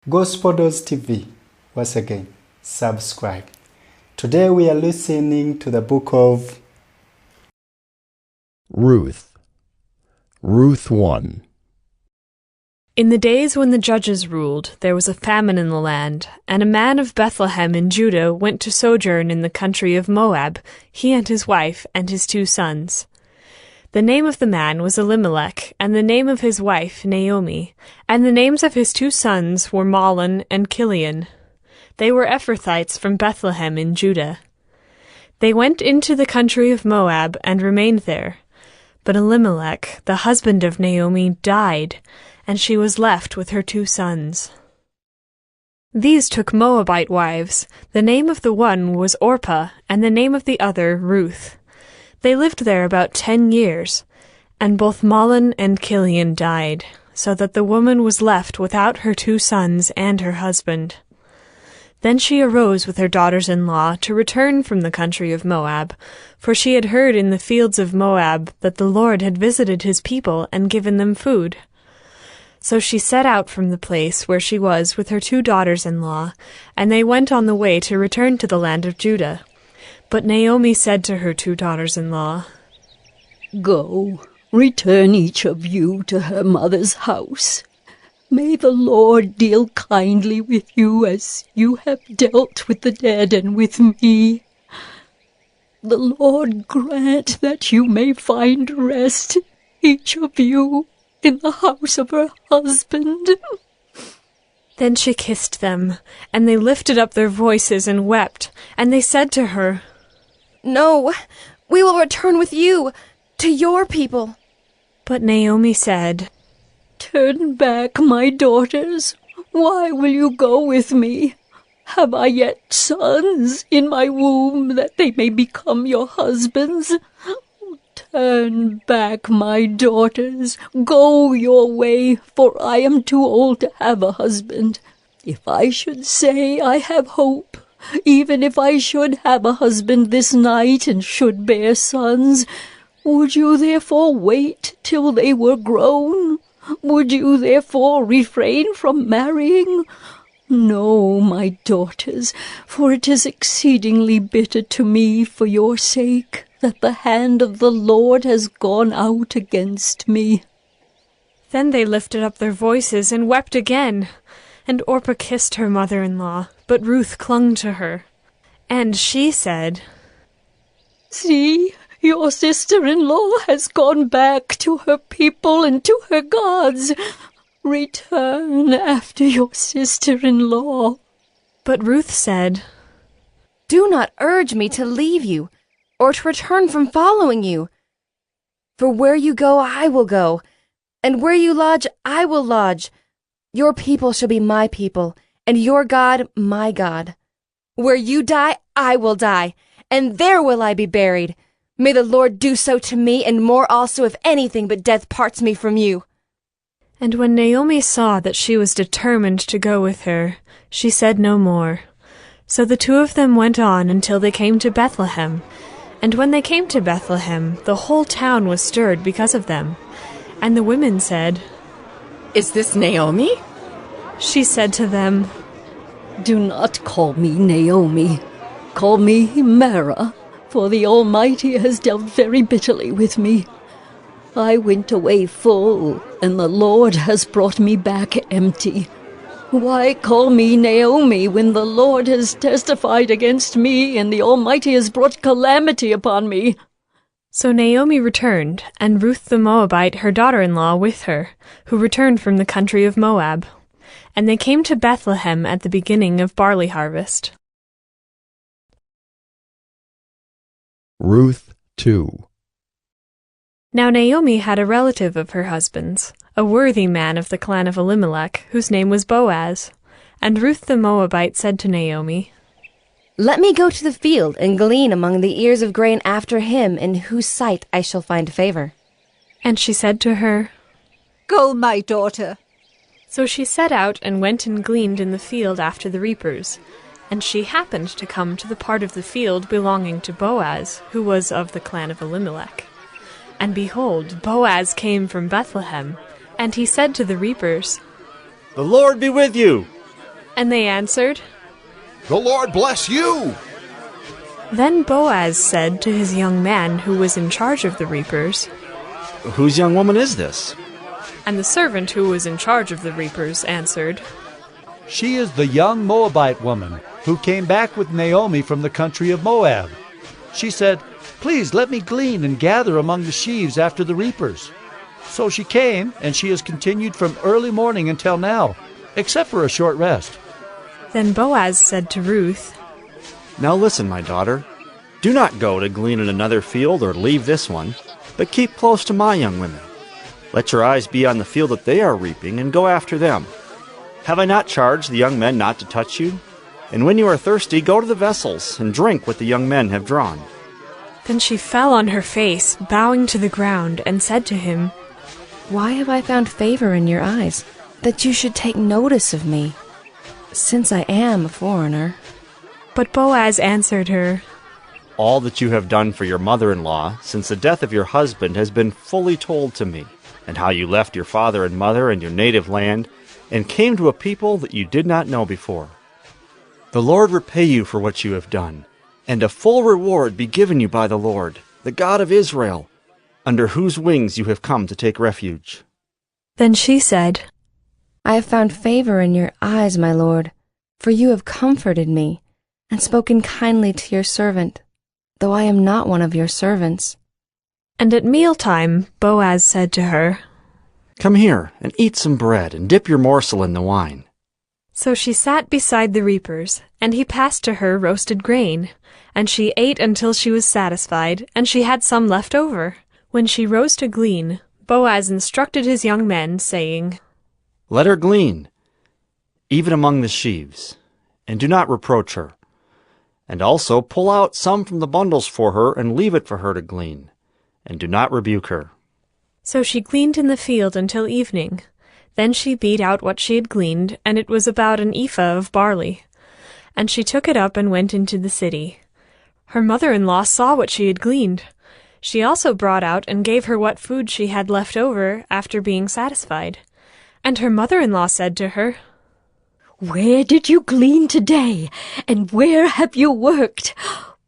Gospel Dose TV, once again, subscribe. Today we are listening to the book of Ruth. Ruth 1. In the days when the judges ruled, there was a famine in the land, and a man of Bethlehem in Judah went to sojourn in the country of Moab, he and his wife and his 2 sons. The name of the man was Elimelech, and the name of his wife Naomi, and the names of his 2 sons were Mahlon and Chilion. They were Ephrathites from Bethlehem in Judah. They went into the country of Moab and remained there. But Elimelech, the husband of Naomi, died, and she was left with her 2 sons. These took Moabite wives. The name of the one was Orpah, and the name of the other Ruth. They lived there about 10 years, and both Mahlon and Chilion died, so that the woman was left without her 2 sons and her husband. Then she arose with her daughters-in-law to return from the country of Moab, for she had heard in the fields of Moab that the Lord had visited his people and given them food. So she set out from the place where she was with her 2 daughters-in-law, and they went on the way to return to the land of Judah. But Naomi said to her 2 daughters-in-law, "Go, return each of you to her mother's house. May the Lord deal kindly with you as you have dealt with the dead and with me. The Lord grant that you may find rest, each of you, in the house of her husband." Then she kissed them, and they lifted up their voices and wept, and they said to her, "No, we will return with you to your people." But Naomi said, "Turn back, my daughters. Why will you go with me? Have I yet sons in my womb that they may become your husbands? Turn back, my daughters. Go your way, for I am too old to have a husband. If I should say I have hope, even if I should have a husband this night and should bear sons, would you therefore wait till they were grown? Would you therefore refrain from marrying? No, my daughters, for it is exceedingly bitter to me for your sake that the hand of the Lord has gone out against me." Then they lifted up their voices and wept again. And Orpah kissed her mother-in-law, but Ruth clung to her. And she said, "See, your sister-in-law has gone back to her people and to her gods. Return after your sister-in-law." But Ruth said, "Do not urge me to leave you, or to return from following you. For where you go, I will go, and where you lodge, I will lodge. Your people shall be my people, and your God my God. Where you die, I will die, and there will I be buried. May the Lord do so to me, and more also, if anything but death parts me from you." And when Naomi saw that she was determined to go with her, she said no more. So the 2 of them went on until they came to Bethlehem. And when they came to Bethlehem, the whole town was stirred because of them. And the women said, "Is this Naomi?" She said to them, "Do not call me Naomi. Call me Mara, for the Almighty has dealt very bitterly with me. I went away full, and the Lord has brought me back empty. Why call me Naomi when the Lord has testified against me, and the Almighty has brought calamity upon me?" So Naomi returned, and Ruth the Moabite, her daughter-in-law, with her, who returned from the country of Moab. And they came to Bethlehem at the beginning of barley harvest. Ruth 2. Now Naomi had a relative of her husband's, a worthy man of the clan of Elimelech, whose name was Boaz. And Ruth the Moabite said to Naomi, "Let me go to the field and glean among the ears of grain after him in whose sight I shall find favor." And she said to her, "Go, my daughter." So she set out and went and gleaned in the field after the reapers. And she happened to come to the part of the field belonging to Boaz, who was of the clan of Elimelech. And behold, Boaz came from Bethlehem, and he said to the reapers, "The Lord be with you." And they answered, "The Lord bless you." Then Boaz said to his young man who was in charge of the reapers, "Whose young woman is this?" And the servant who was in charge of the reapers answered, "She is the young Moabite woman who came back with Naomi from the country of Moab. She said, 'Please let me glean and gather among the sheaves after the reapers.' So she came, and she has continued from early morning until now, except for a short rest." Then Boaz said to Ruth, "Now listen, my daughter. Do not go to glean in another field or leave this one, but keep close to my young women. Let your eyes be on the field that they are reaping, and go after them. Have I not charged the young men not to touch you? And when you are thirsty, go to the vessels, and drink what the young men have drawn." Then she fell on her face, bowing to the ground, and said to him, Why have I found favor in your eyes, that you should take notice of me, since I am a foreigner? But Boaz answered her, "All that you have done for your mother-in-law since the death of your husband has been fully told to me, and how you left your father and mother and your native land, and came to a people that you did not know before. The Lord repay you for what you have done, and a full reward be given you by the Lord, the God of Israel, under whose wings you have come to take refuge." Then she said, I have found favor in your eyes, my lord, for you have comforted me, and spoken kindly to your servant, though I am not one of your servants. And at mealtime Boaz said to her, "Come here, and eat some bread, and dip your morsel in the wine." So she sat beside the reapers, and he passed to her roasted grain, and she ate until she was satisfied, and she had some left over. When she rose to glean, Boaz instructed his young men, saying, "Let her glean, even among the sheaves, and do not reproach her. And also pull out some from the bundles for her, and leave it for her to glean, and do not rebuke her." So she gleaned in the field until evening. Then she beat out what she had gleaned, and it was about an ephah of barley. And she took it up and went into the city. Her mother-in-law saw what she had gleaned. She also brought out and gave her what food she had left over after being satisfied. And her mother-in-law said to her, Where did you glean today, and where have you worked?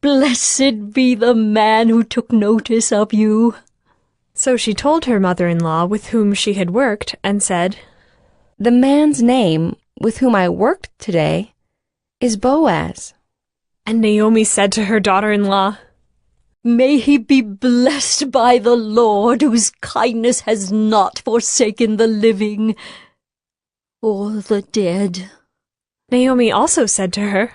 Blessed be the man who took notice of you. So she told her mother-in-law with whom she had worked, and said, The man's name with whom I worked today is Boaz. And Naomi said to her daughter-in-law, May he be blessed by the Lord, whose kindness has not forsaken the living or the dead. Naomi also said to her,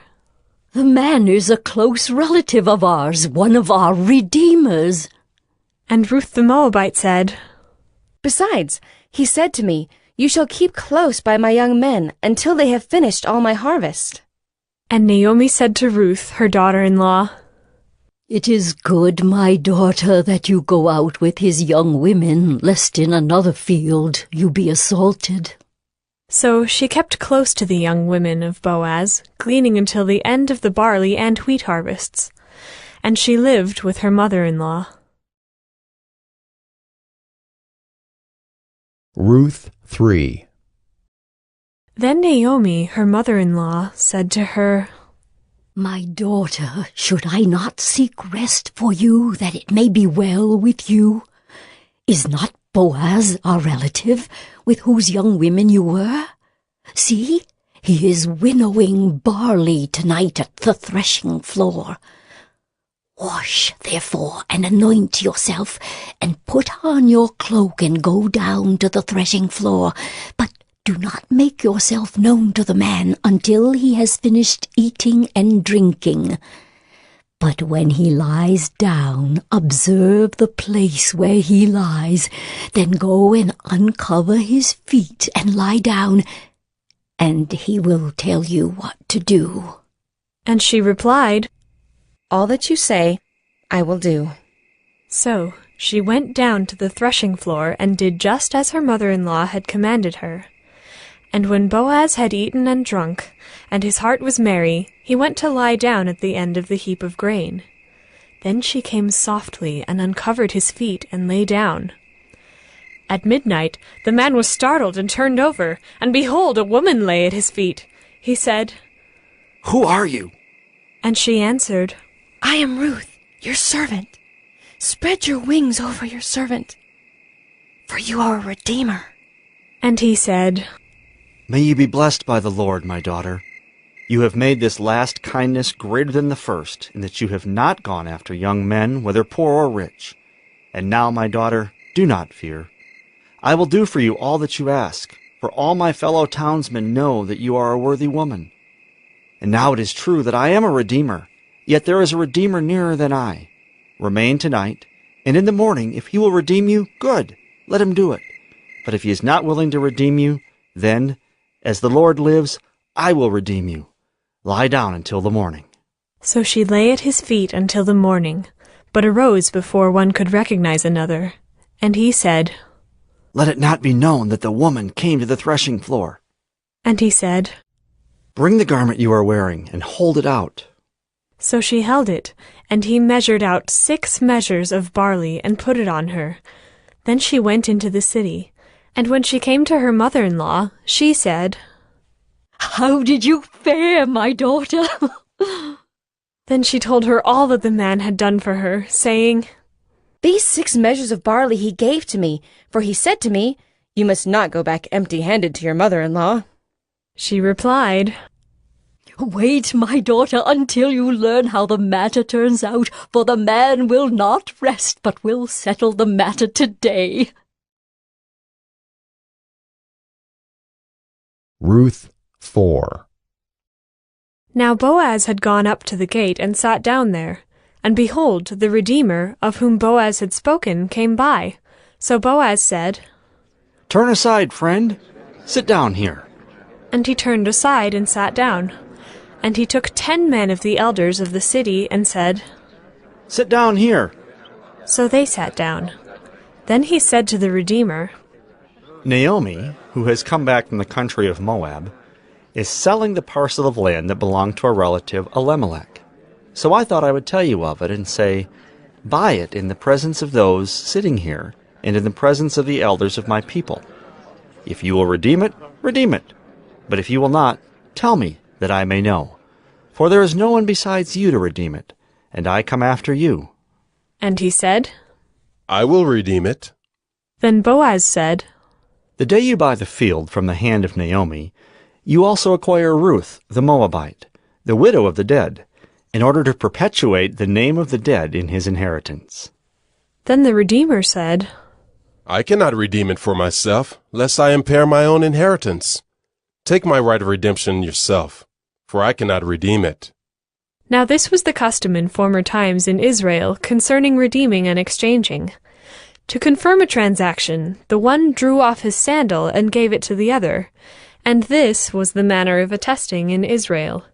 The man is a close relative of ours, one of our redeemers. And Ruth the Moabite said, Besides, he said to me, You shall keep close by my young men until they have finished all my harvest. And Naomi said to Ruth, her daughter-in-law, It is good, my daughter, that you go out with his young women, lest in another field you be assaulted. So she kept close to the young women of Boaz, gleaning until the end of the barley and wheat harvests. And she lived with her mother-in-law. Ruth 3. Then Naomi, her mother-in-law, said to her, My daughter, should I not seek rest for you, that it may be well with you? Is not Boaz our relative, with whose young women you were? See, he is winnowing barley tonight at the threshing floor. Wash, therefore, and anoint yourself, and put on your cloak, and go down to the threshing floor, but do not make yourself known to the man until he has finished eating and drinking. But when he lies down, observe the place where he lies, then go and uncover his feet and lie down, and he will tell you what to do. And she replied, All that you say, I will do. So she went down to the threshing floor and did just as her mother-in-law had commanded her. And when Boaz had eaten and drunk, and his heart was merry, he went to lie down at the end of the heap of grain. Then she came softly and uncovered his feet and lay down. At midnight the man was startled and turned over, and behold, a woman lay at his feet. He said, "Who are you?" and she answered, I am Ruth, your servant. Spread your wings over your servant, for you are a redeemer. And he said, "May you be blessed by the Lord, my daughter. You have made this last kindness greater than the first, in that you have not gone after young men, whether poor or rich. And now, my daughter, do not fear. I will do for you all that you ask, for all my fellow townsmen know that you are a worthy woman. And now it is true that I am a redeemer, yet there is a redeemer nearer than I. Remain tonight, and in the morning, if he will redeem you, good, let him do it. But if he is not willing to redeem you, then, as the Lord lives, I will redeem you. Lie down until the morning." So she lay at his feet until the morning, but arose before one could recognize another. And he said, "Let it not be known that the woman came to the threshing floor." And he said, "Bring the garment you are wearing, and hold it out." So she held it, and he measured out 6 measures of barley and put it on her. Then she went into the city. And when she came to her mother-in-law, she said, How did you fare, my daughter? Then she told her all that the man had done for her, saying, These 6 measures of barley he gave to me, for he said to me, You must not go back empty-handed to your mother-in-law. She replied, Wait, my daughter, until you learn how the matter turns out, for the man will not rest, but will settle the matter today. Ruth 4. Now Boaz had gone up to the gate and sat down there. And behold, the Redeemer, of whom Boaz had spoken, came by. So Boaz said, "Turn aside, friend. Sit down here." And he turned aside and sat down. And he took 10 men of the elders of the city and said, "Sit down here." So they sat down. Then he said to the Redeemer, Naomi, who has come back from the country of Moab, is selling the parcel of land that belonged to a relative, Elimelech. So I thought I would tell you of it and say, Buy it in the presence of those sitting here and in the presence of the elders of my people. If you will redeem it, redeem it. But if you will not, tell me, that I may know. For there is no one besides you to redeem it, and I come after you. And he said, I will redeem it. Then Boaz said, The day you buy the field from the hand of Naomi, you also acquire Ruth the Moabite, the widow of the dead, in order to perpetuate the name of the dead in his inheritance. Then the Redeemer said, I cannot redeem it for myself, lest I impair my own inheritance. Take my right of redemption yourself, for I cannot redeem it. Now this was the custom in former times in Israel concerning redeeming and exchanging. To confirm a transaction, the one drew off his sandal and gave it to the other, and this was the manner of attesting in Israel.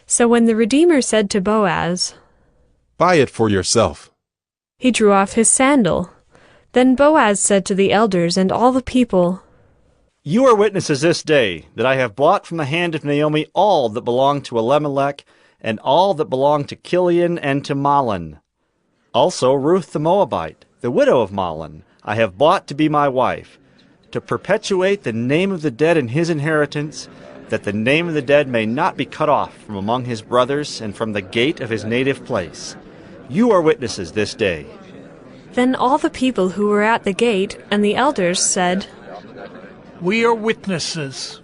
So when the Redeemer said to Boaz, Buy it for yourself, he drew off his sandal. Then Boaz said to the elders and all the people, You are witnesses this day that I have bought from the hand of Naomi all that belonged to Elimelech, and all that belonged to Chilion and to Mahlon. Also Ruth the Moabite, the widow of Mahlon, I have bought to be my wife, to perpetuate the name of the dead in his inheritance, that the name of the dead may not be cut off from among his brothers and from the gate of his native place. You are witnesses this day. Then all the people who were at the gate and the elders said, We are witnesses.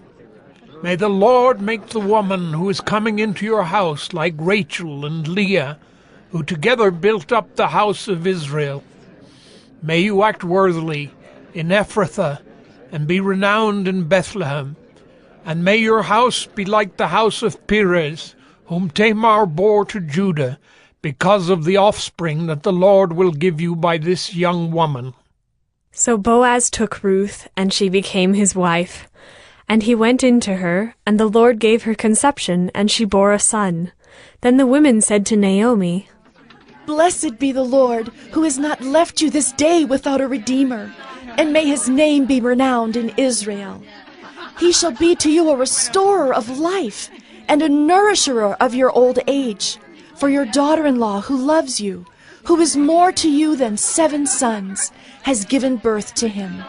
May the Lord make the woman who is coming into your house like Rachel and Leah, who together built up the house of Israel. May you act worthily in Ephrathah, and be renowned in Bethlehem. And may your house be like the house of Perez, whom Tamar bore to Judah, because of the offspring that the Lord will give you by this young woman. So Boaz took Ruth, and she became his wife. And he went in to her, and the Lord gave her conception, and she bore a son. Then the women said to Naomi, Blessed be the Lord, who has not left you this day without a redeemer, and may his name be renowned in Israel. He shall be to you a restorer of life, and a nourisher of your old age. For your daughter-in-law, who loves you, who is more to you than 7 sons, has given birth to him.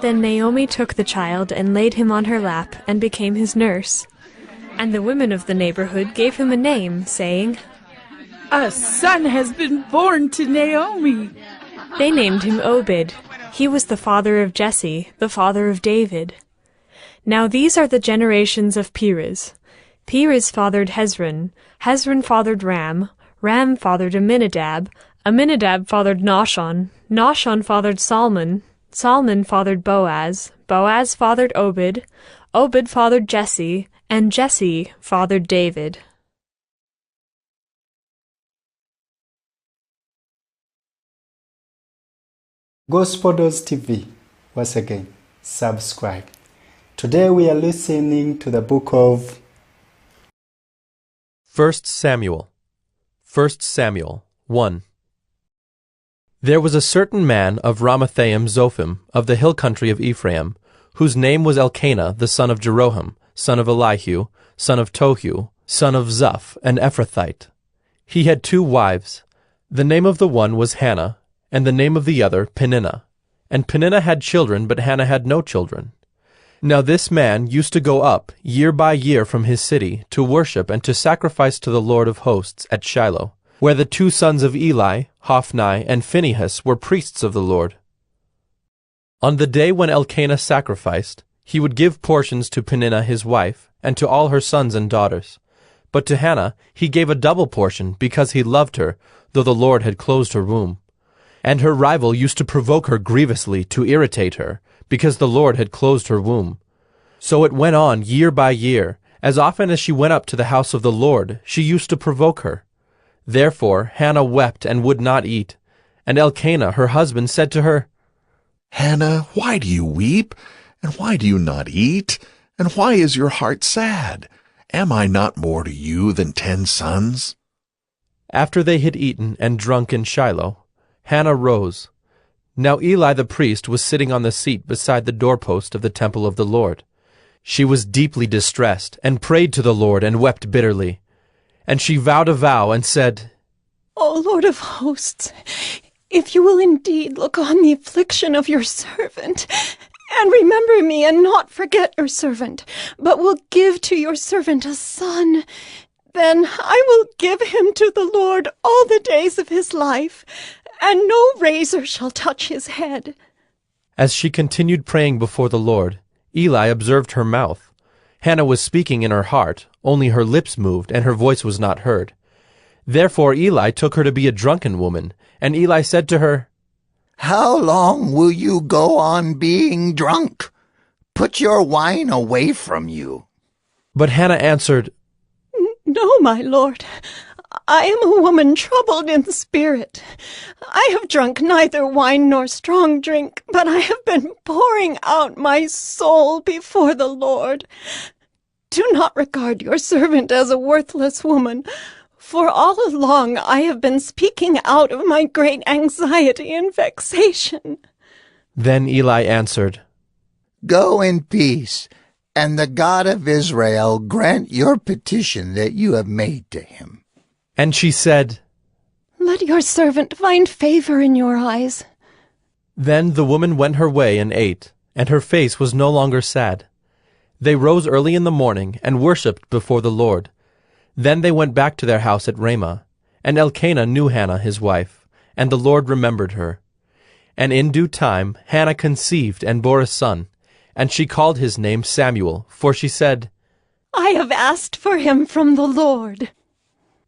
Then Naomi took the child and laid him on her lap and became his nurse. And the women of the neighborhood gave him a name, saying, A son has been born to Naomi. They named him Obed. He was the father of Jesse, the father of David. Now these are the generations of Perez. Perez fathered Hezron. Hezron fathered Ram. Ram fathered Amminadab. Amminadab fathered Nahshon. Nahshon fathered Salmon. Salmon fathered Boaz. Boaz fathered Obed. Obed fathered Jesse. And Jesse fathered David. Gospel TV, once again, subscribe. Today we are listening to the book of 1 Samuel. 1 Samuel 1. There was a certain man of Ramathaim Zophim, of the hill country of Ephraim, whose name was Elkanah the son of Jeroham, son of Elihu, son of Tohu, son of Zuph, an Ephrathite. He had 2 wives. The name of the one was Hannah, and the name of the other Peninnah. And Peninnah had children, but Hannah had no children. Now this man used to go up year by year from his city to worship and to sacrifice to the Lord of hosts at Shiloh, where the 2 sons of Eli, Hophni and Phinehas, were priests of the Lord. On the day when Elkanah sacrificed, he would give portions to Peninnah his wife, and to all her sons and daughters. But to Hannah he gave a double portion, because he loved her, though the Lord had closed her womb. And her rival used to provoke her grievously to irritate her, because the Lord had closed her womb. So it went on year by year. As often as she went up to the house of the Lord, she used to provoke her. Therefore Hannah wept and would not eat. And Elkanah her husband said to her, Hannah, why do you weep? And why do you not eat? And why is your heart sad? Am I not more to you than 10 sons? After they had eaten and drunk in Shiloh, Hannah rose. Now Eli the priest was sitting on the seat beside the doorpost of the temple of the Lord. She was deeply distressed, and prayed to the Lord, and wept bitterly. And she vowed a vow, and said, O Lord of hosts, if you will indeed look on the affliction of your servant, and remember me, and not forget your servant, but will give to your servant a son, then I will give him to the Lord all the days of his life, and no razor shall touch his head. As she continued praying before the Lord, Eli observed her mouth. Hannah was speaking in her heart, only her lips moved, and her voice was not heard. Therefore Eli took her to be a drunken woman, and Eli said to her, How long will you go on being drunk? Put your wine away from you. But Hannah answered, No, my lord. I am a woman troubled in spirit. I have drunk neither wine nor strong drink, but I have been pouring out my soul before the Lord. Do not regard your servant as a worthless woman, for all along I have been speaking out of my great anxiety and vexation. Then Eli answered, Go in peace, and the God of Israel grant your petition that you have made to him. And she said, Let your servant find favor in your eyes. Then the woman went her way and ate, and her face was no longer sad. They rose early in the morning and worshipped before the Lord. Then they went back to their house at Ramah. And Elkanah knew Hannah his wife, and the Lord remembered her. And in due time Hannah conceived and bore a son, and she called his name Samuel, for she said, I have asked for him from the Lord.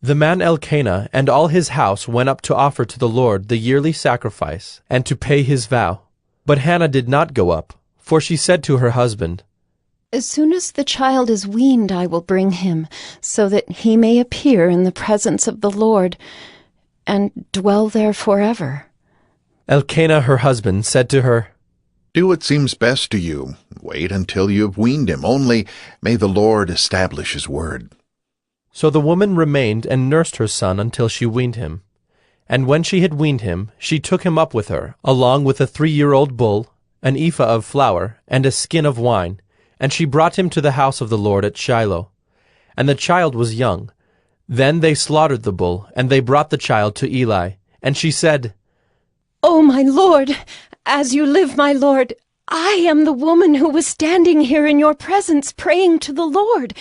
The man Elkanah and all his house went up to offer to the Lord the yearly sacrifice, and to pay his vow. But Hannah did not go up, for she said to her husband, As soon as the child is weaned, I will bring him, so that he may appear in the presence of the Lord, and dwell there forever. Elkanah her husband said to her, Do what seems best to you. Wait until you have weaned him. Only may the Lord establish his word. So the woman remained and nursed her son until she weaned him. And when she had weaned him, she took him up with her, along with a 3-year-old bull, an ephah of flour, and a skin of wine, and she brought him to the house of the Lord at Shiloh. And the child was young. Then they slaughtered the bull, and they brought the child to Eli. And she said, O my lord, as you live, my lord, I am the woman who was standing here in your presence praying to the Lord.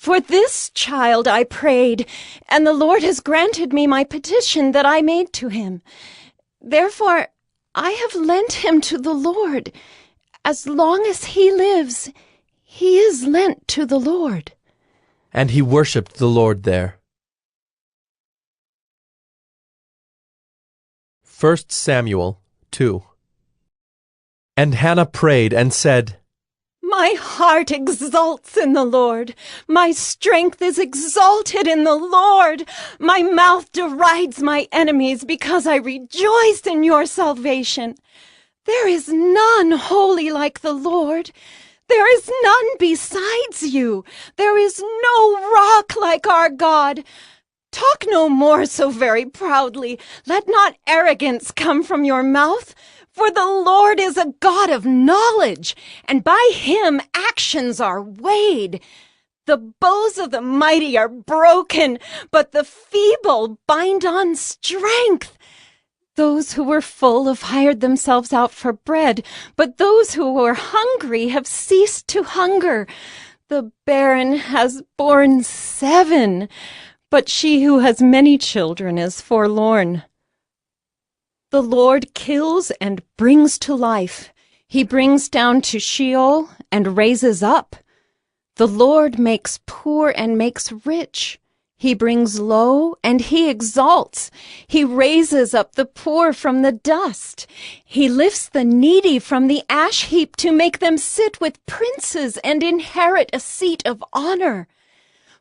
For this child I prayed, and the Lord has granted me my petition that I made to him. Therefore I have lent him to the Lord. As long as he lives, he is lent to the Lord." And he worshipped the Lord there. 1 Samuel 2. And Hannah prayed and said, "My heart exults in the Lord. My strength is exalted in the Lord. My mouth derides my enemies because I rejoice in your salvation. There is none holy like the Lord. There is none besides you. There is no rock like our God. Talk no more so very proudly. Let not arrogance come from your mouth. For the Lord is a God of knowledge, and by him actions are weighed. The bows of the mighty are broken, but the feeble bind on strength. Those who were full have hired themselves out for bread, but those who were hungry have ceased to hunger. The barren has borne 7, but she who has many children is forlorn. The Lord kills and brings to life. He brings down to Sheol and raises up. The Lord makes poor and makes rich. He brings low and he exalts. He raises up the poor from the dust. He lifts the needy from the ash heap to make them sit with princes and inherit a seat of honor.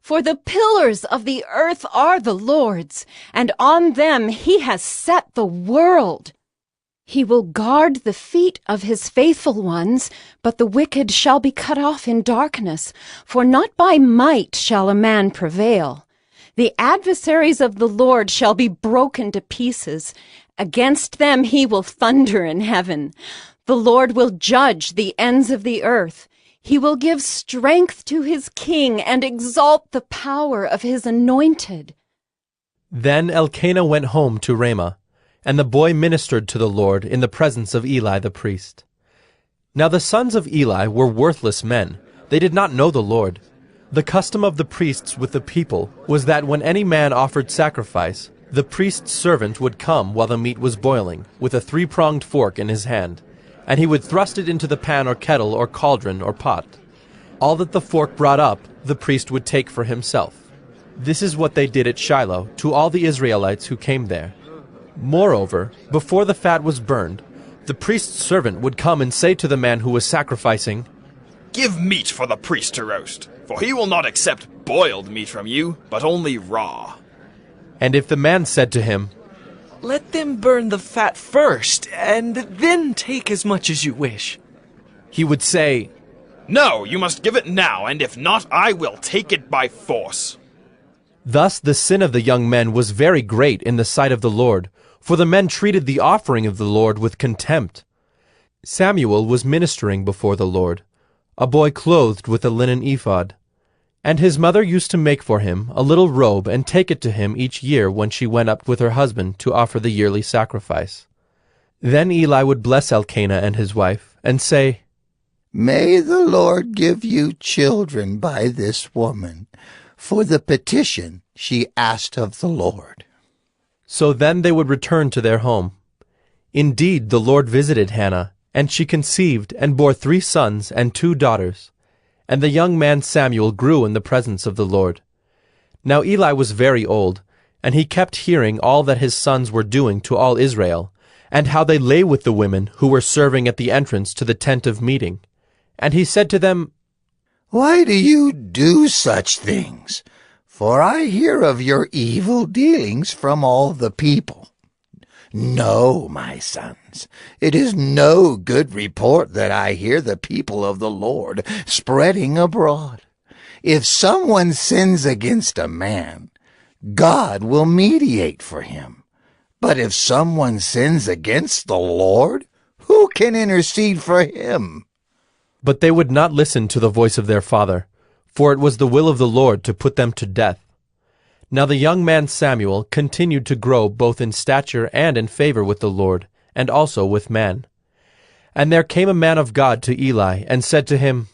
For the pillars of the earth are the Lord's, and on them he has set the world. He will guard the feet of his faithful ones, but the wicked shall be cut off in darkness, for not by might shall a man prevail. The adversaries of the Lord shall be broken to pieces. Against them he will thunder in heaven. The Lord will judge the ends of the earth. He will give strength to his king and exalt the power of his anointed." Then Elkanah went home to Ramah, and the boy ministered to the Lord in the presence of Eli the priest. Now the sons of Eli were worthless men. They did not know the Lord. The custom of the priests with the people was that when any man offered sacrifice, the priest's servant would come while the meat was boiling, with a 3-pronged fork in his hand, and he would thrust it into the pan or kettle or cauldron or pot. All that the fork brought up, the priest would take for himself. This is what they did at Shiloh to all the Israelites who came there. Moreover, before the fat was burned, the priest's servant would come and say to the man who was sacrificing, "Give meat for the priest to roast, for he will not accept boiled meat from you, but only raw." And if the man said to him, "Let them burn the fat first, and then take as much as you wish," he would say, "No, you must give it now, and if not, I will take it by force." Thus the sin of the young men was very great in the sight of the Lord, for the men treated the offering of the Lord with contempt. Samuel was ministering before the Lord, a boy clothed with a linen ephod. And his mother used to make for him a little robe and take it to him each year when she went up with her husband to offer the yearly sacrifice. Then Eli would bless Elkanah and his wife, and say, "May the Lord give you children by this woman, for the petition she asked of the Lord." So then they would return to their home. Indeed, the Lord visited Hannah, and she conceived and bore 3 sons and 2 daughters. And the young man Samuel grew in the presence of the Lord. Now Eli was very old, and he kept hearing all that his sons were doing to all Israel, and how they lay with the women who were serving at the entrance to the tent of meeting. And he said to them, "Why do you do such things? For I hear of your evil dealings from all the people. No, my sons, it is no good report that I hear the people of the Lord spreading abroad. If someone sins against a man, God will mediate for him. But if someone sins against the Lord, who can intercede for him?" But they would not listen to the voice of their father, for it was the will of the Lord to put them to death. Now the young man Samuel continued to grow both in stature and in favor with the Lord, and also with man. And there came a man of God to Eli, and said to him,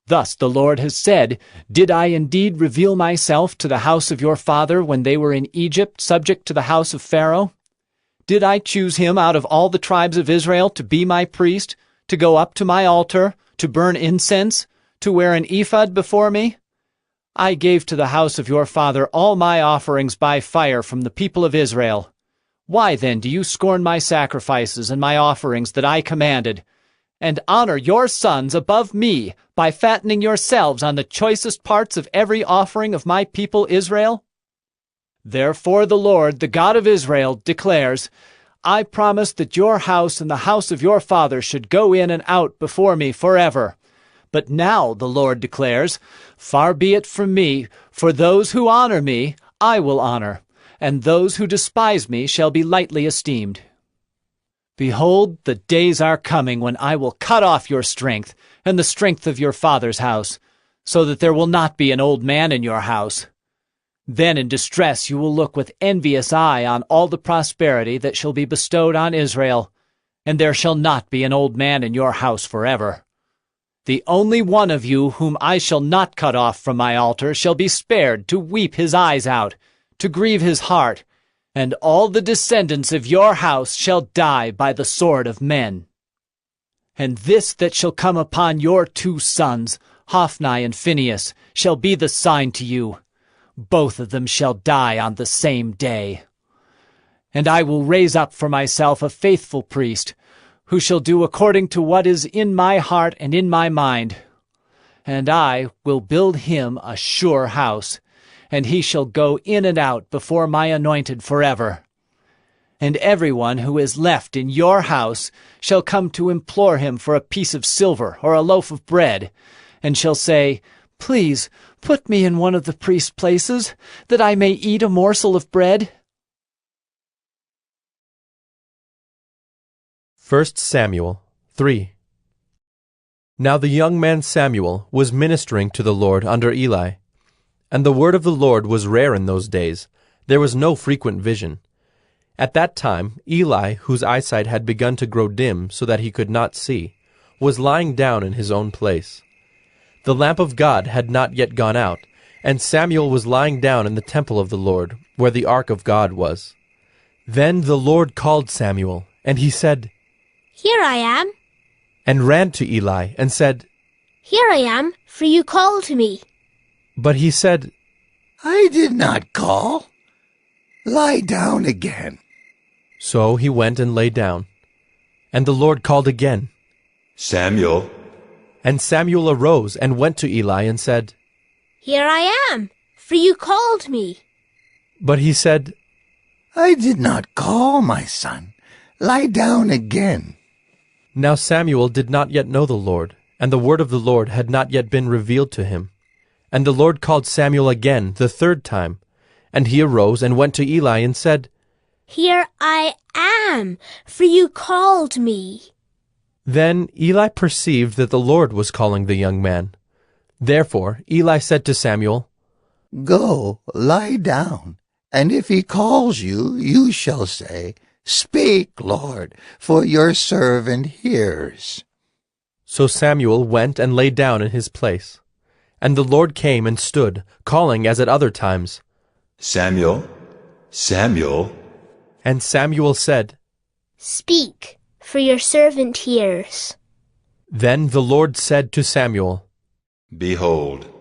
Thus the Lord has said, Did I indeed reveal myself to the house of your father when they were in Egypt, subject to the house of Pharaoh? Did I choose him out of all the tribes of Israel to be my priest, to go up to my altar, to burn incense, to wear an ephod before me? I gave to the house of your father all my offerings by fire from the people of Israel. Why then do you scorn my sacrifices and my offerings that I commanded, and honor your sons above me by fattening yourselves on the choicest parts of every offering of my people Israel? Therefore the Lord, the God of Israel, declares, I promised that your house and the house of your father should go in and out before me forever. But now, the Lord declares, far be it from me, for those who honor me I will honor, and those who despise me shall be lightly esteemed. Behold, the days are coming when I will cut off your strength and the strength of your father's house, so that there will not be an old man in your house. Then in distress you will look with envious eye on all the prosperity that shall be bestowed on Israel, and there shall not be an old man in your house forever. The only one of you whom I shall not cut off from my altar shall be spared to weep his eyes out, to grieve his heart, and all the descendants of your house shall die by the sword of men. And this that shall come upon your 2 sons, Hophni and Phinehas, shall be the sign to you. Both of them shall die on the same day. And I will raise up for myself a faithful priest, who shall do according to what is in my heart and in my mind. And I will build him a sure house, and he shall go in and out before my anointed forever. And everyone who is left in your house shall come to implore him for a piece of silver or a loaf of bread, and shall say, Please put me in one of the priest's places, that I may eat a morsel of bread. 1 Samuel 3. Now the young man Samuel was ministering to the Lord under Eli. And the word of the Lord was rare in those days. There was no frequent vision. At that time Eli, whose eyesight had begun to grow dim so that he could not see, was lying down in his own place. The lamp of God had not yet gone out, and Samuel was lying down in the temple of the Lord, where the ark of God was. Then the Lord called Samuel, and he said, Here I am. And ran to Eli, and said, Here I am, for you called me. But he said, I did not call. Lie down again. So he went and lay down. And the Lord called again, Samuel. And Samuel arose and went to Eli and said, Here I am, for you called me. But he said, I did not call, my son. Lie down again. Now Samuel did not yet know the Lord, and the word of the Lord had not yet been revealed to him. And the Lord called Samuel again the 3rd time. And he arose and went to Eli and said, Here I am, for you called me. Then Eli perceived that the Lord was calling the young man. Therefore Eli said to Samuel, Go, lie down, and if he calls you, you shall say, Speak, Lord, for your servant hears. So Samuel went and lay down in his place. And the Lord came and stood, calling as at other times, Samuel, Samuel. And Samuel said, Speak, for your servant hears. Then the Lord said to Samuel, Behold,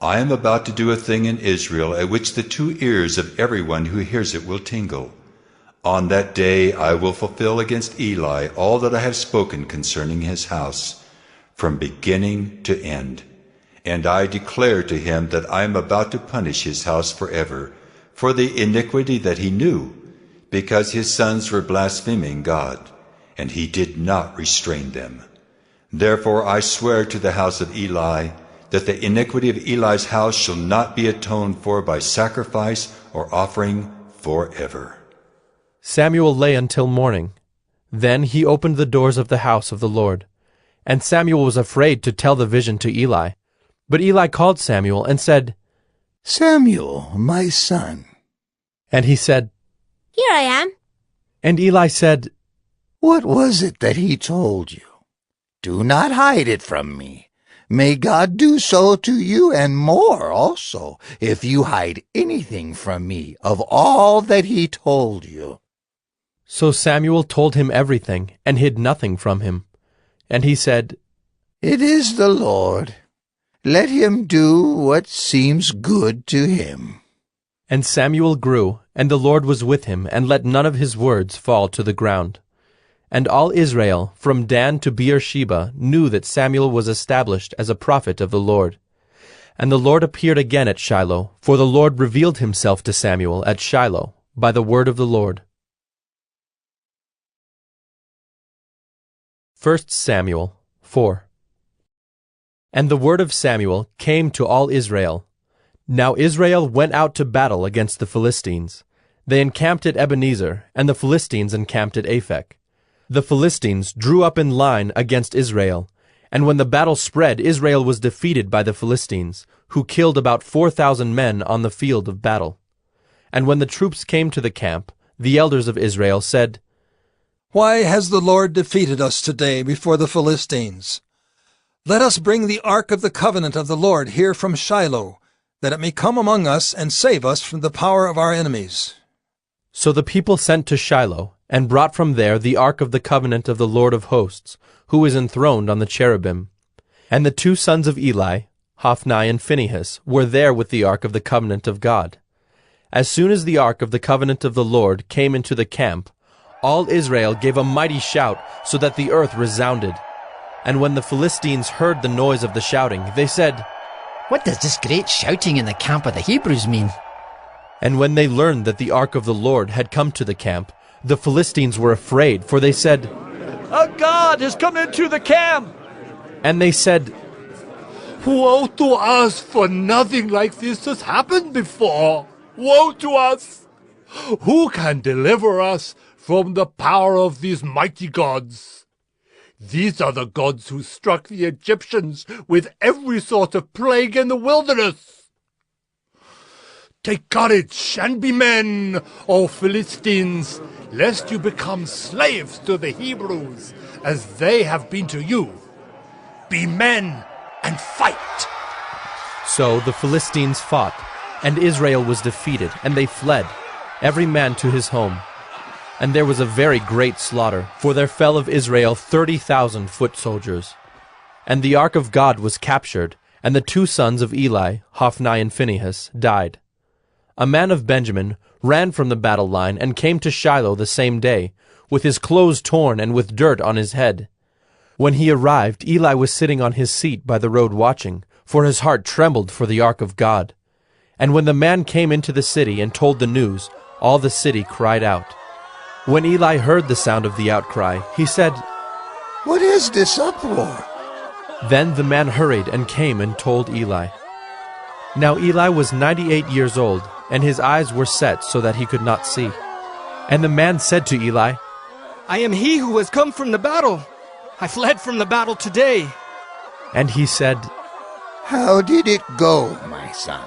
I am about to do a thing in Israel at which the 2 ears of everyone who hears it will tingle. On that day I will fulfill against Eli all that I have spoken concerning his house, from beginning to end. And I declare to him that I am about to punish his house forever, for the iniquity that he knew, because his sons were blaspheming God, and he did not restrain them. Therefore I swear to the house of Eli, that the iniquity of Eli's house shall not be atoned for by sacrifice or offering forever. Samuel lay until morning. Then he opened the doors of the house of the Lord. And Samuel was afraid to tell the vision to Eli. But Eli called Samuel and said, Samuel, my son. And he said, Here I am. And Eli said, What was it that he told you? Do not hide it from me. May God do so to you and more also, if you hide anything from me of all that he told you. So Samuel told him everything, and hid nothing from him. And he said, It is the Lord. Let him do what seems good to him. And Samuel grew, and the Lord was with him, and let none of his words fall to the ground. And all Israel, from Dan to Beersheba, knew that Samuel was established as a prophet of the Lord. And the Lord appeared again at Shiloh, for the Lord revealed himself to Samuel at Shiloh, by the word of the Lord. 1 Samuel 4. And the word of Samuel came to all Israel. Now Israel went out to battle against the Philistines. They encamped at Ebenezer, and the Philistines encamped at Aphek. The Philistines drew up in line against Israel, and when the battle spread, Israel was defeated by the Philistines, who killed about 4,000 men on the field of battle. And when the troops came to the camp, the elders of Israel said, Why has the Lord defeated us today before the Philistines? Let us bring the ark of the covenant of the Lord here from Shiloh, that it may come among us and save us from the power of our enemies. So the people sent to Shiloh, and brought from there the ark of the covenant of the Lord of hosts, who is enthroned on the cherubim. And the two sons of Eli, Hophni and Phinehas, were there with the ark of the covenant of God. As soon as the ark of the covenant of the Lord came into the camp, all Israel gave a mighty shout, so that the earth resounded. And when the Philistines heard the noise of the shouting, they said, What does this great shouting in the camp of the Hebrews mean? And when they learned that the ark of the Lord had come to the camp, the Philistines were afraid, for they said, A god has come into the camp! And they said, Woe to us, for nothing like this has happened before! Woe to us! Who can deliver us from the power of these mighty gods? These are the gods who struck the Egyptians with every sort of plague in the wilderness. Take courage and be men, O Philistines, lest you become slaves to the Hebrews, as they have been to you. Be men and fight. So the Philistines fought, and Israel was defeated, and they fled, every man to his home. And there was a very great slaughter, for there fell of Israel 30,000 foot soldiers. And the ark of God was captured, and the two sons of Eli, Hophni and Phinehas, died. A man of Benjamin ran from the battle line and came to Shiloh the same day, with his clothes torn and with dirt on his head. When he arrived, Eli was sitting on his seat by the road watching, for his heart trembled for the ark of God. And when the man came into the city and told the news, all the city cried out. When Eli heard the sound of the outcry, he said, What is this uproar? Then the man hurried and came and told Eli. Now Eli was 98 years old, and his eyes were set so that he could not see. And the man said to Eli, I am he who has come from the battle. I fled from the battle today. And he said, How did it go, my son?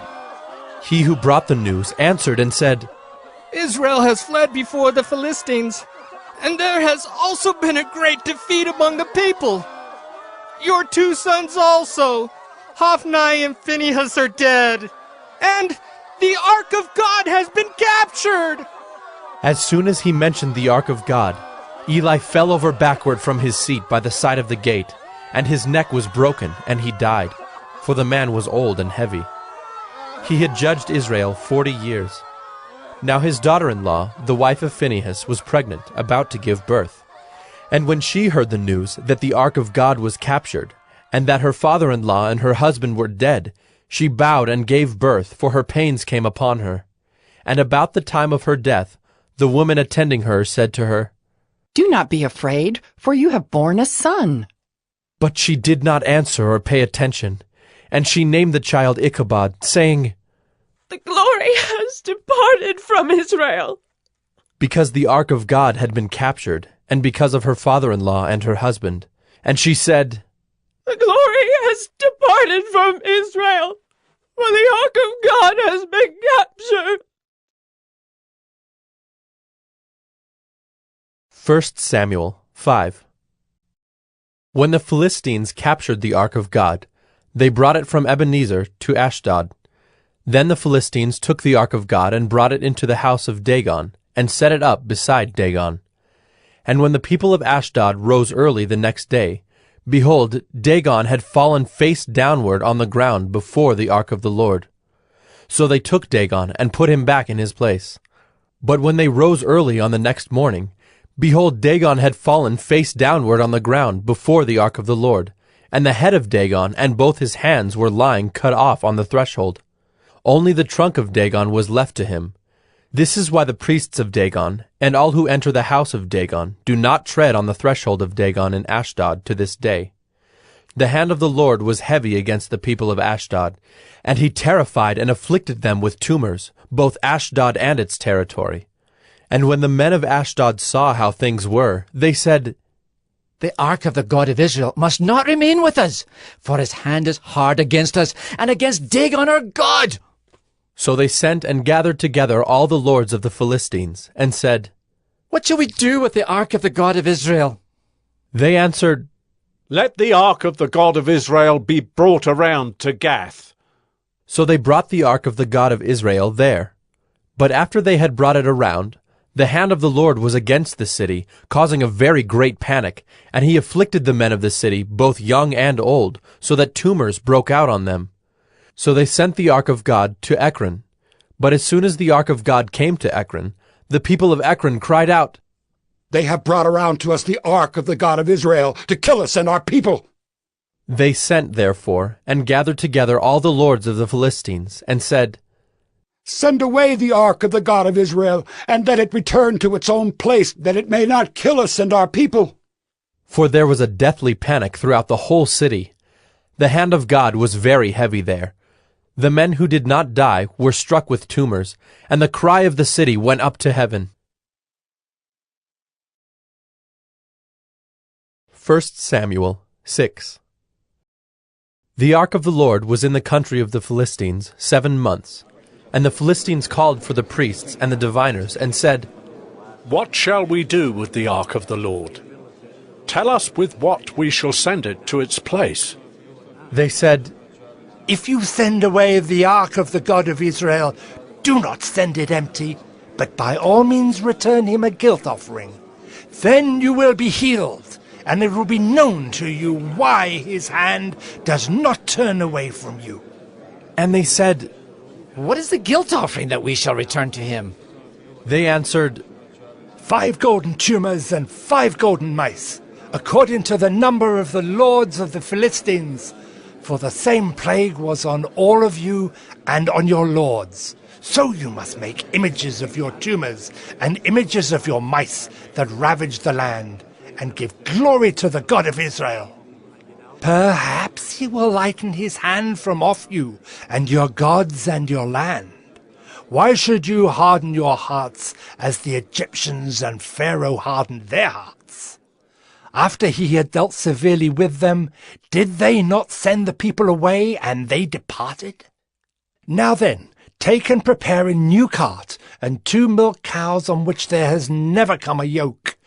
He who brought the news answered and said, Israel has fled before the Philistines, and there has also been a great defeat among the people. Your two sons also, Hophni and Phinehas, are dead, and the ark of God has been captured. As soon as he mentioned the ark of God, Eli fell over backward from his seat by the side of the gate, and his neck was broken, and he died, for the man was old and heavy. He had judged Israel 40 years. Now his daughter-in-law, the wife of Phinehas, was pregnant, about to give birth. And when she heard the news that the ark of God was captured, and that her father-in-law and her husband were dead, she bowed and gave birth, for her pains came upon her. And about the time of her death, the woman attending her said to her, Do not be afraid, for you have borne a son. But she did not answer or pay attention, and she named the child Ichabod, saying, The glory has departed from Israel. Because the ark of God had been captured, and because of her father-in-law and her husband. And she said, The glory has departed from Israel, for the ark of God has been captured. 1 Samuel 5. When the Philistines captured the ark of God, They brought it from Ebenezer to Ashdod. Then the Philistines took the ark of God and brought it into the house of Dagon, and set it up beside Dagon. And when the people of Ashdod rose early the next day, behold, Dagon had fallen face downward on the ground before the ark of the Lord. So they took Dagon and put him back in his place. But when they rose early on the next morning, behold, Dagon had fallen face downward on the ground before the ark of the Lord, and the head of Dagon and both his hands were lying cut off on the threshold. Only the trunk of Dagon was left to him. This is why the priests of Dagon, and all who enter the house of Dagon, do not tread on the threshold of Dagon in Ashdod to this day. The hand of the Lord was heavy against the people of Ashdod, and he terrified and afflicted them with tumors, both Ashdod and its territory. And when the men of Ashdod saw how things were, they said, The ark of the God of Israel must not remain with us, for his hand is hard against us, and against Dagon our God. So they sent and gathered together all the lords of the Philistines, and said, What shall we do with the ark of the God of Israel? They answered, Let the ark of the God of Israel be brought around to Gath. So they brought the ark of the God of Israel there. But after they had brought it around, the hand of the Lord was against the city, causing a very great panic, and he afflicted the men of the city, both young and old, so that tumors broke out on them. So they sent the ark of God to Ekron. But as soon as the ark of God came to Ekron, the people of Ekron cried out, They have brought around to us the ark of the God of Israel to kill us and our people. They sent, therefore, and gathered together all the lords of the Philistines, and said, Send away the ark of the God of Israel, and let it return to its own place, that it may not kill us and our people. For there was a deathly panic throughout the whole city. The hand of God was very heavy there. The men who did not die were struck with tumors, and the cry of the city went up to heaven. 1 Samuel 6. The ark of the Lord was in the country of the Philistines 7 months. And the Philistines called for the priests and the diviners, and said, What shall we do with the ark of the Lord? Tell us with what we shall send it to its place. They said, If you send away the ark of the God of Israel, do not send it empty, but by all means return him a guilt offering. Then you will be healed, and it will be known to you why his hand does not turn away from you. And they said, What is the guilt offering that we shall return to him? They answered, 5 golden tumors and 5 golden mice, according to the number of the lords of the Philistines. For the same plague was on all of you and on your lords. So you must make images of your tumors and images of your mice that ravage the land, and give glory to the God of Israel. Perhaps he will lighten his hand from off you and your gods and your land. Why should you harden your hearts as the Egyptians and Pharaoh hardened their hearts? After he had dealt severely with them, did they not send the people away, and they departed? Now then, take and prepare a new cart, and 2 milk cows on which there has never come a yoke,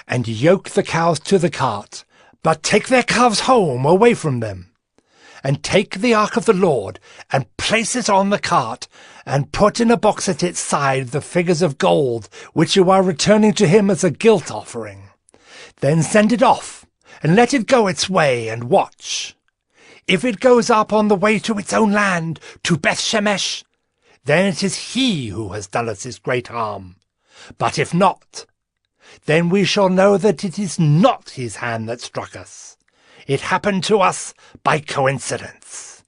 and yoke the cows to the cart, but take their calves home away from them. And take the ark of the Lord, and place it on the cart, and put in a box at its side the figures of gold, which you are returning to him as a guilt offering. Then send it off, and let it go its way, and watch. If it goes up on the way to its own land, to Beth-Shemesh, then it is he who has done us this great harm. But if not, then we shall know that it is not his hand that struck us. It happened to us by coincidence.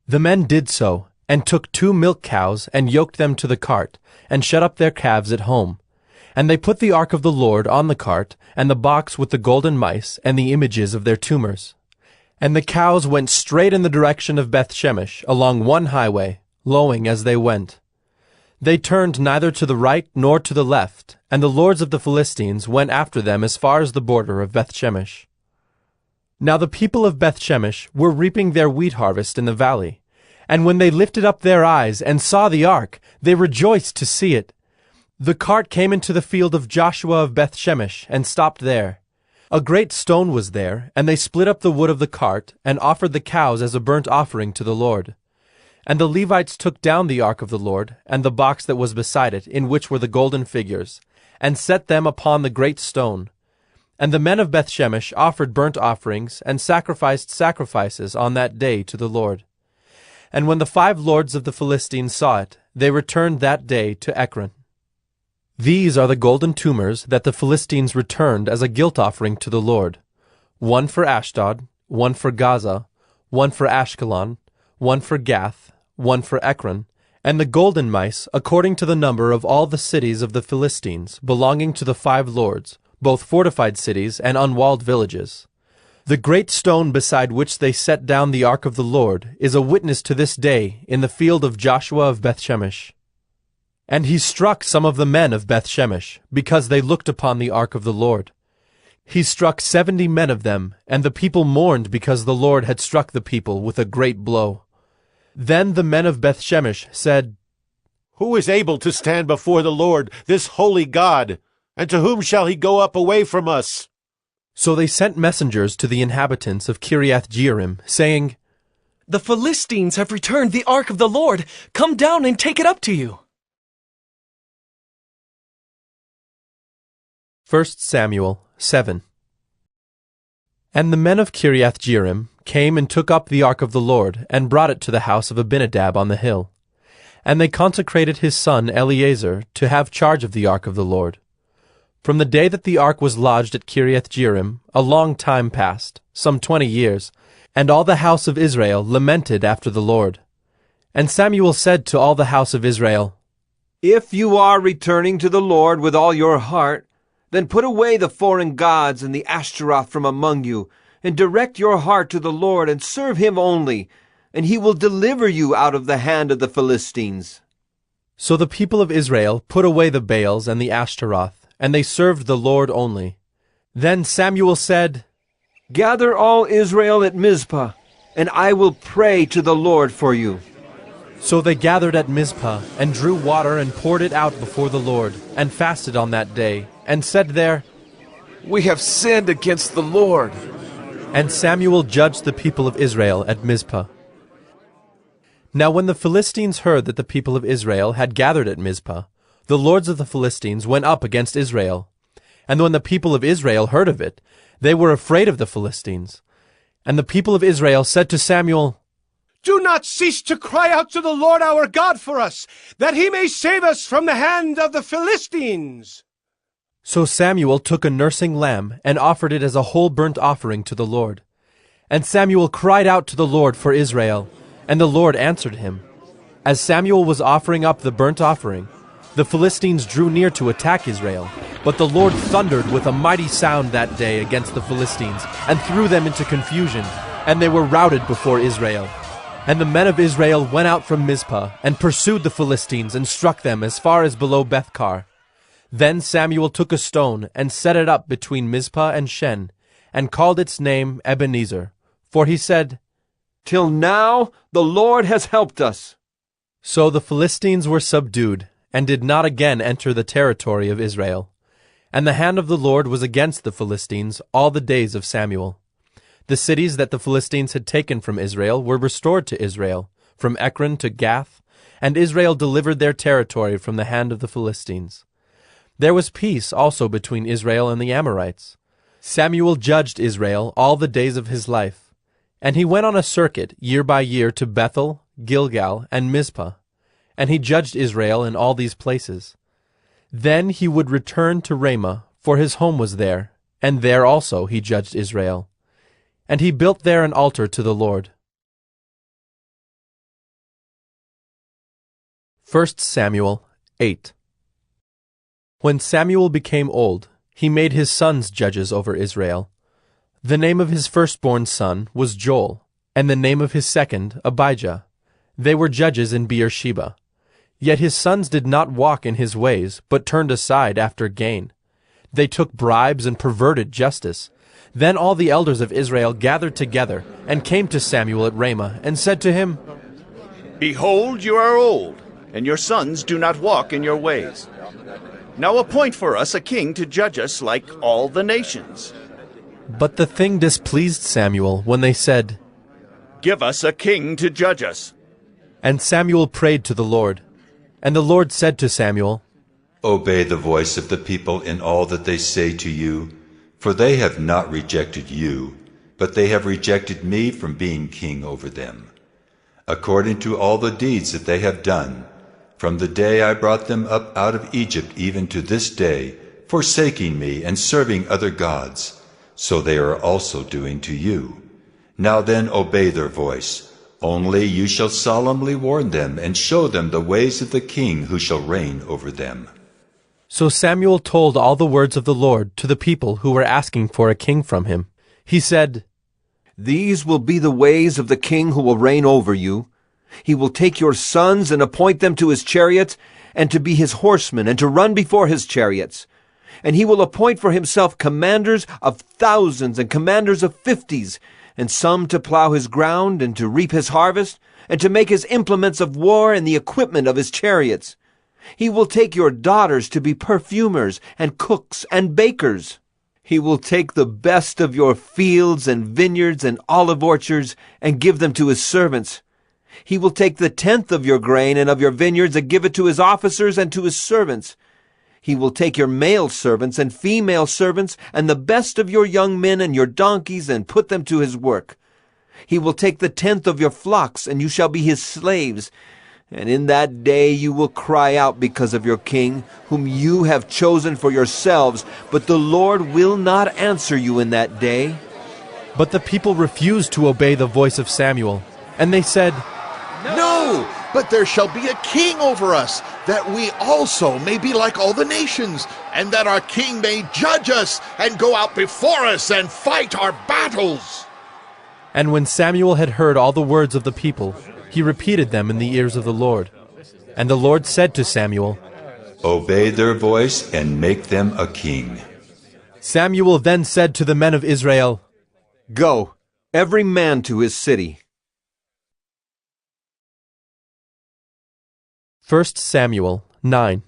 The men did so, and took 2 milk cows, and yoked them to the cart, and shut up their calves at home. And they put the ark of the Lord on the cart, and the box with the golden mice, and the images of their tumors. And the cows went straight in the direction of Beth-Shemesh, along one highway, lowing as they went. They turned neither to the right nor to the left, and the lords of the Philistines went after them as far as the border of Beth-Shemesh. Now the people of Beth-Shemesh were reaping their wheat harvest in the valley, and when they lifted up their eyes and saw the ark, they rejoiced to see it. The cart came into the field of Joshua of Beth-Shemesh and stopped there. A great stone was there, and they split up the wood of the cart, and offered the cows as a burnt offering to the Lord. And the Levites took down the ark of the Lord, and the box that was beside it, in which were the golden figures, and set them upon the great stone. And the men of Bethshemesh offered burnt offerings, and sacrificed sacrifices on that day to the Lord. And when the 5 lords of the Philistines saw it, they returned that day to Ekron. These are the golden tumors that the Philistines returned as a guilt offering to the Lord: 1 for Ashdod, 1 for Gaza, 1 for Ashkelon, 1 for Gath, 1 for Ekron, and the golden mice according to the number of all the cities of the Philistines, belonging to the 5 lords, both fortified cities and unwalled villages. The great stone beside which they set down the ark of the Lord is a witness to this day in the field of Joshua of Bethshemesh. And he struck some of the men of Bethshemesh, because they looked upon the ark of the Lord. He struck 70 men of them, and the people mourned because the Lord had struck the people with a great blow. Then the men of Bethshemesh said, "Who is able to stand before the Lord, this holy God? And to whom shall he go up away from us?" So they sent messengers to the inhabitants of Kiriath-Jearim, saying, "The Philistines have returned the ark of the Lord. Come down and take it up to you." 1 Samuel 7. And the men of Kiriath-Jearim came and took up the ark of the Lord, and brought it to the house of Abinadab on the hill. And they consecrated his son Eleazar to have charge of the ark of the Lord. From the day that the ark was lodged at Kiriath-Jearim, a long time passed, some 20 years, and all the house of Israel lamented after the Lord. And Samuel said to all the house of Israel, "If you are returning to the Lord with all your heart, then put away the foreign gods and the Ashtaroth from among you, and direct your heart to the Lord, and serve him only, and he will deliver you out of the hand of the Philistines." So the people of Israel put away the Baals and the Ashtaroth, and they served the Lord only. Then Samuel said, "Gather all Israel at Mizpah, and I will pray to the Lord for you." So they gathered at Mizpah, and drew water and poured it out before the Lord, and fasted on that day, and said there, "We have sinned against the Lord." And Samuel judged the people of Israel at Mizpah. Now when the Philistines heard that the people of Israel had gathered at Mizpah, the lords of the Philistines went up against Israel. And when the people of Israel heard of it, they were afraid of the Philistines. And the people of Israel said to Samuel, "Do not cease to cry out to the Lord our God for us, that he may save us from the hand of the Philistines." So Samuel took a nursing lamb, and offered it as a whole burnt offering to the Lord. And Samuel cried out to the Lord for Israel, and the Lord answered him. As Samuel was offering up the burnt offering, the Philistines drew near to attack Israel. But the Lord thundered with a mighty sound that day against the Philistines, and threw them into confusion, and they were routed before Israel. And the men of Israel went out from Mizpah, and pursued the Philistines, and struck them as far as below Bethkar. Then Samuel took a stone, and set it up between Mizpah and Shen, and called its name Ebenezer. For he said, "Till now the Lord has helped us." So the Philistines were subdued, and did not again enter the territory of Israel. And the hand of the Lord was against the Philistines all the days of Samuel. The cities that the Philistines had taken from Israel were restored to Israel, from Ekron to Gath, and Israel delivered their territory from the hand of the Philistines. There was peace also between Israel and the Amorites. Samuel judged Israel all the days of his life, and he went on a circuit year by year to Bethel, Gilgal, and Mizpah, and he judged Israel in all these places. Then he would return to Ramah, for his home was there, and there also he judged Israel. And he built there an altar to the Lord. 1 Samuel 8. When Samuel became old, he made his sons judges over Israel. The name of his firstborn son was Joel, and the name of his second Abijah. They were judges in Beersheba. Yet his sons did not walk in his ways, but turned aside after gain. They took bribes and perverted justice. Then all the elders of Israel gathered together, and came to Samuel at Ramah, and said to him, "Behold, you are old, and your sons do not walk in your ways. Now appoint for us a king to judge us like all the nations." But the thing displeased Samuel when they said, "Give us a king to judge us." And Samuel prayed to the Lord. And the Lord said to Samuel, Obey the voice of the people in all that they say to you, for they have not rejected you, but they have rejected me from being king over them, according to all the deeds that they have done, from the day I brought them up out of Egypt even to this day, forsaking me and serving other gods, so they are also doing to you. Now then obey their voice, only you shall solemnly warn them and show them the ways of the king who shall reign over them. So Samuel told all the words of the Lord to the people who were asking for a king from him. He said, These will be the ways of the king who will reign over you. He will take your sons and appoint them to his chariots, and to be his horsemen, and to run before his chariots. And he will appoint for himself commanders of thousands and commanders of 50s, and some to plow his ground, and to reap his harvest, and to make his implements of war and the equipment of his chariots. He will take your daughters to be perfumers, and cooks, and bakers. He will take the best of your fields and vineyards and olive orchards, and give them to his servants. He will take the 10th of your grain and of your vineyards, and give it to his officers and to his servants. He will take your male servants and female servants, and the best of your young men and your donkeys, and put them to his work. He will take the 10th of your flocks, and you shall be his slaves. And in that day you will cry out because of your king, whom you have chosen for yourselves, but the Lord will not answer you in that day. But the people refused to obey the voice of Samuel, and they said, No, but there shall be a king over us, that we also may be like all the nations, and that our king may judge us, and go out before us, and fight our battles. And when Samuel had heard all the words of the people, he repeated them in the ears of the Lord. And the Lord said to Samuel, Obey their voice and make them a king. Samuel then said to the men of Israel, Go, every man to his city. 1 Samuel 9.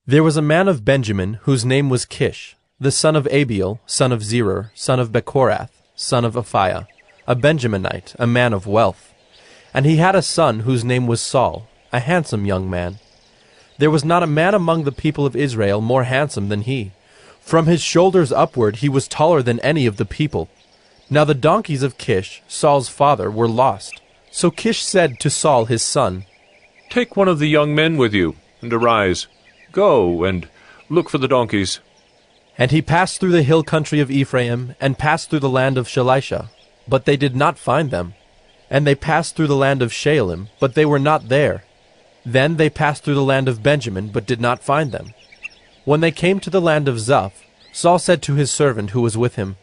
There was a man of Benjamin whose name was Kish, the son of Abiel, son of Zerah, son of Bechorath, son of Aphiah, a Benjaminite, a man of wealth. And he had a son whose name was Saul, a handsome young man. There was not a man among the people of Israel more handsome than he. From his shoulders upward he was taller than any of the people. Now the donkeys of Kish, Saul's father, were lost. So Kish said to Saul his son, Take one of the young men with you, and arise. Go and look for the donkeys. And he passed through the hill country of Ephraim, and passed through the land of Shalisha, but they did not find them. And they passed through the land of Shaalim, but they were not there. Then they passed through the land of Benjamin, but did not find them. When they came to the land of Zuph, Saul said to his servant who was with him,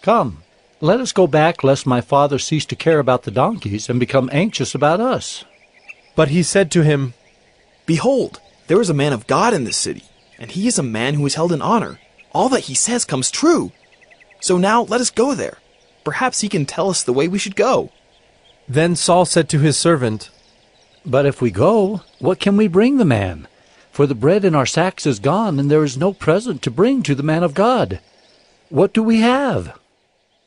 Come, let us go back, lest my father cease to care about the donkeys, and become anxious about us. But he said to him, Behold, there is a man of God in this city, and he is a man who is held in honor. All that he says comes true. So now let us go there. Perhaps he can tell us the way we should go. Then Saul said to his servant, But if we go, what can we bring the man? For the bread in our sacks is gone, and there is no present to bring to the man of God. What do we have?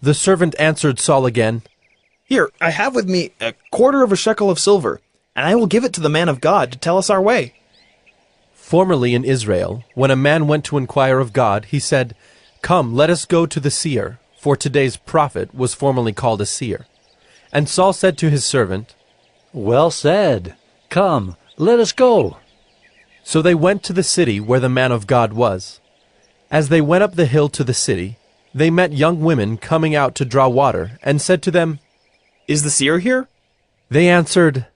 The servant answered Saul again, Here, I have with me 1/4 of a shekel of silver, and I will give it to the man of God to tell us our way. Formerly in Israel, when a man went to inquire of God, he said, Come, let us go to the seer, for today's prophet was formerly called a seer. And Saul said to his servant, Well said. Come, let us go. So they went to the city where the man of God was. As they went up the hill to the city, they met young women coming out to draw water, and said to them, Is the seer here? They answered,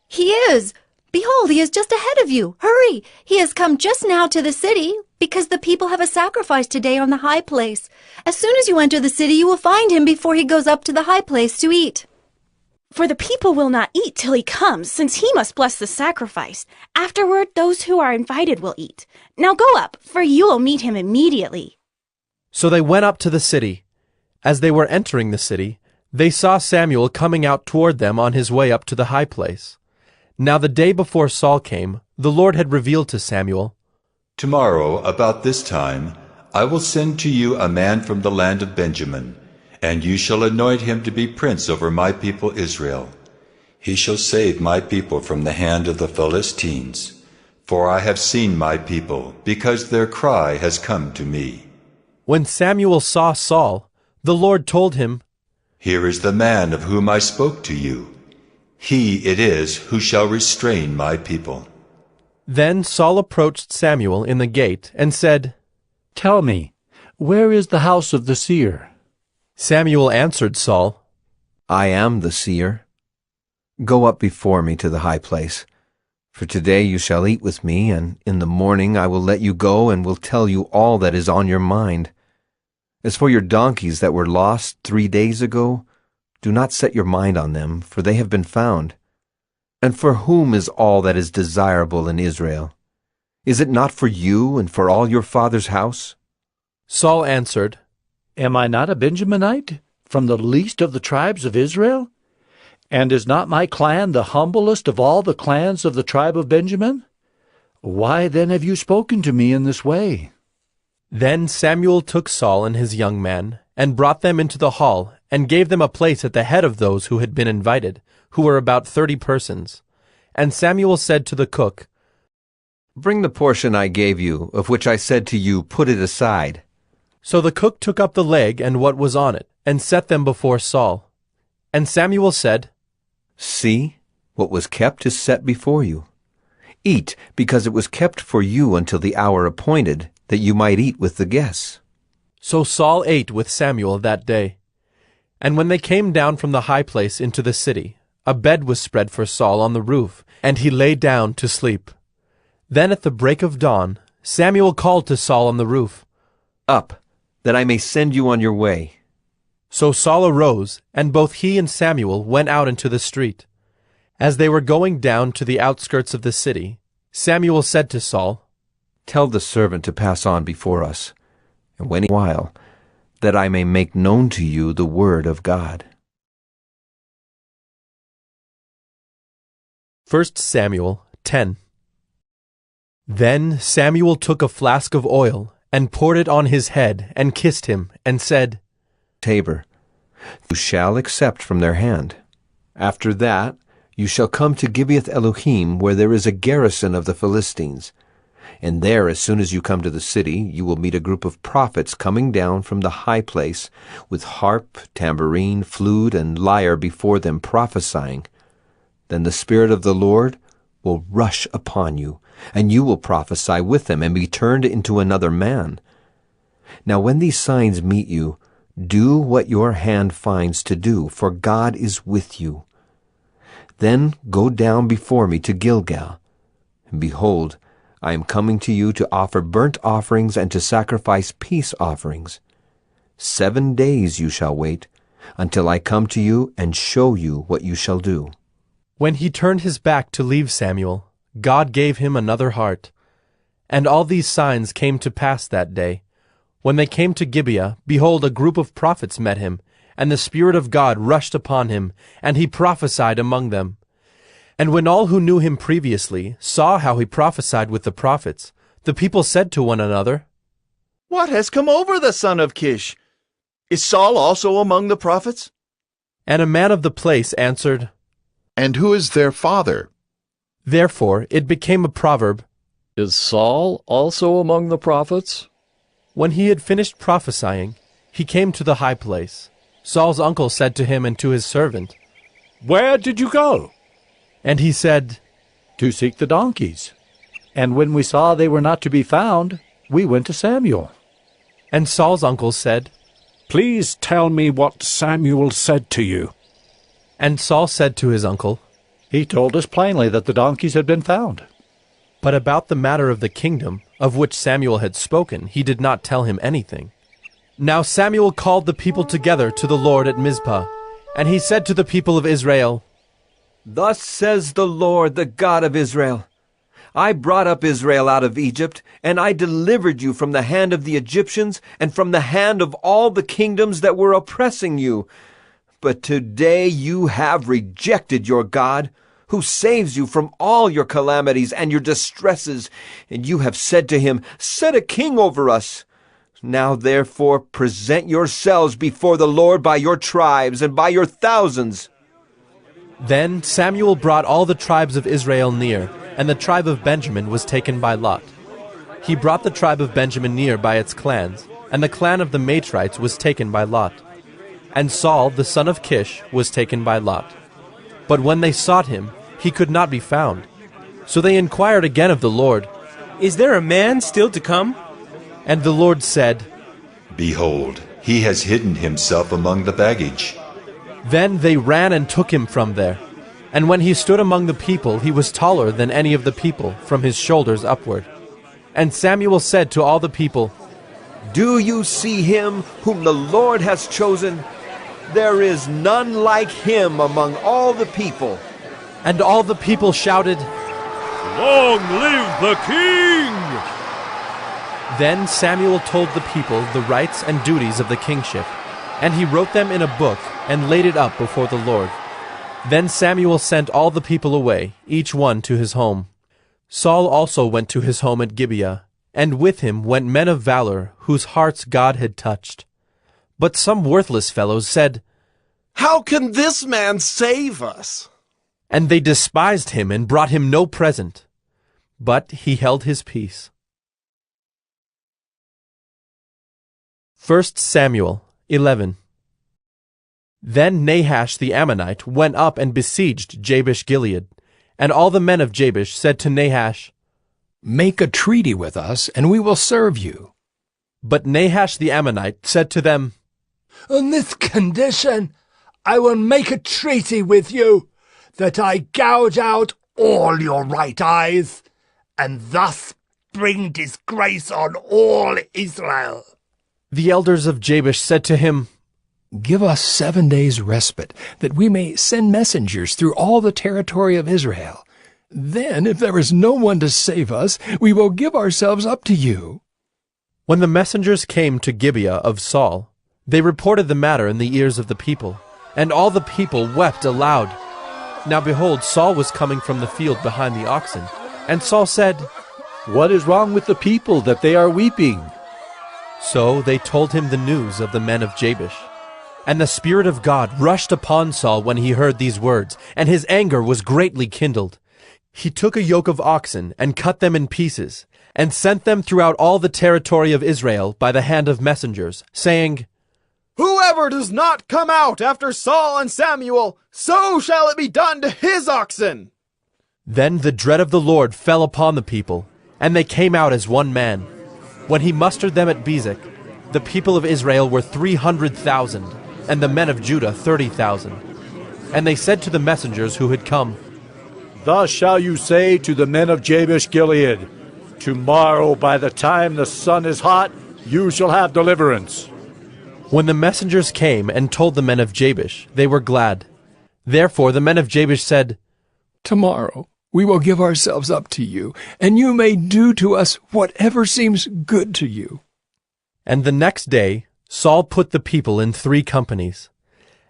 He is. Behold, he is just ahead of you. Hurry! He has come just now to the city, because the people have a sacrifice today on the high place. As soon as you enter the city, you will find him before he goes up to the high place to eat. For the people will not eat till he comes, since he must bless the sacrifice. Afterward, those who are invited will eat. Now go up, for you will meet him immediately. So they went up to the city. As they were entering the city, they saw Samuel coming out toward them on his way up to the high place. Now the day before Saul came, the Lord had revealed to Samuel, Tomorrow, about this time, I will send to you a man from the land of Benjamin, and you shall anoint him to be prince over my people Israel. He shall save my people from the hand of the Philistines. For I have seen my people, because their cry has come to me. When Samuel saw Saul, the Lord told him, Here is the man of whom I spoke to you. He it is who shall restrain my people. Then Saul approached Samuel in the gate and said, Tell me, where is the house of the seer? Samuel answered Saul, I am the seer. Go up before me to the high place. For today you shall eat with me, and in the morning I will let you go and will tell you all that is on your mind. As for your donkeys that were lost 3 days ago, do not set your mind on them, for they have been found. And for whom is all that is desirable in Israel? Is it not for you and for all your father's house? Saul answered, Am I not a Benjaminite, from the least of the tribes of Israel? And is not my clan the humblest of all the clans of the tribe of Benjamin? Why then have you spoken to me in this way? Then Samuel took Saul and his young man, and brought them into the hall, and gave them a place at the head of those who had been invited, who were about 30 persons. And Samuel said to the cook, Bring the portion I gave you, of which I said to you, put it aside. So the cook took up the leg and what was on it, and set them before Saul. And Samuel said, See, what was kept is set before you. Eat, because it was kept for you until the hour appointed, that you might eat with the guests. So Saul ate with Samuel that day. And when they came down from the high place into the city, a bed was spread for Saul on the roof, and he lay down to sleep. Then at the break of dawn, Samuel called to Saul on the roof, Up, that I may send you on your way. So Saul arose, and both he and Samuel went out into the street. As they were going down to the outskirts of the city, Samuel said to Saul, Tell the servant to pass on before us, and when while, that I may make known to you the word of God. 1 Samuel 10. Then Samuel took a flask of oil, and poured it on his head, and kissed him, and said, Tabor, you shall accept from their hand. After that, you shall come to Gibeath Elohim, where there is a garrison of the Philistines. And there, as soon as you come to the city, you will meet a group of prophets coming down from the high place, with harp, tambourine, flute, and lyre before them prophesying. Then the Spirit of the Lord will rush upon you, and you will prophesy with them, and be turned into another man. Now when these signs meet you, do what your hand finds to do, for God is with you. Then go down before me to Gilgal. And behold, I am coming to you to offer burnt offerings and to sacrifice peace offerings. 7 days you shall wait, until I come to you and show you what you shall do. When he turned his back to leave Samuel, God gave him another heart. And all these signs came to pass that day. When they came to Gibeah, behold, a group of prophets met him, and the Spirit of God rushed upon him, and he prophesied among them. And when all who knew him previously saw how he prophesied with the prophets, the people said to one another, What has come over the son of Kish? Is Saul also among the prophets? And a man of the place answered, And who is their father? Therefore it became a proverb, Is Saul also among the prophets? When he had finished prophesying, he came to the high place. Saul's uncle said to him and to his servant, Where did you go? And he said, To seek the donkeys. And when we saw they were not to be found, we went to Samuel. And Saul's uncle said, Please tell me what Samuel said to you. And Saul said to his uncle, He told us plainly that the donkeys had been found. But about the matter of the kingdom, of which Samuel had spoken, he did not tell him anything. Now Samuel called the people together to the Lord at Mizpah, and he said to the people of Israel, Thus says the Lord, the God of Israel, I brought up Israel out of Egypt, and I delivered you from the hand of the Egyptians, and from the hand of all the kingdoms that were oppressing you. But today you have rejected your God, who saves you from all your calamities and your distresses, and you have said to him, Set a king over us. Now therefore present yourselves before the Lord by your tribes and by your thousands. Then Samuel brought all the tribes of Israel near, and the tribe of Benjamin was taken by lot. He brought the tribe of Benjamin near by its clans, and the clan of the Matrites was taken by lot. And Saul, the son of Kish, was taken by lot. But when they sought him, he could not be found. So they inquired again of the Lord, Is there a man still to come? And the Lord said, Behold, he has hidden himself among the baggage. Then they ran and took him from there. And when he stood among the people, he was taller than any of the people, from his shoulders upward. And Samuel said to all the people, Do you see him whom the Lord has chosen? There is none like him among all the people. And all the people shouted, Long live the king! Then Samuel told the people the rights and duties of the kingship, and he wrote them in a book and laid it up before the Lord. Then Samuel sent all the people away, each one to his home. Saul also went to his home at Gibeah, and with him went men of valor, whose hearts God had touched. But some worthless fellows said, How can this man save us? And they despised him and brought him no present. But he held his peace. 1 Samuel 11. Then Nahash the Ammonite went up and besieged Jabesh-Gilead. And all the men of Jabesh said to Nahash, Make a treaty with us, and we will serve you. But Nahash the Ammonite said to them, On this condition, I will make a treaty with you, that I gouge out all your right eyes, and thus bring disgrace on all Israel. The elders of Jabesh said to him, Give us 7 days' respite, that we may send messengers through all the territory of Israel. Then, if there is no one to save us, we will give ourselves up to you. When the messengers came to Gibeah of Saul, they reported the matter in the ears of the people, and all the people wept aloud. Now behold, Saul was coming from the field behind the oxen, and Saul said, What is wrong with the people that they are weeping? So they told him the news of the men of Jabesh. And the Spirit of God rushed upon Saul when he heard these words, and his anger was greatly kindled. He took a yoke of oxen and cut them in pieces, and sent them throughout all the territory of Israel by the hand of messengers, saying, Whoever does not come out after Saul and Samuel, so shall it be done to his oxen. Then the dread of the Lord fell upon the people, and they came out as one man. When he mustered them at Bezek, the people of Israel were 300,000, and the men of Judah 30,000. And they said to the messengers who had come, Thus shall you say to the men of Jabesh-Gilead, Tomorrow by the time the sun is hot, you shall have deliverance. When the messengers came and told the men of Jabesh, they were glad. Therefore the men of Jabesh said, Tomorrow we will give ourselves up to you, and you may do to us whatever seems good to you. And the next day Saul put the people in 3 companies.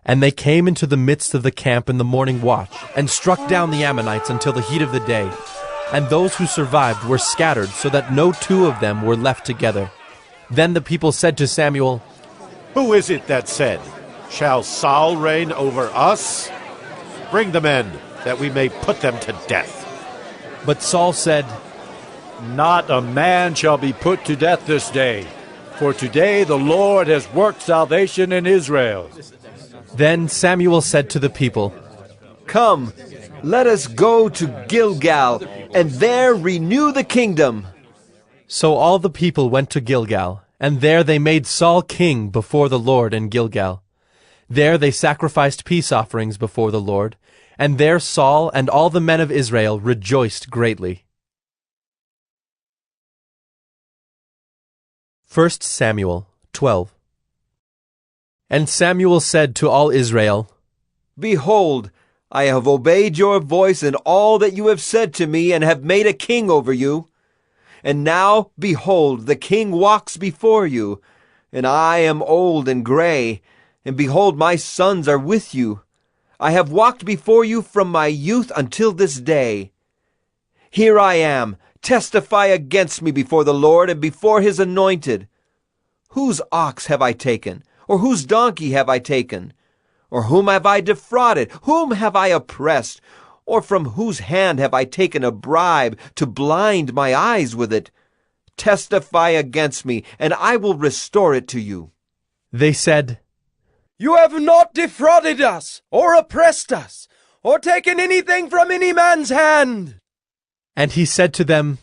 And they came into the midst of the camp in the morning watch, and struck down the Ammonites until the heat of the day. And those who survived were scattered, so that no 2 of them were left together. Then the people said to Samuel, Who is it that said, Shall Saul reign over us? Bring the men, that we may put them to death. But Saul said, Not a man shall be put to death this day, for today the Lord has worked salvation in Israel. Then Samuel said to the people, Come, let us go to Gilgal, and there renew the kingdom. So all the people went to Gilgal, and there they made Saul king before the Lord in Gilgal. There they sacrificed peace offerings before the Lord, and there Saul and all the men of Israel rejoiced greatly. 1 Samuel 12. And Samuel said to all Israel, Behold, I have obeyed your voice in all that you have said to me, and have made a king over you. And now, behold, the king walks before you, and I am old and gray, and behold, my sons are with you. I have walked before you from my youth until this day. Here I am, testify against me before the Lord and before his anointed. Whose ox have I taken? Or whose donkey have I taken? Or whom have I defrauded? Whom have I oppressed? Or from whose hand have I taken a bribe to blind my eyes with it? Testify against me, and I will restore it to you. They said, You have not defrauded us, or oppressed us, or taken anything from any man's hand. And he said to them,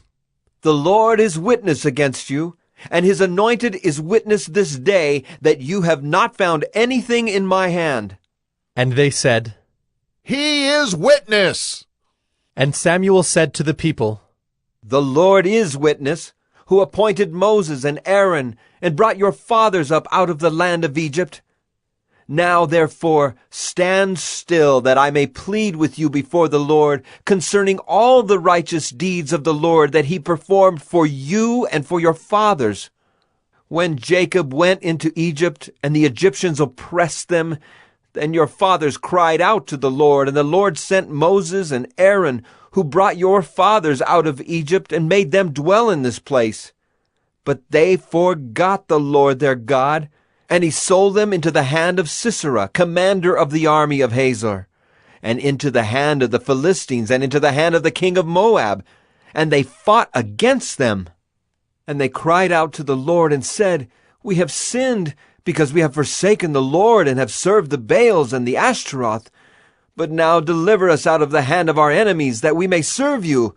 The Lord is witness against you, and his anointed is witness this day that you have not found anything in my hand. And they said, He is witness. And Samuel said to the people, The Lord is witness, who appointed Moses and Aaron, and brought your fathers up out of the land of Egypt. Now, therefore, stand still, that I may plead with you before the Lord concerning all the righteous deeds of the Lord that he performed for you and for your fathers. When Jacob went into Egypt, and the Egyptians oppressed them, then your fathers cried out to the Lord, and the Lord sent Moses and Aaron, who brought your fathers out of Egypt, and made them dwell in this place. But they forgot the Lord their God, and he sold them into the hand of Sisera, commander of the army of Hazor, and into the hand of the Philistines, and into the hand of the king of Moab. And they fought against them. And they cried out to the Lord and said, We have sinned, because we have forsaken the Lord, and have served the Baals and the Ashtaroth. But now deliver us out of the hand of our enemies, that we may serve you.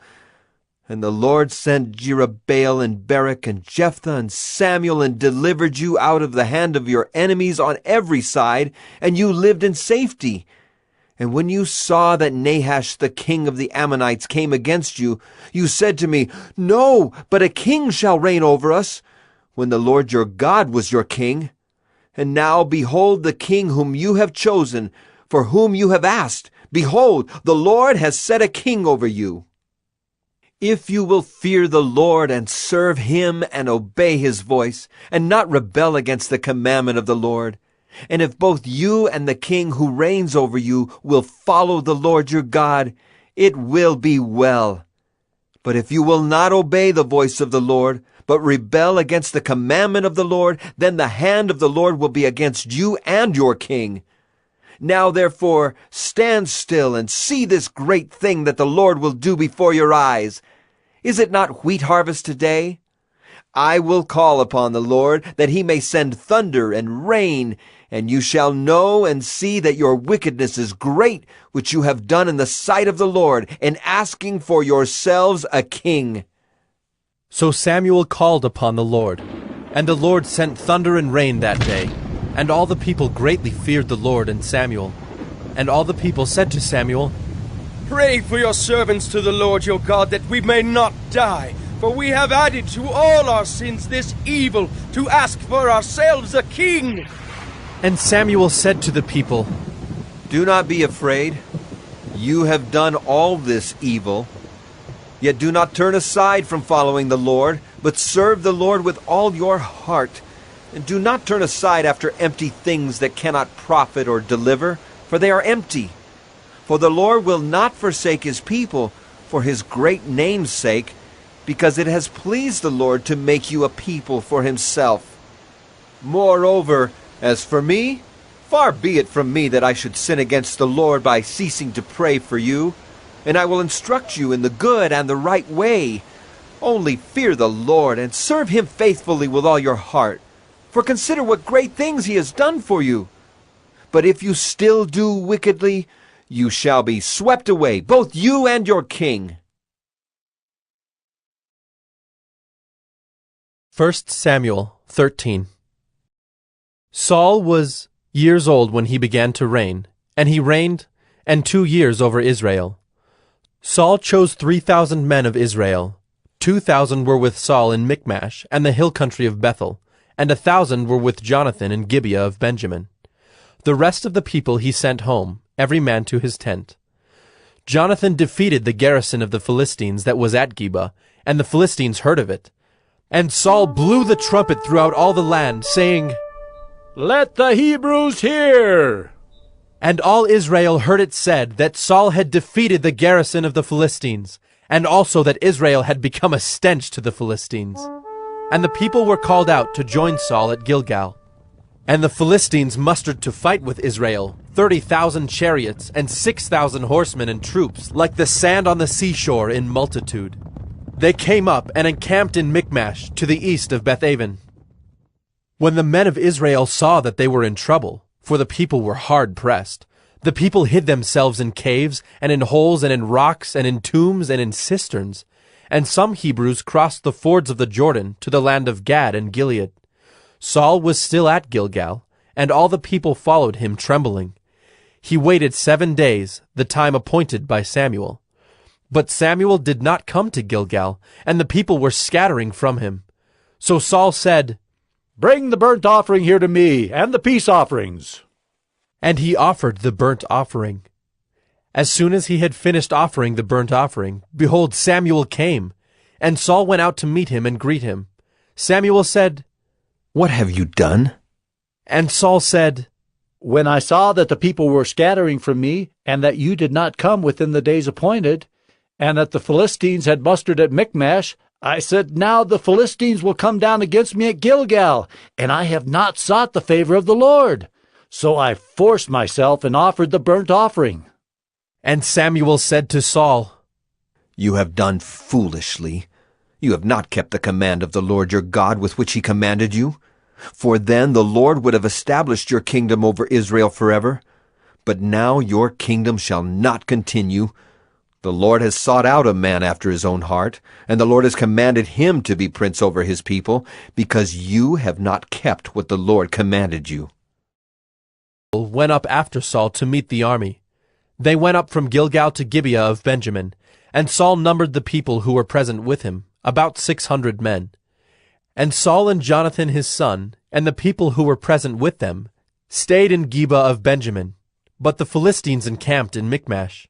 And the Lord sent Jerubbaal and Barak and Jephthah and Samuel, and delivered you out of the hand of your enemies on every side, and you lived in safety. And when you saw that Nahash the king of the Ammonites came against you, you said to me, No, but a king shall reign over us, when the Lord your God was your king. And now behold the king whom you have chosen, for whom you have asked. Behold, the Lord has set a king over you. If you will fear the Lord and serve him and obey his voice, and not rebel against the commandment of the Lord, and if both you and the king who reigns over you will follow the Lord your God, it will be well. But if you will not obey the voice of the Lord, but rebel against the commandment of the Lord, then the hand of the Lord will be against you and your king. Now therefore stand still and see this great thing that the Lord will do before your eyes. Is it not wheat harvest today? I will call upon the Lord, that he may send thunder and rain, and you shall know and see that your wickedness is great, which you have done in the sight of the Lord, in asking for yourselves a king. So Samuel called upon the Lord, and the Lord sent thunder and rain that day. And all the people greatly feared the Lord and Samuel. And all the people said to Samuel, Pray for your servants to the Lord your God, that we may not die. For we have added to all our sins this evil, to ask for ourselves a king. And Samuel said to the people, Do not be afraid. You have done all this evil. Yet do not turn aside from following the Lord, but serve the Lord with all your heart. And do not turn aside after empty things that cannot profit or deliver, for they are empty. For the Lord will not forsake his people for his great name's sake, because it has pleased the Lord to make you a people for himself. Moreover, as for me, far be it from me that I should sin against the Lord by ceasing to pray for you, and I will instruct you in the good and the right way. Only fear the Lord and serve him faithfully with all your heart. For consider what great things he has done for you. But if you still do wickedly, you shall be swept away, both you and your king. 1 Samuel 13. Saul was years old when he began to reign, and he reigned 2 years over Israel. Saul chose 3,000 men of Israel. 2,000 were with Saul in Michmash and the hill country of Bethel, and 1,000 were with Jonathan in Gibeah of Benjamin. The rest of the people he sent home, every man to his tent. Jonathan defeated the garrison of the Philistines that was at Gibeah, and the Philistines heard of it. And Saul blew the trumpet throughout all the land, saying, Let the Hebrews hear! And all Israel heard it said that Saul had defeated the garrison of the Philistines, and also that Israel had become a stench to the Philistines. And the people were called out to join Saul at Gilgal. And the Philistines mustered to fight with Israel 30,000 chariots and 6,000 horsemen and troops, like the sand on the seashore in multitude. They came up and encamped in Michmash to the east of Bethaven. When the men of Israel saw that they were in trouble, for the people were hard pressed, the people hid themselves in caves and in holes and in rocks and in tombs and in cisterns. And some Hebrews crossed the fords of the Jordan to the land of Gad and Gilead. Saul was still at Gilgal, and all the people followed him trembling. He waited 7 days, the time appointed by Samuel. But Samuel did not come to Gilgal, and the people were scattering from him. So Saul said, "Bring the burnt offering here to me, and the peace offerings." And he offered the burnt offering. As soon as he had finished offering the burnt offering, behold, Samuel came, and Saul went out to meet him and greet him. Samuel said, "What have you done?" And Saul said, "When I saw that the people were scattering from me, and that you did not come within the days appointed, and that the Philistines had mustered at Michmash, I said, now the Philistines will come down against me at Gilgal, and I have not sought the favor of the Lord. So I forced myself and offered the burnt offering." And Samuel said to Saul, "You have done foolishly. You have not kept the command of the Lord your God with which he commanded you. For then the Lord would have established your kingdom over Israel forever. But now your kingdom shall not continue. The Lord has sought out a man after his own heart, and the Lord has commanded him to be prince over his people, because you have not kept what the Lord commanded you." Went up after Saul to meet the army. They went up from Gilgal to Gibeah of Benjamin, and Saul numbered the people who were present with him, about 600 men. And Saul and Jonathan his son, and the people who were present with them, stayed in Gibeah of Benjamin, but the Philistines encamped in Michmash.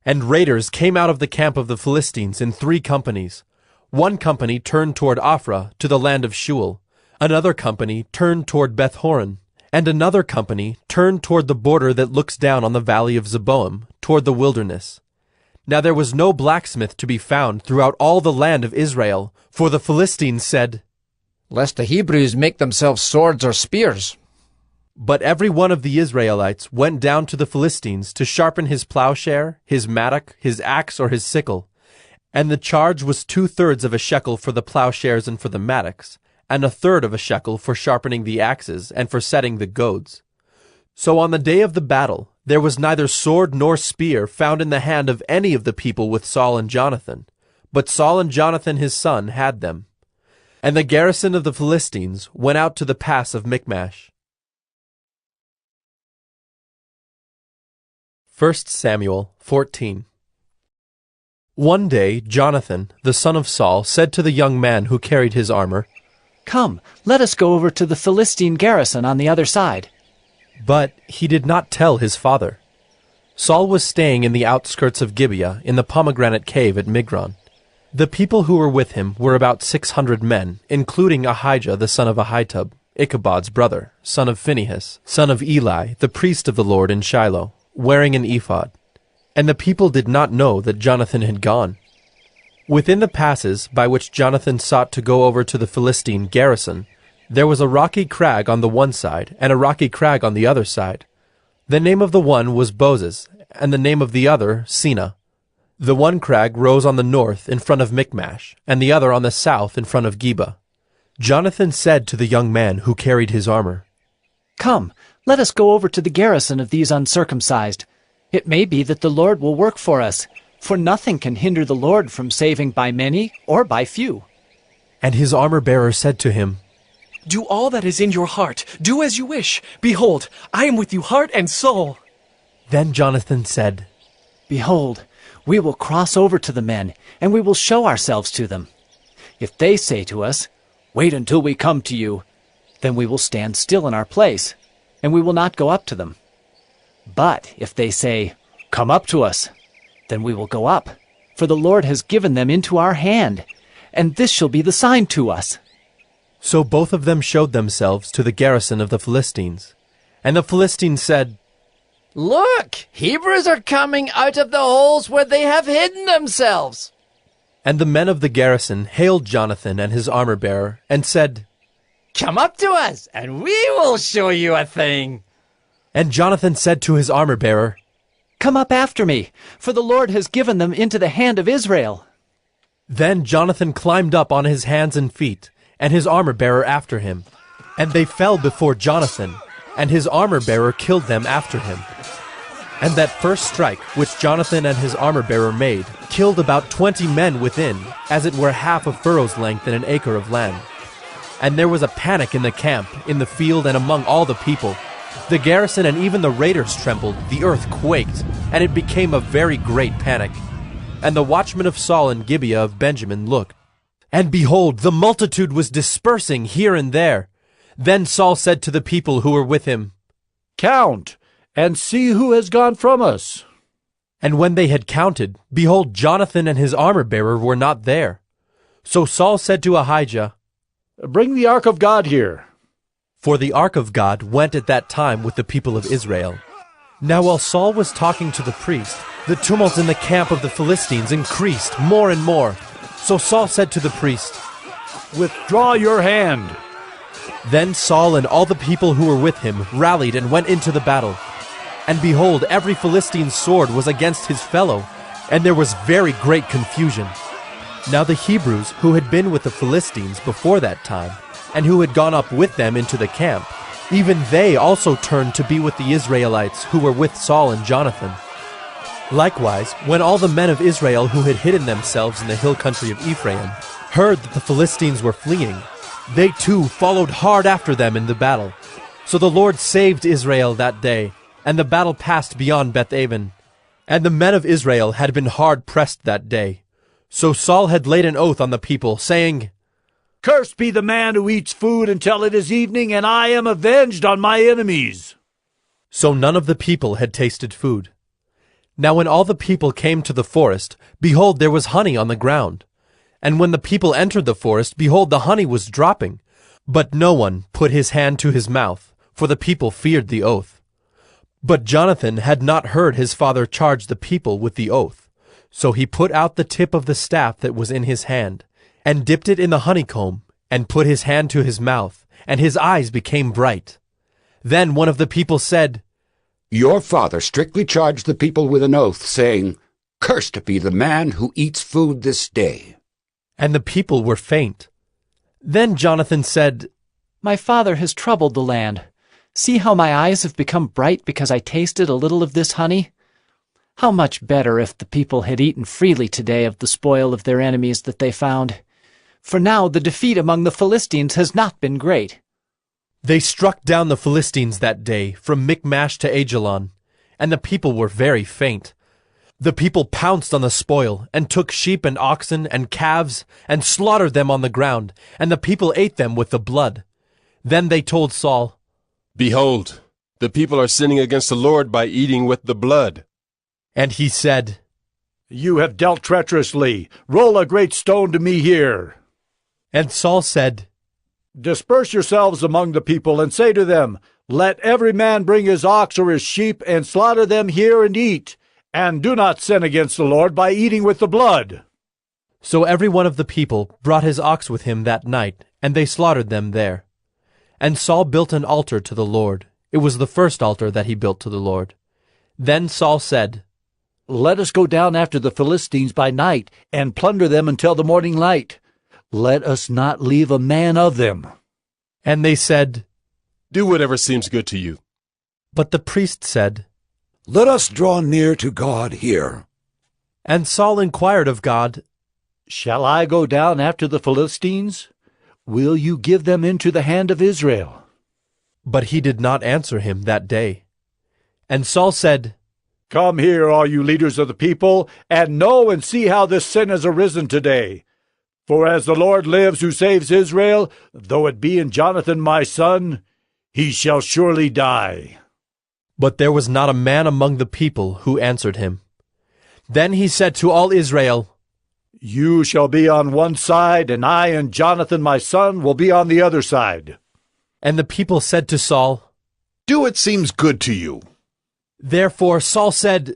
And raiders came out of the camp of the Philistines in 3 companies. One company turned toward Ophrah to the land of Shual, another company turned toward Beth-horon, and another company turned toward the border that looks down on the valley of Zeboim, toward the wilderness. Now there was no blacksmith to be found throughout all the land of Israel, for the Philistines said, "Lest the Hebrews make themselves swords or spears." But every one of the Israelites went down to the Philistines to sharpen his plowshare, his mattock, his axe, or his sickle. And the charge was 2/3 of a shekel for the plowshares and for the mattocks, and 1/3 of a shekel for sharpening the axes and for setting the goads. So on the day of the battle there was neither sword nor spear found in the hand of any of the people with Saul and Jonathan, but Saul and Jonathan his son had them. And the garrison of the Philistines went out to the pass of Michmash. 1 Samuel 14. One day Jonathan, the son of Saul, said to the young man who carried his armor, "Come, let us go over to the Philistine garrison on the other side." But he did not tell his father. Saul was staying in the outskirts of Gibeah in the pomegranate cave at Migron. The people who were with him were about 600 men, including Ahijah the son of Ahitub, Ichabod's brother, son of Phinehas, son of Eli, the priest of the Lord in Shiloh, wearing an ephod. And the people did not know that Jonathan had gone. Within the passes by which Jonathan sought to go over to the Philistine garrison, there was a rocky crag on the one side and a rocky crag on the other side. The name of the one was Bozez, and the name of the other Sina. The one crag rose on the north in front of Michmash, and the other on the south in front of Geba. Jonathan said to the young man who carried his armor, "Come, let us go over to the garrison of these uncircumcised. It may be that the Lord will work for us, for nothing can hinder the Lord from saving by many or by few." And his armor-bearer said to him, "Do all that is in your heart. Do as you wish. Behold, I am with you heart and soul." Then Jonathan said, "Behold, we will cross over to the men, and we will show ourselves to them. If they say to us, 'Wait until we come to you,' then we will stand still in our place, and we will not go up to them. But if they say, 'Come up to us,' then we will go up, for the Lord has given them into our hand, and this shall be the sign to us." So both of them showed themselves to the garrison of the Philistines. And the Philistines said, "Look, Hebrews are coming out of the holes where they have hidden themselves." And the men of the garrison hailed Jonathan and his armor-bearer, and said, "Come up to us, and we will show you a thing." And Jonathan said to his armor-bearer, "Come up after me, for the Lord has given them into the hand of Israel." Then Jonathan climbed up on his hands and feet, and his armor-bearer after him. And they fell before Jonathan, and his armor-bearer killed them after him. And that first strike which Jonathan and his armor-bearer made killed about 20 men within, as it were half a furrow's length in an acre of land. And there was a panic in the camp, in the field, and among all the people. The garrison and even the raiders trembled, the earth quaked, and it became a very great panic. And the watchmen of Saul and Gibeah of Benjamin looked, and behold, the multitude was dispersing here and there. Then Saul said to the people who were with him, "Count, and see who has gone from us." And when they had counted, behold, Jonathan and his armor-bearer were not there. So Saul said to Ahijah, "Bring the ark of God here." For the ark of God went at that time with the people of Israel. Now while Saul was talking to the priest, the tumult in the camp of the Philistines increased more and more. So Saul said to the priest, "Withdraw your hand." Then Saul and all the people who were with him rallied and went into the battle. And behold, every Philistine's sword was against his fellow, and there was very great confusion. Now the Hebrews who had been with the Philistines before that time, and who had gone up with them into the camp, even they also turned to be with the Israelites who were with Saul and Jonathan. Likewise, when all the men of Israel who had hidden themselves in the hill country of Ephraim heard that the Philistines were fleeing, they too followed hard after them in the battle. So the Lord saved Israel that day, and the battle passed beyond Beth-aven. And the men of Israel had been hard pressed that day. So Saul had laid an oath on the people, saying, "Cursed be the man who eats food until it is evening, and I am avenged on my enemies." So none of the people had tasted food. Now when all the people came to the forest, behold, there was honey on the ground. And when the people entered the forest, behold, the honey was dropping. But no one put his hand to his mouth, for the people feared the oath. But Jonathan had not heard his father charge the people with the oath. So he put out the tip of the staff that was in his hand, and dipped it in the honeycomb, and put his hand to his mouth, and his eyes became bright. Then one of the people said, "Your father strictly charged the people with an oath, saying, 'Cursed be the man who eats food this day.'" And the people were faint. Then Jonathan said, "My father has troubled the land. See how my eyes have become bright because I tasted a little of this honey? How much better if the people had eaten freely today of the spoil of their enemies that they found. For now the defeat among the Philistines has not been great." They struck down the Philistines that day from Michmash to Ajalon, and the people were very faint. The people pounced on the spoil, and took sheep and oxen and calves, and slaughtered them on the ground, and the people ate them with the blood. Then they told Saul, "Behold, the people are sinning against the Lord by eating with the blood." And he said, "You have dealt treacherously. Roll a great stone to me here." And Saul said, "Disperse yourselves among the people, and say to them, 'Let every man bring his ox or his sheep, and slaughter them here and eat. And do not sin against the Lord by eating with the blood.'" So every one of the people brought his ox with him that night, and they slaughtered them there. And Saul built an altar to the Lord. It was the first altar that he built to the Lord. Then Saul said, "Let us go down after the Philistines by night, and plunder them until the morning light. Let us not leave a man of them." And they said, "Do whatever seems good to you." But the priest said, "Let us draw near to God here." And Saul inquired of God, "Shall I go down after the Philistines? Will you give them into the hand of Israel?" But he did not answer him that day. And Saul said, "Come here, all you leaders of the people, and know and see how this sin has arisen today. For as the Lord lives who saves Israel, though it be in Jonathan my son, he shall surely die." But there was not a man among the people who answered him. Then he said to all Israel, "You shall be on one side, and I and Jonathan my son will be on the other side." And the people said to Saul, "Do what seems good to you." Therefore Saul said,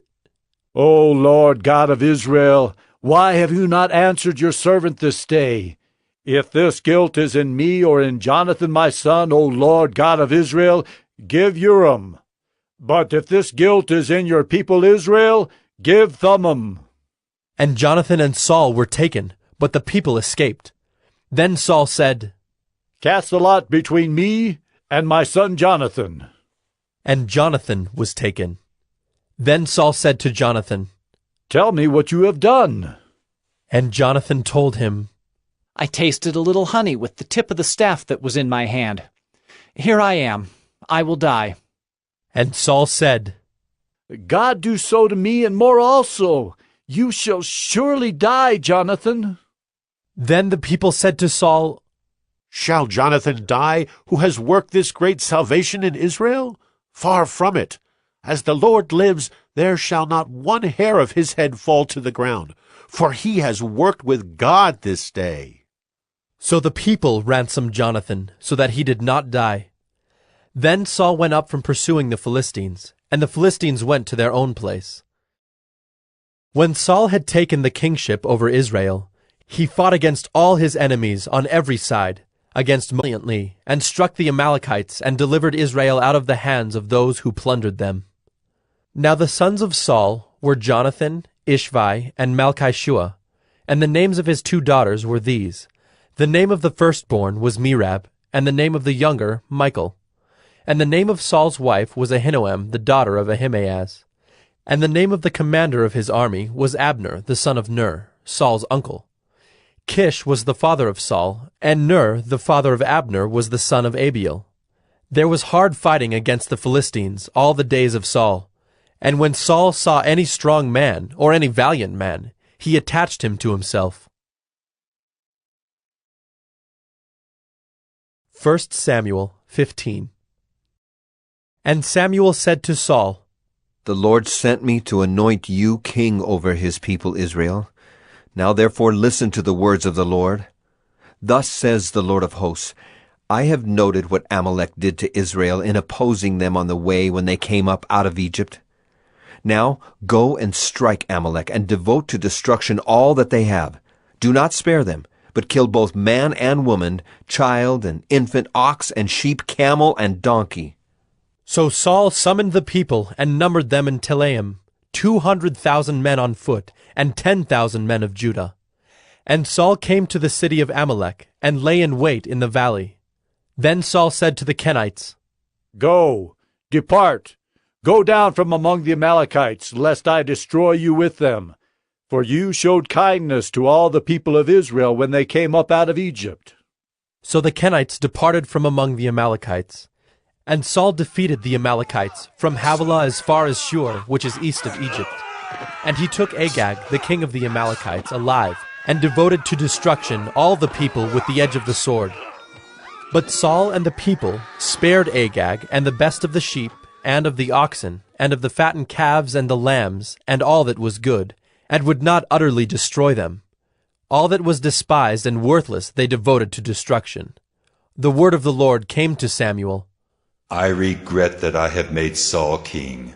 "O Lord God of Israel, Why have you not answered your servant this day? If this guilt is in me or in Jonathan my son, O Lord God of Israel, give Urim. But if this guilt is in your people Israel, give Thummim. And Jonathan and Saul were taken, but the people escaped. Then Saul said, Cast the lot between me and my son Jonathan. And Jonathan was taken. Then Saul said to Jonathan, Tell me what you have done. And Jonathan told him, I tasted a little honey with the tip of the staff that was in my hand. Here I am. I will die. And Saul said, God do so to me and more also. You shall surely die, Jonathan. Then the people said to Saul, Shall Jonathan die, who has worked this great salvation in Israel? Far from it. As the Lord lives, there shall not one hair of his head fall to the ground, for he has worked with God this day. So the people ransomed Jonathan, so that he did not die. Then Saul went up from pursuing the Philistines, and the Philistines went to their own place. When Saul had taken the kingship over Israel, he fought against all his enemies on every side, against valiantly, and struck the Amalekites, and delivered Israel out of the hands of those who plundered them. Now the sons of Saul were Jonathan, Ishvi, and Malchishua, and the names of his 2 daughters were these. The name of the firstborn was Merab, and the name of the younger, Michal. And the name of Saul's wife was Ahinoam, the daughter of Ahimaaz. And the name of the commander of his army was Abner, the son of Ner, Saul's uncle. Kish was the father of Saul, and Ner, the father of Abner, was the son of Abiel. There was hard fighting against the Philistines all the days of Saul. And when Saul saw any strong man, or any valiant man, he attached him to himself. 1 Samuel 15. And Samuel said to Saul, The Lord sent me to anoint you king over his people Israel. Now therefore listen to the words of the Lord. Thus says the Lord of hosts, I have noted what Amalek did to Israel in opposing them on the way when they came up out of Egypt. Now go and strike Amalek, and devote to destruction all that they have. Do not spare them, but kill both man and woman, child and infant, ox and sheep, camel and donkey. So Saul summoned the people and numbered them in Telaim, 200,000 men on foot, and 10,000 men of Judah. And Saul came to the city of Amalek, and lay in wait in the valley. Then Saul said to the Kenites, Go, depart, go down from among the Amalekites, lest I destroy you with them. For you showed kindness to all the people of Israel when they came up out of Egypt. So the Kenites departed from among the Amalekites. And Saul defeated the Amalekites from Havilah as far as Shur, which is east of Egypt. And he took Agag, the king of the Amalekites, alive, and devoted to destruction all the people with the edge of the sword. But Saul and the people spared Agag and the best of the sheep, and of the oxen, and of the fattened calves and the lambs, and all that was good, and would not utterly destroy them. All that was despised and worthless they devoted to destruction. The word of the Lord came to Samuel. I regret that I have made Saul king,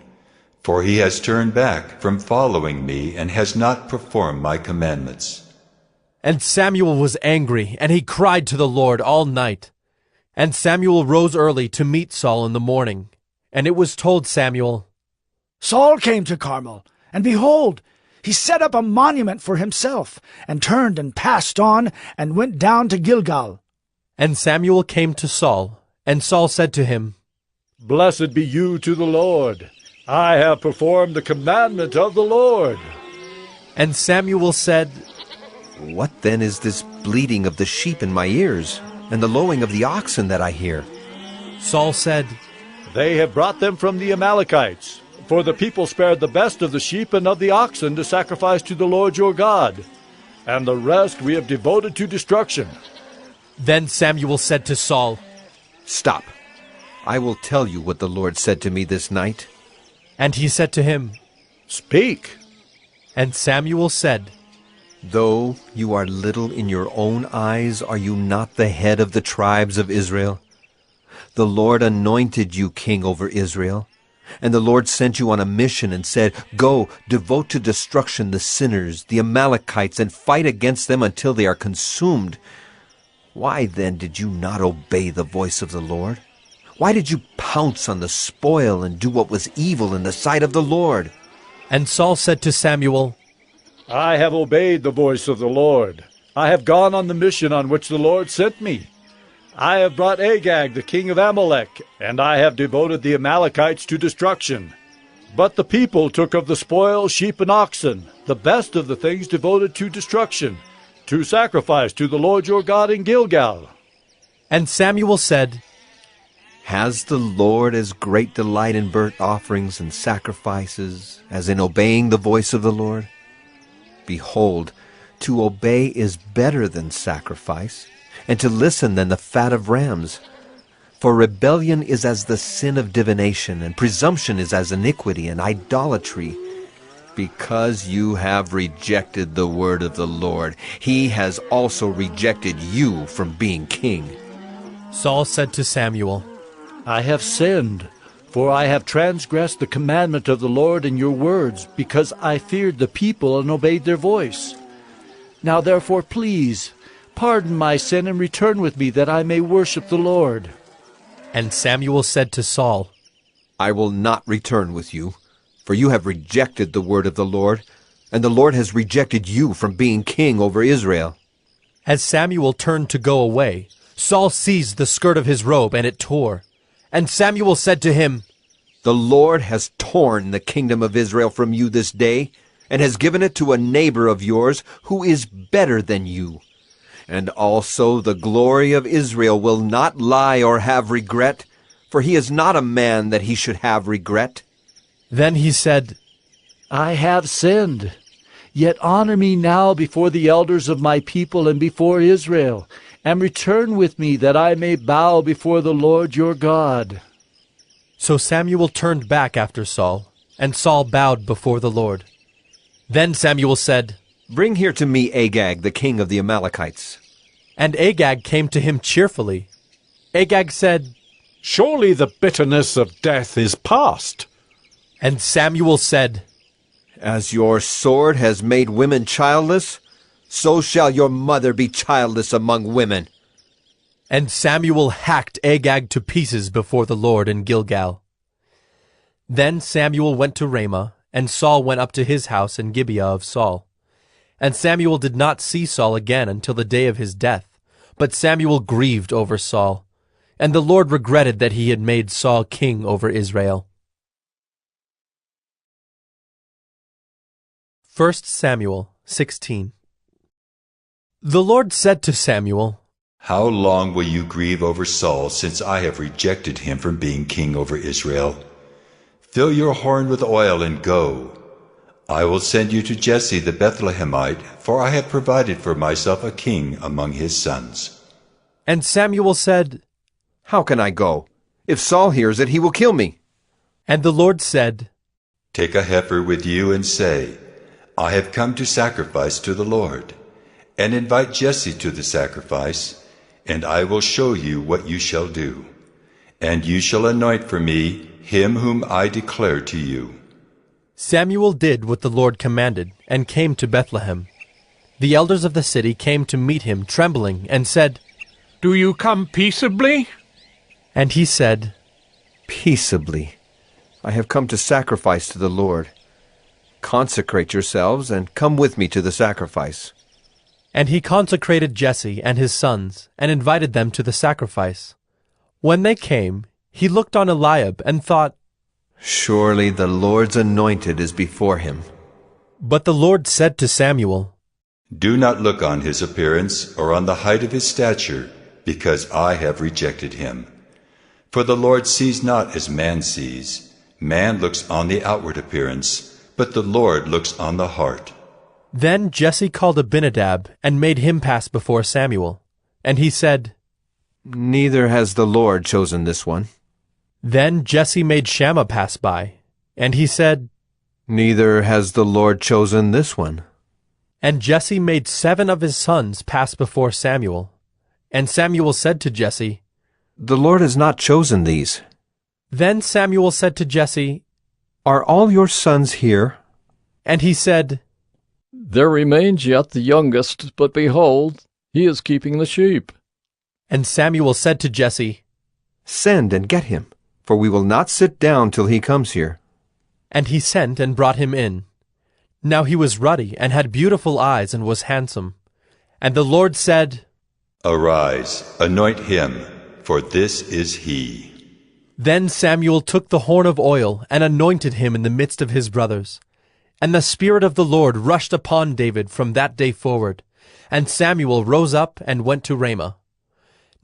for he has turned back from following me and has not performed my commandments. And Samuel was angry, and he cried to the Lord all night. And Samuel rose early to meet Saul in the morning. And it was told Samuel, Saul came to Carmel, and behold, he set up a monument for himself, and turned and passed on, and went down to Gilgal. And Samuel came to Saul, and Saul said to him, Blessed be you to the Lord. I have performed the commandment of the Lord. And Samuel said, What then is this bleating of the sheep in my ears, and the lowing of the oxen that I hear? Saul said, They have brought them from the Amalekites, for the people spared the best of the sheep and of the oxen to sacrifice to the Lord your God, and the rest we have devoted to destruction. Then Samuel said to Saul, Stop. I will tell you what the Lord said to me this night. And he said to him, Speak. And Samuel said, Though you are little in your own eyes, are you not the head of the tribes of Israel? The Lord anointed you king over Israel. And the Lord sent you on a mission and said, Go, devote to destruction the sinners, the Amalekites, and fight against them until they are consumed. Why then did you not obey the voice of the Lord? Why did you pounce on the spoil and do what was evil in the sight of the Lord? And Saul said to Samuel, I have obeyed the voice of the Lord. I have gone on the mission on which the Lord sent me. I have brought Agag, the king of Amalek, and I have devoted the Amalekites to destruction. But the people took of the spoil sheep and oxen, the best of the things devoted to destruction, to sacrifice to the Lord your God in Gilgal. And Samuel said, Has the Lord as great delight in burnt offerings and sacrifices as in obeying the voice of the Lord? Behold, to obey is better than sacrifice, and to listen than the fat of rams. For rebellion is as the sin of divination, and presumption is as iniquity and idolatry. Because you have rejected the word of the Lord, he has also rejected you from being king. Saul said to Samuel, I have sinned, for I have transgressed the commandment of the Lord in your words, because I feared the people and obeyed their voice. Now therefore, please, pardon my sin and return with me, that I may worship the Lord. And Samuel said to Saul, I will not return with you, for you have rejected the word of the Lord, and the Lord has rejected you from being king over Israel. As Samuel turned to go away, Saul seized the skirt of his robe, and it tore. And Samuel said to him, The Lord has torn the kingdom of Israel from you this day, and has given it to a neighbor of yours who is better than you. And also the glory of Israel will not lie or have regret, for he is not a man that he should have regret. Then he said, I have sinned. Yet honor me now before the elders of my people and before Israel, and return with me, that I may bow before the Lord your God. So Samuel turned back after Saul, and Saul bowed before the Lord. Then Samuel said, Bring here to me Agag, the king of the Amalekites. And Agag came to him cheerfully. Agag said, Surely the bitterness of death is past. And Samuel said, As your sword has made women childless, so shall your mother be childless among women. And Samuel hacked Agag to pieces before the Lord in Gilgal. Then Samuel went to Ramah, and Saul went up to his house in Gibeah of Saul. And Samuel did not see Saul again until the day of his death. But Samuel grieved over Saul, and the Lord regretted that he had made Saul king over Israel. 1 Samuel 16. The Lord said to Samuel, How long will you grieve over Saul, since I have rejected him from being king over Israel? Fill your horn with oil and go. I will send you to Jesse the Bethlehemite, for I have provided for myself a king among his sons. And Samuel said, How can I go? If Saul hears it, he will kill me. And the Lord said, Take a heifer with you and say, I have come to sacrifice to the Lord. And invite Jesse to the sacrifice, and I will show you what you shall do. And you shall anoint for me him whom I declare to you. Samuel did what the Lord commanded, and came to Bethlehem. The elders of the city came to meet him, trembling, and said, Do you come peaceably? And he said, Peaceably. I have come to sacrifice to the Lord. Consecrate yourselves, and come with me to the sacrifice. And he consecrated Jesse and his sons, and invited them to the sacrifice. When they came, he looked on Eliab, and thought, Surely the Lord's anointed is before him. But the Lord said to Samuel, Do not look on his appearance, or on the height of his stature, because I have rejected him. For the Lord sees not as man sees. Man looks on the outward appearance, but the Lord looks on the heart. Then Jesse called Abinadab, and made him pass before Samuel. And he said, Neither has the Lord chosen this one. Then Jesse made Shammah pass by. And he said, Neither has the Lord chosen this one. And Jesse made 7 of his sons pass before Samuel. And Samuel said to Jesse, The Lord has not chosen these. Then Samuel said to Jesse, Are all your sons here? And he said, There remains yet the youngest, but behold, he is keeping the sheep. And Samuel said to Jesse, Send and get him, for we will not sit down till he comes here. And he sent and brought him in. Now he was ruddy, and had beautiful eyes, and was handsome. And the Lord said, Arise, anoint him, for this is he. Then Samuel took the horn of oil, and anointed him in the midst of his brothers. And the Spirit of the Lord rushed upon David from that day forward. And Samuel rose up and went to Ramah.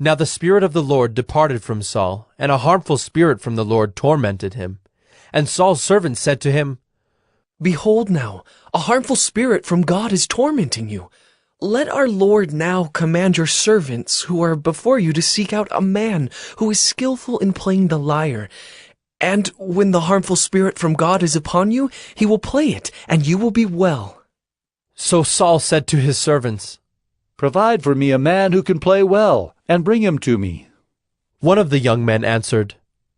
Now the Spirit of the Lord departed from Saul, and a harmful spirit from the Lord tormented him. And Saul's servants said to him, Behold now, a harmful spirit from God is tormenting you. Let our Lord now command your servants who are before you to seek out a man who is skillful in playing the lyre. And when the harmful spirit from God is upon you, he will play it, and you will be well. So Saul said to his servants, Provide for me a man who can play well, and bring him to me. One of the young men answered,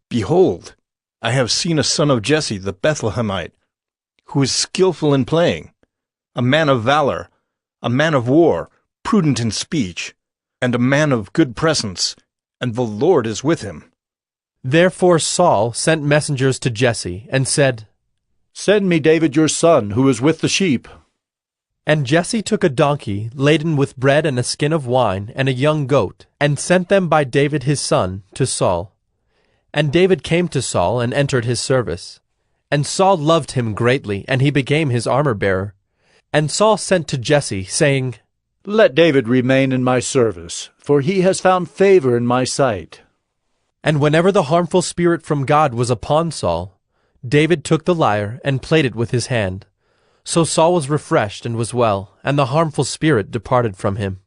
Behold, I have seen a son of Jesse the Bethlehemite, who is skillful in playing, a man of valor, a man of war, prudent in speech, and a man of good presence, and the Lord is with him. Therefore Saul sent messengers to Jesse, and said, Send me David your son, who is with the sheep. And Jesse took a donkey laden with bread and a skin of wine and a young goat, and sent them by David his son to Saul. And David came to Saul and entered his service. And Saul loved him greatly, and he became his armor-bearer. And Saul sent to Jesse, saying, Let David remain in my service, for he has found favor in my sight. And whenever the harmful spirit from God was upon Saul, David took the lyre and played it with his hand. So Saul was refreshed and was well, and the harmful spirit departed from him.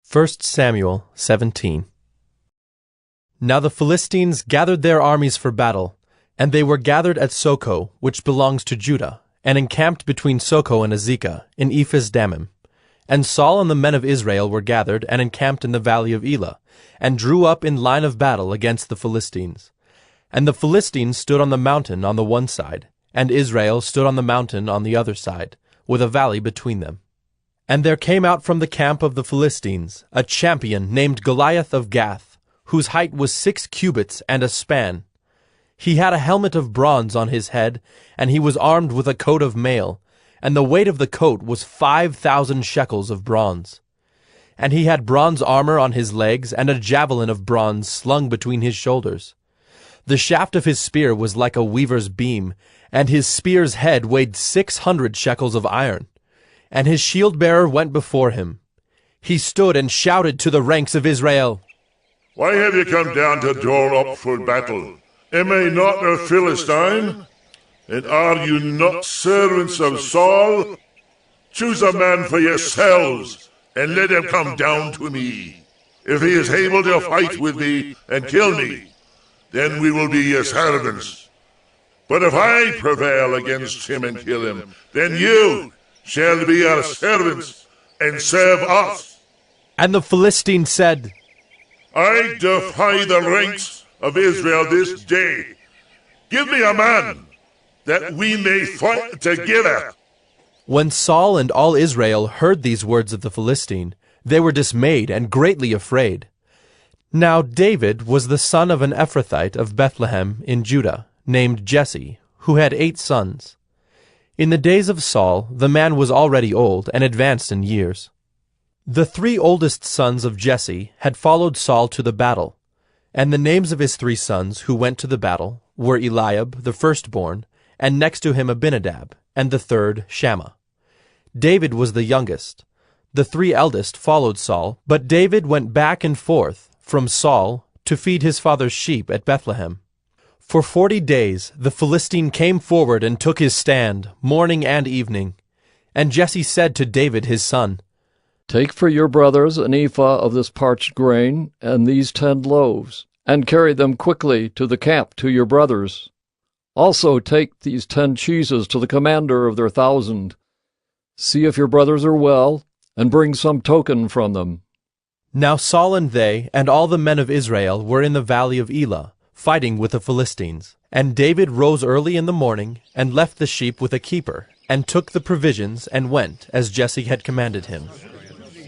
1 Samuel 17. Now the Philistines gathered their armies for battle, and they were gathered at Soko, which belongs to Judah, and encamped between Soko and Azekah, in Ephes-dammim. And Saul and the men of Israel were gathered and encamped in the valley of Elah, and drew up in line of battle against the Philistines. And the Philistines stood on the mountain on the one side, and Israel stood on the mountain on the other side, with a valley between them. And there came out from the camp of the Philistines a champion named Goliath of Gath, whose height was 6 cubits and a span. He had a helmet of bronze on his head, and he was armed with a coat of mail, and the weight of the coat was 5,000 shekels of bronze. And he had bronze armor on his legs, and a javelin of bronze slung between his shoulders. The shaft of his spear was like a weaver's beam, and his spear's head weighed 600 shekels of iron. And his shield-bearer went before him. He stood and shouted to the ranks of Israel, Why have you come down to draw up for battle? Am I not a Philistine? And are you not servants of Saul? Choose a man for yourselves, and let him come down to me. If he is able to fight with me and kill me, then we will be your servants. But if I prevail against him and kill him, then you shall be our servants and serve us. And the Philistine said, I defy the ranks of Israel this day. Give me a man, that we may fight together. When Saul and all Israel heard these words of the Philistine, they were dismayed and greatly afraid. Now David was the son of an Ephrathite of Bethlehem in Judah, named Jesse, who had 8 sons. In the days of Saul, the man was already old and advanced in years. The 3 oldest sons of Jesse had followed Saul to the battle, and the names of his 3 sons who went to the battle were Eliab, the firstborn, and next to him Abinadab, and the third Shammah. David was the youngest. The 3 eldest followed Saul, but David went back and forth from Saul to feed his father's sheep at Bethlehem. For 40 days the Philistine came forward and took his stand, morning and evening. And Jesse said to David his son, Take for your brothers an ephah of this parched grain, and these 10 loaves, and carry them quickly to the camp to your brothers. Also take these 10 cheeses to the commander of their 1,000. See if your brothers are well, and bring some token from them. Now Saul and they, and all the men of Israel, were in the valley of Elah, fighting with the Philistines. And David rose early in the morning, and left the sheep with a keeper, and took the provisions, and went, as Jesse had commanded him.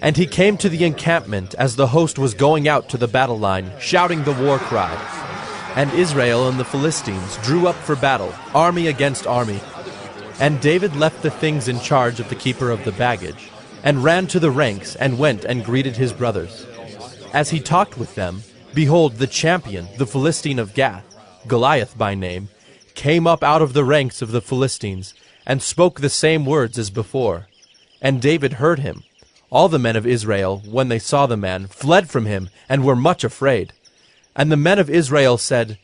And he came to the encampment as the host was going out to the battle line, shouting the war cry. And Israel and the Philistines drew up for battle, army against army. And David left the things in charge of the keeper of the baggage, and ran to the ranks, and went and greeted his brothers. As he talked with them, behold, the champion, the Philistine of Gath, Goliath by name, came up out of the ranks of the Philistines, and spoke the same words as before. And David heard him. All the men of Israel, when they saw the man, fled from him, and were much afraid. And the men of Israel said,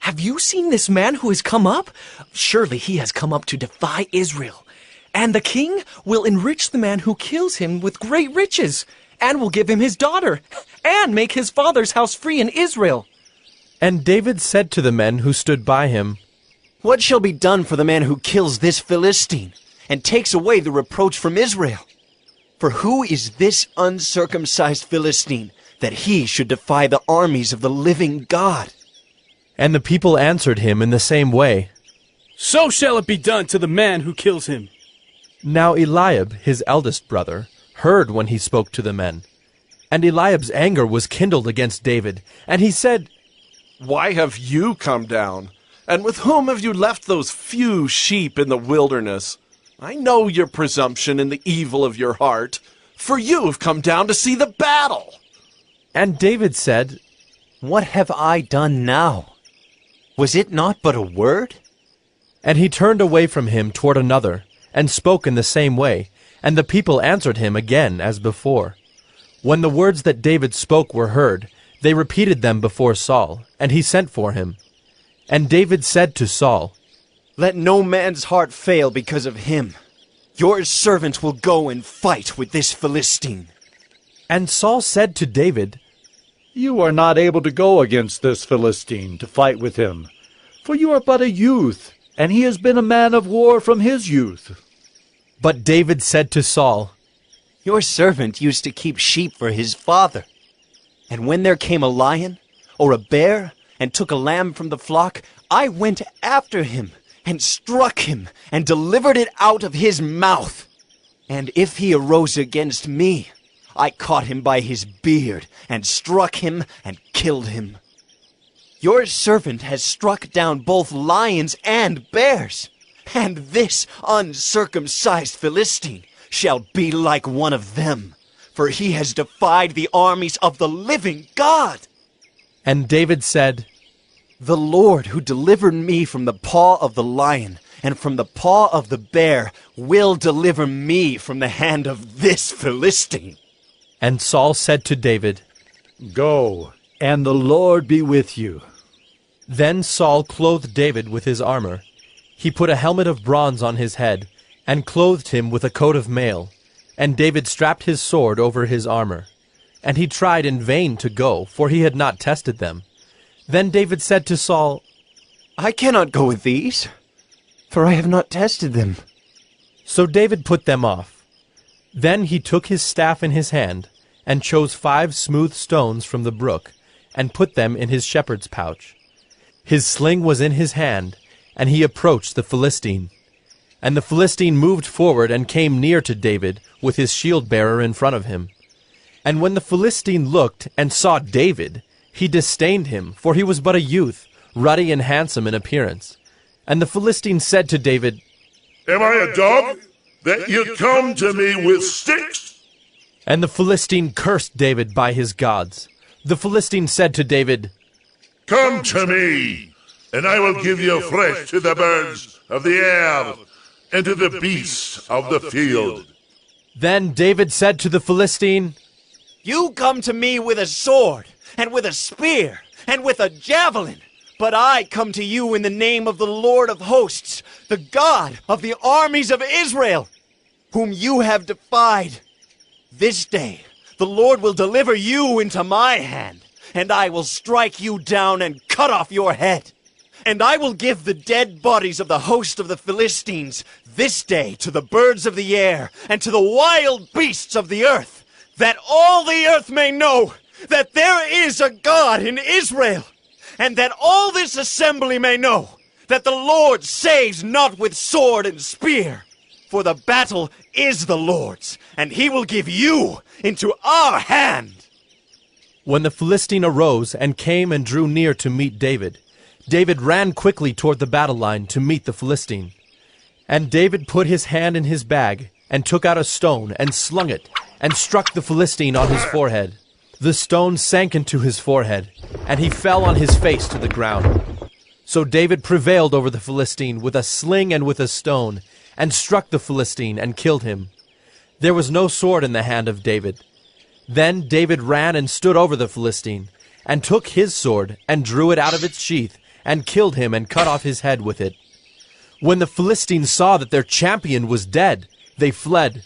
Have you seen this man who has come up? Surely he has come up to defy Israel. And the king will enrich the man who kills him with great riches, and will give him his daughter, and make his father's house free in Israel. And David said to the men who stood by him, What shall be done for the man who kills this Philistine, and takes away the reproach from Israel? For who is this uncircumcised Philistine, that he should defy the armies of the living God? And the people answered him in the same way, So shall it be done to the man who kills him. Now Eliab, his eldest brother, heard when he spoke to the men. And Eliab's anger was kindled against David, and he said, Why have you come down? And with whom have you left those few sheep in the wilderness? I know your presumption and the evil of your heart, for you have come down to see the battle. And David said, What have I done now? Was it not but a word? And he turned away from him toward another, and spoke in the same way, and the people answered him again as before. When the words that David spoke were heard, they repeated them before Saul, and he sent for him. And David said to Saul, Let no man's heart fail because of him. Your servant will go and fight with this Philistine. And Saul said to David, You are not able to go against this Philistine to fight with him, for you are but a youth, and he has been a man of war from his youth. But David said to Saul, Your servant used to keep sheep for his father. And when there came a lion or a bear and took a lamb from the flock, I went after him and struck him and delivered it out of his mouth. And if he arose against me, I caught him by his beard and struck him and killed him. Your servant has struck down both lions and bears, and this uncircumcised Philistine shall be like one of them, for he has defied the armies of the living God. And David said, The Lord who delivered me from the paw of the lion and from the paw of the bear will deliver me from the hand of this Philistine. And Saul said to David, Go, and the Lord be with you. Then Saul clothed David with his armor. He put a helmet of bronze on his head, and clothed him with a coat of mail. And David strapped his sword over his armor. And he tried in vain to go, for he had not tested them. Then David said to Saul, I cannot go with these, for I have not tested them. So David put them off. Then he took his staff in his hand, and chose 5 smooth stones from the brook, and put them in his shepherd's pouch. His sling was in his hand, and he approached the Philistine. And the Philistine moved forward and came near to David, with his shield-bearer in front of him. And when the Philistine looked and saw David, he disdained him, for he was but a youth, ruddy and handsome in appearance. And the Philistine said to David, Am I a dog, that you come to me with sticks? And the Philistine cursed David by his gods. The Philistine said to David, Come to me, and I will give you flesh to the birds of the air, and to the beasts of the field. Then David said to the Philistine, You come to me with a sword, and with a spear, and with a javelin, but I come to you in the name of the Lord of hosts, the God of the armies of Israel, whom you have defied. This day the Lord will deliver you into my hand, and I will strike you down and cut off your head. And I will give the dead bodies of the host of the Philistines this day to the birds of the air and to the wild beasts of the earth. that all the earth may know that there is a God in Israel, and that all this assembly may know that the Lord saves not with sword and spear. For the battle is the Lord's, and he will give you into our hand. When the Philistine arose and came and drew near to meet David, David ran quickly toward the battle line to meet the Philistine. And David put his hand in his bag, and took out a stone, and slung it, and struck the Philistine on his forehead. The stone sank into his forehead, and he fell on his face to the ground. So David prevailed over the Philistine with a sling and with a stone, and struck the Philistine and killed him. There was no sword in the hand of David. Then David ran and stood over the Philistine, and took his sword, and drew it out of its sheath, and killed him, and cut off his head with it. When the Philistines saw that their champion was dead, they fled.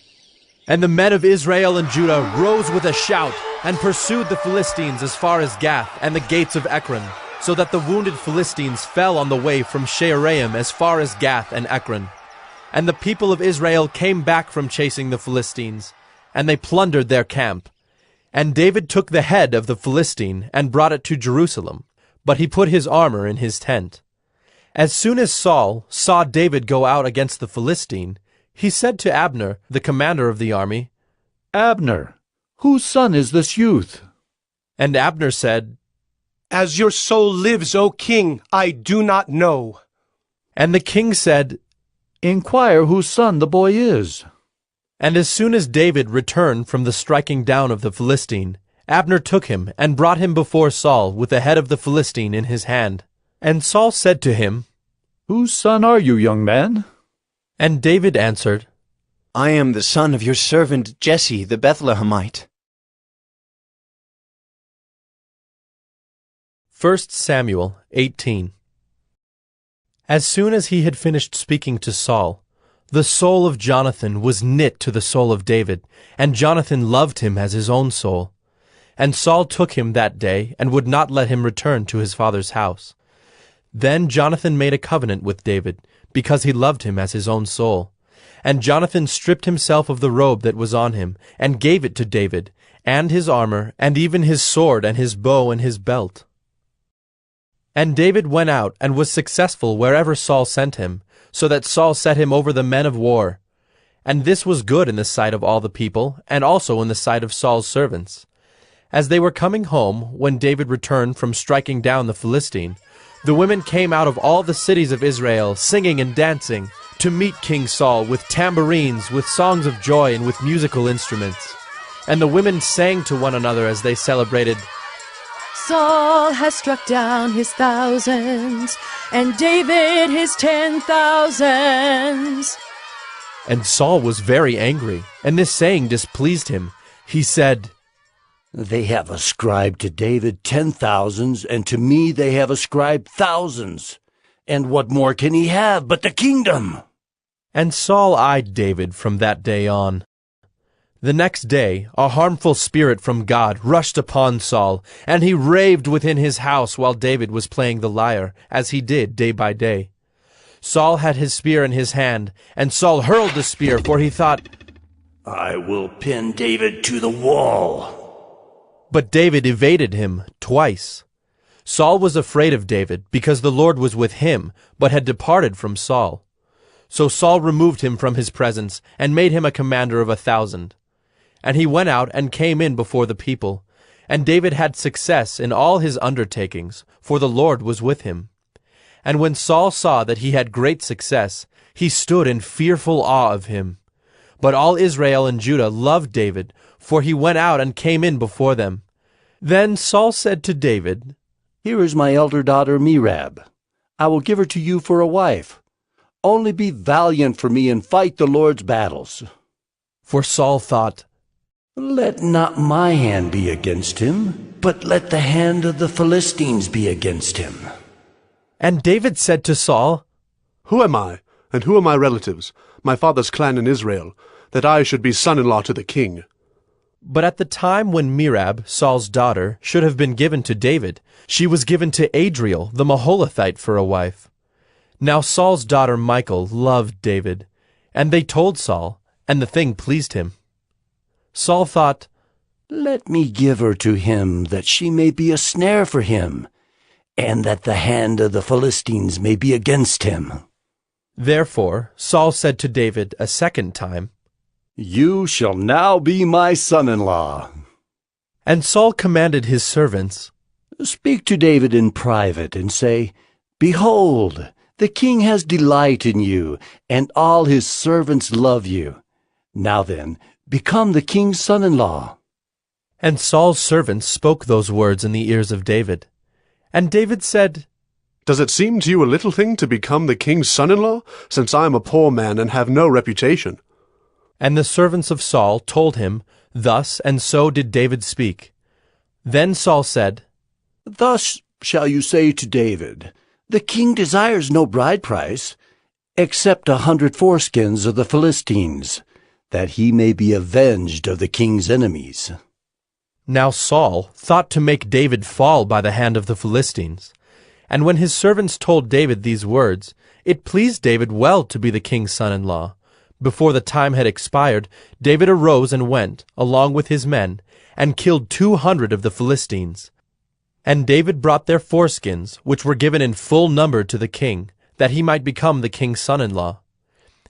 And the men of Israel and Judah rose with a shout, and pursued the Philistines as far as Gath and the gates of Ekron, so that the wounded Philistines fell on the way from Shaaraim as far as Gath and Ekron. And the people of Israel came back from chasing the Philistines, and they plundered their camp. And David took the head of the Philistine and brought it to Jerusalem, but he put his armor in his tent. As soon as Saul saw David go out against the Philistine, he said to Abner, the commander of the army, Abner, whose son is this youth? And Abner said, As your soul lives, O king, I do not know. And the king said, Inquire whose son the boy is. And as soon as David returned from the striking down of the Philistine, Abner took him and brought him before Saul with the head of the Philistine in his hand. And Saul said to him, Whose son are you, young man? And David answered, I am the son of your servant Jesse the Bethlehemite. 1 Samuel 18. As soon as he had finished speaking to Saul, the soul of Jonathan was knit to the soul of David, and Jonathan loved him as his own soul. And Saul took him that day, and would not let him return to his father's house. Then Jonathan made a covenant with David, because he loved him as his own soul. And Jonathan stripped himself of the robe that was on him, and gave it to David, and his armor, and even his sword, and his bow, and his belt. And David went out, and was successful wherever Saul sent him, so that Saul set him over the men of war. And this was good in the sight of all the people, and also in the sight of Saul's servants. As they were coming home, when David returned from striking down the Philistine, the women came out of all the cities of Israel, singing and dancing, to meet King Saul with tambourines, with songs of joy, and with musical instruments. And the women sang to one another as they celebrated, Saul has struck down his thousands, and David his 10,000s. And Saul was very angry, and this saying displeased him. He said, They have ascribed to David 10,000s, and to me they have ascribed thousands. And what more can he have but the kingdom? And Saul eyed David from that day on. The next day, a harmful spirit from God rushed upon Saul, and he raved within his house while David was playing the lyre, as he did day by day. Saul had his spear in his hand, and Saul hurled the spear, for he thought, I will pin David to the wall. But David evaded him twice. Saul was afraid of David, because the Lord was with him, but had departed from Saul. So Saul removed him from his presence, and made him a commander of 1,000. And he went out and came in before the people. And David had success in all his undertakings, for the Lord was with him. And when Saul saw that he had great success, he stood in fearful awe of him. But all Israel and Judah loved David, for he went out and came in before them. Then Saul said to David, Here is my elder daughter Merab. I will give her to you for a wife. Only be valiant for me and fight the Lord's battles. For Saul thought, Let not my hand be against him, but let the hand of the Philistines be against him. And David said to Saul, Who am I, and who are my relatives, my father's clan in Israel, that I should be son-in-law to the king? But at the time when Merab, Saul's daughter, should have been given to David, she was given to Adriel the Maholathite for a wife. Now Saul's daughter Michal loved David, and they told Saul, and the thing pleased him. Saul thought, Let me give her to him, that she may be a snare for him, and that the hand of the Philistines may be against him." Therefore Saul said to David a second time, "You shall now be my son-in-law." And Saul commanded his servants, "Speak to David in private, and say, 'Behold, the king has delight in you, and all his servants love you. Now then, become the king's son-in-law.'" And Saul's servants spoke those words in the ears of David. And David said, "Does it seem to you a little thing to become the king's son-in-law, since I am a poor man and have no reputation?" And the servants of Saul told him, thus and so did David speak. Then Saul said, "Thus shall you say to David, 'The king desires no bride price, except 100 foreskins of the Philistines, that he may be avenged of the king's enemies.'" Now Saul thought to make David fall by the hand of the Philistines. And when his servants told David these words, it pleased David well to be the king's son-in-law. Before the time had expired, David arose and went, along with his men, and killed 200 of the Philistines. And David brought their foreskins, which were given in full number to the king, that he might become the king's son-in-law.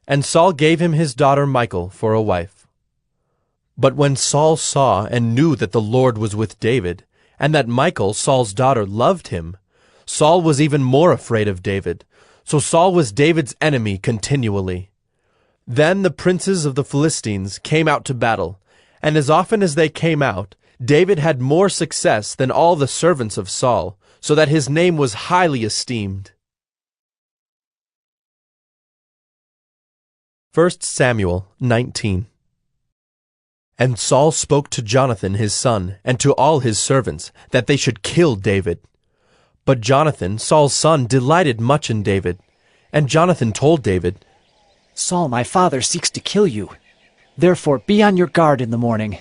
And Saul gave him his daughter Michal for a wife. But when Saul saw and knew that the Lord was with David, and that Michal, Saul's daughter, loved him, Saul was even more afraid of David. So Saul was David's enemy continually. Then the princes of the Philistines came out to battle, and as often as they came out, David had more success than all the servants of Saul, so that his name was highly esteemed. 1 Samuel 19. And Saul spoke to Jonathan his son, and to all his servants, that they should kill David. But Jonathan, Saul's son, delighted much in David. And Jonathan told David, "Saul, my father, seeks to kill you. Therefore be on your guard in the morning.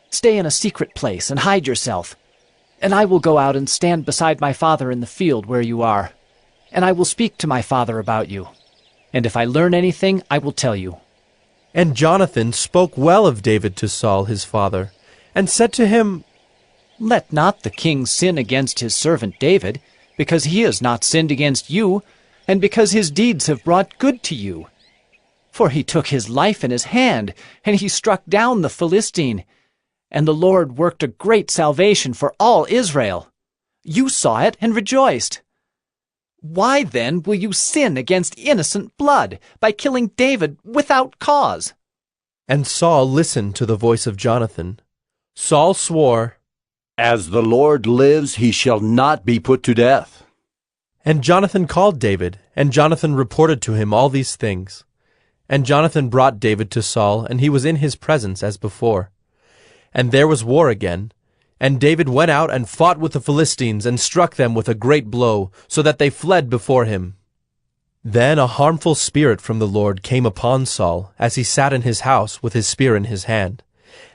Stay in a secret place and hide yourself. And I will go out and stand beside my father in the field where you are. And I will speak to my father about you. And if I learn anything, I will tell you." And Jonathan spoke well of David to Saul his father, and said to him, "Let not the king sin against his servant David, because he has not sinned against you, and because his deeds have brought good to you. For he took his life in his hand, and he struck down the Philistine. And the Lord worked a great salvation for all Israel. You saw it and rejoiced. Why then will you sin against innocent blood by killing David without cause?" And Saul listened to the voice of Jonathan. Saul swore, "As the Lord lives, he shall not be put to death." And Jonathan called David, and Jonathan reported to him all these things. And Jonathan brought David to Saul, and he was in his presence as before. And there was war again. And David went out and fought with the Philistines, and struck them with a great blow, so that they fled before him. Then a harmful spirit from the Lord came upon Saul, as he sat in his house with his spear in his hand.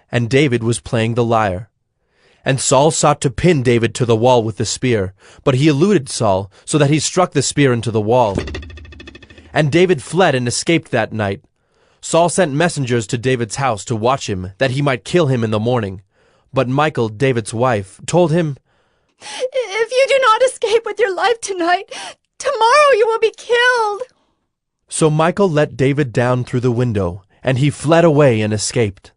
And David was playing the lyre. And Saul sought to pin David to the wall with the spear, but he eluded Saul, so that he struck the spear into the wall. And David fled and escaped that night. Saul sent messengers to David's house to watch him, that he might kill him in the morning. But Michal, David's wife, told him, "If you do not escape with your life tonight, tomorrow you will be killed." So Michal let David down through the window, and he fled away and escaped.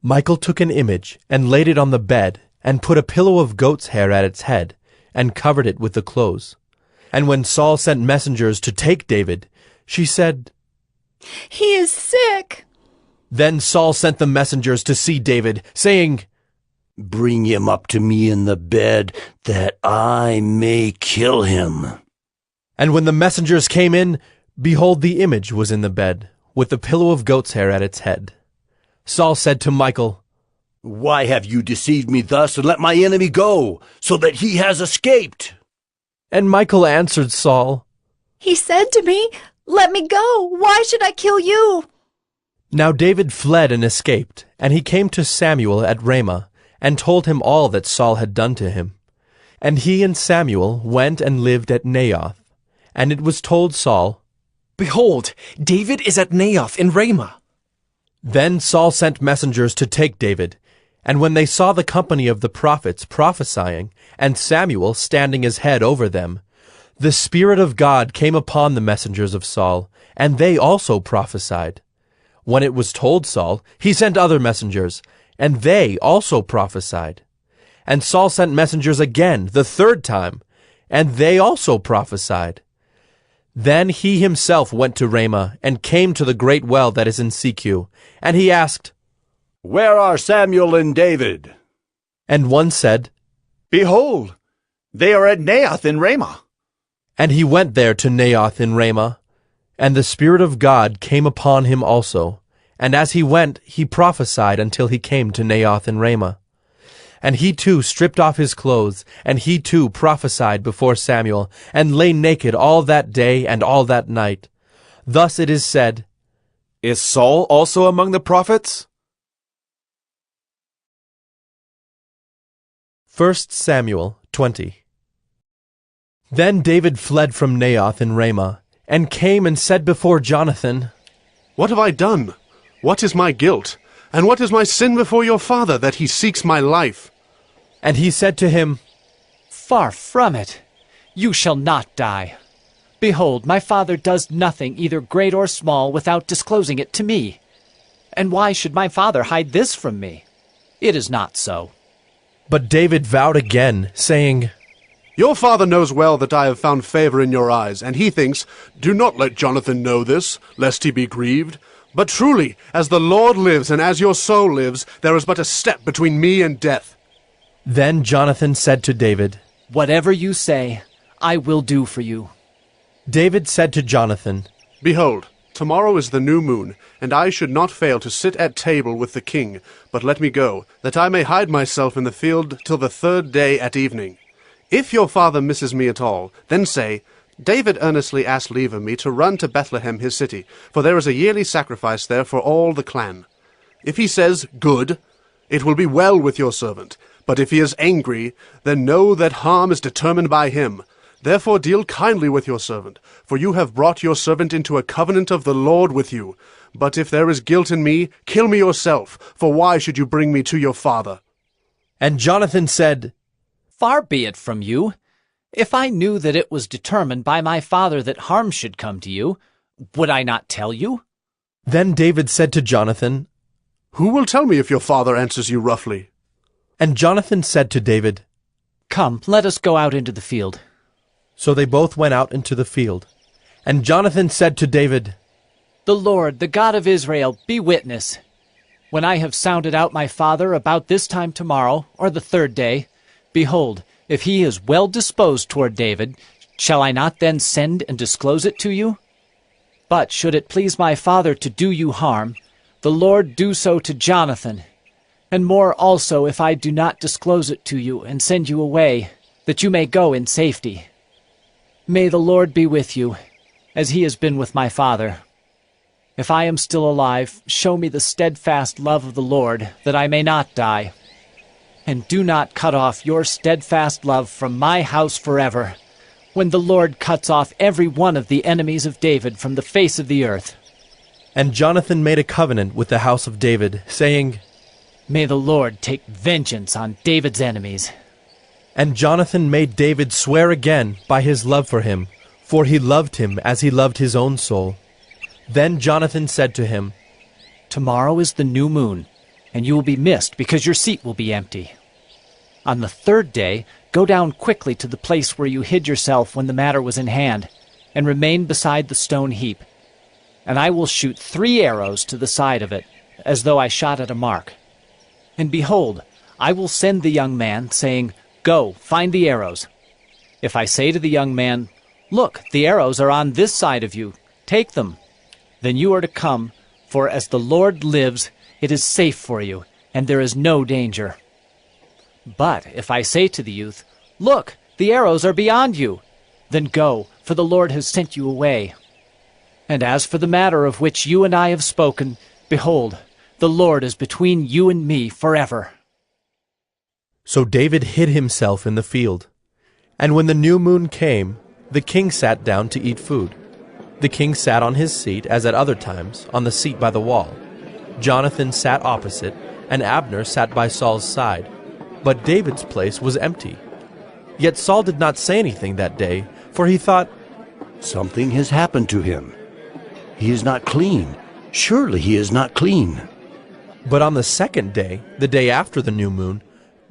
Michal took an image, and laid it on the bed, and put a pillow of goat's hair at its head, and covered it with the clothes. And when Saul sent messengers to take David, she said, "He is sick." Then Saul sent the messengers to see David, saying, "Bring him up to me in the bed, that I may kill him." And when the messengers came in, behold, the image was in the bed, with the pillow of goat's hair at its head. Saul said to Michal, "Why have you deceived me thus, and let my enemy go, so that he has escaped?" And Michal answered Saul, "He said to me, 'Let me go. Why should I kill you?'" Now David fled and escaped, and he came to Samuel at Ramah, and told him all that Saul had done to him. And he and Samuel went and lived at Naioth. And it was told Saul, "Behold, David is at Naioth in Ramah." Then Saul sent messengers to take David, And when they saw the company of the prophets prophesying, and Samuel standing as head over them, the Spirit of God came upon the messengers of Saul, and they also prophesied. When it was told Saul, he sent other messengers, and they also prophesied. And Saul sent messengers again, the third time, and they also prophesied. Then he himself went to Ramah, and came to the great well that is in Secu, and he asked, Where are Samuel and David? And one said, Behold, they are at Naioth in Ramah. And he went there to Naioth in Ramah, and the Spirit of God came upon him also. And as he went, he prophesied until he came to Naioth in Ramah. And he too stripped off his clothes, and he too prophesied before Samuel, and lay naked all that day and all that night. Thus it is said, Is Saul also among the prophets? 1 Samuel 20. Then David fled from Naioth in Ramah, and came and said before Jonathan, What have I done? What is my guilt? And what is my sin before your father, that he seeks my life? And he said to him, Far from it. You shall not die. Behold, my father does nothing, either great or small, without disclosing it to me. And why should my father hide this from me? It is not so. But David vowed again, saying, Your father knows well that I have found favor in your eyes, and he thinks, Do not let Jonathan know this, lest he be grieved. But truly, as the Lord lives, and as your soul lives, there is but a step between me and death. Then Jonathan said to David, Whatever you say, I will do for you. David said to Jonathan, Behold, tomorrow is the new moon, and I should not fail to sit at table with the king. But let me go, that I may hide myself in the field till the third day at evening. If your father misses me at all, then say, David earnestly asked leave of me to run to Bethlehem his city, for there is a yearly sacrifice there for all the clan. If he says, Good, it will be well with your servant. But if he is angry, then know that harm is determined by him. Therefore deal kindly with your servant, for you have brought your servant into a covenant of the Lord with you. But if there is guilt in me, kill me yourself, for why should you bring me to your father? And Jonathan said, Far be it from you. If I knew that it was determined by my father that harm should come to you, would I not tell you? Then David said to Jonathan, Who will tell me if your father answers you roughly? And Jonathan said to David, Come, let us go out into the field. So they both went out into the field. And Jonathan said to David, The Lord, the God of Israel, be witness. When I have sounded out my father about this time tomorrow, or the third day, behold, if he is well disposed toward David, shall I not then send and disclose it to you? But should it please my father to do you harm, the Lord do so to Jonathan, and more also if I do not disclose it to you and send you away, that you may go in safety. May the Lord be with you, as he has been with my father. If I am still alive, show me the steadfast love of the Lord, that I may not die. And do not cut off your steadfast love from my house forever, when the Lord cuts off every one of the enemies of David from the face of the earth. And Jonathan made a covenant with the house of David, saying, May the Lord take vengeance on David's enemies. And Jonathan made David swear again by his love for him, for he loved him as he loved his own soul. Then Jonathan said to him, Tomorrow is the new moon, and you will be missed because your seat will be empty. On the third day, go down quickly to the place where you hid yourself when the matter was in hand, and remain beside the stone heap. And I will shoot 3 arrows to the side of it, as though I shot at a mark. And behold, I will send the young man, saying, Go, find the arrows. If I say to the young man, Look, the arrows are on this side of you, take them. Then you are to come, for as the Lord lives, it is safe for you, and there is no danger. But if I say to the youth, Look, the arrows are beyond you, then go, for the Lord has sent you away. And as for the matter of which you and I have spoken, behold, the Lord is between you and me forever. So David hid himself in the field. And when the new moon came, the king sat down to eat food. The king sat on his seat, as at other times, on the seat by the wall. Jonathan sat opposite, and Abner sat by Saul's side, but David's place was empty. Yet Saul did not say anything that day, for he thought, Something has happened to him. He is not clean. Surely he is not clean. But on the second day, the day after the new moon,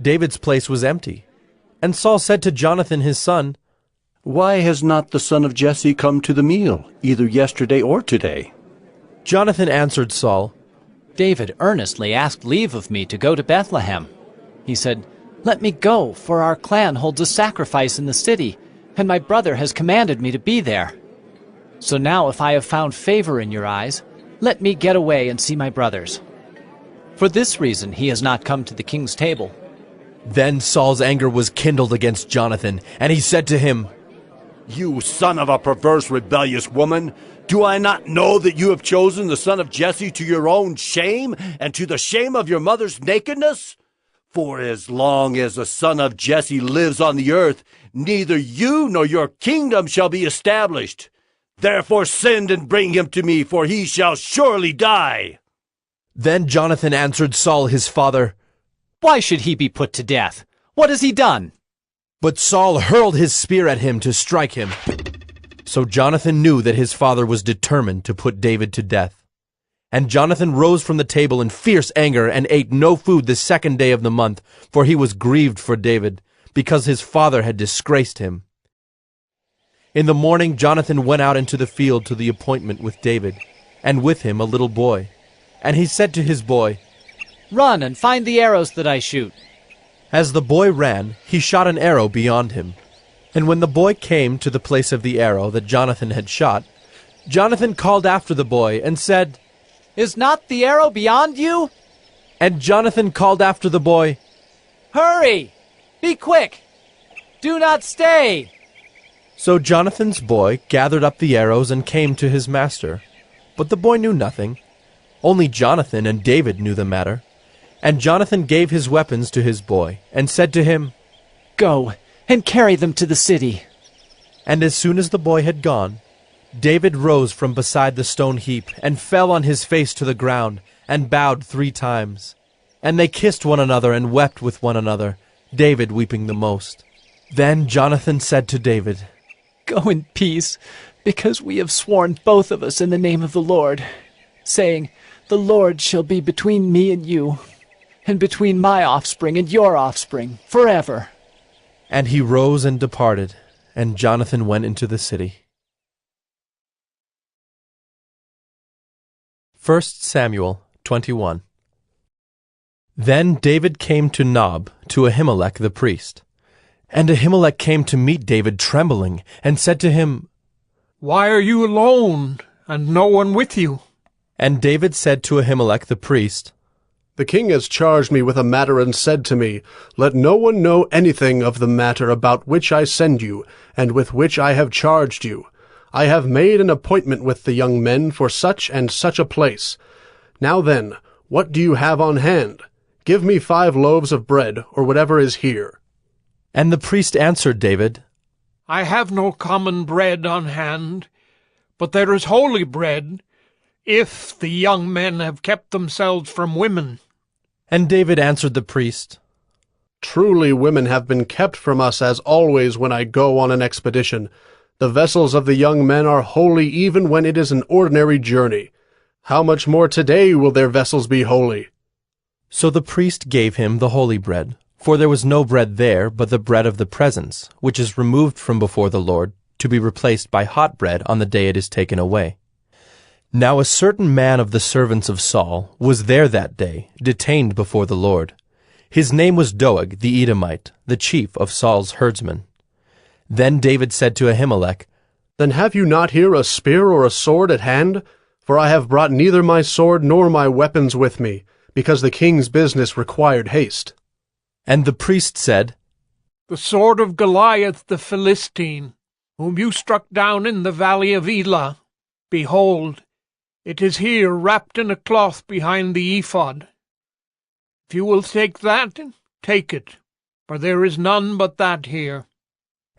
David's place was empty. And Saul said to Jonathan his son, Why has not the son of Jesse come to the meal, either yesterday or today? Jonathan answered Saul, David earnestly asked leave of me to go to Bethlehem. He said, Let me go, for our clan holds a sacrifice in the city, and my brother has commanded me to be there. So now if I have found favor in your eyes, let me get away and see my brothers. For this reason he has not come to the king's table. Then Saul's anger was kindled against Jonathan, and he said to him, You son of a perverse, rebellious woman, do I not know that you have chosen the son of Jesse to your own shame and to the shame of your mother's nakedness? For as long as the son of Jesse lives on the earth, neither you nor your kingdom shall be established. Therefore send and bring him to me, for he shall surely die. Then Jonathan answered Saul his father, Why should he be put to death? What has he done? But Saul hurled his spear at him to strike him. So Jonathan knew that his father was determined to put David to death. And Jonathan rose from the table in fierce anger and ate no food the second day of the month, for he was grieved for David, because his father had disgraced him. In the morning Jonathan went out into the field to the appointment with David, and with him a little boy. And he said to his boy, Run and find the arrows that I shoot. As the boy ran, he shot an arrow beyond him. And when the boy came to the place of the arrow that Jonathan had shot, Jonathan called after the boy and said, Is not the arrow beyond you? And Jonathan called after the boy, Hurry! Be quick! Do not stay! So Jonathan's boy gathered up the arrows and came to his master. But the boy knew nothing. Only Jonathan and David knew the matter. And Jonathan gave his weapons to his boy, and said to him, Go, and carry them to the city. And as soon as the boy had gone, David rose from beside the stone heap, and fell on his face to the ground, and bowed 3 times. And they kissed one another, and wept with one another, David weeping the most. Then Jonathan said to David, Go in peace, because we have sworn both of us in the name of the Lord, saying, The Lord shall be between me and you, and between my offspring and your offspring, forever. And he rose and departed, and Jonathan went into the city. 1 Samuel 21. Then David came to Nob, to Ahimelech the priest. And Ahimelech came to meet David trembling, and said to him, Why are you alone, and no one with you? And David said to Ahimelech the priest, The king has charged me with a matter and said to me, Let no one know anything of the matter about which I send you, and with which I have charged you. I have made an appointment with the young men for such and such a place. Now then, what do you have on hand? Give me 5 loaves of bread, or whatever is here. And the priest answered David, I have no common bread on hand, but there is holy bread, if the young men have kept themselves from women. And David answered the priest, Truly women have been kept from us as always when I go on an expedition. The vessels of the young men are holy even when it is an ordinary journey. How much more today will their vessels be holy? So the priest gave him the holy bread, for there was no bread there but the bread of the presence, which is removed from before the Lord, to be replaced by hot bread on the day it is taken away. Now a certain man of the servants of Saul was there that day, detained before the Lord. His name was Doeg the Edomite, the chief of Saul's herdsmen. Then David said to Ahimelech, Then have you not here a spear or a sword at hand? For I have brought neither my sword nor my weapons with me, because the king's business required haste. And the priest said, The sword of Goliath the Philistine, whom you struck down in the valley of Elah. Behold, it is here wrapped in a cloth behind the ephod. If you will take that, take it, for there is none but that here.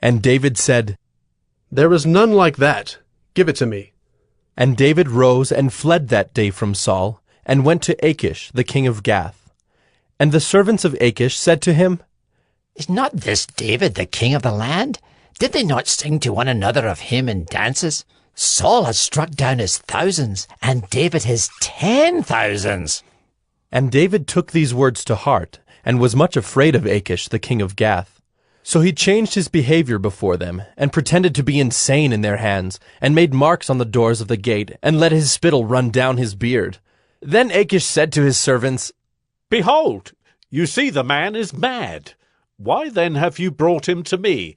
And David said, There is none like that. Give it to me. And David rose and fled that day from Saul, and went to Achish the king of Gath. And the servants of Achish said to him, Is not this David the king of the land? Did they not sing to one another of him in dances? Saul has struck down his thousands, and David his 10,000s. And David took these words to heart, and was much afraid of Achish the king of Gath. So he changed his behavior before them, and pretended to be insane in their hands, and made marks on the doors of the gate, and let his spittle run down his beard. Then Achish said to his servants, Behold, you see the man is mad. Why then have you brought him to me?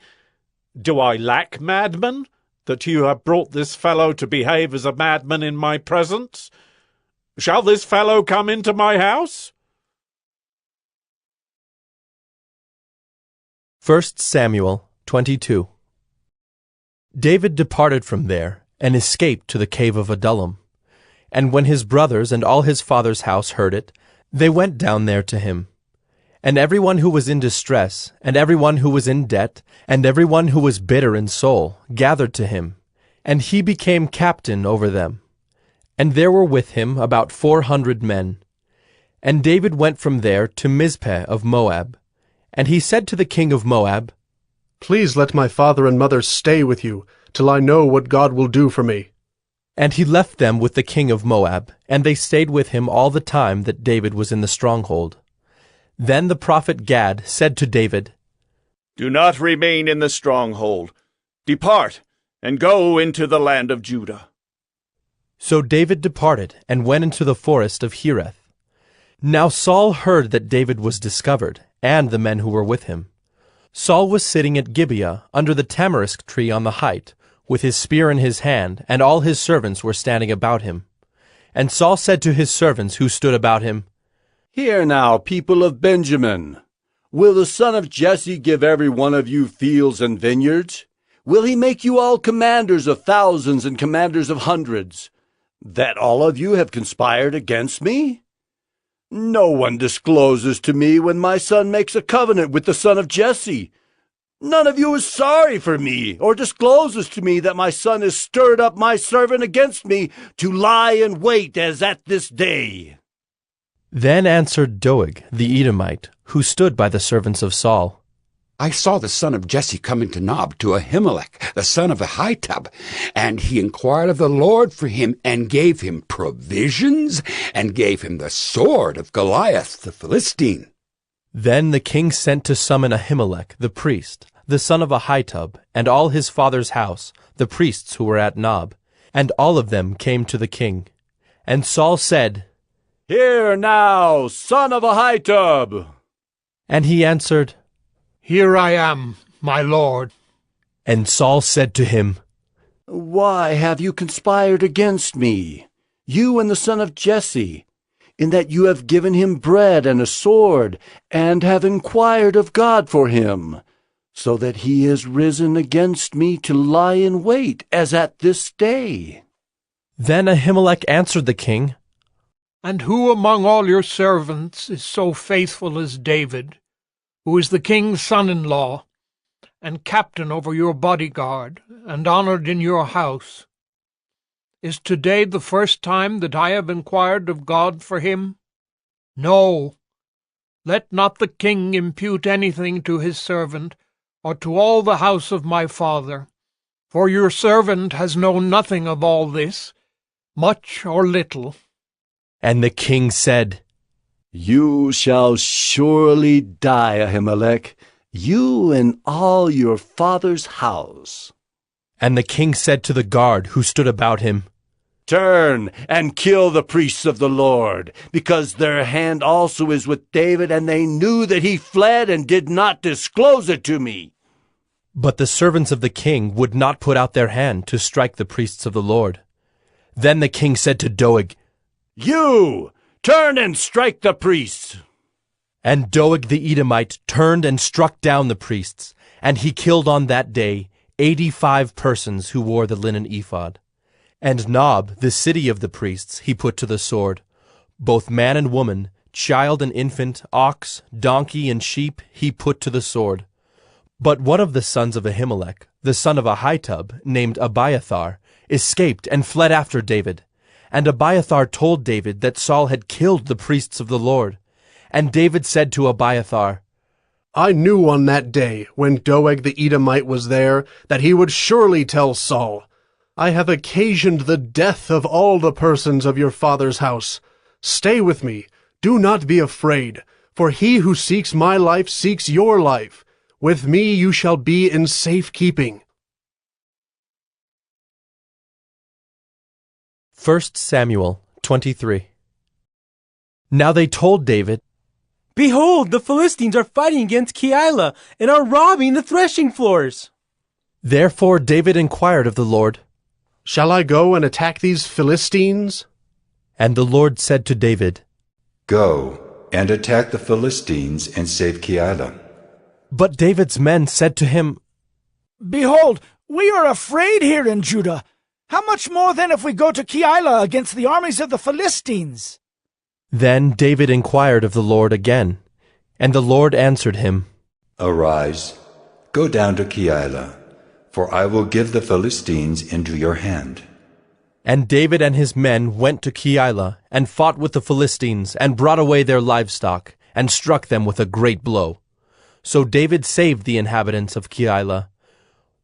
Do I lack madmen, that you have brought this fellow to behave as a madman in my presence? Shall this fellow come into my house? 1 Samuel 22. David departed from there, and escaped to the cave of Adullam. And when his brothers and all his father's house heard it, they went down there to him. And everyone who was in distress, and everyone who was in debt, and everyone who was bitter in soul, gathered to him, and he became captain over them. And there were with him about 400 men. And David went from there to Mizpeh of Moab. And he said to the king of Moab, Please let my father and mother stay with you, till I know what God will do for me. And he left them with the king of Moab, and they stayed with him all the time that David was in the stronghold. Then the prophet Gad said to David, Do not remain in the stronghold. Depart, and go into the land of Judah. So David departed, and went into the forest of Hereth. Now Saul heard that David was discovered, and the men who were with him. Saul was sitting at Gibeah, under the tamarisk tree on the height, with his spear in his hand, and all his servants were standing about him. And Saul said to his servants who stood about him, Hear now, people of Benjamin. Will the son of Jesse give every one of you fields and vineyards? Will he make you all commanders of thousands and commanders of hundreds, that all of you have conspired against me? No one discloses to me when my son makes a covenant with the son of Jesse. None of you is sorry for me, or discloses to me that my son has stirred up my servant against me to lie in wait as at this day. Then answered Doeg the Edomite, who stood by the servants of Saul, I saw the son of Jesse come into Nob to Ahimelech, the son of Ahitub, and he inquired of the Lord for him, and gave him provisions, and gave him the sword of Goliath the Philistine. Then the king sent to summon Ahimelech the priest, the son of Ahitub, and all his father's house, the priests who were at Nob, and all of them came to the king. And Saul said, Hear now, son of Ahitub. And he answered, Here I am, my lord. And Saul said to him, Why have you conspired against me, you and the son of Jesse, in that you have given him bread and a sword, and have inquired of God for him, so that he is risen against me to lie in wait, as at this day? Then Ahimelech answered the king, And who among all your servants is so faithful as David, who is the king's son-in-law, and captain over your bodyguard, and honored in your house? Is today the first time that I have inquired of God for him? No. Let not the king impute anything to his servant, or to all the house of my father, for your servant has known nothing of all this, much or little. And the king said, You shall surely die, Ahimelech, you and all your father's house. And the king said to the guard who stood about him, Turn and kill the priests of the Lord, because their hand also is with David, and they knew that he fled and did not disclose it to me. But the servants of the king would not put out their hand to strike the priests of the Lord. Then the king said to Doeg, You! Turn and strike the priests! And Doeg the Edomite turned and struck down the priests, and he killed on that day 85 persons who wore the linen ephod. And Nob, the city of the priests, he put to the sword. Both man and woman, child and infant, ox, donkey, and sheep he put to the sword. But one of the sons of Ahimelech, the son of Ahitub, named Abiathar, escaped and fled after David. And Abiathar told David that Saul had killed the priests of the Lord. And David said to Abiathar, I knew on that day, when Doeg the Edomite was there, that he would surely tell Saul, I have occasioned the death of all the persons of your father's house. Stay with me, do not be afraid, for he who seeks my life seeks your life. With me you shall be in safe keeping. 1 Samuel 23. Now they told David, Behold, the Philistines are fighting against Keilah and are robbing the threshing floors. Therefore David inquired of the Lord, Shall I go and attack these Philistines? And the Lord said to David, Go and attack the Philistines and save Keilah. But David's men said to him, Behold, we are afraid here in Judah. How much more then if we go to Keilah against the armies of the Philistines? Then David inquired of the Lord again, and the Lord answered him, Arise, go down to Keilah, for I will give the Philistines into your hand. And David and his men went to Keilah, and fought with the Philistines, and brought away their livestock, and struck them with a great blow. So David saved the inhabitants of Keilah.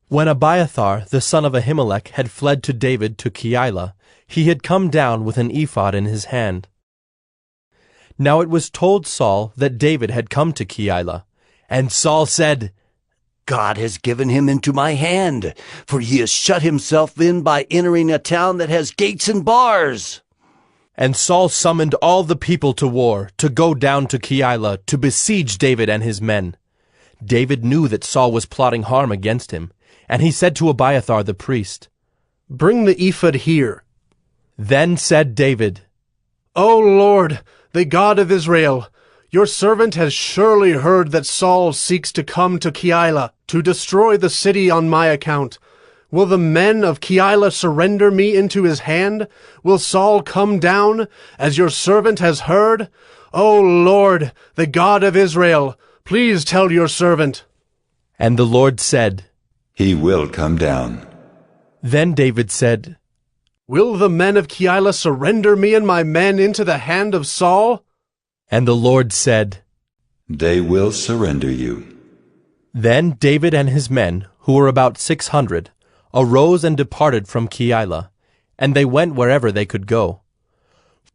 When Abiathar, the son of Ahimelech, had fled to David to Keilah, he had come down with an ephod in his hand. Now it was told Saul that David had come to Keilah, and Saul said, God has given him into my hand, for he has shut himself in by entering a town that has gates and bars. And Saul summoned all the people to war, to go down to Keilah, to besiege David and his men. David knew that Saul was plotting harm against him, and he said to Abiathar the priest, Bring the ephod here. Then said David, O Lord, the God of Israel, your servant has surely heard that Saul seeks to come to Keilah to destroy the city on my account. Will the men of Keilah surrender me into his hand? Will Saul come down, as your servant has heard? O Lord, the God of Israel, please tell your servant. And the Lord said, He will come down. Then David said, Will the men of Keilah surrender me and my men into the hand of Saul? And the Lord said, They will surrender you. Then David and his men, who were about 600, arose and departed from Keilah, and they went wherever they could go.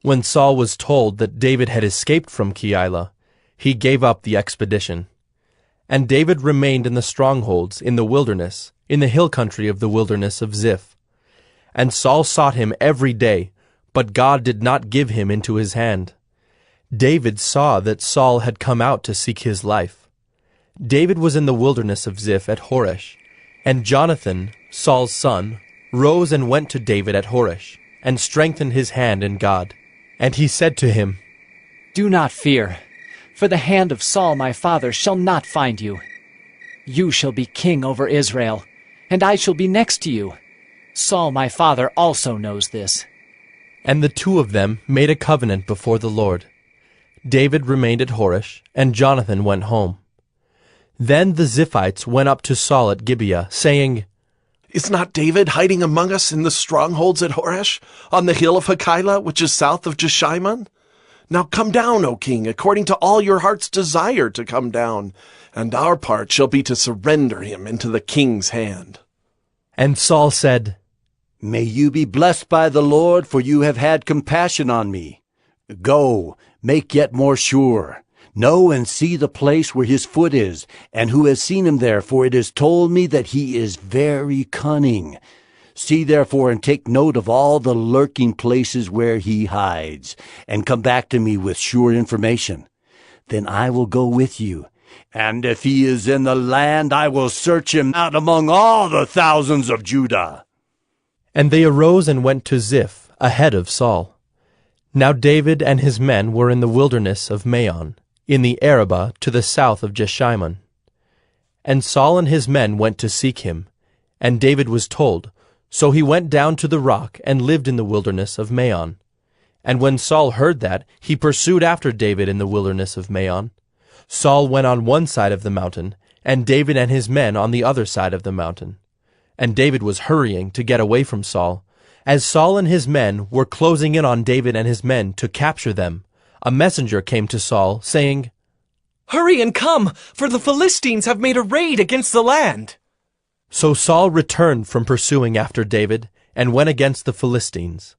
When Saul was told that David had escaped from Keilah, he gave up the expedition. And David remained in the strongholds in the wilderness, in the hill country of the wilderness of Ziph. And Saul sought him every day, but God did not give him into his hand. David saw that Saul had come out to seek his life. David was in the wilderness of Ziph at Horesh, and Jonathan, Saul's son, rose and went to David at Horesh, and strengthened his hand in God. And he said to him, Do not fear, for the hand of Saul my father shall not find you. You shall be king over Israel, and I shall be next to you. Saul my father also knows this. And the two of them made a covenant before the Lord. David remained at Horesh, and Jonathan went home. Then the Ziphites went up to Saul at Gibeah, saying, Is not David hiding among us in the strongholds at Horesh, on the hill of Keilah, which is south of Jeshimon? Now come down, O king, according to all your heart's desire to come down, and our part shall be to surrender him into the king's hand. And Saul said, May you be blessed by the Lord, for you have had compassion on me. Go, make yet more sure. Know and see the place where his foot is, and who has seen him there, for it is told me that he is very cunning. See therefore and take note of all the lurking places where he hides, and come back to me with sure information. Then I will go with you, and if he is in the land, I will search him out among all the thousands of Judah. And they arose and went to Ziph, ahead of Saul. Now David and his men were in the wilderness of Maon, in the Arabah to the south of Jeshimon. And Saul and his men went to seek him, and David was told, so he went down to the rock and lived in the wilderness of Maon. And when Saul heard that, he pursued after David in the wilderness of Maon. Saul went on one side of the mountain, and David and his men on the other side of the mountain. And David was hurrying to get away from Saul. As Saul and his men were closing in on David and his men to capture them, a messenger came to Saul, saying, "Hurry and come, for the Philistines have made a raid against the land." So Saul returned from pursuing after David, and went against the Philistines.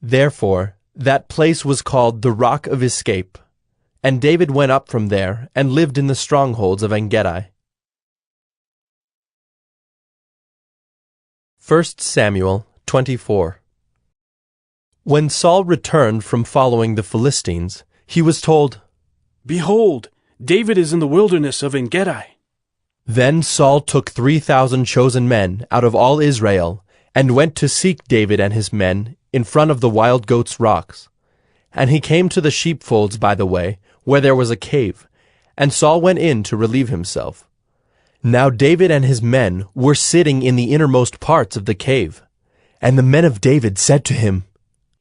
Therefore that place was called the Rock of Escape. And David went up from there, and lived in the strongholds of En-gedi. 1 Samuel 24. When Saul returned from following the Philistines, he was told, "Behold, David is in the wilderness of En-gedi." Then Saul took 3,000 chosen men out of all Israel, and went to seek David and his men in front of the wild goats' rocks. And he came to the sheepfolds by the way, where there was a cave, and Saul went in to relieve himself. Now David and his men were sitting in the innermost parts of the cave. And the men of David said to him,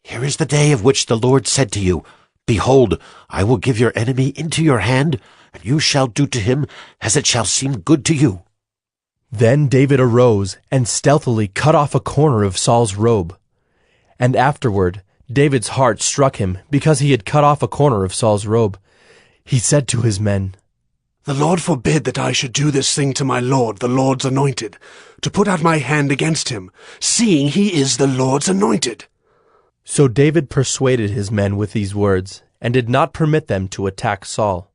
"Here is the day of which the Lord said to you, Behold, I will give your enemy into your hand, and you shall do to him as it shall seem good to you." Then David arose and stealthily cut off a corner of Saul's robe. And afterward David's heart struck him because he had cut off a corner of Saul's robe. He said to his men, "The Lord forbid that I should do this thing to my Lord, the Lord's anointed, to put out my hand against him, seeing he is the Lord's anointed." So David persuaded his men with these words, and did not permit them to attack Saul.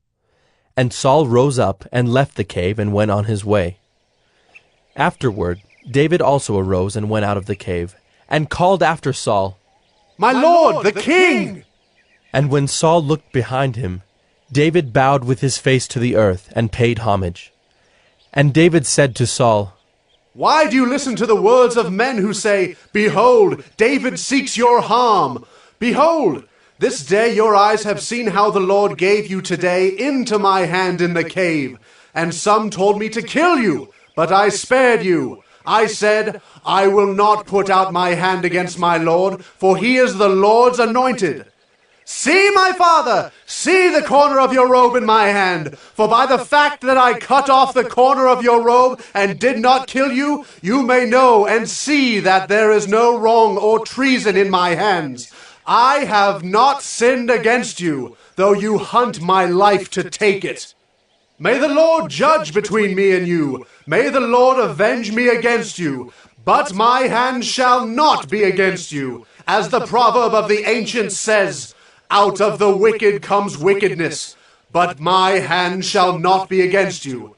And Saul rose up and left the cave and went on his way. Afterward David also arose and went out of the cave, and called after Saul, "My Lord, the king!" And when Saul looked behind him, David bowed with his face to the earth and paid homage. And David said to Saul, "Why do you listen to the words of men who say, Behold, David seeks your harm? Behold, this day your eyes have seen how the Lord gave you today into my hand in the cave. And some told me to kill you, but I spared you. I said, I will not put out my hand against my Lord, for he is the Lord's anointed. See, my father, see the corner of your robe in my hand. For by the fact that I cut off the corner of your robe and did not kill you, you may know and see that there is no wrong or treason in my hands. I have not sinned against you, though you hunt my life to take it. May the Lord judge between me and you. May the Lord avenge me against you. But my hand shall not be against you. As the proverb of the ancients says, Out of the wicked comes wickedness, but my hand shall not be against you.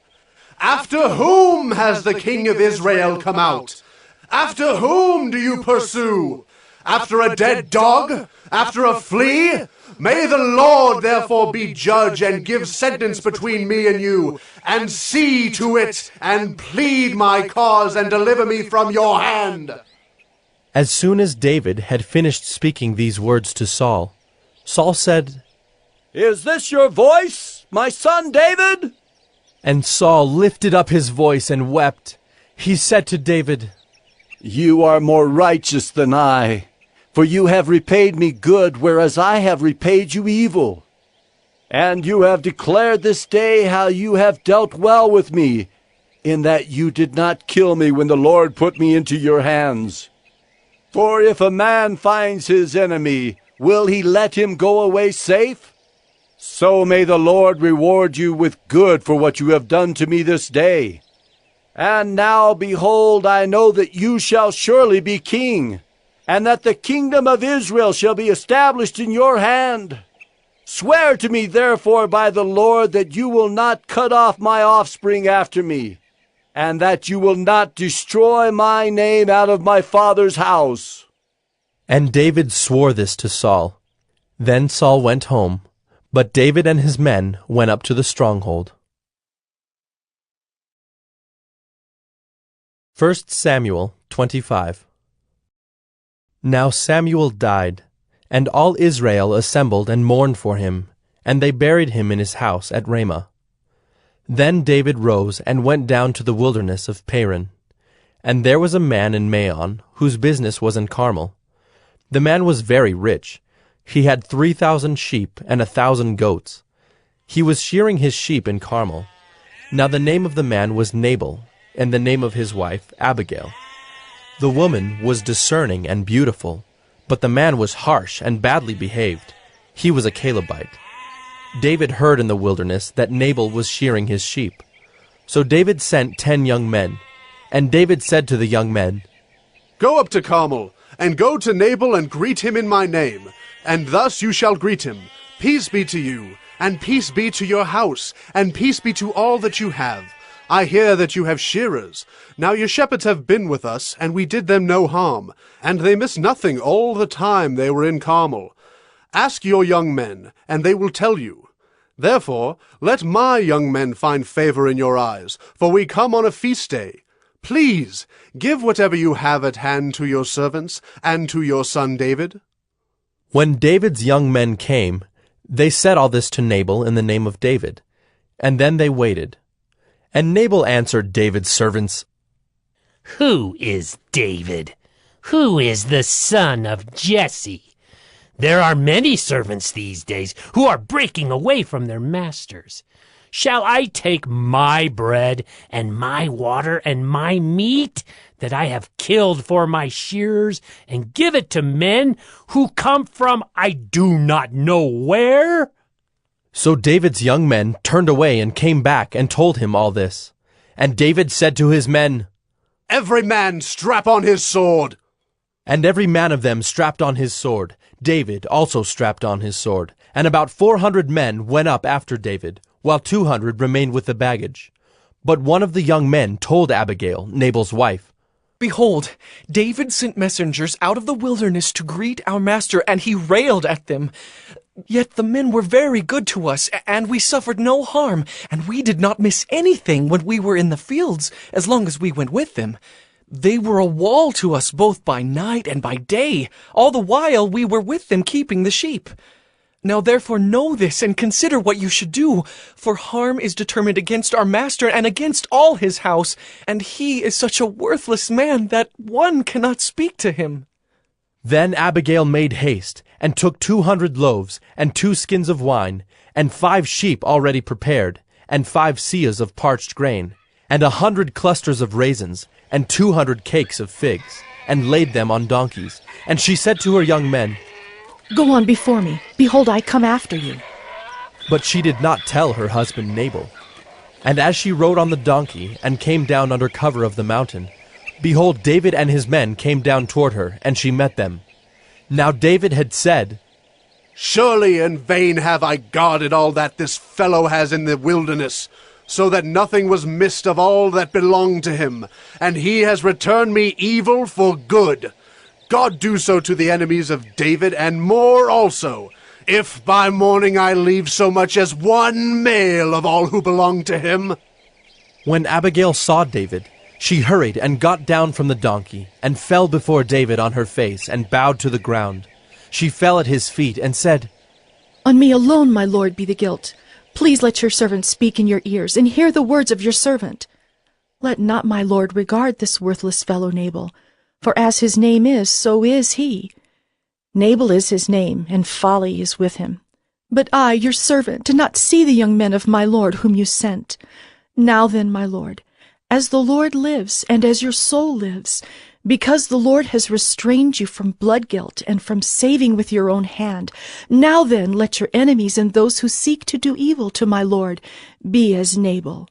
After whom has the king of Israel come out? After whom do you pursue? After a dead dog? After a flea? May the Lord therefore be judge and give sentence between me and you, and see to it, and plead my cause, and deliver me from your hand." As soon as David had finished speaking these words to Saul, Saul said, "Is this your voice, my son David?" And Saul lifted up his voice and wept. He said to David, "You are more righteous than I, for you have repaid me good, whereas I have repaid you evil. And you have declared this day how you have dealt well with me, in that you did not kill me when the Lord put me into your hands. For if a man finds his enemy, will he let him go away safe? So may the Lord reward you with good for what you have done to me this day. And now, behold, I know that you shall surely be king, and that the kingdom of Israel shall be established in your hand. Swear to me, therefore, by the Lord, that you will not cut off my offspring after me, and that you will not destroy my name out of my father's house." And David swore this to Saul. Then Saul went home, but David and his men went up to the stronghold. 1 Samuel 25. Now Samuel died, and all Israel assembled and mourned for him, and they buried him in his house at Ramah. Then David rose and went down to the wilderness of Paran. And there was a man in Maon, whose business was in Carmel. The man was very rich. He had 3,000 sheep and 1,000 goats. He was shearing his sheep in Carmel. Now the name of the man was Nabal, and the name of his wife Abigail. The woman was discerning and beautiful, but the man was harsh and badly behaved. He was a Calebite. David heard in the wilderness that Nabal was shearing his sheep. So David sent 10 young men. And David said to the young men, Go up to Carmel, and go to Nabal and greet him in my name. And thus you shall greet him. Peace be to you, and peace be to your house, and peace be to all that you have. I hear that you have shearers. Now your shepherds have been with us, and we did them no harm, and they missed nothing all the time they were in Carmel. Ask your young men, and they will tell you. Therefore, let my young men find favor in your eyes, for we come on a feast day. Please, give whatever you have at hand to your servants, and to your son David. When David's young men came, they said all this to Nabal in the name of David, and then they waited. And Nabal answered David's servants, Who is David? Who is the son of Jesse? There are many servants these days who are breaking away from their masters. Shall I take my bread and my water and my meat that I have killed for my shearers and give it to men who come from I do not know where? So David's young men turned away and came back and told him all this. And David said to his men, Every man strap on his sword. And every man of them strapped on his sword. David also strapped on his sword. And about 400 men went up after David, while 200 remained with the baggage. But one of the young men told Abigail, Nabal's wife, Behold, David sent messengers out of the wilderness to greet our master, and he railed at them. Yet the men were very good to us, and we suffered no harm, and we did not miss anything when we were in the fields, as long as we went with them. They were a wall to us both by night and by day, all the while we were with them keeping the sheep. Now therefore know this, and consider what you should do, for harm is determined against our master and against all his house, and he is such a worthless man that one cannot speak to him. Then Abigail made haste, and took 200 loaves, and 2 skins of wine, and 5 sheep already prepared, and 5 seahs of parched grain, and 100 clusters of raisins, and 200 cakes of figs, and laid them on donkeys. And she said to her young men, Go on before me. Behold, I come after you. But she did not tell her husband Nabal. And as she rode on the donkey, and came down under cover of the mountain, behold, David and his men came down toward her, and she met them. Now David had said, Surely in vain have I guarded all that this fellow has in the wilderness, so that nothing was missed of all that belonged to him, and he has returned me evil for good. God do so to the enemies of David, and more also, if by morning I leave so much as one male of all who belong to him. When Abigail saw David, she hurried and got down from the donkey, and fell before David on her face, and bowed to the ground. She fell at his feet, and said, On me alone, my lord, be the guilt. Please let your servant speak in your ears, and hear the words of your servant. Let not my lord regard this worthless fellow Nabal, for as his name is, so is he. Nabal is his name, and folly is with him. But I, your servant, did not see the young men of my lord whom you sent. Now then, my lord, as the Lord lives, and as your soul lives, because the Lord has restrained you from blood guilt and from saving with your own hand, now then let your enemies and those who seek to do evil to my lord be as Nabal.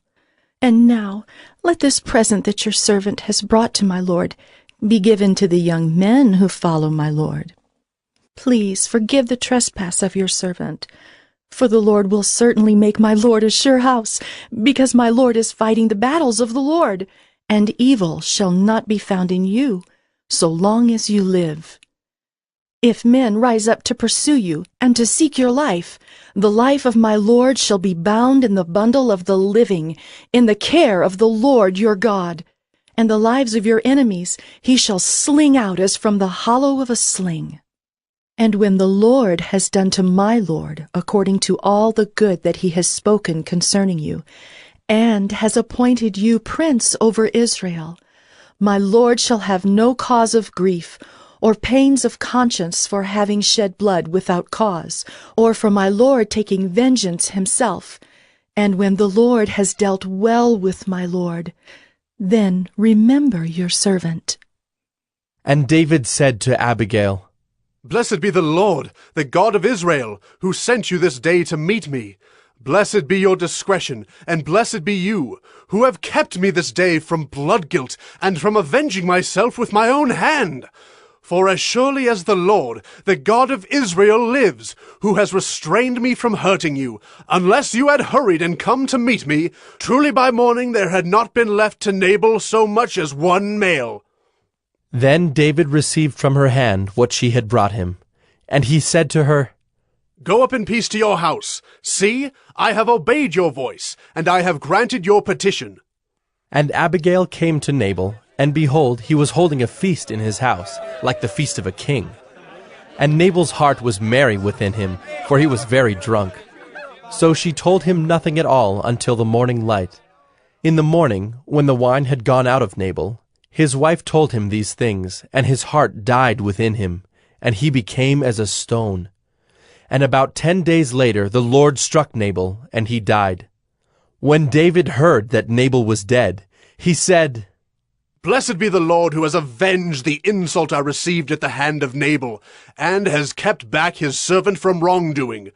And now let this present that your servant has brought to my lord be given to the young men who follow my lord. Please forgive the trespass of your servant, for the Lord will certainly make my lord a sure house, because my lord is fighting the battles of the Lord, and evil shall not be found in you, so long as you live. If men rise up to pursue you, and to seek your life, the life of my lord shall be bound in the bundle of the living, in the care of the Lord your God. And the lives of your enemies he shall sling out as from the hollow of a sling. And when the Lord has done to my Lord according to all the good that he has spoken concerning you, and has appointed you prince over Israel, my Lord shall have no cause of grief, or pains of conscience for having shed blood without cause, or for my Lord taking vengeance himself. And when the Lord has dealt well with my Lord, then remember your servant. And David said to Abigail, Blessed be the Lord, the God of Israel, who sent you this day to meet me. Blessed be your discretion, and blessed be you, who have kept me this day from blood guilt, and from avenging myself with my own hand. For as surely as the Lord, the God of Israel, lives, who has restrained me from hurting you, unless you had hurried and come to meet me, truly by morning there had not been left to Nabal so much as one male. Then David received from her hand what she had brought him. And he said to her, Go up in peace to your house. See, I have obeyed your voice, and I have granted your petition. And Abigail came to Nabal, and behold, he was holding a feast in his house, like the feast of a king. And Nabal's heart was merry within him, for he was very drunk. So she told him nothing at all until the morning light. In the morning, when the wine had gone out of Nabal, his wife told him these things, and his heart died within him, and he became as a stone. And about 10 days later the Lord struck Nabal, and he died. When David heard that Nabal was dead, he said, Blessed be the Lord who has avenged the insult I received at the hand of Nabal, and has kept back his servant from wrongdoing.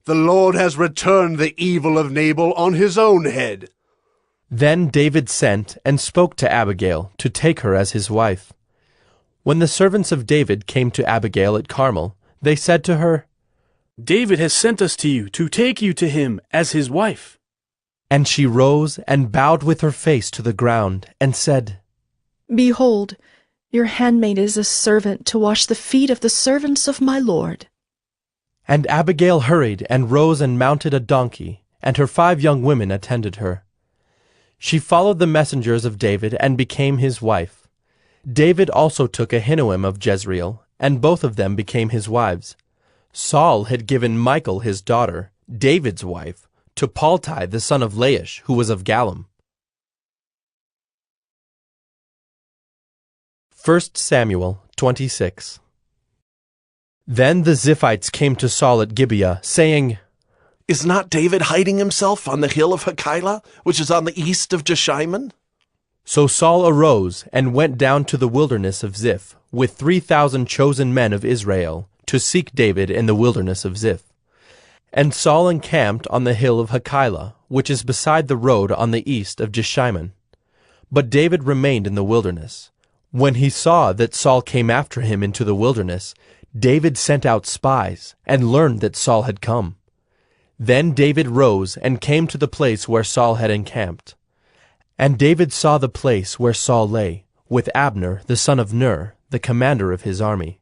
The Lord has returned the evil of Nabal on his own head. Then David sent and spoke to Abigail to take her as his wife. When the servants of David came to Abigail at Carmel, they said to her, David has sent us to you to take you to him as his wife. And she rose and bowed with her face to the ground, and said, Behold, your handmaid is a servant to wash the feet of the servants of my lord. And Abigail hurried and rose and mounted a donkey, and her 5 young women attended her. She followed the messengers of David and became his wife. David also took Ahinoam of Jezreel, and both of them became his wives. Saul had given Michal his daughter, David's wife, to Paltai the son of Laish, who was of Gallim. 1 Samuel 26. Then the Ziphites came to Saul at Gibeah, saying, Is not David hiding himself on the hill of Hachilah, which is on the east of Jeshimon? So Saul arose and went down to the wilderness of Ziph with 3,000 chosen men of Israel to seek David in the wilderness of Ziph. And Saul encamped on the hill of Hachilah, which is beside the road on the east of Jeshimon. But David remained in the wilderness. When he saw that Saul came after him into the wilderness, David sent out spies and learned that Saul had come. Then David rose and came to the place where Saul had encamped. And David saw the place where Saul lay, with Abner the son of Ner, the commander of his army.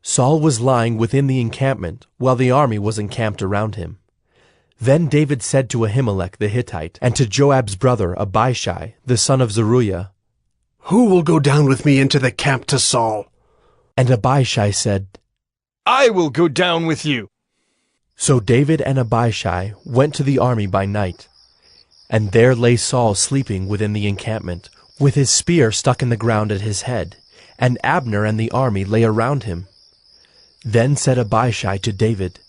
Saul was lying within the encampment, while the army was encamped around him. Then David said to Ahimelech the Hittite, and to Joab's brother Abishai, the son of Zeruiah, Who will go down with me into the camp to Saul? And Abishai said, I will go down with you. So David and Abishai went to the army by night. And there lay Saul sleeping within the encampment, with his spear stuck in the ground at his head, and Abner and the army lay around him. Then said Abishai to David,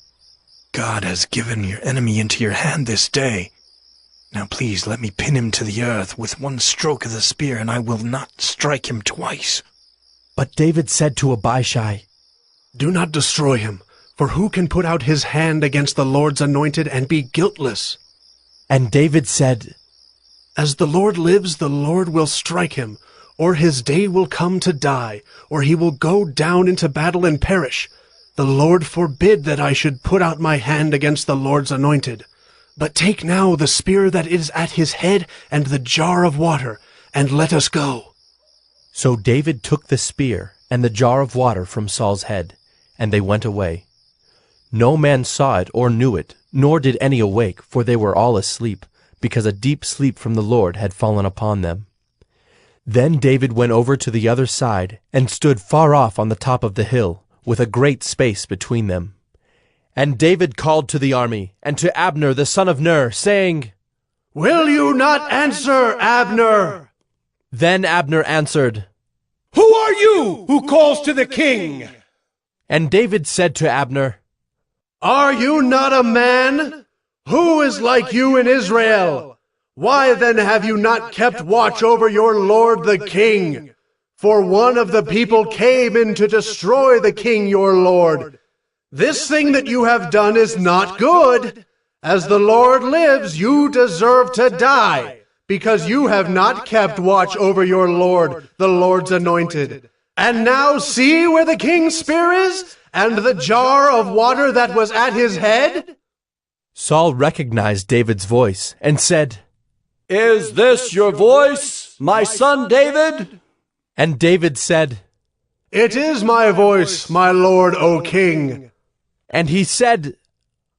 God has given your enemy into your hand this day. Now please let me pin him to the earth with one stroke of the spear, and I will not strike him twice. But David said to Abishai, Do not destroy him, for who can put out his hand against the Lord's anointed and be guiltless? And David said, As the Lord lives, the Lord will strike him, or his day will come to die, or he will go down into battle and perish. The Lord forbid that I should put out my hand against the Lord's anointed. But take now the spear that is at his head and the jar of water, and let us go. So David took the spear and the jar of water from Saul's head, and they went away. No man saw it or knew it, nor did any awake, for they were all asleep, because a deep sleep from the Lord had fallen upon them. Then David went over to the other side, and stood far off on the top of the hill, with a great space between them. And David called to the army, and to Abner the son of Ner, saying, Will you not answer, Abner? Then Abner answered, Who are you who calls to the king? And David said to Abner, Are you not a man? Who is like you in Israel? Why then have you not kept watch over your lord the king? For one of the people came in to destroy the king your lord. This thing that you have done is not good. As the Lord lives, you deserve to die, because you have not kept watch over your Lord, the Lord's anointed. And now see where the king's spear is, and the jar of water that was at his head? Saul recognized David's voice and said, Is this your voice, my son David? And David said, It is my voice, my lord, O king. And he said,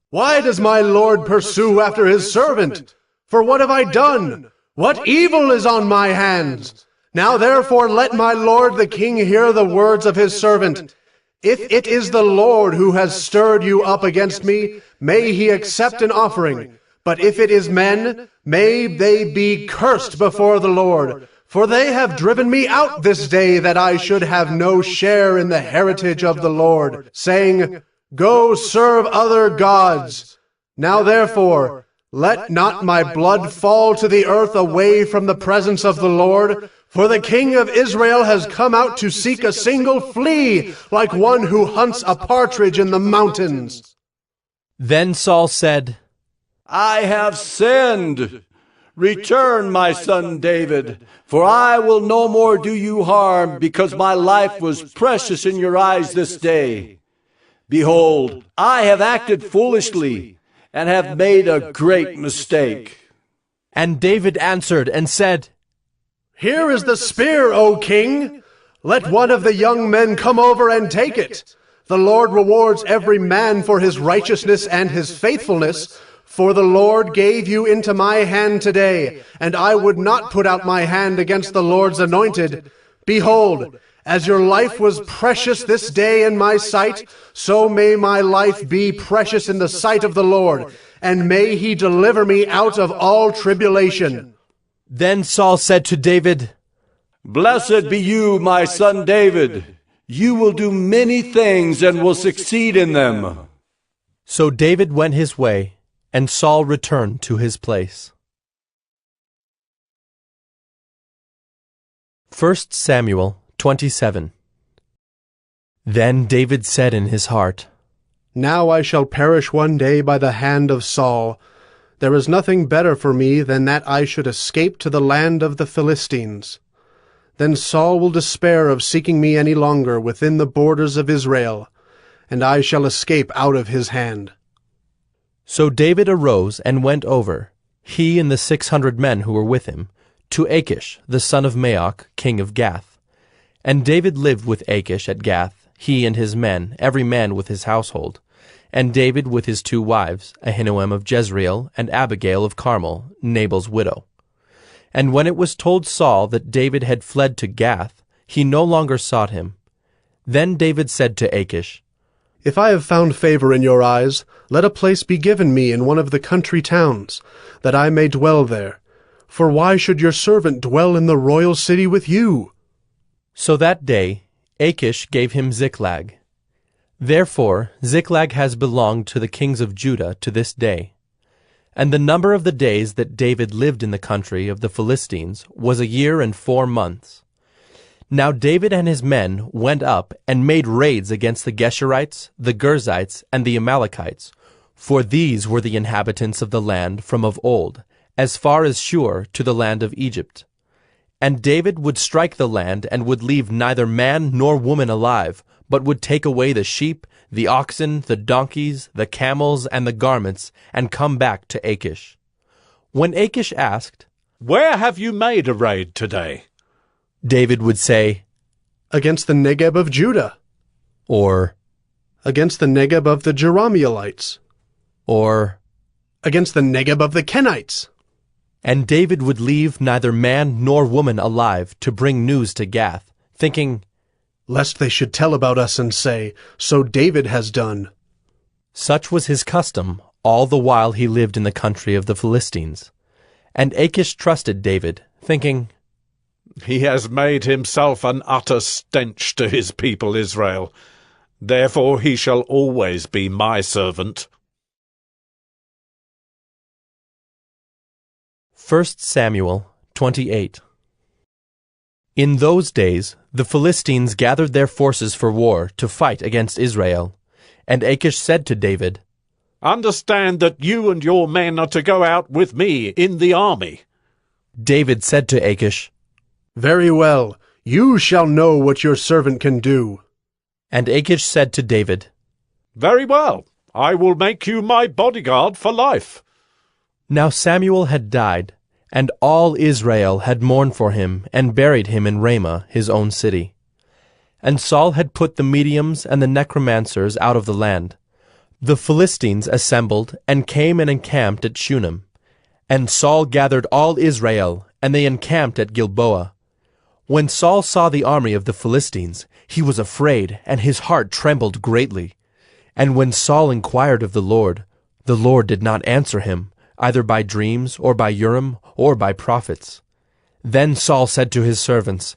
Why does my lord pursue after his servant? For what have I done? What evil is on my hands? Now therefore let my lord the king hear the words of his servant. If it is the Lord who has stirred you up against me, may he accept an offering. But if it is men, may they be cursed before the Lord. For they have driven me out this day that I should have no share in the heritage of the Lord, saying, Go serve other gods. Now therefore, let not my blood fall to the earth away from the presence of the Lord, for the king of Israel has come out to seek a single flea, like one who hunts a partridge in the mountains. Then Saul said, I have sinned. Return, my son David, for I will no more do you harm, because my life was precious in your eyes this day. Behold, I have acted foolishly, and have made a great mistake. And David answered and said, Here is the spear, O king. Let one of the young men come over and take it. The Lord rewards every man for his righteousness and his faithfulness, for the Lord gave you into my hand today, and I would not put out my hand against the Lord's anointed. Behold, as your life was precious this day in my sight, so may my life be precious in the sight of the Lord, and may he deliver me out of all tribulation. Then Saul said to David, Blessed be you, my son David. You will do many things and will succeed in them. So David went his way, and Saul returned to his place. 1 Samuel 27. Then David said in his heart, Now I shall perish one day by the hand of Saul. There is nothing better for me than that I should escape to the land of the Philistines. Then Saul will despair of seeking me any longer within the borders of Israel, and I shall escape out of his hand. So David arose and went over, he and the 600 men who were with him, to Achish, the son of Maoch, king of Gath. And David lived with Achish at Gath, he and his men, every man with his household. And David with his 2 wives, Ahinoam of Jezreel, and Abigail of Carmel, Nabal's widow. And when it was told Saul that David had fled to Gath, he no longer sought him. Then David said to Achish, If I have found favor in your eyes, let a place be given me in one of the country towns, that I may dwell there. For why should your servant dwell in the royal city with you? So that day Achish gave him Ziklag. Therefore Ziklag has belonged to the kings of Judah to this day. And the number of the days that David lived in the country of the Philistines was 1 year and 4 months. Now David and his men went up and made raids against the Geshurites, the Girzites, and the Amalekites, for these were the inhabitants of the land from of old, as far as Shur to the land of Egypt. And David would strike the land and would leave neither man nor woman alive, but would take away the sheep, the oxen, the donkeys, the camels, and the garments, and come back to Achish. When Achish asked, Where have you made a raid today? David would say, Against the Negeb of Judah. Or, Against the Negeb of the Jerahmeelites. Or, Against the Negeb of the Kenites. And David would leave neither man nor woman alive to bring news to Gath, thinking, Lest they should tell about us and say, So David has done. Such was his custom all the while he lived in the country of the Philistines. And Achish trusted David, thinking, He has made himself an utter stench to his people Israel. Therefore he shall always be my servant. 1 Samuel 28. In those days the Philistines gathered their forces for war to fight against Israel. And Achish said to David, Understand that you and your men are to go out with me in the army. David said to Achish, Very well, you shall know what your servant can do. And Achish said to David, Very well, I will make you my bodyguard for life. Now Samuel had died, and all Israel had mourned for him and buried him in Ramah, his own city. And Saul had put the mediums and the necromancers out of the land. The Philistines assembled and came and encamped at Shunem. And Saul gathered all Israel, and they encamped at Gilboa. When Saul saw the army of the Philistines, he was afraid, and his heart trembled greatly. And when Saul inquired of the Lord did not answer him, either by dreams, or by Urim, or by prophets. Then Saul said to his servants,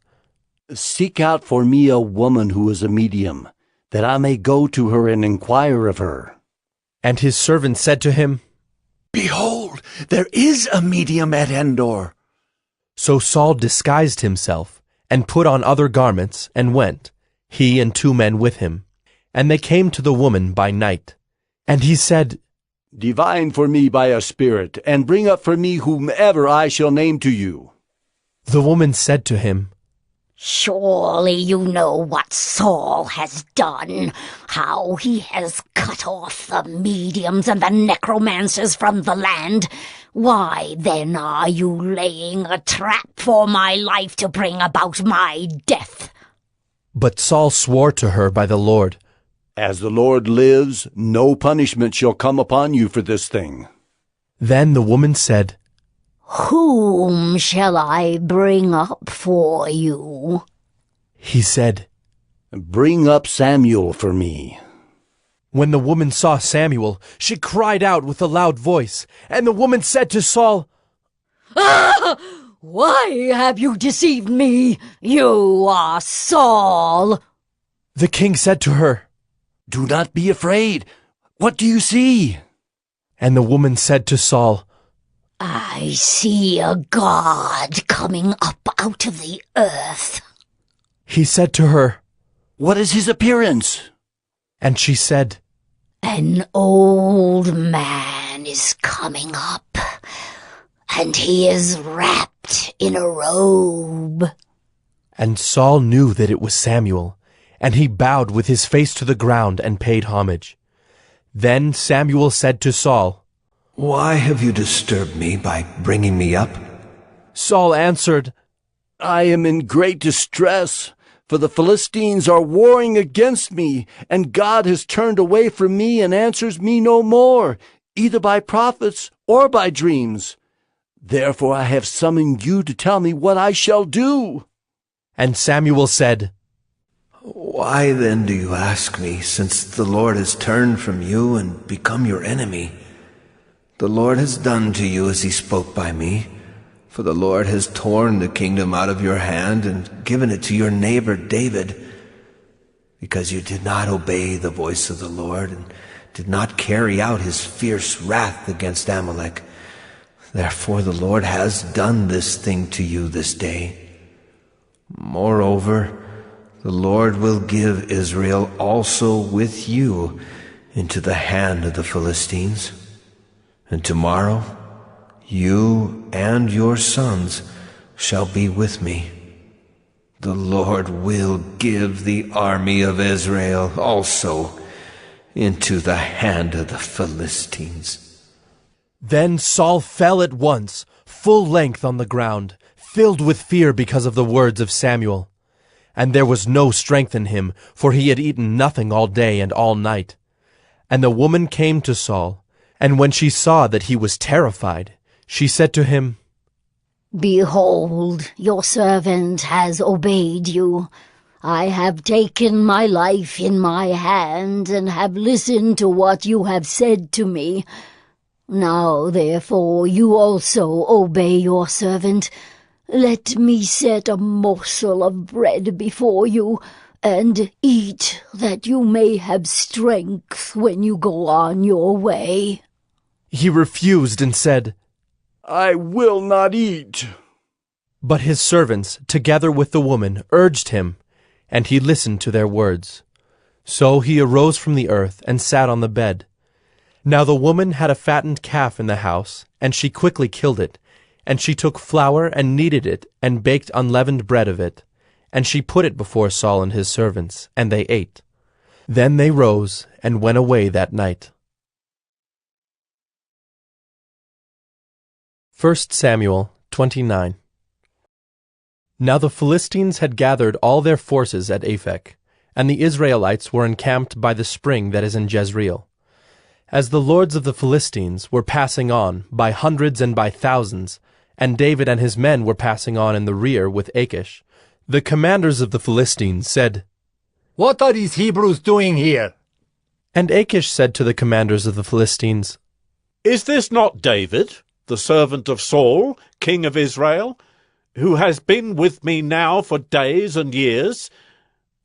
Seek out for me a woman who is a medium, that I may go to her and inquire of her. And his servants said to him, Behold, there is a medium at Endor. So Saul disguised himself, and put on other garments, and went, he and 2 men with him. And they came to the woman by night. And he said, Divine for me by a spirit, and bring up for me whomever I shall name to you. The woman said to him, Surely you know what Saul has done, how he has cut off the mediums and the necromancers from the land. Why then are you laying a trap for my life to bring about my death? But Saul swore to her by the Lord, As the Lord lives, no punishment shall come upon you for this thing. Then the woman said, Whom shall I bring up for you? He said, Bring up Samuel for me. When the woman saw Samuel, she cried out with a loud voice, and the woman said to Saul, Why have you deceived me? You are Saul. The king said to her, Do not be afraid. What do you see? And the woman said to Saul, I see a god coming up out of the earth. He said to her, What is his appearance? And she said, An old man is coming up, and he is wrapped in a robe. And Saul knew that it was Samuel, and he bowed with his face to the ground and paid homage. Then Samuel said to Saul, Why have you disturbed me by bringing me up? Saul answered, I am in great distress, for the Philistines are warring against me, and God has turned away from me and answers me no more, either by prophets or by dreams. Therefore I have summoned you to tell me what I shall do. And Samuel said, Why then do you ask me, since the Lord has turned from you and become your enemy? The Lord has done to you as he spoke by me, for the Lord has torn the kingdom out of your hand and given it to your neighbor David, because you did not obey the voice of the Lord and did not carry out his fierce wrath against Amalek. Therefore the Lord has done this thing to you this day. Moreover, the Lord will give Israel also with you into the hand of the Philistines. And tomorrow you and your sons shall be with me. The Lord will give the army of Israel also into the hand of the Philistines. Then Saul fell at once, full length on the ground, filled with fear because of the words of Samuel. And there was no strength in him, for he had eaten nothing all day and all night. And the woman came to Saul, and when she saw that he was terrified, she said to him, Behold, your servant has obeyed you. I have taken my life in my hand and have listened to what you have said to me. Now, therefore, you also obey your servant. Let me set a morsel of bread before you, and eat, that you may have strength when you go on your way. He refused and said, I will not eat. But his servants, together with the woman, urged him, and he listened to their words. So he arose from the earth and sat on the bed. Now the woman had a fattened calf in the house, and she quickly killed it. And she took flour and kneaded it, and baked unleavened bread of it. And she put it before Saul and his servants, and they ate. Then they rose and went away that night. 1 Samuel 29. Now the Philistines had gathered all their forces at Aphek, and the Israelites were encamped by the spring that is in Jezreel. As the lords of the Philistines were passing on by hundreds and by thousands, and David and his men were passing on in the rear with Achish, the commanders of the Philistines said, "What are these Hebrews doing here?" And Achish said to the commanders of the Philistines, "Is this not David, the servant of Saul, king of Israel, who has been with me now for days and years?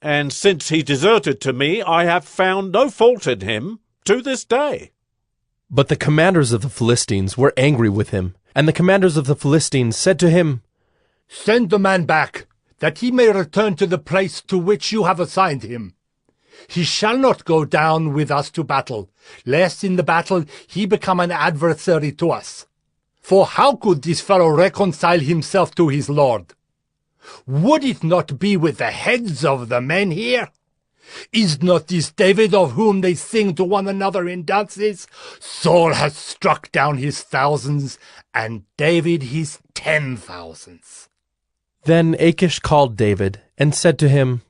And since he deserted to me, I have found no fault in him to this day." But the commanders of the Philistines were angry with him, and the commanders of the Philistines said to him, "Send the man back, that he may return to the place to which you have assigned him. He shall not go down with us to battle, lest in the battle he become an adversary to us. For how could this fellow reconcile himself to his Lord? Would it not be with the heads of the men here? Is not this David of whom they sing to one another in dances? Saul has struck down his thousands, and David his 10,000s. Then Achish called David and said to him,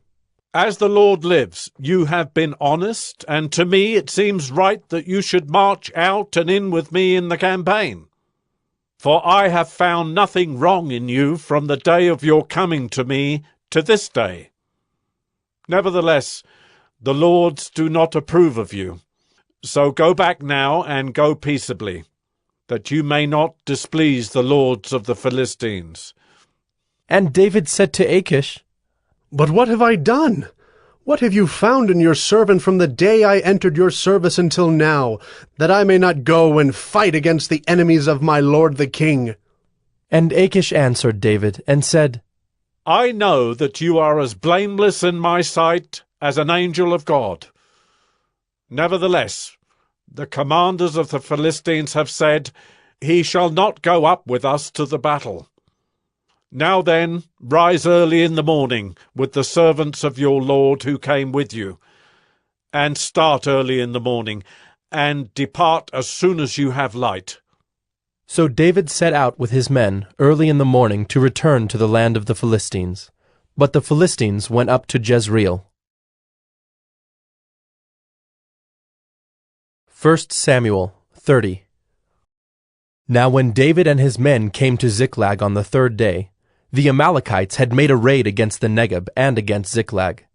"As the Lord lives, you have been honest, and to me it seems right that you should march out and in with me in the campaign. For I have found nothing wrong in you from the day of your coming to me to this day. Nevertheless, the lords do not approve of you. So go back now and go peaceably, that you may not displease the lords of the Philistines." And David said to Achish, "But what have I done? What have you found in your servant from the day I entered your service until now, that I may not go and fight against the enemies of my lord the king?" And Achish answered David and said, "I know that you are as blameless in my sight as an angel of God. Nevertheless, the commanders of the Philistines have said, 'He shall not go up with us to the battle.' Now then, rise early in the morning with the servants of your Lord who came with you, and start early in the morning, and depart as soon as you have light." So David set out with his men early in the morning to return to the land of the Philistines. But the Philistines went up to Jezreel. 1 Samuel 30. Now when David and his men came to Ziklag on the third day, the Amalekites had made a raid against the Negeb and against Ziklag.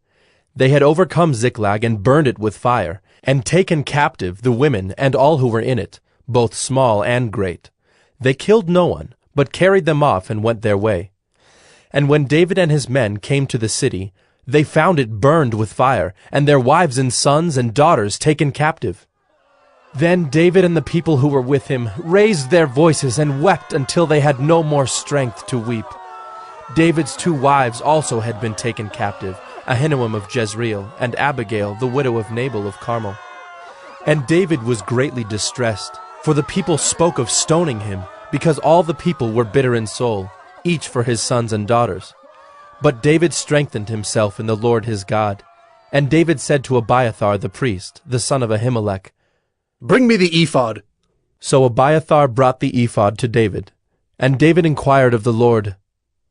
They had overcome Ziklag and burned it with fire, and taken captive the women and all who were in it, both small and great. They killed no one, but carried them off and went their way. And when David and his men came to the city, they found it burned with fire, and their wives and sons and daughters taken captive. Then David and the people who were with him raised their voices and wept until they had no more strength to weep. David's 2 wives also had been taken captive, Ahinoam of Jezreel, and Abigail, the widow of Nabal of Carmel. And David was greatly distressed, for the people spoke of stoning him, because all the people were bitter in soul, each for his sons and daughters. But David strengthened himself in the Lord his God. And David said to Abiathar the priest, the son of Ahimelech, "Bring me the ephod." So Abiathar brought the ephod to David. And David inquired of the Lord,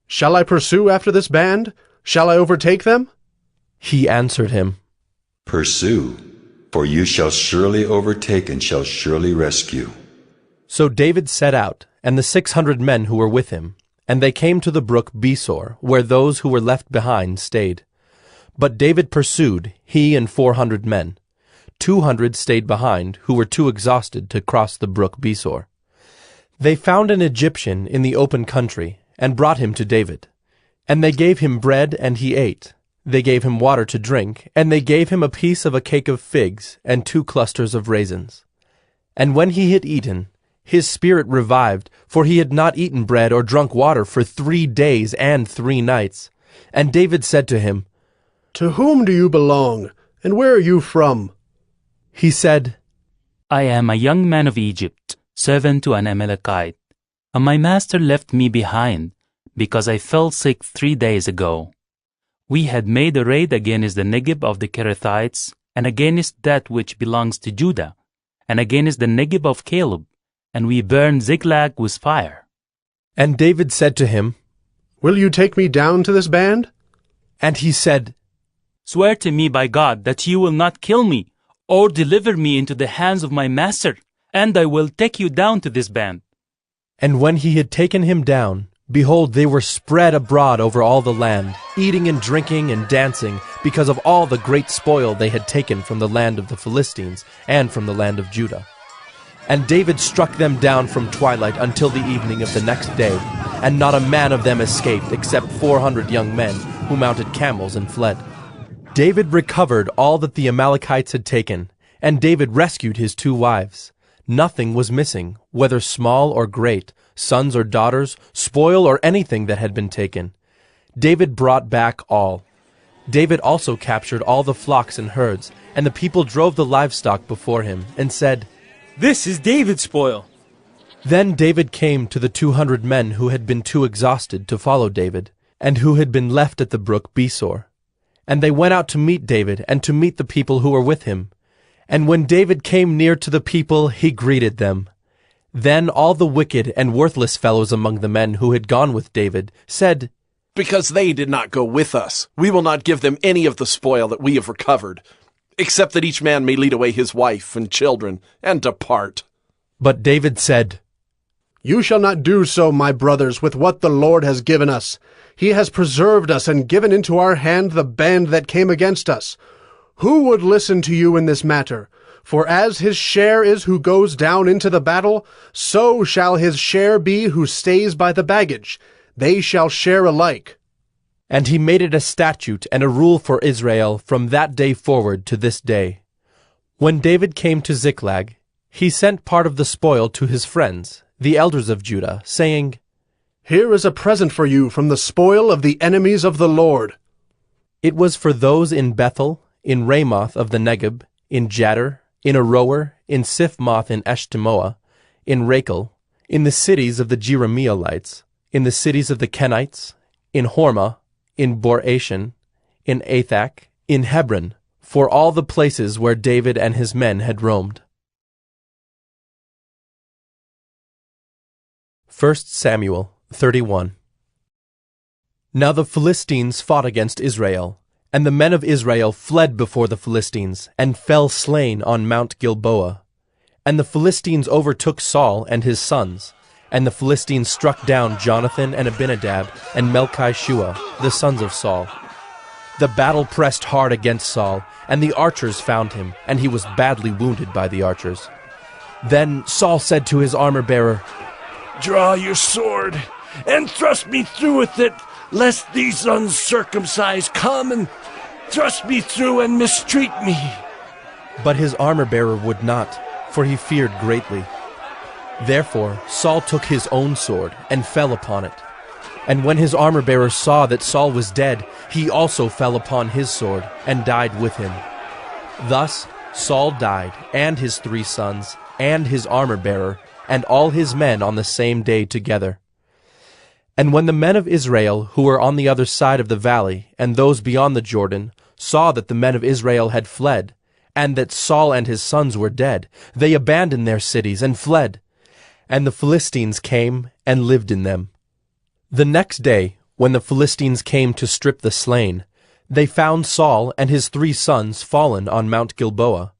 "Shall I pursue after this band? Shall I overtake them?" He answered him, "Pursue, for you shall surely overtake and shall surely rescue." So David set out, and the 600 men who were with him, and they came to the brook Besor, where those who were left behind stayed. But David pursued, he and 400 men. 200 stayed behind, who were too exhausted to cross the brook Besor. They found an Egyptian in the open country, and brought him to David. And they gave him bread, and he ate. They gave him water to drink, and they gave him a piece of a cake of figs, and 2 clusters of raisins. And when he had eaten, his spirit revived, for he had not eaten bread or drunk water for 3 days and 3 nights. And David said to him, To whom do you belong, and where are you from? He said, I am a young man of Egypt, servant to an Amalekite, and my master left me behind, because I fell sick 3 days ago. We had made a raid against the Negeb of the Kerethites, and against that which belongs to Judah, and against the Negeb of Caleb, and we burned Ziklag with fire. And David said to him, Will you take me down to this band? And he said, Swear to me by God that you will not kill me, or deliver me into the hands of my master, and I will take you down to this band. And when he had taken him down, behold, they were spread abroad over all the land, eating and drinking and dancing, because of all the great spoil they had taken from the land of the Philistines and from the land of Judah. And David struck them down from twilight until the evening of the next day, and not a man of them escaped, except 400 young men, who mounted camels and fled. David recovered all that the Amalekites had taken, and David rescued his 2 wives. Nothing was missing, whether small or great, sons or daughters, spoil or anything that had been taken. David brought back all. David also captured all the flocks and herds, and the people drove the livestock before him, and said, This is David's spoil. Then David came to the 200 men who had been too exhausted to follow David, and who had been left at the brook Besor. And they went out to meet David, and to meet the people who were with him. And when David came near to the people, he greeted them. Then all the wicked and worthless fellows among the men who had gone with David said, Because they did not go with us, we will not give them any of the spoil that we have recovered, except that each man may lead away his wife and children, and depart. But David said, You shall not do so, my brothers, with what the Lord has given us. He has preserved us and given into our hand the band that came against us. Who would listen to you in this matter? For as his share is who goes down into the battle, so shall his share be who stays by the baggage. They shall share alike. And he made it a statute and a rule for Israel from that day forward to this day. When David came to Ziklag, he sent part of the spoil to his friends, the elders of Judah, saying, Here is a present for you from the spoil of the enemies of the Lord. It was for those in Bethel, in Ramoth of the Negeb, in Jadar, in Aroer, in Siphmoth in Eshtemoa, in Rachel, in the cities of the Jerahmeelites, in the cities of the Kenites, in Hormah, in Bor-Ashan, in Athak, in Hebron, for all the places where David and his men had roamed. 1 Samuel 31. Now the Philistines fought against Israel, and the men of Israel fled before the Philistines, and fell slain on Mount Gilboa. And the Philistines overtook Saul and his sons, and the Philistines struck down Jonathan and Abinadab and Melchi-Shua, the sons of Saul. The battle pressed hard against Saul, and the archers found him, and he was badly wounded by the archers. Then Saul said to his armor-bearer, Draw your sword, and thrust me through with it, lest these uncircumcised come and thrust me through and mistreat me. But his armor-bearer would not, for he feared greatly. Therefore Saul took his own sword and fell upon it. And when his armor-bearer saw that Saul was dead, he also fell upon his sword and died with him. Thus Saul died, and his 3 sons, and his armor-bearer, and all his men on the same day together. And when the men of Israel, who were on the other side of the valley, and those beyond the Jordan, saw that the men of Israel had fled, and that Saul and his sons were dead, they abandoned their cities and fled. And the Philistines came and lived in them. The next day, when the Philistines came to strip the slain, they found Saul and his 3 sons fallen on Mount Gilboa.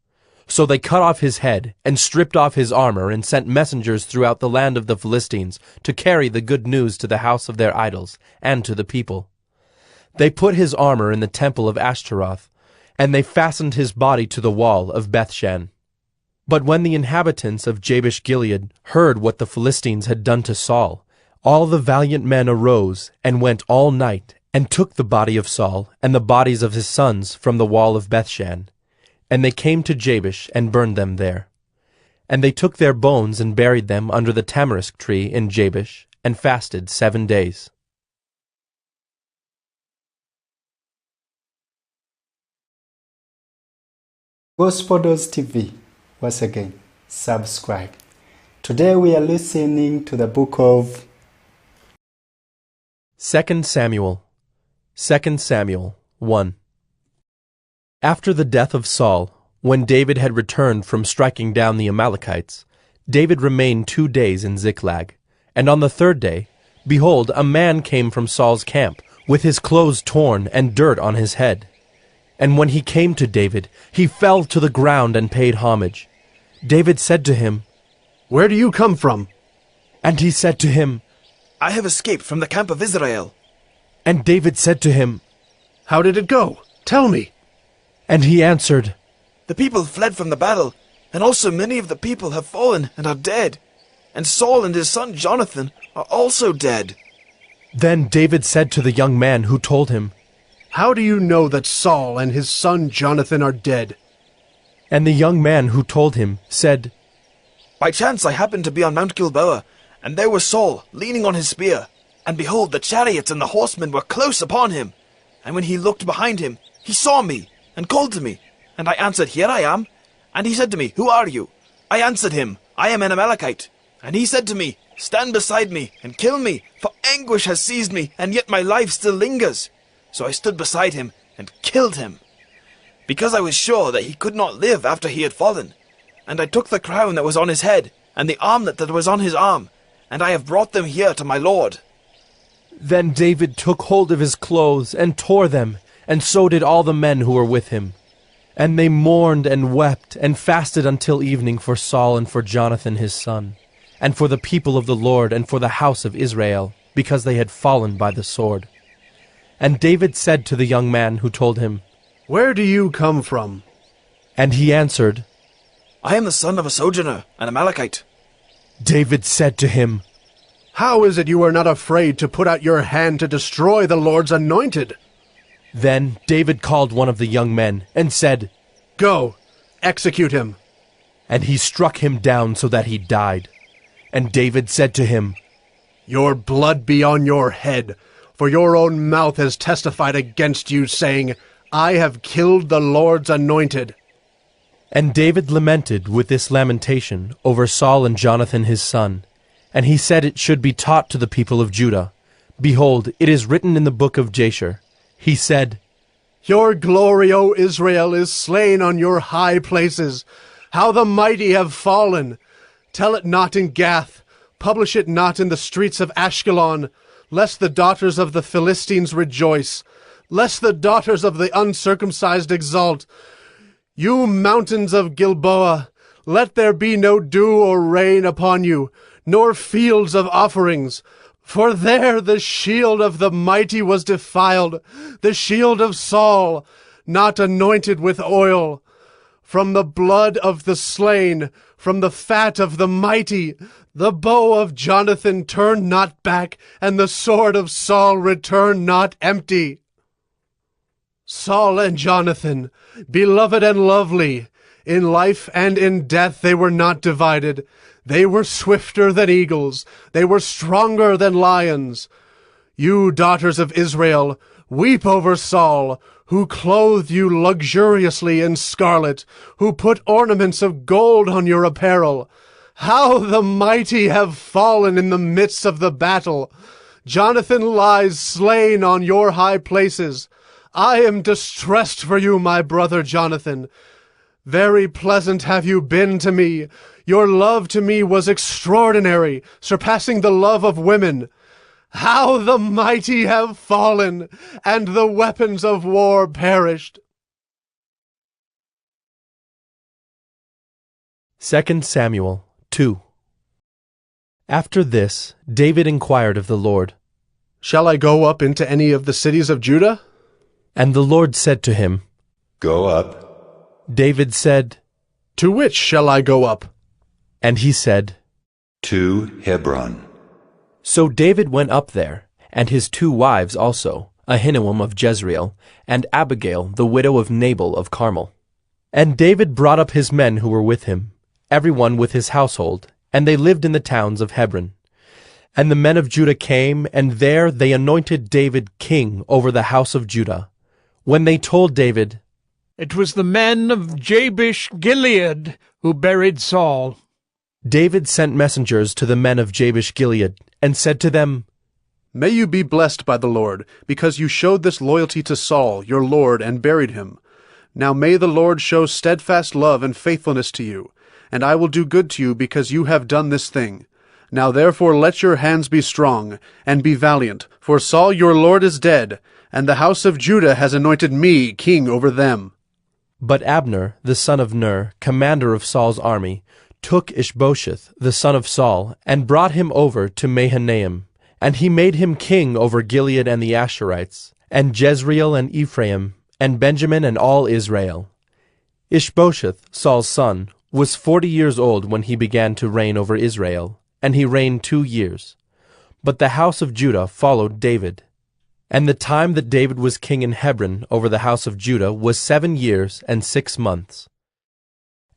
So they cut off his head, and stripped off his armor, and sent messengers throughout the land of the Philistines to carry the good news to the house of their idols, and to the people. They put his armor in the temple of Ashtaroth, and they fastened his body to the wall of Bethshan. But when the inhabitants of Jabesh-Gilead heard what the Philistines had done to Saul, all the valiant men arose, and went all night, and took the body of Saul, and the bodies of his sons from the wall of Bethshan. And they came to Jabesh, and burned them there. And they took their bones and buried them under the tamarisk tree in Jabesh, and fasted 7 days. Gospodos TV, once again, subscribe. Today we are listening to the book of 2 Samuel. 2 Samuel 1. After the death of Saul, when David had returned from striking down the Amalekites, David remained 2 days in Ziklag. And on the 3rd day, behold, a man came from Saul's camp, with his clothes torn and dirt on his head. And when he came to David, he fell to the ground and paid homage. David said to him, "Where do you come from?" And he said to him, "I have escaped from the camp of Israel." And David said to him, "How did it go? Tell me." And he answered, "The people fled from the battle, and also many of the people have fallen and are dead. And Saul and his son Jonathan are also dead." Then David said to the young man who told him, "How do you know that Saul and his son Jonathan are dead?" And the young man who told him said, "By chance I happened to be on Mount Gilboa, and there was Saul leaning on his spear. And behold, the chariots and the horsemen were close upon him. And when he looked behind him, he saw me, and called to me. And I answered, Here I am. And he said to me, Who are you? I answered him, I am an Amalekite. And he said to me, Stand beside me, and kill me, for anguish has seized me, and yet my life still lingers. So I stood beside him, and killed him, because I was sure that he could not live after he had fallen. And I took the crown that was on his head, and the armlet that was on his arm, and I have brought them here to my lord." Then David took hold of his clothes, and tore them, and so did all the men who were with him. And they mourned and wept, and fasted until evening for Saul and for Jonathan his son, and for the people of the Lord and for the house of Israel, because they had fallen by the sword. And David said to the young man who told him, "Where do you come from?" And he answered, "I am the son of a sojourner, an Amalekite." David said to him, "How is it you are not afraid to put out your hand to destroy the Lord's anointed?" Then David called one of the young men, and said, "Go, execute him." And he struck him down so that he died. And David said to him, "Your blood be on your head, for your own mouth has testified against you, saying, I have killed the Lord's anointed." And David lamented with this lamentation over Saul and Jonathan his son. And he said it should be taught to the people of Judah. Behold, it is written in the book of Jasher. He said, "Your glory, O Israel, is slain on your high places. How the mighty have fallen! Tell it not in Gath, publish it not in the streets of Ashkelon, lest the daughters of the Philistines rejoice, lest the daughters of the uncircumcised exult. You mountains of Gilboa, let there be no dew or rain upon you, nor fields of offerings. For there the shield of the mighty was defiled, the shield of Saul, not anointed with oil. From the blood of the slain, from the fat of the mighty, the bow of Jonathan turned not back, and the sword of Saul returned not empty." Saul and Jonathan, beloved and lovely, in life and in death they were not divided. They were swifter than eagles, they were stronger than lions. You daughters of Israel, weep over Saul, who clothed you luxuriously in scarlet, who put ornaments of gold on your apparel. How the mighty have fallen in the midst of the battle! Jonathan lies slain on your high places. I am distressed for you, my brother Jonathan. Very pleasant have you been to me. Your love to me was extraordinary, surpassing the love of women. How the mighty have fallen, and the weapons of war perished." 2 Samuel 2. After this, David inquired of the Lord, "Shall I go up into any of the cities of Judah?" And the Lord said to him, "Go up." David said, "To which shall I go up?" And he said, "To Hebron." So David went up there, and his 2 wives also, Ahinoam of Jezreel, and Abigail the widow of Nabal of Carmel. And David brought up his men who were with him, everyone with his household, and they lived in the towns of Hebron. And the men of Judah came, and there they anointed David king over the house of Judah. When they told David, "It was the men of Jabesh Gilead who buried Saul," David sent messengers to the men of Jabesh Gilead, and said to them, "May you be blessed by the Lord, because you showed this loyalty to Saul, your lord, and buried him. Now may the Lord show steadfast love and faithfulness to you, and I will do good to you because you have done this thing. Now therefore let your hands be strong, and be valiant, for Saul your lord is dead, and the house of Judah has anointed me king over them." But Abner, the son of Ner, commander of Saul's army, took Ishbosheth, the son of Saul, and brought him over to Mahanaim. And he made him king over Gilead and the Asherites, and Jezreel and Ephraim, and Benjamin and all Israel. Ishbosheth, Saul's son, was 40 years old when he began to reign over Israel, and he reigned 2 years. But the house of Judah followed David. And the time that David was king in Hebron over the house of Judah was 7 years and 6 months.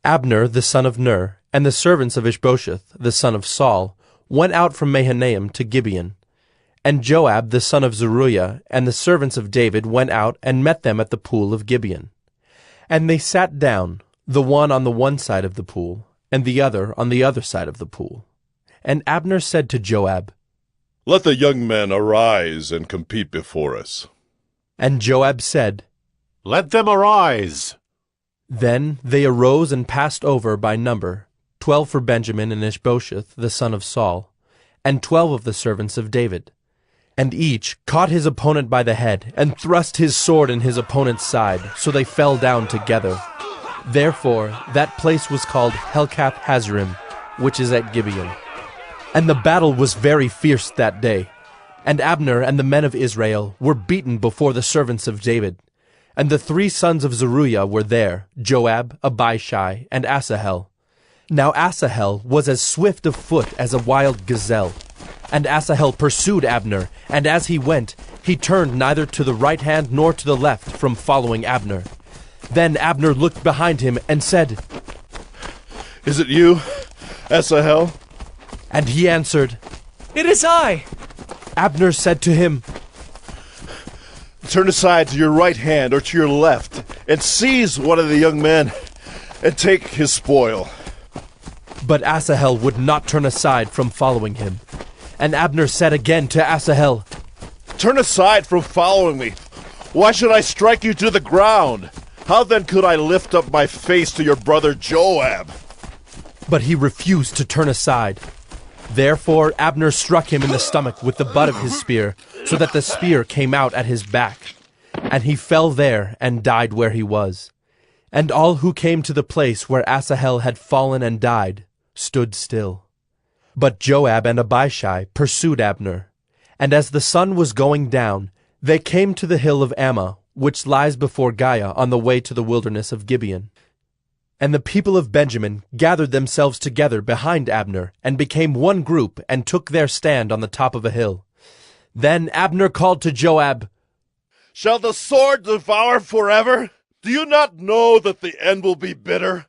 Abner, the son of Ner, and the servants of Ishbosheth, the son of Saul, went out from Mahanaim to Gibeon. And Joab, the son of Zeruiah, and the servants of David went out and met them at the pool of Gibeon. And they sat down, the one on the one side of the pool, and the other on the other side of the pool. And Abner said to Joab, "Let the young men arise and compete before us." And Joab said, "Let them arise." Then they arose and passed over by number, 12 for Benjamin and Ishbosheth, the son of Saul, and 12 of the servants of David. And each caught his opponent by the head, and thrust his sword in his opponent's side, so they fell down together. Therefore that place was called Helkath Hazzurim, which is at Gibeon. And the battle was very fierce that day. And Abner and the men of Israel were beaten before the servants of David. And the 3 sons of Zeruiah were there, Joab, Abishai, and Asahel. Now Asahel was as swift of foot as a wild gazelle. And Asahel pursued Abner, and as he went, he turned neither to the right hand nor to the left from following Abner. Then Abner looked behind him and said, "Is it you, Asahel?" And he answered, "It is I." Abner said to him, "Turn aside to your right hand or to your left, and seize one of the young men, and take his spoil." But Asahel would not turn aside from following him. And Abner said again to Asahel, "Turn aside from following me. Why should I strike you to the ground? How then could I lift up my face to your brother Joab?" But he refused to turn aside. Therefore Abner struck him in the stomach with the butt of his spear, so that the spear came out at his back. And he fell there and died where he was. And all who came to the place where Asahel had fallen and died stood still. But Joab and Abishai pursued Abner. And as the sun was going down, they came to the hill of Ammah, which lies before Giah on the way to the wilderness of Gibeon. And the people of Benjamin gathered themselves together behind Abner, and became one group, and took their stand on the top of a hill. Then Abner called to Joab, "Shall the sword devour forever? Do you not know that the end will be bitter?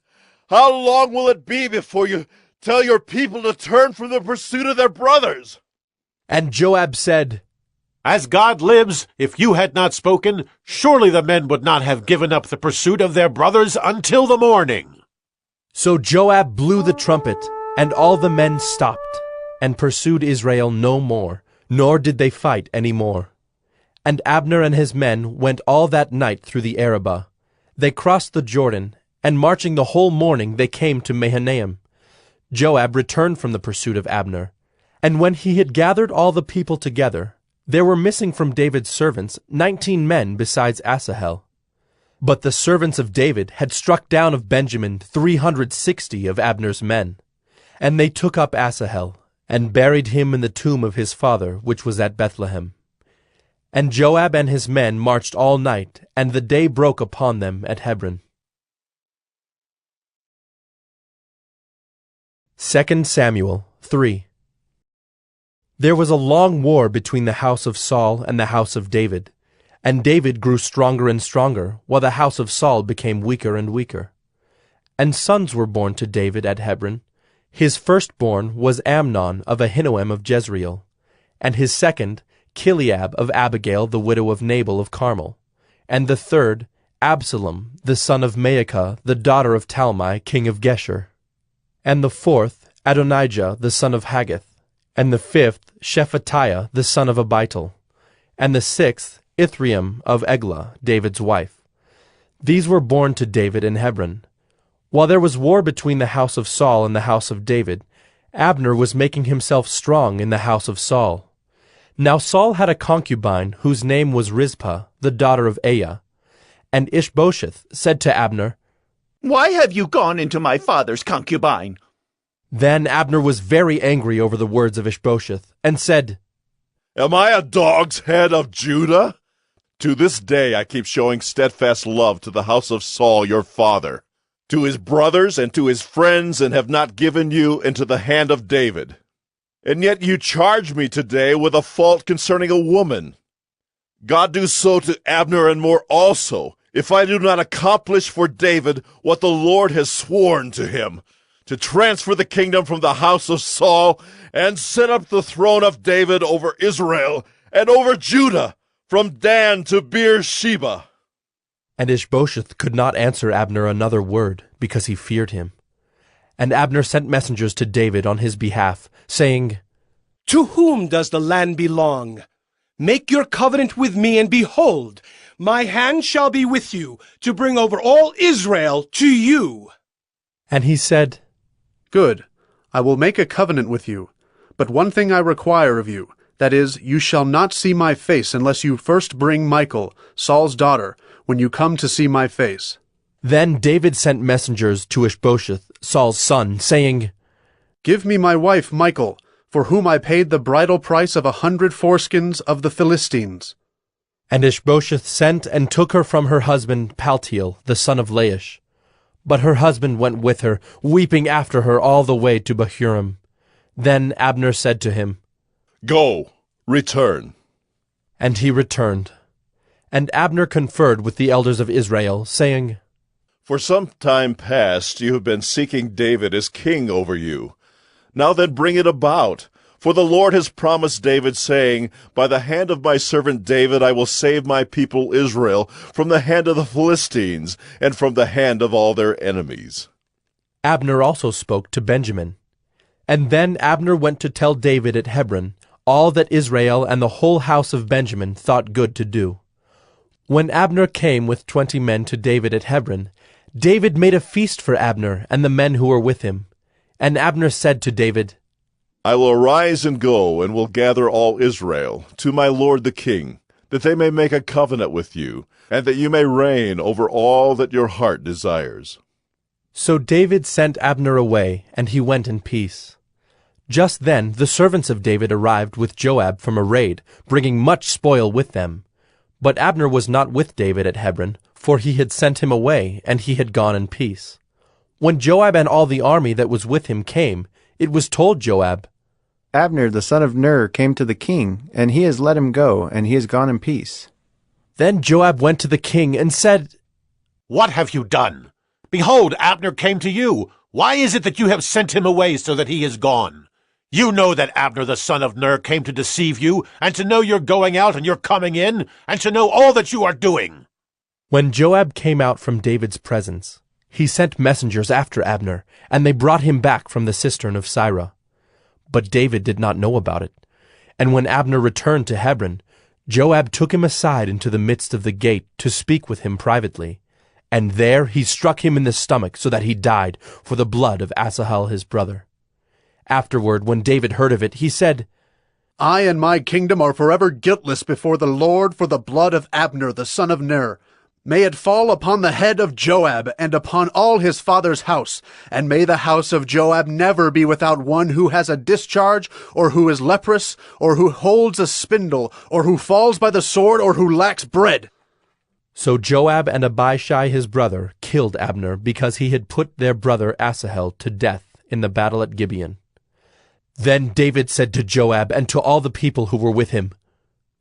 How long will it be before you tell your people to turn from the pursuit of their brothers?" And Joab said, "As God lives, if you had not spoken, surely the men would not have given up the pursuit of their brothers until the morning." So Joab blew the trumpet, and all the men stopped, and pursued Israel no more, nor did they fight any more. And Abner and his men went all that night through the Arabah. They crossed the Jordan, and marching the whole morning they came to Mahanaim. Joab returned from the pursuit of Abner. And when he had gathered all the people together, there were missing from David's servants 19 men besides Asahel. But the servants of David had struck down of Benjamin 360 of Abner's men. And they took up Asahel, and buried him in the tomb of his father, which was at Bethlehem. And Joab and his men marched all night, and the day broke upon them at Hebron. 2 Samuel 3. There was a long war between the house of Saul and the house of David, and David grew stronger and stronger, while the house of Saul became weaker and weaker. And sons were born to David at Hebron. His firstborn was Amnon of Ahinoam of Jezreel, and his second, Chileab of Abigail the widow of Nabal of Carmel, and the third, Absalom the son of Maacah the daughter of Talmai king of Geshur, and the fourth, Adonijah the son of Haggith, and the fifth, Shephatiah the son of Abital, and the sixth, Ithream of Eglah, David's wife. These were born to David in Hebron. While there was war between the house of Saul and the house of David, Abner was making himself strong in the house of Saul. Now Saul had a concubine whose name was Rizpah, the daughter of Aiah. And Ishbosheth said to Abner, "Why have you gone into my father's concubine?" Then Abner was very angry over the words of Ishbosheth, and said, "Am I a dog's head of Judah? To this day I keep showing steadfast love to the house of Saul your father, to his brothers and to his friends, and have not given you into the hand of David. And yet you charge me today with a fault concerning a woman. God do so to Abner and more also, if I do not accomplish for David what the Lord has sworn to him, to transfer the kingdom from the house of Saul and set up the throne of David over Israel and over Judah, from Dan to Beersheba." And Ishbosheth could not answer Abner another word, because he feared him. And Abner sent messengers to David on his behalf, saying, "To whom does the land belong? Make your covenant with me, and behold, my hand shall be with you, to bring over all Israel to you." And he said, "Good, I will make a covenant with you. But one thing I require of you, that is, you shall not see my face unless you first bring Michal, Saul's daughter, when you come to see my face." Then David sent messengers to Ishbosheth, Saul's son, saying, "Give me my wife Michal, for whom I paid the bridal price of 100 foreskins of the Philistines." And Ishbosheth sent and took her from her husband Paltiel, the son of Laish. But her husband went with her, weeping after her all the way to Bahurim. Then Abner said to him, "Go, return." And he returned. And Abner conferred with the elders of Israel, saying, "For some time past you have been seeking David as king over you. Now then bring it about. For the Lord has promised David, saying, By the hand of my servant David I will save my people Israel from the hand of the Philistines, and from the hand of all their enemies." Abner also spoke to Benjamin. And then Abner went to tell David at Hebron all that Israel and the whole house of Benjamin thought good to do. When Abner came with 20 men to David at Hebron, David made a feast for Abner and the men who were with him. And Abner said to David, "I will arise and go, and will gather all Israel to my lord the king, that they may make a covenant with you, and that you may reign over all that your heart desires." So David sent Abner away, and he went in peace. Just then the servants of David arrived with Joab from a raid, bringing much spoil with them. But Abner was not with David at Hebron, for he had sent him away, and he had gone in peace. When Joab and all the army that was with him came, it was told Joab, "Abner the son of Ner came to the king, and he has let him go, and he has gone in peace." Then Joab went to the king and said, "What have you done? Behold, Abner came to you. Why is it that you have sent him away so that he is gone? You know that Abner the son of Ner came to deceive you, and to know you're going out and you're coming in, and to know all that you are doing." When Joab came out from David's presence, he sent messengers after Abner, and they brought him back from the cistern of Sirah. But David did not know about it. And when Abner returned to Hebron, Joab took him aside into the midst of the gate to speak with him privately. And there he struck him in the stomach so that he died for the blood of Asahel his brother. Afterward, when David heard of it, he said, "I and my kingdom are forever guiltless before the Lord for the blood of Abner the son of Ner. May it fall upon the head of Joab and upon all his father's house, and may the house of Joab never be without one who has a discharge, or who is leprous, or who holds a spindle, or who falls by the sword, or who lacks bread." So Joab and Abishai his brother killed Abner because he had put their brother Asahel to death in the battle at Gibeon. Then David said to Joab and to all the people who were with him,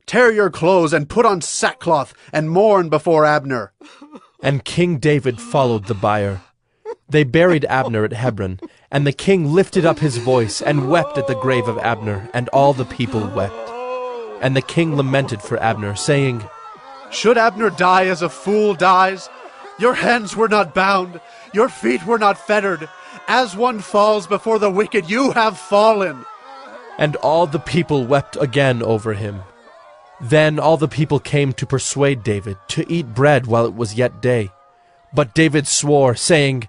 "Tear your clothes and put on sackcloth and mourn before Abner." And King David followed the bier. They buried Abner at Hebron, and the king lifted up his voice and wept at the grave of Abner, and all the people wept. And the king lamented for Abner, saying, Should Abner die as a fool dies? Your hands were not bound, your feet were not fettered. As one falls before the wicked, you have fallen. And all the people wept again over him. Then all the people came to persuade David to eat bread while it was yet day. But David swore, saying,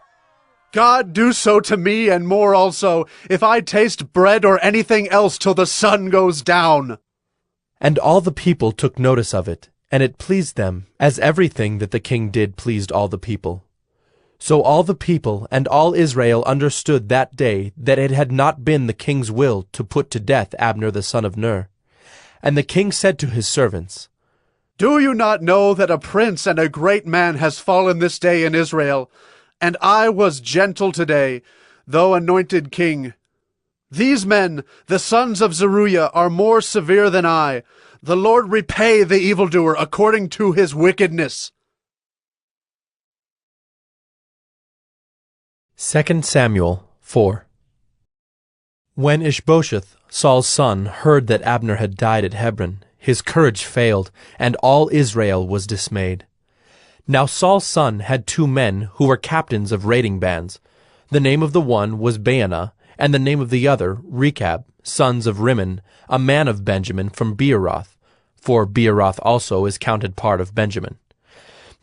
God do so to me and more also, if I taste bread or anything else till the sun goes down. And all the people took notice of it, and it pleased them, as everything that the king did pleased all the people. So all the people and all Israel understood that day that it had not been the king's will to put to death Abner the son of Ner. And the king said to his servants, Do you not know that a prince and a great man has fallen this day in Israel? And I was gentle today, though anointed king. These men, the sons of Zeruiah, are more severe than I. The Lord repay the evildoer according to his wickedness. 2 Samuel 4. When Ishbosheth, Saul's son, heard that Abner had died at Hebron, his courage failed, and all Israel was dismayed. Now Saul's son had 2 men who were captains of raiding bands. The name of the one was Baanah, and the name of the other Rechab, sons of Rimmon, a man of Benjamin from Beeroth, for Beeroth also is counted part of Benjamin.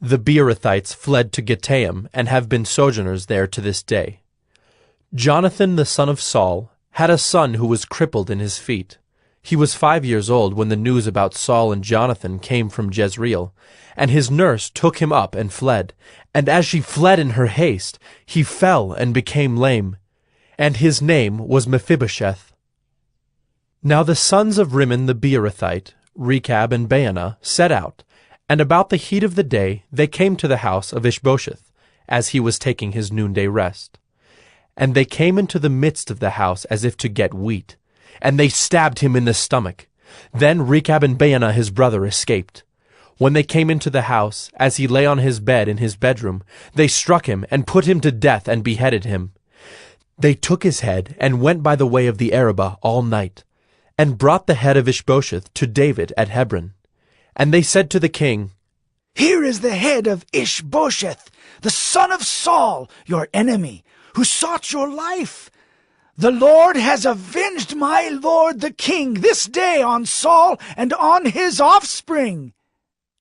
The Beerothites fled to Gittaim, and have been sojourners there to this day. Jonathan the son of Saul had a son who was crippled in his feet. He was 5 years old when the news about Saul and Jonathan came from Jezreel, and his nurse took him up and fled. And as she fled in her haste, he fell and became lame. And his name was Mephibosheth. Now the sons of Rimmon the Beerothite, Rechab and Baanah, set out, and about the heat of the day they came to the house of Ishbosheth, as he was taking his noonday rest. And they came into the midst of the house as if to get wheat, and they stabbed him in the stomach. Then Rechab and Baanah his brother escaped. When they came into the house, as he lay on his bed in his bedroom, they struck him and put him to death and beheaded him. They took his head and went by the way of the Arabah all night, and brought the head of Ishbosheth to David at Hebron. And they said to the king, Here is the head of Ishbosheth, the son of Saul, your enemy, who sought your life. The Lord has avenged my lord the king this day on Saul and on his offspring.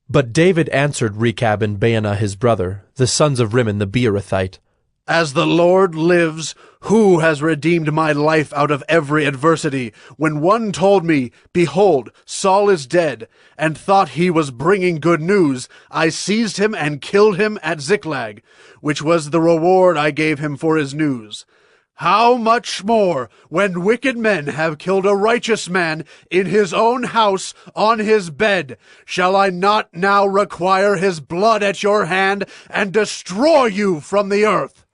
But David answered Rechab and Baanah his brother, the sons of Rimmon the Beerothite, As the Lord lives, who has redeemed my life out of every adversity, when one told me, Behold, Saul is dead, and thought he was bringing good news, I seized him and killed him at Ziklag, which was the reward I gave him for his news. How much more, when wicked men have killed a righteous man in his own house on his bed, shall I not now require his blood at your hand and destroy you from the earth?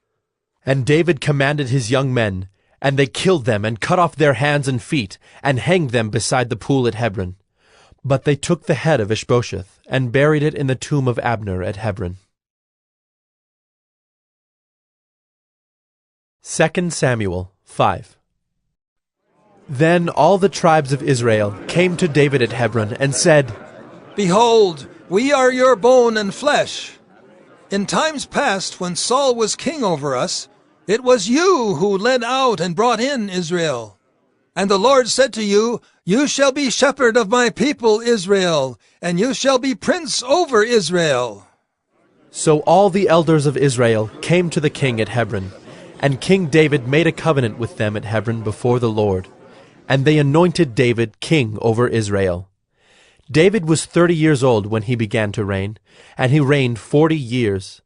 And David commanded his young men, and they killed them and cut off their hands and feet, and hanged them beside the pool at Hebron. But they took the head of Ishbosheth, and buried it in the tomb of Abner at Hebron. 2 Samuel 5. Then all the tribes of Israel came to David at Hebron and said, Behold, we are your bone and flesh. In times past, when Saul was king over us, it was you who led out and brought in Israel. And the Lord said to you, You shall be shepherd of my people Israel, and you shall be prince over Israel. So all the elders of Israel came to the king at Hebron, and King David made a covenant with them at Hebron before the Lord, and they anointed David king over Israel. David was 30 years old when he began to reign, and he reigned 40 years.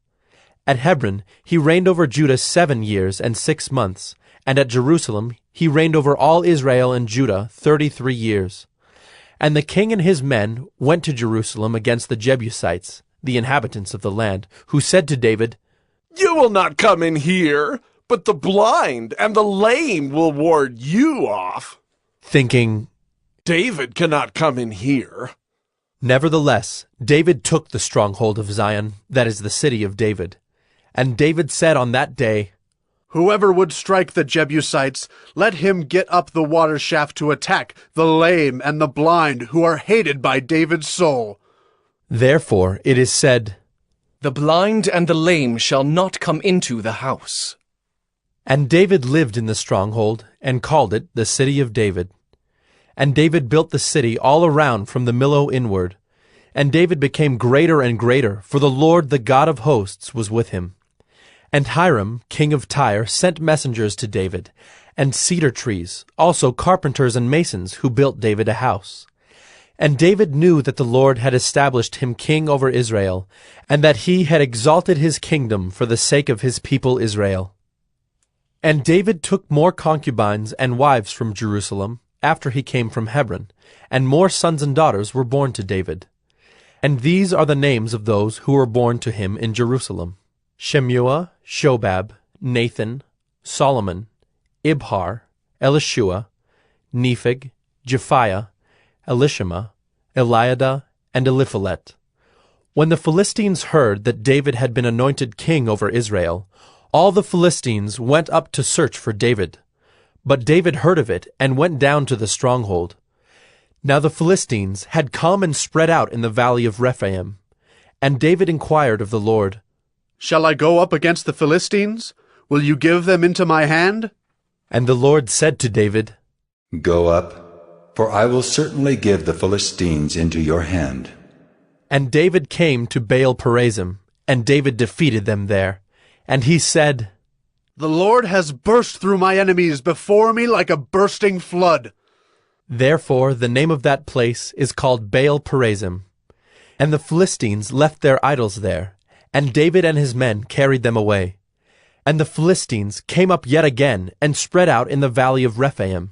At Hebron he reigned over Judah 7 years and 6 months, and at Jerusalem he reigned over all Israel and Judah 33 years. And the king and his men went to Jerusalem against the Jebusites, the inhabitants of the land, who said to David, You will not come in here, but the blind and the lame will ward you off. Thinking, David cannot come in here. Nevertheless, David took the stronghold of Zion, that is the city of David. And David said on that day, Whoever would strike the Jebusites, let him get up the water shaft to attack the lame and the blind who are hated by David's soul. Therefore it is said, The blind and the lame shall not come into the house. And David lived in the stronghold, and called it the city of David. And David built the city all around from the Millo inward. And David became greater and greater, for the Lord the God of hosts was with him. And Hiram, king of Tyre, sent messengers to David, and cedar trees, also carpenters and masons, who built David a house. And David knew that the Lord had established him king over Israel, and that he had exalted his kingdom for the sake of his people Israel. And David took more concubines and wives from Jerusalem, after he came from Hebron, and more sons and daughters were born to David. And these are the names of those who were born to him in Jerusalem: Shemua, Shobab, Nathan, Solomon, Ibhar, Elishua, Nepheg, Japhiah, Elishama, Eliada, and Eliphalet. When the Philistines heard that David had been anointed king over Israel, all the Philistines went up to search for David. But David heard of it and went down to the stronghold. Now the Philistines had come and spread out in the valley of Rephaim. And David inquired of the Lord, Shall I go up against the Philistines? Will you give them into my hand? And the Lord said to David, Go up, for I will certainly give the Philistines into your hand. And David came to Baal-perazim, and David defeated them there. And he said, The Lord has burst through my enemies before me like a bursting flood. Therefore the name of that place is called Baal-perazim. And the Philistines left their idols there, and David and his men carried them away. And the Philistines came up yet again, and spread out in the valley of Rephaim.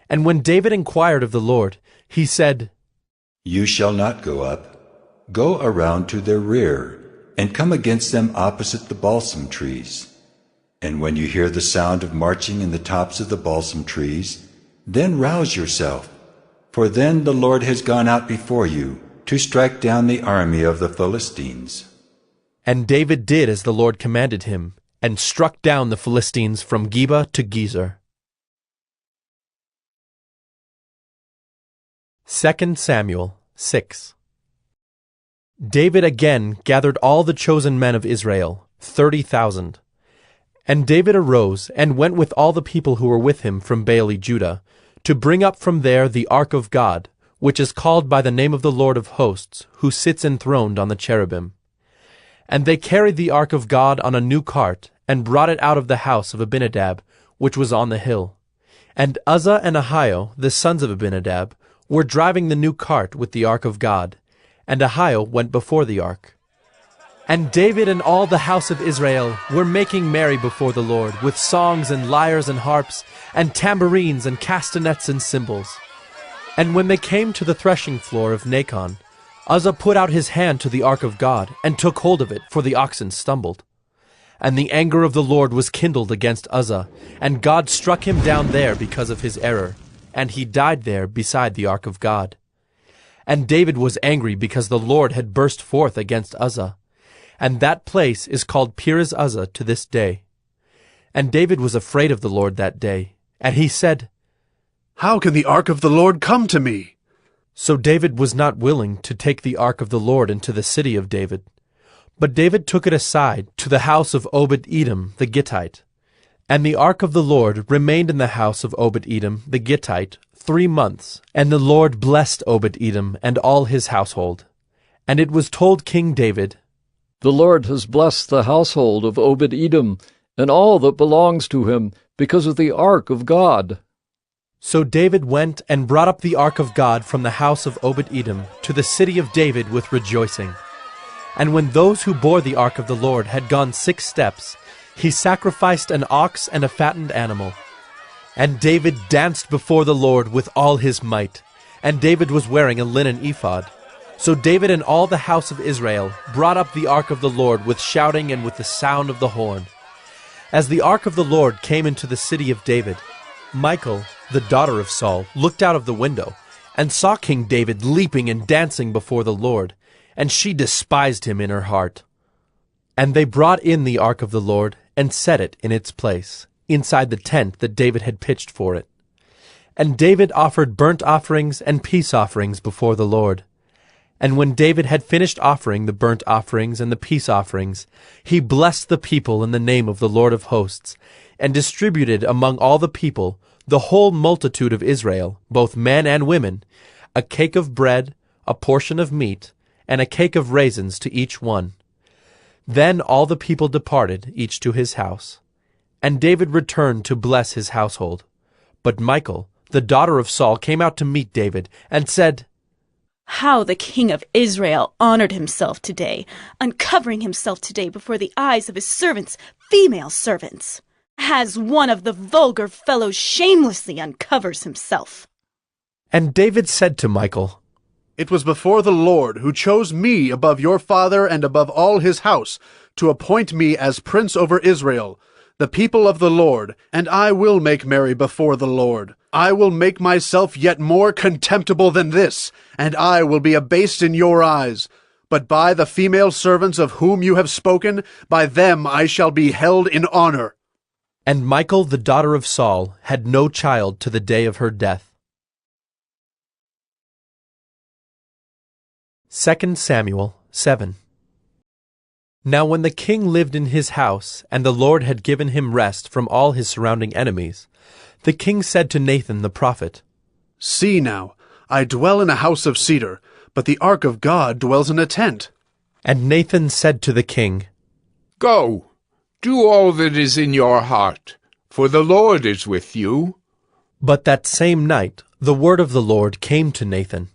And when David inquired of the Lord, he said, You shall not go up. Go around to their rear, and come against them opposite the balsam trees. And when you hear the sound of marching in the tops of the balsam trees, then rouse yourself, for then the Lord has gone out before you to strike down the army of the Philistines. And David did as the Lord commanded him, and struck down the Philistines from Geba to Gezer. 2 Samuel 6. David again gathered all the chosen men of Israel, 30,000. And David arose and went with all the people who were with him from Baale-Judah, to bring up from there the ark of God, which is called by the name of the Lord of hosts, who sits enthroned on the cherubim. And they carried the ark of God on a new cart, and brought it out of the house of Abinadab, which was on the hill. And Uzzah and Ahio, the sons of Abinadab, were driving the new cart with the ark of God, and Ahio went before the ark. And David and all the house of Israel were making merry before the Lord, with songs and lyres and harps, and tambourines and castanets and cymbals. And when they came to the threshing floor of Nacon, Uzzah put out his hand to the ark of God, and took hold of it, for the oxen stumbled. And the anger of the Lord was kindled against Uzzah, and God struck him down there because of his error, and he died there beside the ark of God. And David was angry because the Lord had burst forth against Uzzah. And that place is called Perez-Uzzah to this day. And David was afraid of the Lord that day, and he said, How can the ark of the Lord come to me? So David was not willing to take the ark of the Lord into the city of David. But David took it aside to the house of Obed-Edom the Gittite. And the ark of the Lord remained in the house of Obed-Edom the Gittite 3 months, and the Lord blessed Obed-Edom and all his household. And it was told King David, The Lord has blessed the household of Obed-Edom and all that belongs to him because of the ark of God. So David went and brought up the ark of God from the house of Obed-Edom to the city of David with rejoicing. And when those who bore the ark of the Lord had gone 6 steps, he sacrificed an ox and a fattened animal. And David danced before the Lord with all his might, and David was wearing a linen ephod. So David and all the house of Israel brought up the ark of the Lord with shouting and with the sound of the horn. As the ark of the Lord came into the city of David, Michal, the daughter of Saul, looked out of the window, and saw King David leaping and dancing before the Lord, and she despised him in her heart. And they brought in the ark of the Lord, and set it in its place, inside the tent that David had pitched for it. And David offered burnt offerings and peace offerings before the Lord. And when David had finished offering the burnt offerings and the peace offerings, he blessed the people in the name of the Lord of hosts, and distributed among all the people, the whole multitude of Israel, both men and women, a cake of bread, a portion of meat, and a cake of raisins to each one. Then all the people departed, each to his house. And David returned to bless his household. But Michal, the daughter of Saul, came out to meet David, and said, "How the king of Israel honored himself today, uncovering himself today before the eyes of his servants, female servants, as one of the vulgar fellows shamelessly uncovers himself." And David said to Michal, "It was before the Lord who chose me above your father and above all his house, to appoint me as prince over Israel, the people of the Lord, and I will make merry before the Lord. I will make myself yet more contemptible than this, and I will be abased in your eyes. But by the female servants of whom you have spoken, by them I shall be held in honor." And Michal, the daughter of Saul, had no child to the day of her death. 2 Samuel 7. Now when the king lived in his house, and the Lord had given him rest from all his surrounding enemies, the king said to Nathan the prophet, "See now, I dwell in a house of cedar, but the ark of God dwells in a tent." And Nathan said to the king, "Go, do all that is in your heart, for the Lord is with you." But that same night the word of the Lord came to Nathan.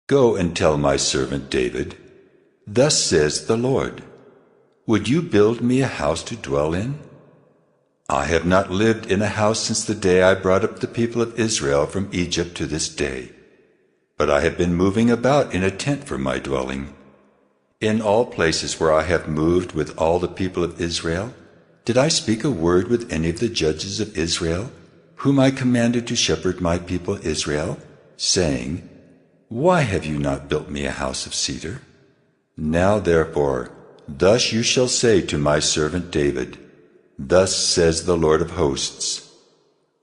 "Go and tell my servant David, thus says the Lord, would you build me a house to dwell in? I have not lived in a house since the day I brought up the people of Israel from Egypt to this day, but I have been moving about in a tent for my dwelling. In all places where I have moved with all the people of Israel, did I speak a word with any of the judges of Israel, whom I commanded to shepherd my people Israel, saying, why have you not built me a house of cedar? Now therefore, thus you shall say to my servant David, thus says the Lord of hosts,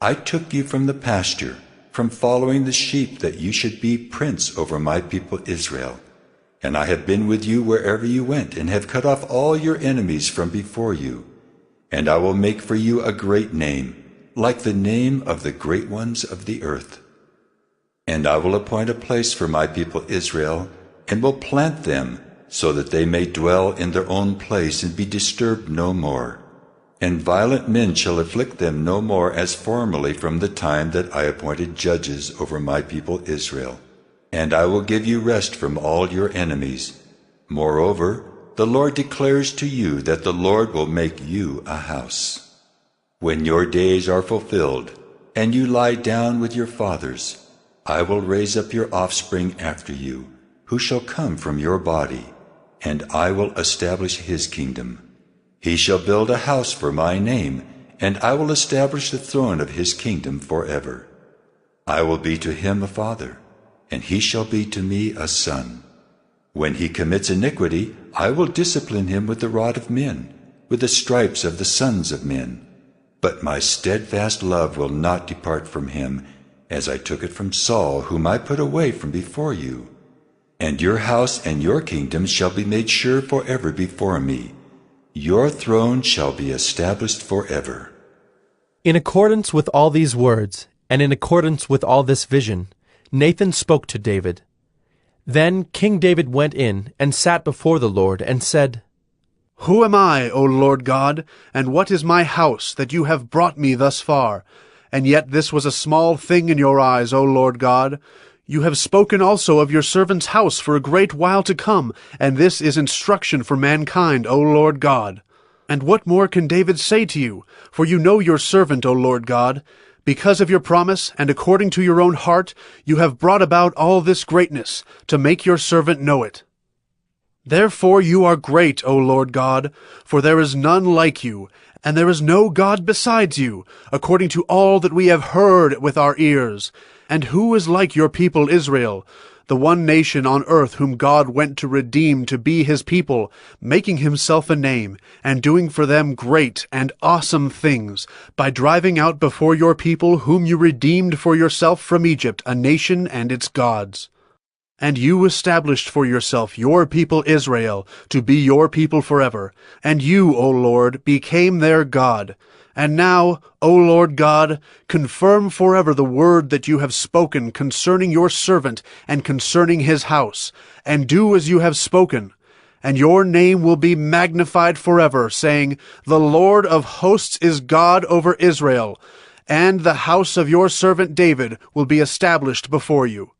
I took you from the pasture, from following the sheep, that you should be prince over my people Israel. And I have been with you wherever you went, and have cut off all your enemies from before you. And I will make for you a great name, like the name of the great ones of the earth. And I will appoint a place for my people Israel, and will plant them, so that they may dwell in their own place and be disturbed no more. And violent men shall afflict them no more as formerly from the time that I appointed judges over my people Israel. And I will give you rest from all your enemies. Moreover, the Lord declares to you that the Lord will make you a house. When your days are fulfilled, and you lie down with your fathers, I will raise up your offspring after you, who shall come from your body, and I will establish his kingdom. He shall build a house for my name, and I will establish the throne of his kingdom forever. I will be to him a father, and he shall be to me a son. When he commits iniquity, I will discipline him with the rod of men, with the stripes of the sons of men. But my steadfast love will not depart from him, as I took it from Saul, whom I put away from before you. And your house and your kingdom shall be made sure forever before me. Your throne shall be established forever." In accordance with all these words, and in accordance with all this vision, Nathan spoke to David. Then King David went in and sat before the Lord and said, "Who am I, O Lord God, and what is my house, that you have brought me thus far? And yet this was a small thing in your eyes, O Lord God. You have spoken also of your servant's house for a great while to come, and this is instruction for mankind, O Lord God. And what more can David say to you? For you know your servant, O Lord God. Because of your promise, and according to your own heart, you have brought about all this greatness, to make your servant know it. Therefore you are great, O Lord God, for there is none like you, and there is no God besides you, according to all that we have heard with our ears. And who is like your people Israel, the one nation on earth whom God went to redeem to be his people, making himself a name, and doing for them great and awesome things, by driving out before your people whom you redeemed for yourself from Egypt, a nation and its gods. And you established for yourself your people Israel, to be your people forever. And you, O Lord, became their God. And now, O Lord God, confirm forever the word that you have spoken concerning your servant and concerning his house, and do as you have spoken. And your name will be magnified forever, saying, The Lord of hosts is God over Israel, and the house of your servant David will be established before you.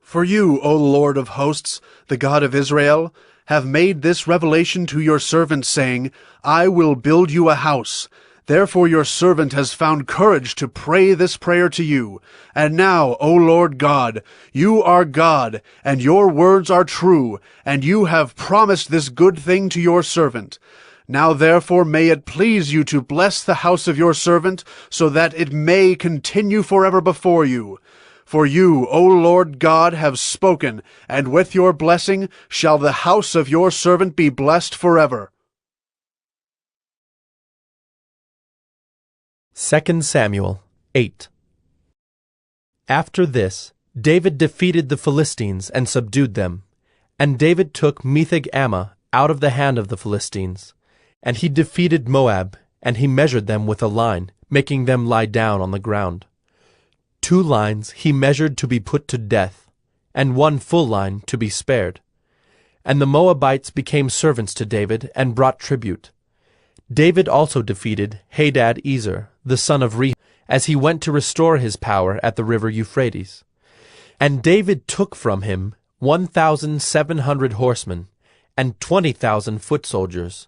For you, O Lord of hosts, the God of Israel, have made this revelation to your servant, saying, I will build you a house. Therefore your servant has found courage to pray this prayer to you. And now, O Lord God, you are God, and your words are true, and you have promised this good thing to your servant. Now therefore may it please you to bless the house of your servant, so that it may continue forever before you. For you, O Lord God, have spoken, and with your blessing shall the house of your servant be blessed forever. 2 Samuel 8. After this, David defeated the Philistines and subdued them. And David took Metheg-Ammah out of the hand of the Philistines. And he defeated Moab, and he measured them with a line, making them lie down on the ground. 2 lines he measured to be put to death, and 1 full line to be spared. And the Moabites became servants to David and brought tribute. David also defeated Hadad-ezer, the son of Rehob, as he went to restore his power at the river Euphrates. And David took from him 1,700 horsemen and 20,000 foot soldiers.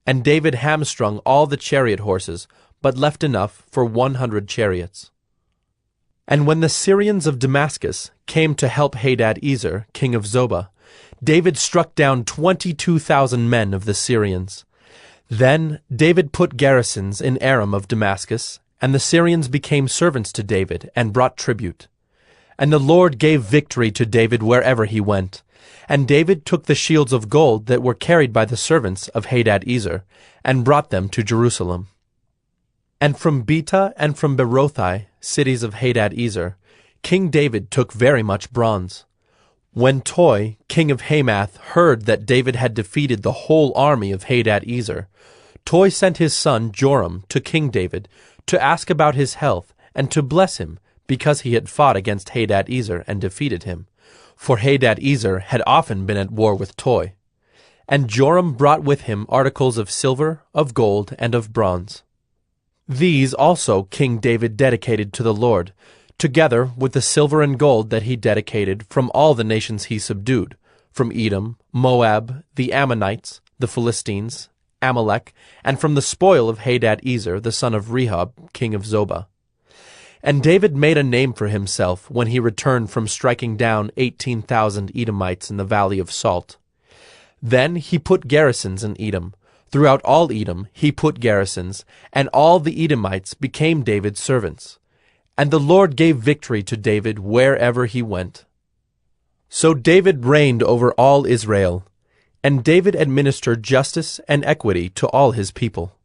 And David hamstrung all the chariot horses, but left enough for 100 chariots. And when the Syrians of Damascus came to help Hadad-ezer, king of Zobah, David struck down 22,000 men of the Syrians. Then David put garrisons in Aram of Damascus, and the Syrians became servants to David and brought tribute. And the Lord gave victory to David wherever he went. And David took the shields of gold that were carried by the servants of Hadad-ezer, and brought them to Jerusalem. And from Betah and from Berothai, cities of Hadad-ezer, King David took very much bronze. When Toi, king of Hamath, heard that David had defeated the whole army of Hadad-ezer, Toi sent his son Joram to King David to ask about his health and to bless him, because he had fought against Hadad-ezer and defeated him. For Hadad-ezer had often been at war with Toi. And Joram brought with him articles of silver, of gold, and of bronze. These also King David dedicated to the Lord, together with the silver and gold that he dedicated from all the nations he subdued, from Edom, Moab, the Ammonites, the Philistines, Amalek, and from the spoil of Hadad-ezer, the son of Rehob, king of Zobah. And David made a name for himself when he returned from striking down 18,000 Edomites in the valley of Salt. Then he put garrisons in Edom. Throughout all Edom he put garrisons, and all the Edomites became David's servants. And the Lord gave victory to David wherever he went. So David reigned over all Israel, and David administered justice and equity to all his people.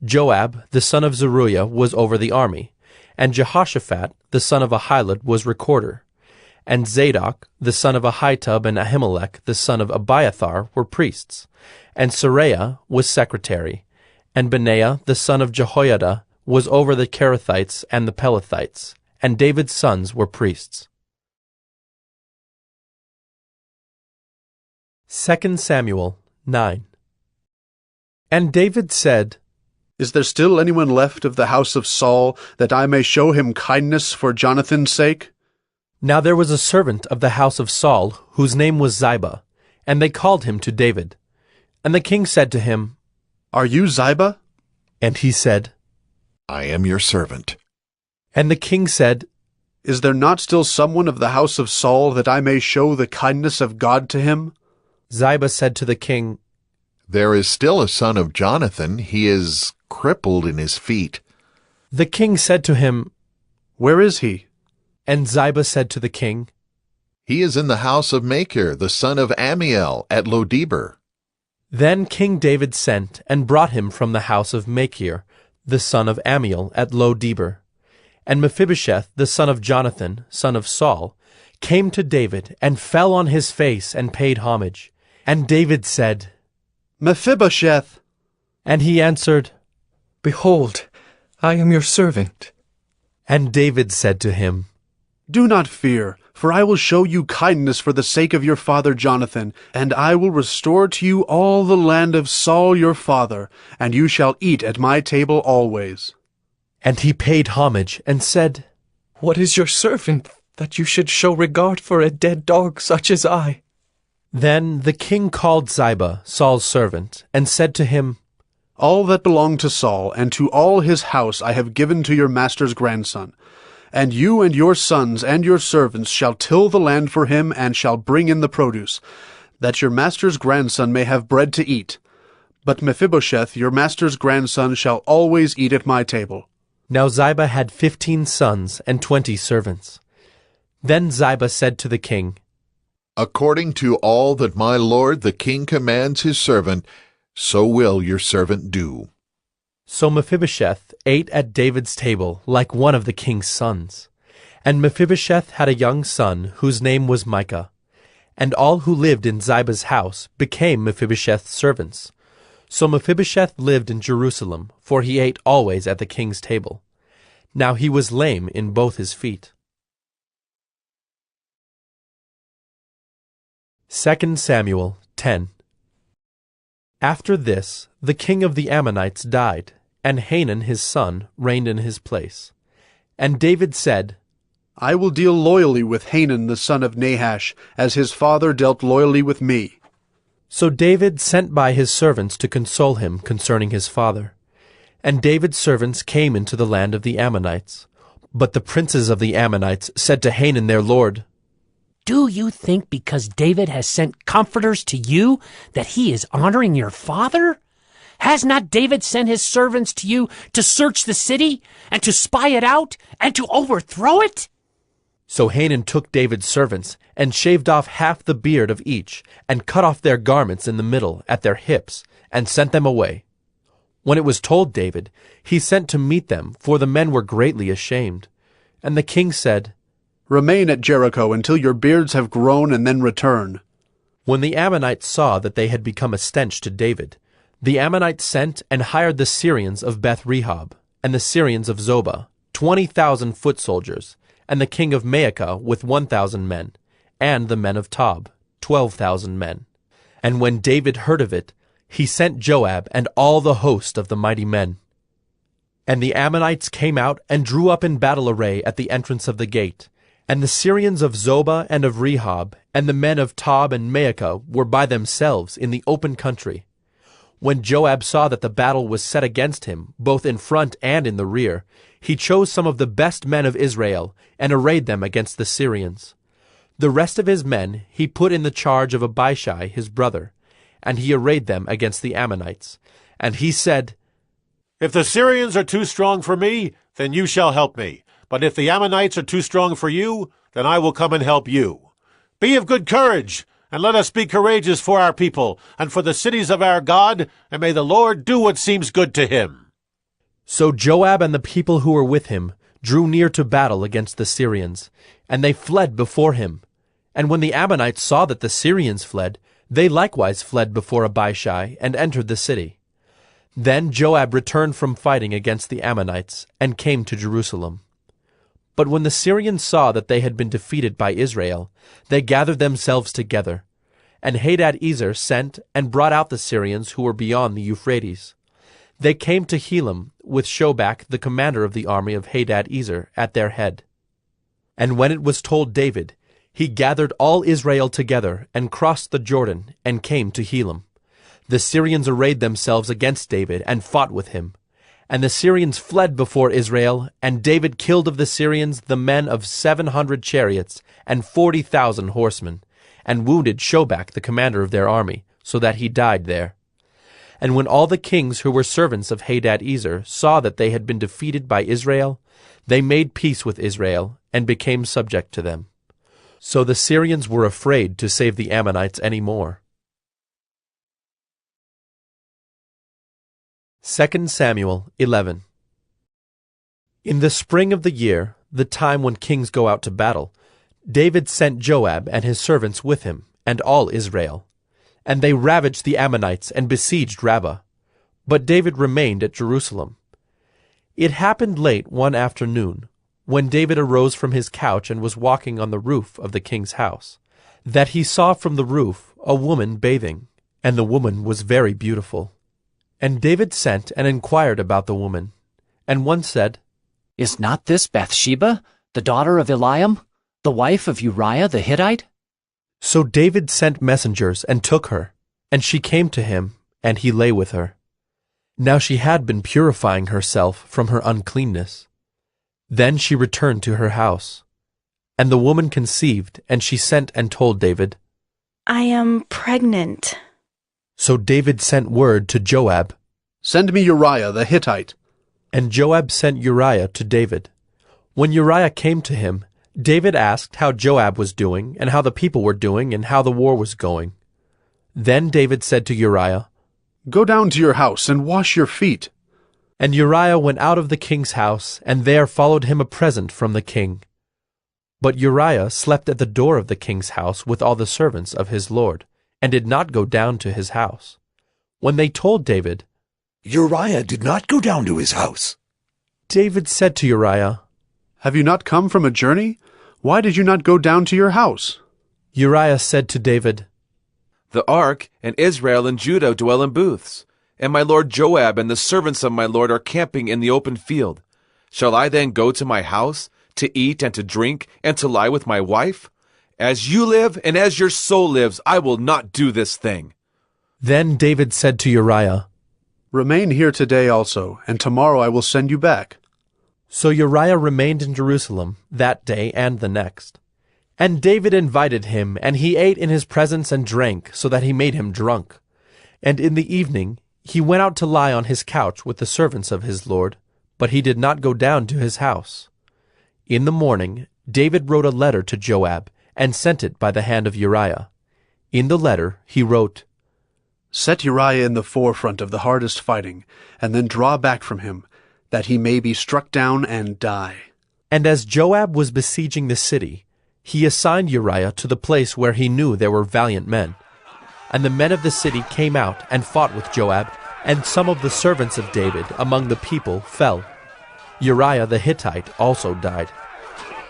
Joab, the son of Zeruiah, was over the army, and Jehoshaphat, the son of Ahilud, was recorder. And Zadok, the son of Ahitub, and Ahimelech, the son of Abiathar, were priests. And Seraiah was secretary. And Benaiah, the son of Jehoiada, was over the Kerethites and the Pelethites. And David's sons were priests. 2 Samuel 9. And David said, Is there still anyone left of the house of Saul, that I may show him kindness for Jonathan's sake? Now there was a servant of the house of Saul, whose name was Ziba, and they called him to David. And the king said to him, Are you Ziba? And he said, I am your servant. And the king said, Is there not still someone of the house of Saul, that I may show the kindness of God to him? Ziba said to the king, There is still a son of Jonathan. He is crippled in his feet. The king said to him, Where is he? And Ziba said to the king, He is in the house of Machir, the son of Ammiel, at Lodebar. Then King David sent and brought him from the house of Machir, the son of Ammiel, at Lodebar. And Mephibosheth, the son of Jonathan, son of Saul, came to David and fell on his face and paid homage. And David said, Mephibosheth. And he answered, Behold, I am your servant. And David said to him, Do not fear, for I will show you kindness for the sake of your father Jonathan, and I will restore to you all the land of Saul your father, and you shall eat at my table always. And he paid homage and said, What is your servant, that you should show regard for a dead dog such as I? Then the king called Ziba, Saul's servant, and said to him, All that belonged to Saul, and to all his house I have given to your master's grandson. And you and your sons and your servants shall till the land for him, and shall bring in the produce, that your master's grandson may have bread to eat. But Mephibosheth, your master's grandson, shall always eat at my table. Now Ziba had 15 sons and 20 servants. Then Ziba said to the king, According to all that my lord the king commands his servant, so will your servant do. So Mephibosheth ate at David's table like one of the king's sons. And Mephibosheth had a young son whose name was Micah. And all who lived in Ziba's house became Mephibosheth's servants. So Mephibosheth lived in Jerusalem, for he ate always at the king's table. Now he was lame in both his feet. 2 Samuel 10. After this, the king of the Ammonites died, and Hanun his son reigned in his place. And David said, I will deal loyally with Hanun the son of Nahash, as his father dealt loyally with me. So David sent by his servants to console him concerning his father. And David's servants came into the land of the Ammonites. But the princes of the Ammonites said to Hanun their lord, Do you think because David has sent comforters to you that he is honoring your father? Has not David sent his servants to you to search the city, and to spy it out, and to overthrow it? So Hanun took David's servants, and shaved off half the beard of each, and cut off their garments in the middle, at their hips, and sent them away. When it was told David, he sent to meet them, for the men were greatly ashamed. And the king said, Remain at Jericho until your beards have grown, and then return. When the Ammonites saw that they had become a stench to David, the Ammonites sent and hired the Syrians of Beth-rehob, and the Syrians of Zobah, 20,000 foot soldiers, and the king of Maacah with 1,000 men, and the men of Tob, 12,000 men. And when David heard of it, he sent Joab and all the host of the mighty men. And the Ammonites came out and drew up in battle array at the entrance of the gate. And the Syrians of Zobah and of Rehob, and the men of Tob and Maacah were by themselves in the open country. When Joab saw that the battle was set against him, both in front and in the rear, he chose some of the best men of Israel, and arrayed them against the Syrians. The rest of his men he put in the charge of Abishai his brother, and he arrayed them against the Ammonites. And he said, If the Syrians are too strong for me, then you shall help me. But if the Ammonites are too strong for you, then I will come and help you. Be of good courage, and let us be courageous for our people, and for the cities of our God, and may the Lord do what seems good to him. So Joab and the people who were with him drew near to battle against the Syrians, and they fled before him. And when the Ammonites saw that the Syrians fled, they likewise fled before Abishai, and entered the city. Then Joab returned from fighting against the Ammonites, and came to Jerusalem. But when the Syrians saw that they had been defeated by Israel, they gathered themselves together. And Hadad-ezer sent and brought out the Syrians who were beyond the Euphrates. They came to Helam, with Shobach the commander of the army of Hadad-ezer at their head. And when it was told David, he gathered all Israel together, and crossed the Jordan, and came to Helam. The Syrians arrayed themselves against David, and fought with him. And the Syrians fled before Israel, and David killed of the Syrians the men of 700 chariots, and 40,000 horsemen, and wounded Shobach the commander of their army, so that he died there. And when all the kings who were servants of Hadad-ezer saw that they had been defeated by Israel, they made peace with Israel, and became subject to them. So the Syrians were afraid to save the Ammonites any more. 2 Samuel 11. In the spring of the year, the time when kings go out to battle, David sent Joab and his servants with him, and all Israel. And they ravaged the Ammonites and besieged Rabbah. But David remained at Jerusalem. It happened late one afternoon, when David arose from his couch and was walking on the roof of the king's house, that he saw from the roof a woman bathing, and the woman was very beautiful. And David sent and inquired about the woman. And one said, Is not this Bathsheba, the daughter of Eliam, the wife of Uriah the Hittite? So David sent messengers and took her, and she came to him, and he lay with her. Now she had been purifying herself from her uncleanness. Then she returned to her house. And the woman conceived, and she sent and told David, I am pregnant. So David sent word to Joab, Send me Uriah the Hittite. And Joab sent Uriah to David. When Uriah came to him, David asked how Joab was doing, and how the people were doing, and how the war was going. Then David said to Uriah, Go down to your house and wash your feet. And Uriah went out of the king's house, and there followed him a present from the king. But Uriah slept at the door of the king's house with all the servants of his lord, and did not go down to his house. When they told David, Uriah did not go down to his house, David said to Uriah, Have you not come from a journey? Why did you not go down to your house? Uriah said to David, The ark and Israel and Judah dwell in booths, and my lord Joab and the servants of my lord are camping in the open field. Shall I then go to my house, to eat and to drink, and to lie with my wife? As you live and as your soul lives, I will not do this thing. Then David said to Uriah, Remain here today also, and tomorrow I will send you back. So Uriah remained in Jerusalem that day and the next. And David invited him, and he ate in his presence and drank, so that he made him drunk. And in the evening he went out to lie on his couch with the servants of his lord, but he did not go down to his house. In the morning David wrote a letter to Joab, and sent it by the hand of Uriah. In the letter he wrote, Set Uriah in the forefront of the hardest fighting, and then draw back from him, that he may be struck down and die. And as Joab was besieging the city, he assigned Uriah to the place where he knew there were valiant men. And the men of the city came out and fought with Joab, and some of the servants of David among the people fell. Uriah the Hittite also died.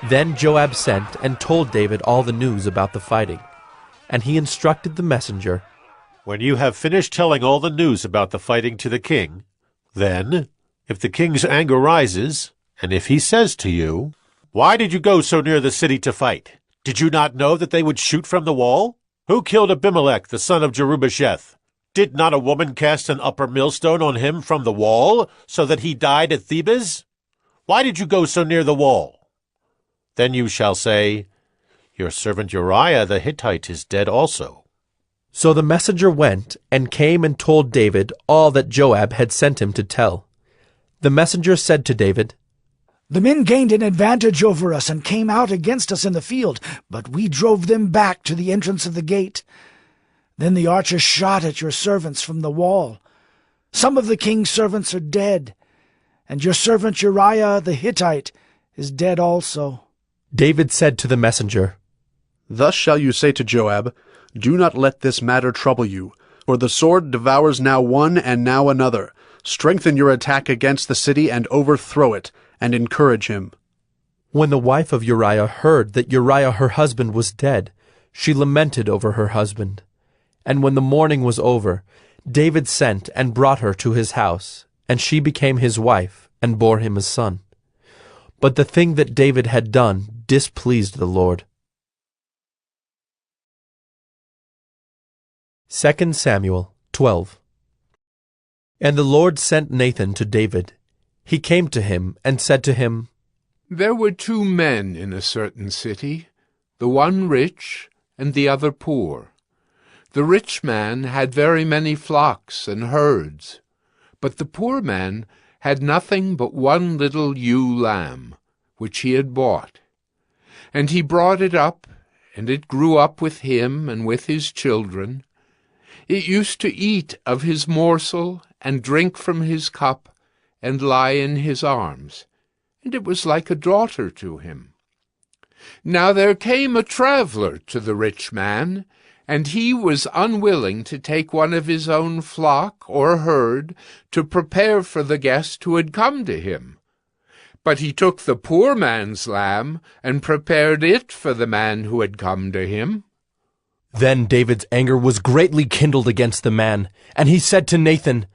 Then Joab sent and told David all the news about the fighting. And he instructed the messenger, When you have finished telling all the news about the fighting to the king, then, if the king's anger rises, and if he says to you, Why did you go so near the city to fight? Did you not know that they would shoot from the wall? Who killed Abimelech, the son of Jerubasheth? Did not a woman cast an upper millstone on him from the wall, so that he died at Thebez? Why did you go so near the wall? Then you shall say, Your servant Uriah the Hittite is dead also. So the messenger went and came and told David all that Joab had sent him to tell. The messenger said to David, The men gained an advantage over us and came out against us in the field, but we drove them back to the entrance of the gate. Then the archers shot at your servants from the wall. Some of the king's servants are dead, and your servant Uriah the Hittite is dead also. David said to the messenger, Thus shall you say to Joab, Do not let this matter trouble you, for the sword devours now one and now another. Strengthen your attack against the city and overthrow it, and encourage him. When the wife of Uriah heard that Uriah her husband was dead, she lamented over her husband. And when the mourning was over, David sent and brought her to his house, and she became his wife, and bore him a son. But the thing that David had done displeased the Lord. 2 Samuel 12. And the Lord sent Nathan to David. He came to him and said to him, There were 2 men in a certain city, the one rich and the other poor. The rich man had very many flocks and herds, but the poor man had nothing but one little ewe lamb, which he had bought. And he brought it up and it grew up with him and with his children. It used to eat of his morsel and drink from his cup and lie in his arms, and it was like a daughter to him. Now there came a traveler to the rich man, and he was unwilling to take one of his own flock or herd to prepare for the guest who had come to him. But he took the poor man's lamb and prepared it for the man who had come to him. Then David's anger was greatly kindled against the man, and he said to Nathan,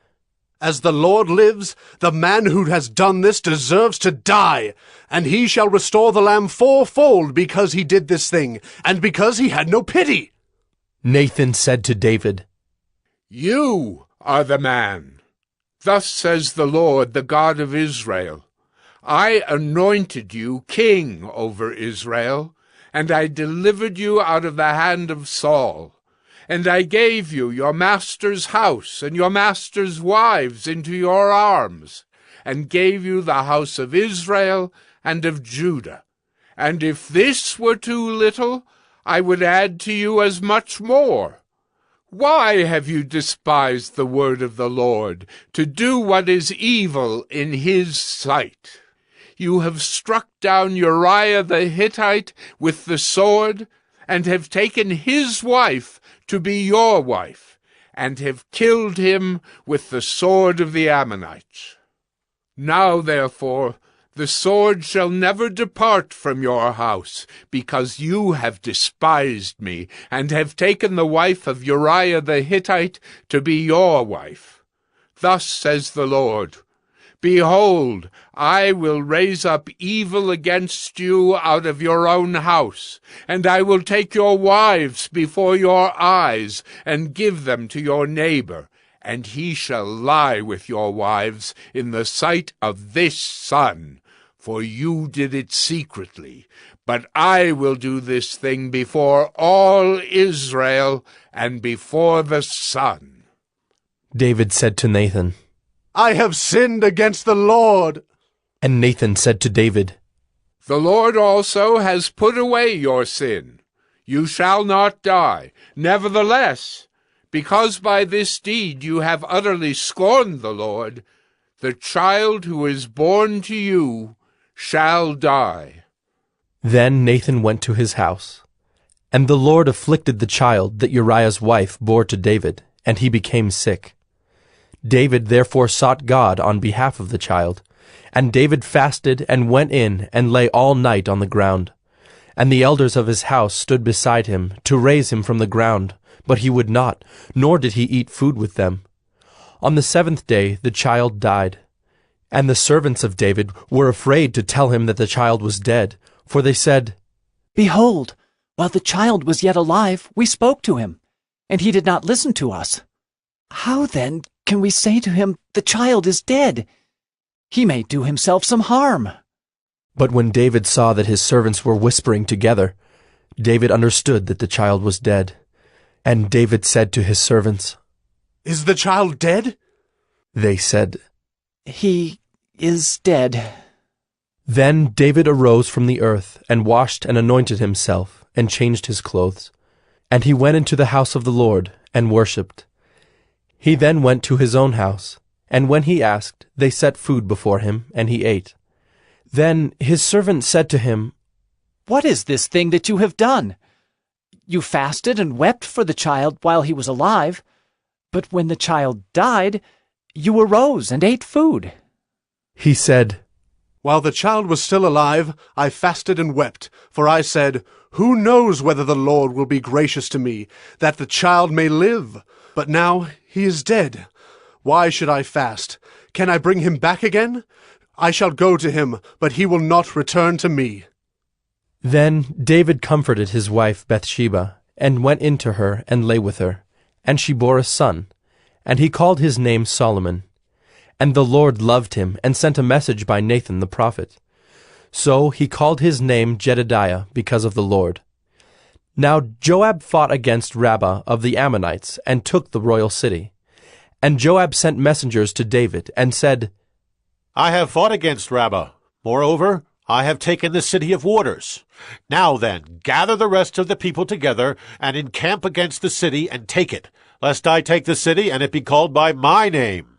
As the Lord lives, the man who has done this deserves to die, and he shall restore the lamb fourfold because he did this thing, and because he had no pity. Nathan said to David, You are the man. Thus says the Lord, the God of Israel. I anointed you king over Israel, and I delivered you out of the hand of Saul. And I gave you your master's house and your master's wives into your arms, and gave you the house of Israel and of Judah. And if this were too little, I would add to you as much more. Why have you despised the word of the Lord, to do what is evil in his sight? You have struck down Uriah the Hittite with the sword, and have taken his wife to be your wife, and have killed him with the sword of the Ammonites. Now, therefore, the sword shall never depart from your house, because you have despised me, and have taken the wife of Uriah the Hittite to be your wife. Thus says the Lord, Behold, I will raise up evil against you out of your own house, and I will take your wives before your eyes, and give them to your neighbor, and he shall lie with your wives in the sight of this sun, for you did it secretly. But I will do this thing before all Israel, and before the sun. David said to Nathan, I have sinned against the Lord. And Nathan said to David, The Lord also has put away your sin. You shall not die. Nevertheless, because by this deed you have utterly scorned the Lord, the child who is born to you shall die. Then Nathan went to his house. And the Lord afflicted the child that Uriah's wife bore to David, and he became sick. David therefore sought God on behalf of the child. And David fasted and went in and lay all night on the ground. And the elders of his house stood beside him to raise him from the ground, but he would not, nor did he eat food with them. On the 7th day the child died. And the servants of David were afraid to tell him that the child was dead, for they said, Behold, while the child was yet alive, we spoke to him, and he did not listen to us. How then can we say to him, The child is dead? He may do himself some harm. But when David saw that his servants were whispering together, David understood that the child was dead. And David said to his servants, Is the child dead? They said, He is dead. Then David arose from the earth, and washed and anointed himself, and changed his clothes. And he went into the house of the Lord, and worshipped. He then went to his own house, and when he asked, they set food before him, and he ate. Then his servant said to him, What is this thing that you have done? You fasted and wept for the child while he was alive, but when the child died, you arose and ate food. He said, While the child was still alive, I fasted and wept, for I said, Who knows whether the Lord will be gracious to me, that the child may live? But now he is dead. Why should I fast? Can I bring him back again? I shall go to him, but he will not return to me. Then David comforted his wife Bathsheba, and went in to her, and lay with her. And she bore a son, and he called his name Solomon. And the Lord loved him, and sent a message by Nathan the prophet. So he called his name Jedidiah, because of the Lord. Now Joab fought against Rabbah of the Ammonites, and took the royal city. And Joab sent messengers to David, and said, I have fought against Rabbah. Moreover, I have taken the city of waters. Now then, gather the rest of the people together, and encamp against the city, and take it, lest I take the city, and it be called by my name.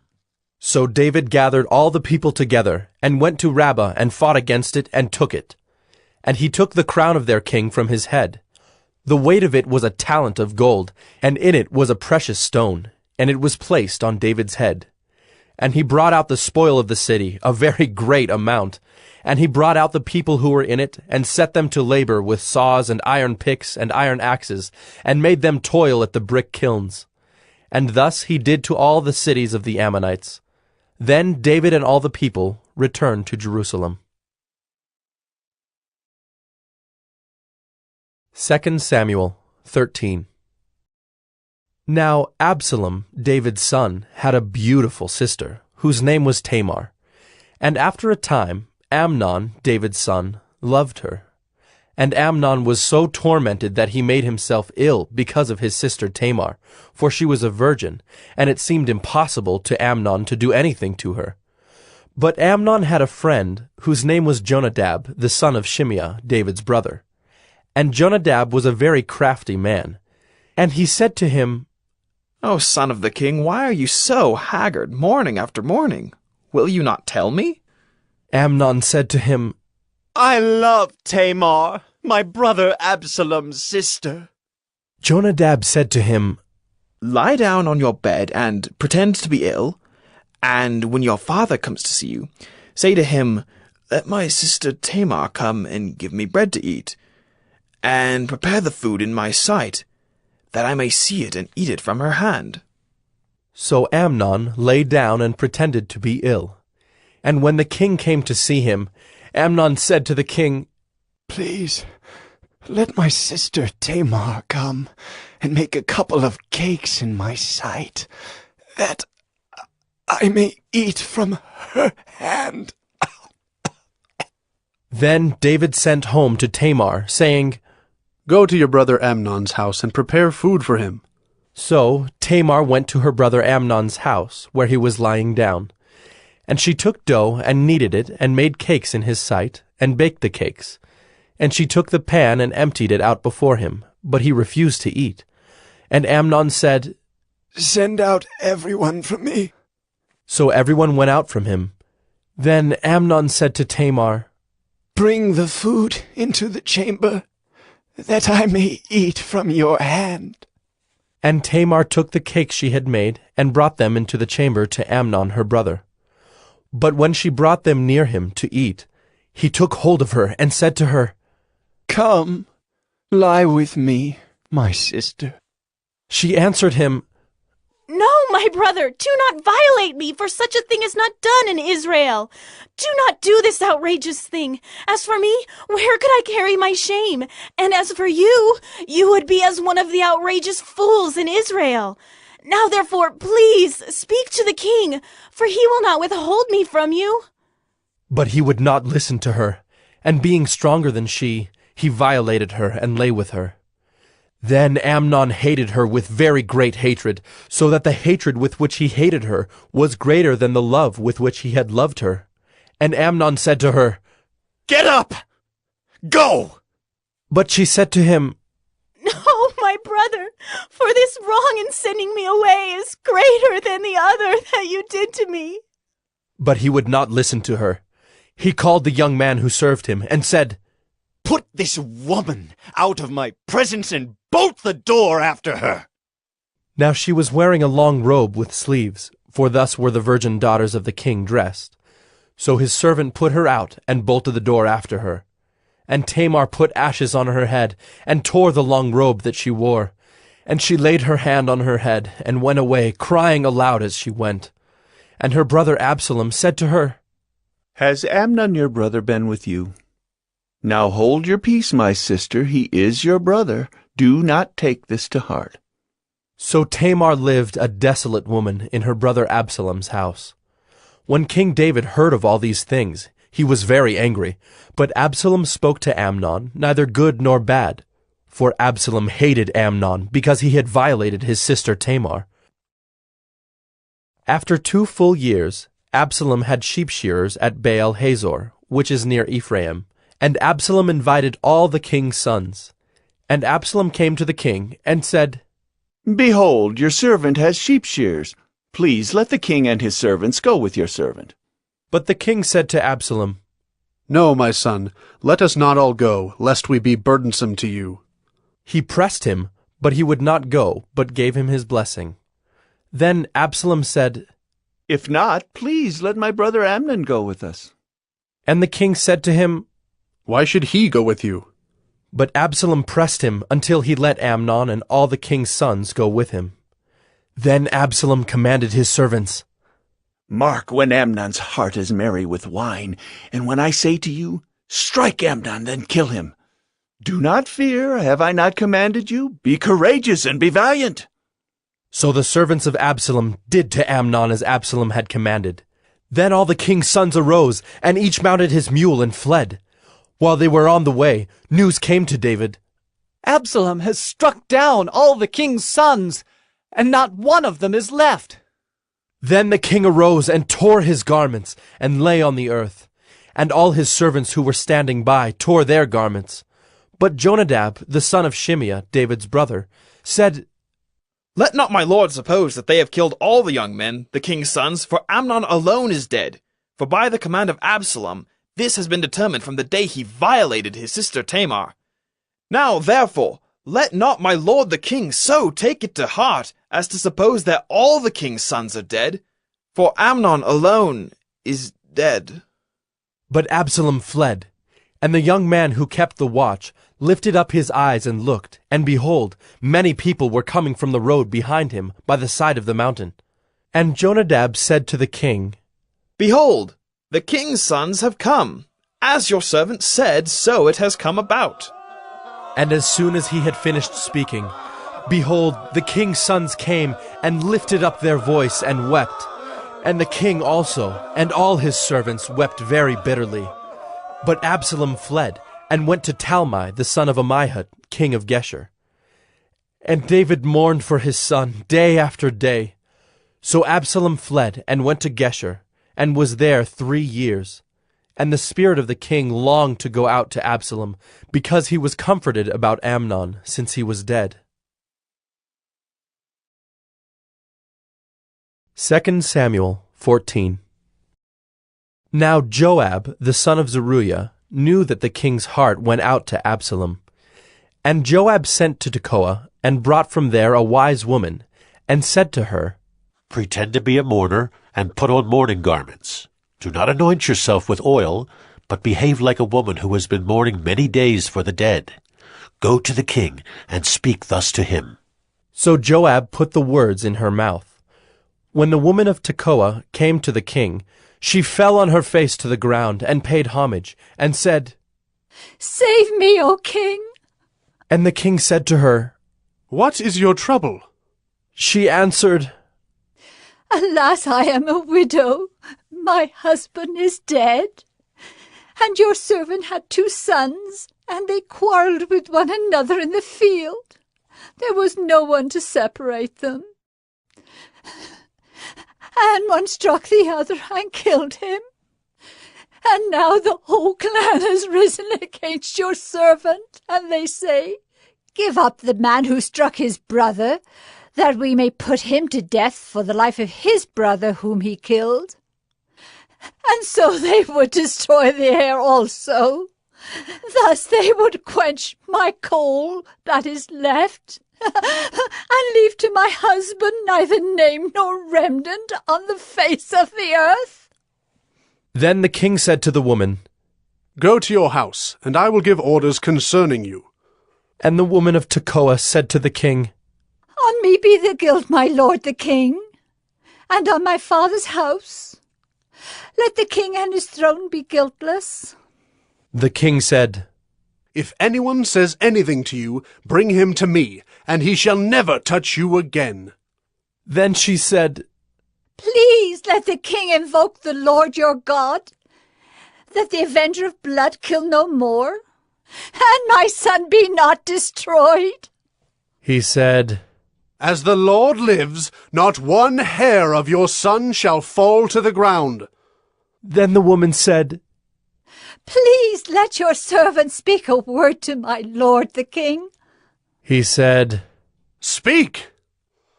So David gathered all the people together, and went to Rabbah, and fought against it, and took it. And he took the crown of their king from his head. The weight of it was a talent of gold, and in it was a precious stone, and it was placed on David's head. And he brought out the spoil of the city, a very great amount. And he brought out the people who were in it, and set them to labor with saws and iron picks and iron axes, and made them toil at the brick kilns. And thus he did to all the cities of the Ammonites. Then David and all the people returned to Jerusalem. 2 Samuel 13. Now Absalom, David's son, had a beautiful sister, whose name was Tamar. And after a time, Amnon, David's son, loved her. And Amnon was so tormented that he made himself ill because of his sister Tamar, for she was a virgin, and it seemed impossible to Amnon to do anything to her. But Amnon had a friend, whose name was Jonadab, the son of Shimeah, David's brother. And Jonadab was a very crafty man. And he said to him, O son of the king, why are you so haggard morning after morning? Will you not tell me? Amnon said to him, I love Tamar, my brother Absalom's sister. Jonadab said to him, Lie down on your bed and pretend to be ill, and when your father comes to see you, say to him, Let my sister Tamar come and give me bread to eat, and prepare the food in my sight, that I may see it and eat it from her hand. So Amnon lay down and pretended to be ill. And when the king came to see him, Amnon said to the king, Please, let my sister Tamar come and make a couple of cakes in my sight, that I may eat from her hand. Then David sent home to Tamar, saying, Go to your brother Amnon's house and prepare food for him. So Tamar went to her brother Amnon's house, where he was lying down. And she took dough and kneaded it, and made cakes in his sight, and baked the cakes. And she took the pan and emptied it out before him, but he refused to eat. And Amnon said, Send out everyone from me. So everyone went out from him. Then Amnon said to Tamar, Bring the food into the chamber, that I may eat from your hand. And Tamar took the cakes she had made, and brought them into the chamber to Amnon her brother. But when she brought them near him to eat, he took hold of her, and said to her, Come, lie with me, my sister. She answered him, No, my brother, do not violate me, for such a thing is not done in Israel. Do not do this outrageous thing. As for me, where could I carry my shame? And as for you, you would be as one of the outrageous fools in Israel. Now therefore, please, speak to the king, for he will not withhold me from you. But he would not listen to her, and being stronger than she, he violated her and lay with her. Then Amnon hated her with very great hatred, so that the hatred with which he hated her was greater than the love with which he had loved her. And Amnon said to her, Get up! Go! But she said to him, No, my brother, for this wrong in sending me away is greater than the other that you did to me. But he would not listen to her. He called the young man who served him, and said, Put this woman out of my presence and bolt the door after her. Now she was wearing a long robe with sleeves, for thus were the virgin daughters of the king dressed. So his servant put her out, and bolted the door after her. And Tamar put ashes on her head, and tore the long robe that she wore. And she laid her hand on her head, and went away, crying aloud as she went. And her brother Absalom said to her, Has Amnon your brother been with you? Now hold your peace, my sister. He is your brother. Do not take this to heart. So Tamar lived a desolate woman in her brother Absalom's house. When King David heard of all these things, he was very angry. But Absalom spoke to Amnon, neither good nor bad. For Absalom hated Amnon, because he had violated his sister Tamar. After 2 full years, Absalom had sheep shearers at Baal Hazor, which is near Ephraim. And Absalom invited all the king's sons. And Absalom came to the king and said, Behold, your servant has sheep shears. Please let the king and his servants go with your servant. But the king said to Absalom, No, my son, let us not all go, lest we be burdensome to you. He pressed him, but he would not go, but gave him his blessing. Then Absalom said, If not, please let my brother Amnon go with us. And the king said to him, Why should he go with you? But Absalom pressed him until he let Amnon and all the king's sons go with him. Then Absalom commanded his servants, Mark when Amnon's heart is merry with wine, and when I say to you, Strike Amnon, then kill him. Do not fear, have I not commanded you? Be courageous and be valiant. So the servants of Absalom did to Amnon as Absalom had commanded. Then all the king's sons arose, and each mounted his mule and fled. While they were on the way, news came to David. Absalom has struck down all the king's sons, and not one of them is left. Then the king arose and tore his garments, and lay on the earth. And all his servants who were standing by tore their garments. But Jonadab, the son of Shimeah, David's brother, said, Let not my lord suppose that they have killed all the young men, the king's sons, for Amnon alone is dead. For by the command of Absalom, this has been determined from the day he violated his sister Tamar. Now, therefore, let not my lord the king so take it to heart as to suppose that all the king's sons are dead, for Amnon alone is dead. But Absalom fled, and the young man who kept the watch lifted up his eyes and looked, and behold, many people were coming from the road behind him by the side of the mountain. And Jonadab said to the king, Behold, the king's sons have come. As your servant said, so it has come about. And as soon as he had finished speaking, behold, the king's sons came and lifted up their voice and wept. And the king also, and all his servants, wept very bitterly. But Absalom fled, and went to Talmai, the son of Ammihud, king of Geshur. And David mourned for his son day after day. So Absalom fled, and went to Geshur, and was there 3 years. And the spirit of the king longed to go out to Absalom, because he was comforted about Amnon, since he was dead. 2 Samuel 14. Now Joab, the son of Zeruiah, knew that the king's heart went out to Absalom. And Joab sent to Tekoa, and brought from there a wise woman, and said to her, Pretend to be a mourner, and put on mourning garments. Do not anoint yourself with oil, but behave like a woman who has been mourning many days for the dead. Go to the king, and speak thus to him. So Joab put the words in her mouth. When the woman of Tekoa came to the king, she fell on her face to the ground, and paid homage, and said, Save me, O king! And the king said to her, What is your trouble? She answered, Alas, I am a widow. My husband is dead. And your servant had 2 sons, and they quarreled with one another in the field. There was no one to separate them. And one struck the other and killed him. And now the whole clan has risen against your servant, and they say, Give up the man who struck his brother, that we may put him to death for the life of his brother whom he killed. And so they would destroy the heir also. Thus they would quench my coal that is left, and leave to my husband neither name nor remnant on the face of the earth. Then the king said to the woman, Go to your house, and I will give orders concerning you. And the woman of Tekoa said to the king, On me be the guilt, my lord the king, and on my father's house. Let the king and his throne be guiltless. The king said, If anyone says anything to you, bring him to me, and he shall never touch you again. Then she said, Please let the king invoke the Lord your God, that the avenger of blood kill no more, and my son be not destroyed. He said, As the Lord lives, not one hair of your son shall fall to the ground. Then the woman said, Please let your servant speak a word to my lord the king. He said, Speak!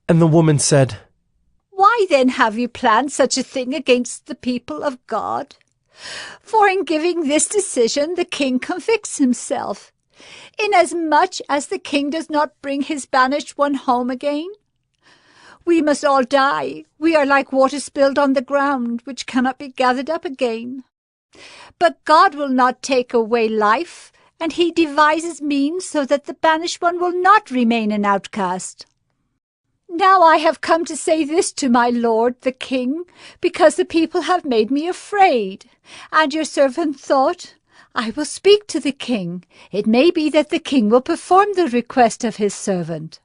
And the woman said, Why then have you planned such a thing against the people of God? For in giving this decision the king convicts himself, inasmuch as the king does not bring his banished one home again. We must all die. We are like water spilled on the ground, which cannot be gathered up again. But God will not take away life, and he devises means so that the banished one will not remain an outcast. Now I have come to say this to my lord the king, because the people have made me afraid. And your servant thought, I will speak to the king. It may be that the king will perform the request of his servant.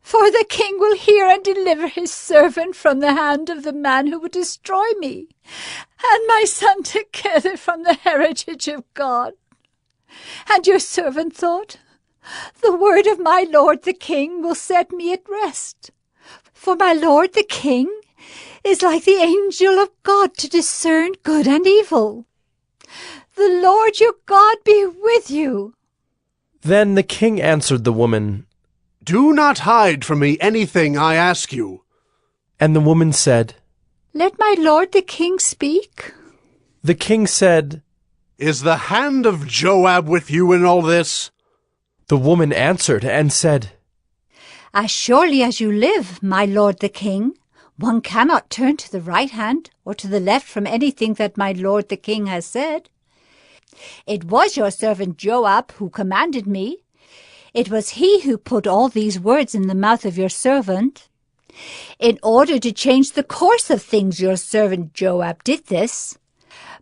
For the king will hear and deliver his servant from the hand of the man who would destroy me, and my son together from the heritage of God. And your servant thought, the word of my lord the king will set me at rest. For my lord the king is like the angel of God to discern good and evil. The Lord your God be with you. Then the king answered the woman, Do not hide from me anything I ask you. And the woman said, Let my lord the king speak. The king said, Is the hand of Joab with you in all this? The woman answered and said, As surely as you live, my lord the king, one cannot turn to the right hand or to the left from anything that my lord the king has said. It was your servant Joab who commanded me. It was he who put all these words in the mouth of your servant. In order to change the course of things, your servant Joab did this.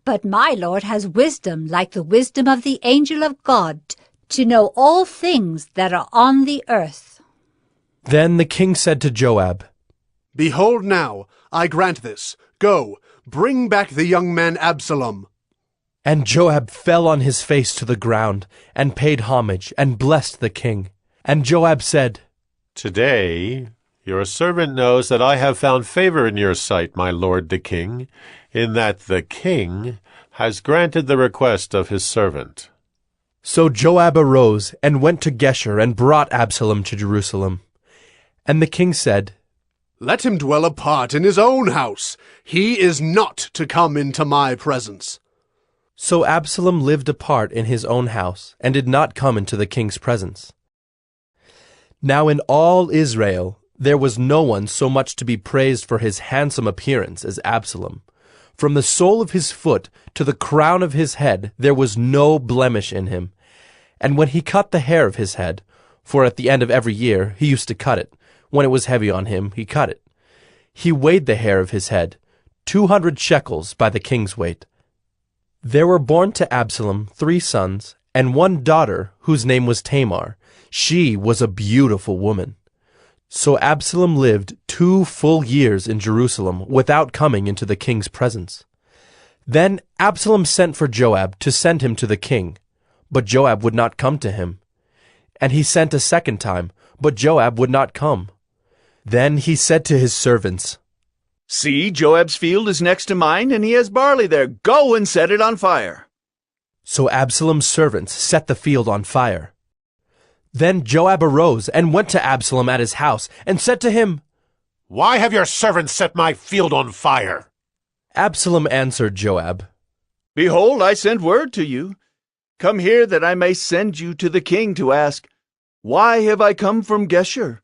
But my lord has wisdom like the wisdom of the angel of God, to know all things that are on the earth. Then the king said to Joab, Behold now, I grant this. Go, bring back the young man Absalom. And Joab fell on his face to the ground, and paid homage, and blessed the king. And Joab said, Today your servant knows that I have found favor in your sight, my lord the king, in that the king has granted the request of his servant. So Joab arose, and went to Geshur, and brought Absalom to Jerusalem. And the king said, Let him dwell apart in his own house. He is not to come into my presence. So Absalom lived apart in his own house, and did not come into the king's presence. Now in all Israel there was no one so much to be praised for his handsome appearance as Absalom. From the sole of his foot to the crown of his head there was no blemish in him. And when he cut the hair of his head, for at the end of every year he used to cut it, when it was heavy on him he cut it, he weighed the hair of his head, 200 shekels by the king's weight. There were born to Absalom 3 sons, and 1 daughter, whose name was Tamar. She was a beautiful woman. So Absalom lived 2 full years in Jerusalem without coming into the king's presence. Then Absalom sent for Joab to send him to the king, but Joab would not come to him. And he sent a second time, but Joab would not come. Then he said to his servants, See, Joab's field is next to mine, and he has barley there. Go and set it on fire. So Absalom's servants set the field on fire. Then Joab arose and went to Absalom at his house, and said to him, Why have your servants set my field on fire? Absalom answered Joab, Behold, I send word to you. Come here that I may send you to the king to ask, Why have I come from Geshur?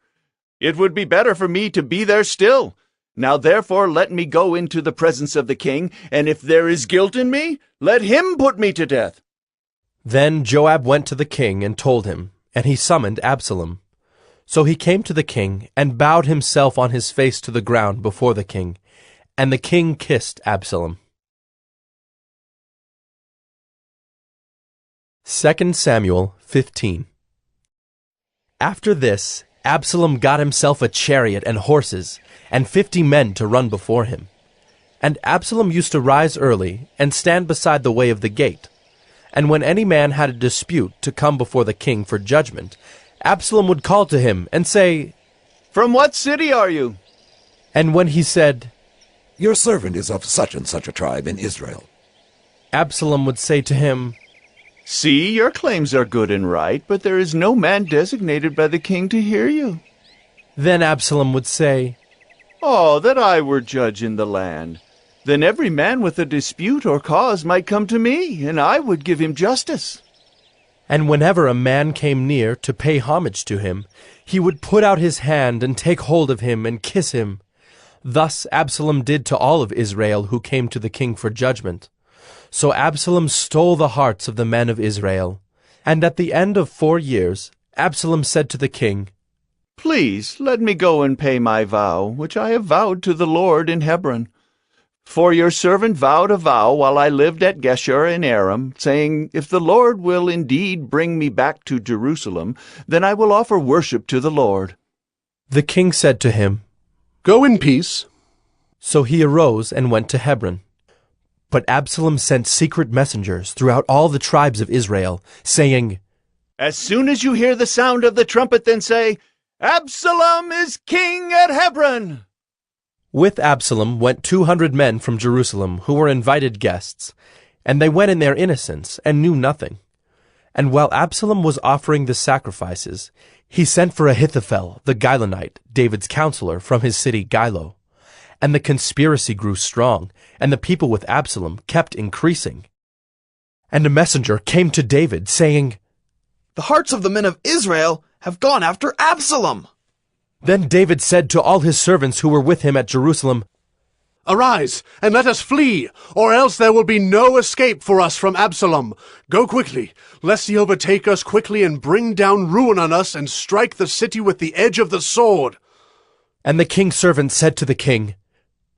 It would be better for me to be there still. Now therefore let me go into the presence of the king, and if there is guilt in me, let him put me to death. Then Joab went to the king and told him, and he summoned Absalom. So he came to the king, and bowed himself on his face to the ground before the king, and the king kissed Absalom. 2 Samuel 15. After this, Absalom got himself a chariot and horses, and 50 men to run before him. And Absalom used to rise early, and stand beside the way of the gate. And when any man had a dispute to come before the king for judgment, Absalom would call to him, and say, From what city are you? And when he said, Your servant is of such and such a tribe in Israel, Absalom would say to him, See, your claims are good and right, but there is no man designated by the king to hear you. Then Absalom would say, Oh, that I were judge in the land! Then every man with a dispute or cause might come to me, and I would give him justice. And whenever a man came near to pay homage to him, he would put out his hand and take hold of him and kiss him. Thus Absalom did to all of Israel who came to the king for judgment. So Absalom stole the hearts of the men of Israel. And at the end of 4 years, Absalom said to the king, Please let me go and pay my vow, which I have vowed to the Lord in Hebron. For your servant vowed a vow while I lived at Geshur in Aram, saying, If the Lord will indeed bring me back to Jerusalem, then I will offer worship to the Lord. The king said to him, Go in peace. So he arose and went to Hebron. But Absalom sent secret messengers throughout all the tribes of Israel, saying, As soon as you hear the sound of the trumpet, then say, Absalom is king at Hebron. With Absalom went 200 men from Jerusalem who were invited guests, and they went in their innocence and knew nothing. And while Absalom was offering the sacrifices, he sent for Ahithophel the Gilonite, David's counselor, from his city Gilo. And the conspiracy grew strong, and the people with Absalom kept increasing. And a messenger came to David, saying, The hearts of the men of Israel have gone after Absalom. Then David said to all his servants who were with him at Jerusalem, Arise, and let us flee, or else there will be no escape for us from Absalom. Go quickly, lest he overtake us quickly and bring down ruin on us and strike the city with the edge of the sword. And the king's servant said to the king,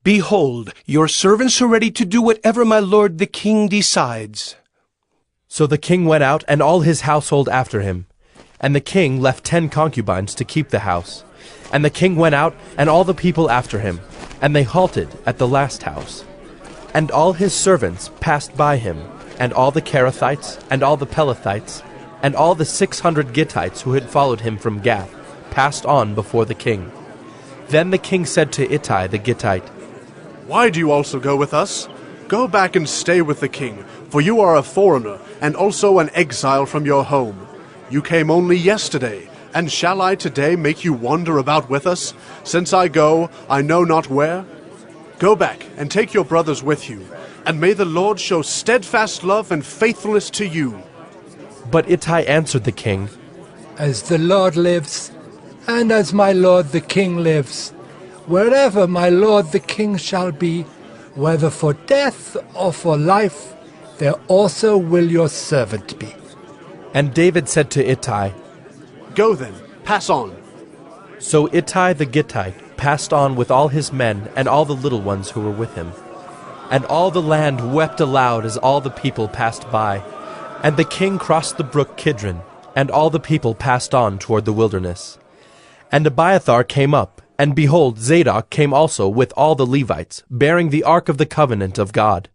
Behold, your servants are ready to do whatever my lord the king decides. So the king went out, and all his household after him. And the king left 10 concubines to keep the house. And the king went out, and all the people after him, and they halted at the last house. And all his servants passed by him, and all the Kerethites, and all the Pelethites, and all the 600 Gittites who had followed him from Gath, passed on before the king. Then the king said to Ittai the Gittite, Why do you also go with us? Go back and stay with the king, for you are a foreigner, and also an exile from your home. You came only yesterday, and shall I today make you wander about with us, since I go, I know not where? Go back, and take your brothers with you, and may the Lord show steadfast love and faithfulness to you. But Ittai answered the king, As the Lord lives, and as my lord the king lives, wherever my lord the king shall be, whether for death or for life, there also will your servant be. And David said to Ittai, Go then, pass on. So Ittai the Gittite passed on with all his men and all the little ones who were with him. And all the land wept aloud as all the people passed by. And the king crossed the brook Kidron, and all the people passed on toward the wilderness. And Abiathar came up, and behold, Zadok came also with all the Levites, bearing the ark of the covenant of God.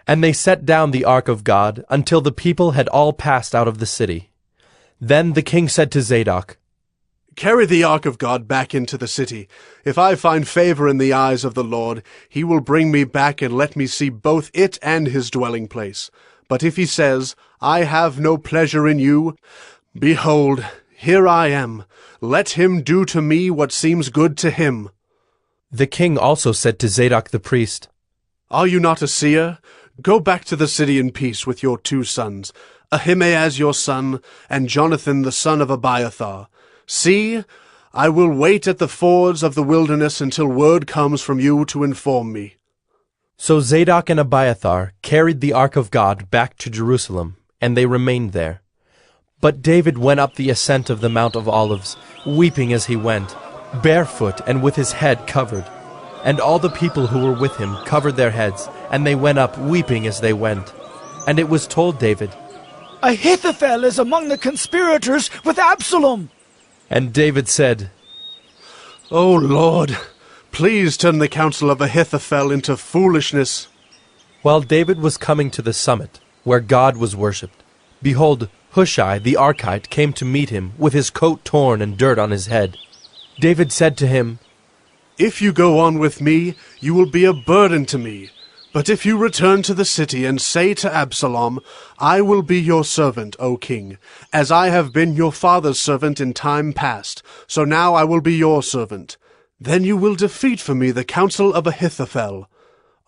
And they set down the ark of God until the people had all passed out of the city. Then the king said to Zadok, Carry the ark of God back into the city. If I find favor in the eyes of the Lord, he will bring me back and let me see both it and his dwelling place. But if he says, I have no pleasure in you, behold, here I am. Let him do to me what seems good to him. The king also said to Zadok the priest, Are you not a seer? Go back to the city in peace with your 2 sons, Ahimaaz your son, and Jonathan the son of Abiathar. See, I will wait at the fords of the wilderness until word comes from you to inform me. So Zadok and Abiathar carried the ark of God back to Jerusalem, and they remained there. But David went up the ascent of the Mount of Olives, weeping as he went, barefoot and with his head covered. And all the people who were with him covered their heads, and they went up weeping as they went. And it was told David, Ahithophel is among the conspirators with Absalom. And David said, O Lord, please turn the counsel of Ahithophel into foolishness. While David was coming to the summit, where God was worshipped, behold, Hushai the Archite came to meet him, with his coat torn and dirt on his head. David said to him, If you go on with me, you will be a burden to me. But if you return to the city and say to Absalom, I will be your servant, O king, as I have been your father's servant in time past, so now I will be your servant. Then you will defeat for me the counsel of Ahithophel.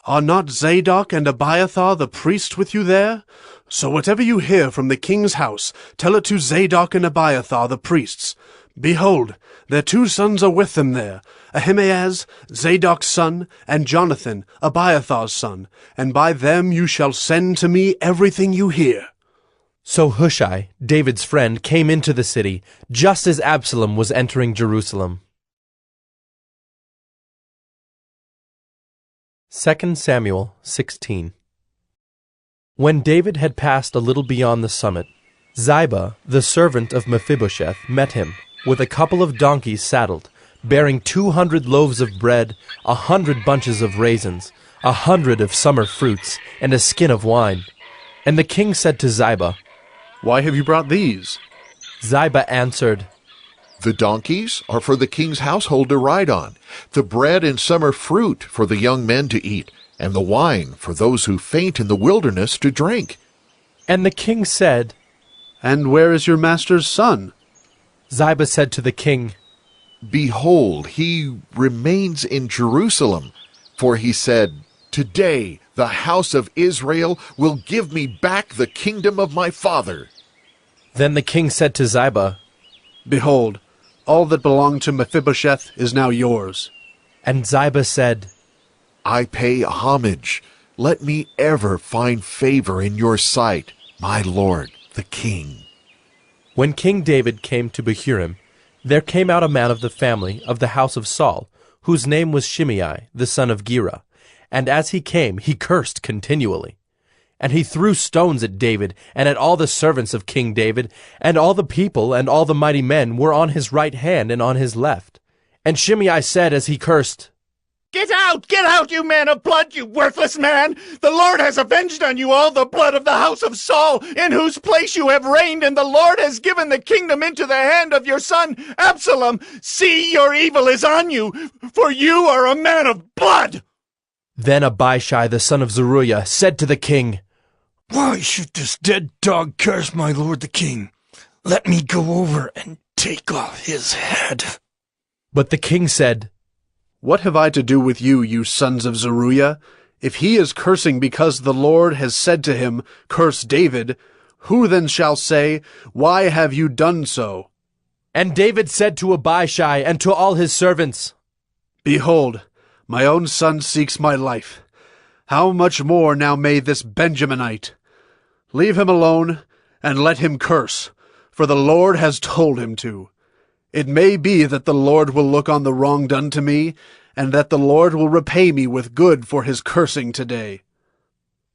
Are not Zadok and Abiathar the priests with you there? So whatever you hear from the king's house, tell it to Zadok and Abiathar the priests. Behold, their 2 sons are with them there, Ahimaaz, Zadok's son, and Jonathan, Abiathar's son, and by them you shall send to me everything you hear. So Hushai, David's friend, came into the city, just as Absalom was entering Jerusalem. 2 Samuel 16. When David had passed a little beyond the summit, Ziba, the servant of Mephibosheth, met him, with a couple of donkeys saddled, bearing 200 loaves of bread, 100 bunches of raisins, 100 of summer fruits, and a skin of wine. And the king said to Ziba, Why have you brought these? Ziba answered, The donkeys are for the king's household to ride on, the bread and summer fruit for the young men to eat, and the wine for those who faint in the wilderness to drink. And the king said, And where is your master's son? Ziba said to the king, Behold, he remains in Jerusalem, for he said, Today the house of Israel will give me back the kingdom of my father. Then the king said to Ziba, Behold, all that belonged to Mephibosheth is now yours. And Ziba said, I pay homage. Let me ever find favor in your sight, my lord, the king. When King David came to Bahurim, there came out a man of the family of the house of Saul, whose name was Shimei, the son of Gera. And as he came, he cursed continually. And he threw stones at David, and at all the servants of King David, and all the people and all the mighty men were on his right hand and on his left. And Shimei said as he cursed, Get out, you man of blood, you worthless man! The Lord has avenged on you all the blood of the house of Saul, in whose place you have reigned, and the Lord has given the kingdom into the hand of your son Absalom. See, your evil is on you, for you are a man of blood! Then Abishai the son of Zeruiah said to the king, Why should this dead dog curse my lord the king? Let me go over and take off his head. But the king said, What have I to do with you, you sons of Zeruiah? If he is cursing because the Lord has said to him, Curse David, who then shall say, Why have you done so? And David said to Abishai and to all his servants, Behold, my own son seeks my life. How much more now may this Benjaminite? Leave him alone, and let him curse, for the Lord has told him to. It may be that the Lord will look on the wrong done to me, and that the Lord will repay me with good for his cursing today.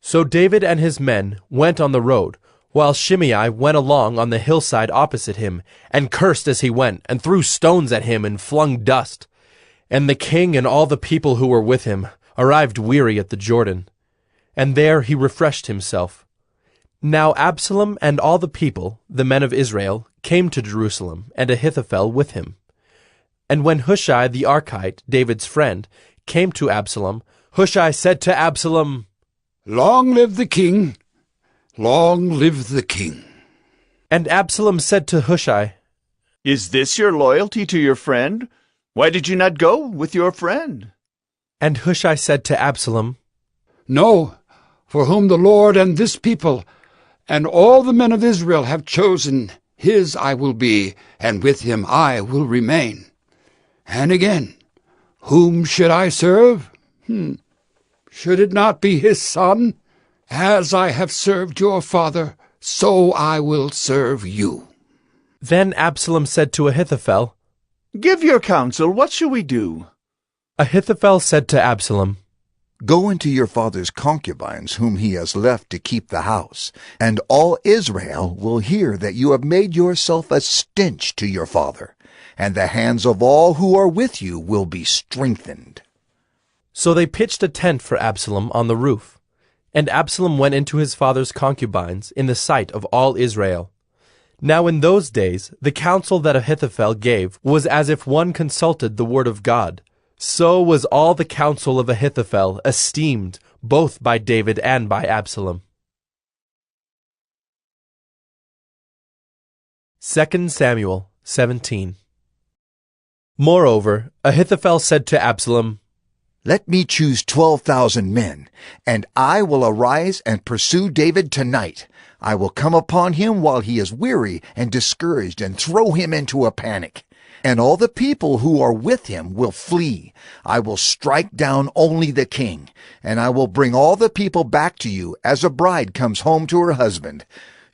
So David and his men went on the road, while Shimei went along on the hillside opposite him, and cursed as he went, and threw stones at him and flung dust. And the king and all the people who were with him arrived weary at the Jordan, and there he refreshed himself. Now Absalom and all the people, the men of Israel, came to Jerusalem, and Ahithophel with him. And when Hushai the Archite, David's friend, came to Absalom, Hushai said to Absalom, Long live the king! Long live the king! And Absalom said to Hushai, Is this your loyalty to your friend? Why did you not go with your friend? And Hushai said to Absalom, No, for whom the Lord and this people and all the men of Israel have chosen, his I will be, and with him I will remain. And again, whom should I serve? Should it not be his son? As I have served your father, so I will serve you. Then Absalom said to Ahithophel, Give your counsel, what shall we do? Ahithophel said to Absalom, Go into your father's concubines, whom he has left to keep the house, and all Israel will hear that you have made yourself a stench to your father, and the hands of all who are with you will be strengthened. So they pitched a tent for Absalom on the roof, and Absalom went into his father's concubines in the sight of all Israel. Now in those days the counsel that Ahithophel gave was as if one consulted the word of God. So was all the counsel of Ahithophel esteemed both by David and by Absalom. 2 Samuel 17. Moreover, Ahithophel said to Absalom, Let me choose 12,000 men, and I will arise and pursue David tonight. I will come upon him while he is weary and discouraged and throw him into a panic. And all the people who are with him will flee. I will strike down only the king, and I will bring all the people back to you as a bride comes home to her husband.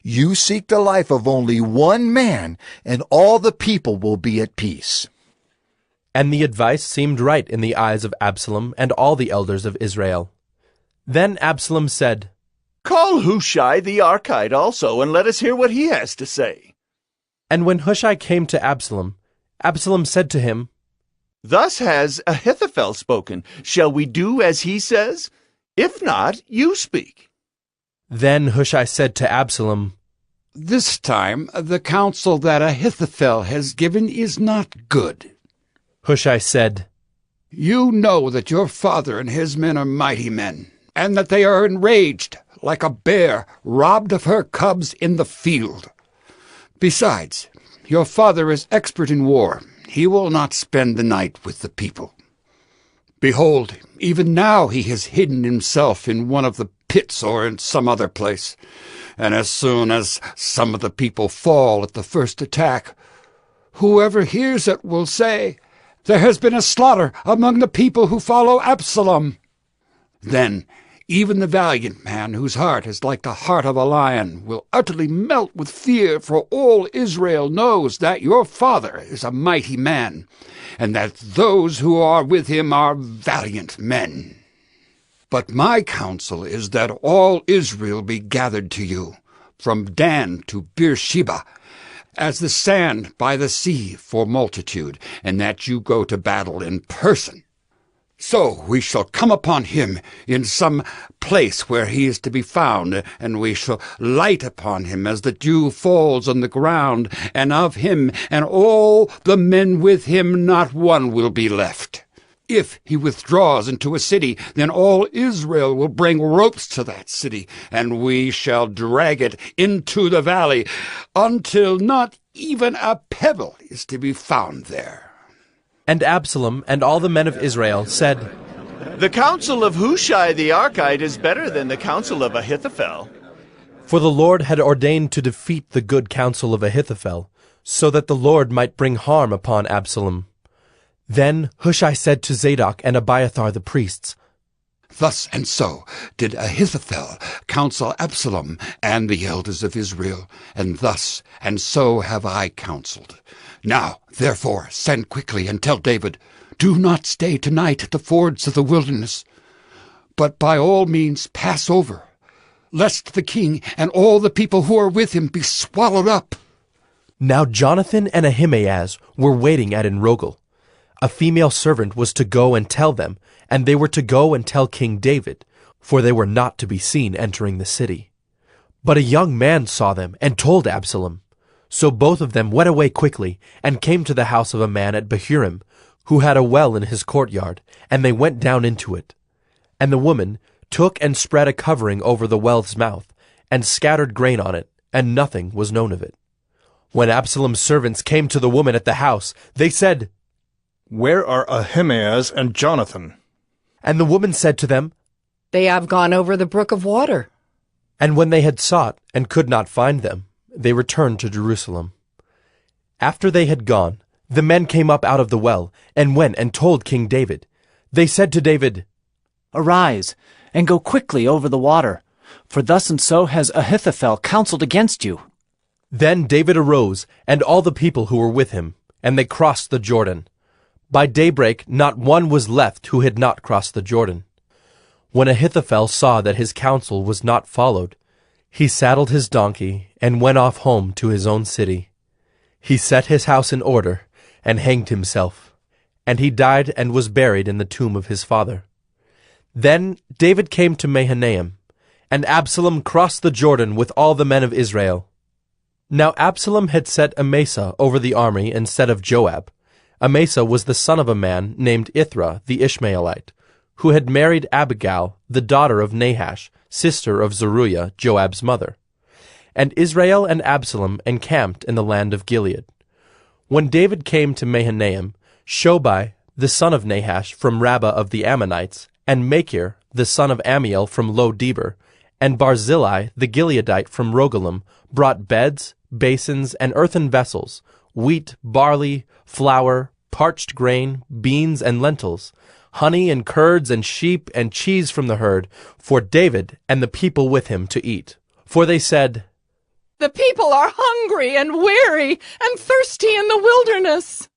You seek the life of only one man, and all the people will be at peace. And the advice seemed right in the eyes of Absalom and all the elders of Israel. Then Absalom said, Call Hushai the Archite also, and let us hear what he has to say. And when Hushai came to Absalom, Absalom said to him, Thus has Ahithophel spoken. Shall we do as he says? If not, you speak. Then Hushai said to Absalom, This time the counsel that Ahithophel has given is not good. Hushai said, You know that your father and his men are mighty men, and that they are enraged like a bear robbed of her cubs in the field. Besides, your father is expert in war. He will not spend the night with the people. Behold, even now he has hidden himself in one of the pits or in some other place. And as soon as some of the people fall at the first attack, whoever hears it will say, There has been a slaughter among the people who follow Absalom. Then even the valiant man whose heart is like the heart of a lion will utterly melt with fear, for all Israel knows that your father is a mighty man, and that those who are with him are valiant men. But my counsel is that all Israel be gathered to you, from Dan to Beersheba, as the sand by the sea for multitude, and that you go to battle in person. So we shall come upon him in some place where he is to be found, and we shall light upon him as the dew falls on the ground, and of him and all the men with him not one will be left. If he withdraws into a city, then all Israel will bring ropes to that city, and we shall drag it into the valley, until not even a pebble is to be found there. And Absalom and all the men of Israel said, The counsel of Hushai the Archite is better than the counsel of Ahithophel. For the Lord had ordained to defeat the good counsel of Ahithophel, so that the Lord might bring harm upon Absalom. Then Hushai said to Zadok and Abiathar the priests, Thus and so did Ahithophel counsel Absalom and the elders of Israel, and thus and so have I counseled. Now, therefore, send quickly and tell David, Do not stay tonight at the fords of the wilderness, but by all means pass over, lest the king and all the people who are with him be swallowed up. Now Jonathan and Ahimaaz were waiting at Enrogel. A female servant was to go and tell them, and they were to go and tell King David, for they were not to be seen entering the city. But a young man saw them and told Absalom. So both of them went away quickly and came to the house of a man at Bahurim, who had a well in his courtyard, and they went down into it. And the woman took and spread a covering over the well's mouth, and scattered grain on it, and nothing was known of it. When Absalom's servants came to the woman at the house, they said, Where are Ahimaaz and Jonathan? And the woman said to them, They have gone over the brook of water. And when they had sought and could not find them, they returned to Jerusalem. After they had gone, the men came up out of the well, and went and told King David. They said to David, Arise, and go quickly over the water, for thus and so has Ahithophel counseled against you. Then David arose, and all the people who were with him, and they crossed the Jordan. By daybreak not one was left who had not crossed the Jordan. When Ahithophel saw that his counsel was not followed, he saddled his donkey and went off home to his own city. He set his house in order and hanged himself, and he died and was buried in the tomb of his father. Then David came to Mahanaim, and Absalom crossed the Jordan with all the men of Israel. Now Absalom had set Amasa over the army instead of Joab. Amasa was the son of a man named Ithra the Ishmaelite, who had married Abigail, the daughter of Nahash, sister of Zeruiah, Joab's mother. And Israel and Absalom encamped in the land of Gilead. When David came to Mahanaim, Shobai, the son of Nahash from Rabbah of the Ammonites, and Machir, the son of Ammiel from Lo-debar, and Barzillai the Gileadite from Rogelim, brought beds, basins, and earthen vessels, wheat, barley, flour, parched grain, beans, and lentils, honey and curds and sheep and cheese from the herd, for David and the people with him to eat. For they said, The people are hungry and weary and thirsty in the wilderness.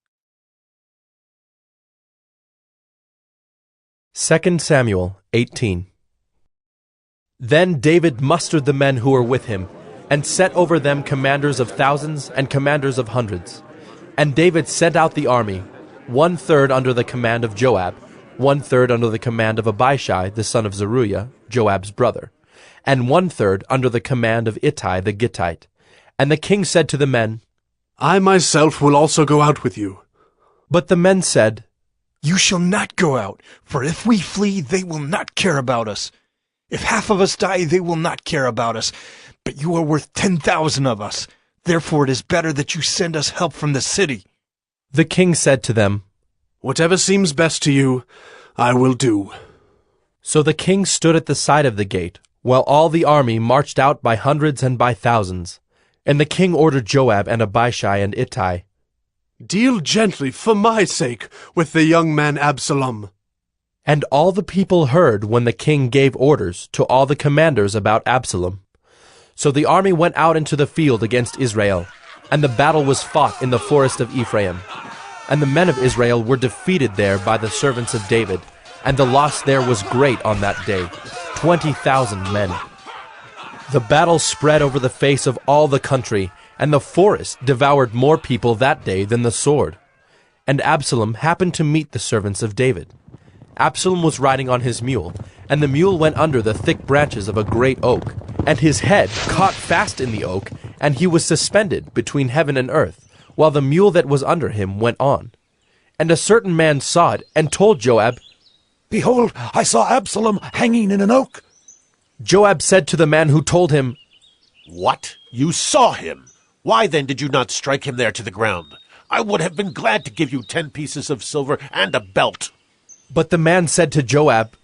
2 Samuel 18. Then David mustered the men who were with him, and set over them commanders of thousands and commanders of hundreds. And David sent out the army, 1/3 under the command of Joab, 1/3 under the command of Abishai the son of Zeruiah, Joab's brother, and 1/3 under the command of Ittai the Gittite. And the king said to the men, I myself will also go out with you. But the men said, You shall not go out, for if we flee, they will not care about us. If half of us die, they will not care about us. But you are worth 10,000 of us. Therefore it is better that you send us help from the city. The king said to them, Whatever seems best to you, I will do. So the king stood at the side of the gate, while all the army marched out by hundreds and by thousands. And the king ordered Joab and Abishai and Ittai, Deal gently, for my sake, with the young man Absalom. And all the people heard when the king gave orders to all the commanders about Absalom. So the army went out into the field against Israel, and the battle was fought in the forest of Ephraim. And the men of Israel were defeated there by the servants of David, and the loss there was great on that day, 20,000 men. The battle spread over the face of all the country, and the forest devoured more people that day than the sword. And Absalom happened to meet the servants of David. Absalom was riding on his mule, and the mule went under the thick branches of a great oak, and his head caught fast in the oak, and he was suspended between heaven and earth, while the mule that was under him went on. And a certain man saw it, and told Joab, Behold, I saw Absalom hanging in an oak. Joab said to the man who told him, What? You saw him? Why then did you not strike him there to the ground? I would have been glad to give you 10 pieces of silver and a belt. But the man said to Joab,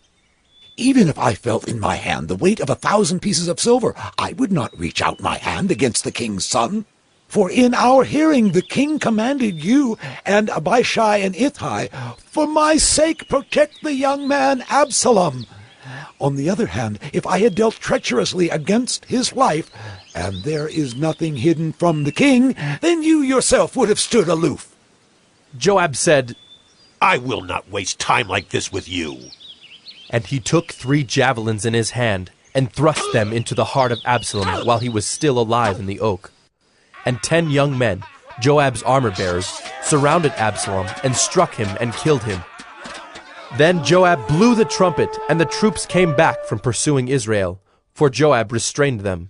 Even if I felt in my hand the weight of 1,000 pieces of silver, I would not reach out my hand against the king's son. For in our hearing the king commanded you and Abishai and Ittai, For my sake protect the young man Absalom. On the other hand, if I had dealt treacherously against his life, and there is nothing hidden from the king, then you yourself would have stood aloof. Joab said, I will not waste time like this with you. And he took 3 javelins in his hand, and thrust them into the heart of Absalom while he was still alive in the oak. And 10 young men, Joab's armor-bearers, surrounded Absalom and struck him and killed him. Then Joab blew the trumpet, and the troops came back from pursuing Israel, for Joab restrained them.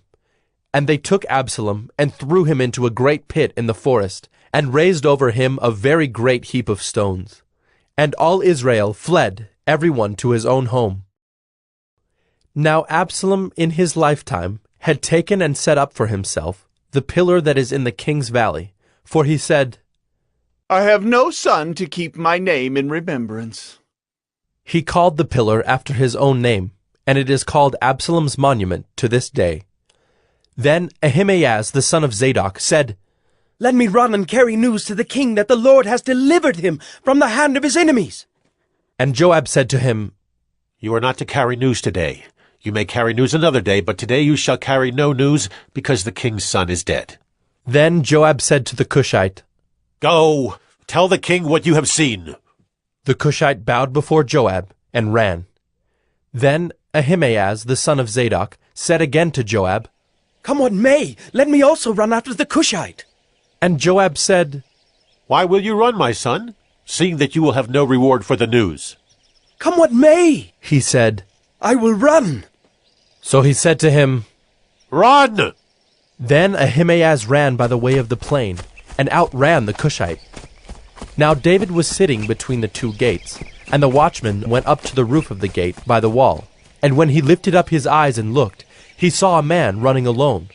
And they took Absalom and threw him into a great pit in the forest, and raised over him a very great heap of stones. And all Israel fled, every one to his own home. Now Absalom in his lifetime had taken and set up for himself the pillar that is in the king's valley, for he said, I have no son to keep my name in remembrance. He called the pillar after his own name, and it is called Absalom's monument to this day. Then Ahimaaz the son of Zadok said, Let me run and carry news to the king that the Lord has delivered him from the hand of his enemies. And Joab said to him, You are not to carry news today. You may carry news another day, but today you shall carry no news, because the king's son is dead. Then Joab said to the Cushite, Go, tell the king what you have seen. The Cushite bowed before Joab and ran. Then Ahimaaz the son of Zadok said again to Joab, Come what may, let me also run after the Cushite. And Joab said, Why will you run, my son, seeing that you will have no reward for the news? Come what may, he said, I will run. So he said to him, Run! Then Ahimaaz ran by the way of the plain, and outran the Cushite. Now David was sitting between the two gates, and the watchman went up to the roof of the gate by the wall. And when he lifted up his eyes and looked, he saw a man running alone.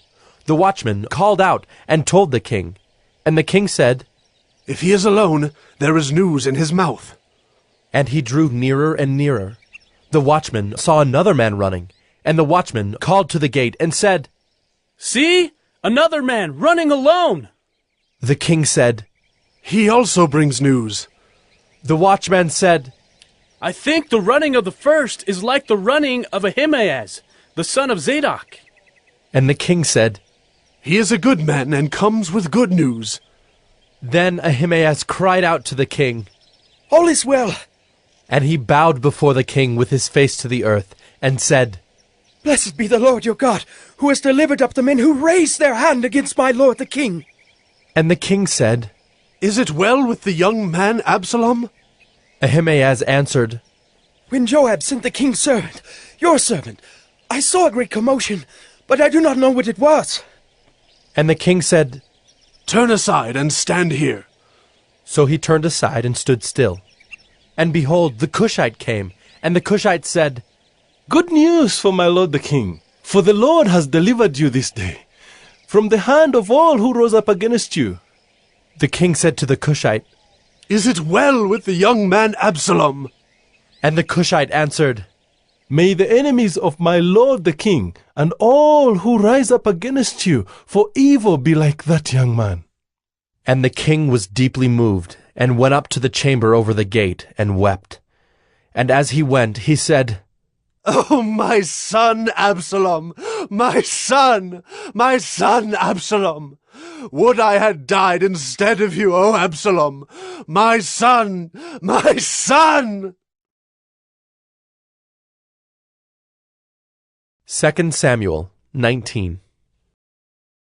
The watchman called out and told the king. And the king said, "If he is alone, there is news in his mouth." And he drew nearer and nearer. The watchman saw another man running, and the watchman called to the gate and said, "See, another man running alone." The king said, "He also brings news." The watchman said, "I think the running of the first is like the running of Ahimaaz, the son of Zadok." And the king said, "He is a good man and comes with good news." Then Ahimaaz cried out to the king, "All is well." And he bowed before the king with his face to the earth, and said, "Blessed be the Lord your God, who has delivered up the men who raised their hand against my lord the king." And the king said, "Is it well with the young man Absalom?" Ahimaaz answered, "When Joab sent the king's servant, your servant, I saw a great commotion, but I do not know what it was." And the king said, "Turn aside and stand here." So he turned aside and stood still. And behold, the Cushite came, and the Cushite said, "Good news for my lord the king, for the Lord has delivered you this day from the hand of all who rose up against you." The king said to the Cushite, "Is it well with the young man Absalom?" And the Cushite answered, "May the enemies of my lord the king and all who rise up against you for evil be like that young man." And the king was deeply moved, and went up to the chamber over the gate, and wept. And as he went, he said, "Oh, my son Absalom, my son Absalom! Would I had died instead of you, O Absalom! My son, my son!" 2 Samuel 19.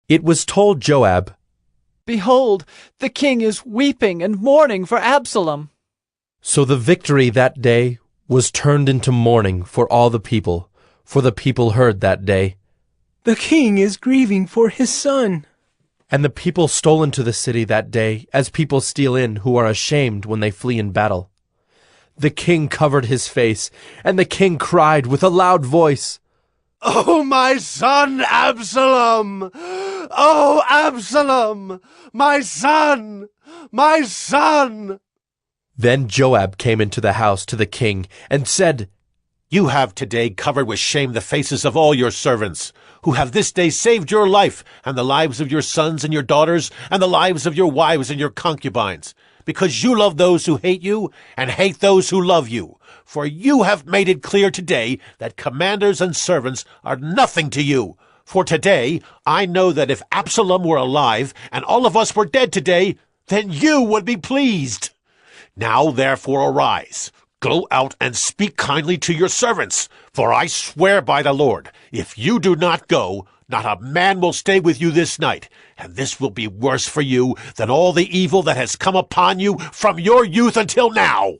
It was told Joab, "Behold, the king is weeping and mourning for Absalom." So the victory that day was turned into mourning for all the people, for the people heard that day, "The king is grieving for his son." And the people stole into the city that day, as people steal in who are ashamed when they flee in battle. The king covered his face, and the king cried with a loud voice, "Oh, my son Absalom! Oh, Absalom! My son! My son!" Then Joab came into the house to the king and said, "You have today covered with shame the faces of all your servants, who have this day saved your life, and the lives of your sons and your daughters, and the lives of your wives and your concubines, because you love those who hate you, and hate those who love you. For you have made it clear today that commanders and servants are nothing to you. For today I know that if Absalom were alive, and all of us were dead today, then you would be pleased. Now therefore arise, go out and speak kindly to your servants, for I swear by the Lord, if you do not go, not a man will stay with you this night, and this will be worse for you than all the evil that has come upon you from your youth until now."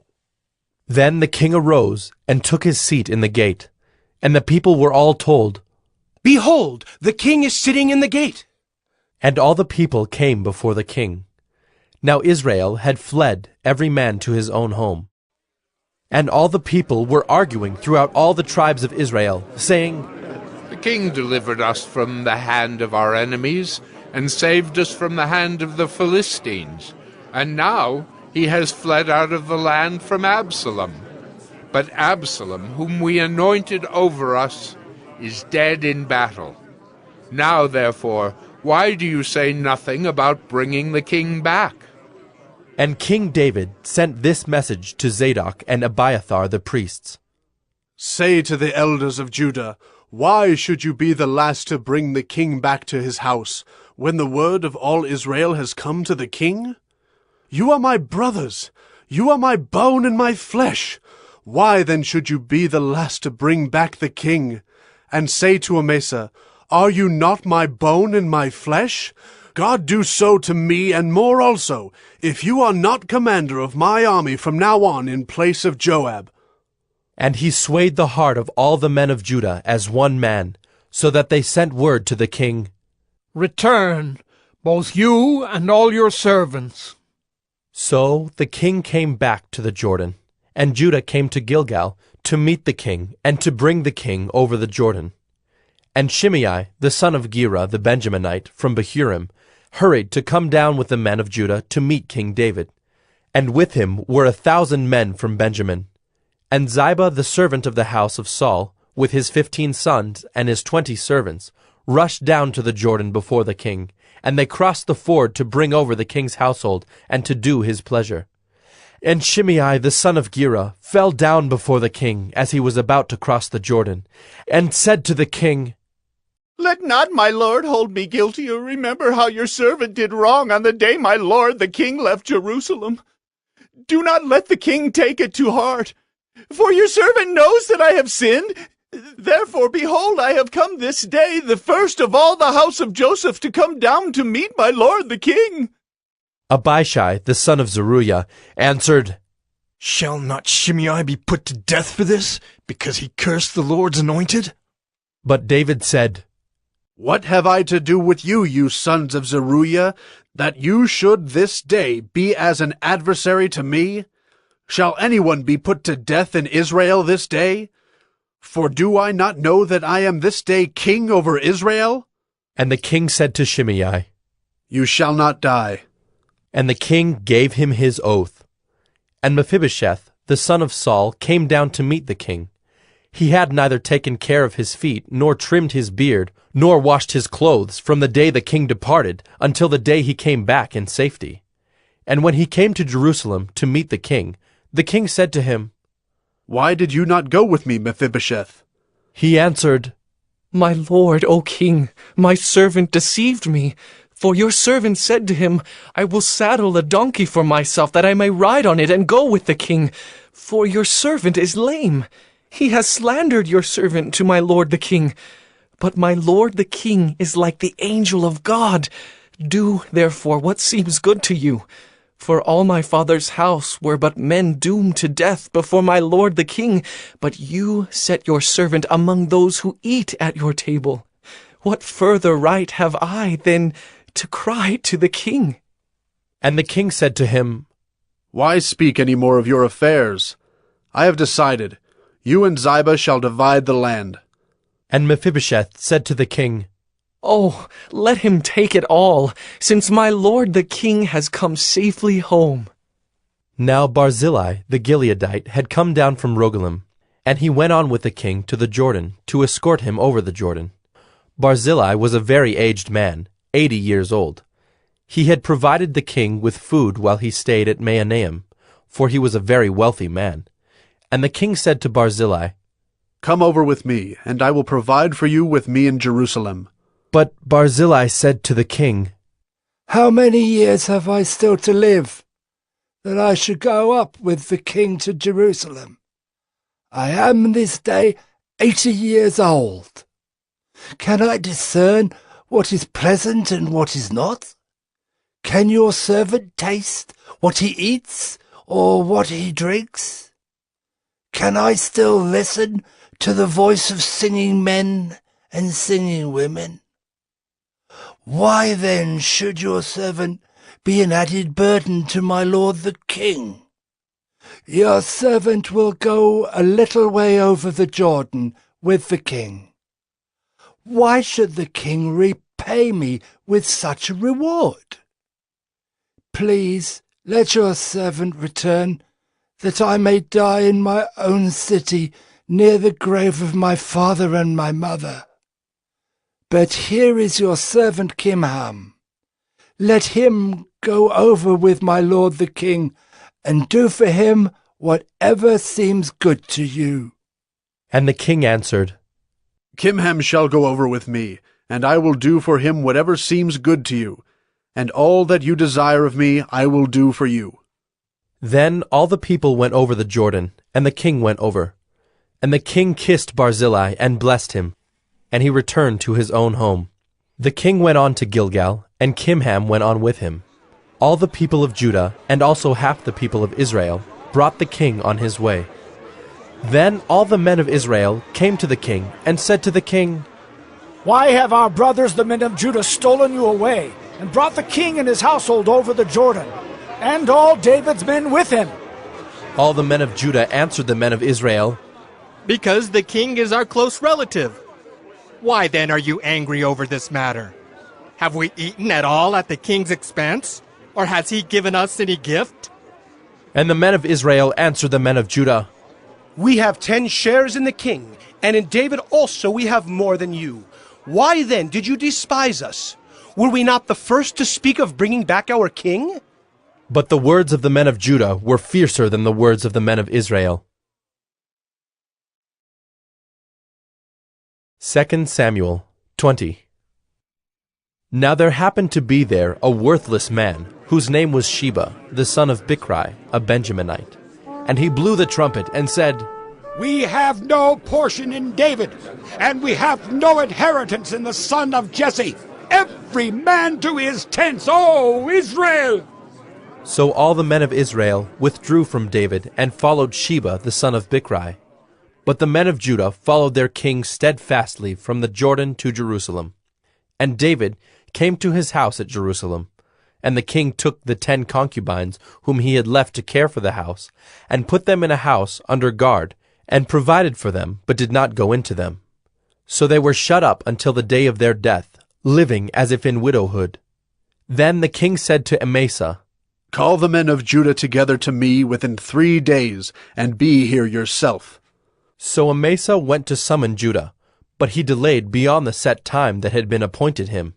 Then the king arose and took his seat in the gate, and the people were all told, "Behold, the king is sitting in the gate." And all the people came before the king. Now Israel had fled, every man to his own home. And all the people were arguing throughout all the tribes of Israel, saying, "The king delivered us from the hand of our enemies, and saved us from the hand of the Philistines. And now he has fled out of the land from Absalom. But Absalom, whom we anointed over us, is dead in battle. Now, therefore, why do you say nothing about bringing the king back?" And King David sent this message to Zadok and Abiathar the priests. "Say to the elders of Judah, why should you be the last to bring the king back to his house, when the word of all Israel has come to the king? You are my brothers, you are my bone and my flesh. Why then should you be the last to bring back the king? And say to Amasa, are you not my bone and my flesh? God do so to me and more also, if you are not commander of my army from now on in place of Joab." And he swayed the heart of all the men of Judah as one man, so that they sent word to the king, "Return, both you and all your servants." So the king came back to the Jordan, and Judah came to Gilgal to meet the king and to bring the king over the Jordan. And Shimei, the son of Gera the Benjaminite from Bahurim, hurried to come down with the men of Judah to meet King David. And with him were 1,000 men from Benjamin. And Ziba the servant of the house of Saul, with his 15 sons and his 20 servants, rushed down to the Jordan before the king, and they crossed the ford to bring over the king's household and to do his pleasure. And Shimei the son of Gera fell down before the king as he was about to cross the Jordan, and said to the king, Let not my lord hold me guilty, or remember how your servant did wrong on the day my lord the king left Jerusalem. Do not let the king take it to heart, for your servant knows that I have sinned. Therefore, behold, I have come this day, the first of all the house of Joseph, to come down to meet my lord the king. Abishai the son of Zeruiah answered, Shall not Shimei be put to death for this, because he cursed the Lord's anointed? But David said, What have I to do with you, you sons of Zeruiah, that you should this day be as an adversary to me? Shall anyone be put to death in Israel this day? For do I not know that I am this day king over Israel? And the king said to Shimei, You shall not die. And the king gave him his oath. And Mephibosheth, the son of Saul, came down to meet the king. He had neither taken care of his feet, nor trimmed his beard, nor washed his clothes from the day the king departed until the day he came back in safety. And when he came to Jerusalem to meet the king said to him, Why did you not go with me, Mephibosheth? He answered, My lord, O king, my servant deceived me. For your servant said to him, I will saddle a donkey for myself, that I may ride on it and go with the king. For your servant is lame. He has slandered your servant to my lord the king. But my lord the king is like the angel of God. Do, therefore, what seems good to you. For all my father's house were but men doomed to death before my lord the king, but you set your servant among those who eat at your table. What further right have I than to cry to the king? And the king said to him, Why speak any more of your affairs? I have decided. You and Ziba shall divide the land. And Mephibosheth said to the king, Oh, let him take it all, since my lord the king has come safely home. Now Barzillai the Gileadite had come down from Rogelim, and he went on with the king to the Jordan to escort him over the Jordan. Barzillai was a very aged man, 80 years old. He had provided the king with food while he stayed at Mahanaim, for he was a very wealthy man. And the king said to Barzillai, Come over with me, and I will provide for you with me in Jerusalem. But Barzillai said to the king, How many years have I still to live, that I should go up with the king to Jerusalem? I am this day 80 years old. Can I discern what is pleasant and what is not? Can your servant taste what he eats or what he drinks? Can I still listen to the voice of singing men and singing women? Why then should your servant be an added burden to my lord the king? Your servant will go a little way over the Jordan with the king. Why should the king repay me with such a reward? Please let your servant return, that I may die in my own city near the grave of my father and my mother. But here is your servant Kimham. Let him go over with my lord the king, and do for him whatever seems good to you. And the king answered, Kimham shall go over with me, and I will do for him whatever seems good to you, and all that you desire of me I will do for you. Then all the people went over the Jordan, and the king went over. And the king kissed Barzillai and blessed him, and he returned to his own home. The king went on to Gilgal, and Kimham went on with him. All the people of Judah, and also half the people of Israel, brought the king on his way. Then all the men of Israel came to the king, and said to the king, Why have our brothers the men of Judah stolen you away, and brought the king and his household over the Jordan? and all David's men with him. All the men of Judah answered the men of Israel, Because the king is our close relative. Why then are you angry over this matter? Have we eaten at all at the king's expense? Or has he given us any gift? And the men of Israel answered the men of Judah, We have 10 shares in the king, and in David also we have more than you. Why then did you despise us? Were we not the first to speak of bringing back our king? But the words of the men of Judah were fiercer than the words of the men of Israel. 2 Samuel 20. Now there happened to be there a worthless man, whose name was Sheba, the son of Bichri, a Benjaminite. And he blew the trumpet and said, We have no portion in David, and we have no inheritance in the son of Jesse. Every man to his tents, O Israel! So all the men of Israel withdrew from David and followed Sheba the son of Bichri. But the men of Judah followed their king steadfastly from the Jordan to Jerusalem. And David came to his house at Jerusalem. And the king took the 10 concubines whom he had left to care for the house, and put them in a house under guard, and provided for them, but did not go into them. So they were shut up until the day of their death, living as if in widowhood. Then the king said to Amasa, Call the men of Judah together to me within 3 days, and be here yourself. So Amasa went to summon Judah, but he delayed beyond the set time that had been appointed him.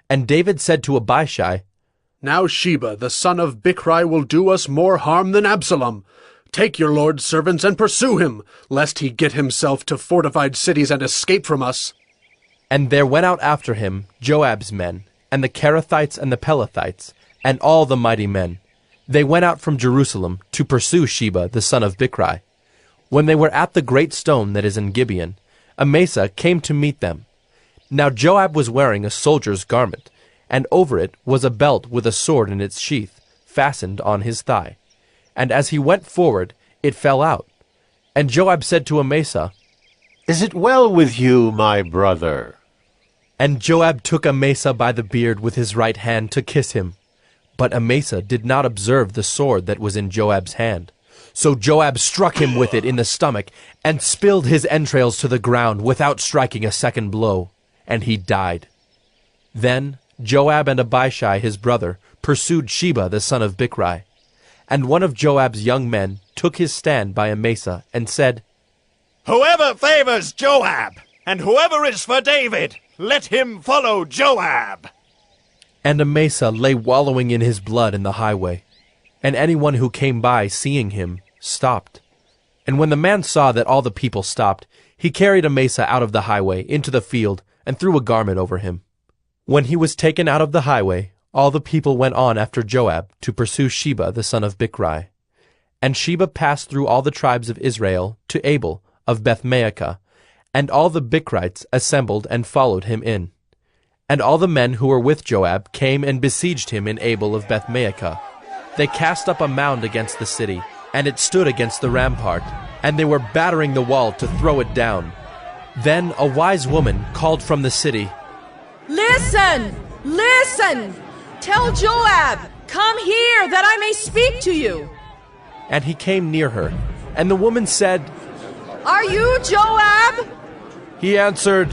And David said to Abishai, Now Sheba, the son of Bichri, will do us more harm than Absalom. Take your lord's servants and pursue him, lest he get himself to fortified cities and escape from us. And there went out after him Joab's men, and the Kerethites and the Pelethites, and all the mighty men. They went out from Jerusalem to pursue Sheba the son of Bichri. When they were at the great stone that is in Gibeon, Amasa came to meet them. Now Joab was wearing a soldier's garment, and over it was a belt with a sword in its sheath, fastened on his thigh. And as he went forward, it fell out. And Joab said to Amasa, Is it well with you, my brother? And Joab took Amasa by the beard with his right hand to kiss him. But Amasa did not observe the sword that was in Joab's hand. So Joab struck him with it in the stomach, and spilled his entrails to the ground without striking a second blow, and he died. Then Joab and Abishai his brother pursued Sheba the son of Bichri. And one of Joab's young men took his stand by Amasa, and said, Whoever favors Joab, and whoever is for David, let him follow Joab. And Amasa lay wallowing in his blood in the highway. And anyone who came by, seeing him, stopped. And when the man saw that all the people stopped, he carried Amasa out of the highway into the field, and threw a garment over him. When he was taken out of the highway, all the people went on after Joab to pursue Sheba the son of Bichri. And Sheba passed through all the tribes of Israel to Abel of Bethmaachah, and all the Bichrites assembled and followed him in. And all the men who were with Joab came and besieged him in Abel of Bethmaachah. They cast up a mound against the city, and it stood against the rampart, and they were battering the wall to throw it down. Then a wise woman called from the city, Listen! Listen! Tell Joab, come here that I may speak to you. And he came near her. And the woman said, Are you Joab? He answered,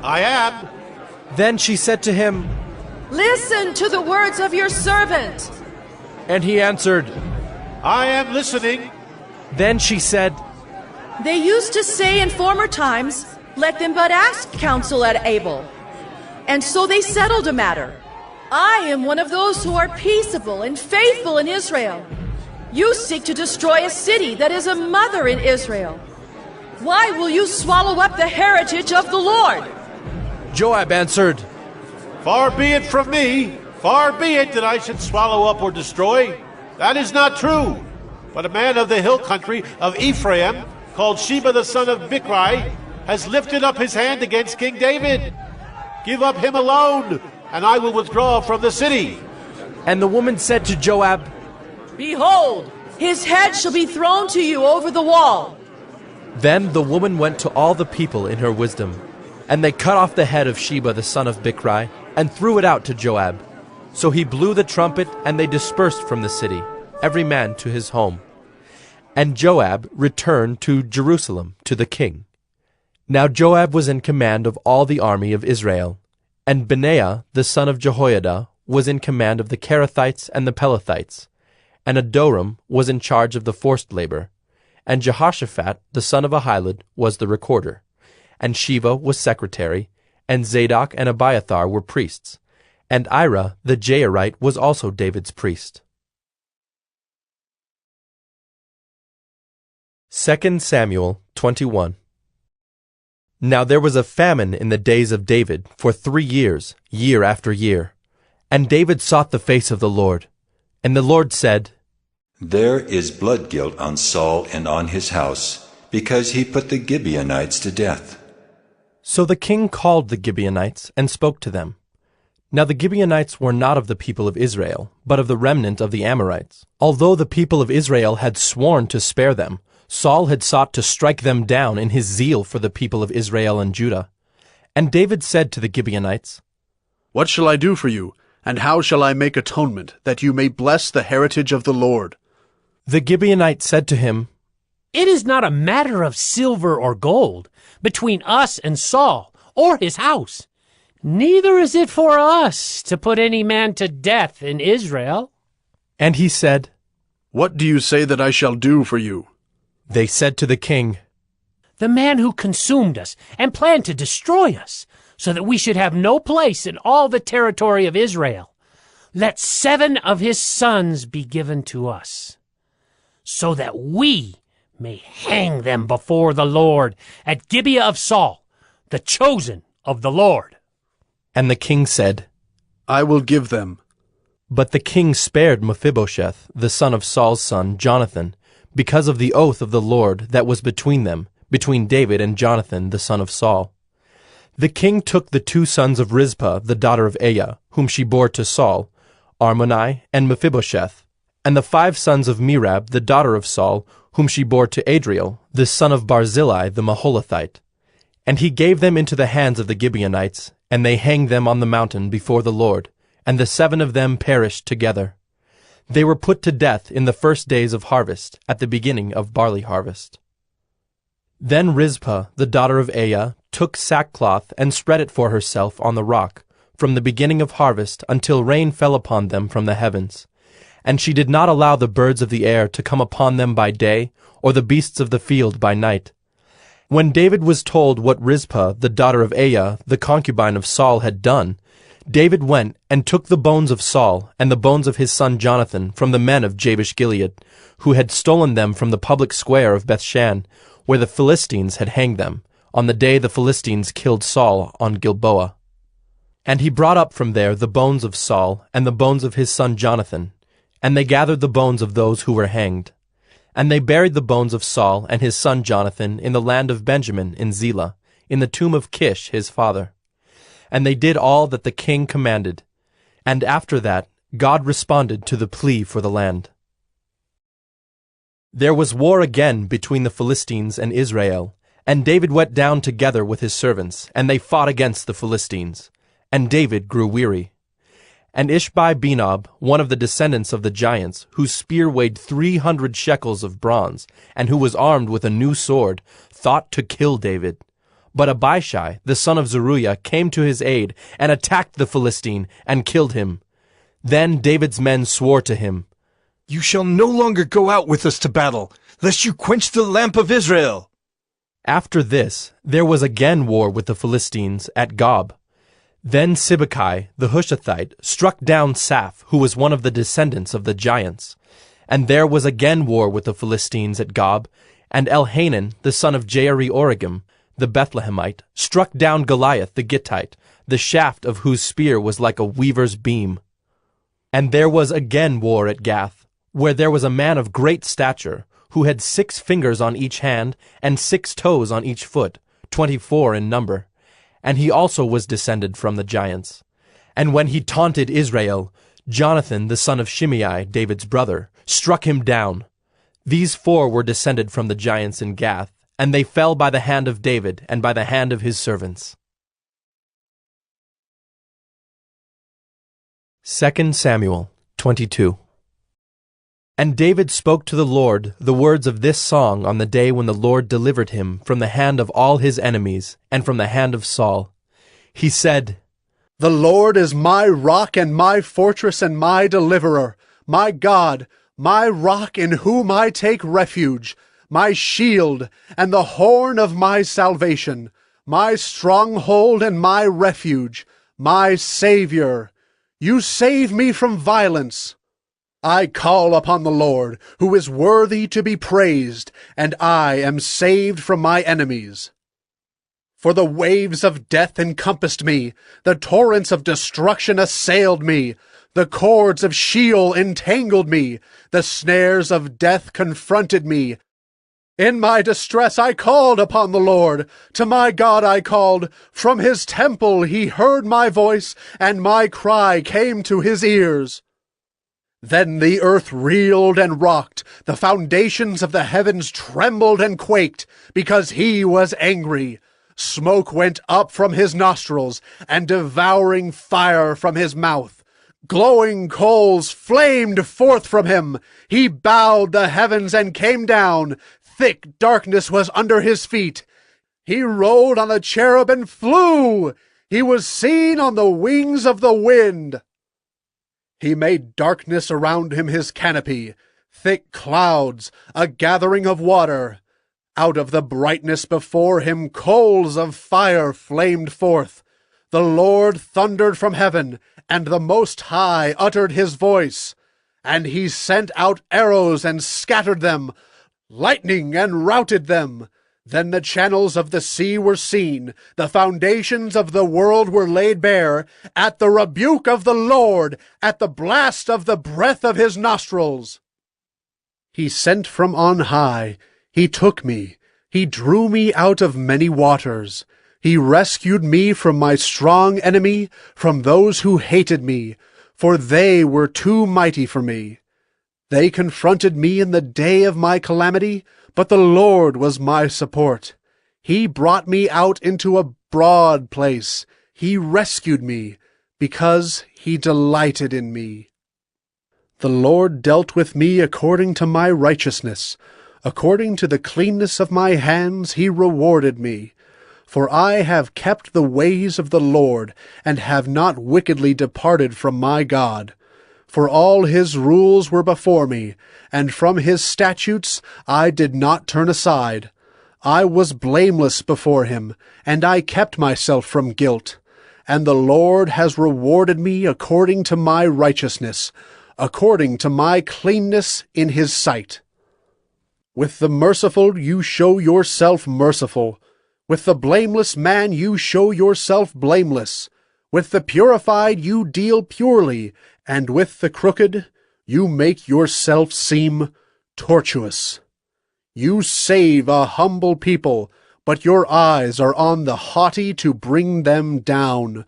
I am. Then she said to him, Listen to the words of your servant. And he answered, I am listening. Then she said, They used to say in former times, Let them but ask counsel at Abel. And so they settled a matter. I am one of those who are peaceable and faithful in Israel. You seek to destroy a city that is a mother in Israel. Why will you swallow up the heritage of the Lord? Joab answered, Far be it from me, far be it that I should swallow up or destroy. That is not true. But a man of the hill country of Ephraim, called Sheba the son of Bichri, has lifted up his hand against King David. Give up him alone, and I will withdraw from the city. And the woman said to Joab, Behold, his head shall be thrown to you over the wall. Then the woman went to all the people in her wisdom, and they cut off the head of Sheba the son of Bichri, and threw it out to Joab. So he blew the trumpet, and they dispersed from the city, every man to his home. And Joab returned to Jerusalem to the king. Now Joab was in command of all the army of Israel, and Benaiah the son of Jehoiada was in command of the Kerethites and the Pelethites, and Adoram was in charge of the forced labor, and Jehoshaphat the son of Ahilud was the recorder, and Sheva was secretary, and Zadok and Abiathar were priests, and Ira the Jairite was also David's priest. 2 Samuel 21. Now there was a famine in the days of David for 3 years, year after year. And David sought the face of the Lord. And the Lord said, There is blood guilt on Saul and on his house, because he put the Gibeonites to death. So the king called the Gibeonites and spoke to them. Now the Gibeonites were not of the people of Israel, but of the remnant of the Amorites. Although the people of Israel had sworn to spare them, Saul had sought to strike them down in his zeal for the people of Israel and Judah. And David said to the Gibeonites, What shall I do for you, and how shall I make atonement, that you may bless the heritage of the Lord? The Gibeonites said to him, It is not a matter of silver or gold between us and Saul or his house. Neither is it for us to put any man to death in Israel. And he said, What do you say that I shall do for you? They said to the king, The man who consumed us and planned to destroy us, so that we should have no place in all the territory of Israel. Let 7 of his sons be given to us, so that we may hang them before the Lord at Gibeah of Saul, the chosen of the Lord. And the king said, I will give them. But the king spared Mephibosheth, the son of Saul's son, Jonathan, because of the oath of the Lord that was between them, between David and Jonathan, the son of Saul. The king took the 2 sons of Rizpah, the daughter of Aiah, whom she bore to Saul, Armoni and Mephibosheth, and the 5 sons of Merab, the daughter of Saul, whom she bore to Adriel, the son of Barzillai the Maholathite. And he gave them into the hands of the Gibeonites, and they hanged them on the mountain before the Lord, and the 7 of them perished together. They were put to death in the first days of harvest, at the beginning of barley harvest. Then Rizpah, the daughter of Aiah, took sackcloth and spread it for herself on the rock, from the beginning of harvest until rain fell upon them from the heavens. And she did not allow the birds of the air to come upon them by day, or the beasts of the field by night. When David was told what Rizpah, the daughter of Aiah, the concubine of Saul, had done, David went and took the bones of Saul and the bones of his son Jonathan from the men of Jabesh-Gilead, who had stolen them from the public square of Bethshan, where the Philistines had hanged them, on the day the Philistines killed Saul on Gilboa. And he brought up from there the bones of Saul and the bones of his son Jonathan, and they gathered the bones of those who were hanged. And they buried the bones of Saul and his son Jonathan in the land of Benjamin in Zelah, in the tomb of Kish his father. And they did all that the king commanded. And after that, God responded to the plea for the land. There was war again between the Philistines and Israel, and David went down together with his servants, and they fought against the Philistines. And David grew weary. And Ishbi-Benob, one of the descendants of the giants, whose spear weighed 300 shekels of bronze, and who was armed with a new sword, thought to kill David. But Abishai, the son of Zeruiah, came to his aid, and attacked the Philistine, and killed him. Then David's men swore to him, You shall no longer go out with us to battle, lest you quench the lamp of Israel. After this, there was again war with the Philistines at Gob. Then Sibbecai, the Hushathite, struck down Saph, who was one of the descendants of the giants. And there was again war with the Philistines at Gob, and Elhanan, the son of Jaare-Oregim, the Bethlehemite, struck down Goliath the Gittite, the shaft of whose spear was like a weaver's beam. And there was again war at Gath, where there was a man of great stature, who had 6 fingers on each hand, and 6 toes on each foot, 24 in number. And he also was descended from the giants. And when he taunted Israel, Jonathan the son of Shimei, David's brother, struck him down. These 4 were descended from the giants in Gath, and they fell by the hand of David and by the hand of his servants. 2 Samuel 22. And David spoke to the Lord the words of this song on the day when the Lord delivered him from the hand of all his enemies and from the hand of Saul. He said, The Lord is my rock and my fortress and my deliverer, my God, my rock in whom I take refuge, my shield and the horn of my salvation, my stronghold and my refuge, my Savior. You save me from violence. I call upon the Lord, who is worthy to be praised, and I am saved from my enemies. For the waves of death encompassed me, the torrents of destruction assailed me, the cords of Sheol entangled me, the snares of death confronted me. In my distress I called upon the Lord. To my God I called. From his temple he heard my voice, and my cry came to his ears. Then the earth reeled and rocked, the foundations of the heavens trembled and quaked, because he was angry. Smoke went up from his nostrils, and devouring fire from his mouth. Glowing coals flamed forth from him. He bowed the heavens and came down. Thick darkness was under his feet. He rode on a cherub and flew. He was seen on the wings of the wind. He made darkness around him his canopy, thick clouds, a gathering of water. Out of the brightness before him coals of fire flamed forth. The Lord thundered from heaven, and the Most High uttered his voice. And he sent out arrows and scattered them, lightning and routed them. Then the channels of the sea were seen, the foundations of the world were laid bare, at the rebuke of the Lord, at the blast of the breath of his nostrils. He sent from on high, he took me, he drew me out of many waters. He rescued me from my strong enemy, from those who hated me, for they were too mighty for me. They confronted me in the day of my calamity, but the Lord was my support. He brought me out into a broad place. He rescued me, because he delighted in me. The Lord dealt with me according to my righteousness. According to the cleanness of my hands he rewarded me. For I have kept the ways of the Lord, and have not wickedly departed from my God. For all his rules were before me, and from his statutes I did not turn aside. I was blameless before him, and I kept myself from guilt. And the Lord has rewarded me according to my righteousness, according to my cleanness in his sight. With the merciful you show yourself merciful. With the blameless man you show yourself blameless. With the purified you deal purely, and with the crooked you make yourself seem tortuous. You save a humble people, but your eyes are on the haughty to bring them down.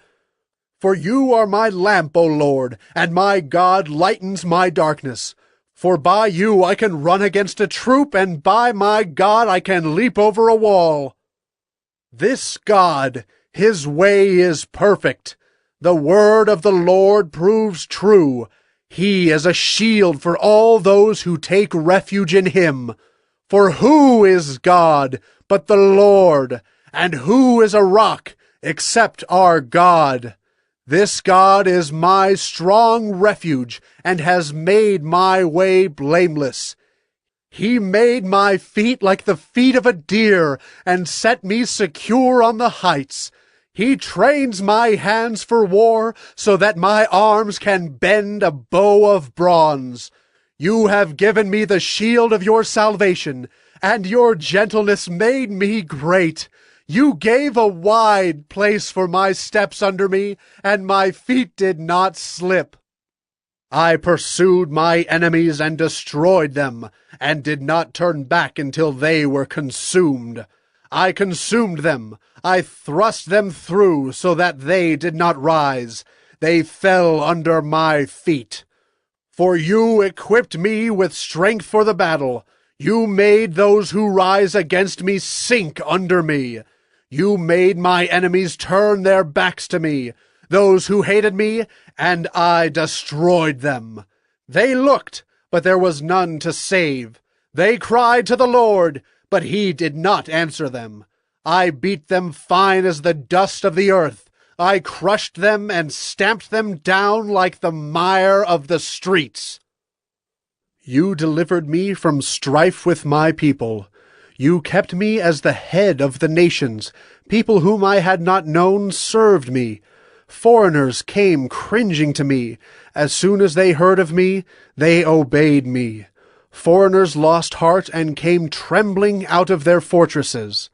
For you are my lamp, O Lord, and my God lightens my darkness. For by you I can run against a troop, and by my God I can leap over a wall. This God, his way is perfect. The word of the Lord proves true. He is a shield for all those who take refuge in him. For who is God but the Lord? And who is a rock except our God? This God is my strong refuge, and has made my way blameless. He made my feet like the feet of a deer, and set me secure on the heights. He trains my hands for war, so that my arms can bend a bow of bronze. You have given me the shield of your salvation, and your gentleness made me great. You gave a wide place for my steps under me, and my feet did not slip. I pursued my enemies and destroyed them, and did not turn back until they were consumed. I consumed them. I thrust them through so that they did not rise. They fell under my feet. For you equipped me with strength for the battle. You made those who rise against me sink under me. You made my enemies turn their backs to me. those who hated me, and I destroyed them. They looked, but there was none to save. They cried to the Lord, but he did not answer them. I beat them fine as the dust of the earth. I crushed them and stamped them down like the mire of the streets. You delivered me from strife with my people. You kept me as the head of the nations. People whom I had not known served me. Foreigners came cringing to me. As soon as they heard of me, they obeyed me. Foreigners lost heart and came trembling out of their fortresses.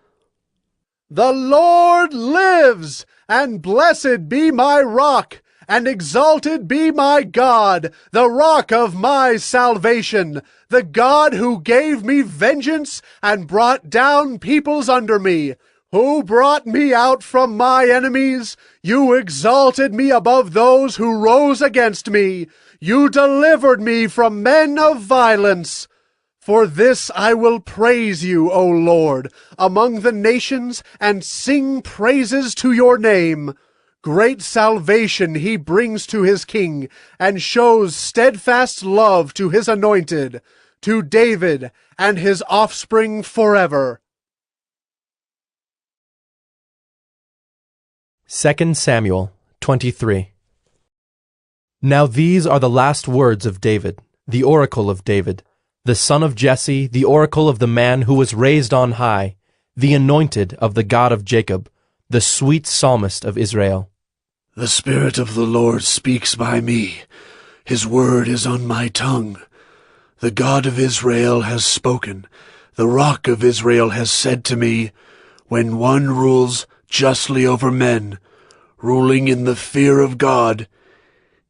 The Lord lives, and blessed be my rock, and exalted be my God, the rock of my salvation, the God who gave me vengeance and brought down peoples under me, who brought me out from my enemies. You exalted me above those who rose against me. You delivered me from men of violence. For this I will praise you, O Lord, among the nations, and sing praises to your name. Great salvation he brings to his king, and shows steadfast love to his anointed, to David and his offspring forever. 2 Samuel 23. Now these are the last words of David, the oracle of David, the son of Jesse, the oracle of the man who was raised on high, the anointed of the God of Jacob, the sweet psalmist of Israel. The Spirit of the Lord speaks by me. His word is on my tongue. The God of Israel has spoken. The Rock of Israel has said to me, when one rules justly over men, ruling in the fear of God,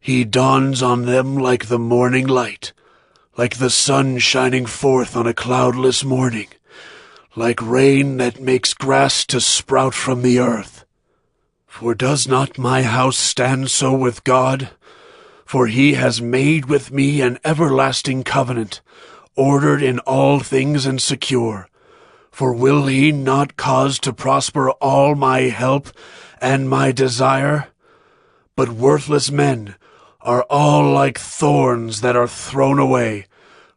he dawns on them like the morning light, like the sun shining forth on a cloudless morning, like rain that makes grass to sprout from the earth. For does not my house stand so with God? For he has made with me an everlasting covenant, ordered in all things and secure. For will he not cause to prosper all my help and my desire? But worthless men are all like thorns that are thrown away,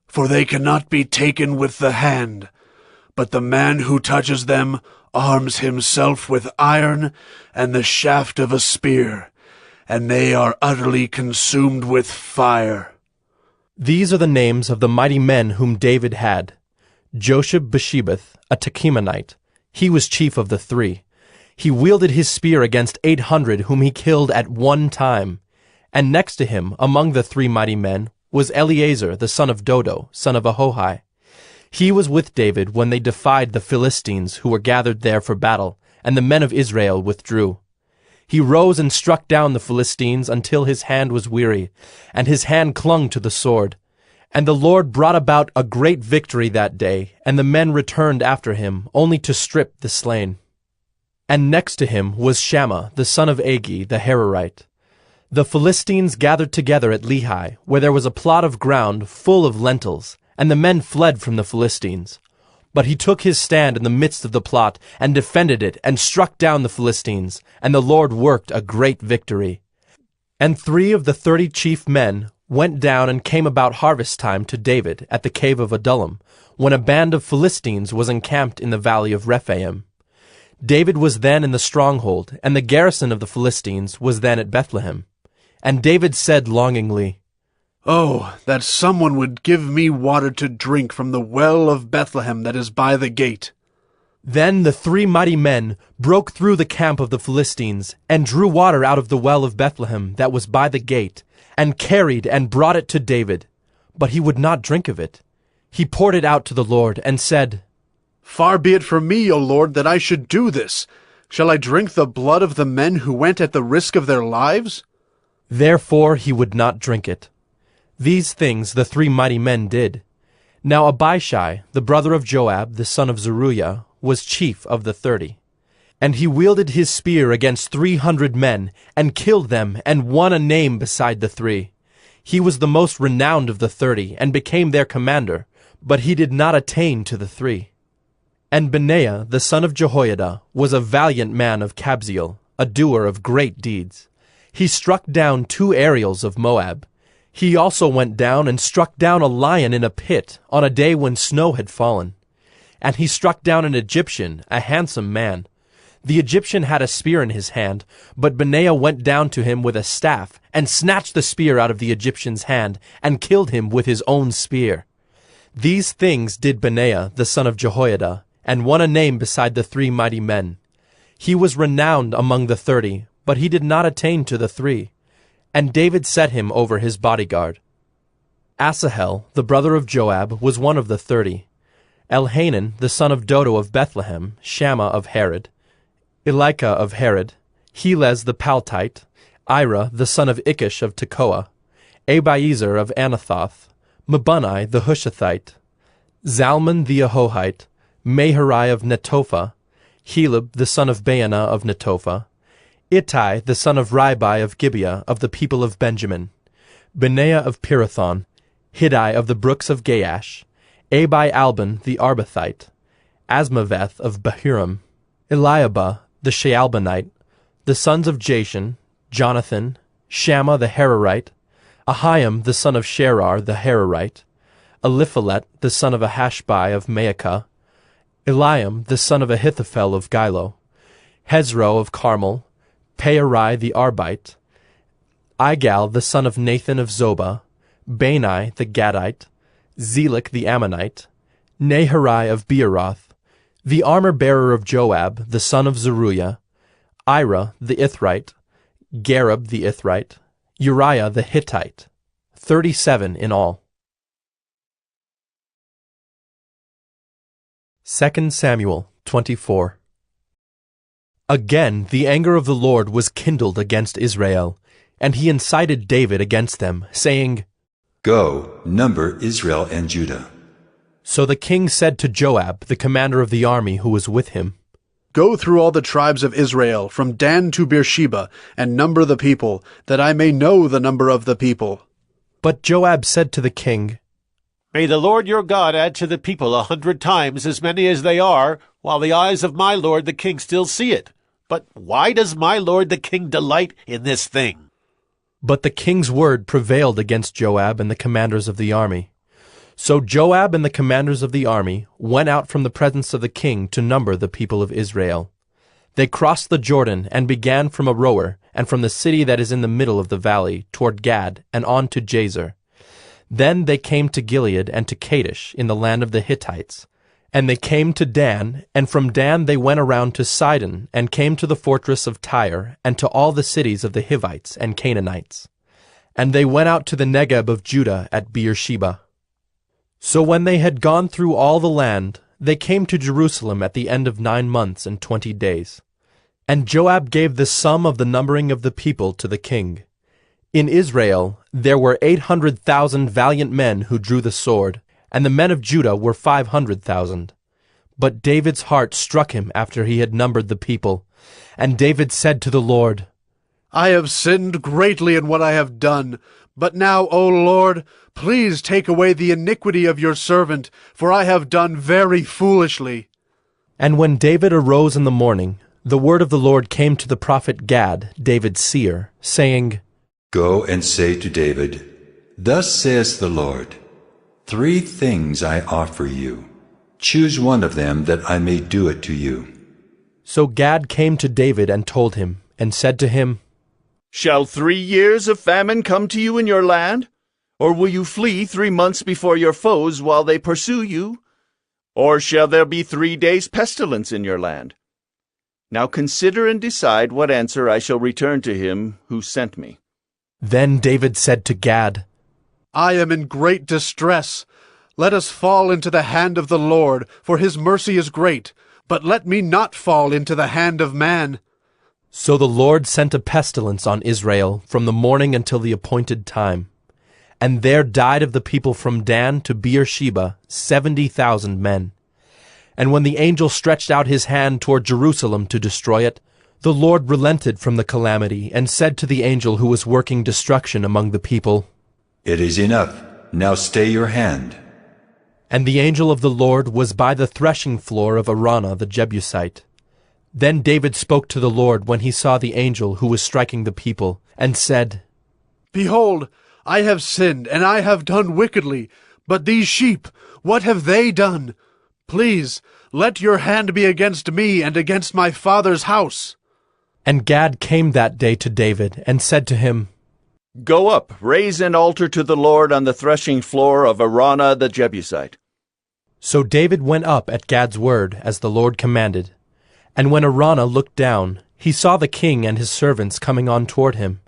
for they cannot be taken with the hand. But the man who touches them arms himself with iron and the shaft of a spear, and they are utterly consumed with fire. These are the names of the mighty men whom David had. Josheb-Basshebeth, a Tekemonite. He was chief of the three. He wielded his spear against 800 whom he killed at one time. And next to him, among the three mighty men, was Eleazar the son of Dodo, son of Ahohi. He was with David when they defied the Philistines who were gathered there for battle, and the men of Israel withdrew. He rose and struck down the Philistines until his hand was weary, and his hand clung to the sword. And the Lord brought about a great victory that day, and the men returned after him, only to strip the slain. And next to him was Shammah the son of Agi the Hararite. The Philistines gathered together at Lehi, where there was a plot of ground full of lentils, and the men fled from the Philistines. But he took his stand in the midst of the plot, and defended it, and struck down the Philistines, and the Lord worked a great victory. And 3 of the 30 chief men went down and came about harvest time to David at the cave of Adullam, when a band of Philistines was encamped in the valley of Rephaim. David was then in the stronghold, and the garrison of the Philistines was then at Bethlehem. And David said longingly, Oh, that someone would give me water to drink from the well of Bethlehem that is by the gate. Then the 3 mighty men broke through the camp of the Philistines, and drew water out of the well of Bethlehem that was by the gate, and carried and brought it to David. But he would not drink of it. He poured it out to the Lord, and said, Far be it from me, O Lord, that I should do this. Shall I drink the blood of the men who went at the risk of their lives? Therefore he would not drink it. These things the 3 mighty men did. Now Abishai, the brother of Joab, the son of Zeruiah, was chief of the 30. And he wielded his spear against 300 men, and killed them, and won a name beside the 3. He was the most renowned of the 30, and became their commander, but he did not attain to the 3. And Benaiah, the son of Jehoiada, was a valiant man of Kabzeel, a doer of great deeds. He struck down 2 Ariels of Moab. He also went down and struck down a lion in a pit on a day when snow had fallen. And he struck down an Egyptian, a handsome man. The Egyptian had a spear in his hand, but Benaiah went down to him with a staff, and snatched the spear out of the Egyptian's hand, and killed him with his own spear. These things did Benaiah, the son of Jehoiada, and won a name beside the 3 mighty men. He was renowned among the 30, but he did not attain to the 3. And David set him over his bodyguard. Asahel, the brother of Joab, was one of the 30. Elhanan, the son of Dodo of Bethlehem, Shammah of Herod, Elika of Herod, Helez the Paltite, Ira the son of Ikish of Tekoa, Abiezer of Anathoth, Mabunai the Hushathite, Zalmon the Ahohite, Maharai of Netophah, Heleb the son of Baanah of Netophah, Ittai the son of Ribai of Gibeah of the people of Benjamin, Benaiah of Pirathon, Hiddai of the brooks of Gaash, Abi Alban the Arbathite, Asmaveth of Bahurim, Eliabah the Shaalbanite, the sons of Jashan, Jonathan, Shammah the Hararite, Ahiam the son of Sherar the Hararite, Eliphalet the son of Ahashbai of Maacah, Eliam the son of Ahithophel of Gilo, Hezro of Carmel, Pearai the Arbite, Igal the son of Nathan of Zobah, Bani the Gadite, Zelek the Ammonite, Naharai of Beeroth, the armor-bearer of Joab, the son of Zeruiah, Ira the Ithrite, Gareb the Ithrite, Uriah the Hittite, 37 in all. 2 Samuel 24. Again the anger of the Lord was kindled against Israel, and he incited David against them, saying, Go, number Israel and Judah. So the king said to Joab, the commander of the army who was with him, Go through all the tribes of Israel, from Dan to Beersheba, and number the people, that I may know the number of the people. But Joab said to the king, May the Lord your God add to the people 100 times as many as they are, while the eyes of my lord the king still see it. But why does my lord the king delight in this thing? But the king's word prevailed against Joab and the commanders of the army. So Joab and the commanders of the army went out from the presence of the king to number the people of Israel. They crossed the Jordan and began from Aroer and from the city that is in the middle of the valley toward Gad and on to Jazer. Then they came to Gilead and to Kadesh in the land of the Hittites. And they came to Dan, and from Dan they went around to Sidon, and came to the fortress of Tyre, and to all the cities of the Hivites and Canaanites. And they went out to the Negeb of Judah at Beersheba. So when they had gone through all the land, they came to Jerusalem at the end of 9 months and 20 days. And Joab gave the sum of the numbering of the people to the king. In Israel there were 800,000 valiant men who drew the sword, and the men of Judah were 500,000. But David's heart struck him after he had numbered the people. And David said to the Lord, I have sinned greatly in what I have done. But now, O Lord, please take away the iniquity of your servant, for I have done very foolishly. And when David arose in the morning, the word of the Lord came to the prophet Gad, David's seer, saying, Go and say to David, Thus says the Lord, 3 things I offer you. Choose one of them that I may do it to you. So Gad came to David and told him, and said to him, Shall 3 years of famine come to you in your land? Or will you flee 3 months before your foes while they pursue you? Or shall there be 3 days' pestilence in your land? Now consider and decide what answer I shall return to him who sent me. Then David said to Gad, I am in great distress. Let us fall into the hand of the Lord, for his mercy is great. But let me not fall into the hand of man. So the Lord sent a pestilence on Israel from the morning until the appointed time. And there died of the people from Dan to Beersheba 70,000 men. And when the angel stretched out his hand toward Jerusalem to destroy it, the Lord relented from the calamity and said to the angel who was working destruction among the people, It is enough. Now stay your hand. And the angel of the Lord was by the threshing floor of Araunah the Jebusite. Then David spoke to the Lord when he saw the angel who was striking the people, and said, Behold, I have sinned, and I have done wickedly. But these sheep, what have they done? Please, let your hand be against me and against my father's house. And Gad came that day to David, and said to him, Go up, raise an altar to the Lord on the threshing floor of Araunah the Jebusite. So David went up at Gad's word, as the Lord commanded. And when Araunah looked down, he saw the king and his servants coming on toward him.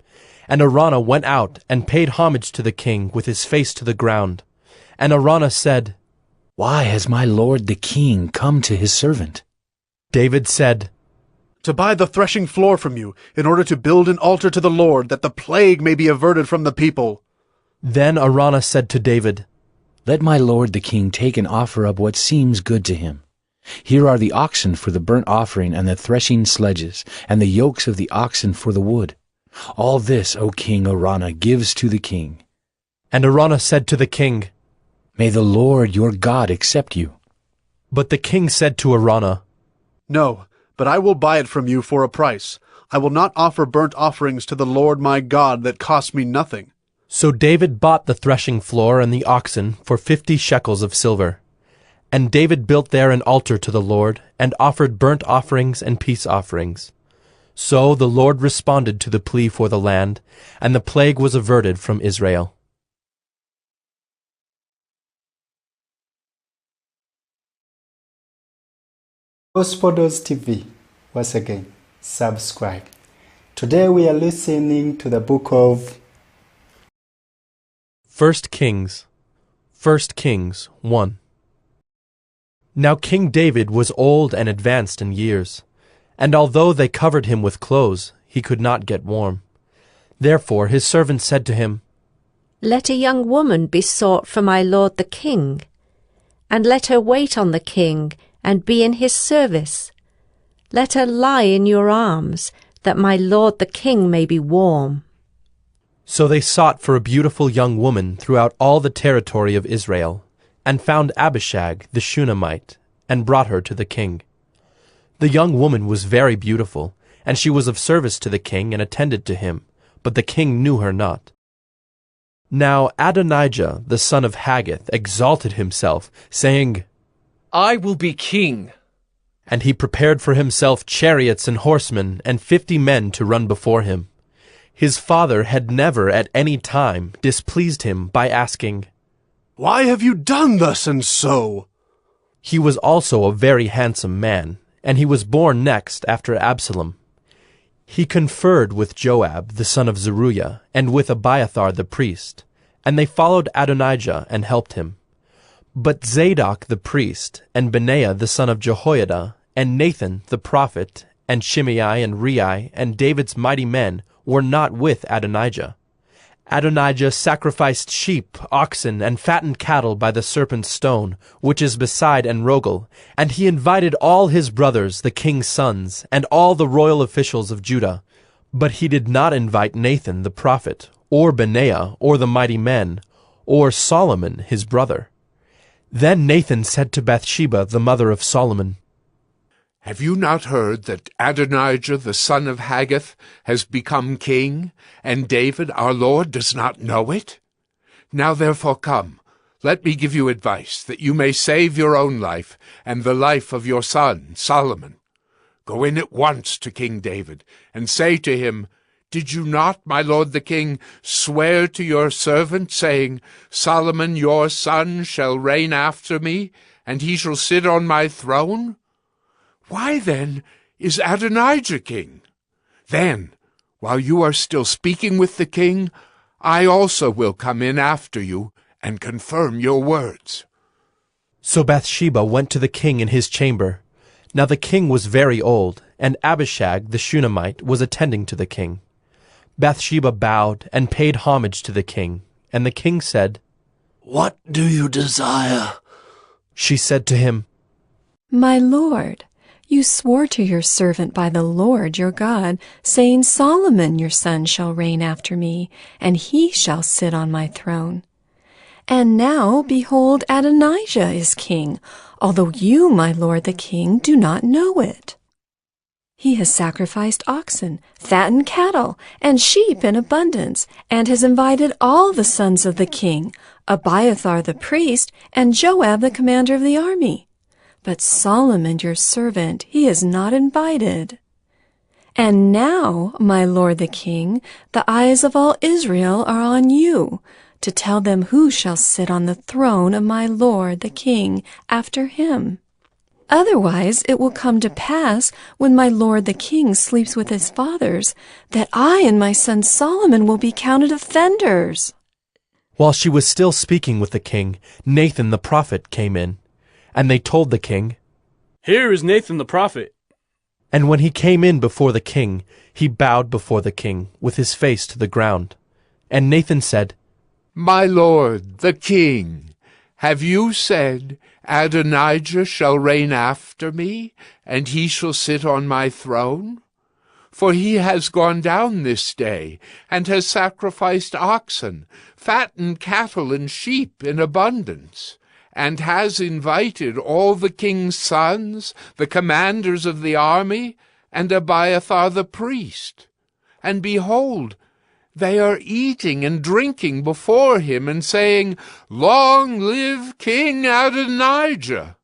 And Araunah went out and paid homage to the king with his face to the ground. And Araunah said, Why has my lord the king come to his servant? David said, To buy the threshing floor from you, in order to build an altar to the Lord, that the plague may be averted from the people. Then Araunah said to David, Let my lord the king take and offer up what seems good to him. Here are the oxen for the burnt offering, and the threshing sledges, and the yokes of the oxen for the wood. All this, O king, Araunah gives to the king. And Araunah said to the king, May the Lord your God accept you. But the king said to Araunah, No, but I will buy it from you for a price. I will not offer burnt offerings to the Lord my God that cost me nothing. So David bought the threshing floor and the oxen for 50 shekels of silver. And David built there an altar to the Lord, and offered burnt offerings and peace offerings. So the Lord responded to the plea for the land, and the plague was averted from Israel. Gospodos TV, once again, subscribe. Today we are listening to the book of 1 Kings. 1 Kings 1. Now King David was old and advanced in years, and although they covered him with clothes, he could not get warm. Therefore his servants said to him, Let a young woman be sought for my lord the king, and let her wait on the king, and be in his service. Let her lie in your arms, that my lord the king may be warm. So they sought for a beautiful young woman throughout all the territory of Israel, and found Abishag the Shunammite, and brought her to the king. The young woman was very beautiful, and she was of service to the king and attended to him, but the king knew her not. Now Adonijah the son of Haggith exalted himself, saying, I will be king. And he prepared for himself chariots and horsemen, and 50 men to run before him. His father had never at any time displeased him by asking, Why have you done thus and so? He was also a very handsome man, and he was born next after Absalom. He conferred with Joab the son of Zeruiah, and with Abiathar the priest, and they followed Adonijah and helped him. But Zadok the priest, and Benaiah the son of Jehoiada, and Nathan the prophet, and Shimei and Rei, and David's mighty men were not with Adonijah. Adonijah sacrificed sheep, oxen, and fattened cattle by the serpent's stone, which is beside Enrogel, and he invited all his brothers, the king's sons, and all the royal officials of Judah. But he did not invite Nathan the prophet, or Benaiah, or the mighty men, or Solomon his brother. Then Nathan said to Bathsheba, the mother of Solomon, Have you not heard that Adonijah the son of Haggith has become king, and David our Lord does not know it? Now therefore come, let me give you advice, that you may save your own life, and the life of your son Solomon. Go in at once to King David, and say to him, Did you not, my lord the king, swear to your servant, saying, Solomon your son shall reign after me, and he shall sit on my throne? Why then is Adonijah king? Then, while you are still speaking with the king, I also will come in after you and confirm your words. So Bathsheba went to the king in his chamber. Now the king was very old, and Abishag the Shunammite was attending to the king. Bathsheba bowed and paid homage to the king, and the king said, What do you desire? She said to him, My lord, you swore to your servant by the Lord your God, saying, Solomon your son shall reign after me, and he shall sit on my throne. And now, behold, Adonijah is king, although you, my lord the king, do not know it. He has sacrificed oxen, fattened cattle, and sheep in abundance, and has invited all the sons of the king, Abiathar the priest, and Joab the commander of the army. But Solomon your servant he has not invited. And now, my lord the king, the eyes of all Israel are on you, to tell them who shall sit on the throne of my lord the king after him. Otherwise it will come to pass, when my lord the king sleeps with his fathers, that I and my son Solomon will be counted offenders. While she was still speaking with the king, Nathan the prophet came in, and they told the king, "Here is Nathan the prophet." And when he came in before the king, he bowed before the king, with his face to the ground. And Nathan said, My lord, the king, have you said, Adonijah shall reign after me, and he shall sit on my throne? For he has gone down this day, and has sacrificed oxen, fattened cattle and sheep in abundance, and has invited all the king's sons, the commanders of the army, and Abiathar the priest. And behold, they are eating and drinking before him, and saying, Long live King Adonijah!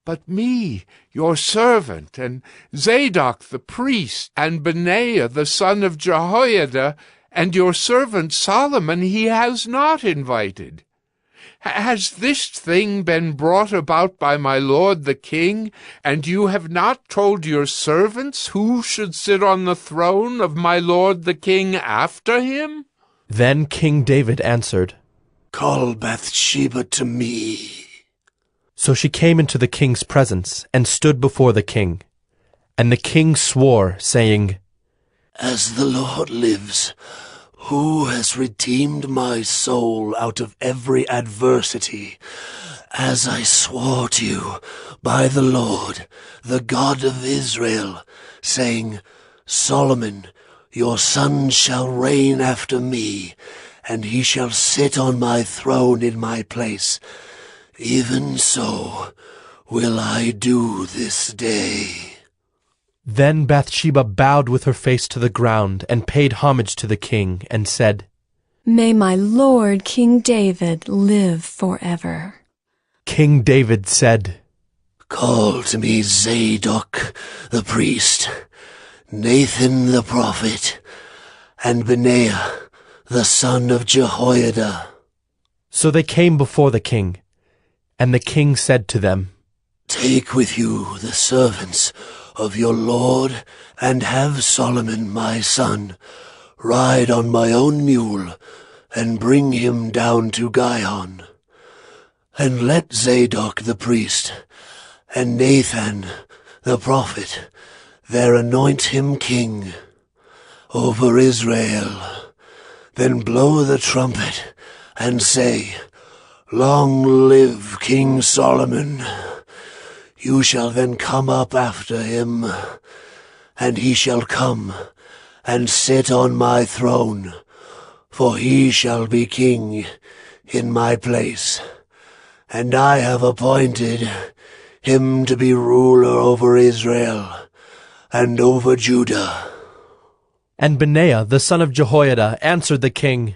But me, your servant, and Zadok the priest, and Benaiah the son of Jehoiada, and your servant Solomon he has not invited. Has this thing been brought about by my lord the king, and you have not told your servants who should sit on the throne of my lord the king after him? Then King David answered, Call Bathsheba to me. So she came into the king's presence, and stood before the king. And the king swore, saying, As the Lord lives, who has redeemed my soul out of every adversity, as I swore to you by the Lord, the God of Israel, saying, Solomon, your son shall reign after me, and he shall sit on my throne in my place. Even so will I do this day. Then Bathsheba bowed with her face to the ground, and paid homage to the king, and said, May my lord King David live forever. King David said, Call to me Zadok the priest, Nathan the prophet, and Benaiah the son of Jehoiada. So they came before the king, and the king said to them, Take with you the servants of your lord, and have Solomon my son ride on my own mule, and bring him down to Gihon. And let Zadok the priest, and Nathan the prophet, there anoint him king over Israel. Then blow the trumpet, and say, Long live King Solomon! You shall then come up after him, and he shall come and sit on my throne, for he shall be king in my place. And I have appointed him to be ruler over Israel and over Judah. And Benaiah the son of Jehoiada answered the king,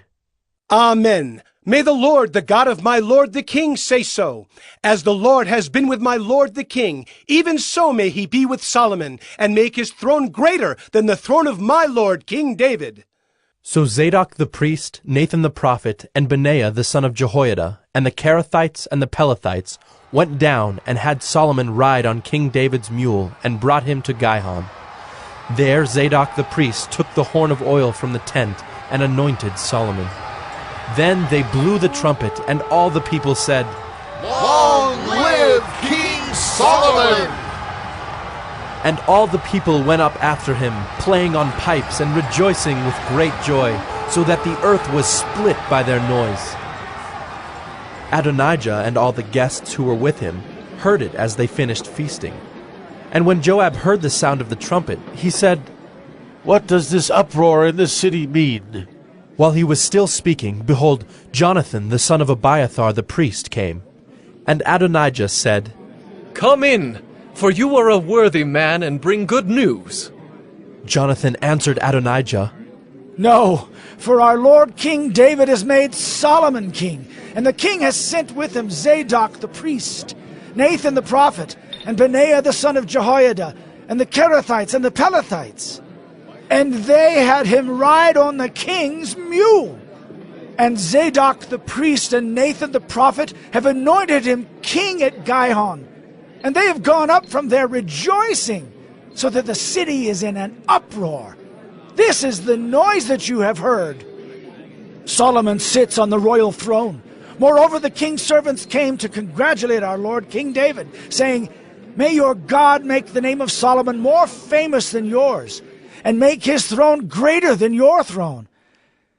Amen. May the Lord, the God of my lord the king, say so. As the Lord has been with my lord the king, even so may he be with Solomon, and make his throne greater than the throne of my lord King David. So Zadok the priest, Nathan the prophet, and Benaiah the son of Jehoiada, and the Kerethites and the Pelethites went down and had Solomon ride on King David's mule, and brought him to Gihon. There Zadok the priest took the horn of oil from the tent, and anointed Solomon. Then they blew the trumpet, and all the people said, Long live King Solomon! And all the people went up after him, playing on pipes and rejoicing with great joy, so that the earth was split by their noise. Adonijah and all the guests who were with him heard it as they finished feasting. And when Joab heard the sound of the trumpet, he said, What does this uproar in the city mean? While he was still speaking, behold, Jonathan the son of Abiathar the priest came. And Adonijah said, Come in, for you are a worthy man and bring good news. Jonathan answered Adonijah, No, for our Lord King David has made Solomon king, and the king has sent with him Zadok the priest, Nathan the prophet, and Benaiah the son of Jehoiada, and the Kerethites and the Pelethites. And they had him ride on the king's mule. And Zadok the priest and Nathan the prophet have anointed him king at Gihon. And they have gone up from there rejoicing, so that the city is in an uproar. This is the noise that you have heard. Solomon sits on the royal throne. Moreover, the king's servants came to congratulate our Lord King David, saying, May your God make the name of Solomon more famous than yours, and make his throne greater than your throne.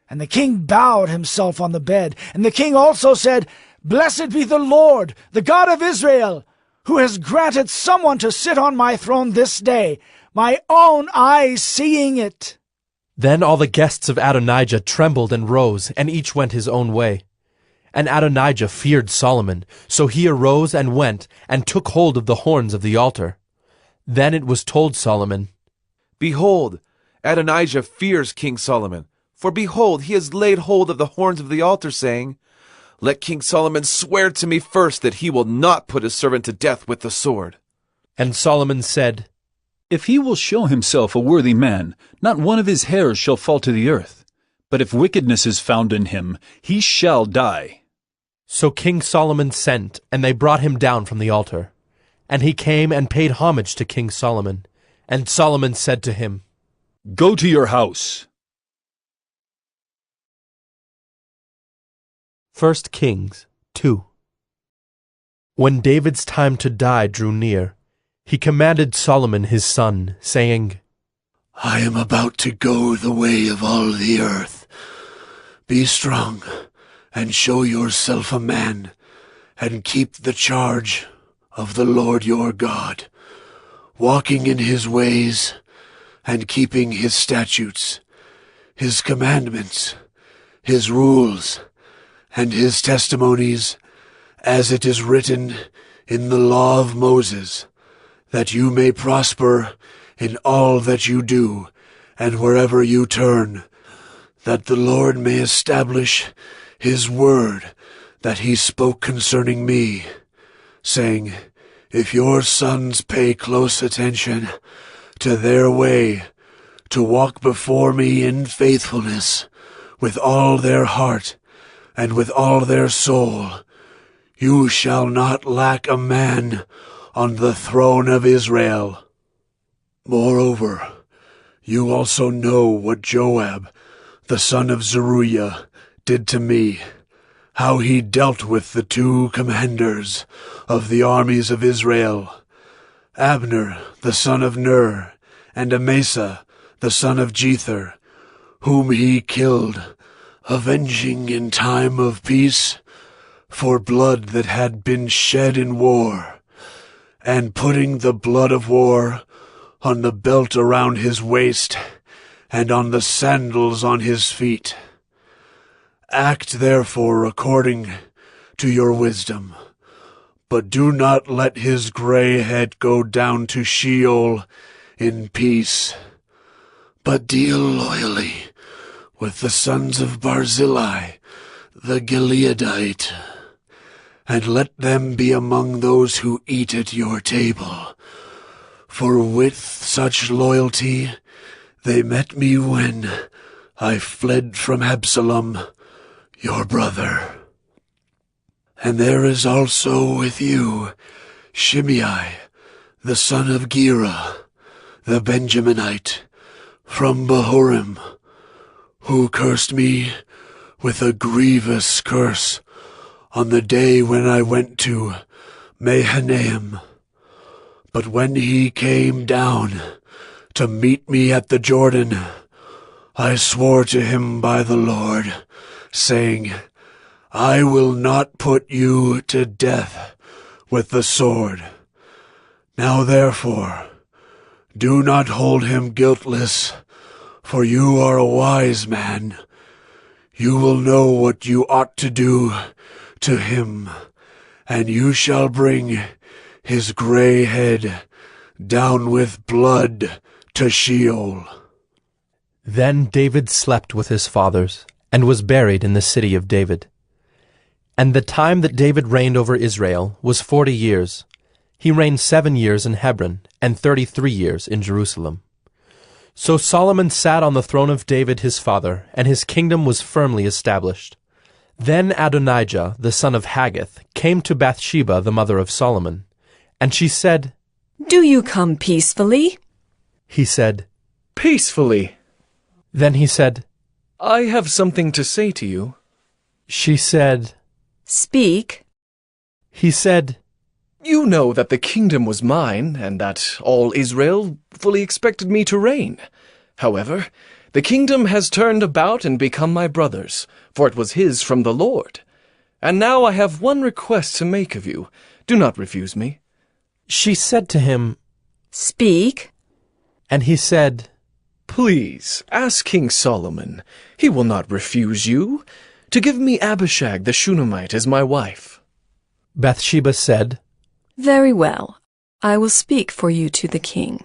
And the king bowed himself on the bed. And the king also said, Blessed be the Lord, the God of Israel, who has granted someone to sit on my throne this day, my own eyes seeing it. Then all the guests of Adonijah trembled and rose, and each went his own way. And Adonijah feared Solomon, so he arose and went, and took hold of the horns of the altar. Then it was told Solomon, Behold, Adonijah fears King Solomon. For behold, he has laid hold of the horns of the altar, saying, Let King Solomon swear to me first that he will not put his servant to death with the sword. And Solomon said, If he will show himself a worthy man, not one of his hairs shall fall to the earth. But if wickedness is found in him, he shall die. So King Solomon sent, and they brought him down from the altar. And he came and paid homage to King Solomon. And Solomon said to him, Go to your house. 1 Kings 2. When David's time to die drew near, he commanded Solomon his son, saying, I am about to go the way of all the earth. Be strong, and show yourself a man, and keep the charge of the Lord your God, walking in his ways, and keeping his statutes, his commandments, his rules, and his testimonies, as it is written in the law of Moses, that you may prosper in all that you do, and wherever you turn, that the Lord may establish his word that he spoke concerning me, saying, If your sons pay close attention to their way, to walk before me in faithfulness, with all their heart, and with all their soul, you shall not lack a man on the throne of Israel. Moreover, you also know what Joab, the son of Zeruiah, did to me, how he dealt with the two commanders of the armies of Israel, Abner, the son of Ner, and Amasa, the son of Jether, whom he killed, avenging in time of peace for blood that had been shed in war, and putting the blood of war on the belt around his waist and on the sandals on his feet. Act therefore according to your wisdom, but do not let his gray head go down to Sheol in peace, but deal loyally with the sons of Barzillai, the Gileadite, and let them be among those who eat at your table. For with such loyalty they met me when I fled from Absalom, your brother. And there is also with you Shimei, the son of Gera, the Benjaminite, from Bahurim, who cursed me with a grievous curse on the day when I went to Mahanaim. But when he came down to meet me at the Jordan, I swore to him by the Lord, saying, I will not put you to death with the sword. Now therefore, do not hold him guiltless, for you are a wise man. You will know what you ought to do to him, and you shall bring his gray head Down with blood to Sheol. Then David slept with his fathers, and was buried in the city of David. And the time that David reigned over Israel was 40 years. He reigned 7 years in Hebron, and 33 years in Jerusalem. So Solomon sat on the throne of David his father, and his kingdom was firmly established. Then Adonijah, the son of Haggith, came to Bathsheba, the mother of Solomon. And she said, Do you come peacefully? He said, Peacefully. Then he said, I have something to say to you. She said, Speak. He said, You know that the kingdom was mine, and that all Israel fully expected me to reign. However, the kingdom has turned about and become my brother's, for it was his from the Lord. And now I have one request to make of you. Do not refuse me. She said to him, Speak. And he said, Please, ask King Solomon, he will not refuse you, to give me Abishag the Shunammite as my wife. Bathsheba said, Very well. I will speak for you to the king.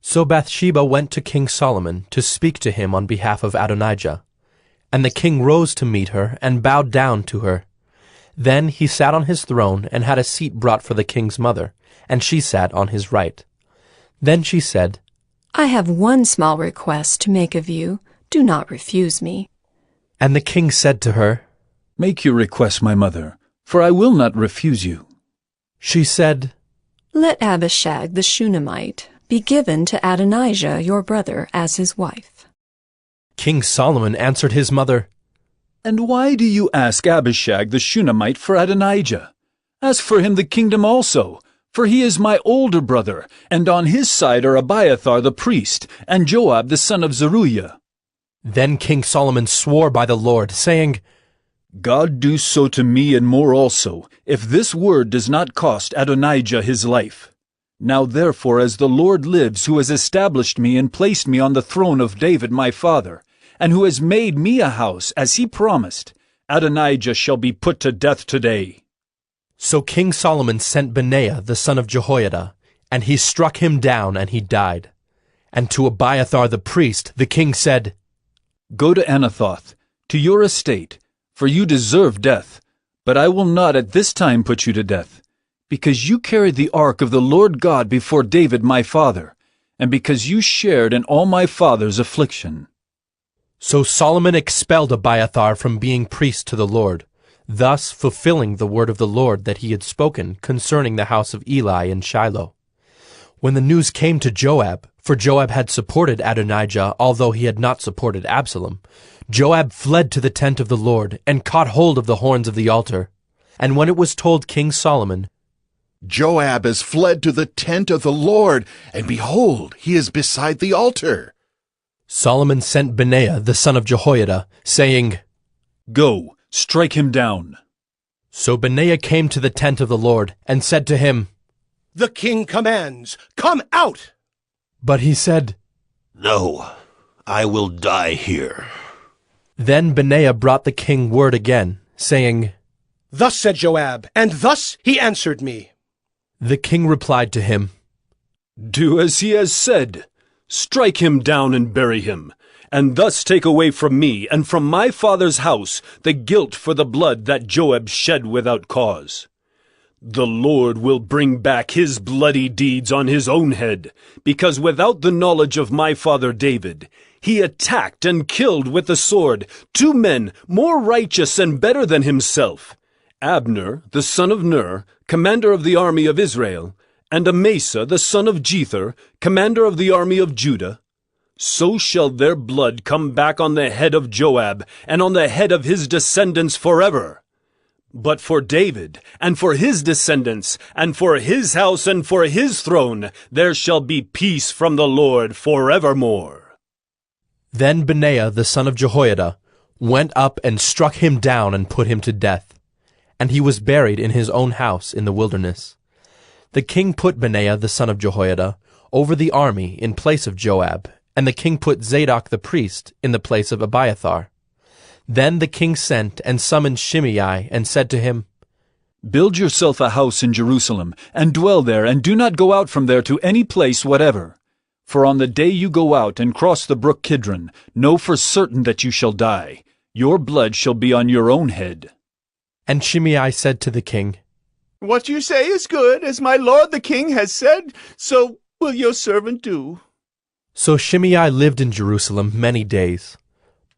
So Bathsheba went to King Solomon to speak to him on behalf of Adonijah. And the king rose to meet her and bowed down to her. Then he sat on his throne and had a seat brought for the king's mother, and she sat on his right. Then she said, I have one small request to make of you. Do not refuse me. And the king said to her, Make your request, my mother, for I will not refuse you. She said, Let Abishag the Shunammite be given to Adonijah your brother as his wife. King Solomon answered his mother, And why do you ask Abishag the Shunammite for Adonijah? Ask for him the kingdom also, for he is my older brother, and on his side are Abiathar the priest, and Joab the son of Zeruiah. Then King Solomon swore by the Lord, saying, God do so to me and more also, if this word does not cost Adonijah his life. Now therefore, as the Lord lives, who has established me and placed me on the throne of David my father, and who has made me a house, as he promised, Adonijah shall be put to death today. So King Solomon sent Benaiah the son of Jehoiada, and he struck him down, and he died. And to Abiathar the priest the king said, Go to Anathoth, to your estate, for you deserve death, but I will not at this time put you to death, because you carried the ark of the Lord God before David my father, and because you shared in all my father's affliction. So Solomon expelled Abiathar from being priest to the Lord, thus fulfilling the word of the Lord that he had spoken concerning the house of Eli in Shiloh. When the news came to Joab, for Joab had supported Adonijah, although he had not supported Absalom, Joab fled to the tent of the Lord, and caught hold of the horns of the altar. And when it was told King Solomon, Joab has fled to the tent of the Lord, and behold, he is beside the altar. Solomon sent Benaiah the son of Jehoiada, saying, Go, strike him down. So Benaiah came to the tent of the Lord, and said to him, The king commands, come out! But he said, No, I will die here. Then Benaiah brought the king word again, saying, Thus said Joab, and thus he answered me. The king replied to him, Do as he has said. Strike him down and bury him, and thus take away from me and from my father's house the guilt for the blood that Joab shed without cause. The Lord will bring back his bloody deeds on his own head, because without the knowledge of my father David, he attacked and killed with the sword 2 men more righteous and better than himself, Abner, the son of Ner, commander of the army of Israel, and Amasa, the son of Jether, commander of the army of Judah. So shall their blood come back on the head of Joab, and on the head of his descendants forever. But for David, and for his descendants, and for his house, and for his throne, there shall be peace from the Lord forevermore. Then Benaiah the son of Jehoiada went up and struck him down and put him to death. And he was buried in his own house in the wilderness. The king put Benaiah the son of Jehoiada over the army in place of Joab, and the king put Zadok the priest in the place of Abiathar. Then the king sent and summoned Shimei and said to him, Build yourself a house in Jerusalem, and dwell there, and do not go out from there to any place whatever. For on the day you go out and cross the brook Kidron, know for certain that you shall die. Your blood shall be on your own head. And Shimei said to the king, What you say is good, as my lord the king has said, so will your servant do. So Shimei lived in Jerusalem many days.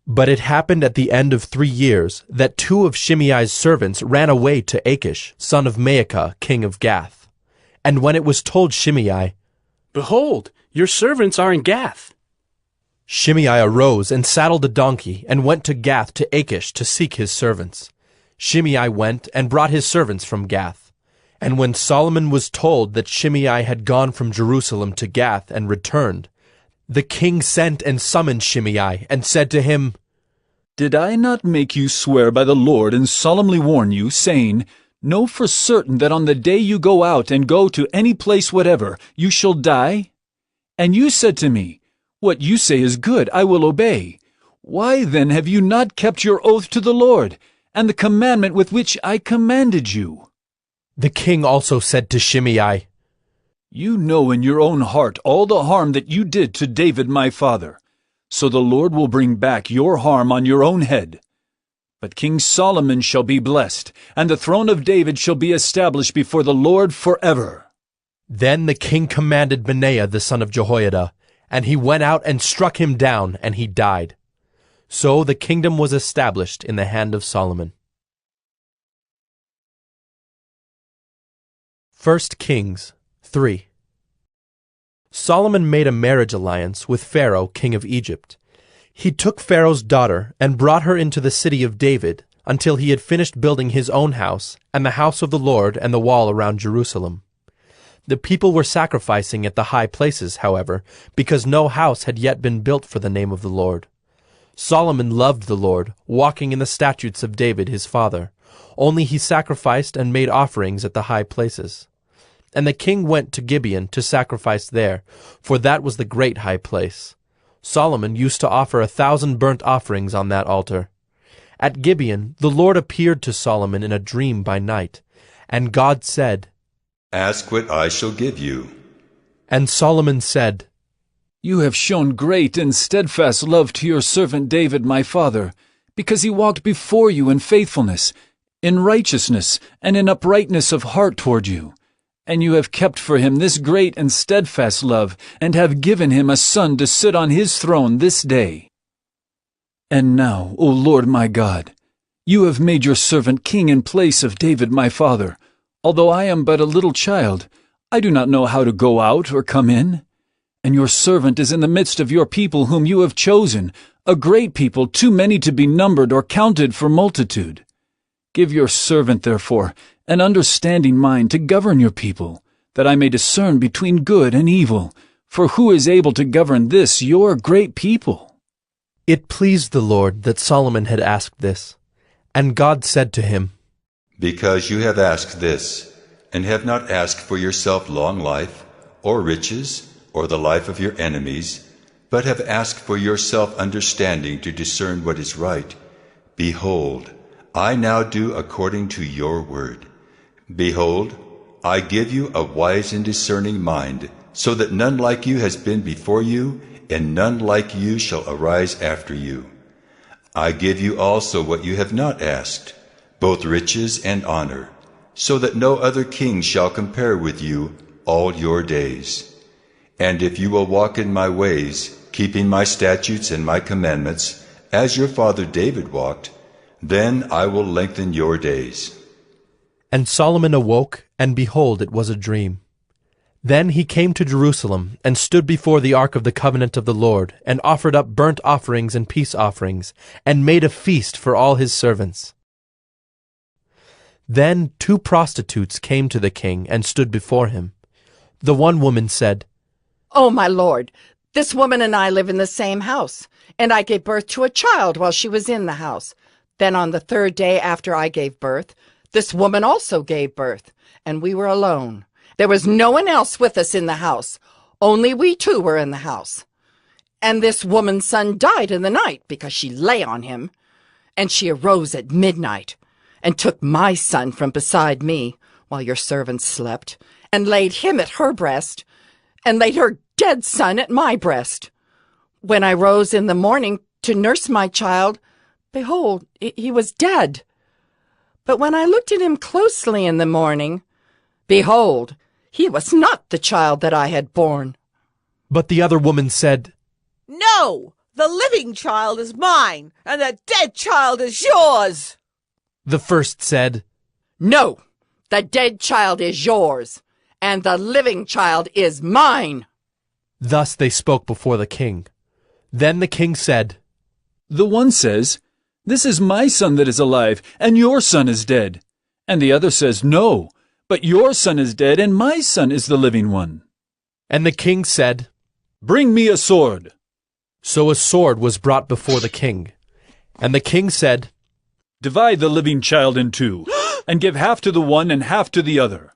But it happened at the end of 3 years that 2 of Shimei's servants ran away to Achish, son of Maacah, king of Gath. And when it was told Shimei, Behold, your servants are in Gath, Shimei arose and saddled a donkey and went to Gath to Achish to seek his servants. Shimei went and brought his servants from Gath. And when Solomon was told that Shimei had gone from Jerusalem to Gath and returned, the king sent and summoned Shimei and said to him, Did I not make you swear by the Lord and solemnly warn you, saying, Know for certain that on the day you go out and go to any place whatever, you shall die? And you said to me, What you say is good, I will obey. Why then have you not kept your oath to the Lord, and the commandment with which I commanded you? The king also said to Shimei, You know in your own heart all the harm that you did to David my father. So the Lord will bring back your harm on your own head. But King Solomon shall be blessed, and the throne of David shall be established before the Lord forever. Then the king commanded Benaiah the son of Jehoiada, and he went out and struck him down, and he died. So the kingdom was established in the hand of Solomon. 1 Kings 3. Solomon made a marriage alliance with Pharaoh, king of Egypt. He took Pharaoh's daughter and brought her into the city of David until he had finished building his own house and the house of the Lord and the wall around Jerusalem. The people were sacrificing at the high places, however, because no house had yet been built for the name of the Lord. Solomon loved the Lord, walking in the statutes of David his father. Only he sacrificed and made offerings at the high places. And the king went to Gibeon to sacrifice there, for that was the great high place. Solomon used to offer 1,000 burnt offerings on that altar. At Gibeon the Lord appeared to Solomon in a dream by night, and God said, Ask what I shall give you. And Solomon said, You have shown great and steadfast love to your servant David my father, because he walked before you in faithfulness, in righteousness, and in uprightness of heart toward you. And you have kept for him this great and steadfast love, and have given him a son to sit on his throne this day. And now, O Lord my God, you have made your servant king in place of David my father. Although I am but a little child, I do not know how to go out or come in. And your servant is in the midst of your people whom you have chosen, a great people, too many to be numbered or counted for multitude. Give your servant, therefore, an understanding mind to govern your people, that I may discern between good and evil. For who is able to govern this, your great people? It pleased the Lord that Solomon had asked this. And God said to him, Because you have asked this, and have not asked for yourself long life, or riches, or the life of your enemies, but have asked for yourself understanding to discern what is right, behold, I now do according to your word. Behold, I give you a wise and discerning mind, so that none like you has been before you, and none like you shall arise after you. I give you also what you have not asked, both riches and honor, so that no other king shall compare with you all your days. And if you will walk in my ways, keeping my statutes and my commandments, as your father David walked, then I will lengthen your days. And Solomon awoke, and behold, it was a dream. Then he came to Jerusalem, and stood before the ark of the covenant of the Lord, and offered up burnt offerings and peace offerings, and made a feast for all his servants. Then 2 prostitutes came to the king, and stood before him. The one woman said, Oh, my lord, this woman and I live in the same house, and I gave birth to a child while she was in the house. Then on the 3rd day after I gave birth, this woman also gave birth, and we were alone. There was no one else with us in the house. Only we 2 were in the house. And this woman's son died in the night because she lay on him. And she arose at midnight and took my son from beside me, while your servant slept, and laid him at her breast, and laid her dead son at my breast. When I rose in the morning to nurse my child, behold, he was dead. But when I looked at him closely in the morning, behold, he was not the child that I had borne. But the other woman said, No, the living child is mine, and the dead child is yours. The first said, No, the dead child is yours, and the living child is mine. Thus they spoke before the king. Then the king said, The one says, This is my son that is alive, and your son is dead. And the other says, No, but your son is dead, and my son is the living one. And the king said, Bring me a sword. So a sword was brought before the king. And the king said, Divide the living child in two, and give half to the one and half to the other.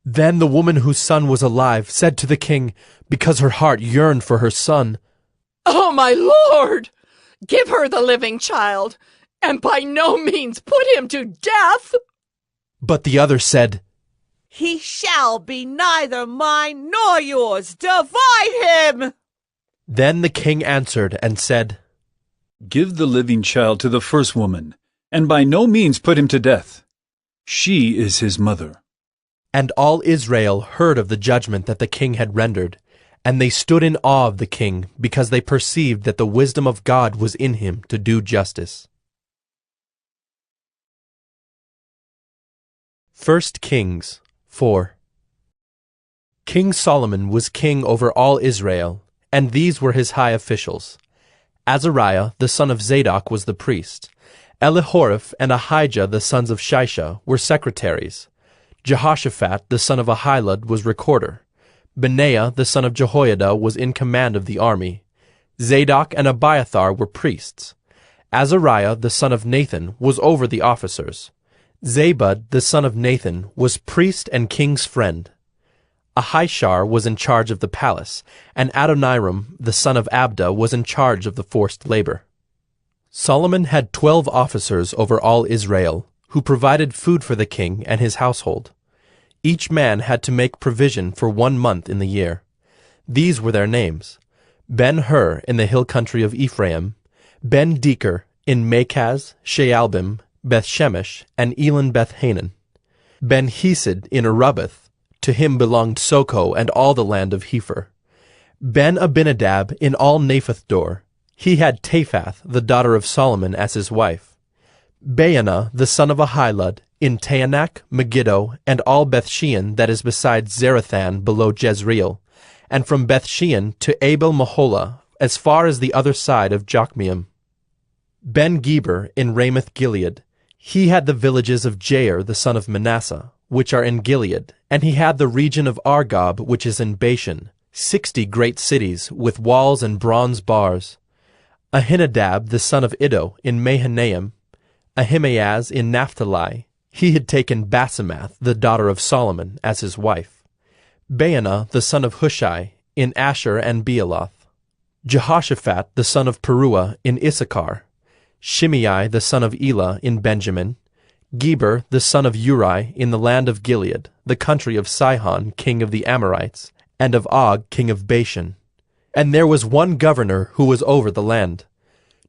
Then the woman whose son was alive said to the king, because her heart yearned for her son, Oh, my lord, give her the living child, and by no means put him to death. But the other said, He shall be neither mine nor yours. Divide him. Then the king answered and said, Give the living child to the first woman, and by no means put him to death. She is his mother. And all Israel heard of the judgment that the king had rendered, and they stood in awe of the king, because they perceived that the wisdom of God was in him to do justice. 1 Kings 4. King Solomon was king over all Israel, and these were his high officials. Azariah the son of Zadok was the priest. Elihoreph and Ahijah the sons of Shisha were secretaries. Jehoshaphat the son of Ahilud was recorder. Benaiah the son of Jehoiada was in command of the army. Zadok and Abiathar were priests. Azariah the son of Nathan was over the officers. Zabud the son of Nathan was priest and king's friend. Ahishar was in charge of the palace, and Adoniram the son of Abda was in charge of the forced labor. Solomon had 12 officers over all Israel, who provided food for the king and his household. Each man had to make provision for 1 month in the year. These were their names: Ben-Hur in the hill country of Ephraim, Ben-Deker in Makaz, Shaalbim, Beth-Shemesh, and Elon-Beth-Hanan, Ben-Hesed in Arubboth, to him belonged Soko and all the land of Hepher, Ben-Abinadab in all Naphthdor. He had Taphath, the daughter of Solomon, as his wife. Baanah, the son of Ahilud, in Taanach, Megiddo, and all Bethshean that is beside Zarethan below Jezreel, and from Bethshean to Abel-Meholah, as far as the other side of Jokmeam. Ben-Geber in Ramoth-Gilead. He had the villages of Jair the son of Manasseh, which are in Gilead, and he had the region of Argob, which is in Bashan, 60 great cities, with walls and bronze bars. Ahinadab the son of Iddo in Mahanaim, Ahimaaz in Naphtali. He had taken Basemath, the daughter of Solomon, as his wife. Baanah the son of Hushai in Asher and Bealoth. Jehoshaphat the son of Peruah in Issachar. Shimei the son of Elah in Benjamin. Geber the son of Uri in the land of Gilead, the country of Sihon king of the Amorites, and of Og king of Bashan. And there was one governor who was over the land.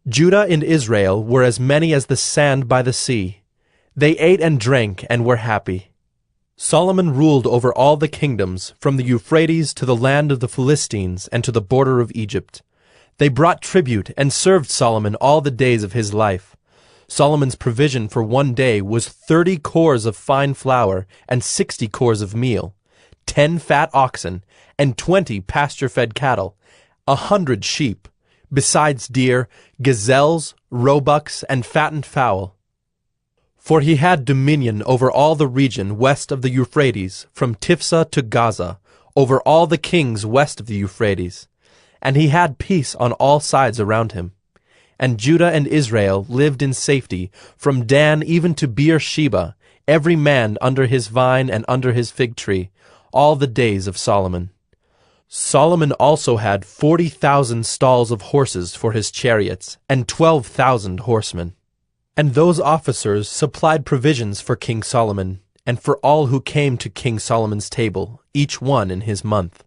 Judah and Israel were as many as the sand by the sea. They ate and drank and were happy. Solomon ruled over all the kingdoms, from the Euphrates to the land of the Philistines and to the border of Egypt. They brought tribute and served Solomon all the days of his life. Solomon's provision for 1 day was 30 cores of fine flour and 60 cores of meal, 10 fat oxen, and 20 pasture-fed cattle, 100 sheep, besides deer, gazelles, roebucks, and fattened fowl. For he had dominion over all the region west of the Euphrates, from Tiphsah to Gaza, over all the kings west of the Euphrates. And he had peace on all sides around him. And Judah and Israel lived in safety, from Dan even to Beersheba, every man under his vine and under his fig tree, all the days of Solomon. Solomon also had 40,000 stalls of horses for his chariots, and 12,000 horsemen. And those officers supplied provisions for King Solomon, and for all who came to King Solomon's table, each one in his month.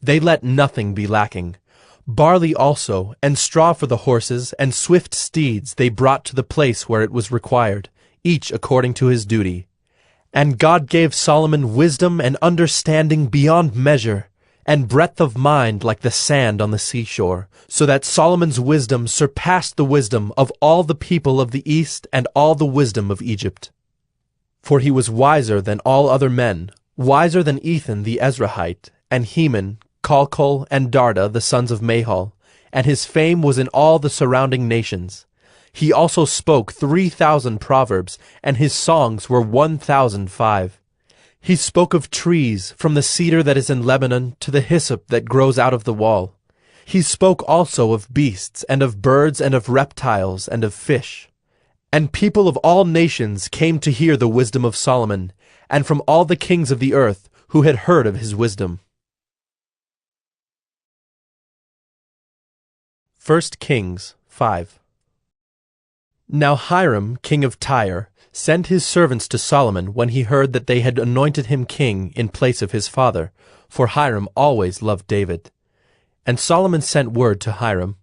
They let nothing be lacking. Barley also, and straw for the horses, and swift steeds they brought to the place where it was required, each according to his duty. And God gave Solomon wisdom and understanding beyond measure, and breadth of mind like the sand on the seashore, so that Solomon's wisdom surpassed the wisdom of all the people of the east and all the wisdom of Egypt. For he was wiser than all other men, wiser than Ethan the Ezrahite, and Heman, Calcol, and Darda the sons of Mahol, and his fame was in all the surrounding nations. He also spoke 3,000 proverbs, and his songs were 1,005. He spoke of trees, from the cedar that is in Lebanon to the hyssop that grows out of the wall. He spoke also of beasts, and of birds, and of reptiles, and of fish. And people of all nations came to hear the wisdom of Solomon, and from all the kings of the earth who had heard of his wisdom. 1 Kings 5. Now Hiram, king of Tyre, sent his servants to Solomon when he heard that they had anointed him king in place of his father, for Hiram always loved David. And Solomon sent word to Hiram,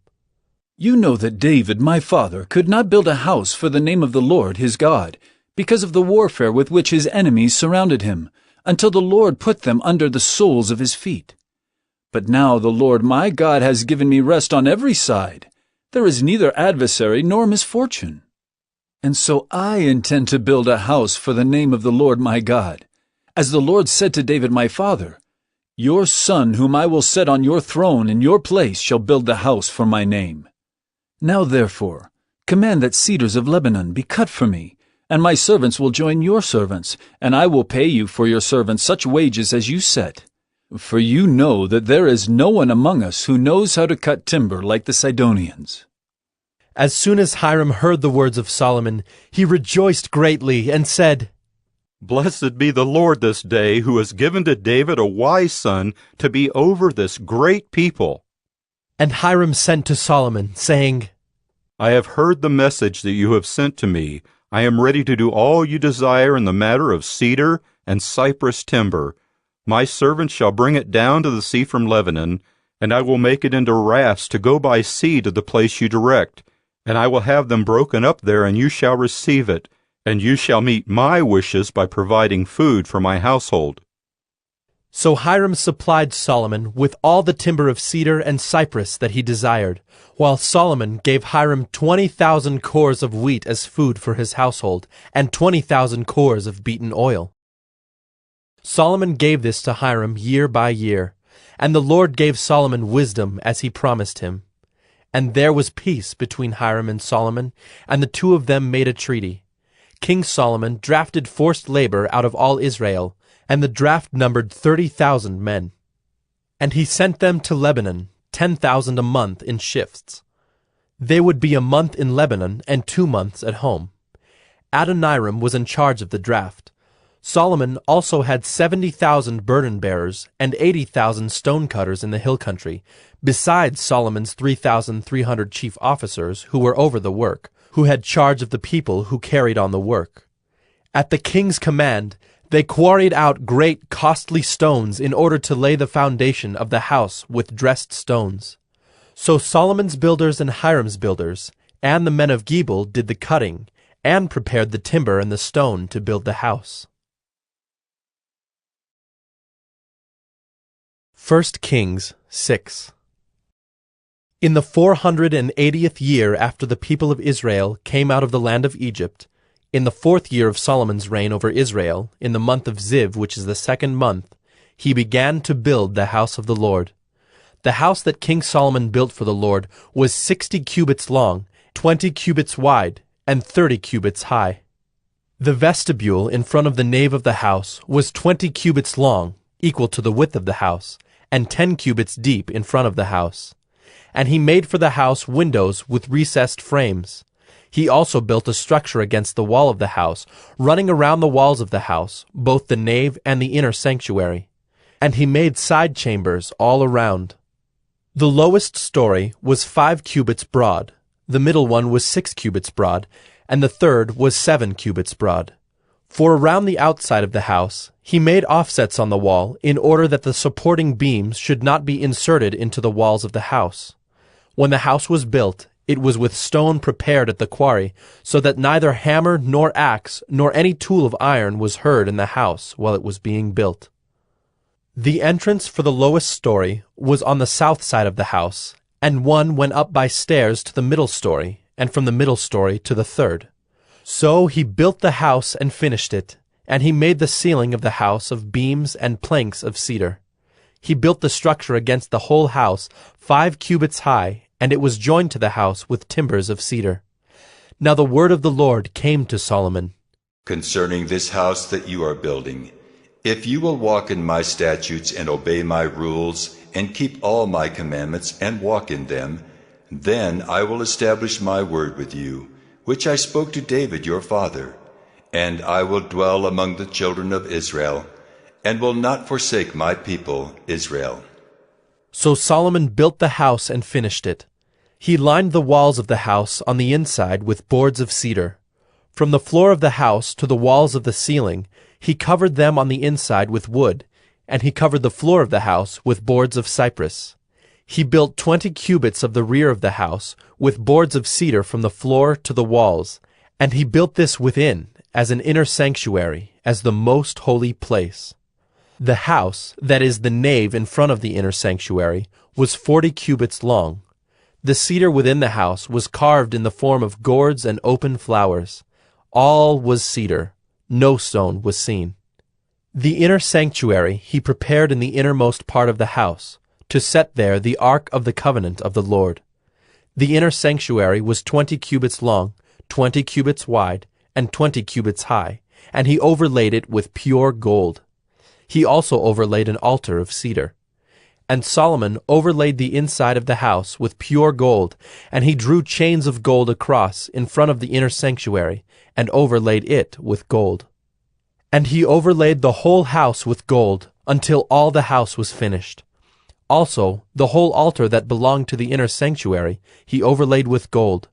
You know that David, my father, could not build a house for the name of the Lord his God, because of the warfare with which his enemies surrounded him, until the Lord put them under the soles of his feet. But now the Lord my God has given me rest on every side. There is neither adversary nor misfortune. And so I intend to build a house for the name of the Lord my God. As the Lord said to David my father, Your son whom I will set on your throne in your place shall build the house for my name. Now therefore, command that cedars of Lebanon be cut for me, and my servants will join your servants, and I will pay you for your servants such wages as you set. For you know that there is no one among us who knows how to cut timber like the Sidonians. As soon as Hiram heard the words of Solomon, he rejoiced greatly and said, Blessed be the Lord this day, who has given to David a wise son to be over this great people. And Hiram sent to Solomon, saying, I have heard the message that you have sent to me. I am ready to do all you desire in the matter of cedar and cypress timber. My servants shall bring it down to the sea from Lebanon, and I will make it into rafts to go by sea to the place you direct. And I will have them broken up there, and you shall receive it, and you shall meet my wishes by providing food for my household. So Hiram supplied Solomon with all the timber of cedar and cypress that he desired, while Solomon gave Hiram 20,000 cores of wheat as food for his household, and 20,000 cores of beaten oil. Solomon gave this to Hiram year by year, and the Lord gave Solomon wisdom as he promised him. And there was peace between Hiram and Solomon, and the two of them made a treaty. King Solomon drafted forced labor out of all Israel, and the draft numbered 30,000 men. And he sent them to Lebanon, 10,000 a month in shifts. They would be a month in Lebanon and 2 months at home. Adoniram was in charge of the draft. Solomon also had 70,000 burden-bearers and 80,000 stone-cutters in the hill country, besides Solomon's 3,300 chief officers who were over the work, who had charge of the people who carried on the work. At the king's command, they quarried out great costly stones in order to lay the foundation of the house with dressed stones. So Solomon's builders and Hiram's builders, and the men of Gebal did the cutting, and prepared the timber and the stone to build the house. 1 Kings 6. In the 480th year after the people of Israel came out of the land of Egypt, in the 4th year of Solomon's reign over Israel, in the month of Ziv, which is the 2nd month, he began to build the house of the Lord. The house that King Solomon built for the Lord was 60 cubits long, 20 cubits wide, and 30 cubits high. The vestibule in front of the nave of the house was 20 cubits long, equal to the width of the house, and 10 cubits deep in front of the house. And he made for the house windows with recessed frames. He also built a structure against the wall of the house, running around the walls of the house, both the nave and the inner sanctuary. And he made side chambers all around. The lowest story was 5 cubits broad. the middle one was 6 cubits broad, and the third was 7 cubits broad. For around the outside of the house he made offsets on the wall, in order that the supporting beams should not be inserted into the walls of the house. When the house was built, it was with stone prepared at the quarry, so that neither hammer nor axe nor any tool of iron was heard in the house while it was being built. The entrance for the lowest story was on the south side of the house, and one went up by stairs to the middle story, and from the middle story to the third. So he built the house and finished it, and he made the ceiling of the house of beams and planks of cedar. He built the structure against the whole house 5 cubits high, and it was joined to the house with timbers of cedar. Now the word of the Lord came to Solomon. Concerning this house that you are building, if you will walk in my statutes and obey my rules, and keep all my commandments and walk in them, then I will establish my word with you, which I spoke to David your father, and I will dwell among the children of Israel, and will not forsake my people Israel. So Solomon built the house and finished it. He lined the walls of the house on the inside with boards of cedar. From the floor of the house to the walls of the ceiling, he covered them on the inside with wood, and he covered the floor of the house with boards of cypress. He built 20 cubits of the rear of the house with boards of cedar from the floor to the walls, and he built this within as an inner sanctuary, as the most holy place. The house, that is the nave in front of the inner sanctuary, was 40 cubits long. The cedar within the house was carved in the form of gourds and open flowers. All was cedar. No stone was seen. The inner sanctuary he prepared in the innermost part of the house, to set there the ark of the covenant of the Lord. The inner sanctuary was 20 cubits long, 20 cubits wide, and 20 cubits high, and he overlaid it with pure gold. He also overlaid an altar of cedar. And Solomon overlaid the inside of the house with pure gold, and he drew chains of gold across in front of the inner sanctuary, and overlaid it with gold. And he overlaid the whole house with gold, until all the house was finished. Also, the whole altar that belonged to the inner sanctuary he overlaid with gold.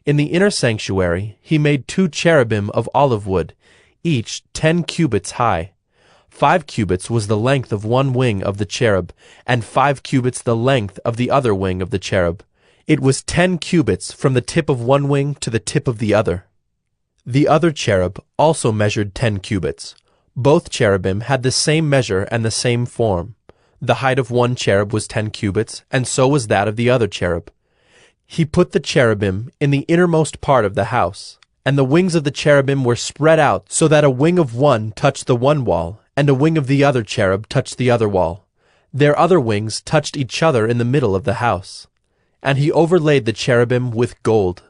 In the inner sanctuary he made 2 cherubim of olive wood, each 10 cubits high. 5 cubits was the length of one wing of the cherub, and 5 cubits the length of the other wing of the cherub. It was 10 cubits from the tip of one wing to the tip of the other. The other cherub also measured 10 cubits. Both cherubim had the same measure and the same form. The height of one cherub was 10 cubits, and so was that of the other cherub. He put the cherubim in the innermost part of the house, and the wings of the cherubim were spread out so that a wing of one touched the one wall, and a wing of the other cherub touched the other wall. Their other wings touched each other in the middle of the house. And he overlaid the cherubim with gold.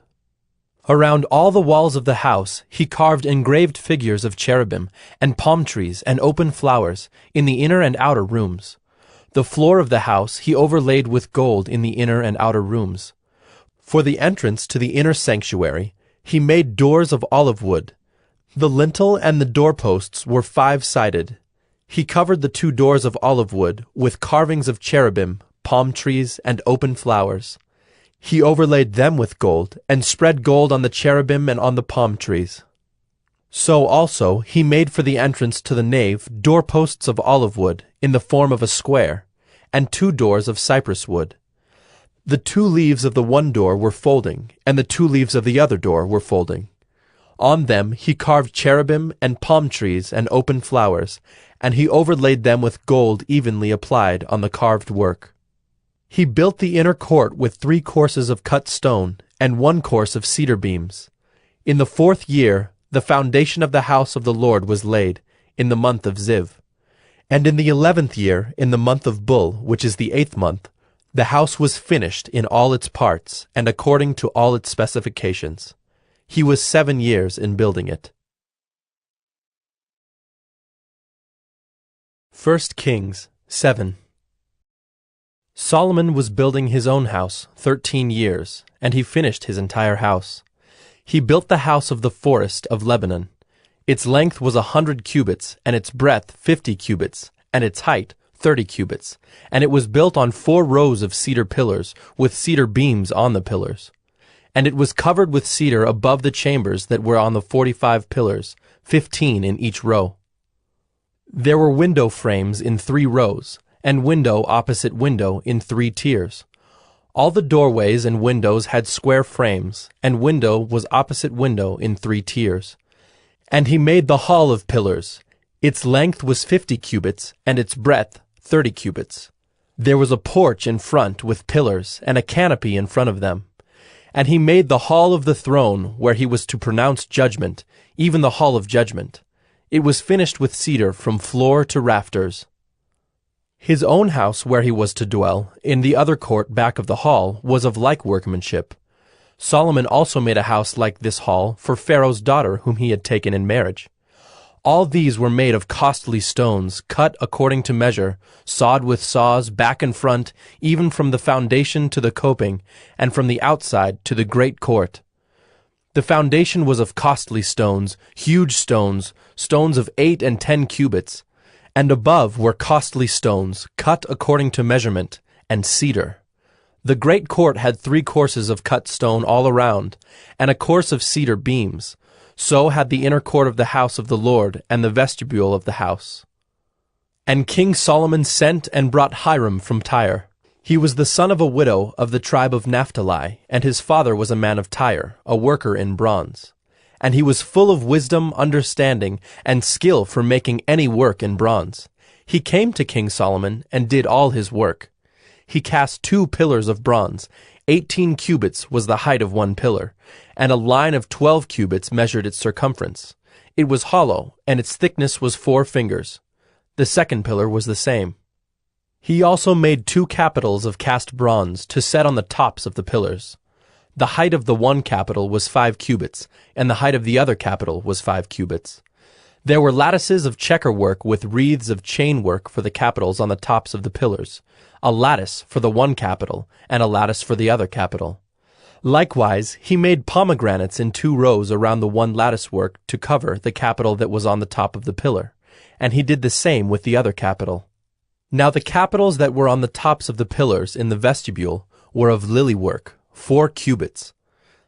Around all the walls of the house he carved engraved figures of cherubim, and palm trees and open flowers, in the inner and outer rooms. The floor of the house he overlaid with gold in the inner and outer rooms. For the entrance to the inner sanctuary he made doors of olive wood. The lintel and the doorposts were 5-sided. He covered the 2 doors of olive wood with carvings of cherubim, palm trees, and open flowers. He overlaid them with gold, and spread gold on the cherubim and on the palm trees. So also he made for the entrance to the nave doorposts of olive wood in the form of a square, and 2 doors of cypress wood. The 2 leaves of the one door were folding, and the 2 leaves of the other door were folding. On them he carved cherubim and palm trees and open flowers, and he overlaid them with gold evenly applied on the carved work. He built the inner court with 3 courses of cut stone and 1 course of cedar beams. In the 4th year the foundation of the house of the Lord was laid, in the month of Ziv. And in the 11th year, in the month of Bul, which is the 8th month, the house was finished in all its parts and according to all its specifications. He was 7 years in building it. 1 Kings 7. Solomon was building his own house 13 years, and he finished his entire house. He built the house of the forest of Lebanon. Its length was 100 cubits, and its breadth 50 cubits, and its height 30 cubits, and it was built on 4 rows of cedar pillars, with cedar beams on the pillars. and it was covered with cedar above the chambers that were on the 45 pillars, 15 in each row. There were window frames in 3 rows, and window opposite window in 3 tiers. All the doorways and windows had square frames, and window was opposite window in 3 tiers. And he made the hall of pillars. Its length was 50 cubits, and its breadth 30 cubits. There was a porch in front with pillars, and a canopy in front of them. And he made the hall of the throne, where he was to pronounce judgment, even the hall of judgment. It was finished with cedar from floor to rafters. His own house where he was to dwell, in the other court back of the hall, was of like workmanship. Solomon also made a house like this hall for Pharaoh's daughter whom he had taken in marriage. All these were made of costly stones, cut according to measure, sawed with saws, back and front, even from the foundation to the coping, and from the outside to the great court. The foundation was of costly stones, huge stones, stones of 8 and 10 cubits, and above were costly stones, cut according to measurement, and cedar. The great court had 3 courses of cut stone all around, and a course of cedar beams. So had the inner court of the house of the Lord, and the vestibule of the house. And King Solomon sent and brought Hiram from Tyre. He was the son of a widow of the tribe of Naphtali, and his father was a man of Tyre, a worker in bronze. And he was full of wisdom, understanding, and skill for making any work in bronze. He came to King Solomon and did all his work. He cast 2 pillars of bronze. 18 cubits was the height of one pillar, and a line of 12 cubits measured its circumference. It was hollow, and its thickness was 4 fingers. The second pillar was the same. He also made 2 capitals of cast bronze to set on the tops of the pillars. The height of the one capital was 5 cubits, and the height of the other capital was 5 cubits. There were lattices of checker work with wreaths of chain work for the capitals on the tops of the pillars, a lattice for the one capital, and a lattice for the other capital. Likewise, he made pomegranates in 2 rows around the one lattice work to cover the capital that was on the top of the pillar, and he did the same with the other capital. Now the capitals that were on the tops of the pillars in the vestibule were of lily work, 4 cubits.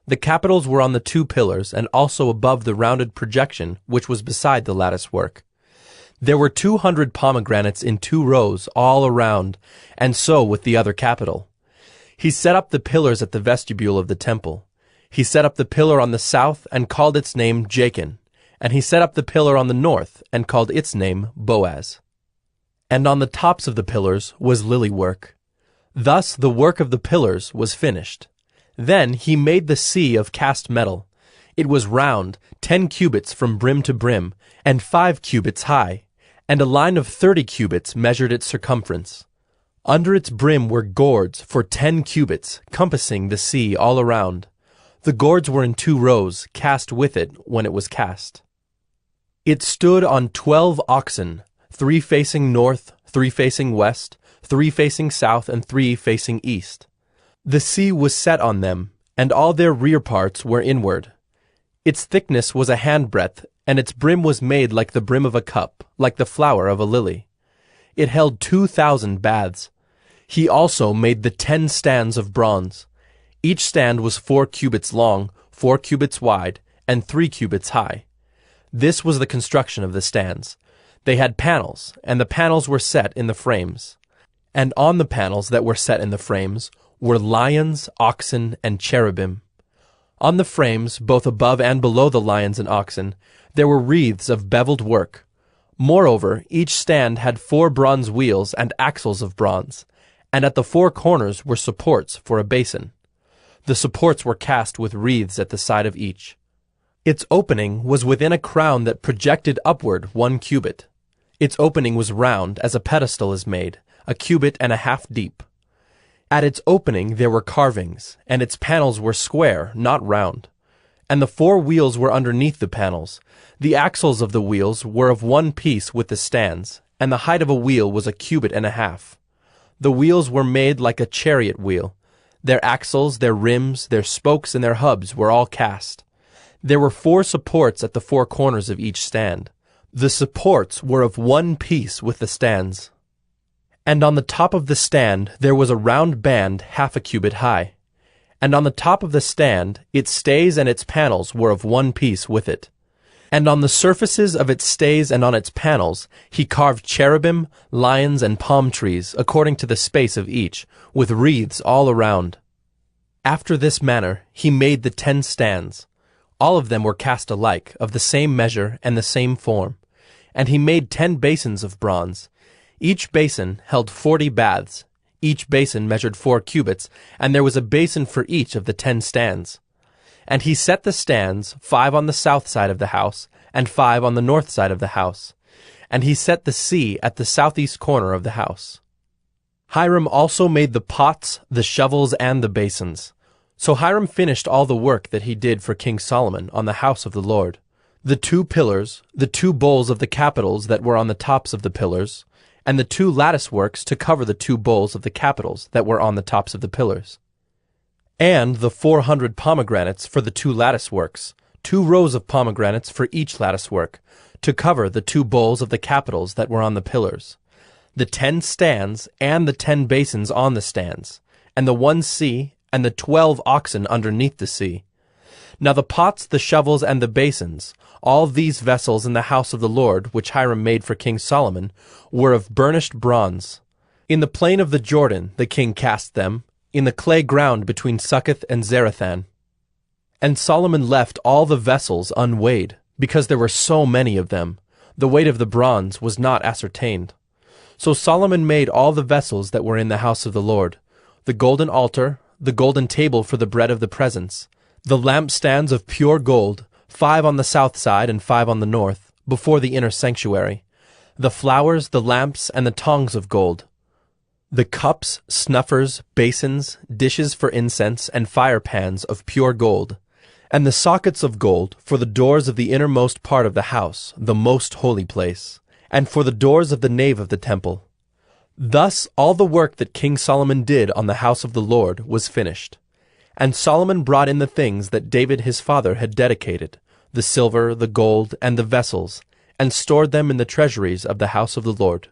The capitals were on the 2 pillars and also above the rounded projection which was beside the lattice work. There were 200 pomegranates in 2 rows all around, and so with the other capital. He set up the pillars at the vestibule of the temple. He set up the pillar on the south and called its name Jachin, and he set up the pillar on the north and called its name Boaz. And on the tops of the pillars was lily work. Thus the work of the pillars was finished. Then he made the sea of cast metal. It was round, 10 cubits from brim to brim, and 5 cubits high, and a line of 30 cubits measured its circumference. Under its brim were gourds for 10 cubits, compassing the sea all around. The gourds were in 2 rows, cast with it when it was cast. It stood on 12 oxen, 3 facing north, 3 facing west, 3 facing south, and 3 facing east. The sea was set on them, and all their rear parts were inward. Its thickness was a handbreadth, and its brim was made like the brim of a cup, like the flower of a lily. It held 2,000 baths. He also made the 10 stands of bronze. Each stand was 4 cubits long, 4 cubits wide, and 3 cubits high. This was the construction of the stands. They had panels, and the panels were set in the frames. And on the panels that were set in the frames were lions, oxen, and cherubim. On the frames, both above and below the lions and oxen, there were wreaths of beveled work. Moreover, each stand had 4 bronze wheels and axles of bronze, and at the 4 corners were supports for a basin. The supports were cast with wreaths at the side of each. Its opening was within a crown that projected upward 1 cubit. Its opening was round, as a pedestal is made, 1.5 cubits deep. At its opening there were carvings, and its panels were square, not round. And the 4 wheels were underneath the panels. The axles of the wheels were of one piece with the stands, and the height of a wheel was 1.5 cubits. The wheels were made like a chariot wheel. Their axles, their rims, their spokes, and their hubs were all cast. There were 4 supports at the 4 corners of each stand. The supports were of one piece with the stands. And on the top of the stand there was a round band 0.5 cubits high. And on the top of the stand, its stays and its panels were of one piece with it. And on the surfaces of its stays and on its panels he carved cherubim, lions, and palm trees, according to the space of each, with wreaths all around. After this manner he made the 10 stands. All of them were cast alike, of the same measure and the same form. And he made 10 basins of bronze. Each basin held 40 baths. Each basin measured 4 cubits, and there was a basin for each of the 10 stands. And he set the stands, 5 on the south side of the house, and 5 on the north side of the house. And he set the sea at the southeast corner of the house. Hiram also made the pots, the shovels, and the basins. So Hiram finished all the work that he did for King Solomon on the house of the Lord. The 2 pillars, the 2 bowls of the capitals that were on the tops of the pillars, and the 2 lattice works to cover the 2 bowls of the capitals that were on the tops of the pillars. And the 400 pomegranates for the 2 lattice works, 2 rows of pomegranates for each lattice work, to cover the 2 bowls of the capitals that were on the pillars, the 10 stands and the 10 basins on the stands, and the 1 sea and the 12 oxen underneath the sea. Now the pots, the shovels, and the basins, all these vessels in the house of the Lord, which Hiram made for King Solomon, were of burnished bronze. In the plain of the Jordan the king cast them, in the clay ground between Succoth and Zarethan. And Solomon left all the vessels unweighed, because there were so many of them. The weight of the bronze was not ascertained. So Solomon made all the vessels that were in the house of the Lord, the golden altar, the golden table for the bread of the presence, the lampstands of pure gold, 5 on the south side and 5 on the north, before the inner sanctuary, the flowers, the lamps, and the tongs of gold, the cups, snuffers, basins, dishes for incense, and fire pans of pure gold, and the sockets of gold for the doors of the innermost part of the house, the most holy place, and for the doors of the nave of the temple. Thus all the work that King Solomon did on the house of the Lord was finished. And Solomon brought in the things that David his father had dedicated, the silver, the gold, and the vessels, and stored them in the treasuries of the house of the Lord.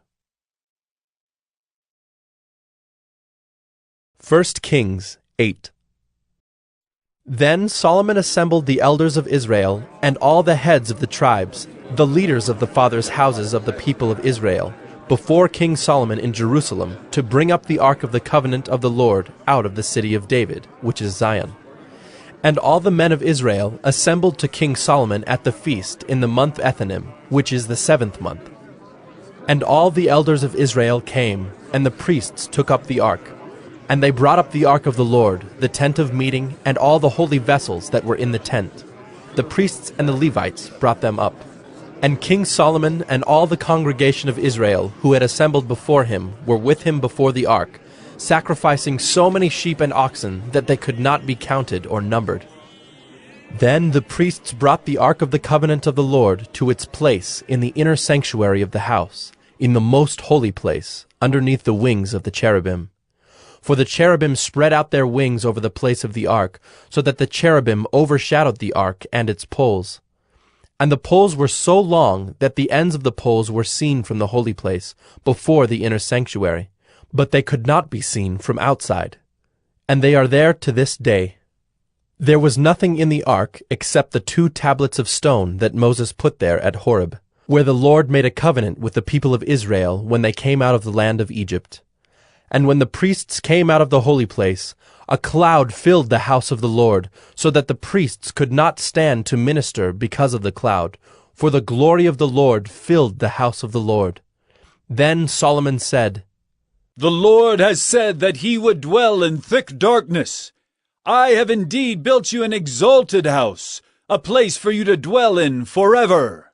1 Kings 8. Then Solomon assembled the elders of Israel, and all the heads of the tribes, the leaders of the fathers' houses of the people of Israel, before King Solomon in Jerusalem, to bring up the ark of the covenant of the Lord out of the city of David, which is Zion. And all the men of Israel assembled to King Solomon at the feast in the month Ethanim, which is the 7th month. And all the elders of Israel came, and the priests took up the ark. And they brought up the ark of the Lord, the tent of meeting, and all the holy vessels that were in the tent. The priests and the Levites brought them up. And King Solomon and all the congregation of Israel who had assembled before him were with him before the ark, sacrificing so many sheep and oxen that they could not be counted or numbered. Then the priests brought the ark of the covenant of the Lord to its place in the inner sanctuary of the house, in the most holy place, underneath the wings of the cherubim. For the cherubim spread out their wings over the place of the ark, so that the cherubim overshadowed the ark and its poles. And the poles were so long that the ends of the poles were seen from the holy place, before the inner sanctuary, but they could not be seen from outside. And they are there to this day. There was nothing in the ark except the 2 tablets of stone that Moses put there at Horeb, where the Lord made a covenant with the people of Israel when they came out of the land of Egypt. And when the priests came out of the holy place, a cloud filled the house of the Lord, so that the priests could not stand to minister because of the cloud, for the glory of the Lord filled the house of the Lord. Then Solomon said, "The Lord has said that he would dwell in thick darkness. I have indeed built you an exalted house, a place for you to dwell in forever."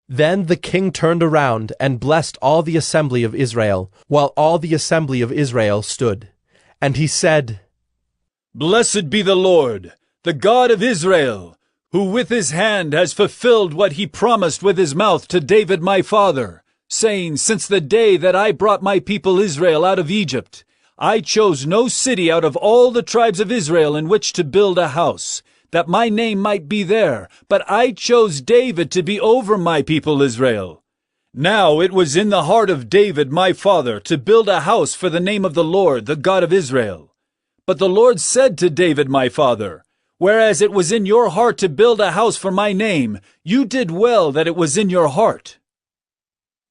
Then the king turned around and blessed all the assembly of Israel, while all the assembly of Israel stood. And he said, "Blessed be the Lord, the God of Israel, who with his hand has fulfilled what he promised with his mouth to David my father, saying, Since the day that I brought my people Israel out of Egypt, I chose no city out of all the tribes of Israel in which to build a house, that my name might be there, but I chose David to be over my people Israel. Now it was in the heart of David my father to build a house for the name of the Lord, the God of Israel. But the Lord said to David my father, Whereas it was in your heart to build a house for my name, you did well that it was in your heart.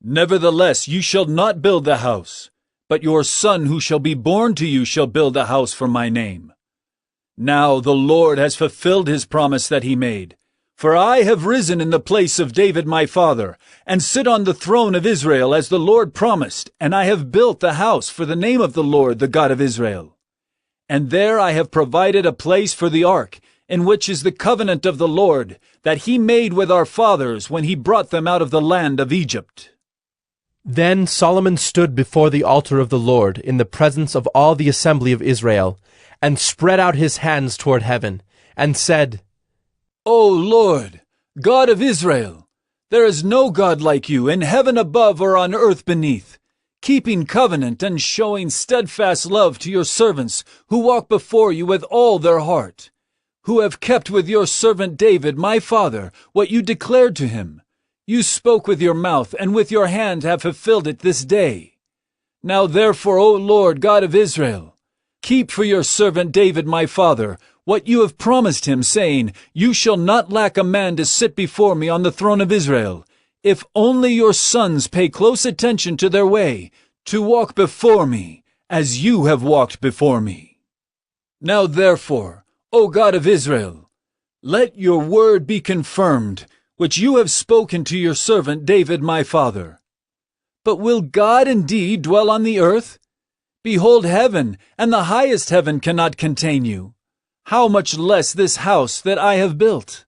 Nevertheless, you shall not build the house, but your son who shall be born to you shall build a house for my name. Now the Lord has fulfilled his promise that he made. For I have risen in the place of David my father, and sit on the throne of Israel as the Lord promised, and I have built the house for the name of the Lord, the God of Israel. And there I have provided a place for the ark, in which is the covenant of the Lord, that he made with our fathers when he brought them out of the land of Egypt. Then Solomon stood before the altar of the Lord in the presence of all the assembly of Israel, and spread out his hands toward heaven, and said, O Lord, God of Israel, there is no God like you in heaven above or on earth beneath, keeping covenant and showing steadfast love to your servants who walk before you with all their heart, who have kept with your servant David my father what you declared to him. You spoke with your mouth, and with your hand have fulfilled it this day. Now therefore, O Lord God of Israel, keep for your servant David my father what you have promised him, saying, You shall not lack a man to sit before me on the throne of Israel, if only your sons pay close attention to their way, to walk before me, as you have walked before me. Now therefore, O God of Israel, let your word be confirmed, which you have spoken to your servant David my father. But will God indeed dwell on the earth? Behold, heaven and the highest heaven cannot contain you. How much less this house that I have built?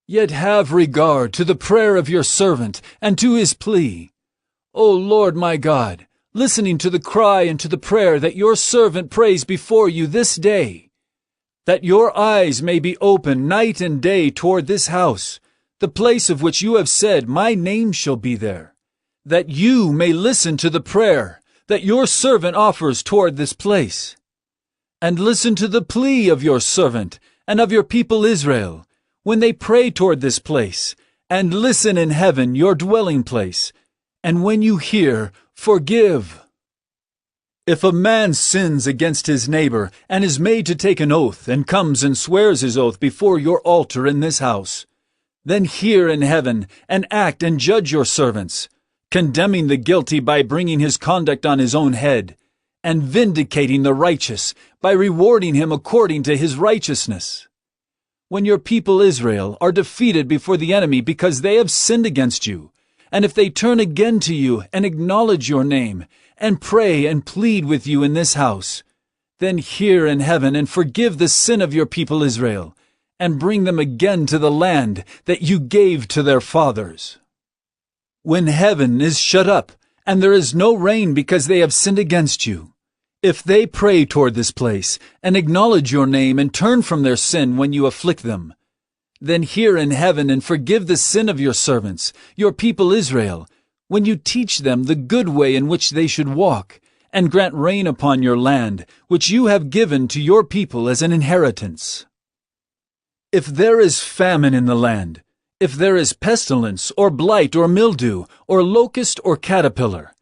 Yet have regard to the prayer of your servant and to his plea. O Lord my God, listening to the cry and to the prayer that your servant prays before you this day, that your eyes may be open night and day toward this house, the place of which you have said, My name shall be there, that you may listen to the prayer that your servant offers toward this place. And listen to the plea of your servant and of your people Israel, when they pray toward this place, and listen in heaven, your dwelling place, and when you hear, forgive. If a man sins against his neighbor, and is made to take an oath, and comes and swears his oath before your altar in this house, then hear in heaven, and act and judge your servants, condemning the guilty by bringing his conduct on his own head, and vindicating the righteous by rewarding him according to his righteousness. When your people Israel are defeated before the enemy because they have sinned against you, and if they turn again to you and acknowledge your name, and pray and plead with you in this house, then hear in heaven and forgive the sin of your people Israel, and bring them again to the land that you gave to their fathers. When heaven is shut up, and there is no rain because they have sinned against you, if they pray toward this place, and acknowledge your name, and turn from their sin when you afflict them, then hear in heaven and forgive the sin of your servants, your people Israel, when you teach them the good way in which they should walk, and grant rain upon your land, which you have given to your people as an inheritance. If there is famine in the land, if there is pestilence, or blight, or mildew, or locust, or caterpillar,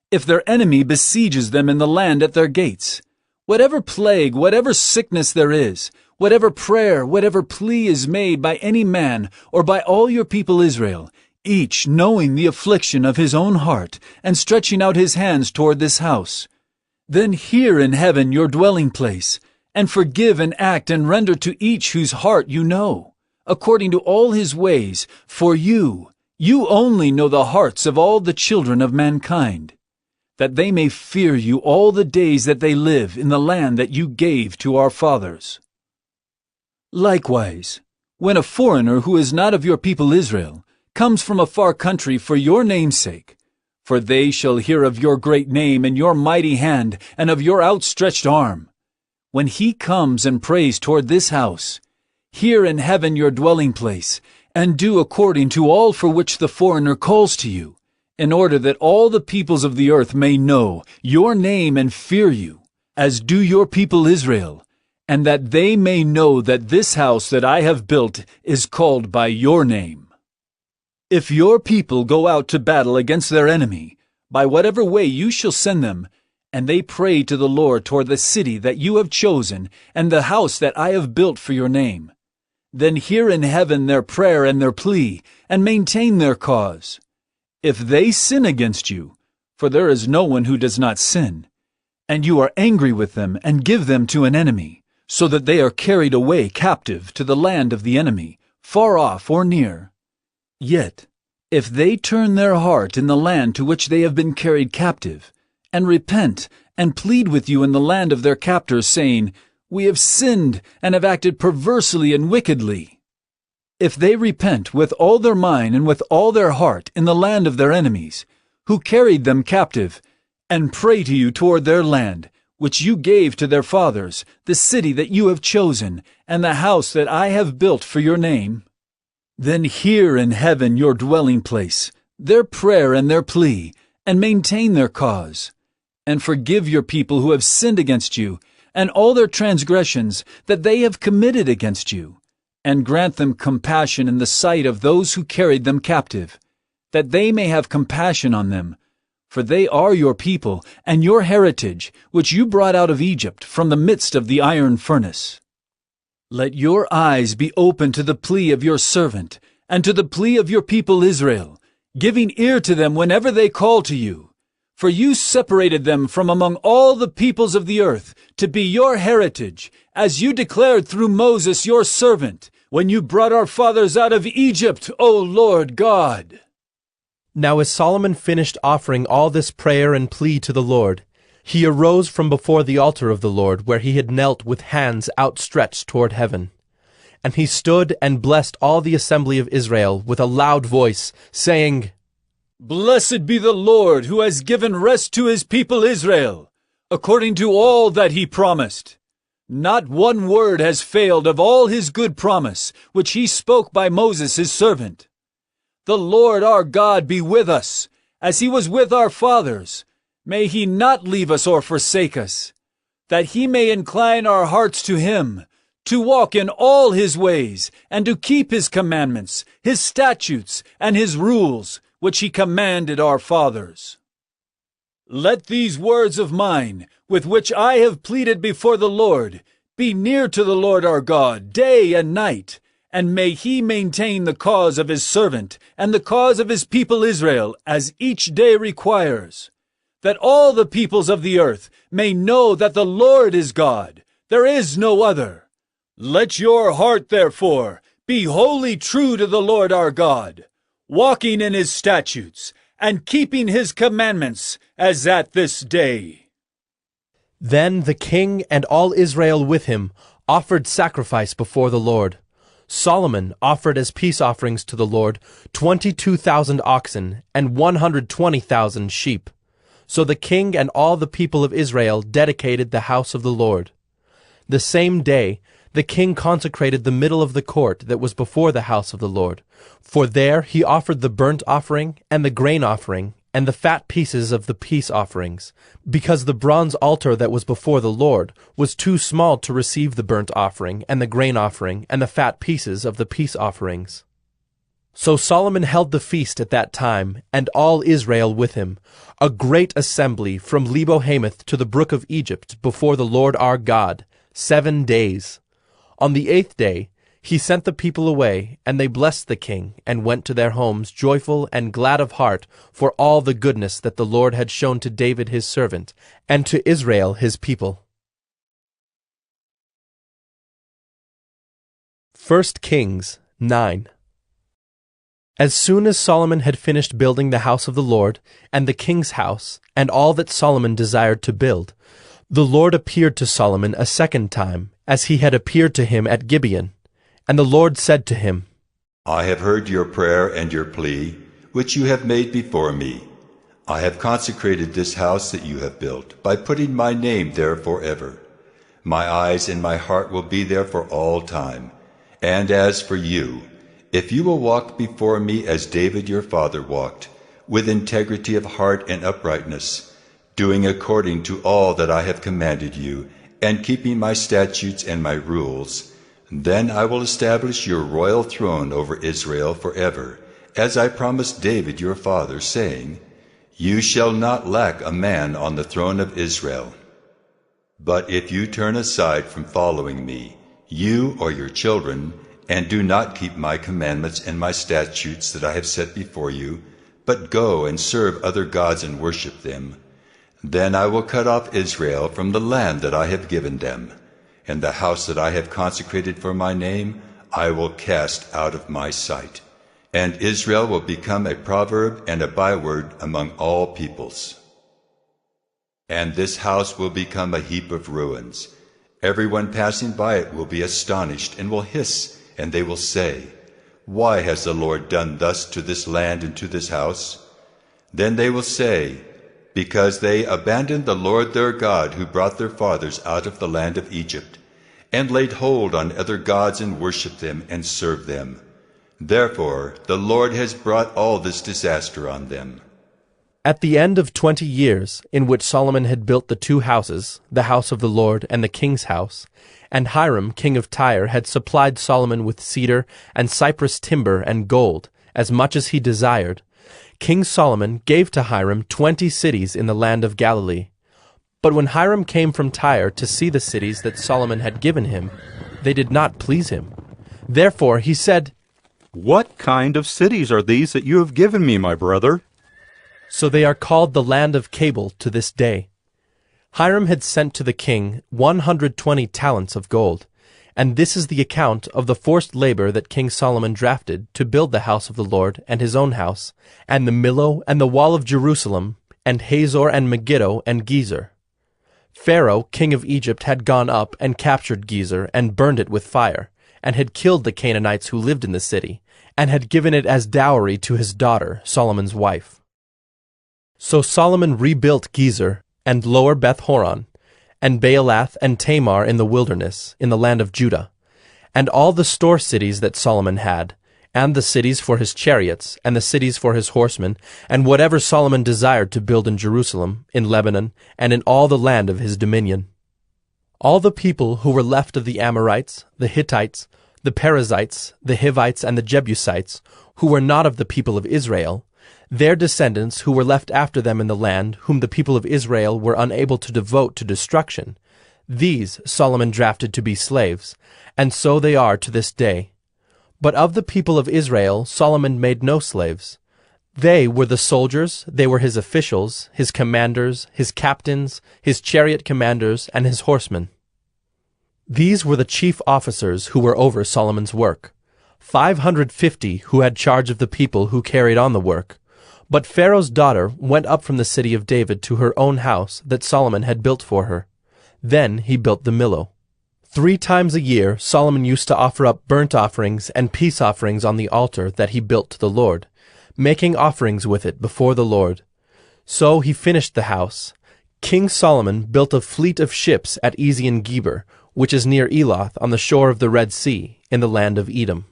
if their enemy besieges them in the land at their gates, whatever plague, whatever sickness there is, whatever prayer, whatever plea is made by any man or by all your people Israel, each knowing the affliction of his own heart and stretching out his hands toward this house, then hear in heaven your dwelling place, and forgive and act and render to each whose heart you know, according to all his ways, for you only know the hearts of all the children of mankind, that they may fear you all the days that they live in the land that you gave to our fathers. Likewise, when a foreigner who is not of your people Israel comes from a far country for your name's sake, for they shall hear of your great name and your mighty hand and of your outstretched arm, when he comes and prays toward this house, hear in heaven your dwelling place, and do according to all for which the foreigner calls to you, in order that all the peoples of the earth may know your name and fear you, as do your people Israel, and that they may know that this house that I have built is called by your name. If your people go out to battle against their enemy, by whatever way you shall send them, and they pray to the Lord toward the city that you have chosen and the house that I have built for your name, then hear in heaven their prayer and their plea, and maintain their cause. If they sin against you, for there is no one who does not sin, and you are angry with them and give them to an enemy, so that they are carried away captive to the land of the enemy, far off or near. Yet, if they turn their heart in the land to which they have been carried captive, and repent and plead with you in the land of their captors, saying, We have sinned and have acted perversely and wickedly. If they repent with all their mind and with all their heart in the land of their enemies, who carried them captive, and pray to you toward their land, which you gave to their fathers, the city that you have chosen, and the house that I have built for your name, then hear in heaven your dwelling place, their prayer and their plea, and maintain their cause, and forgive your people who have sinned against you, and all their transgressions that they have committed against you, and grant them compassion in the sight of those who carried them captive, that they may have compassion on them, for they are your people and your heritage, which you brought out of Egypt from the midst of the iron furnace. Let your eyes be open to the plea of your servant, and to the plea of your people Israel, giving ear to them whenever they call to you. For you separated them from among all the peoples of the earth, to be your heritage, as you declared through Moses your servant, when you brought our fathers out of Egypt, O Lord God. Now as Solomon finished offering all this prayer and plea to the Lord, he arose from before the altar of the Lord, where he had knelt with hands outstretched toward heaven. And he stood and blessed all the assembly of Israel with a loud voice, saying, Blessed be the Lord, who has given rest to his people Israel, according to all that he promised. Not one word has failed of all his good promise, which he spoke by Moses his servant. The Lord our God be with us, as he was with our fathers. May he not leave us or forsake us, that he may incline our hearts to him, to walk in all his ways, and to keep his commandments, his statutes, and his rules, which he commanded our fathers. Let these words of mine, with which I have pleaded before the Lord, be near to the Lord our God, day and night, and may he maintain the cause of his servant and the cause of his people Israel, as each day requires, that all the peoples of the earth may know that the Lord is God, there is no other. Let your heart, therefore, be wholly true to the Lord our God, walking in his statutes, and keeping his commandments, as at this day. Then the king and all Israel with him offered sacrifice before the Lord. Solomon offered as peace offerings to the Lord 22,000 oxen and 120,000 sheep. So the king and all the people of Israel dedicated the house of the Lord. The same day the king consecrated the middle of the court that was before the house of the Lord, for there he offered the burnt offering and the grain offering and the fat pieces of the peace offerings, because the bronze altar that was before the Lord was too small to receive the burnt offering and the grain offering and the fat pieces of the peace offerings. So Solomon held the feast at that time, and all Israel with him, a great assembly from Lebo-Hamath to the brook of Egypt before the Lord our God, 7 days. On the 8th day he sent the people away, and they blessed the king, and went to their homes joyful and glad of heart for all the goodness that the Lord had shown to David his servant, and to Israel his people. 1 Kings 9. As soon as Solomon had finished building the house of the Lord, and the king's house, and all that Solomon desired to build, the Lord appeared to Solomon a second time, as he had appeared to him at Gibeon. And the Lord said to him, I have heard your prayer and your plea, which you have made before me. I have consecrated this house that you have built, by putting my name there forever. My eyes and my heart will be there for all time. And as for you, if you will walk before me as David your father walked, with integrity of heart and uprightness, doing according to all that I have commanded you, and keeping my statutes and my rules, then I will establish your royal throne over Israel forever, as I promised David your father, saying, You shall not lack a man on the throne of Israel. But if you turn aside from following me, you or your children, and do not keep my commandments and my statutes that I have set before you, but go and serve other gods and worship them, then I will cut off Israel from the land that I have given them, and the house that I have consecrated for my name I will cast out of my sight. And Israel will become a proverb and a byword among all peoples. And this house will become a heap of ruins. Everyone passing by it will be astonished and will hiss, and they will say, Why has the Lord done thus to this land and to this house? Then they will say, Because they abandoned the Lord their God, who brought their fathers out of the land of Egypt, and laid hold on other gods and worshipped them and served them. Therefore the Lord has brought all this disaster on them. At the end of 20 years, in which Solomon had built the two houses, the house of the Lord and the king's house, and Hiram king of Tyre had supplied Solomon with cedar and cypress timber and gold, as much as he desired, King Solomon gave to Hiram 20 cities in the land of Galilee. But when Hiram came from Tyre to see the cities that Solomon had given him, they did not please him. Therefore he said, What kind of cities are these that you have given me, my brother? So they are called the land of Cabul to this day. Hiram had sent to the king 120 talents of gold, and this is the account of the forced labor that King Solomon drafted to build the house of the Lord and his own house, and the Millo and the wall of Jerusalem, and Hazor and Megiddo and Gezer. Pharaoh, king of Egypt, had gone up and captured Gezer and burned it with fire, and had killed the Canaanites who lived in the city, and had given it as dowry to his daughter, Solomon's wife. So Solomon rebuilt Gezer, and Lower Beth-horon, and Baalath and Tamar in the wilderness, in the land of Judah, and all the store cities that Solomon had, and the cities for his chariots, and the cities for his horsemen, and whatever Solomon desired to build in Jerusalem, in Lebanon, and in all the land of his dominion. All the people who were left of the Amorites, the Hittites, the Perizzites, the Hivites, and the Jebusites, who were not of the people of Israel, their descendants who were left after them in the land, whom the people of Israel were unable to devote to destruction, these Solomon drafted to be slaves, and so they are to this day. But of the people of Israel Solomon made no slaves. They were the soldiers, they were his officials, his commanders, his captains, his chariot commanders, and his horsemen. These were the chief officers who were over Solomon's work, 550 who had charge of the people who carried on the work. But Pharaoh's daughter went up from the city of David to her own house that Solomon had built for her. Then he built the Millo. 3 times a year Solomon used to offer up burnt offerings and peace offerings on the altar that he built to the Lord, making offerings with it before the Lord. So he finished the house. King Solomon built a fleet of ships at Ezion-Geber, which is near Eloth on the shore of the Red Sea, in the land of Edom.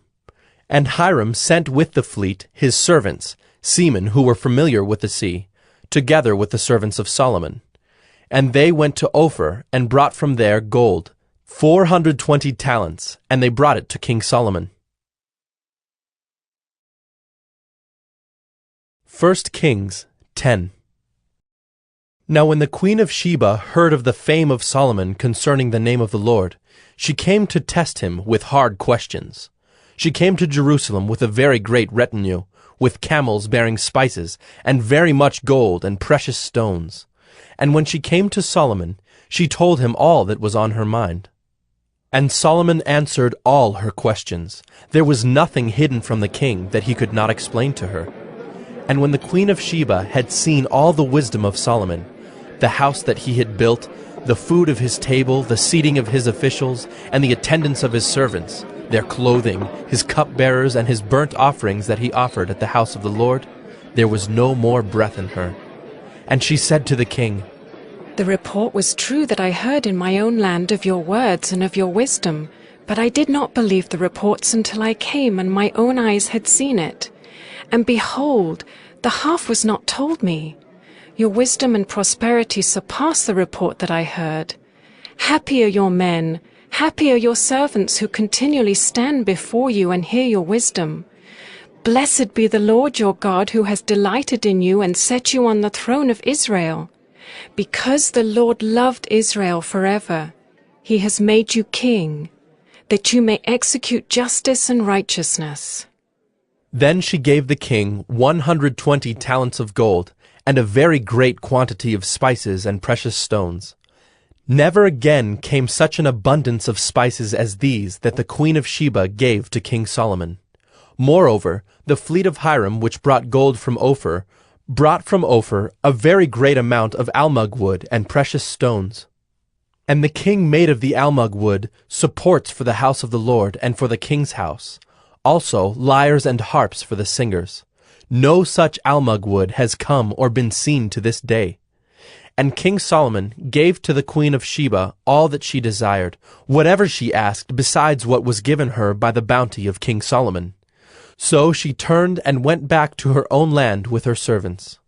And Hiram sent with the fleet his servants, seamen who were familiar with the sea, together with the servants of Solomon. And they went to Ophir and brought from there gold, 420 talents, and they brought it to King Solomon. 1 Kings 10. Now when the queen of Sheba heard of the fame of Solomon concerning the name of the Lord, she came to test him with hard questions. She came to Jerusalem with a very great retinue, with camels bearing spices, and very much gold and precious stones. And when she came to Solomon, she told him all that was on her mind. And Solomon answered all her questions. There was nothing hidden from the king that he could not explain to her. And when the queen of Sheba had seen all the wisdom of Solomon, the house that he had built, the food of his table, the seating of his officials, and the attendance of his servants, their clothing, his cupbearers, and his burnt offerings that he offered at the house of the Lord, there was no more breath in her. And she said to the king, The report was true that I heard in my own land of your words and of your wisdom, but I did not believe the reports until I came and my own eyes had seen it. And behold, the half was not told me. Your wisdom and prosperity surpass the report that I heard. Happy are your men, happy are your servants who continually stand before you and hear your wisdom. Blessed be the Lord your God, who has delighted in you and set you on the throne of Israel. Because the Lord loved Israel forever, he has made you king, that you may execute justice and righteousness. Then she gave the king 120 talents of gold, and a very great quantity of spices and precious stones. Never again came such an abundance of spices as these that the queen of Sheba gave to King Solomon. Moreover, the fleet of Hiram, which brought gold from Ophir, brought from Ophir a very great amount of almug wood and precious stones. And the king made of the almug wood supports for the house of the Lord and for the king's house, also lyres and harps for the singers. No such almug wood has come or been seen to this day. And King Solomon gave to the queen of Sheba all that she desired, whatever she asked besides what was given her by the bounty of King Solomon. So she turned and went back to her own land with her servants.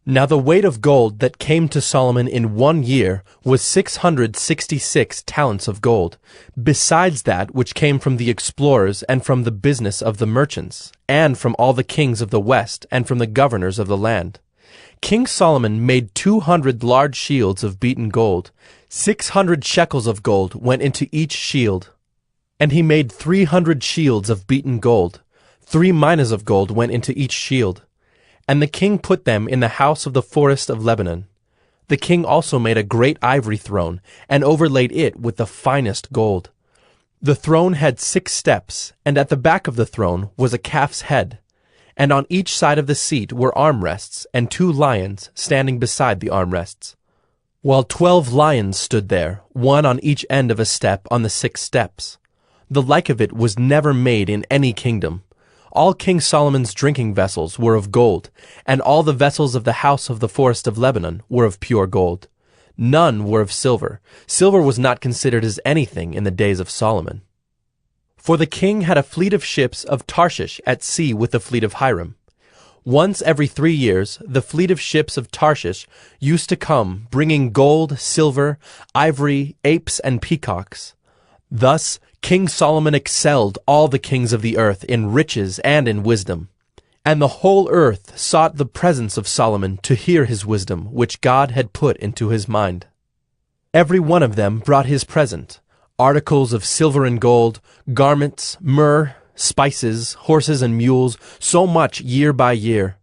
Now the weight of gold that came to Solomon in 1 year was 666 talents of gold, besides that which came from the explorers and from the business of the merchants, and from all the kings of the west and from the governors of the land. King Solomon made 200 large shields of beaten gold. 600 shekels of gold went into each shield. And he made 300 shields of beaten gold. 3 minas of gold went into each shield. And the king put them in the house of the forest of Lebanon. The king also made a great ivory throne, and overlaid it with the finest gold. The throne had 6 steps, and at the back of the throne was a calf's head. And on each side of the seat were armrests, and 2 lions standing beside the armrests. While 12 lions stood there, one on each end of a step on the 6 steps. The like of it was never made in any kingdom. All King Solomon's drinking vessels were of gold, and all the vessels of the house of the forest of Lebanon were of pure gold. None were of silver. Silver was not considered as anything in the days of Solomon. For the king had a fleet of ships of Tarshish at sea with the fleet of Hiram. Once every 3 years, the fleet of ships of Tarshish used to come, bringing gold, silver, ivory, apes, and peacocks. Thus King Solomon excelled all the kings of the earth in riches and in wisdom. And the whole earth sought the presence of Solomon to hear his wisdom, which God had put into his mind. Every one of them brought his present, articles of silver and gold, garments, myrrh, spices, horses and mules, so much year by year.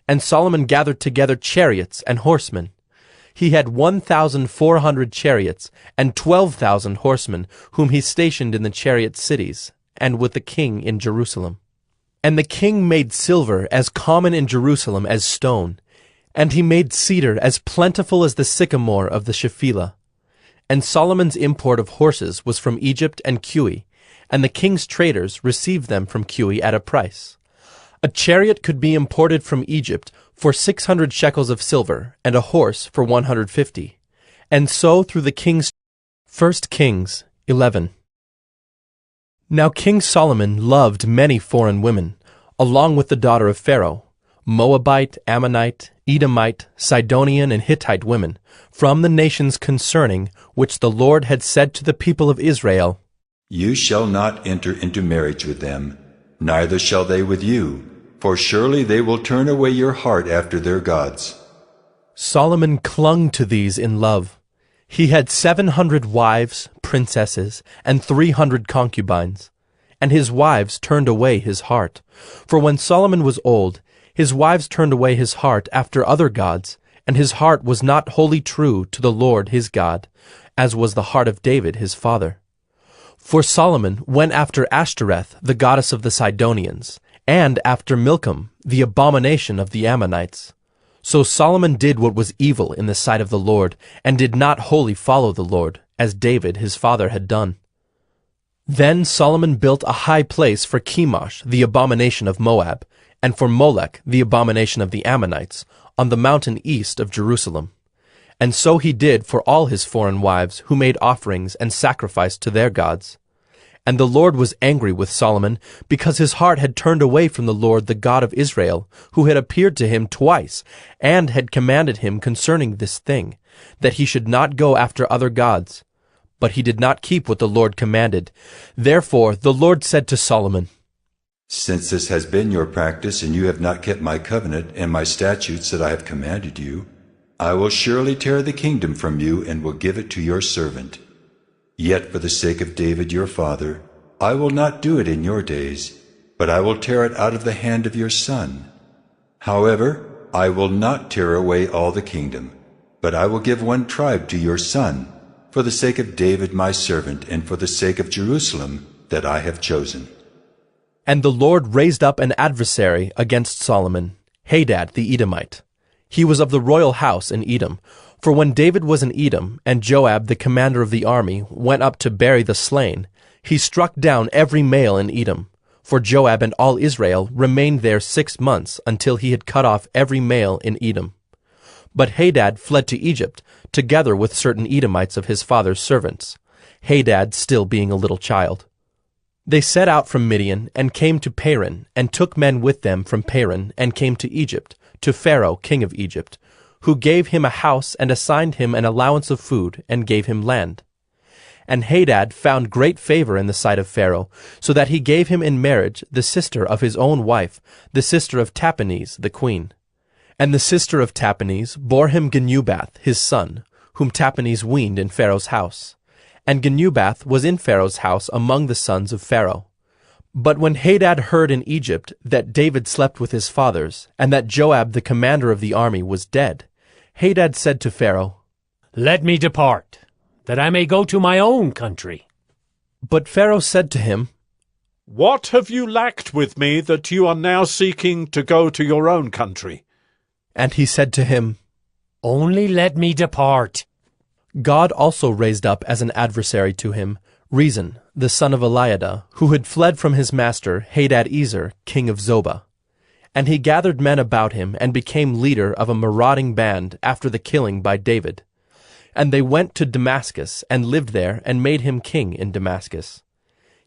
And Solomon gathered together chariots and horsemen. He had 1,400 chariots and 12,000 horsemen, whom he stationed in the chariot cities, and with the king in Jerusalem. And the king made silver as common in Jerusalem as stone, and he made cedar as plentiful as the sycamore of the Shephelah. And Solomon's import of horses was from Egypt and Cui, and the king's traders received them from Cui at a price. A chariot could be imported from Egypt for 600 shekels of silver, and a horse for 150. And so through the king's... 1 Kings 11. Now King Solomon loved many foreign women, along with the daughter of Pharaoh, Moabite, Ammonite, Edomite, Sidonian, and Hittite women, from the nations concerning which the Lord had said to the people of Israel, You shall not enter into marriage with them, neither shall they with you, for surely they will turn away your heart after their gods. Solomon clung to these in love. He had 700 wives, princesses, and 300 concubines. And his wives turned away his heart. For when Solomon was old, his wives turned away his heart after other gods, and his heart was not wholly true to the Lord his God, as was the heart of David his father. For Solomon went after Ashtoreth, the goddess of the Sidonians, and after Milcom, the abomination of the Ammonites. So Solomon did what was evil in the sight of the Lord, and did not wholly follow the Lord, as David his father had done. Then Solomon built a high place for Chemosh, the abomination of Moab, and for Molech, the abomination of the Ammonites, on the mountain east of Jerusalem. And so he did for all his foreign wives, who made offerings and sacrificed to their gods. And the Lord was angry with Solomon, because his heart had turned away from the Lord the God of Israel, who had appeared to him twice, and had commanded him concerning this thing, that he should not go after other gods. But he did not keep what the Lord commanded. Therefore the Lord said to Solomon, Since this has been your practice, and you have not kept my covenant and my statutes that I have commanded you, I will surely tear the kingdom from you and will give it to your servant. Yet for the sake of David your father, I will not do it in your days, but I will tear it out of the hand of your son. However, I will not tear away all the kingdom, but I will give one tribe to your son, for the sake of David my servant, and for the sake of Jerusalem that I have chosen. And the Lord raised up an adversary against Solomon, Hadad the Edomite. He was of the royal house in Edom. For when David was in Edom, and Joab the commander of the army went up to bury the slain, he struck down every male in Edom. For Joab and all Israel remained there 6 months until he had cut off every male in Edom. But Hadad fled to Egypt, together with certain Edomites of his father's servants, Hadad still being a little child. They set out from Midian, and came to Paran, and took men with them from Paran, and came to Egypt, to Pharaoh king of Egypt, who gave him a house, and assigned him an allowance of food, and gave him land. And Hadad found great favor in the sight of Pharaoh, so that he gave him in marriage the sister of his own wife, the sister of Tahpenes the queen. And the sister of Tahpenes bore him Genubath his son, whom Tahpenes weaned in Pharaoh's house. And Genubath was in Pharaoh's house among the sons of Pharaoh. But when Hadad heard in Egypt that David slept with his fathers, and that Joab the commander of the army was dead, Hadad said to Pharaoh, "Let me depart, that I may go to my own country." But Pharaoh said to him, "What have you lacked with me that you are now seeking to go to your own country?" And he said to him, "Only let me depart." God also raised up as an adversary to him Rezin, the son of Eliada, who had fled from his master Hadad-ezer, king of Zobah. And he gathered men about him, and became leader of a marauding band after the killing by David. And they went to Damascus, and lived there, and made him king in Damascus.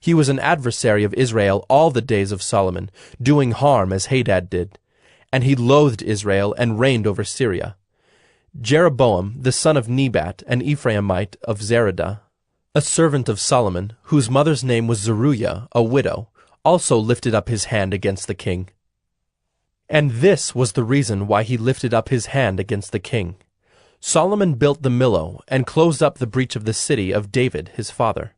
He was an adversary of Israel all the days of Solomon, doing harm as Hadad did. And he loathed Israel, and reigned over Syria. Jeroboam, the son of Nebat, an Ephraimite of Zeradah, a servant of Solomon, whose mother's name was Zeruiah, a widow, also lifted up his hand against the king. And this was the reason why he lifted up his hand against the king. Solomon built the Millo, and closed up the breach of the city of David his father.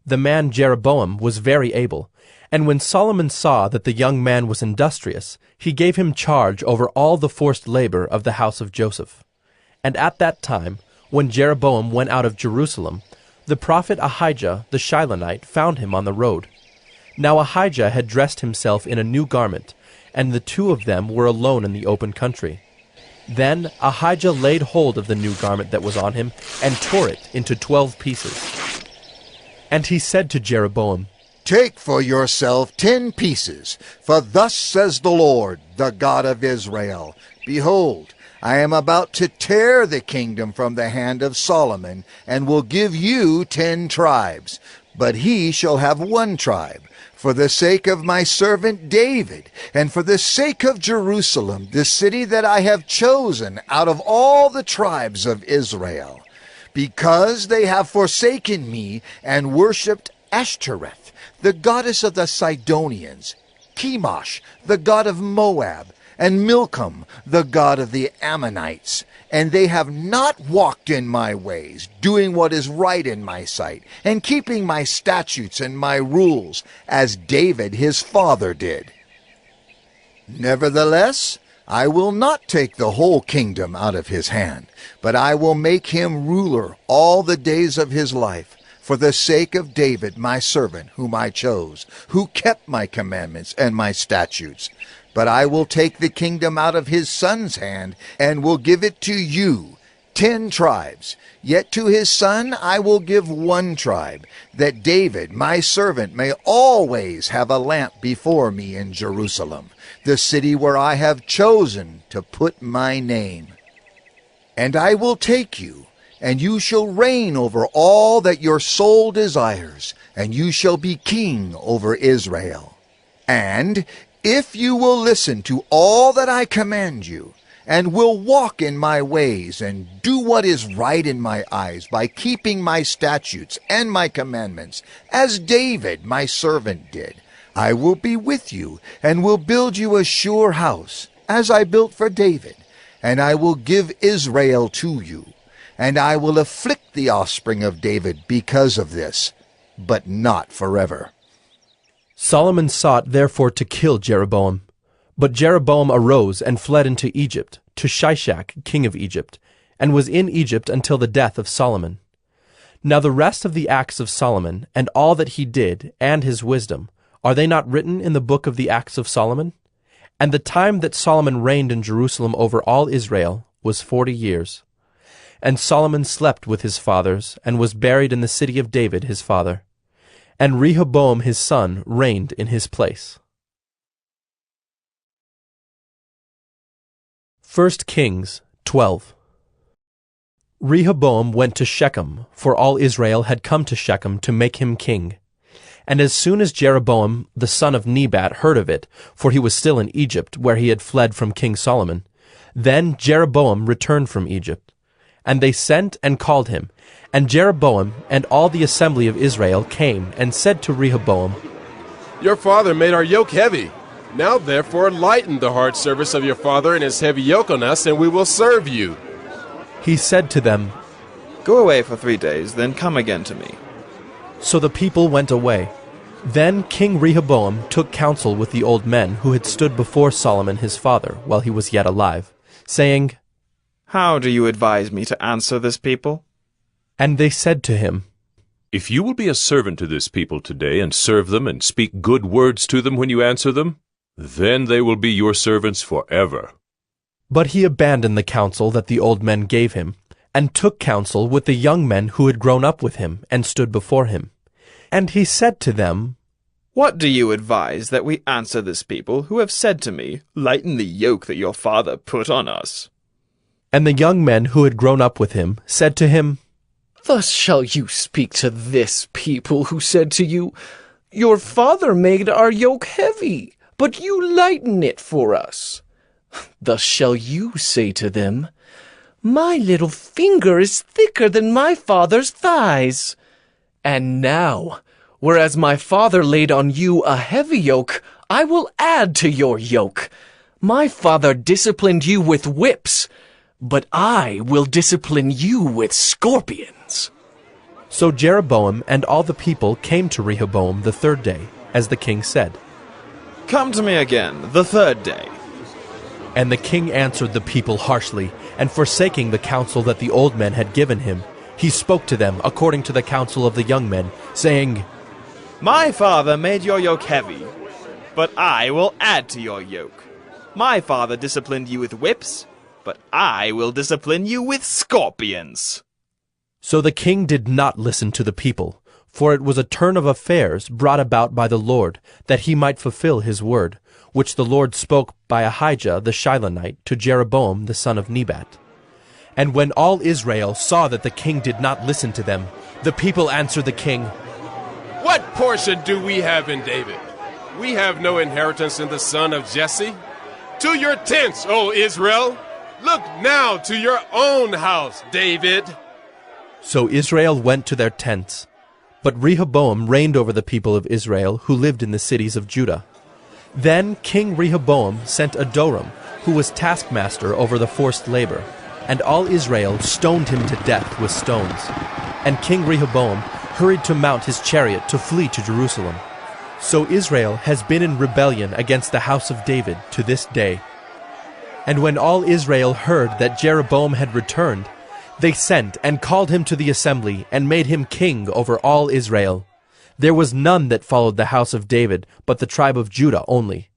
The man Jeroboam was very able, and when Solomon saw that the young man was industrious, he gave him charge over all the forced labor of the house of Joseph. And at that time, when Jeroboam went out of Jerusalem, the prophet Ahijah the Shilonite found him on the road. Now Ahijah had dressed himself in a new garment, and the two of them were alone in the open country. Then Ahijah laid hold of the new garment that was on him, and tore it into 12 pieces. And he said to Jeroboam, "Take for yourself 10 pieces, for thus says the Lord, the God of Israel, Behold, I am about to tear the kingdom from the hand of Solomon, and will give you 10 tribes, but he shall have 1 tribe, for the sake of my servant David, and for the sake of Jerusalem, the city that I have chosen out of all the tribes of Israel, because they have forsaken me and worshipped Ashtoreth, the goddess of the Sidonians, Chemosh, the god of Moab, and Milcom, the god of the Ammonites. And they have not walked in my ways, doing what is right in my sight, and keeping my statutes and my rules, as David his father did. Nevertheless, I will not take the whole kingdom out of his hand, but I will make him ruler all the days of his life, for the sake of David my servant, whom I chose, who kept my commandments and my statutes. But I will take the kingdom out of his son's hand, and will give it to you, 10 tribes. Yet to his son I will give 1 tribe, that David my servant may always have a lamp before me in Jerusalem, the city where I have chosen to put my name. And I will take you, and you shall reign over all that your soul desires, and you shall be king over Israel. And if you will listen to all that I command you, and will walk in my ways, and do what is right in my eyes by keeping my statutes and my commandments, as David my servant did, I will be with you, and will build you a sure house, as I built for David, and I will give Israel to you. And I will afflict the offspring of David because of this, but not forever. Solomon sought therefore to kill Jeroboam. But Jeroboam arose and fled into Egypt, to Shishak, king of Egypt, and was in Egypt until the death of Solomon. Now the rest of the acts of Solomon, and all that he did, and his wisdom, are they not written in the book of the acts of Solomon? And the time that Solomon reigned in Jerusalem over all Israel was 40 years. And Solomon slept with his fathers, and was buried in the city of David his father. And Rehoboam his son reigned in his place. 1 Kings 12. Rehoboam went to Shechem, for all Israel had come to Shechem to make him king. And as soon as Jeroboam the son of Nebat heard of it, for he was still in Egypt, where he had fled from King Solomon, then Jeroboam returned from Egypt. And they sent and called him. And Jeroboam and all the assembly of Israel came and said to Rehoboam, Your father made our yoke heavy. Now therefore lighten the hard service of your father and his heavy yoke on us, and we will serve you. He said to them, Go away for 3 days, then come again to me. So the people went away. Then King Rehoboam took counsel with the old men who had stood before Solomon his father while he was yet alive, saying, How do you advise me to answer this people? And they said to him, If you will be a servant to this people today, and serve them, and speak good words to them when you answer them, then they will be your servants forever. But he abandoned the counsel that the old men gave him, and took counsel with the young men who had grown up with him, and stood before him. And he said to them, What do you advise that we answer this people, who have said to me, Lighten the yoke that your father put on us? And the young men who had grown up with him said to him, Thus shall you speak to this people who said to you, Your father made our yoke heavy, but you lighten it for us. Thus shall you say to them, My little finger is thicker than my father's thighs. And now, whereas my father laid on you a heavy yoke, I will add to your yoke. My father disciplined you with whips, but I will discipline you with scorpions. So Jeroboam and all the people came to Rehoboam the 3rd day, as the king said. Come to me again, the 3rd day. And the king answered the people harshly, and forsaking the counsel that the old men had given him, he spoke to them according to the counsel of the young men, saying, My father made your yoke heavy, but I will add to your yoke. My father disciplined you with whips, but I will discipline you with scorpions. So the king did not listen to the people, for it was a turn of affairs brought about by the Lord, that he might fulfill his word, which the Lord spoke by Ahijah the Shilonite to Jeroboam the son of Nebat. And when all Israel saw that the king did not listen to them, the people answered the king, What portion do we have in David? We have no inheritance in the son of Jesse. To your tents, O Israel! Look now to your own house, David! So Israel went to their tents. But Rehoboam reigned over the people of Israel who lived in the cities of Judah. Then King Rehoboam sent Adoram, who was taskmaster over the forced labor, and all Israel stoned him to death with stones. And King Rehoboam hurried to mount his chariot to flee to Jerusalem. So Israel has been in rebellion against the house of David to this day. And when all Israel heard that Jeroboam had returned, they sent and called him to the assembly and made him king over all Israel. There was none that followed the house of David but the tribe of Judah only.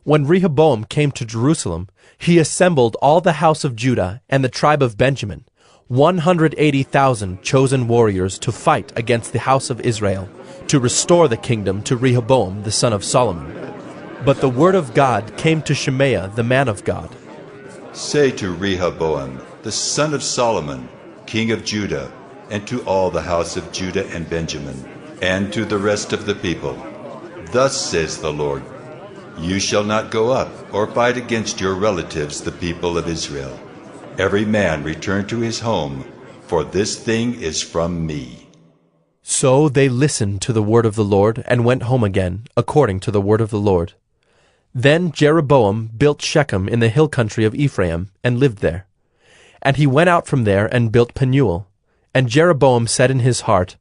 When Rehoboam came to Jerusalem, he assembled all the house of Judah and the tribe of Benjamin, 180,000 chosen warriors to fight against the house of Israel, to restore the kingdom to Rehoboam the son of Solomon. But the word of God came to Shemaiah the man of God. Say to Rehoboam, the son of Solomon, king of Judah, and to all the house of Judah and Benjamin, and to the rest of the people, Thus says the Lord, You shall not go up or fight against your relatives, the people of Israel. Every man return to his home, for this thing is from me. So they listened to the word of the Lord and went home again, according to the word of the Lord. Then Jeroboam built Shechem in the hill country of Ephraim, and lived there. And he went out from there and built Penuel. And Jeroboam said in his heart,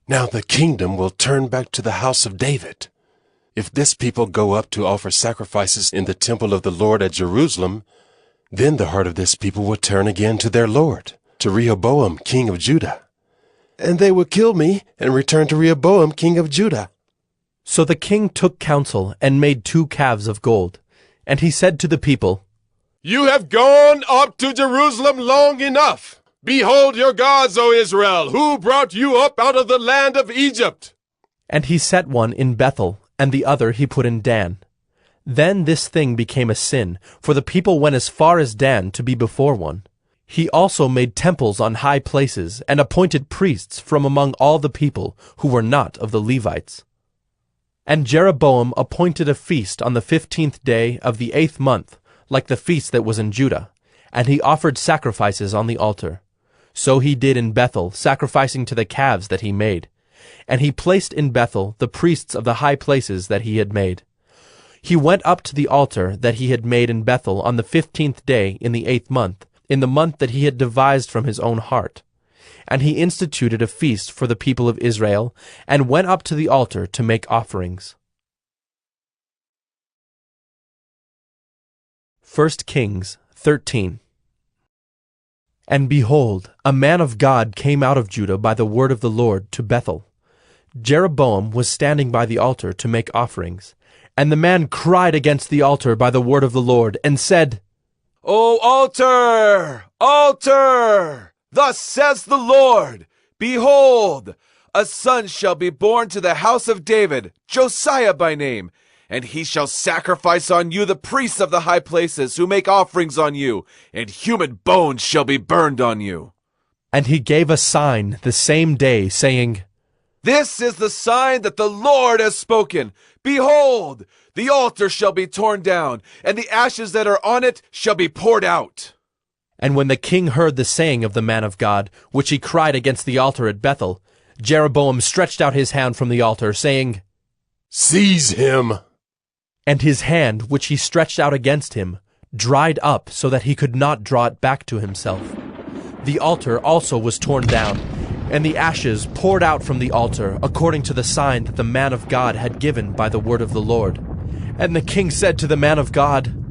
Now the kingdom will turn back to the house of David. If this people go up to offer sacrifices in the temple of the Lord at Jerusalem, then the heart of this people will turn again to their Lord, to Rehoboam king of Judah. And they will kill me and return to Rehoboam king of Judah. So the king took counsel and made 2 calves of gold. And he said to the people, You have gone up to Jerusalem long enough. Behold your gods, O Israel, who brought you up out of the land of Egypt. And he set one in Bethel, and the other he put in Dan. Then this thing became a sin, for the people went as far as Dan to be before one. He also made temples on high places, and appointed priests from among all the people who were not of the Levites. And Jeroboam appointed a feast on the 15th day of the 8th month, like the feast that was in Judah, and he offered sacrifices on the altar. So he did in Bethel, sacrificing to the calves that he made. And he placed in Bethel the priests of the high places that he had made. He went up to the altar that he had made in Bethel on the 15th day in the 8th month, in the month that he had devised from his own heart. And he instituted a feast for the people of Israel, and went up to the altar to make offerings. 1 Kings 13. And behold, a man of God came out of Judah by the word of the Lord to Bethel. Jeroboam was standing by the altar to make offerings. And the man cried against the altar by the word of the Lord, and said, O altar, altar! Thus says the Lord, Behold, a son shall be born to the house of David, Josiah by name, and he shall sacrifice on you the priests of the high places who make offerings on you, and human bones shall be burned on you. And he gave a sign the same day, saying, This is the sign that the Lord has spoken. Behold, the altar shall be torn down, and the ashes that are on it shall be poured out. And when the king heard the saying of the man of God, which he cried against the altar at Bethel, Jeroboam stretched out his hand from the altar, saying, Seize him! And his hand, which he stretched out against him, dried up so that he could not draw it back to himself. The altar also was torn down, and the ashes poured out from the altar, according to the sign that the man of God had given by the word of the Lord. And the king said to the man of God,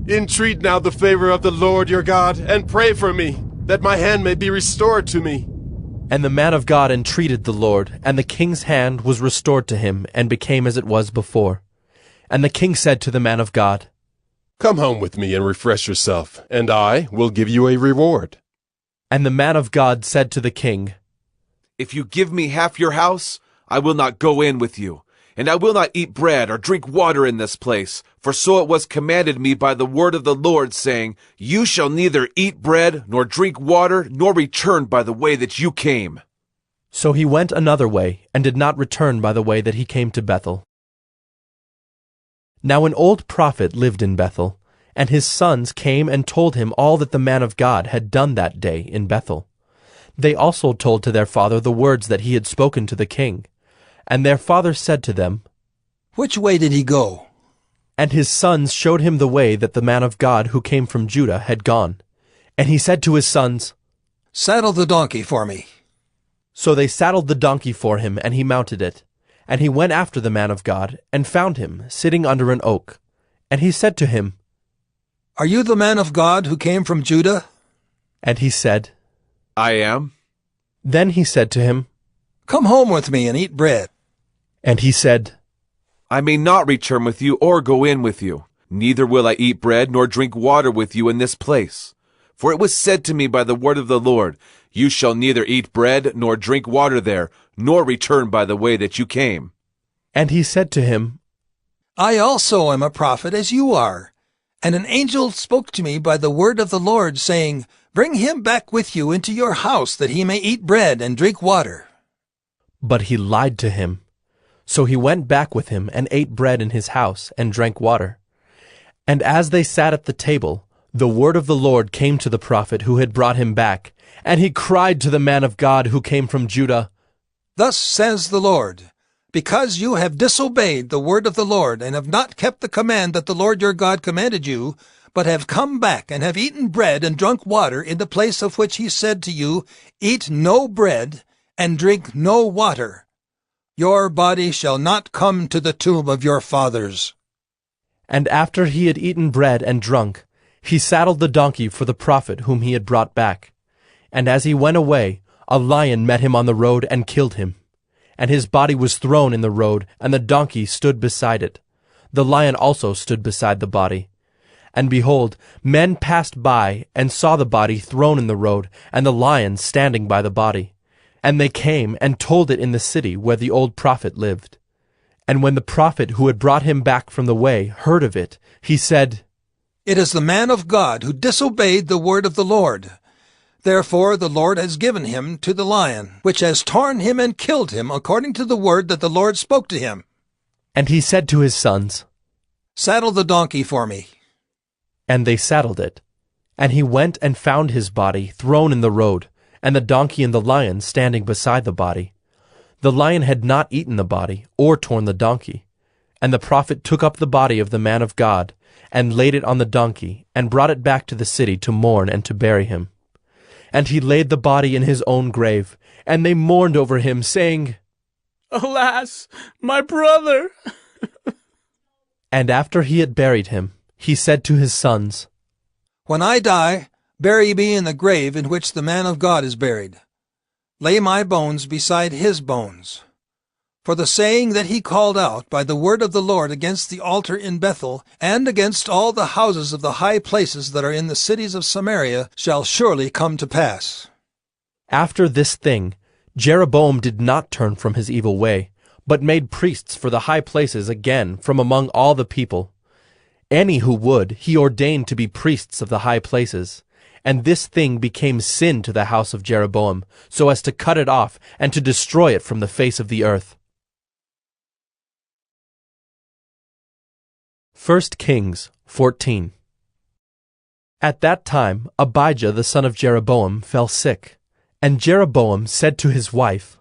Entreat now the favor of the Lord your God, and pray for me, that my hand may be restored to me. And the man of God entreated the Lord, and the king's hand was restored to him, and became as it was before. And the king said to the man of God, Come home with me and refresh yourself, and I will give you a reward. And the man of God said to the king, If you give me half your house, I will not go in with you, and I will not eat bread or drink water in this place. For so it was commanded me by the word of the Lord, saying, You shall neither eat bread, nor drink water, nor return by the way that you came. So he went another way, and did not return by the way that he came to Bethel. Now an old prophet lived in Bethel, and his sons came and told him all that the man of God had done that day in Bethel. They also told to their father the words that he had spoken to the king. And their father said to them, Which way did he go? And his sons showed him the way that the man of God who came from Judah had gone. And he said to his sons, Saddle the donkey for me. So they saddled the donkey for him, and he mounted it. And he went after the man of God, and found him sitting under an oak. And he said to him, Are you the man of God who came from Judah? And he said, I am. Then he said to him, Come home with me and eat bread. And he said, I may not return with you or go in with you. Neither will I eat bread nor drink water with you in this place. For it was said to me by the word of the Lord, You shall neither eat bread nor drink water there, nor return by the way that you came. And he said to him, I also am a prophet as you are. And an angel spoke to me by the word of the Lord, saying, Bring him back with you into your house, that he may eat bread and drink water. But he lied to him. So he went back with him, and ate bread in his house, and drank water. And as they sat at the table, the word of the Lord came to the prophet who had brought him back. And he cried to the man of God who came from Judah, Thus says the Lord, because you have disobeyed the word of the Lord, and have not kept the command that the Lord your God commanded you, but have come back and have eaten bread and drunk water in the place of which he said to you, Eat no bread and drink no water. Your body shall not come to the tomb of your fathers. And after he had eaten bread and drunk, he saddled the donkey for the prophet whom he had brought back. And as he went away, a lion met him on the road and killed him. And his body was thrown in the road, and the donkey stood beside it. The lion also stood beside the body. And behold, men passed by, and saw the body thrown in the road, and the lion standing by the body. And they came and told it in the city where the old prophet lived. And when the prophet who had brought him back from the way heard of it, he said, It is the man of God who disobeyed the word of the Lord. Therefore the Lord has given him to the lion, which has torn him and killed him according to the word that the Lord spoke to him. And he said to his sons, Saddle the donkey for me. And they saddled it. And he went and found his body thrown in the road, and the donkey and the lion standing beside the body. The lion had not eaten the body, or torn the donkey. And the prophet took up the body of the man of God, and laid it on the donkey, and brought it back to the city to mourn and to bury him. And he laid the body in his own grave, and they mourned over him, saying, Alas, my brother! And after he had buried him, he said to his sons, When I die, bury me in the grave in which the man of God is buried. Lay my bones beside his bones. For the saying that he called out by the word of the Lord against the altar in Bethel, and against all the houses of the high places that are in the cities of Samaria, shall surely come to pass. After this thing, Jeroboam did not turn from his evil way, but made priests for the high places again from among all the people. Any who would, he ordained to be priests of the high places. And this thing became sin to the house of Jeroboam, so as to cut it off and to destroy it from the face of the earth. 1 Kings 14. At that time Abijah the son of Jeroboam fell sick, and Jeroboam said to his wife,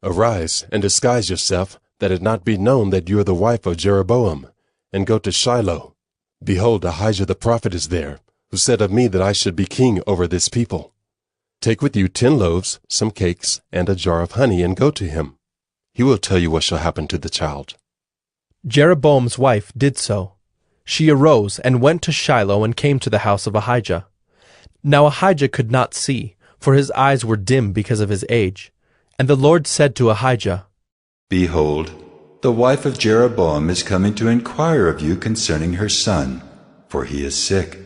Arise and disguise yourself, that it not be known that you are the wife of Jeroboam, and go to Shiloh. Behold, Ahijah the prophet is there, who said of me that I should be king over this people. Take with you 10 loaves, some cakes, and a jar of honey, and go to him. He will tell you what shall happen to the child. Jeroboam's wife did so. She arose and went to Shiloh and came to the house of Ahijah. Now Ahijah could not see, for his eyes were dim because of his age. And the Lord said to Ahijah, Behold, the wife of Jeroboam is coming to inquire of you concerning her son, for he is sick.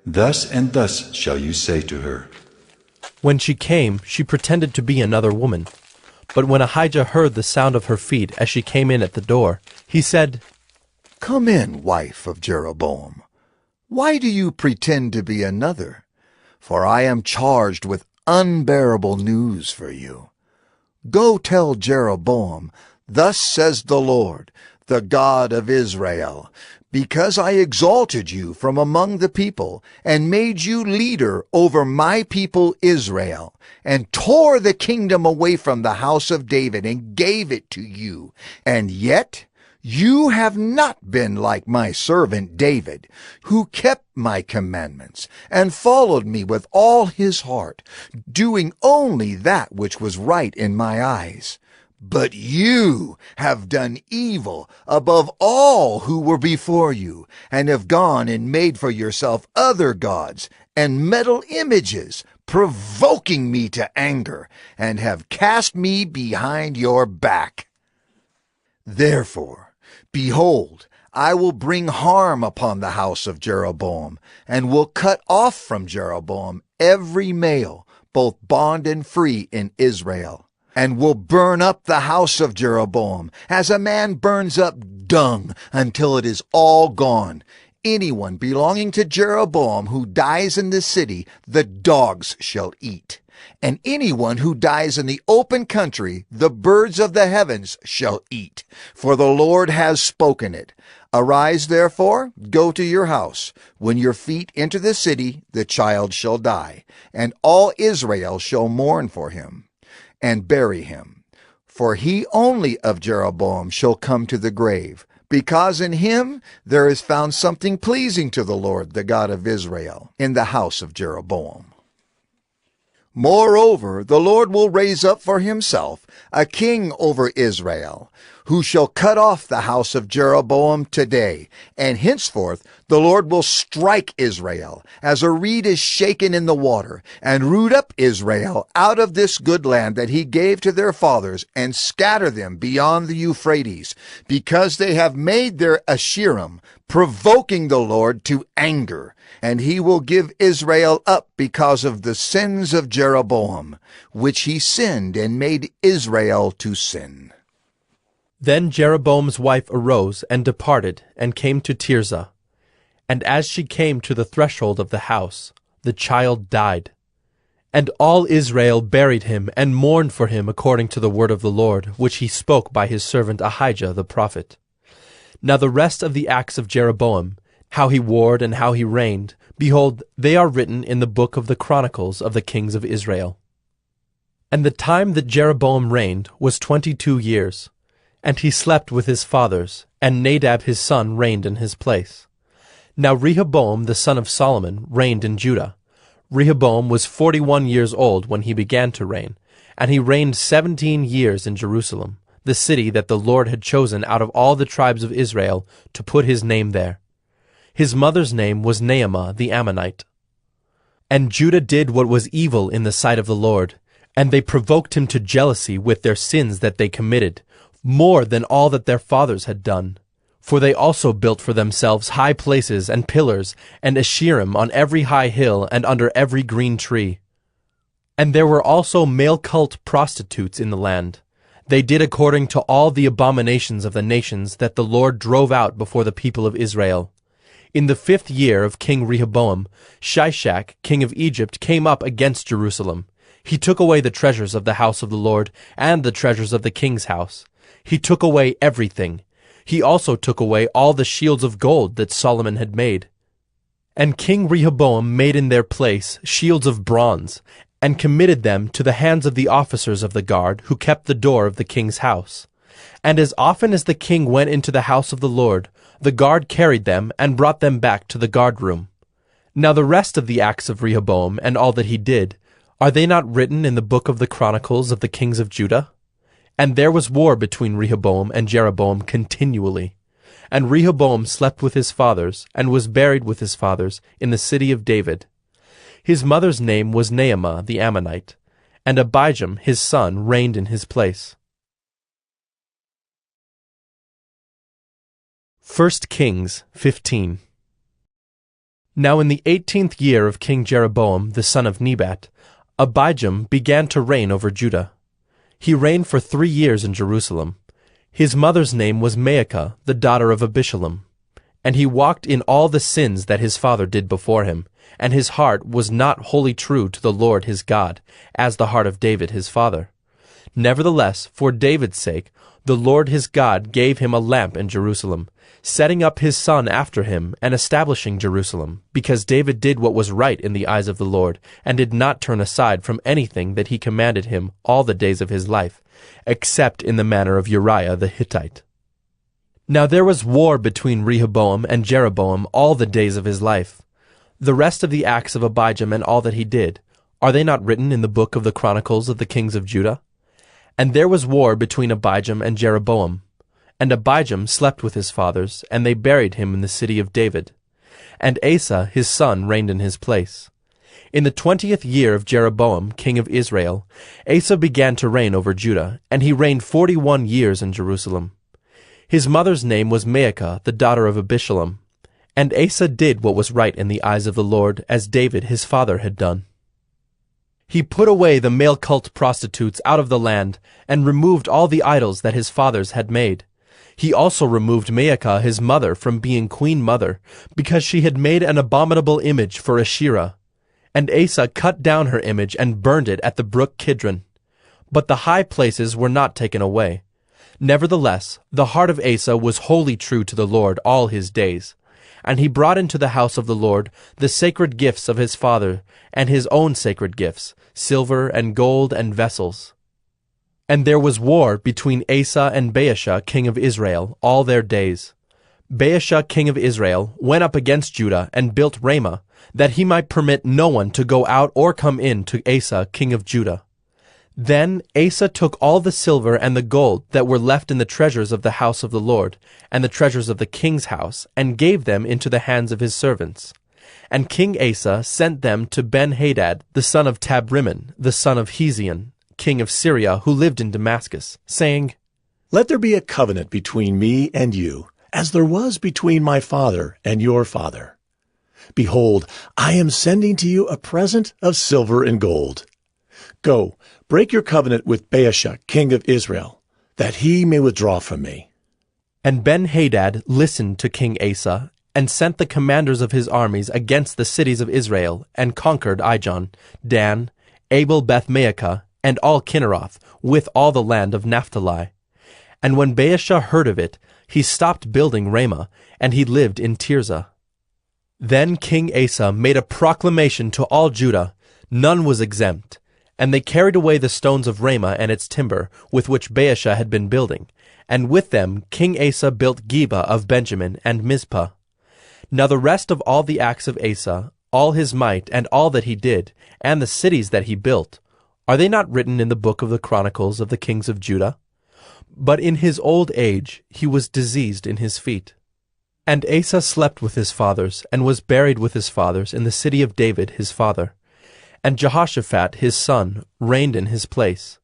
Thus and thus shall you say to her. When she came, she pretended to be another woman. But when Ahijah heard the sound of her feet as she came in at the door, he said, Come in, wife of Jeroboam. Why do you pretend to be another? For I am charged with unbearable news for you. Go tell Jeroboam, Thus says the Lord, the God of Israel, because I exalted you from among the people, and made you leader over my people Israel, and tore the kingdom away from the house of David, and gave it to you. And yet you have not been like my servant David, who kept my commandments, and followed me with all his heart, doing only that which was right in my eyes. But you have done evil above all who were before you, and have gone and made for yourself other gods and metal images, provoking me to anger, and have cast me behind your back. Therefore, behold, I will bring harm upon the house of Jeroboam, and will cut off from Jeroboam every male, both bond and free in Israel, and will burn up the house of Jeroboam, as a man burns up dung until it is all gone. Anyone belonging to Jeroboam who dies in the city, the dogs shall eat. And anyone who dies in the open country, the birds of the heavens shall eat. For the Lord has spoken it. Arise, therefore, go to your house. When your feet enter the city, the child shall die, and all Israel shall mourn for him, and bury him. For he only of Jeroboam shall come to the grave, because in him there is found something pleasing to the Lord, the God of Israel, in the house of Jeroboam. Moreover, the Lord will raise up for himself a king over Israel, who shall cut off the house of Jeroboam today, and henceforth the Lord will strike Israel, as a reed is shaken in the water, and root up Israel out of this good land that he gave to their fathers, and scatter them beyond the Euphrates, because they have made their Asherim, provoking the Lord to anger. And he will give Israel up because of the sins of Jeroboam, which he sinned and made Israel to sin. Then Jeroboam's wife arose and departed, and came to Tirzah. And as she came to the threshold of the house, the child died. And all Israel buried him, and mourned for him according to the word of the Lord, which he spoke by his servant Ahijah the prophet. Now the rest of the acts of Jeroboam, how he warred and how he reigned, behold, they are written in the book of the Chronicles of the kings of Israel. And the time that Jeroboam reigned was 22 years. And he slept with his fathers, and Nadab his son reigned in his place. Now Rehoboam the son of Solomon reigned in Judah. Rehoboam was 41 years old when he began to reign, and he reigned 17 years in Jerusalem, the city that the Lord had chosen out of all the tribes of Israel to put his name there. His mother's name was Naamah the Ammonite. And Judah did what was evil in the sight of the Lord, and they provoked him to jealousy with their sins that they committed, more than all that their fathers had done. For they also built for themselves high places and pillars and Asherim on every high hill and under every green tree. And there were also male cult prostitutes in the land. They did according to all the abominations of the nations that the Lord drove out before the people of Israel. In the 5th year of King Rehoboam, Shishak, king of Egypt, came up against Jerusalem. He took away the treasures of the house of the Lord and the treasures of the king's house. He took away everything. He also took away all the shields of gold that Solomon had made. And King Rehoboam made in their place shields of bronze, and committed them to the hands of the officers of the guard who kept the door of the king's house. And as often as the king went into the house of the Lord, the guard carried them and brought them back to the guard room. Now the rest of the acts of Rehoboam and all that he did, are they not written in the book of the Chronicles of the kings of Judah? And there was war between Rehoboam and Jeroboam continually. And Rehoboam slept with his fathers, and was buried with his fathers in the city of David. His mother's name was Naamah the Ammonite, and Abijam his son reigned in his place. 1 Kings 15. Now in the 18th year of King Jeroboam the son of Nebat, Abijam began to reign over Judah. He reigned for 3 years in Jerusalem. His mother's name was Maacah, the daughter of Abishalom. And he walked in all the sins that his father did before him, and his heart was not wholly true to the Lord his God, as the heart of David his father. Nevertheless, for David's sake, the Lord his God gave him a lamp in Jerusalem, setting up his son after him and establishing Jerusalem, because David did what was right in the eyes of the Lord, and did not turn aside from anything that he commanded him all the days of his life, except in the manner of Uriah the Hittite. Now there was war between Rehoboam and Jeroboam all the days of his life. The rest of the acts of Abijam and all that he did, are they not written in the book of the Chronicles of the kings of Judah? And there was war between Abijam and Jeroboam. And Abijam slept with his fathers, and they buried him in the city of David. And Asa his son reigned in his place. In the 20th year of Jeroboam king of Israel, Asa began to reign over Judah, and he reigned 41 years in Jerusalem. His mother's name was Maacah, the daughter of Abishalom. And Asa did what was right in the eyes of the Lord, as David his father had done. He put away the male cult prostitutes out of the land, and removed all the idols that his fathers had made. He also removed Maacah his mother from being queen mother, because she had made an abominable image for Asherah. And Asa cut down her image and burned it at the brook Kidron. But the high places were not taken away. Nevertheless, the heart of Asa was wholly true to the Lord all his days. And he brought into the house of the Lord the sacred gifts of his father, and his own sacred gifts, silver and gold and vessels. And there was war between Asa and Baasha king of Israel all their days. Baasha king of Israel went up against Judah and built Ramah, that he might permit no one to go out or come in to Asa king of Judah. Then Asa took all the silver and the gold that were left in the treasures of the house of the Lord, and the treasures of the king's house, and gave them into the hands of his servants. And King Asa sent them to Ben-Hadad, the son of Tabrimmon, the son of Hezion, king of Syria, who lived in Damascus, saying, Let there be a covenant between me and you, as there was between my father and your father. Behold, I am sending to you a present of silver and gold. Go, break your covenant with Baasha, king of Israel, that he may withdraw from me. And Ben-Hadad listened to King Asa, and sent the commanders of his armies against the cities of Israel, and conquered Ijon, Dan, Abel-Beth-Maacah, and all Kinneroth, with all the land of Naphtali. And when Baasha heard of it, he stopped building Ramah, and he lived in Tirzah. Then King Asa made a proclamation to all Judah, none was exempt, and they carried away the stones of Ramah and its timber, with which Baasha had been building, and with them King Asa built Geba of Benjamin and Mizpah. Now the rest of all the acts of Asa, all his might, and all that he did, and the cities that he built, are they not written in the book of the Chronicles of the kings of Judah? But in his old age he was diseased in his feet. And Asa slept with his fathers, and was buried with his fathers in the city of David his father. And Jehoshaphat his son reigned in his place.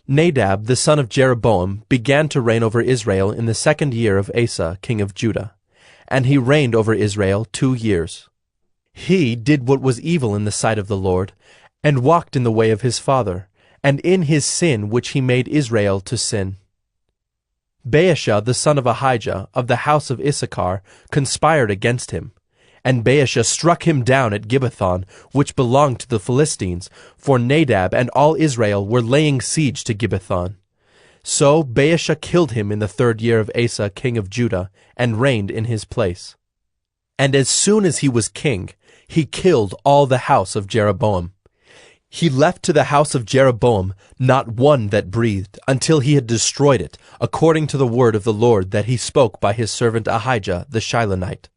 Nadab the son of Jeroboam began to reign over Israel in the 2nd year of Asa king of Judah, and he reigned over Israel 2 years. He did what was evil in the sight of the Lord, and walked in the way of his father, and in his sin which he made Israel to sin. Baasha the son of Ahijah of the house of Issachar conspired against him, and Baasha struck him down at Gibbethon, which belonged to the Philistines, for Nadab and all Israel were laying siege to Gibbethon. So Baasha killed him in the 3rd year of Asa king of Judah, and reigned in his place. And as soon as he was king, he killed all the house of Jeroboam. He left to the house of Jeroboam not one that breathed, until he had destroyed it, according to the word of the Lord that he spoke by his servant Ahijah the Shilonite.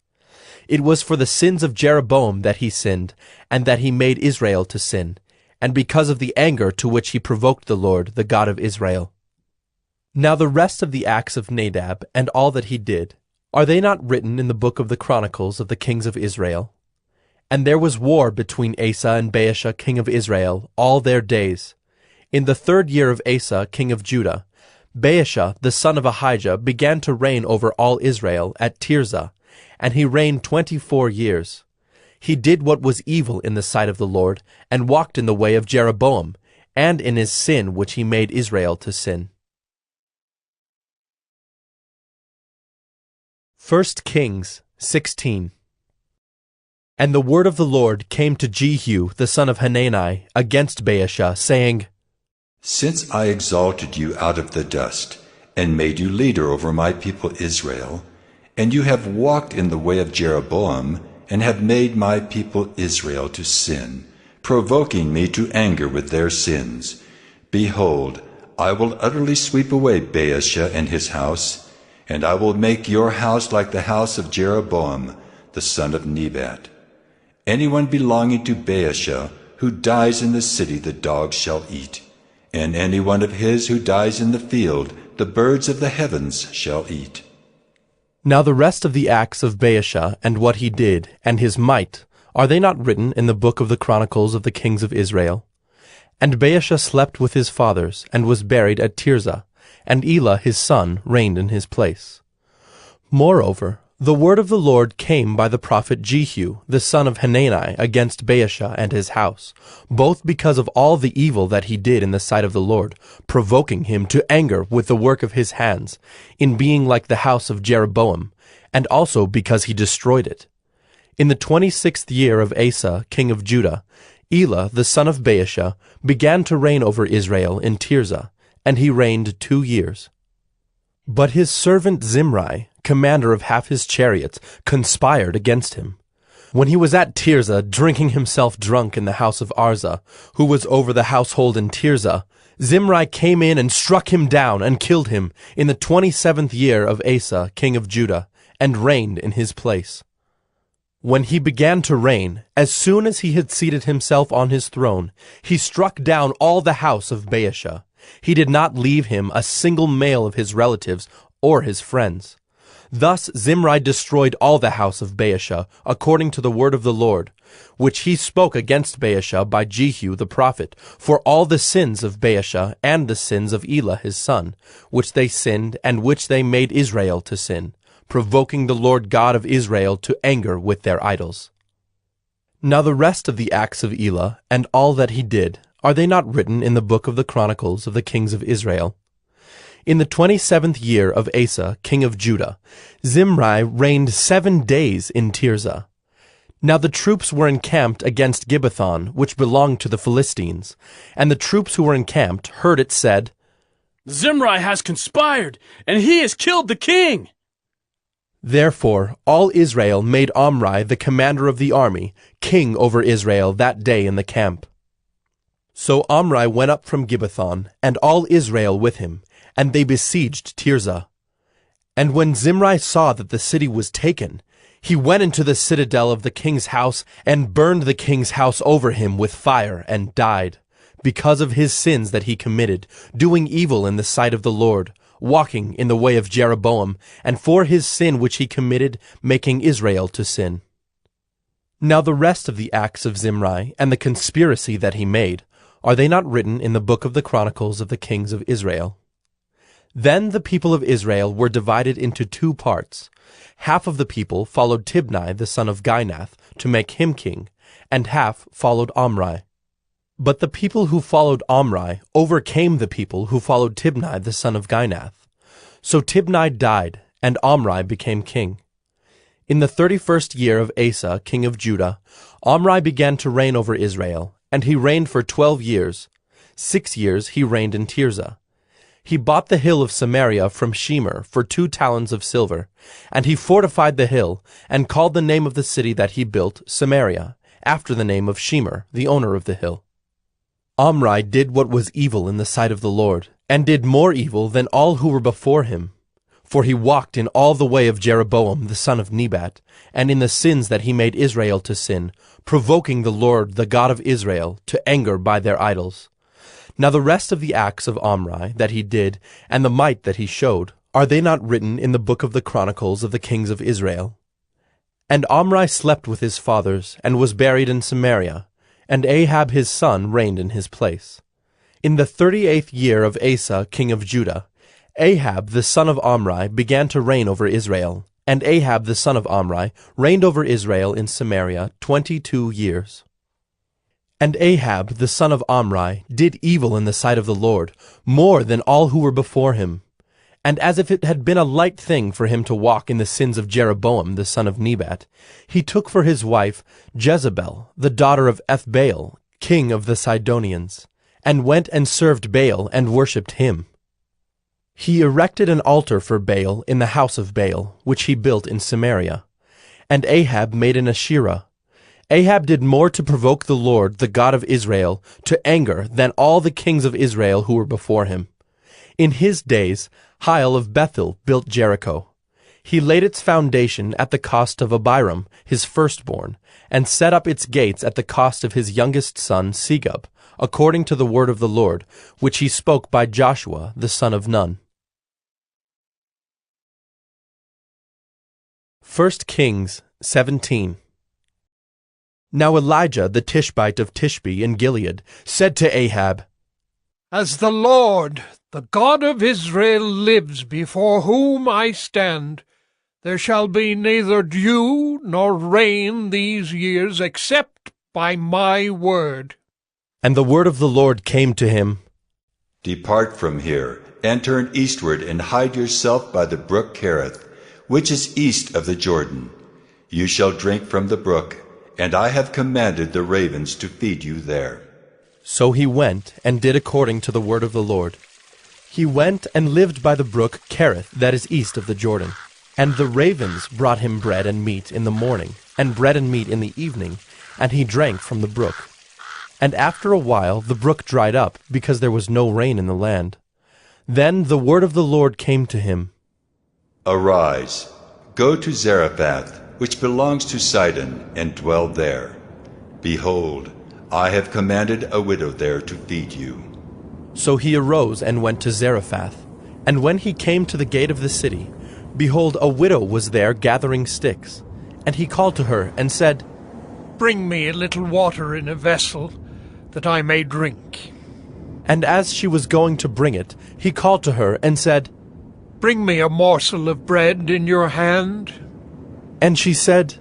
It was for the sins of Jeroboam that he sinned, and that he made Israel to sin, and because of the anger to which he provoked the Lord, the God of Israel. Now the rest of the acts of Nadab, and all that he did, are they not written in the book of the Chronicles of the kings of Israel? And there was war between Asa and Baasha king of Israel all their days. In the 3rd year of Asa king of Judah, Baasha the son of Ahijah began to reign over all Israel at Tirzah, and he reigned 24 years. He did what was evil in the sight of the Lord, and walked in the way of Jeroboam, and in his sin which he made Israel to sin. 1 Kings 16. And the word of the Lord came to Jehu the son of Hanani against Baasha, saying, Since I exalted you out of the dust, and made you leader over my people Israel, and you have walked in the way of Jeroboam, and have made my people Israel to sin, provoking me to anger with their sins, behold, I will utterly sweep away Baasha and his house, and I will make your house like the house of Jeroboam, the son of Nebat. Anyone belonging to Baasha who dies in the city the dogs shall eat, and any one of his who dies in the field the birds of the heavens shall eat. Now the rest of the acts of Baasha, and what he did, and his might, are they not written in the book of the Chronicles of the kings of Israel? And Baasha slept with his fathers, and was buried at Tirzah, and Elah his son reigned in his place. Moreover, the word of the Lord came by the prophet Jehu, the son of Hanani, against Baasha and his house, both because of all the evil that he did in the sight of the Lord, provoking him to anger with the work of his hands, in being like the house of Jeroboam, and also because he destroyed it. In the 26th year of Asa, king of Judah, Elah, the son of Baasha, began to reign over Israel in Tirzah, and he reigned 2 years. But his servant Zimri, commander of half his chariots, conspired against him. When he was at Tirzah, drinking himself drunk in the house of Arzah, who was over the household in Tirzah, Zimri came in and struck him down and killed him in the 27th year of Asa, king of Judah, and reigned in his place. When he began to reign, as soon as he had seated himself on his throne, he struck down all the house of Baasha. He did not leave him a single male of his relatives or his friends. Thus Zimri destroyed all the house of Baasha, according to the word of the Lord, which he spoke against Baasha by Jehu the prophet, for all the sins of Baasha and the sins of Elah his son, which they sinned and which they made Israel to sin, provoking the Lord God of Israel to anger with their idols. Now the rest of the acts of Elah, and all that he did, are they not written in the book of the Chronicles of the kings of Israel? In the 27th year of Asa, king of Judah, Zimri reigned 7 days in Tirzah. Now the troops were encamped against Gibbethon, which belonged to the Philistines, and the troops who were encamped heard it said, Zimri has conspired, and he has killed the king. Therefore all Israel made Omri the commander of the army, king over Israel that day in the camp. So Omri went up from Gibbethon, and all Israel with him, and they besieged Tirzah. And when Zimri saw that the city was taken, he went into the citadel of the king's house, and burned the king's house over him with fire, and died, because of his sins that he committed, doing evil in the sight of the Lord, walking in the way of Jeroboam, and for his sin which he committed, making Israel to sin. Now the rest of the acts of Zimri, and the conspiracy that he made, are they not written in the book of the Chronicles of the kings of Israel? Then the people of Israel were divided into 2 parts. Half of the people followed Tibni the son of Ginath to make him king, and half followed Omri. But the people who followed Omri overcame the people who followed Tibni the son of Ginath. So Tibni died, and Omri became king. In the 31st year of Asa, king of Judah, Omri began to reign over Israel, and he reigned for 12 years. 6 years he reigned in Tirzah. He bought the hill of Samaria from Shemer for 2 talents of silver, and he fortified the hill, and called the name of the city that he built Samaria, after the name of Shemer, the owner of the hill. Omri did what was evil in the sight of the Lord, and did more evil than all who were before him. For he walked in all the way of Jeroboam the son of Nebat, and in the sins that he made Israel to sin, provoking the Lord the God of Israel to anger by their idols. Now the rest of the acts of Omri that he did, and the might that he showed, are they not written in the book of the Chronicles of the kings of Israel? And Omri slept with his fathers, and was buried in Samaria, and Ahab his son reigned in his place. In the 38th year of Asa king of Judah, Ahab the son of Omri began to reign over Israel, and Ahab the son of Omri reigned over Israel in Samaria 22 years. And Ahab the son of Omri did evil in the sight of the Lord, more than all who were before him. And as if it had been a light thing for him to walk in the sins of Jeroboam the son of Nebat, he took for his wife Jezebel, the daughter of Ethbaal, king of the Sidonians, and went and served Baal and worshipped him. He erected an altar for Baal in the house of Baal, which he built in Samaria. And Ahab made an Asherah. Ahab did more to provoke the Lord, the God of Israel, to anger than all the kings of Israel who were before him. In his days, Hiel of Bethel built Jericho. He laid its foundation at the cost of Abiram, his firstborn, and set up its gates at the cost of his youngest son Segub, according to the word of the Lord, which he spoke by Joshua the son of Nun. 1 Kings 17. Now Elijah the Tishbite of Tishbe in Gilead said to Ahab, As the Lord, the God of Israel, lives before whom I stand, there shall be neither dew nor rain these years except by my word. And the word of the Lord came to him, Depart from here, and turn eastward, and hide yourself by the brook Kerith, which is east of the Jordan. You shall drink from the brook, and I have commanded the ravens to feed you there. So he went and did according to the word of the Lord. He went and lived by the brook Kerith that is east of the Jordan. And the ravens brought him bread and meat in the morning, and bread and meat in the evening, and he drank from the brook. And after a while the brook dried up, because there was no rain in the land. Then the word of the Lord came to him. Arise, go to Zarephath, which belongs to Sidon, and dwell there. Behold, I have commanded a widow there to feed you. So he arose and went to Zarephath. And when he came to the gate of the city, behold, a widow was there gathering sticks. And he called to her and said, Bring me a little water in a vessel, that I may drink. And as she was going to bring it, he called to her and said, Bring me a morsel of bread in your hand. And she said,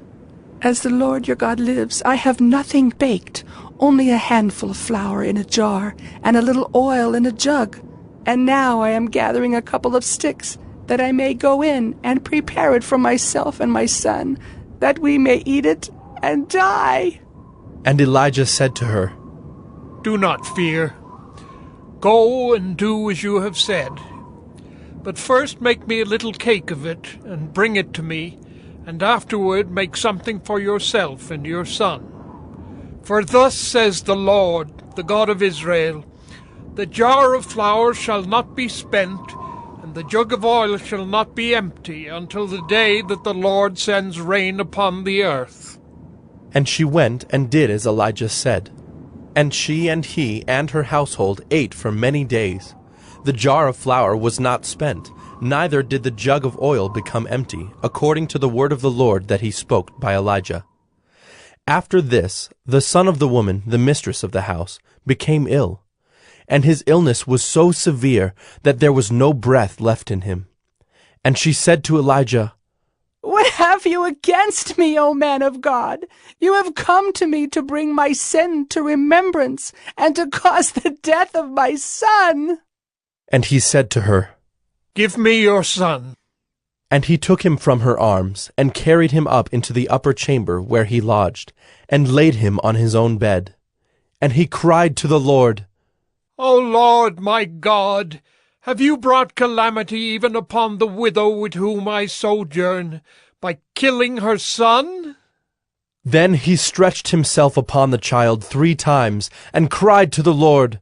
As the Lord your God lives, I have nothing baked, only a handful of flour in a jar, and a little oil in a jug. And now I am gathering a couple of sticks, that I may go in and prepare it for myself and my son, that we may eat it and die. And Elijah said to her, Do not fear. Go and do as you have said. But first make me a little cake of it, and bring it to me, and afterward make something for yourself and your son. For thus says the Lord, the God of Israel, The jar of flour shall not be spent, and the jug of oil shall not be empty, until the day that the Lord sends rain upon the earth. And she went and did as Elijah said. And she and he and her household ate for many days. The jar of flour was not spent, neither did the jug of oil become empty, according to the word of the Lord that he spoke by Elijah. After this, the son of the woman, the mistress of the house, became ill. And his illness was so severe that there was no breath left in him. And she said to Elijah, What have you against me, O man of God? You have come to me to bring my sin to remembrance, and to cause the death of my son. And he said to her, Give me your son. And he took him from her arms, and carried him up into the upper chamber where he lodged, and laid him on his own bed. And he cried to the Lord, O Lord my God, have you brought calamity even upon the widow with whom I sojourn, by killing her son? Then he stretched himself upon the child 3 times, and cried to the Lord,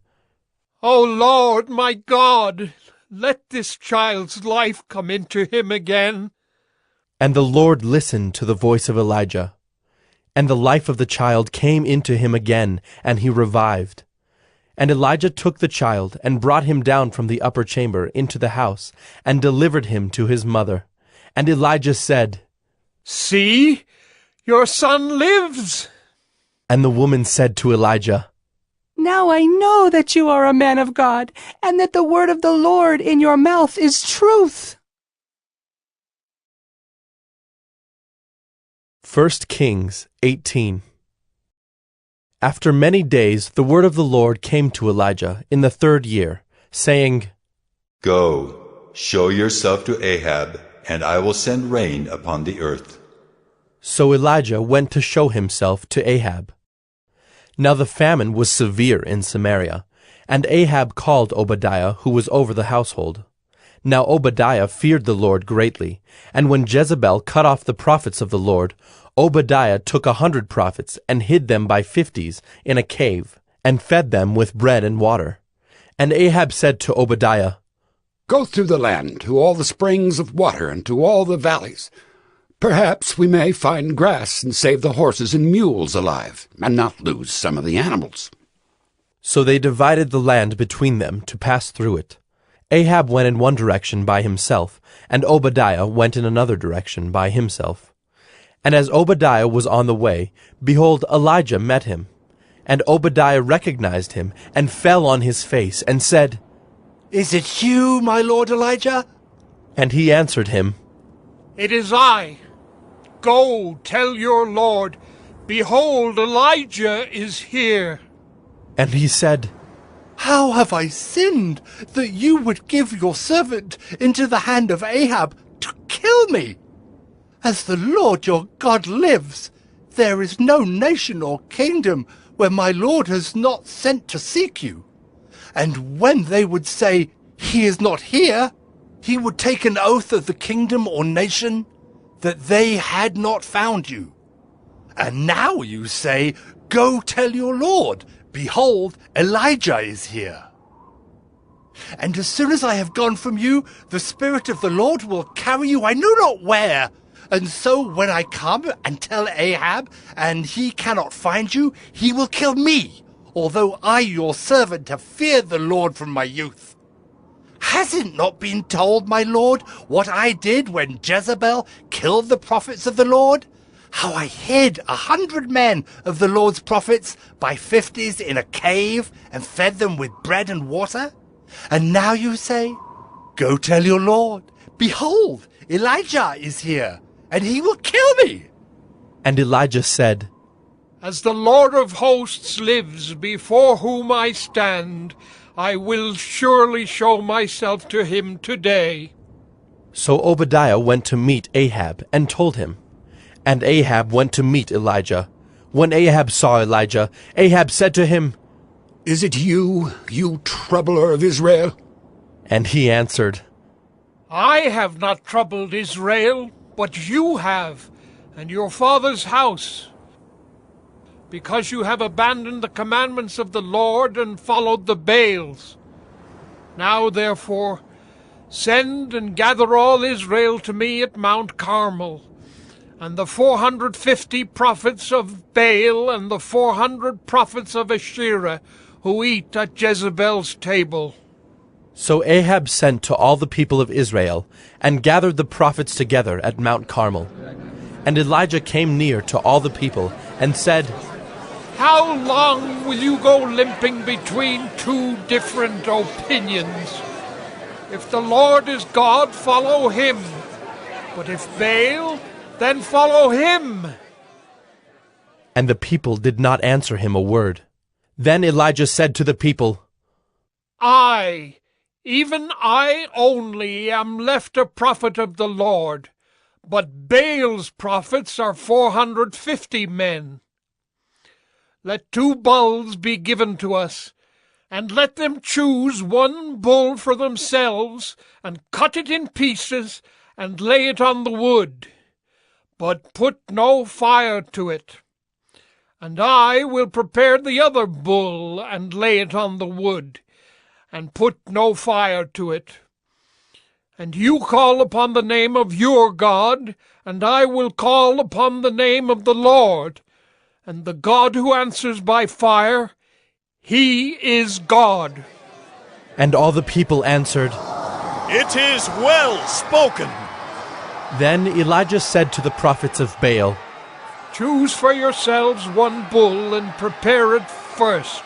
O Lord my God, let this child's life come into him again. And the Lord listened to the voice of Elijah. And the life of the child came into him again, and he revived. And Elijah took the child, and brought him down from the upper chamber into the house, and delivered him to his mother. And Elijah said, See, your son lives. And the woman said to Elijah, Now I know that you are a man of God, and that the word of the Lord in your mouth is truth. 1 Kings 18. After many days the word of the Lord came to Elijah in the 3rd year, saying, Go, show yourself to Ahab, and I will send rain upon the earth. So Elijah went to show himself to Ahab. Now the famine was severe in Samaria, and Ahab called Obadiah, who was over the household. Now Obadiah feared the Lord greatly, and when Jezebel cut off the prophets of the Lord, Obadiah took 100 prophets and hid them by 50s in a cave, and fed them with bread and water. And Ahab said to Obadiah, Go through the land to all the springs of water and to all the valleys. Perhaps we may find grass and save the horses and mules alive, and not lose some of the animals. So they divided the land between them to pass through it. Ahab went in one direction by himself, and Obadiah went in another direction by himself. And as Obadiah was on the way, behold, Elijah met him. And Obadiah recognized him, and fell on his face, and said, Is it you, my lord Elijah? And he answered him, It is I. Go, tell your lord, behold, Elijah is here. And he said, How have I sinned, that you would give your servant into the hand of Ahab to kill me? As the Lord your God lives, there is no nation or kingdom where my Lord has not sent to seek you. And when they would say, He is not here, he would take an oath of the kingdom or nation that they had not found you. And now you say, Go tell your Lord, Behold, Elijah is here. And as soon as I have gone from you, the Spirit of the Lord will carry you I know not where. And so when I come and tell Ahab, and he cannot find you, he will kill me, although I, your servant, have feared the Lord from my youth. Has it not been told, my lord, what I did when Jezebel killed the prophets of the Lord? How I hid 100 men of the Lord's prophets by 50s in a cave and fed them with bread and water? And now you say, go tell your Lord, behold, Elijah is here, and he will kill me. And Elijah said, As the Lord of hosts lives, before whom I stand, I will surely show myself to him today. So Obadiah went to meet Ahab and told him. And Ahab went to meet Elijah. When Ahab saw Elijah, Ahab said to him, Is it you, you troubler of Israel? And he answered, I have not troubled Israel, but you have, and your father's house, because you have abandoned the commandments of the Lord and followed the Baals. Now, therefore, send and gather all Israel to me at Mount Carmel, and the 450 prophets of Baal and the 400 prophets of Asherah who eat at Jezebel's table. So Ahab sent to all the people of Israel, and gathered the prophets together at Mount Carmel. And Elijah came near to all the people, and said, How long will you go limping between two different opinions? If the Lord is God, follow him. But if Baal, then follow him. And the people did not answer him a word. Then Elijah said to the people, I, even I only, am left a prophet of the Lord, but Baal's prophets are 450 men. Let 2 bulls be given to us, and let them choose 1 bull for themselves, and cut it in pieces, and lay it on the wood. But put no fire to it. And I will prepare the other bull, and lay it on the wood, and put no fire to it. And you call upon the name of your God, and I will call upon the name of the Lord. And the God who answers by fire, he is God. And all the people answered, It is well spoken. Then Elijah said to the prophets of Baal, Choose for yourselves 1 bull, and prepare it first,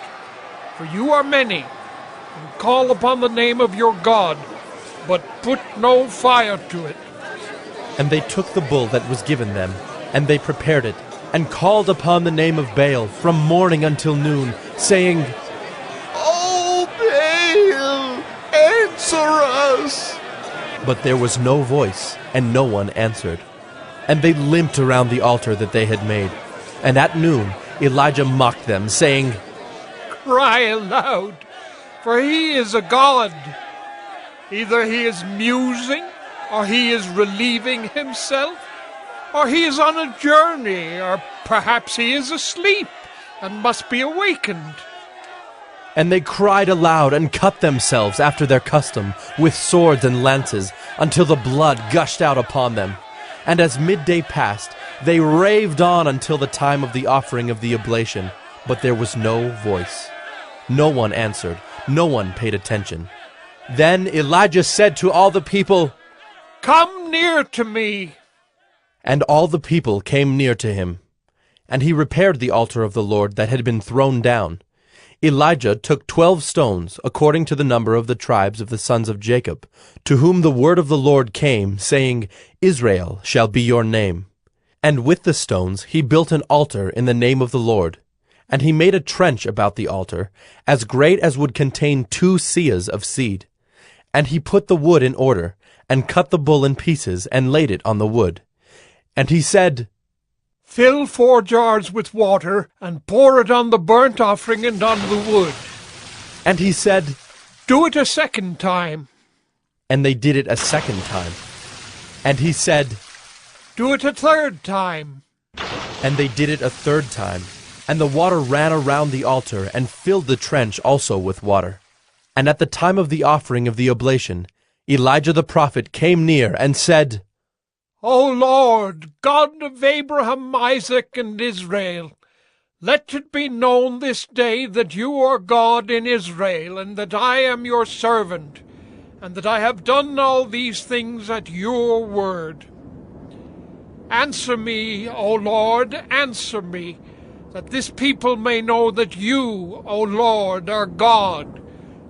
for you are many, and call upon the name of your God, but put no fire to it. And they took the bull that was given them, and they prepared it, and called upon the name of Baal from morning until noon, saying, O Baal, answer us. But there was no voice, and no one answered. And they limped around the altar that they had made. And at noon Elijah mocked them, saying, Cry aloud, for he is a god. Either he is musing, or he is relieving himself, or he is on a journey, or perhaps he is asleep and must be awakened. And they cried aloud and cut themselves after their custom with swords and lances, until the blood gushed out upon them. And as midday passed, they raved on until the time of the offering of the oblation. But there was no voice. No one answered. No one paid attention. Then Elijah said to all the people, Come near to me. And all the people came near to him. And he repaired the altar of the Lord that had been thrown down. Elijah took 12 stones, according to the number of the tribes of the sons of Jacob, to whom the word of the Lord came, saying, Israel shall be your name. And with the stones he built an altar in the name of the Lord. And he made a trench about the altar, as great as would contain 2 seahs of seed. And he put the wood in order, and cut the bull in pieces, and laid it on the wood. And he said, Fill 4 jars with water, and pour it on the burnt offering and on the wood. And he said, Do it a 2nd time. And they did it a 2nd time. And he said, Do it a 3rd time. And they did it a 3rd time. and the water ran around the altar and filled the trench also with water. And at the time of the offering of the oblation, Elijah the prophet came near and said, O Lord, God of Abraham, Isaac, and Israel, let it be known this day that you are God in Israel, and that I am your servant, and that I have done all these things at your word. Answer me, O Lord, answer me, that this people may know that you, O Lord, are God,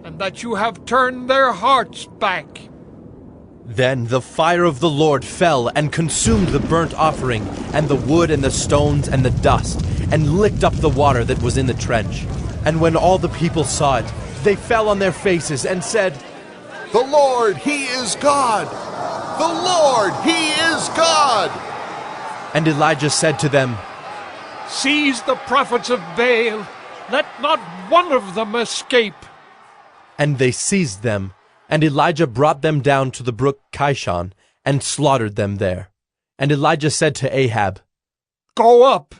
and that you have turned their hearts back. Then the fire of the Lord fell and consumed the burnt offering, and the wood and the stones and the dust, and licked up the water that was in the trench. And when all the people saw it, they fell on their faces and said, The Lord, He is God! The Lord, He is God! And Elijah said to them, Seize the prophets of Baal, let not one of them escape. And they seized them, and Elijah brought them down to the brook Kishon, and slaughtered them there. And Elijah said to Ahab, Go up,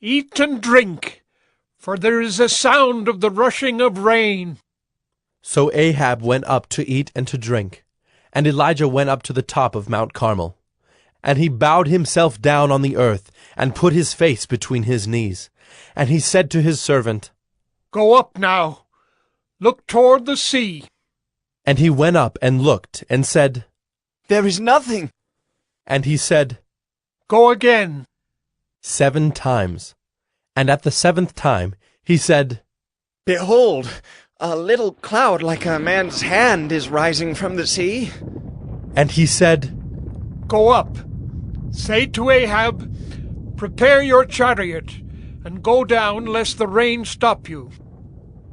eat and drink, for there is a sound of the rushing of rain. So Ahab went up to eat and to drink, and Elijah went up to the top of Mount Carmel. And he bowed himself down on the earth, and put his face between his knees. And he said to his servant, Go up now, look toward the sea. And he went up and looked, and said, There is nothing. And he said, Go again. 7 times. And at the 7th time he said, Behold, a little cloud like a man's hand is rising from the sea. And he said, Go up, say to Ahab, Prepare your chariot, and go down, lest the rain stop you.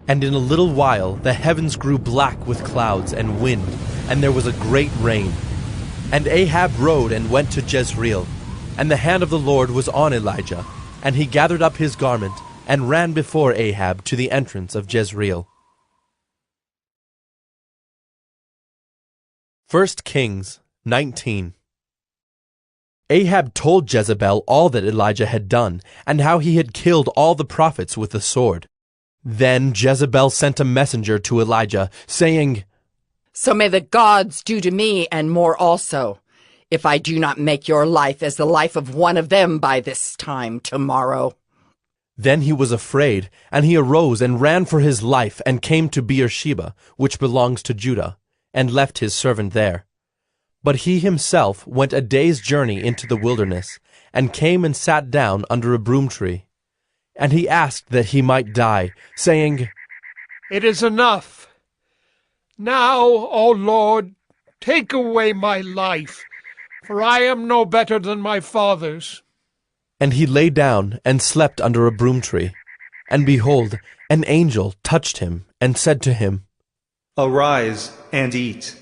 And in a little while the heavens grew black with clouds and wind, and there was a great rain. And Ahab rode and went to Jezreel, and the hand of the Lord was on Elijah, and he gathered up his garment, and ran before Ahab to the entrance of Jezreel. 1 Kings 19. Ahab told Jezebel all that Elijah had done, and how he had killed all the prophets with the sword. Then Jezebel sent a messenger to Elijah, saying, So may the gods do to me and more also, if I do not make your life as the life of one of them by this time tomorrow. Then he was afraid, and he arose and ran for his life, and came to Beersheba, which belongs to Judah, and left his servant there. But he himself went a day's journey into the wilderness, and came and sat down under a broom tree. And he asked that he might die, saying, It is enough. Now, O Lord, take away my life, for I am no better than my fathers. And he lay down and slept under a broom tree. And behold, an angel touched him, and said to him, Arise and eat.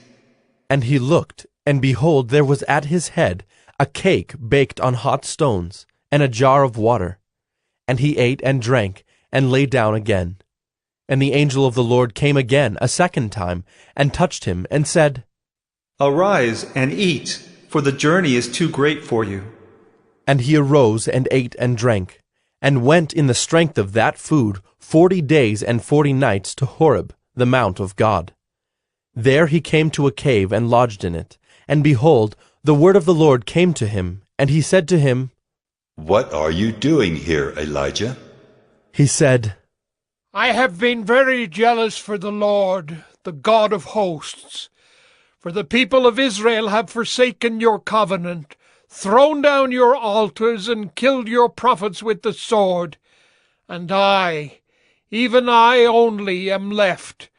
And he looked, and behold, there was at his head a cake baked on hot stones, and a jar of water. And he ate and drank, and lay down again. And the angel of the Lord came again a second time, and touched him, and said, Arise and eat, for the journey is too great for you. And he arose and ate and drank, and went in the strength of that food 40 days and 40 nights to Horeb, the mount of God. There he came to a cave and lodged in it. And behold, the word of the Lord came to him, and he said to him, What are you doing here, Elijah? He said, I have been very jealous for the Lord, the God of hosts. For the people of Israel have forsaken your covenant, thrown down your altars, and killed your prophets with the sword. And I, even I only, am left,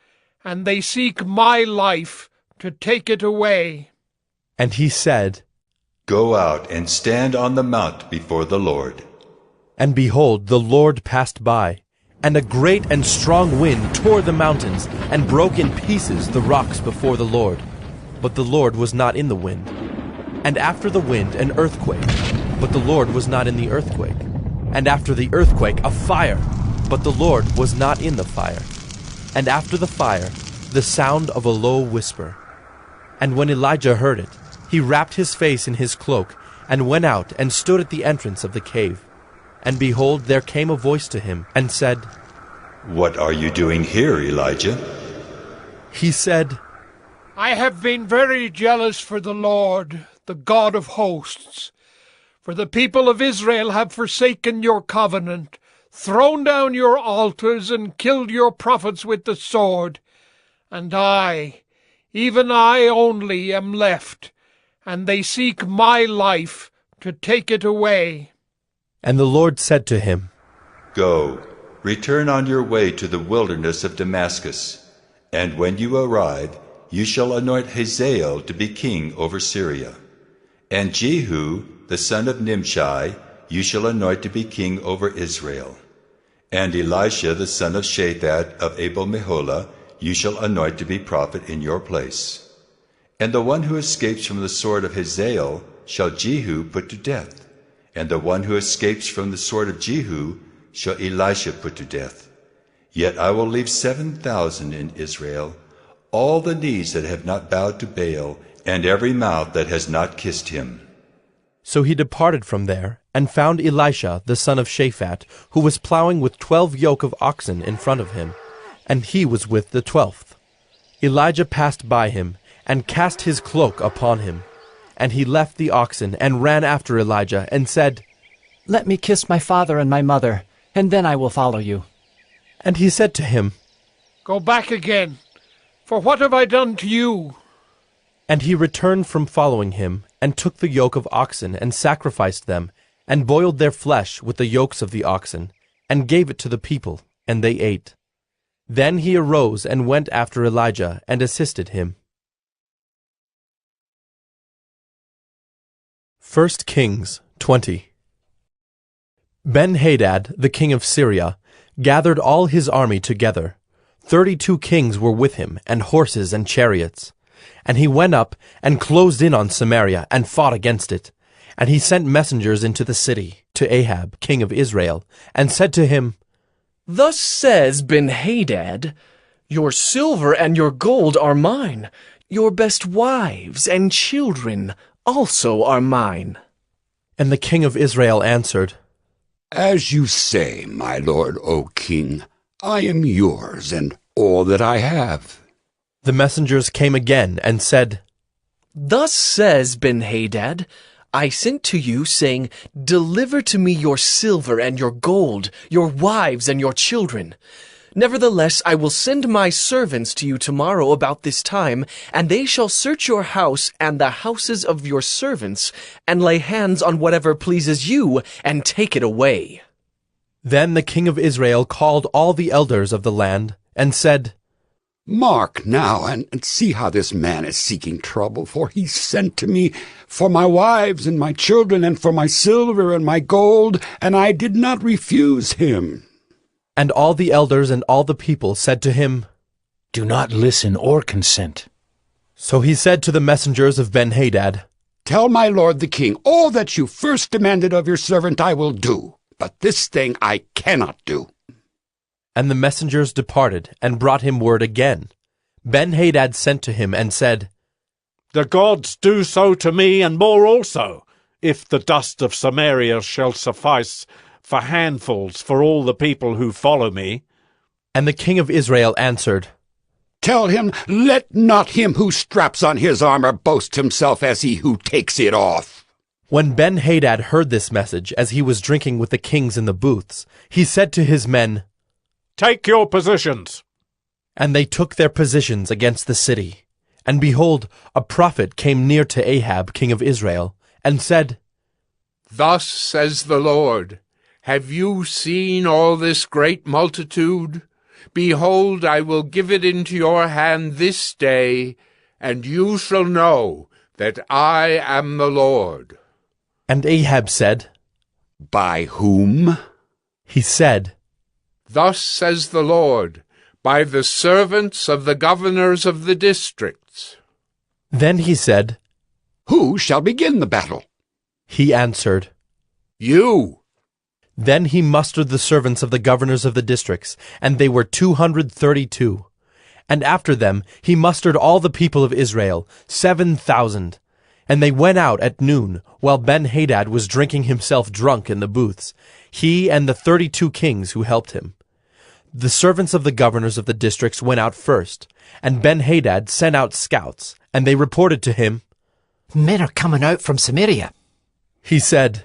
and they seek my life to take it away. And he said, Go out and stand on the mount before the Lord. And behold, the Lord passed by, and a great and strong wind tore the mountains, and broke in pieces the rocks before the Lord. But the Lord was not in the wind. And after the wind an earthquake, but the Lord was not in the earthquake. And after the earthquake a fire, but the Lord was not in the fire. And after the fire the sound of a low whisper. And when Elijah heard it, he wrapped his face in his cloak, and went out and stood at the entrance of the cave. And behold, there came a voice to him, and said, What are you doing here, Elijah? He said, I have been very jealous for the Lord, the God of hosts. For the people of Israel have forsaken your covenant, thrown down your altars, and killed your prophets with the sword. And I, even I only, am left, and they seek my life to take it away. And the Lord said to him, Go, return on your way to the wilderness of Damascus, and when you arrive, you shall anoint Hazael to be king over Syria. And Jehu, the son of Nimshi, you shall anoint to be king over Israel. And Elisha, the son of Shaphat of Abel-Meholah, you shall anoint to be prophet in your place. And the one who escapes from the sword of Hazael shall Jehu put to death, and the one who escapes from the sword of Jehu shall Elisha put to death. Yet I will leave 7,000 in Israel, all the knees that have not bowed to Baal, and every mouth that has not kissed him. So he departed from there, and found Elisha the son of Shaphat, who was plowing with 12 yoke of oxen in front of him, and he was with the 12th. Elijah passed by him, and cast his cloak upon him. And he left the oxen, and ran after Elijah, and said, Let me kiss my father and my mother, and then I will follow you. And he said to him, Go back again, for what have I done to you? And he returned from following him, and took the yoke of oxen, and sacrificed them, and boiled their flesh with the yokes of the oxen, and gave it to the people, and they ate. Then he arose and went after Elijah, and assisted him. 1 Kings 20. Ben-Hadad, the king of Syria, gathered all his army together. 32 kings were with him, and horses and chariots. And he went up and closed in on Samaria, and fought against it. And he sent messengers into the city, to Ahab, king of Israel, and said to him, Thus says Ben-Hadad, Your silver and your gold are mine, your best wives and children also are mine. And the king of Israel answered, As you say, my lord, O king, I am yours and all that I have. The messengers came again and said, Thus says Ben-Hadad, I sent to you, saying, Deliver to me your silver and your gold, your wives and your children. Nevertheless, I will send my servants to you tomorrow about this time, and they shall search your house and the houses of your servants, and lay hands on whatever pleases you, and take it away. Then the king of Israel called all the elders of the land, and said, Mark now, and see how this man is seeking trouble, for he sent to me for my wives and my children, and for my silver and my gold, and I did not refuse him. And all the elders and all the people said to him, Do not listen or consent. So he said to the messengers of Ben-Hadad, Tell my lord the king, all that you first demanded of your servant I will do, but this thing I cannot do. And the messengers departed, and brought him word again. Ben-Hadad sent to him, and said, The gods do so to me, and more also, if the dust of Samaria shall suffice for handfuls for all the people who follow me. And the king of Israel answered, Tell him, let not him who straps on his armor boast himself as he who takes it off. When Ben-Hadad heard this message, as he was drinking with the kings in the booths, he said to his men, Take your positions. And they took their positions against the city. And behold, a prophet came near to Ahab, king of Israel, and said, Thus says the Lord, Have you seen all this great multitude? Behold, I will give it into your hand this day, and you shall know that I am the Lord. And Ahab said, By whom? He said, Thus says the Lord, by the servants of the governors of the districts. Then he said, Who shall begin the battle? He answered, You. Then he mustered the servants of the governors of the districts, and they were 232. And after them he mustered all the people of Israel, 7,000. And they went out at noon, while Ben-Hadad was drinking himself drunk in the booths, he and the 32 kings who helped him. The servants of the governors of the districts went out first, and Ben-Hadad sent out scouts, and they reported to him, Men are coming out from Samaria. He said,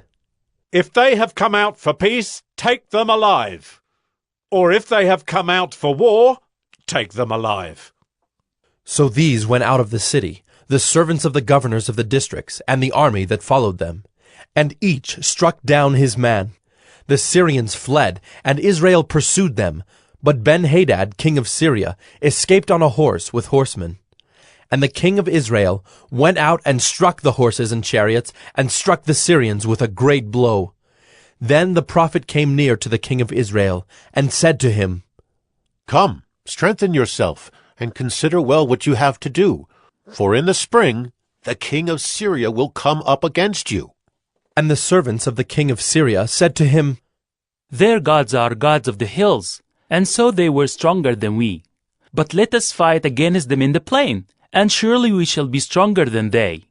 If they have come out for peace, take them alive. Or if they have come out for war, take them alive. So these went out of the city, the servants of the governors of the districts, and the army that followed them. And each struck down his man. The Syrians fled, and Israel pursued them. But Ben-Hadad, king of Syria, escaped on a horse with horsemen. And the king of Israel went out and struck the horses and chariots, and struck the Syrians with a great blow. Then the prophet came near to the king of Israel, and said to him, Come, strengthen yourself, and consider well what you have to do. For in the spring the king of Syria will come up against you. And the servants of the king of Syria said to him, Their gods are gods of the hills, and so they were stronger than we. But let us fight against them in the plain, and surely we shall be stronger than they.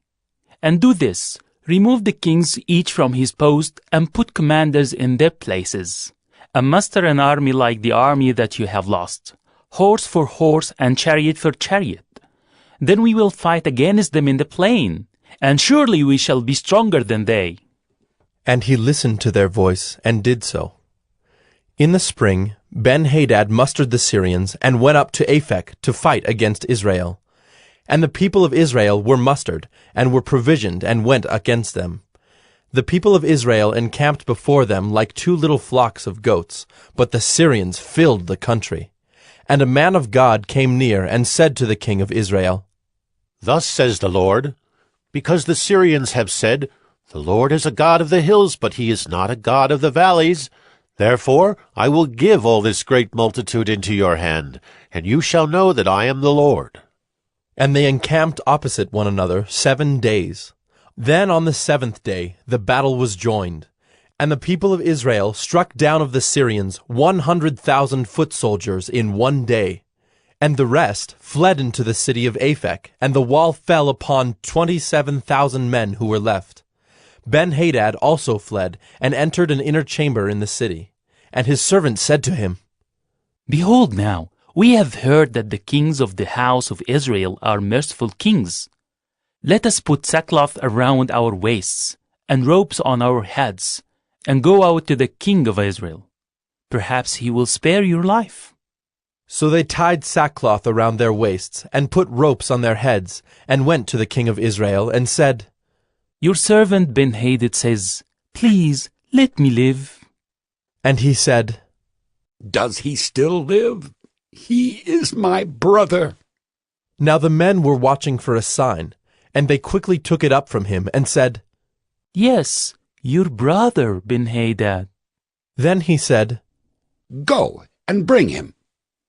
And do this, remove the kings each from his post, and put commanders in their places. And muster an army like the army that you have lost, horse for horse and chariot for chariot. Then we will fight against them in the plain, and surely we shall be stronger than they. And he listened to their voice, and did so. In the spring, Ben-Hadad mustered the Syrians, and went up to Aphek to fight against Israel. And the people of Israel were mustered, and were provisioned, and went against them. The people of Israel encamped before them like 2 little flocks of goats, but the Syrians filled the country. And a man of God came near, and said to the king of Israel, Thus says the Lord, because the Syrians have said, The Lord is a God of the hills, but he is not a God of the valleys. Therefore I will give all this great multitude into your hand, and you shall know that I am the Lord. And they encamped opposite one another 7 days. Then on the 7th day the battle was joined, and the people of Israel struck down of the Syrians 100,000 foot soldiers in 1 day. And the rest fled into the city of Aphek, and the wall fell upon 27,000 men who were left. Ben-Hadad also fled, and entered an inner chamber in the city. And his servant said to him, Behold now, we have heard that the kings of the house of Israel are merciful kings. Let us put sackcloth around our waists, and ropes on our heads, and go out to the king of Israel. Perhaps he will spare your life. So they tied sackcloth around their waists, and put ropes on their heads, and went to the king of Israel, and said, Your servant Ben-Hadad says, Please, let me live. And he said, Does he still live? He is my brother. Now the men were watching for a sign, and they quickly took it up from him, and said, Yes, your brother Ben-Hadad. Then he said, Go and bring him.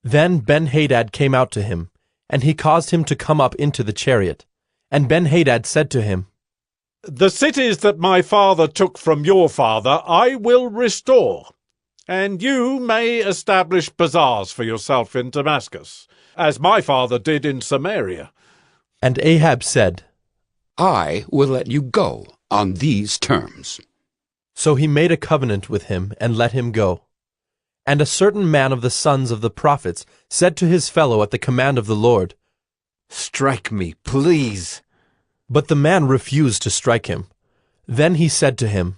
Then Ben-Hadad came out to him, and he caused him to come up into the chariot. And Ben-Hadad said to him, The cities that my father took from your father I will restore, and you may establish bazaars for yourself in Damascus, as my father did in Samaria. And Ahab said, I will let you go on these terms. So he made a covenant with him, and let him go. And a certain man of the sons of the prophets said to his fellow at the command of the Lord, Strike me, please. But the man refused to strike him. Then he said to him,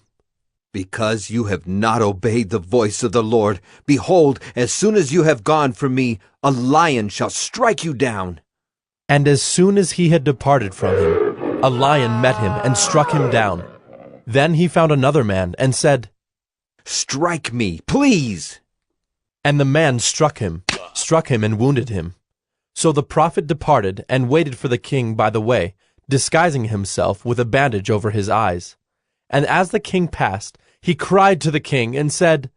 Because you have not obeyed the voice of the Lord, behold, as soon as you have gone from me, a lion shall strike you down. And as soon as he had departed from him, a lion met him and struck him down. Then he found another man and said, Strike me, please. And the man struck him and wounded him. So the prophet departed and waited for the king by the way, disguising himself with a bandage over his eyes. And as the king passed, he cried to the king and said,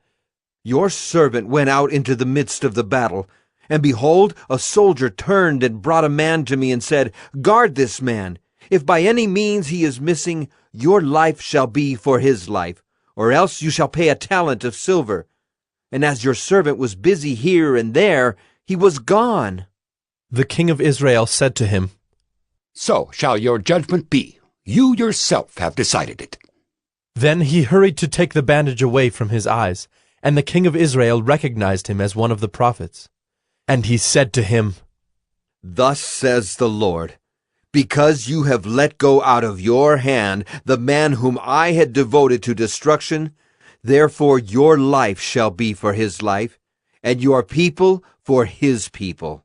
Your servant went out into the midst of the battle, and behold, a soldier turned and brought a man to me and said, Guard this man. If by any means he is missing, your life shall be for his life, or else you shall pay a talent of silver. And as your servant was busy here and there, he was gone. The king of Israel said to him, So shall your judgment be. You yourself have decided it. Then he hurried to take the bandage away from his eyes, and the king of Israel recognized him as one of the prophets. And he said to him, Thus says the Lord, because you have let go out of your hand the man whom I had devoted to destruction, therefore your life shall be for his life, and your people for his people.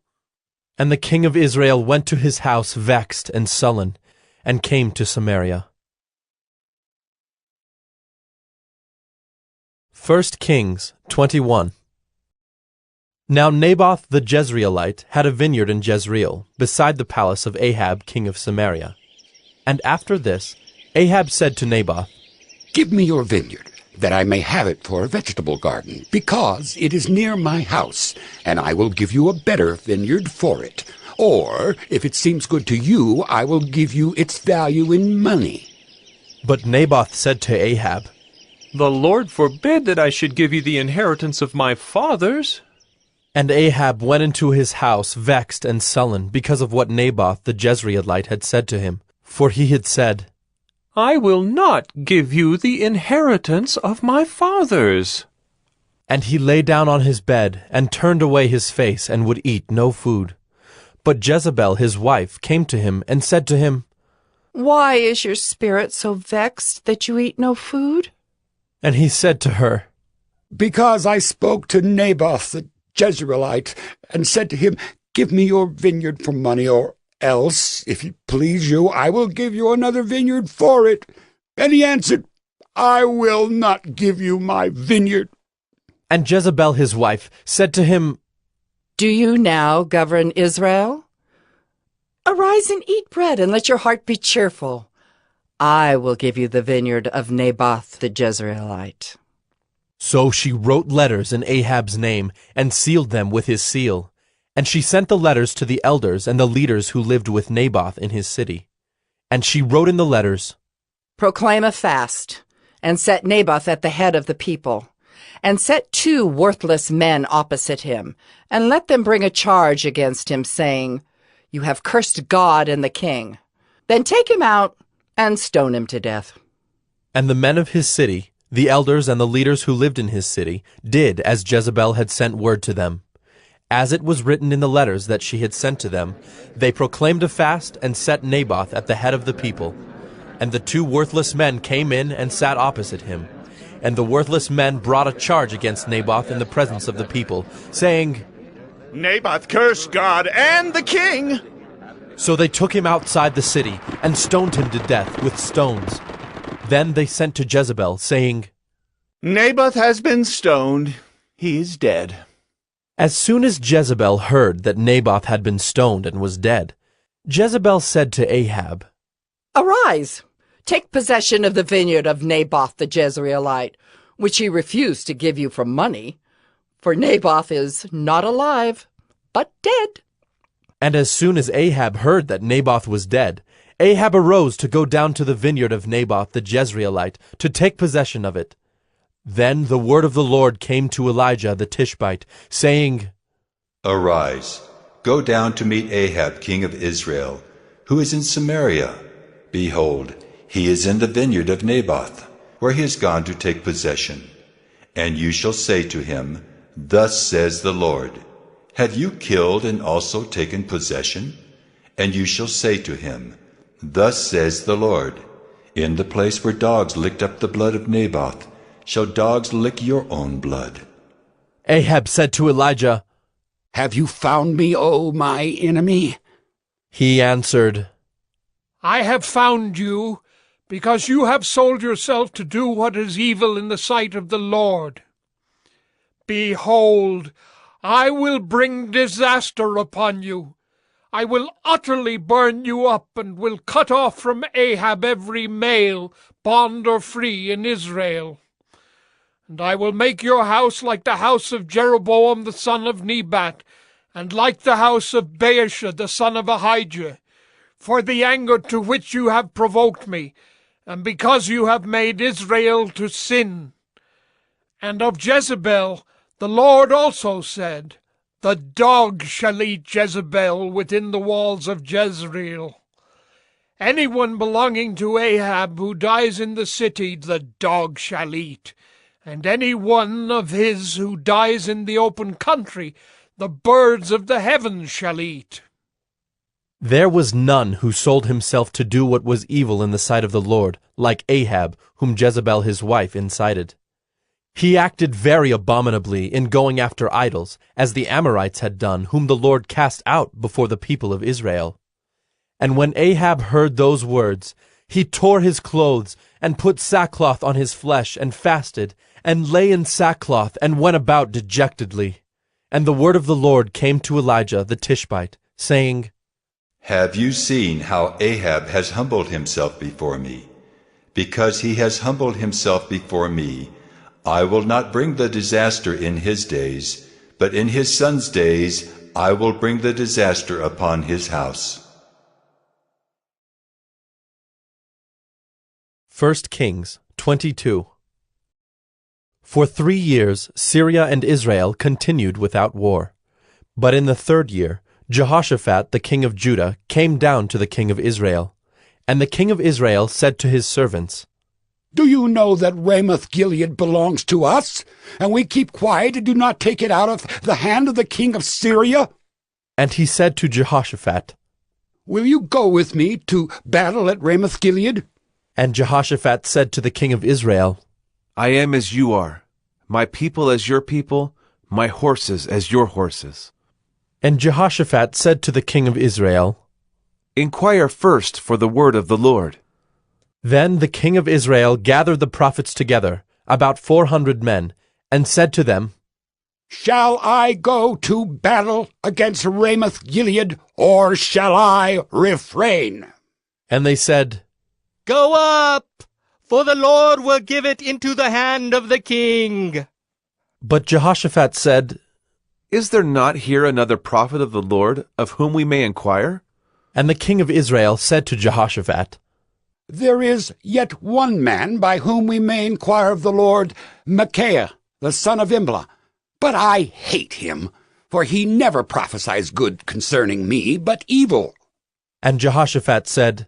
And the king of Israel went to his house vexed and sullen, and came to Samaria. 1 Kings 21. Now Naboth the Jezreelite had a vineyard in Jezreel, beside the palace of Ahab king of Samaria. And after this, Ahab said to Naboth, Give me your vineyard, that I may have it for a vegetable garden, because it is near my house, and I will give you a better vineyard for it. Or, if it seems good to you, I will give you its value in money. But Naboth said to Ahab, The Lord forbid that I should give you the inheritance of my fathers. And Ahab went into his house vexed and sullen because of what Naboth the Jezreelite had said to him. For he had said, I will not give you the inheritance of my fathers. And he lay down on his bed, and turned away his face, and would eat no food. But Jezebel his wife came to him, and said to him, Why is your spirit so vexed that you eat no food? And he said to her, Because I spoke to Naboth the Jezreelite, and said to him, Give me your vineyard for money, or else, if it please you, I will give you another vineyard for it. And he answered, I will not give you my vineyard. And Jezebel his wife said to him, Do you now govern Israel? Arise and eat bread, and let your heart be cheerful. I will give you the vineyard of Naboth the Jezreelite. So she wrote letters in Ahab's name, and sealed them with his seal. And she sent the letters to the elders and the leaders who lived with Naboth in his city. And she wrote in the letters, Proclaim a fast, and set Naboth at the head of the people, and set 2 worthless men opposite him, and let them bring a charge against him, saying, You have cursed God and the king. Then take him out and stone him to death. And the men of his city, the elders and the leaders who lived in his city, did as Jezebel had sent word to them. As it was written in the letters that she had sent to them, they proclaimed a fast and set Naboth at the head of the people. And the 2 worthless men came in and sat opposite him. And the worthless men brought a charge against Naboth in the presence of the people, saying, Naboth cursed God and the king. So they took him outside the city and stoned him to death with stones. Then they sent to Jezebel, saying, Naboth has been stoned. He is dead. As soon as Jezebel heard that Naboth had been stoned and was dead, Jezebel said to Ahab, Arise, take possession of the vineyard of Naboth the Jezreelite, which he refused to give you for money. For Naboth is not alive, but dead. And as soon as Ahab heard that Naboth was dead, Ahab arose to go down to the vineyard of Naboth the Jezreelite, to take possession of it. Then the word of the Lord came to Elijah the Tishbite, saying, Arise, go down to meet Ahab king of Israel, who is in Samaria. Behold, he is in the vineyard of Naboth, where he has gone to take possession. And you shall say to him, Thus says the Lord, Have you killed and also taken possession? And you shall say to him, Thus says the Lord, In the place where dogs licked up the blood of Naboth, shall dogs lick your own blood. Ahab said to Elijah, Have you found me, O my enemy? He answered, I have found you, because you have sold yourself to do what is evil in the sight of the Lord. Behold, I will bring disaster upon you. I will utterly burn you up, and will cut off from Ahab every male, bond or free, in Israel. And I will make your house like the house of Jeroboam the son of Nebat, and like the house of Baasha the son of Ahijah, for the anger to which you have provoked me, and because you have made Israel to sin. And of Jezebel the Lord also said, The dog shall eat Jezebel within the walls of Jezreel. Anyone belonging to Ahab who dies in the city, the dog shall eat. And any one of his who dies in the open country, the birds of the heavens shall eat. There was none who sold himself to do what was evil in the sight of the Lord, like Ahab, whom Jezebel his wife incited. He acted very abominably in going after idols, as the Amorites had done, whom the Lord cast out before the people of Israel. And when Ahab heard those words, he tore his clothes, and put sackcloth on his flesh, and fasted, and lay in sackcloth, and went about dejectedly. And the word of the Lord came to Elijah the Tishbite, saying, Have you seen how Ahab has humbled himself before me? Because he has humbled himself before me, I will not bring the disaster in his days, but in his son's days I will bring the disaster upon his house. 1 Kings 22. For 3 years Syria and Israel continued without war. But in the 3rd year, Jehoshaphat the king of Judah came down to the king of Israel. And the king of Israel said to his servants, Do you know that Ramoth-Gilead belongs to us, and we keep quiet and do not take it out of the hand of the king of Syria? And he said to Jehoshaphat, Will you go with me to battle at Ramoth-Gilead? And Jehoshaphat said to the king of Israel, I am as you are, my people as your people, my horses as your horses. And Jehoshaphat said to the king of Israel, Inquire first for the word of the Lord. Then the king of Israel gathered the prophets together, about 400 men, and said to them, Shall I go to battle against Ramoth-Gilead, or shall I refrain? And they said, Go up, for the Lord will give it into the hand of the king. But Jehoshaphat said, Is there not here another prophet of the Lord, of whom we may inquire? And the king of Israel said to Jehoshaphat, There is yet one man by whom we may inquire of the Lord, Micaiah, the son of Imlah. But I hate him, for he never prophesies good concerning me, but evil. And Jehoshaphat said,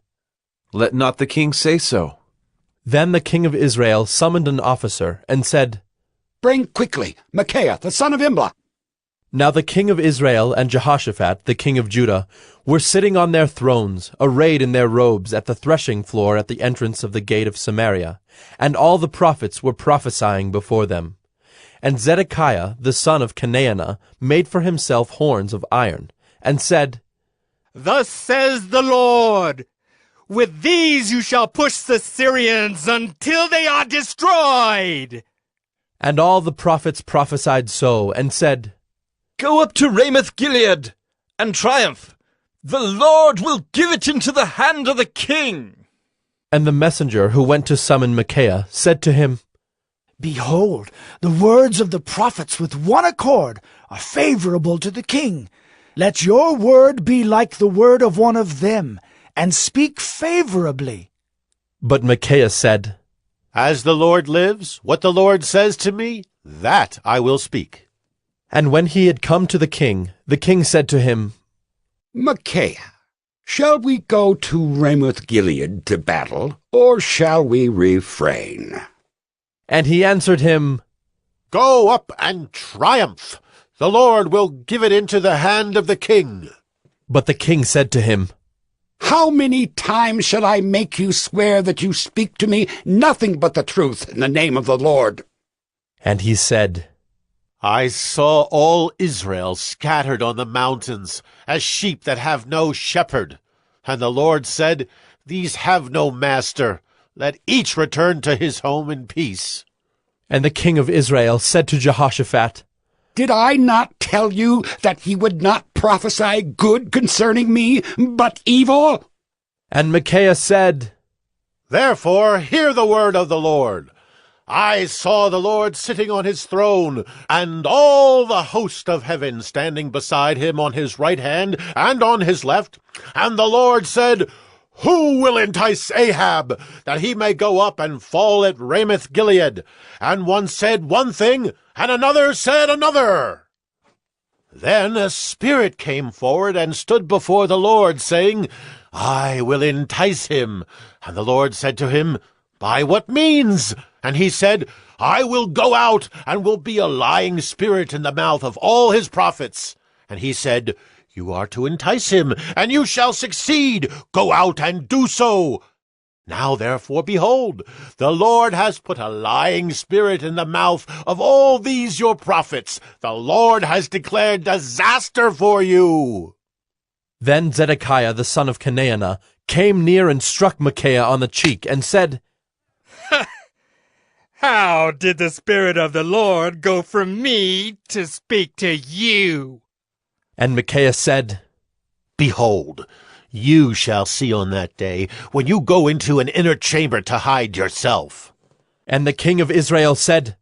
Let not the king say so. Then the king of Israel summoned an officer, and said, Bring quickly Micaiah, the son of Imlah. Now the king of Israel and Jehoshaphat, the king of Judah, were sitting on their thrones, arrayed in their robes, at the threshing floor at the entrance of the gate of Samaria, and all the prophets were prophesying before them. And Zedekiah, the son of Chenaanah, made for himself horns of iron, and said, Thus says the Lord, With these you shall push the Syrians until they are destroyed. And all the prophets prophesied so, and said, Go up to Ramoth-Gilead, and triumph. The Lord will give it into the hand of the king. And the messenger who went to summon Micaiah said to him, Behold, the words of the prophets with one accord are favorable to the king. Let your word be like the word of one of them, and speak favorably. But Micaiah said, As the Lord lives, what the Lord says to me, that I will speak. And when he had come to the king said to him, Micaiah, shall we go to Ramoth-Gilead to battle, or shall we refrain? And he answered him, Go up and triumph. The Lord will give it into the hand of the king. But the king said to him, How many times shall I make you swear that you speak to me nothing but the truth in the name of the Lord? And he said, I saw all Israel scattered on the mountains, as sheep that have no shepherd. And the Lord said, These have no master. Let each return to his home in peace. And the king of Israel said to Jehoshaphat, Did I not tell you that he would not prophesy good concerning me, but evil? And Micaiah said, Therefore hear the word of the Lord. I saw the Lord sitting on his throne, and all the host of heaven standing beside him on his right hand and on his left. And the Lord said, Who will entice Ahab, that he may go up and fall at Ramoth-Gilead? And one said one thing, and another said another. Then a spirit came forward and stood before the Lord, saying, I will entice him. And the Lord said to him, By what means? And he said, I will go out and will be a lying spirit in the mouth of all his prophets. And he said, You are to entice him, and you shall succeed. Go out and do so. Now therefore, behold, the Lord has put a lying spirit in the mouth of all these your prophets. The Lord has declared disaster for you. Then Zedekiah the son of Chenaanah came near and struck Micaiah on the cheek, and said, How did the Spirit of the Lord go from me to speak to you? And Micaiah said, Behold, you shall see on that day, when you go into an inner chamber to hide yourself. And the king of Israel said,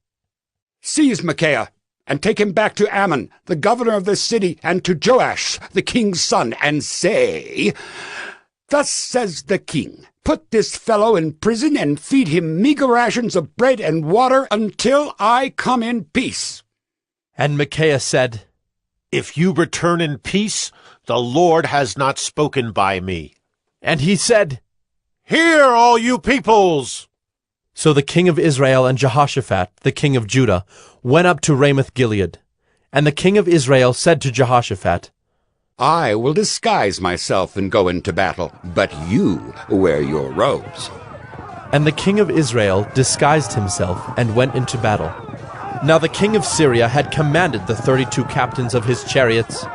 Seize Micaiah, and take him back to Ammon, the governor of this city, and to Joash, the king's son, and say, Thus says the king, Put this fellow in prison and feed him meager rations of bread and water until I come in peace. And Micaiah said, If you return in peace, the Lord has not spoken by me. And he said, Hear, all you peoples! So the king of Israel and Jehoshaphat, the king of Judah, went up to Ramoth-Gilead. And the king of Israel said to Jehoshaphat, I will disguise myself and go into battle, but you wear your robes. And the king of Israel disguised himself and went into battle. Now the king of Syria had commanded the 32 captains of his chariots,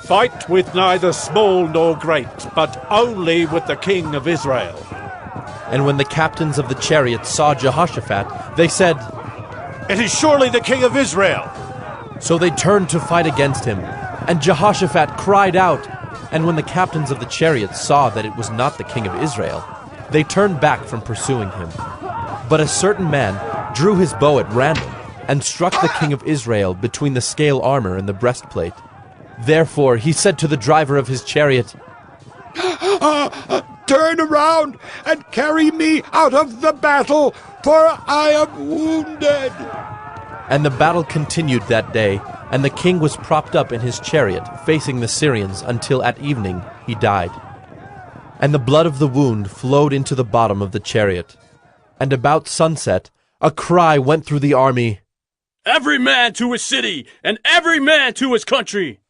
Fight with neither small nor great, but only with the king of Israel. And when the captains of the chariots saw Jehoshaphat, they said, It is surely the king of Israel. So they turned to fight against him. And Jehoshaphat cried out. And when the captains of the chariots saw that it was not the king of Israel, they turned back from pursuing him. But a certain man drew his bow at random, and struck the king of Israel between the scale armor and the breastplate. Therefore he said to the driver of his chariot, Turn around and carry me out of the battle, for I am wounded. And the battle continued that day, and the king was propped up in his chariot, facing the Syrians, until at evening he died. And the blood of the wound flowed into the bottom of the chariot. And about sunset a cry went through the army, Every man to his city, and every man to his country!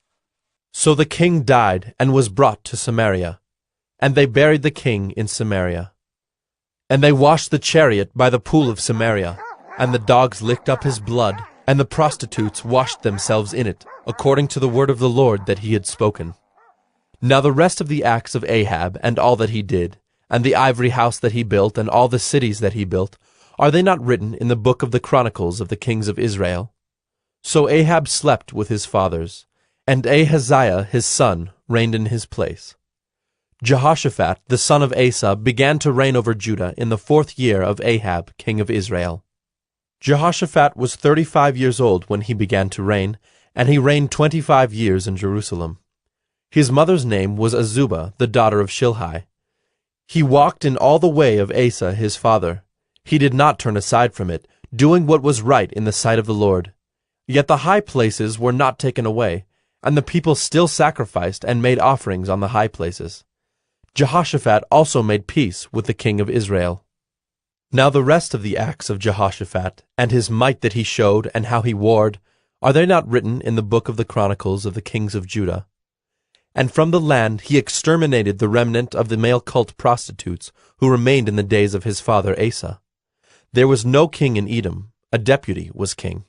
So the king died and was brought to Samaria. And they buried the king in Samaria. And they washed the chariot by the pool of Samaria, and the dogs licked up his blood, and the prostitutes washed themselves in it, according to the word of the Lord that he had spoken. Now the rest of the acts of Ahab, and all that he did, and the ivory house that he built, and all the cities that he built, are they not written in the book of the Chronicles of the kings of Israel? So Ahab slept with his fathers, and Ahaziah his son reigned in his place. Jehoshaphat the son of Asa began to reign over Judah in the 4th year of Ahab king of Israel. Jehoshaphat was 35 years old when he began to reign, and he reigned 25 years in Jerusalem. His mother's name was Azubah, the daughter of Shilhi. He walked in all the way of Asa his father. He did not turn aside from it, doing what was right in the sight of the Lord. Yet the high places were not taken away, and the people still sacrificed and made offerings on the high places. Jehoshaphat also made peace with the king of Israel. Now the rest of the acts of Jehoshaphat, and his might that he showed, and how he warred, are they not written in the book of the Chronicles of the kings of Judah? And from the land he exterminated the remnant of the male cult prostitutes who remained in the days of his father Asa. There was no king in Edom, a deputy was king.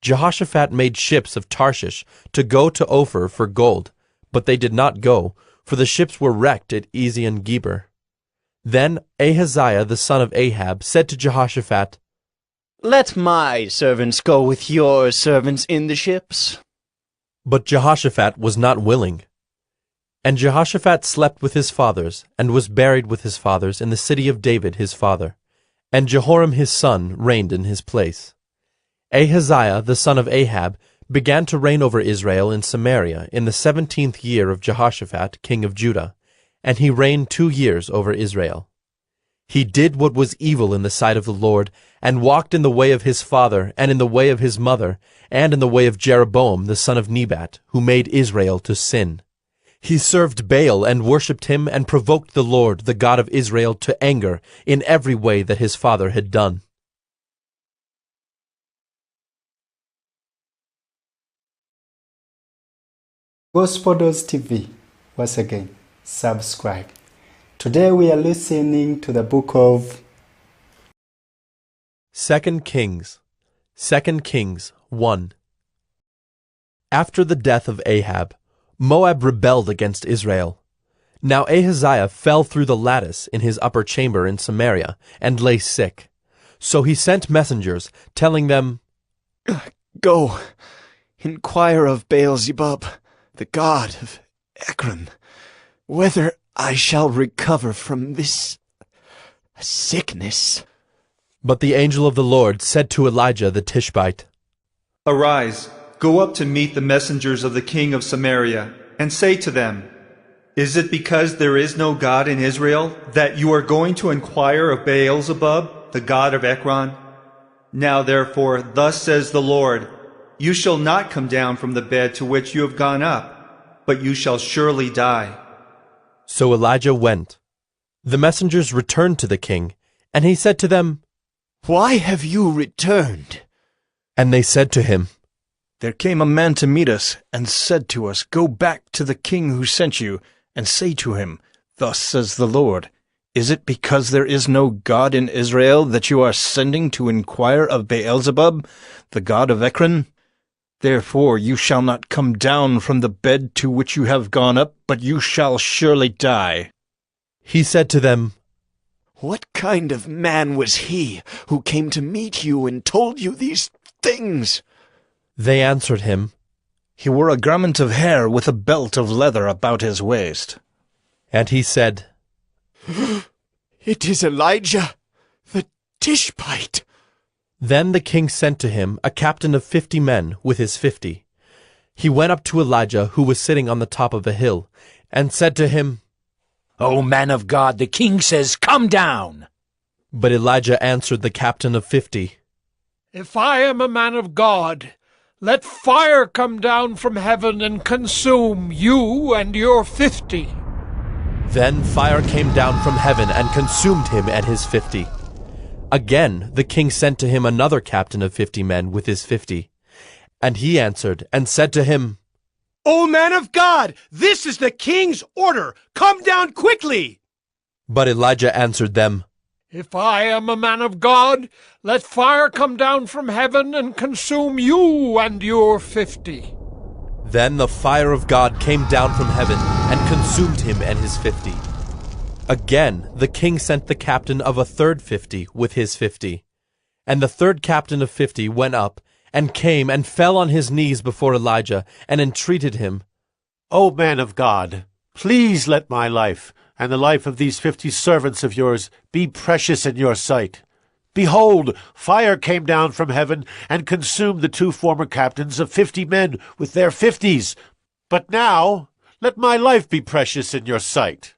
Jehoshaphat made ships of Tarshish to go to Ophir for gold, but they did not go, for the ships were wrecked at Ezion-Geber. Then Ahaziah the son of Ahab said to Jehoshaphat, Let my servants go with your servants in the ships. But Jehoshaphat was not willing. And Jehoshaphat slept with his fathers, and was buried with his fathers in the city of David his father. And Jehoram his son reigned in his place. Ahaziah the son of Ahab began to reign over Israel in Samaria in the 17th year of Jehoshaphat king of Judah, and he reigned 2 years over Israel. He did what was evil in the sight of the Lord, and walked in the way of his father, and in the way of his mother, and in the way of Jeroboam the son of Nebat, who made Israel to sin. He served Baal and worshipped him and provoked the Lord, the God of Israel, to anger in every way that his father had done. Gospodos TV, once again, subscribe. Today we are listening to the book of 2 Kings. 2 Kings 1. After the death of Ahab, Moab rebelled against Israel. Now Ahaziah fell through the lattice in his upper chamber in Samaria and lay sick. So he sent messengers, telling them, Go, inquire of Beelzebub, the god of Ekron, whether I shall recover from this sickness. But the angel of the Lord said to Elijah the Tishbite, Arise, go up to meet the messengers of the king of Samaria, and say to them, Is it because there is no God in Israel that you are going to inquire of Beelzebub, the god of Ekron? Now therefore, thus says the Lord, You shall not come down from the bed to which you have gone up, but you shall surely die. So Elijah went. The messengers returned to the king, and he said to them, Why have you returned? And they said to him, There came a man to meet us, and said to us, Go back to the king who sent you, and say to him, Thus says the Lord, Is it because there is no God in Israel that you are sending to inquire of Beelzebub, the god of Ekron? Therefore you shall not come down from the bed to which you have gone up, but you shall surely die. He said to them, What kind of man was he who came to meet you and told you these things? They answered him, He wore a garment of hair with a belt of leather about his waist. And he said, It is Elijah, the Tishbite. Then the king sent to him a captain of 50 men with his 50. He went up to Elijah, who was sitting on the top of a hill, and said to him, O man of God, the king says, Come down. But Elijah answered the captain of 50, If I am a man of God, let fire come down from heaven and consume you and your 50. Then fire came down from heaven and consumed him and his 50. Again the king sent to him another captain of 50 men with his 50. And he answered and said to him, O man of God, this is the king's order. Come down quickly. But Elijah answered them, If I am a man of God, let fire come down from heaven and consume you and your 50. Then the fire of God came down from heaven and consumed him and his 50. Again the king sent the captain of a third 50 with his 50. And the third captain of 50 went up and came and fell on his knees before Elijah and entreated him, O man of God, please let my life and the life of these 50 servants of yours be precious in your sight. Behold, fire came down from heaven and consumed the 2 former captains of 50 men with their 50s. But now let my life be precious in your sight.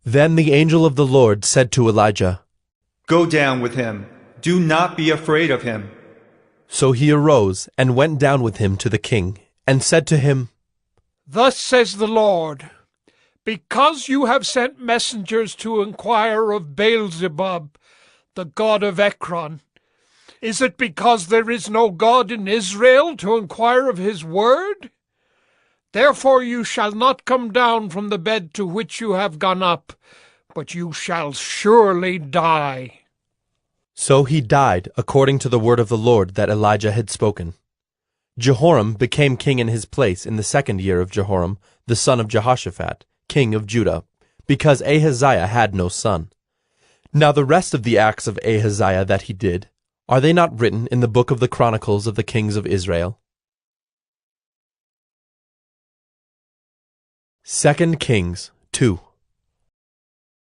Then the angel of the Lord said to Elijah, Go down with him. Do not be afraid of him. So he arose and went down with him to the king, and said to him, Thus says the Lord, Because you have sent messengers to inquire of Beelzebub, the god of Ekron, is it because there is no God in Israel to inquire of his word? Therefore you shall not come down from the bed to which you have gone up, but you shall surely die. So he died according to the word of the Lord that Elijah had spoken. Jehoram became king in his place in the 2nd year of Jehoram, the son of Jehoshaphat, king of Judah, because Ahaziah had no son. Now the rest of the acts of Ahaziah that he did, are they not written in the book of the Chronicles of the kings of Israel? 2 Kings 2.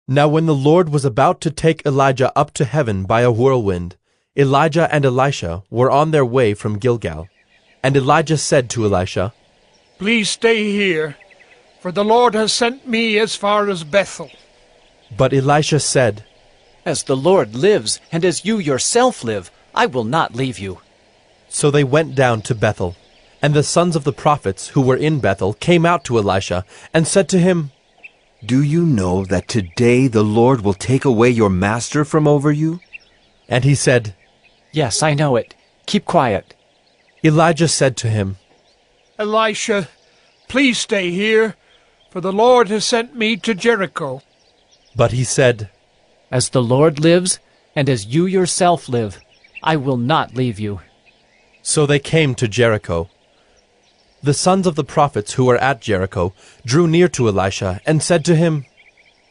Now when the Lord was about to take Elijah up to heaven by a whirlwind, Elijah and Elisha were on their way from Gilgal. And Elijah said to Elisha, Please stay here, for the Lord has sent me as far as Bethel. But Elisha said, As the Lord lives, and as you yourself live, I will not leave you. So they went down to Bethel. And the sons of the prophets who were in Bethel came out to Elisha and said to him, Do you know that today the Lord will take away your master from over you? And he said, Yes, I know it. Keep quiet. Elijah said to him, Elisha, please stay here, for the Lord has sent me to Jericho. But he said, As the Lord lives, and as you yourself live, I will not leave you. So they came to Jericho. The sons of the prophets who were at Jericho drew near to Elisha and said to him,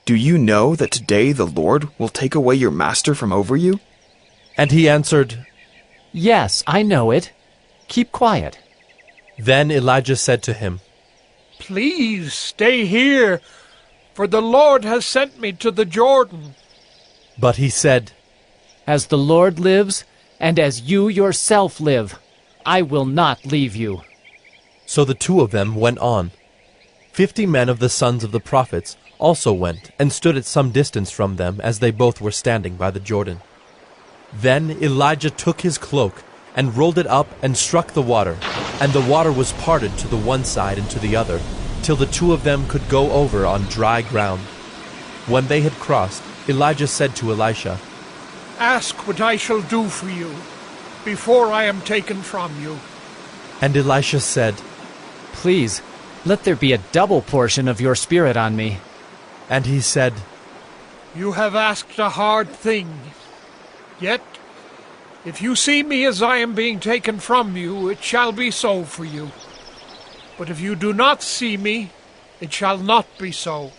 Do you know that today the Lord will take away your master from over you? And he answered, Yes, I know it. Keep quiet. Then Elijah said to him, Please stay here, for the Lord has sent me to the Jordan. But he said, As the Lord lives, and as you yourself live, I will not leave you. So the two of them went on. 50 men of the sons of the prophets also went and stood at some distance from them as they both were standing by the Jordan. Then Elijah took his cloak and rolled it up and struck the water, and the water was parted to the one side and to the other, till the two of them could go over on dry ground. When they had crossed, Elijah said to Elisha, Ask what I shall do for you, before I am taken from you. And Elisha said, Please, let there be a double portion of your spirit on me. And he said, You have asked a hard thing. Yet, if you see me as I am being taken from you, it shall be so for you. But if you do not see me, it shall not be so.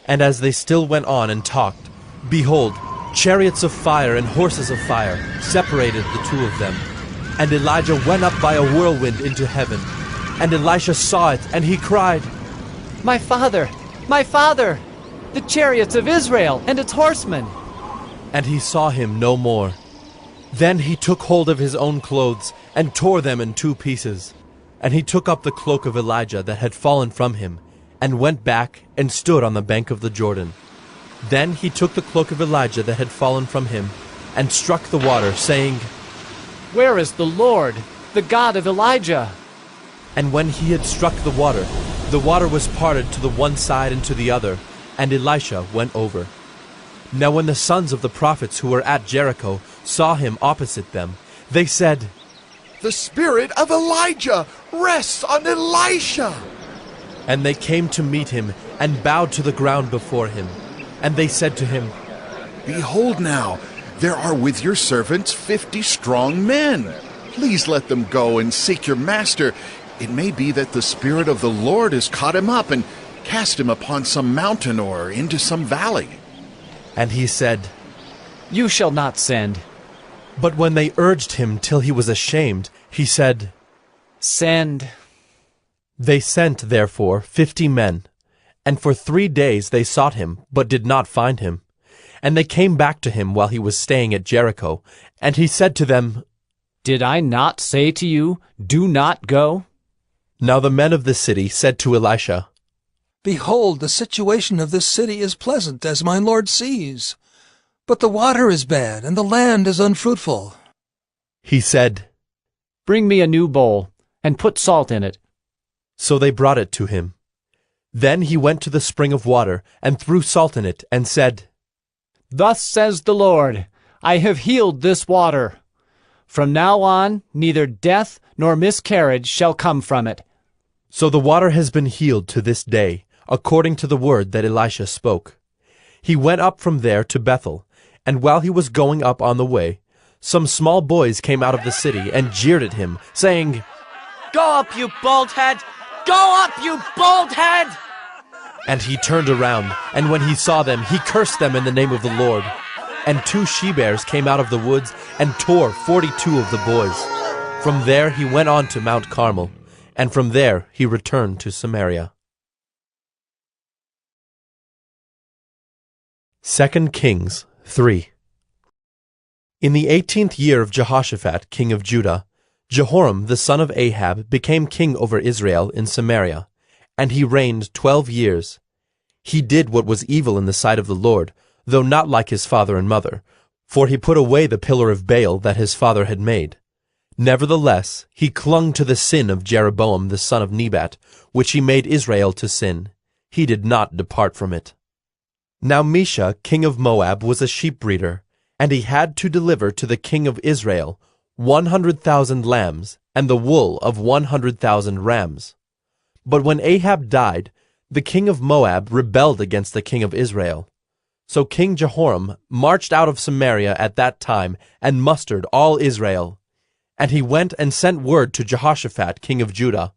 And as they still went on and talked, behold, chariots of fire and horses of fire separated the two of them. And Elijah went up by a whirlwind into heaven. And Elisha saw it, and he cried, My father! My father! The chariots of Israel and its horsemen! And he saw him no more. Then he took hold of his own clothes, and tore them in 2 pieces. And he took up the cloak of Elijah that had fallen from him, and went back and stood on the bank of the Jordan. Then he took the cloak of Elijah that had fallen from him, and struck the water, saying, Where is the Lord, the God of Elijah? And when he had struck the water was parted to the one side and to the other, and Elisha went over. Now when the sons of the prophets who were at Jericho saw him opposite them, they said, The spirit of Elijah rests on Elisha. And they came to meet him, and bowed to the ground before him. And they said to him, Behold now, there are with your servants 50 strong men. Please let them go and seek your master. It may be that the Spirit of the Lord has caught him up and cast him upon some mountain or into some valley. And he said, You shall not send. But when they urged him till he was ashamed, he said, Send. They sent, therefore, 50 men, and for 3 days they sought him, but did not find him. And they came back to him while he was staying at Jericho, and he said to them, Did I not say to you, Do not go? Now the men of the city said to Elisha, Behold, the situation of this city is pleasant, as my lord sees. But the water is bad, and the land is unfruitful. He said, Bring me a new bowl, and put salt in it. So they brought it to him. Then he went to the spring of water, and threw salt in it, and said, Thus says the Lord, I have healed this water. From now on, neither death nor miscarriage shall come from it. So the water has been healed to this day, according to the word that Elisha spoke. He went up from there to Bethel, and while he was going up on the way, some small boys came out of the city and jeered at him, saying, Go up, you bald head! Go up, you bald head! And he turned around, and when he saw them, he cursed them in the name of the Lord. And 2 she-bears came out of the woods and tore 42 of the boys. From there he went on to Mount Carmel, and from there he returned to Samaria. 2 Kings 3. In the 18th year of Jehoshaphat, king of Judah, Jehoram the son of Ahab became king over Israel in Samaria, and he reigned 12 years. He did what was evil in the sight of the Lord, though not like his father and mother, for he put away the pillar of Baal that his father had made. Nevertheless, he clung to the sin of Jeroboam the son of Nebat, which he made Israel to sin. He did not depart from it. Now Mesha, king of Moab, was a sheep breeder, and he had to deliver to the king of Israel 100,000 lambs, and the wool of 100,000 rams. But when Ahab died, the king of Moab rebelled against the king of Israel. So King Jehoram marched out of Samaria at that time and mustered all Israel. And he went and sent word to Jehoshaphat, king of Judah.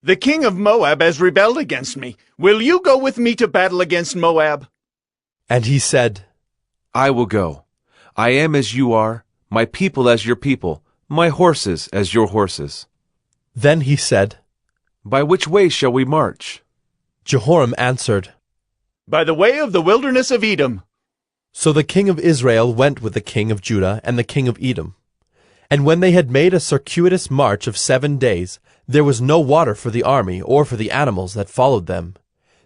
The king of Moab has rebelled against me. Will you go with me to battle against Moab? And he said, I will go. I am as you are, my people as your people, my horses as your horses. Then he said, By which way shall we march? Jehoram answered, By the way of the wilderness of Edom. So the king of Israel went with the king of Judah and the king of Edom. And when they had made a circuitous march of 7 days, there was no water for the army or for the animals that followed them.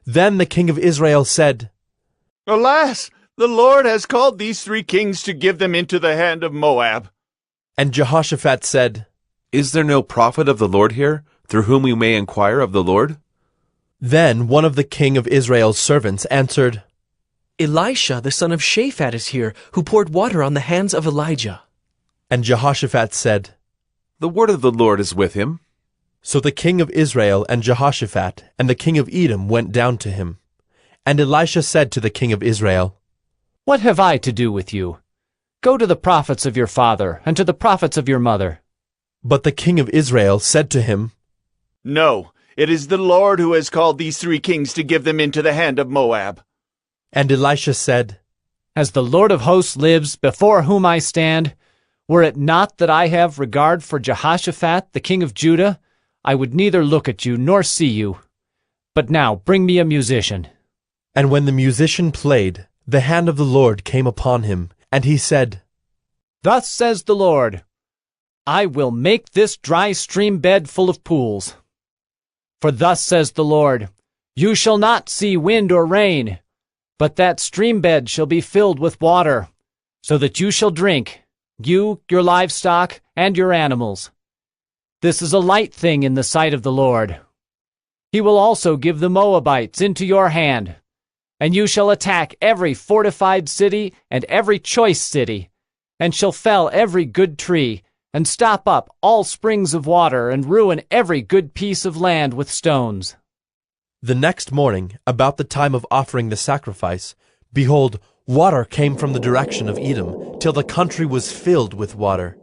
Then the king of Israel said, Alas, the Lord has called these 3 kings to give them into the hand of Moab. And Jehoshaphat said, Is there no prophet of the Lord here, through whom we may inquire of the Lord? Then one of the king of Israel's servants answered, Elisha the son of Shaphat is here, who poured water on the hands of Elijah. And Jehoshaphat said, The word of the Lord is with him. So the king of Israel and Jehoshaphat and the king of Edom went down to him. And Elisha said to the king of Israel, What have I to do with you? Go to the prophets of your father and to the prophets of your mother. But the king of Israel said to him, No, it is the Lord who has called these 3 kings to give them into the hand of Moab. And Elisha said, As the Lord of hosts lives, before whom I stand, were it not that I have regard for Jehoshaphat, the king of Judah, I would neither look at you nor see you. But now bring me a musician. And when the musician played, the hand of the Lord came upon him, and he said, Thus says the Lord, I will make this dry stream bed full of pools. For thus says the Lord, You shall not see wind or rain, but that stream bed shall be filled with water, so that you shall drink, you, your livestock, and your animals. This is a light thing in the sight of the Lord. He will also give the Moabites into your hand, and you shall attack every fortified city and every choice city, and shall fell every good tree, and stop up all springs of water, and ruin every good piece of land with stones. The next morning, about the time of offering the sacrifice, behold, water came from the direction of Edom, till the country was filled with water.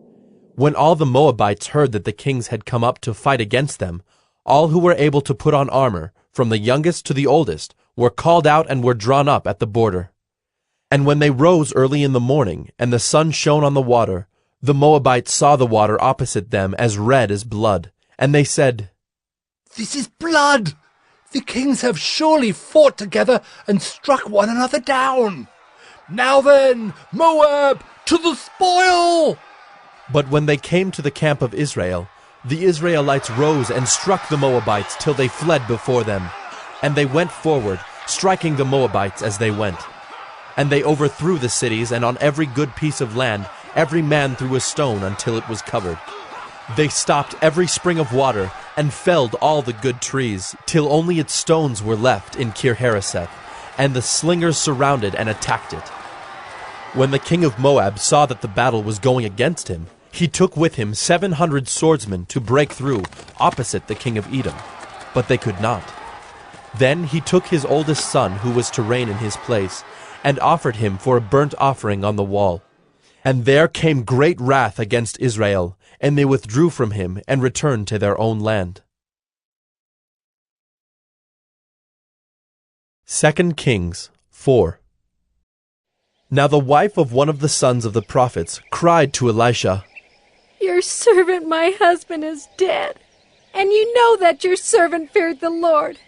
When all the Moabites heard that the kings had come up to fight against them, all who were able to put on armor, from the youngest to the oldest, were called out and were drawn up at the border. And when they rose early in the morning, and the sun shone on the water, the Moabites saw the water opposite them as red as blood, and they said, This is blood! The kings have surely fought together and struck one another down. Now then, Moab, to the spoil! But when they came to the camp of Israel, the Israelites rose and struck the Moabites till they fled before them. And they went forward, striking the Moabites as they went. And they overthrew the cities, and on every good piece of land every man threw a stone until it was covered. They stopped every spring of water, and felled all the good trees, till only its stones were left in Kir-Hareseth, and the slingers surrounded and attacked it. When the king of Moab saw that the battle was going against him, he took with him 700 swordsmen to break through opposite the king of Edom, but they could not. Then he took his oldest son, who was to reign in his place, and offered him for a burnt offering on the wall. And there came great wrath against Israel, and they withdrew from him and returned to their own land. 2 Kings 4. Now the wife of one of the sons of the prophets cried to Elisha, Your servant my husband is dead, and you know that your servant feared the Lord.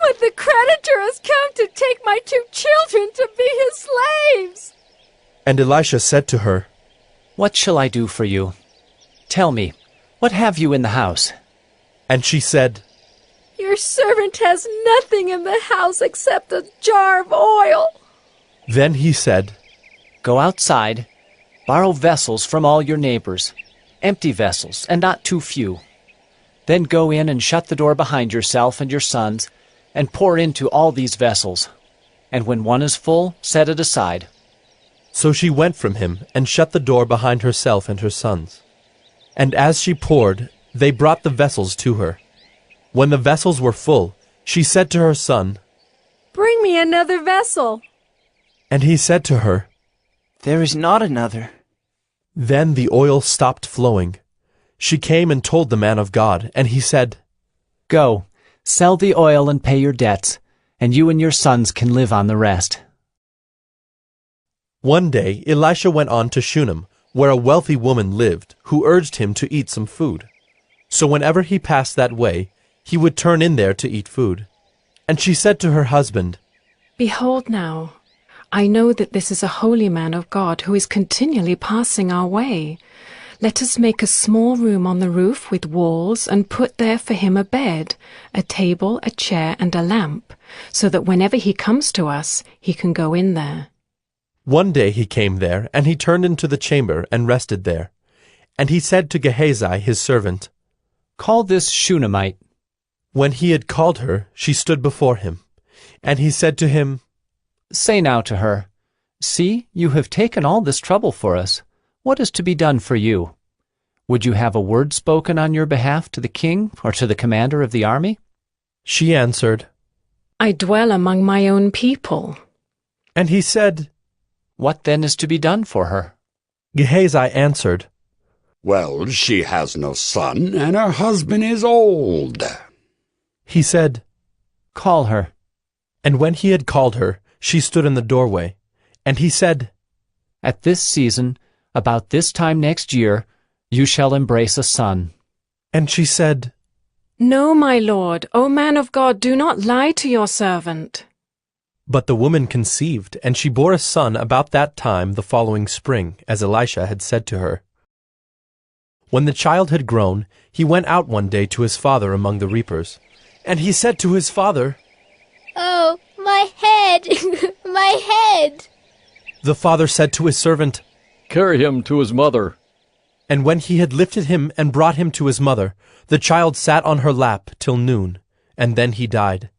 But the creditor has come to take my 2 children to be his slaves. And Elisha said to her, What shall I do for you? Tell me, what have you in the house? And she said, Your servant has nothing in the house except a jar of oil. Then he said, Go outside, borrow vessels from all your neighbors, empty vessels, and not too few. Then go in and shut the door behind yourself and your sons, and pour into all these vessels. And when one is full, set it aside. So she went from him, and shut the door behind herself and her sons. And as she poured, they brought the vessels to her. When the vessels were full, she said to her son, Bring me another vessel. And he said to her, There is not another. Then the oil stopped flowing. She came and told the man of God, and he said, Go, sell the oil and pay your debts, and you and your sons can live on the rest. One day Elisha went on to Shunem, where a wealthy woman lived, who urged him to eat some food. So whenever he passed that way, he would turn in there to eat food. And she said to her husband, Behold now, I know that this is a holy man of God who is continually passing our way. Let us make a small room on the roof with walls and put there for him a bed, a table, a chair, and a lamp, so that whenever he comes to us, he can go in there. One day he came there, and he turned into the chamber and rested there. And he said to Gehazi his servant, Call this Shunammite. When he had called her, she stood before him. And he said to him, Say now to her, See, you have taken all this trouble for us. What is to be done for you? Would you have a word spoken on your behalf to the king or to the commander of the army? She answered, I dwell among my own people. And he said, What then is to be done for her? Gehazi answered, Well, she has no son, and her husband is old. He said, Call her. And when he had called her, she stood in the doorway. And he said, At this season, about this time next year, you shall embrace a son. And she said, No, my lord, O man of God, do not lie to your servant. But the woman conceived, and she bore a son about that time the following spring, as Elisha had said to her. When the child had grown, he went out one day to his father among the reapers. And he said to his father, Oh, my head! My head! The father said to his servant, Carry him to his mother. And when he had lifted him and brought him to his mother, the child sat on her lap till noon, and then he died.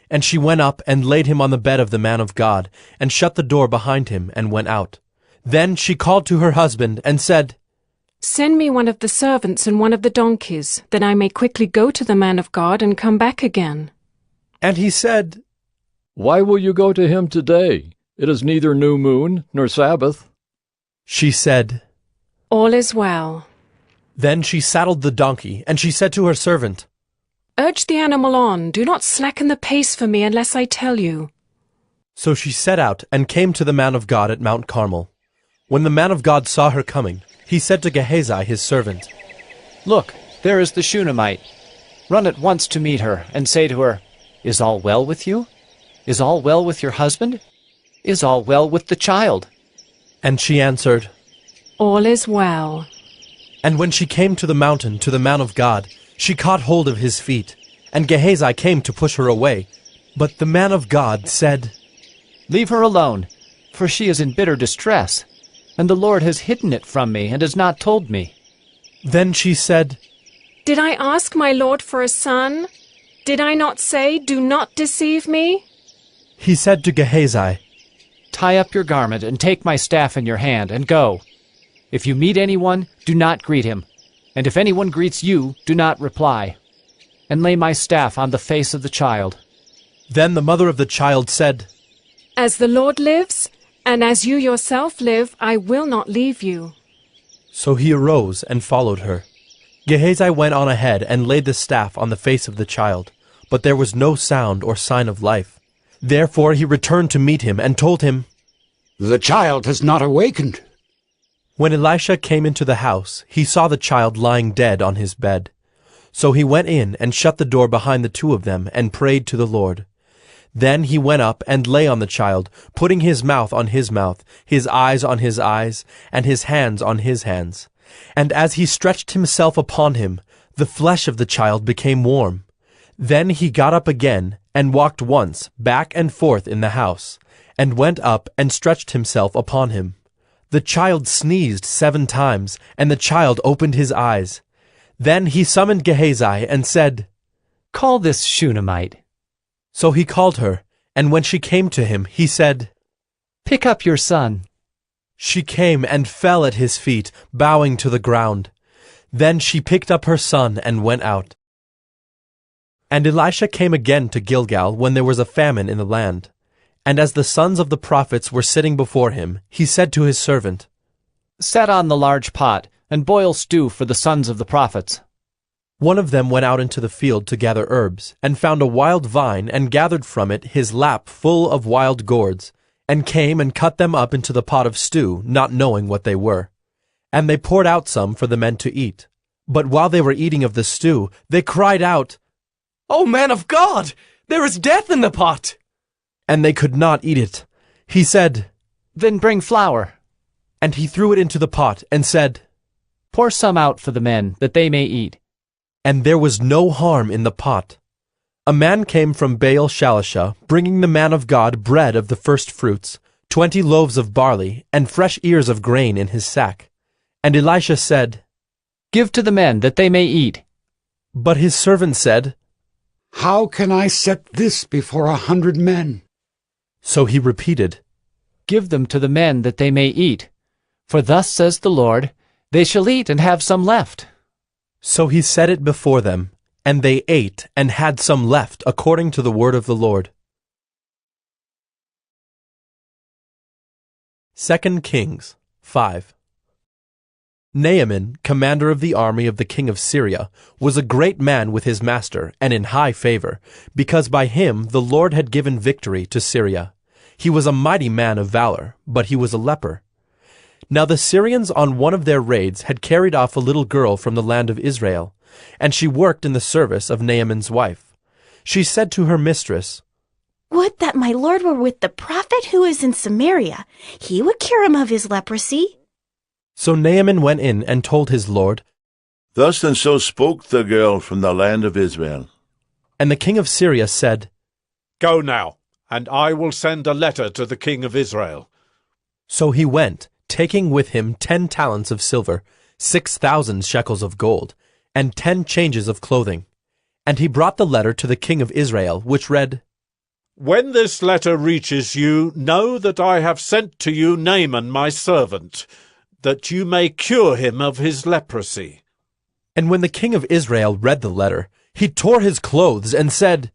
And she went up and laid him on the bed of the man of God, and shut the door behind him, and went out. Then she called to her husband, and said, Send me one of the servants and one of the donkeys, that I may quickly go to the man of God and come back again. And he said, Why will you go to him today? It is neither new moon nor Sabbath. She said, All is well. Then she saddled the donkey, and she said to her servant, Urge the animal on, do not slacken the pace for me unless I tell you. So she set out and came to the man of God at Mount Carmel. When the man of God saw her coming, he said to Gehazi his servant, Look, there is the Shunammite. Run at once to meet her, and say to her, Is all well with you? Is all well with your husband? Is all well with the child? And she answered, All is well. And when she came to the mountain to the man of God, she caught hold of his feet, and Gehazi came to push her away. But the man of God said, Leave her alone, for she is in bitter distress, and the Lord has hidden it from me and has not told me. Then she said, Did I ask my lord for a son? Did I not say, Do not deceive me? He said to Gehazi, Tie up your garment and take my staff in your hand and go. If you meet anyone, do not greet him. And if anyone greets you, do not reply. And lay my staff on the face of the child. Then the mother of the child said, As the Lord lives, and as you yourself live, I will not leave you. So he arose and followed her. Gehazi went on ahead and laid the staff on the face of the child, but there was no sound or sign of life. Therefore he returned to meet him and told him, The child has not awakened. When Elisha came into the house, he saw the child lying dead on his bed. So he went in and shut the door behind the two of them and prayed to the Lord. Then he went up and lay on the child, putting his mouth on his mouth, his eyes on his eyes, and his hands on his hands. And as he stretched himself upon him, the flesh of the child became warm. Then he got up again and walked once back and forth in the house, and went up and stretched himself upon him. The child sneezed 7 times, and the child opened his eyes. Then he summoned Gehazi and said, "Call this Shunammite." So he called her, and when she came to him, he said, "Pick up your son." She came and fell at his feet, bowing to the ground. Then she picked up her son and went out. And Elisha came again to Gilgal when there was a famine in the land. And as the sons of the prophets were sitting before him, he said to his servant, "Set on the large pot, and boil stew for the sons of the prophets." One of them went out into the field to gather herbs, and found a wild vine, and gathered from it his lap full of wild gourds, and came and cut them up into the pot of stew, not knowing what they were. And they poured out some for the men to eat. But while they were eating of the stew, they cried out, "O man of God, there is death in the pot!" And they could not eat it. He said, "Then bring flour." And he threw it into the pot, and said, "Pour some out for the men, that they may eat." And there was no harm in the pot. A man came from Baal Shalisha, bringing the man of God bread of the first fruits, 20 loaves of barley, and fresh ears of grain in his sack. And Elisha said, "Give to the men, that they may eat." But his servant said, "How can I set this before 100 men?" So he repeated, "Give them to the men, that they may eat. For thus says the Lord, they shall eat and have some left." So he set it before them, and they ate and had some left according to the word of the Lord. 2 Kings 5. Naaman, commander of the army of the king of Syria, was a great man with his master and in high favor, because by him the Lord had given victory to Syria. He was a mighty man of valor, but he was a leper. Now the Syrians on one of their raids had carried off a little girl from the land of Israel, and she worked in the service of Naaman's wife. She said to her mistress, "Would that my lord were with the prophet who is in Samaria. He would cure him of his leprosy." So Naaman went in and told his lord, "Thus and so spoke the girl from the land of Israel." And the king of Syria said, "Go now, and I will send a letter to the king of Israel." So he went, taking with him 10 talents of silver, 6,000 shekels of gold, and 10 changes of clothing. And he brought the letter to the king of Israel, which read, "When this letter reaches you, know that I have sent to you Naaman my servant, that you may cure him of his leprosy." And when the king of Israel read the letter, he tore his clothes and said,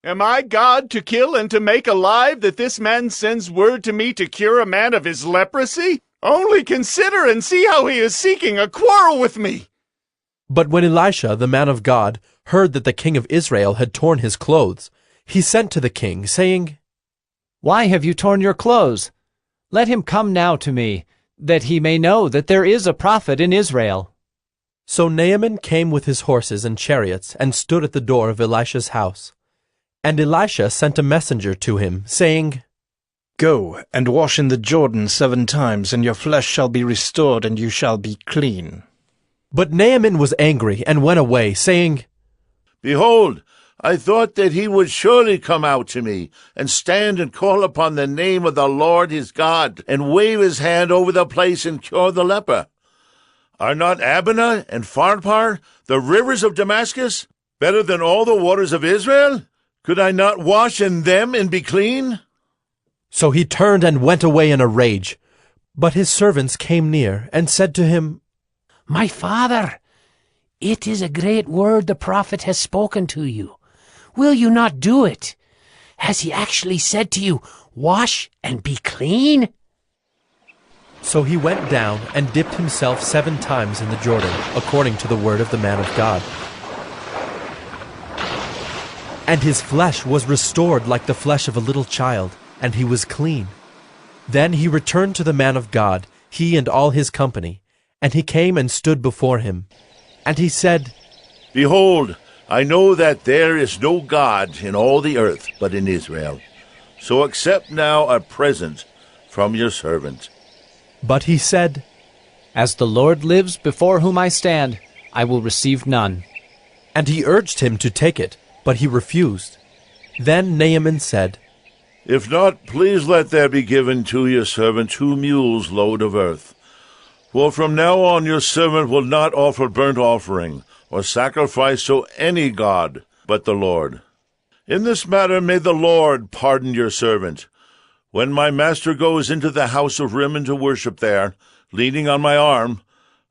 "Am I God to kill and to make alive, that this man sends word to me to cure a man of his leprosy? Only consider and see how he is seeking a quarrel with me." But when Elisha, the man of God, heard that the king of Israel had torn his clothes, he sent to the king, saying, "Why have you torn your clothes? Let him come now to me, that he may know that there is a prophet in Israel." So Naaman came with his horses and chariots, and stood at the door of Elisha's house. And Elisha sent a messenger to him, saying, "Go and wash in the Jordan 7 times, and your flesh shall be restored, and you shall be clean." But Naaman was angry, and went away, saying, "Behold, I thought that he would surely come out to me, and stand and call upon the name of the Lord his God, and wave his hand over the place and cure the leper. Are not Abana and Pharpar, the rivers of Damascus, better than all the waters of Israel? Could I not wash in them and be clean?" So he turned and went away in a rage. But his servants came near, and said to him, "My father, it is a great word the prophet has spoken to you. Will you not do it? Has he actually said to you, 'Wash and be clean'?" So he went down and dipped himself 7 times in the Jordan, according to the word of the man of God. And his flesh was restored like the flesh of a little child, and he was clean. Then he returned to the man of God, he and all his company, and he came and stood before him. And he said, "Behold, I know that there is no God in all the earth but in Israel. So accept now a present from your servant." But he said, "As the Lord lives before whom I stand, I will receive none." And he urged him to take it, but he refused. Then Naaman said, If not, please let there be given to your servant 2 mules' load of earth. For from now on your servant will not offer burnt offering or sacrifice to any god but the Lord. In this matter may the Lord pardon your servant. When my master goes into the house of Rimmon to worship there, leaning on my arm,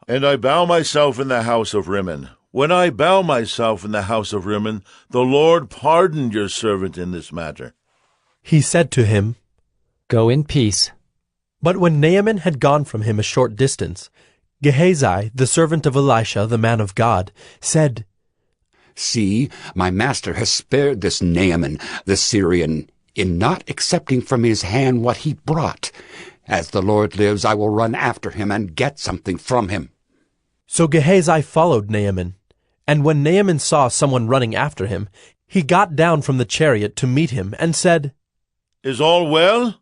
and I bow myself in the house of Rimmon. When I bow myself in the house of Rimmon, the Lord pardon your servant in this matter. He said to him, Go in peace. But when Naaman had gone from him a short distance, Gehazi, the servant of Elisha, the man of God, said, See, my master has spared this Naaman, the Syrian, in not accepting from his hand what he brought. As the Lord lives, I will run after him and get something from him. So Gehazi followed Naaman, and when Naaman saw someone running after him, he got down from the chariot to meet him and said, Is all well?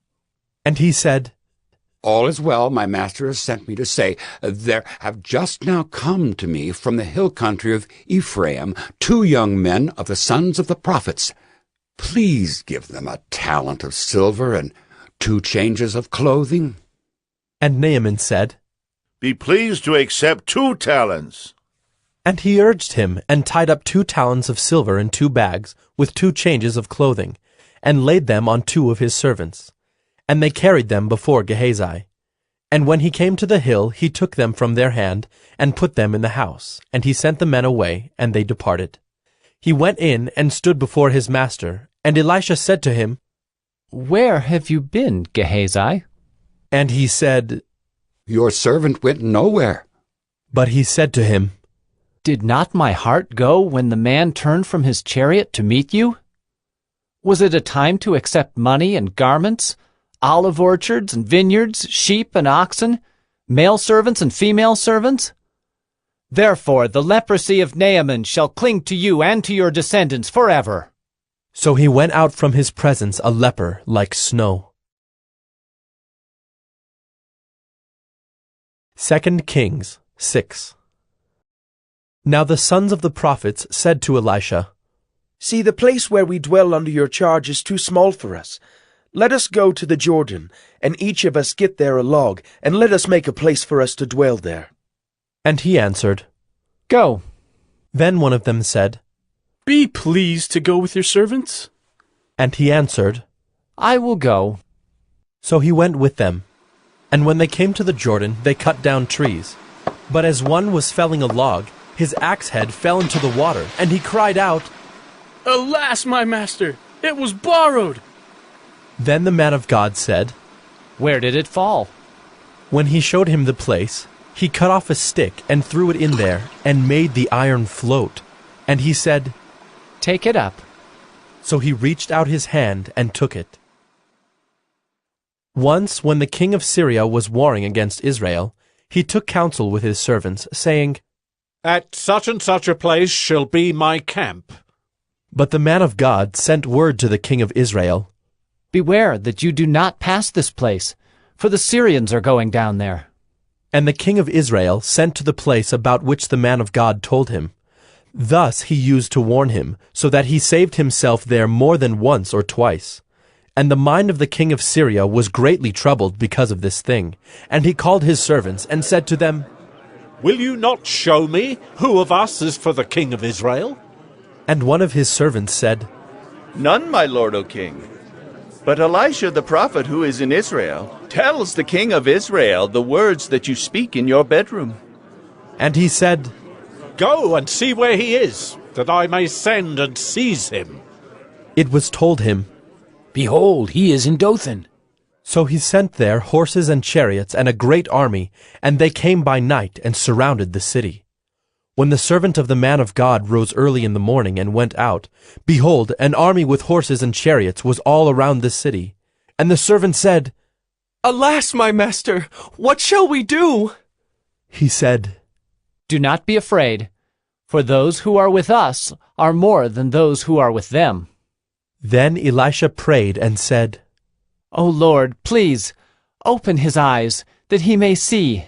And he said, All is well, my master has sent me to say, There have just now come to me from the hill country of Ephraim 2 young men of the sons of the prophets. Please give them a talent of silver and 2 changes of clothing. And Naaman said, Be pleased to accept 2 talents. And he urged him, and tied up 2 talents of silver in 2 bags, with 2 changes of clothing, and laid them on 2 of his servants. And they carried them before Gehazi. And when he came to the hill, he took them from their hand, and put them in the house. And he sent the men away, and they departed. He went in, and stood before his master. And Elisha said to him, Where have you been, Gehazi? And he said, Your servant went nowhere. But he said to him, Did not my heart go when the man turned from his chariot to meet you? Was it a time to accept money and garments, olive orchards and vineyards, sheep and oxen, male servants and female servants? Therefore the leprosy of Naaman shall cling to you and to your descendants forever. So he went out from his presence a leper like snow. 2 Kings 6. Now the sons of the prophets said to Elisha, See, the place where we dwell under your charge is too small for us. Let us go to the Jordan, and each of us get there a log, and let us make a place for us to dwell there. And he answered, Go. Then one of them said, Be pleased to go with your servants. And he answered, I will go. So he went with them. And when they came to the Jordan, they cut down trees. But as one was felling a log, his axe head fell into the water, and he cried out, Alas, my master, it was borrowed. Then the man of God said, Where did it fall? When he showed him the place, he cut off a stick and threw it in there, and made the iron float. And he said, Take it up. So he reached out his hand and took it. Once, when the king of Syria was warring against Israel, he took counsel with his servants, saying, At such and such a place shall be my camp. But the man of God sent word to the king of Israel, Beware that you do not pass this place, for the Syrians are going down there. And the king of Israel sent to the place about which the man of God told him. Thus he used to warn him, so that he saved himself there more than once or twice. And the mind of the king of Syria was greatly troubled because of this thing. And he called his servants and said to them, Will you not show me who of us is for the king of Israel? And one of his servants said, None, my lord, O king. But Elisha the prophet who is in Israel tells the king of Israel the words that you speak in your bedroom. And he said, Go and see where he is, that I may send and seize him. It was told him, Behold, he is in Dothan. So he sent there horses and chariots and a great army, and they came by night and surrounded the city. When the servant of the man of God rose early in the morning and went out, behold, an army with horses and chariots was all around the city. And the servant said, Alas, my master, what shall we do? He said, Do not be afraid, for those who are with us are more than those who are with them. Then Elisha prayed and said, O Lord, please, open his eyes, that he may see.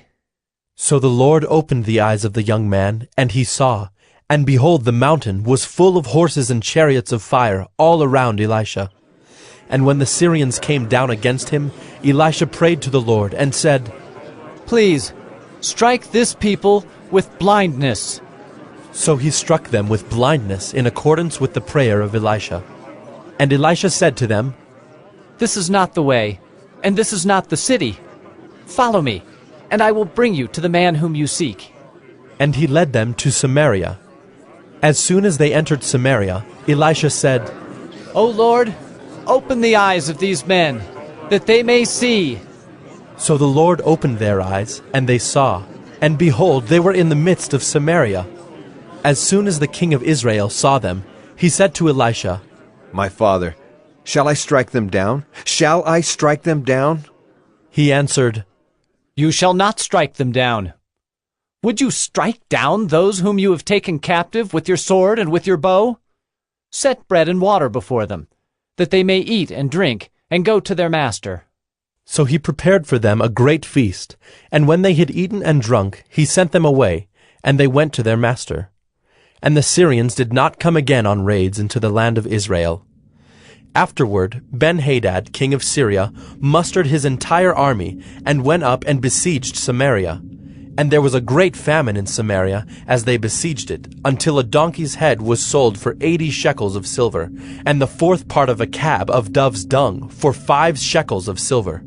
So the Lord opened the eyes of the young man, and he saw, and behold, the mountain was full of horses and chariots of fire all around Elisha. And when the Syrians came down against him, Elisha prayed to the Lord and said, Please, strike this people with blindness. So he struck them with blindness in accordance with the prayer of Elisha. And Elisha said to them, This is not the way, and this is not the city. Follow me, and I will bring you to the man whom you seek. And he led them to Samaria. As soon as they entered Samaria, Elisha said, O Lord, open the eyes of these men, that they may see. So the Lord opened their eyes, and they saw. And behold, they were in the midst of Samaria. As soon as the king of Israel saw them, he said to Elisha, My father, shall I strike them down? Shall I strike them down? He answered, You shall not strike them down. Would you strike down those whom you have taken captive with your sword and with your bow? Set bread and water before them, that they may eat and drink, and go to their master. So he prepared for them a great feast, and when they had eaten and drunk, he sent them away, and they went to their master. And the Syrians did not come again on raids into the land of Israel. Afterward, Ben-Hadad, king of Syria, mustered his entire army, and went up and besieged Samaria. And there was a great famine in Samaria as they besieged it, until a donkey's head was sold for 80 shekels of silver, and the fourth part of a cab of dove's dung for 5 shekels of silver.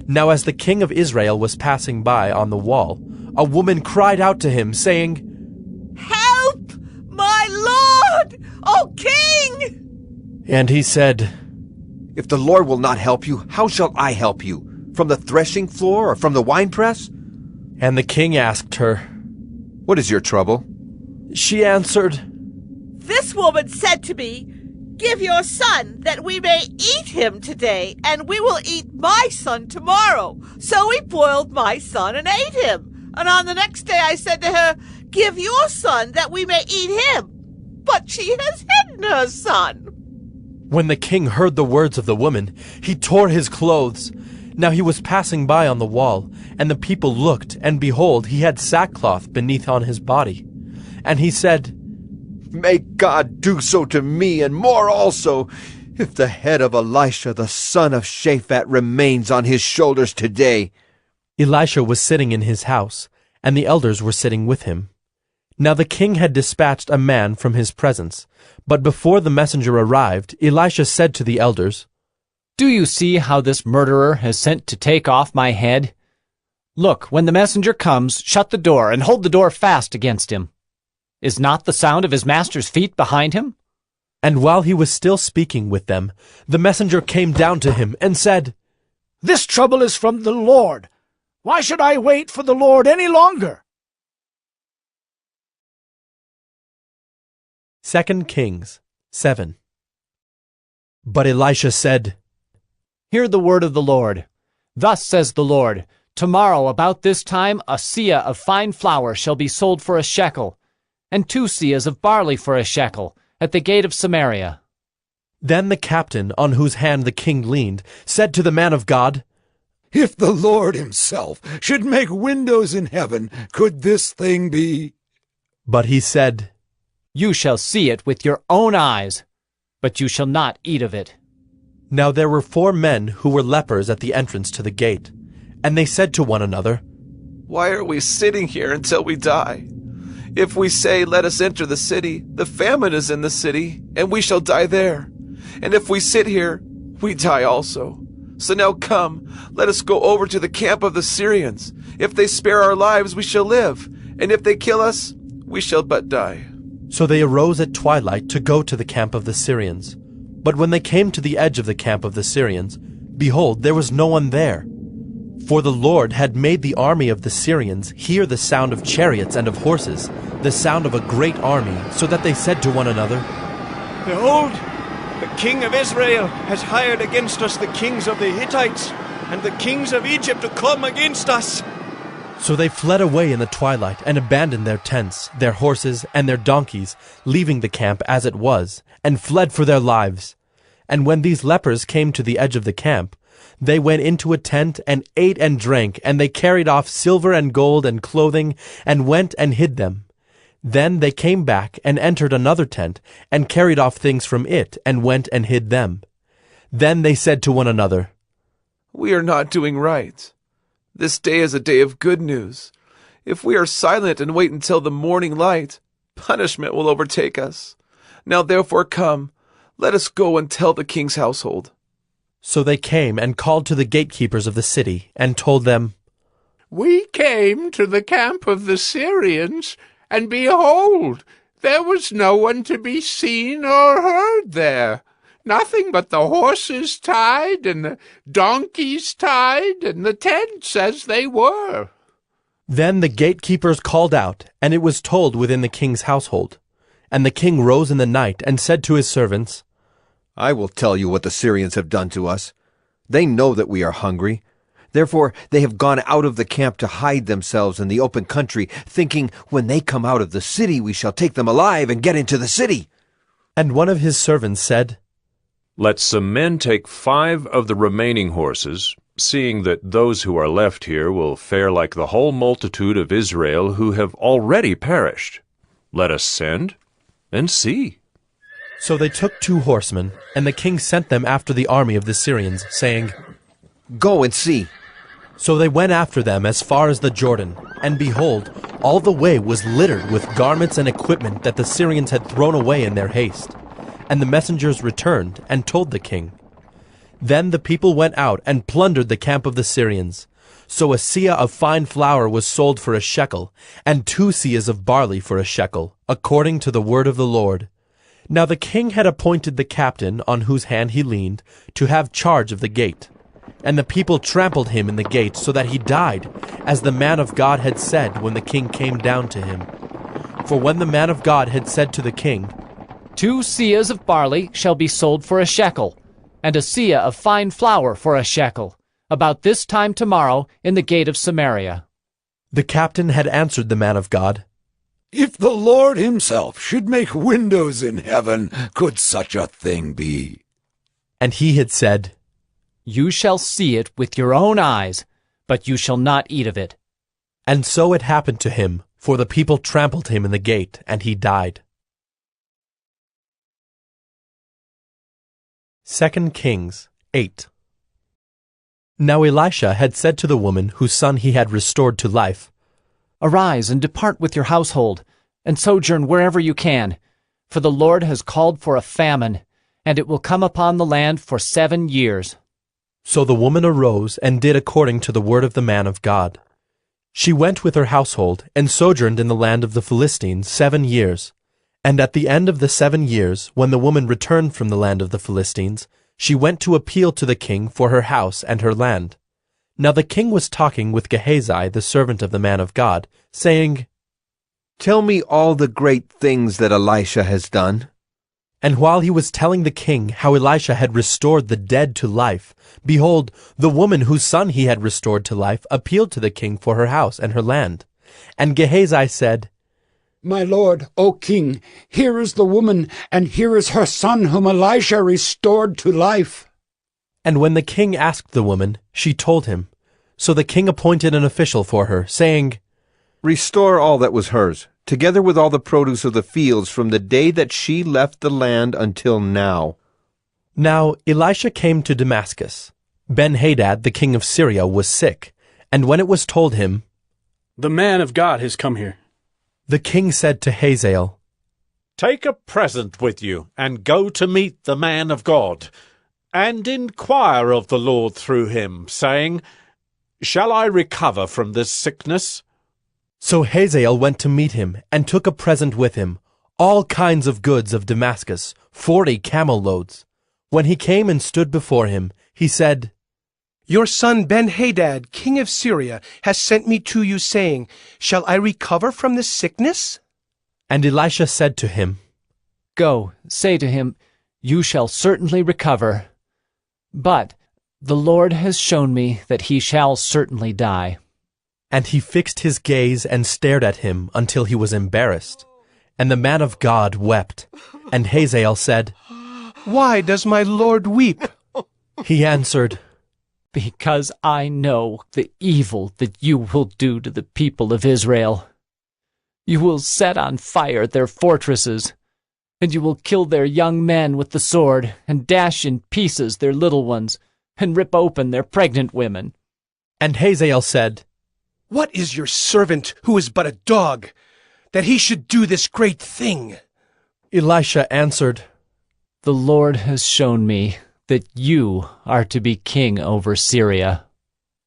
Now as the king of Israel was passing by on the wall, a woman cried out to him, saying, Help, my lord, O king! And he said, If the Lord will not help you, how shall I help you? From the threshing floor or from the winepress? And the king asked her, What is your trouble? She answered, This woman said to me, Give your son, that we may eat him today, and we will eat my son tomorrow. So we boiled my son and ate him. And on the next day I said to her, Give your son, that we may eat him. But she has hidden her son. When the king heard the words of the woman, he tore his clothes. Now he was passing by on the wall, and the people looked, and behold, he had sackcloth beneath on his body. And he said, May God do so to me, and more also, if the head of Elisha the son of Shaphat remains on his shoulders today. Elisha was sitting in his house, and the elders were sitting with him. Now the king had dispatched a man from his presence, but before the messenger arrived, Elisha said to the elders, Do you see how this murderer has sent to take off my head? Look, when the messenger comes, shut the door, and hold the door fast against him. Is not the sound of his master's feet behind him? And while he was still speaking with them, the messenger came down to him and said, This trouble is from the Lord. Why should I wait for the Lord any longer? 2 Kings 7. But Elisha said, Hear the word of the Lord. Thus says the Lord, Tomorrow about this time a seah of fine flour shall be sold for a shekel, and 2 seahs of barley for a shekel, at the gate of Samaria. Then the captain, on whose hand the king leaned, said to the man of God, If the Lord himself should make windows in heaven, could this thing be? But he said, You shall see it with your own eyes, but you shall not eat of it. Now there were 4 men who were lepers at the entrance to the gate, and they said to one another, Why are we sitting here until we die? If we say, Let us enter the city, the famine is in the city, and we shall die there. And if we sit here, we die also. So now come, let us go over to the camp of the Syrians. If they spare our lives, we shall live, and if they kill us, we shall but die. So they arose at twilight to go to the camp of the Syrians. But when they came to the edge of the camp of the Syrians, behold, there was no one there. For the Lord had made the army of the Syrians hear the sound of chariots and of horses, the sound of a great army, so that they said to one another, Behold, the king of Israel has hired against us the kings of the Hittites and the kings of Egypt to come against us. So they fled away in the twilight and abandoned their tents, their horses, and their donkeys, leaving the camp as it was, and fled for their lives. And when these lepers came to the edge of the camp, they went into a tent and ate and drank, and they carried off silver and gold and clothing, and went and hid them. Then they came back and entered another tent, and carried off things from it, and went and hid them. Then they said to one another, "We are not doing right. This day is a day of good news. If we are silent and wait until the morning light, punishment will overtake us. Now therefore come, let us go and tell the king's household." So they came and called to the gatekeepers of the city, and told them, "We came to the camp of the Syrians, and behold, there was no one to be seen or heard there. Nothing but the horses tied, and the donkeys tied, and the tents as they were." Then the gatekeepers called out, and it was told within the king's household. And the king rose in the night, and said to his servants, "I will tell you what the Syrians have done to us. They know that we are hungry. Therefore they have gone out of the camp to hide themselves in the open country, thinking, when they come out of the city we shall take them alive and get into the city." And one of his servants said, "Let some men take 5 of the remaining horses, seeing that those who are left here will fare like the whole multitude of Israel who have already perished. Let us send and see." So they took 2 horsemen, and the king sent them after the army of the Syrians, saying, "Go and see." So they went after them as far as the Jordan, and behold, all the way was littered with garments and equipment that the Syrians had thrown away in their haste. And the messengers returned and told the king. Then the people went out and plundered the camp of the Syrians. So a seah of fine flour was sold for a shekel, and 2 seahs of barley for a shekel, according to the word of the Lord. Now the king had appointed the captain, on whose hand he leaned, to have charge of the gate. And the people trampled him in the gate, so that he died, as the man of God had said when the king came down to him. For when the man of God had said to the king, 2 seahs of barley shall be sold for a shekel, and a seah of fine flour for a shekel, about this time tomorrow in the gate of Samaria. The captain had answered the man of God, "If the Lord himself should make windows in heaven, could such a thing be?" And he had said, "You shall see it with your own eyes, but you shall not eat of it." And so it happened to him, for the people trampled him in the gate, and he died. 2 Kings 8. Now Elisha had said to the woman whose son he had restored to life, "Arise and depart with your household, and sojourn wherever you can, for the Lord has called for a famine, and it will come upon the land for 7 years. So the woman arose and did according to the word of the man of God. She went with her household and sojourned in the land of the Philistines 7 years. And at the end of the 7 years, when the woman returned from the land of the Philistines, she went to appeal to the king for her house and her land. Now the king was talking with Gehazi, the servant of the man of God, saying, "Tell me all the great things that Elisha has done." And while he was telling the king how Elisha had restored the dead to life, behold, the woman whose son he had restored to life appealed to the king for her house and her land. And Gehazi said, "My lord, O king, here is the woman, and here is her son whom Elisha restored to life." And when the king asked the woman, she told him. So the king appointed an official for her, saying, "Restore all that was hers, together with all the produce of the fields from the day that she left the land until now." Now Elisha came to Damascus. Ben-Hadad, the king of Syria, was sick, and when it was told him, "The man of God has come here," the king said to Hazael, "Take a present with you, and go to meet the man of God, and inquire of the Lord through him, saying, Shall I recover from this sickness?" So Hazael went to meet him, and took a present with him, all kinds of goods of Damascus, 40 camel loads. When he came and stood before him, he said, "Your son Ben-Hadad, king of Syria, has sent me to you, saying, Shall I recover from this sickness?" And Elisha said to him, "Go, say to him, You shall certainly recover. But the Lord has shown me that he shall certainly die." And he fixed his gaze and stared at him until he was embarrassed. And the man of God wept. And Hazael said, "Why does my Lord weep?" He answered, "Because I know the evil that you will do to the people of Israel. You will set on fire their fortresses, And you will kill their young men with the sword, and dash in pieces their little ones, and rip open their pregnant women. And Hazael said, What is your servant, who is but a dog, that he should do this great thing? Elisha answered, The Lord has shown me that you are to be king over Syria.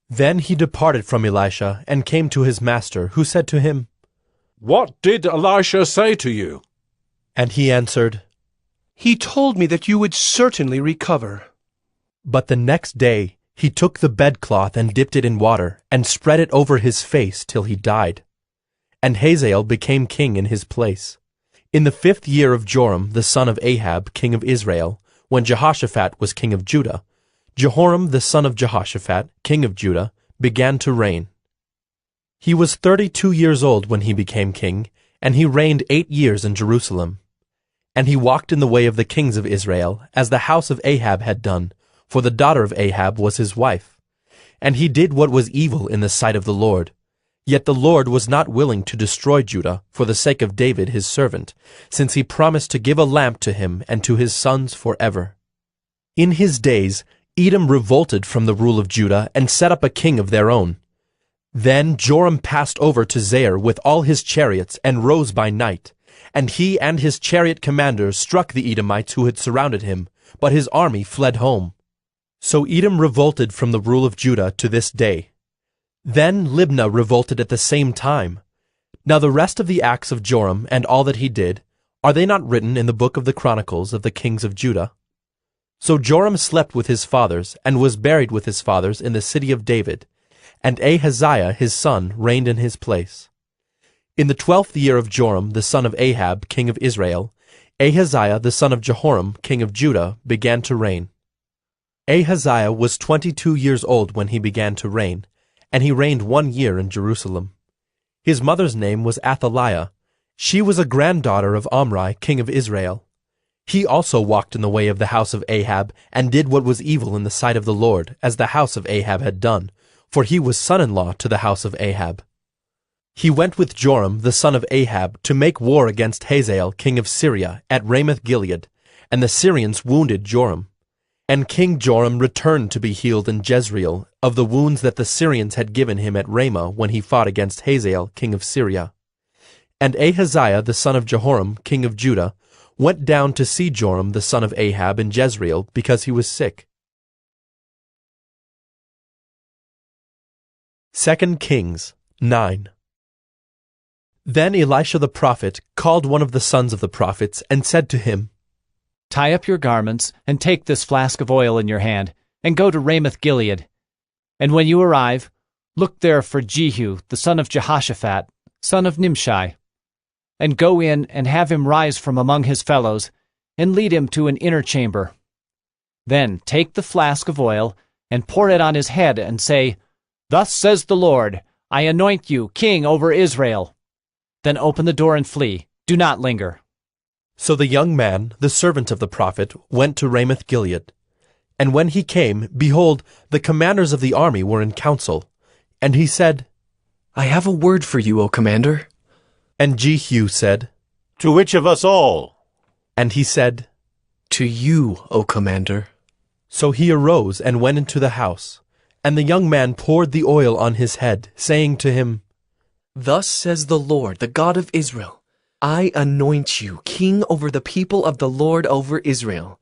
Then he departed from Elisha and came to his master, who said to him, What did Elisha say to you? And he answered, He told me that you would certainly recover. But the next day he took the bedcloth and dipped it in water, and spread it over his face till he died. And Hazael became king in his place. In the 5th year of Joram the son of Ahab, king of Israel, when Jehoshaphat was king of Judah, Jehoram the son of Jehoshaphat, king of Judah, began to reign. He was 32 years old when he became king, and he reigned 8 years in Jerusalem. And he walked in the way of the kings of Israel, as the house of Ahab had done, for the daughter of Ahab was his wife. And he did what was evil in the sight of the Lord. Yet the Lord was not willing to destroy Judah for the sake of David his servant, since he promised to give a lamp to him and to his sons forever. In his days Edom revolted from the rule of Judah and set up a king of their own. Then Joram passed over to Zair with all his chariots and rose by night. And he and his chariot commanders struck the Edomites who had surrounded him, but his army fled home. So Edom revolted from the rule of Judah to this day. Then Libnah revolted at the same time. Now the rest of the acts of Joram and all that he did, are they not written in the book of the Chronicles of the kings of Judah? So Joram slept with his fathers, and was buried with his fathers in the city of David, and Ahaziah his son reigned in his place. In the 12th year of Joram the son of Ahab, king of Israel, Ahaziah the son of Jehoram, king of Judah, began to reign. Ahaziah was 22 years old when he began to reign, and he reigned 1 year in Jerusalem. His mother's name was Athaliah. She was a granddaughter of Omri, king of Israel. He also walked in the way of the house of Ahab, and did what was evil in the sight of the Lord, as the house of Ahab had done, for he was son-in-law to the house of Ahab. He went with Joram the son of Ahab to make war against Hazael king of Syria at Ramoth-Gilead, and the Syrians wounded Joram. And King Joram returned to be healed in Jezreel of the wounds that the Syrians had given him at Ramah when he fought against Hazael king of Syria. And Ahaziah the son of Jehoram king of Judah went down to see Joram the son of Ahab in Jezreel, because he was sick. 2 Kings 9. Then Elisha the prophet called one of the sons of the prophets, and said to him, Tie up your garments, and take this flask of oil in your hand, and go to Ramoth-Gilead. And when you arrive, look there for Jehu the son of Jehoshaphat, son of Nimshi, and go in and have him rise from among his fellows, and lead him to an inner chamber. Then take the flask of oil, and pour it on his head, and say, Thus says the Lord, I anoint you king over Israel. Then open the door and flee. Do not linger. So the young man, the servant of the prophet, went to Ramoth-Gilead. And when he came, behold, the commanders of the army were in council. And he said, I have a word for you, O commander. And Jehu said, To which of us all? And he said, To you, O commander. So he arose and went into the house. And the young man poured the oil on his head, saying to him, Thus says the Lord, the God of Israel, I anoint you king over the people of the Lord over Israel.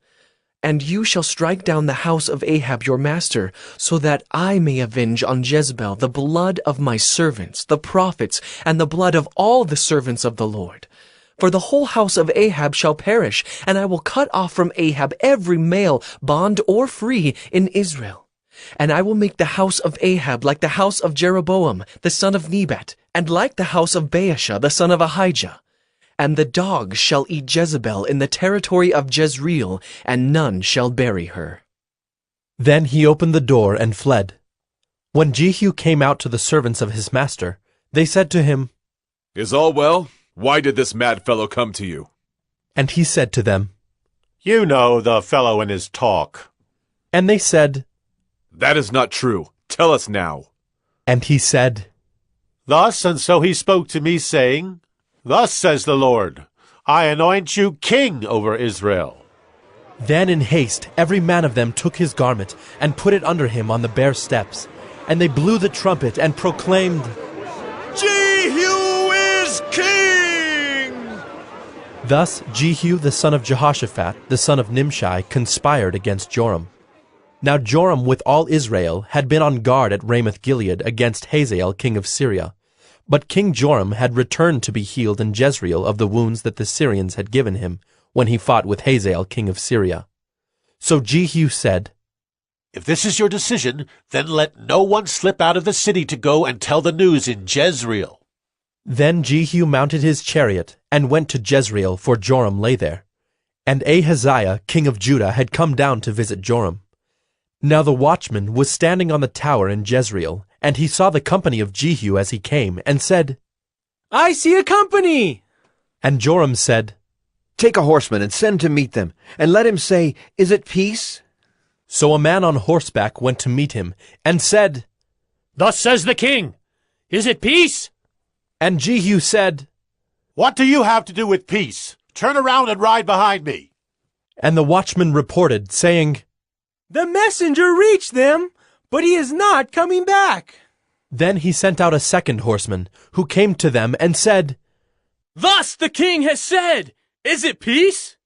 And you shall strike down the house of Ahab your master, so that I may avenge on Jezebel the blood of my servants, the prophets, and the blood of all the servants of the Lord. For the whole house of Ahab shall perish, and I will cut off from Ahab every male, bond or free, in Israel. And I will make the house of Ahab like the house of Jeroboam, the son of Nebat, and like the house of Baasha, the son of Ahijah. And the dogs shall eat Jezebel in the territory of Jezreel, and none shall bury her. Then he opened the door and fled. When Jehu came out to the servants of his master, they said to him, Is all well? Why did this mad fellow come to you? And he said to them, You know the fellow and his talk. And they said, That is not true. Tell us now. And he said, Thus and so he spoke to me, saying, Thus says the Lord, I anoint you king over Israel. Then in haste every man of them took his garment, and put it under him on the bare steps. And they blew the trumpet, and proclaimed, Jehu is king! Thus Jehu the son of Jehoshaphat, the son of Nimshi, conspired against Joram. Now Joram with all Israel had been on guard at Ramoth-Gilead against Hazael king of Syria. But King Joram had returned to be healed in Jezreel of the wounds that the Syrians had given him, when he fought with Hazael king of Syria. So Jehu said, If this is your decision, then let no one slip out of the city to go and tell the news in Jezreel. Then Jehu mounted his chariot, and went to Jezreel, for Joram lay there. And Ahaziah king of Judah had come down to visit Joram. Now the watchman was standing on the tower in Jezreel, and he saw the company of Jehu as he came, and said, I see a company! And Joram said, Take a horseman and send to meet them, and let him say, Is it peace? So a man on horseback went to meet him, and said, Thus says the king, Is it peace? And Jehu said, What do you have to do with peace? Turn around and ride behind me. And the watchman reported, saying, The messenger reached them, but he is not coming back. Then he sent out a second horseman, who came to them and said, Thus the king has said, Is it peace?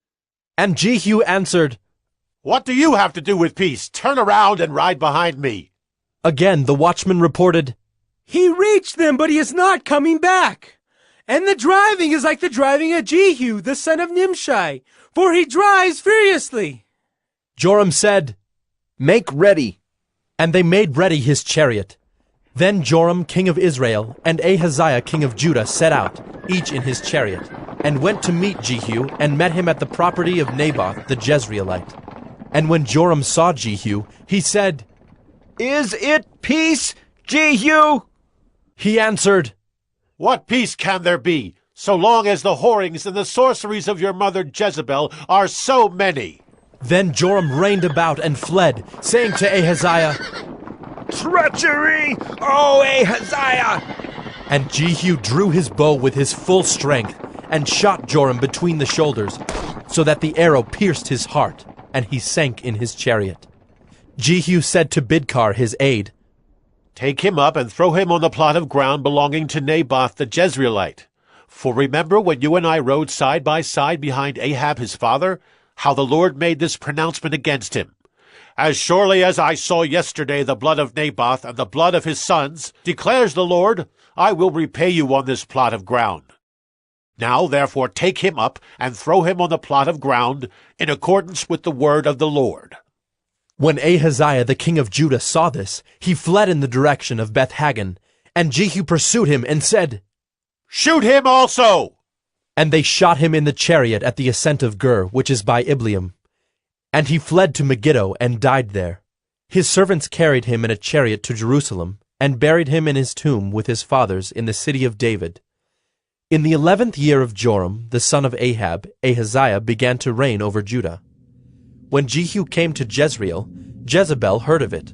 And Jehu answered, What do you have to do with peace? Turn around and ride behind me. Again the watchman reported, He reached them, but he is not coming back. And the driving is like the driving of Jehu, the son of Nimshi, for he drives furiously. Joram said, Make ready. And they made ready his chariot. Then Joram king of Israel and Ahaziah king of Judah set out, each in his chariot, and went to meet Jehu, and met him at the property of Naboth the Jezreelite. And when Joram saw Jehu, he said, Is it peace, Jehu? He answered, What peace can there be, so long as the whorings and the sorceries of your mother Jezebel are so many? Then Joram reined about and fled, saying to Ahaziah, Treachery, O Ahaziah! And Jehu drew his bow with his full strength, and shot Joram between the shoulders, so that the arrow pierced his heart, and he sank in his chariot. Jehu said to Bidkar his aide, Take him up and throw him on the plot of ground belonging to Naboth the Jezreelite. For remember when you and I rode side by side behind Ahab his father, how the Lord made this pronouncement against him. As surely as I saw yesterday the blood of Naboth and the blood of his sons, declares the Lord, I will repay you on this plot of ground. Now therefore take him up and throw him on the plot of ground in accordance with the word of the Lord. When Ahaziah the king of Judah saw this, he fled in the direction of Beth-Hagan, and Jehu pursued him and said, Shoot him also! And they shot him in the chariot at the ascent of Gur, which is by Ibleam. And he fled to Megiddo and died there. His servants carried him in a chariot to Jerusalem, and buried him in his tomb with his fathers in the city of David. In the 11th year of Joram, the son of Ahab, Ahaziah began to reign over Judah. When Jehu came to Jezreel, Jezebel heard of it,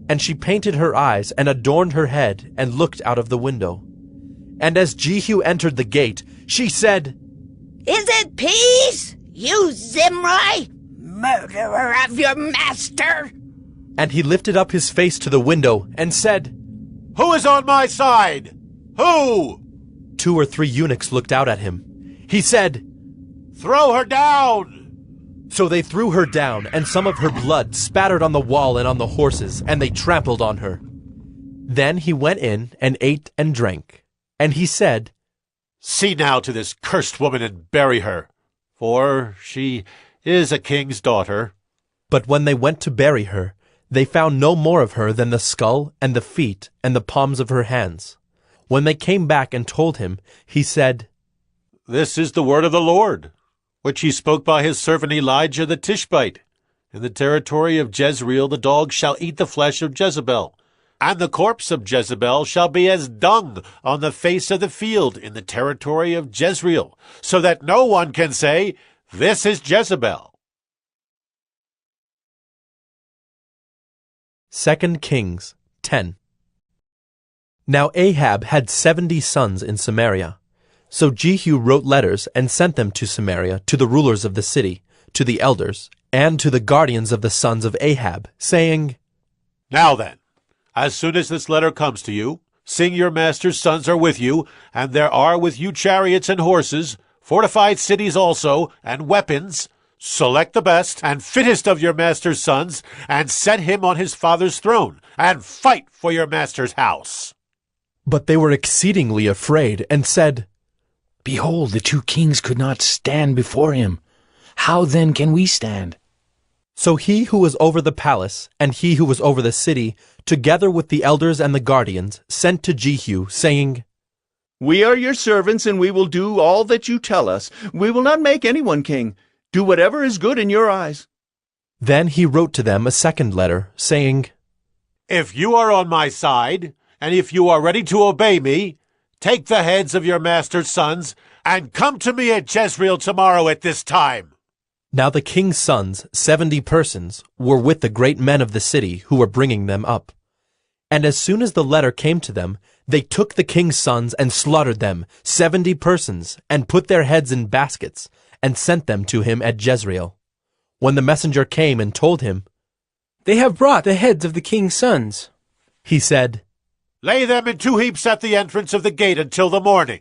and she painted her eyes and adorned her head and looked out of the window. And as Jehu entered the gate, she said, Is it peace, you Zimri, murderer of your master? And he lifted up his face to the window and said, Who is on my side? Who? 2 or 3 eunuchs looked out at him. He said, Throw her down! So they threw her down, and some of her blood spattered on the wall and on the horses, and they trampled on her. Then he went in and ate and drank. And he said, See now to this cursed woman and bury her, for she is a king's daughter. But when they went to bury her, they found no more of her than the skull and the feet and the palms of her hands. When they came back and told him, he said, This is the word of the Lord, which he spoke by his servant Elijah the Tishbite. In the territory of Jezreel the dogs shall eat the flesh of Jezebel, and the corpse of Jezebel shall be as dung on the face of the field in the territory of Jezreel, so that no one can say, This is Jezebel. 2 Kings 10. Now Ahab had 70 sons in Samaria. So Jehu wrote letters and sent them to Samaria, to the rulers of the city, to the elders, and to the guardians of the sons of Ahab, saying, Now then, as soon as this letter comes to you, seeing your master's sons are with you, and there are with you chariots and horses, fortified cities also, and weapons, select the best and fittest of your master's sons, and set him on his father's throne, and fight for your master's house. But they were exceedingly afraid, and said, Behold, the 2 kings could not stand before him. How then can we stand? So he who was over the palace, and he who was over the city, together with the elders and the guardians, sent to Jehu, saying, We are your servants, and we will do all that you tell us. We will not make anyone king. Do whatever is good in your eyes. Then he wrote to them a second letter, saying, If you are on my side, and if you are ready to obey me, take the heads of your master's sons, and come to me at Jezreel tomorrow at this time. Now the king's sons, 70 persons, were with the great men of the city who were bringing them up. And as soon as the letter came to them, they took the king's sons and slaughtered them, 70 persons, and put their heads in baskets, and sent them to him at Jezreel. When the messenger came and told him, They have brought the heads of the king's sons, he said, Lay them in 2 heaps at the entrance of the gate until the morning.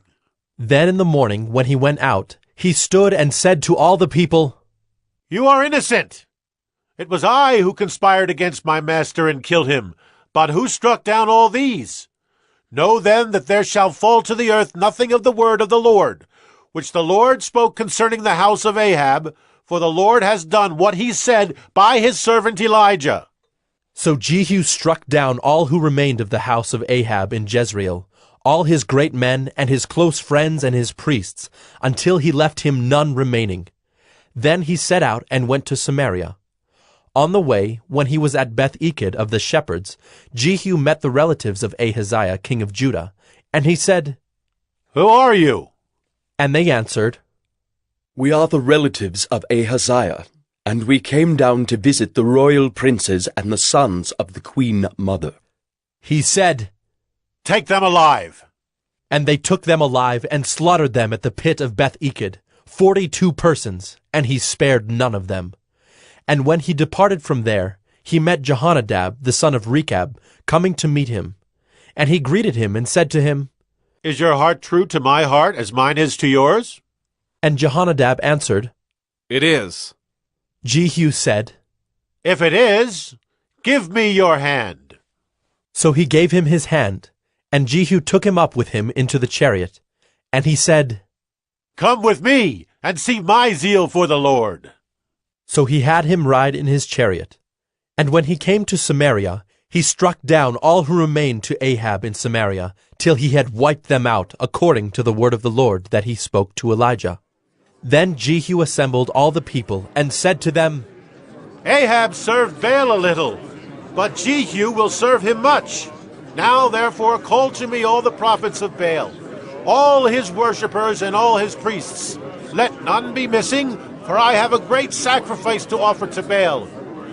Then in the morning, when he went out, he stood and said to all the people, You are innocent. It was I who conspired against my master and killed him. But who struck down all these? Know then that there shall fall to the earth nothing of the word of the Lord, which the Lord spoke concerning the house of Ahab, for the Lord has done what he said by his servant Elijah. So Jehu struck down all who remained of the house of Ahab in Jezreel, all his great men and his close friends and his priests, until he left him none remaining. Then he set out and went to Samaria. On the way, when he was at Beth-Eked of the shepherds, Jehu met the relatives of Ahaziah, king of Judah, and he said, Who are you? And they answered, We are the relatives of Ahaziah, and we came down to visit the royal princes and the sons of the queen mother. He said, Take them alive. And they took them alive and slaughtered them at the pit of Beth-Eked, 42 persons, and he spared none of them. And when he departed from there, he met Jehonadab, the son of Rechab, coming to meet him. And he greeted him and said to him, Is your heart true to my heart as mine is to yours? And Jehonadab answered, It is. Jehu said, If it is, give me your hand. So he gave him his hand, and Jehu took him up with him into the chariot. And he said, Come with me, and see my zeal for the Lord. So he had him ride in his chariot. And when he came to Samaria, he struck down all who remained to Ahab in Samaria, till he had wiped them out, according to the word of the Lord that he spoke to Elijah. Then Jehu assembled all the people, and said to them, Ahab served Baal a little, but Jehu will serve him much. Now therefore call to me all the prophets of Baal, all his worshippers and all his priests. Let none be missing, for I have a great sacrifice to offer to Baal.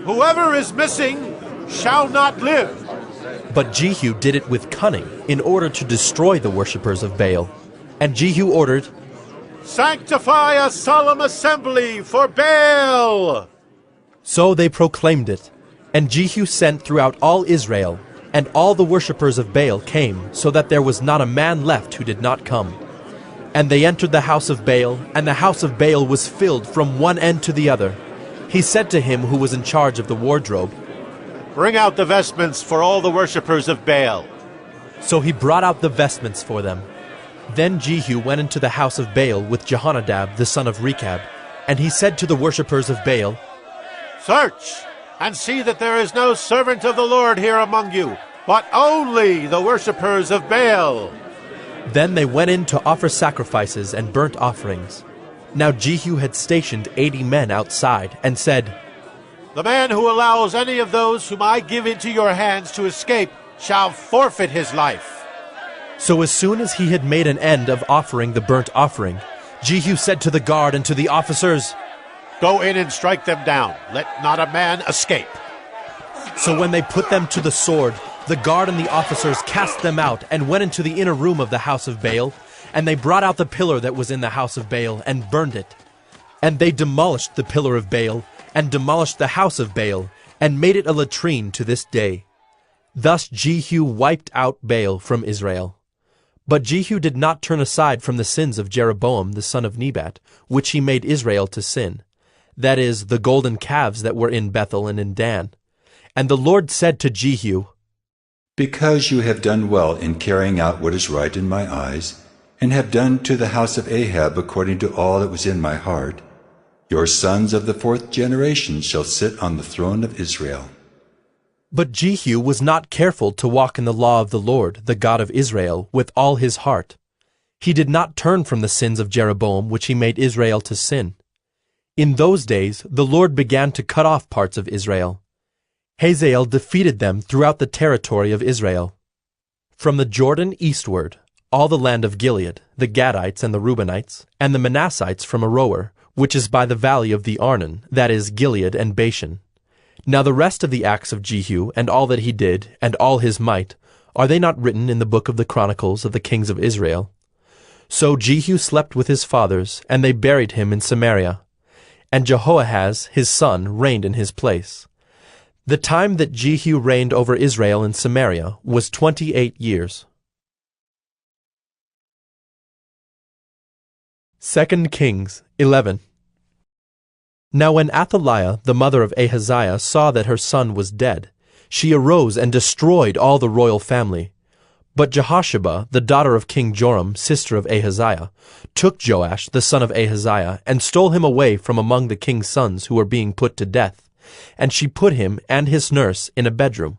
Whoever is missing shall not live. But Jehu did it with cunning, in order to destroy the worshippers of Baal. And Jehu ordered, Sanctify a solemn assembly for Baal! So they proclaimed it. And Jehu sent throughout all Israel, and all the worshippers of Baal came, so that there was not a man left who did not come. And they entered the house of Baal, and the house of Baal was filled from one end to the other. He said to him who was in charge of the wardrobe, Bring out the vestments for all the worshippers of Baal. So he brought out the vestments for them. Then Jehu went into the house of Baal with Jehonadab the son of Rechab, and he said to the worshippers of Baal, Search, and see that there is no servant of the Lord here among you, but only the worshippers of Baal. Then they went in to offer sacrifices and burnt offerings. Now Jehu had stationed 80 men outside, and said, The man who allows any of those whom I give into your hands to escape shall forfeit his life. So as soon as he had made an end of offering the burnt offering, Jehu said to the guard and to the officers, Go in and strike them down. Let not a man escape. So when they put them to the sword, the guard and the officers cast them out and went into the inner room of the house of Baal, And they brought out the pillar that was in the house of Baal, and burned it. And they demolished the pillar of Baal, and demolished the house of Baal, and made it a latrine to this day. Thus Jehu wiped out Baal from Israel. But Jehu did not turn aside from the sins of Jeroboam the son of Nebat, which he made Israel to sin, that is, the golden calves that were in Bethel and in Dan. And the Lord said to Jehu, Because you have done well in carrying out what is right in my eyes, and have done to the house of Ahab according to all that was in my heart, your sons of the 4th generation shall sit on the throne of Israel. But Jehu was not careful to walk in the law of the Lord, the God of Israel, with all his heart. He did not turn from the sins of Jeroboam, which he made Israel to sin. In those days the Lord began to cut off parts of Israel. Hazael defeated them throughout the territory of Israel. From the Jordan eastward, all the land of Gilead, the Gadites and the Reubenites, and the Manassites from Aroer, which is by the valley of the Arnon, that is, Gilead and Bashan. Now the rest of the acts of Jehu, and all that he did, and all his might, are they not written in the book of the Chronicles of the kings of Israel? So Jehu slept with his fathers, and they buried him in Samaria. And Jehoahaz his son reigned in his place. The time that Jehu reigned over Israel in Samaria was 28 years. 2 Kings 11. Now when Athaliah, the mother of Ahaziah, saw that her son was dead, she arose and destroyed all the royal family. But Jehosheba, the daughter of King Joram, sister of Ahaziah, took Joash, the son of Ahaziah, and stole him away from among the king's sons who were being put to death, and she put him and his nurse in a bedroom.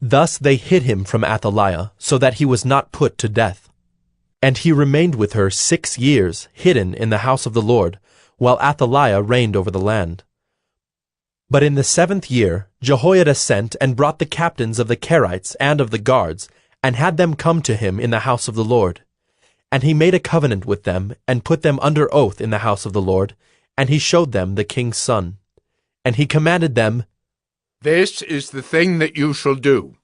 Thus they hid him from Athaliah, so that he was not put to death. And he remained with her 6 years, hidden in the house of the Lord, while Athaliah reigned over the land. But in the 7th year Jehoiada sent and brought the captains of the Kerites and of the guards, and had them come to him in the house of the Lord. And he made a covenant with them, and put them under oath in the house of the Lord, and he showed them the king's son. And he commanded them, This is the thing that you shall do.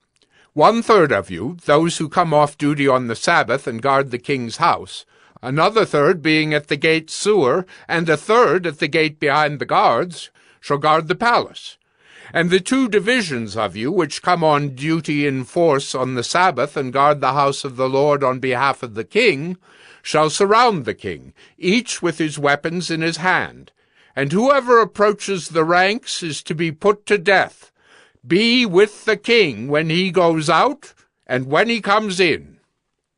1/3 of you, those who come off duty on the Sabbath and guard the king's house, another third being at the gate sewer, and a third at the gate behind the guards, shall guard the palace. And the 2 divisions of you, which come on duty in force on the Sabbath and guard the house of the Lord on behalf of the king, shall surround the king, each with his weapons in his hand. And whoever approaches the ranks is to be put to death. Be with the king when he goes out and when he comes in.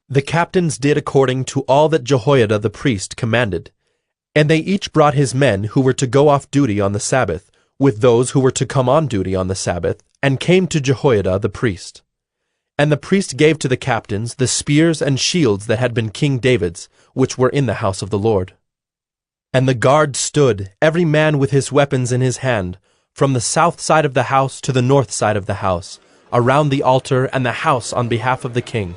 The captains did according to all that Jehoiada the priest commanded. And they each brought his men who were to go off duty on the Sabbath, with those who were to come on duty on the Sabbath, and came to Jehoiada the priest. And the priest gave to the captains the spears and shields that had been King David's, which were in the house of the Lord. And the guard stood, every man with his weapons in his hand, from the south side of the house to the north side of the house, around the altar and the house on behalf of the king.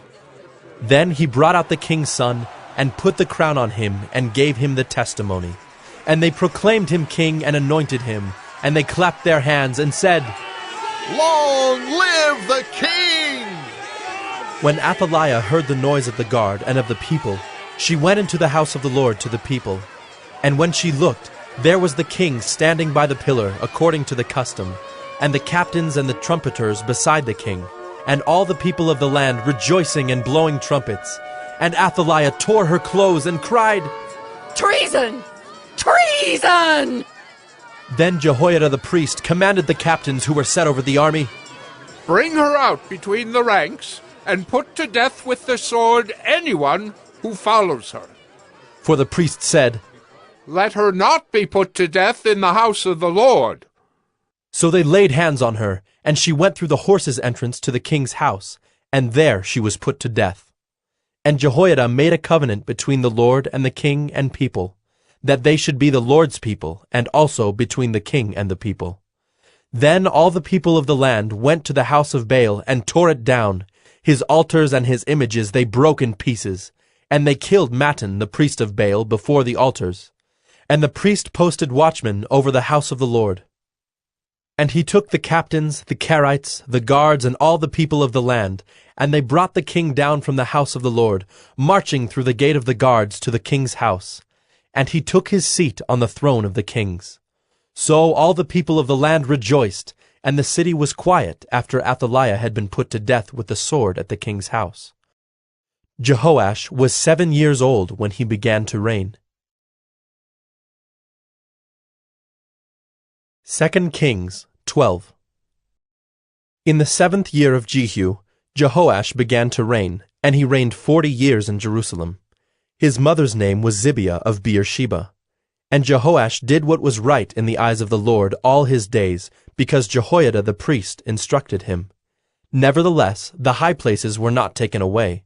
Then he brought out the king's son, and put the crown on him, and gave him the testimony. And they proclaimed him king and anointed him, and they clapped their hands and said, Long live the king! When Athaliah heard the noise of the guard and of the people, she went into the house of the Lord to the people. And when she looked, there was the king standing by the pillar according to the custom, and the captains and the trumpeters beside the king, and all the people of the land rejoicing and blowing trumpets. And Athaliah tore her clothes and cried, Treason! Treason! Then Jehoiada the priest commanded the captains who were set over the army, Bring her out between the ranks, and put to death with the sword anyone who follows her. For the priest said, Let her not be put to death in the house of the Lord. So they laid hands on her, and she went through the horses' entrance to the king's house, and there she was put to death. And Jehoiada made a covenant between the Lord and the king and people, that they should be the Lord's people, and also between the king and the people. Then all the people of the land went to the house of Baal and tore it down. His altars and his images they broke in pieces, and they killed Mattan the priest of Baal before the altars. And the priest posted watchmen over the house of the Lord. And he took the captains, the Carites, the guards, and all the people of the land, and they brought the king down from the house of the Lord, marching through the gate of the guards to the king's house. And he took his seat on the throne of the kings. So all the people of the land rejoiced, and the city was quiet after Athaliah had been put to death with the sword at the king's house. Jehoash was 7 years old when he began to reign. 2 Kings 12. In the 7th year of Jehu, Jehoash began to reign, and he reigned 40 years in Jerusalem. His mother's name was Zibiah of Beersheba. And Jehoash did what was right in the eyes of the Lord all his days, because Jehoiada the priest instructed him. Nevertheless, the high places were not taken away.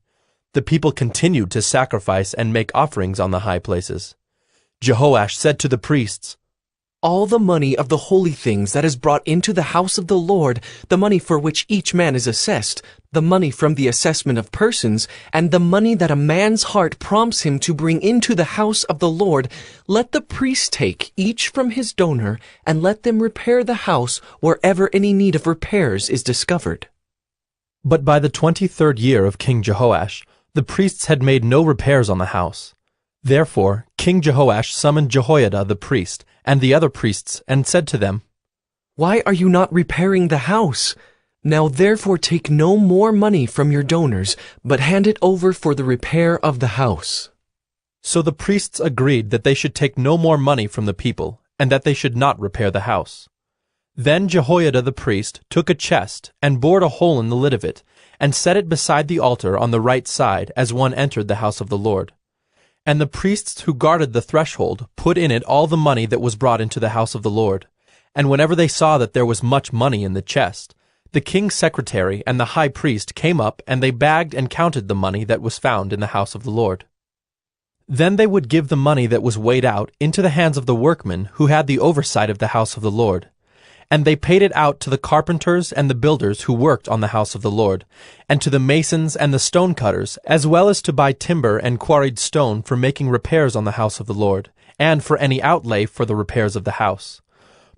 The people continued to sacrifice and make offerings on the high places. Jehoash said to the priests, All the money of the holy things that is brought into the house of the Lord, the money for which each man is assessed, the money from the assessment of persons, and the money that a man's heart prompts him to bring into the house of the Lord, let the priests take each from his donor, and let them repair the house wherever any need of repairs is discovered. But by the 23rd year of King Jehoash, the priests had made no repairs on the house. Therefore King Jehoash summoned Jehoiada the priest, and the other priests, and said to them, Why are you not repairing the house? Now therefore take no more money from your donors, but hand it over for the repair of the house. So the priests agreed that they should take no more money from the people, and that they should not repair the house. Then Jehoiada the priest took a chest, and bored a hole in the lid of it, and set it beside the altar on the right side as one entered the house of the Lord. And the priests who guarded the threshold put in it all the money that was brought into the house of the Lord. And whenever they saw that there was much money in the chest, the king's secretary and the high priest came up, and they bagged and counted the money that was found in the house of the Lord. Then they would give the money that was weighed out into the hands of the workmen who had the oversight of the house of the Lord. And they paid it out to the carpenters and the builders who worked on the house of the Lord, and to the masons and the stonecutters, as well as to buy timber and quarried stone for making repairs on the house of the Lord, and for any outlay for the repairs of the house.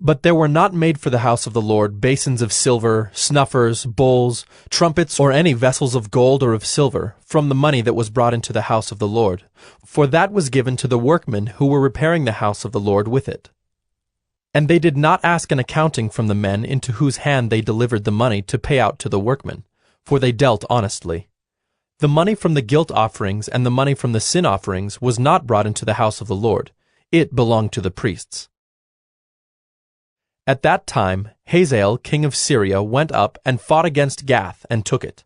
But there were not made for the house of the Lord basins of silver, snuffers, bowls, trumpets, or any vessels of gold or of silver, from the money that was brought into the house of the Lord, for that was given to the workmen who were repairing the house of the Lord with it. And they did not ask an accounting from the men into whose hand they delivered the money to pay out to the workmen, for they dealt honestly. The money from the guilt offerings and the money from the sin offerings was not brought into the house of the Lord. It belonged to the priests. At that time Hazael king of Syria went up and fought against Gath and took it.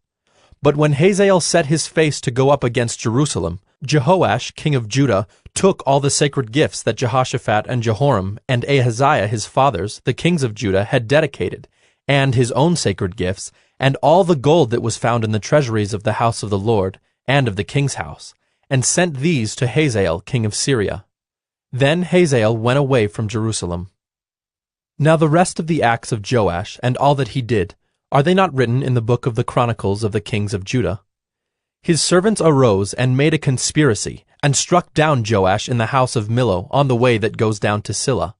But when Hazael set his face to go up against Jerusalem, Jehoash king of Judah took all the sacred gifts that Jehoshaphat and Jehoram and Ahaziah his fathers, the kings of Judah, had dedicated, and his own sacred gifts, and all the gold that was found in the treasuries of the house of the Lord, and of the king's house, and sent these to Hazael king of Syria. Then Hazael went away from Jerusalem. Now the rest of the acts of Joash, and all that he did, are they not written in the book of the Chronicles of the kings of Judah? His servants arose and made a conspiracy, and struck down Joash in the house of Millo on the way that goes down to Silla.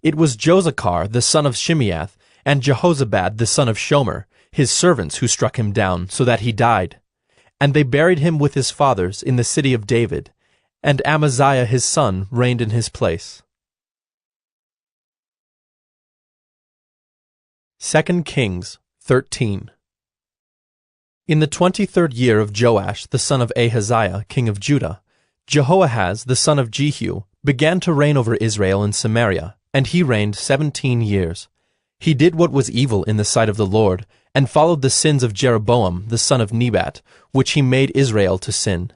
It was Josachar the son of Shimeath, and Jehozabad the son of Shomer, his servants, who struck him down, so that he died. And they buried him with his fathers in the city of David, and Amaziah his son reigned in his place. 2 Kings 13. In the 23rd year of Joash the son of Ahaziah, king of Judah, Jehoahaz the son of Jehu began to reign over Israel in Samaria, and he reigned 17 years. He did what was evil in the sight of the Lord, and followed the sins of Jeroboam the son of Nebat, which he made Israel to sin.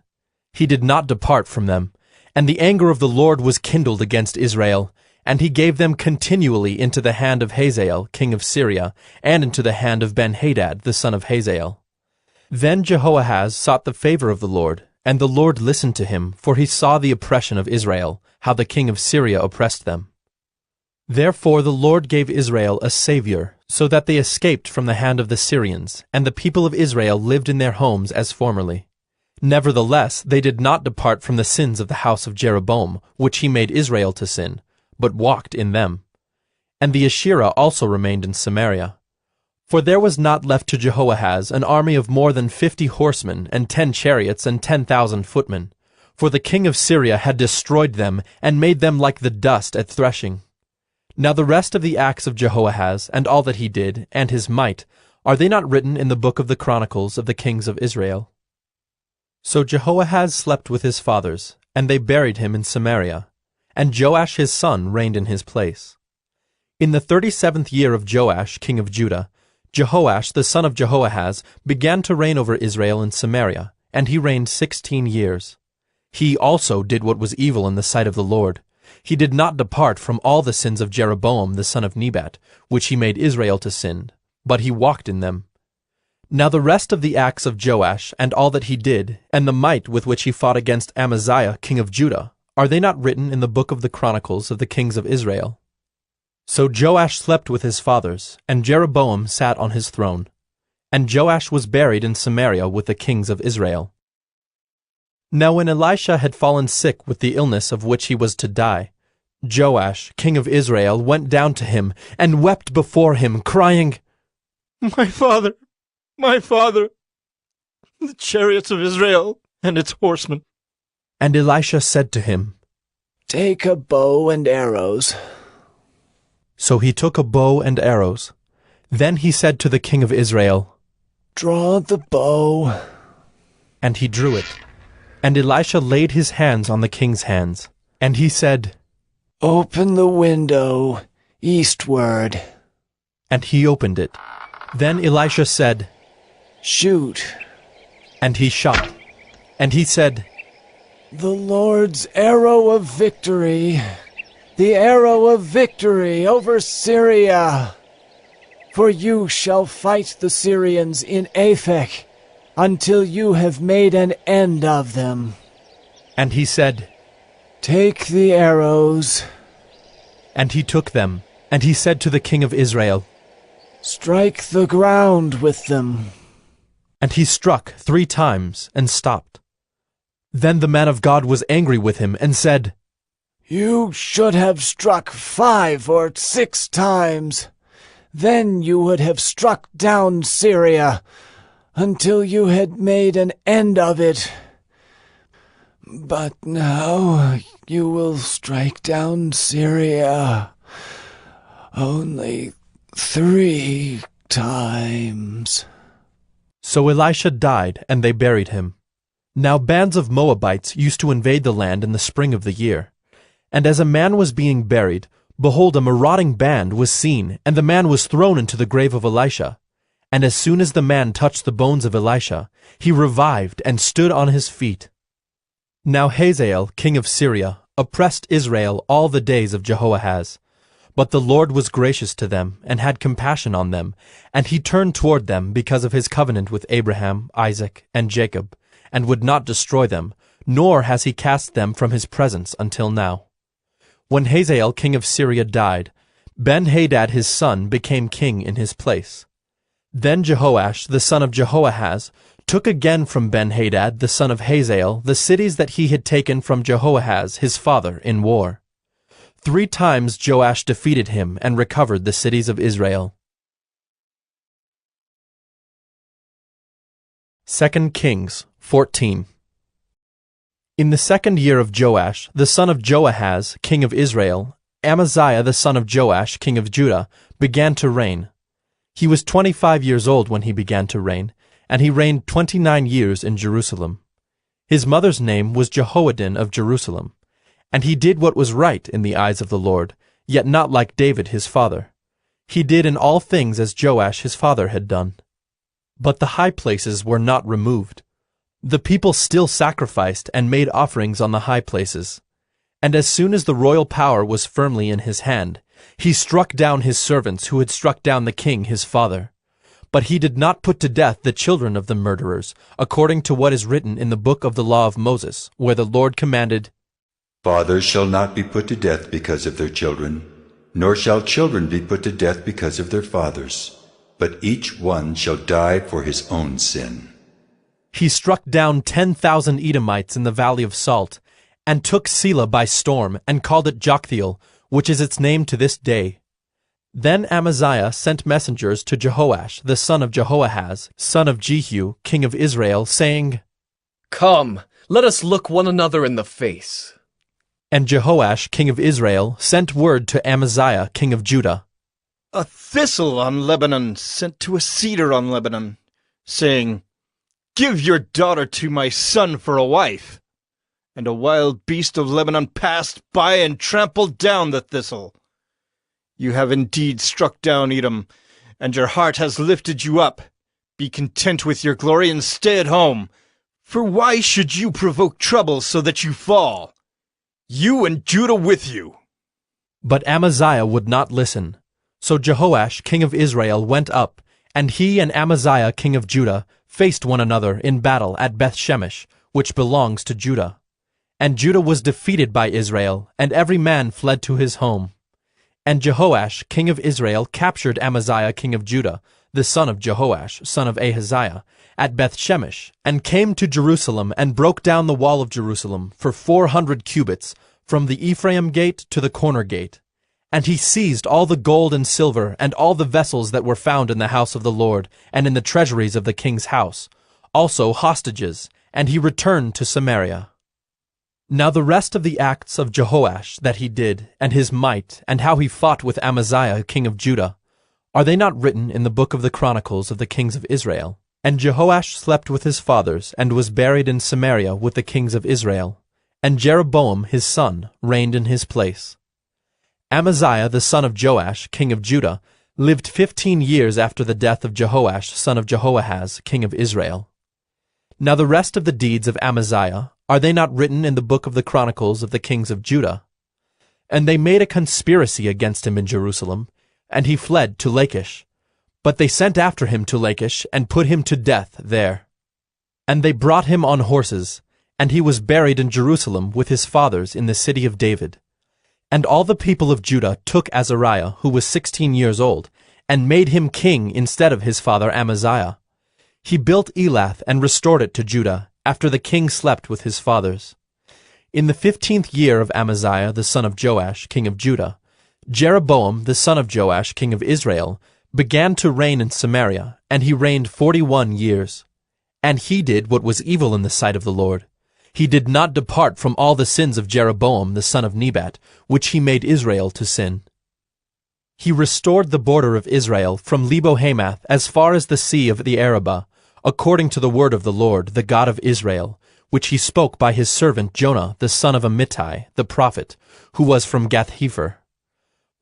He did not depart from them, and the anger of the Lord was kindled against Israel, and he gave them continually into the hand of Hazael king of Syria, and into the hand of Ben-Hadad the son of Hazael. Then Jehoahaz sought the favor of the Lord, and the Lord listened to him, for he saw the oppression of Israel, how the king of Syria oppressed them. Therefore the Lord gave Israel a savior, so that they escaped from the hand of the Syrians, and the people of Israel lived in their homes as formerly. Nevertheless they did not depart from the sins of the house of Jeroboam, which he made Israel to sin, but walked in them. And the Asherah also remained in Samaria. For there was not left to Jehoahaz an army of more than 50 horsemen, and 10 chariots, and 10,000 footmen. For the king of Syria had destroyed them, and made them like the dust at threshing. Now the rest of the acts of Jehoahaz, and all that he did, and his might, are they not written in the book of the Chronicles of the kings of Israel? So Jehoahaz slept with his fathers, and they buried him in Samaria. And Joash his son reigned in his place. In the 37th year of Joash king of Judah, Jehoash the son of Jehoahaz began to reign over Israel in Samaria, and he reigned 16 years. He also did what was evil in the sight of the Lord. He did not depart from all the sins of Jeroboam the son of Nebat, which he made Israel to sin, but he walked in them. Now the rest of the acts of Joash, and all that he did, and the might with which he fought against Amaziah king of Judah, are they not written in the book of the Chronicles of the kings of Israel? So Joash slept with his fathers, and Jeroboam sat on his throne. And Joash was buried in Samaria with the kings of Israel. Now when Elisha had fallen sick with the illness of which he was to die, Joash, king of Israel, went down to him, and wept before him, crying, My father, the chariots of Israel and its horsemen. And Elisha said to him, Take a bow and arrows. So he took a bow and arrows. Then he said to the king of Israel, Draw the bow. And he drew it. And Elisha laid his hands on the king's hands. And he said, Open the window eastward. And he opened it. Then Elisha said, Shoot. And he shot. And he said, The Lord's arrow of victory, the arrow of victory over Syria. For you shall fight the Syrians in Aphek, until you have made an end of them. And he said, Take the arrows. And he took them. And he said to the king of Israel, Strike the ground with them. And he struck 3 times and stopped. Then the man of God was angry with him and said, You should have struck 5 or 6 times. Then you would have struck down Syria, until you had made an end of it. But now you will strike down Syria only 3 times. So Elisha died, and they buried him. Now bands of Moabites used to invade the land in the spring of the year. And as a man was being buried, behold, a marauding band was seen, and the man was thrown into the grave of Elisha. And as soon as the man touched the bones of Elisha, he revived and stood on his feet. Now Hazael, king of Syria, oppressed Israel all the days of Jehoahaz. But the Lord was gracious to them, and had compassion on them, and he turned toward them because of his covenant with Abraham, Isaac, and Jacob, and would not destroy them, nor has he cast them from his presence until now. When Hazael, king of Syria, died, Ben-Hadad his son became king in his place. Then Jehoash, the son of Jehoahaz, took again from Ben-Hadad, the son of Hazael, the cities that he had taken from Jehoahaz his father in war. 3 times Joash defeated him and recovered the cities of Israel. 2 Kings 14. In the 2nd year of Joash, the son of Joahaz, king of Israel, Amaziah the son of Joash, king of Judah, began to reign. He was 25 years old when he began to reign, and he reigned 29 years in Jerusalem. His mother's name was Jehoaddin of Jerusalem. And he did what was right in the eyes of the Lord, yet not like David his father. He did in all things as Joash his father had done. But the high places were not removed. The people still sacrificed and made offerings on the high places. And as soon as the royal power was firmly in his hand, he struck down his servants who had struck down the king his father. But he did not put to death the children of the murderers, according to what is written in the book of the law of Moses, where the Lord commanded, Fathers shall not be put to death because of their children, nor shall children be put to death because of their fathers, but each one shall die for his own sin. He struck down 10,000 Edomites in the valley of Salt, and took Selah by storm, and called it Joktheel, which is its name to this day. Then Amaziah sent messengers to Jehoash, the son of Jehoahaz, son of Jehu, king of Israel, saying, Come, let us look one another in the face. And Jehoash, king of Israel, sent word to Amaziah, king of Judah, A thistle on Lebanon sent to a cedar on Lebanon, saying, Give your daughter to my son for a wife. And a wild beast of Lebanon passed by and trampled down the thistle. You have indeed struck down Edom, and your heart has lifted you up. Be content with your glory and stay at home. For why should you provoke trouble so that you fall? You and Judah with you. But Amaziah would not listen. So Jehoash, king of Israel, went up, and he and Amaziah, king of Judah, faced one another in battle at Beth-shemesh, which belongs to Judah. And Judah was defeated by Israel, and every man fled to his home. And Jehoash, king of Israel, captured Amaziah, king of Judah, the son of Jehoash, son of Ahaziah, at Beth-shemesh, and came to Jerusalem, and broke down the wall of Jerusalem for 400 cubits, from the Ephraim gate to the corner gate. And he seized all the gold and silver, and all the vessels that were found in the house of the Lord, and in the treasuries of the king's house, also hostages, and he returned to Samaria. Now the rest of the acts of Jehoash that he did, and his might, and how he fought with Amaziah king of Judah, are they not written in the book of the Chronicles of the kings of Israel? And Jehoash slept with his fathers, and was buried in Samaria with the kings of Israel. And Jeroboam his son reigned in his place. Amaziah the son of Joash, king of Judah, lived 15 years after the death of Jehoash son of Jehoahaz, king of Israel. Now the rest of the deeds of Amaziah, are they not written in the book of the Chronicles of the kings of Judah? And they made a conspiracy against him in Jerusalem, and he fled to Lachish. But they sent after him to Lachish, and put him to death there. And they brought him on horses, and he was buried in Jerusalem with his fathers in the city of David. And all the people of Judah took Azariah, who was 16 years old, and made him king instead of his father Amaziah. He built Elath and restored it to Judah, after the king slept with his fathers. In the 15th year of Amaziah the son of Joash, king of Judah, Jeroboam the son of Joash, king of Israel, began to reign in Samaria, and he reigned 41 years. And he did what was evil in the sight of the Lord. He did not depart from all the sins of Jeroboam the son of Nebat, which he made Israel to sin. He restored the border of Israel from Lebo-Hamath as far as the sea of the Arabah, according to the word of the Lord, the God of Israel, which he spoke by his servant Jonah the son of Amittai, the prophet, who was from Gath-hepher.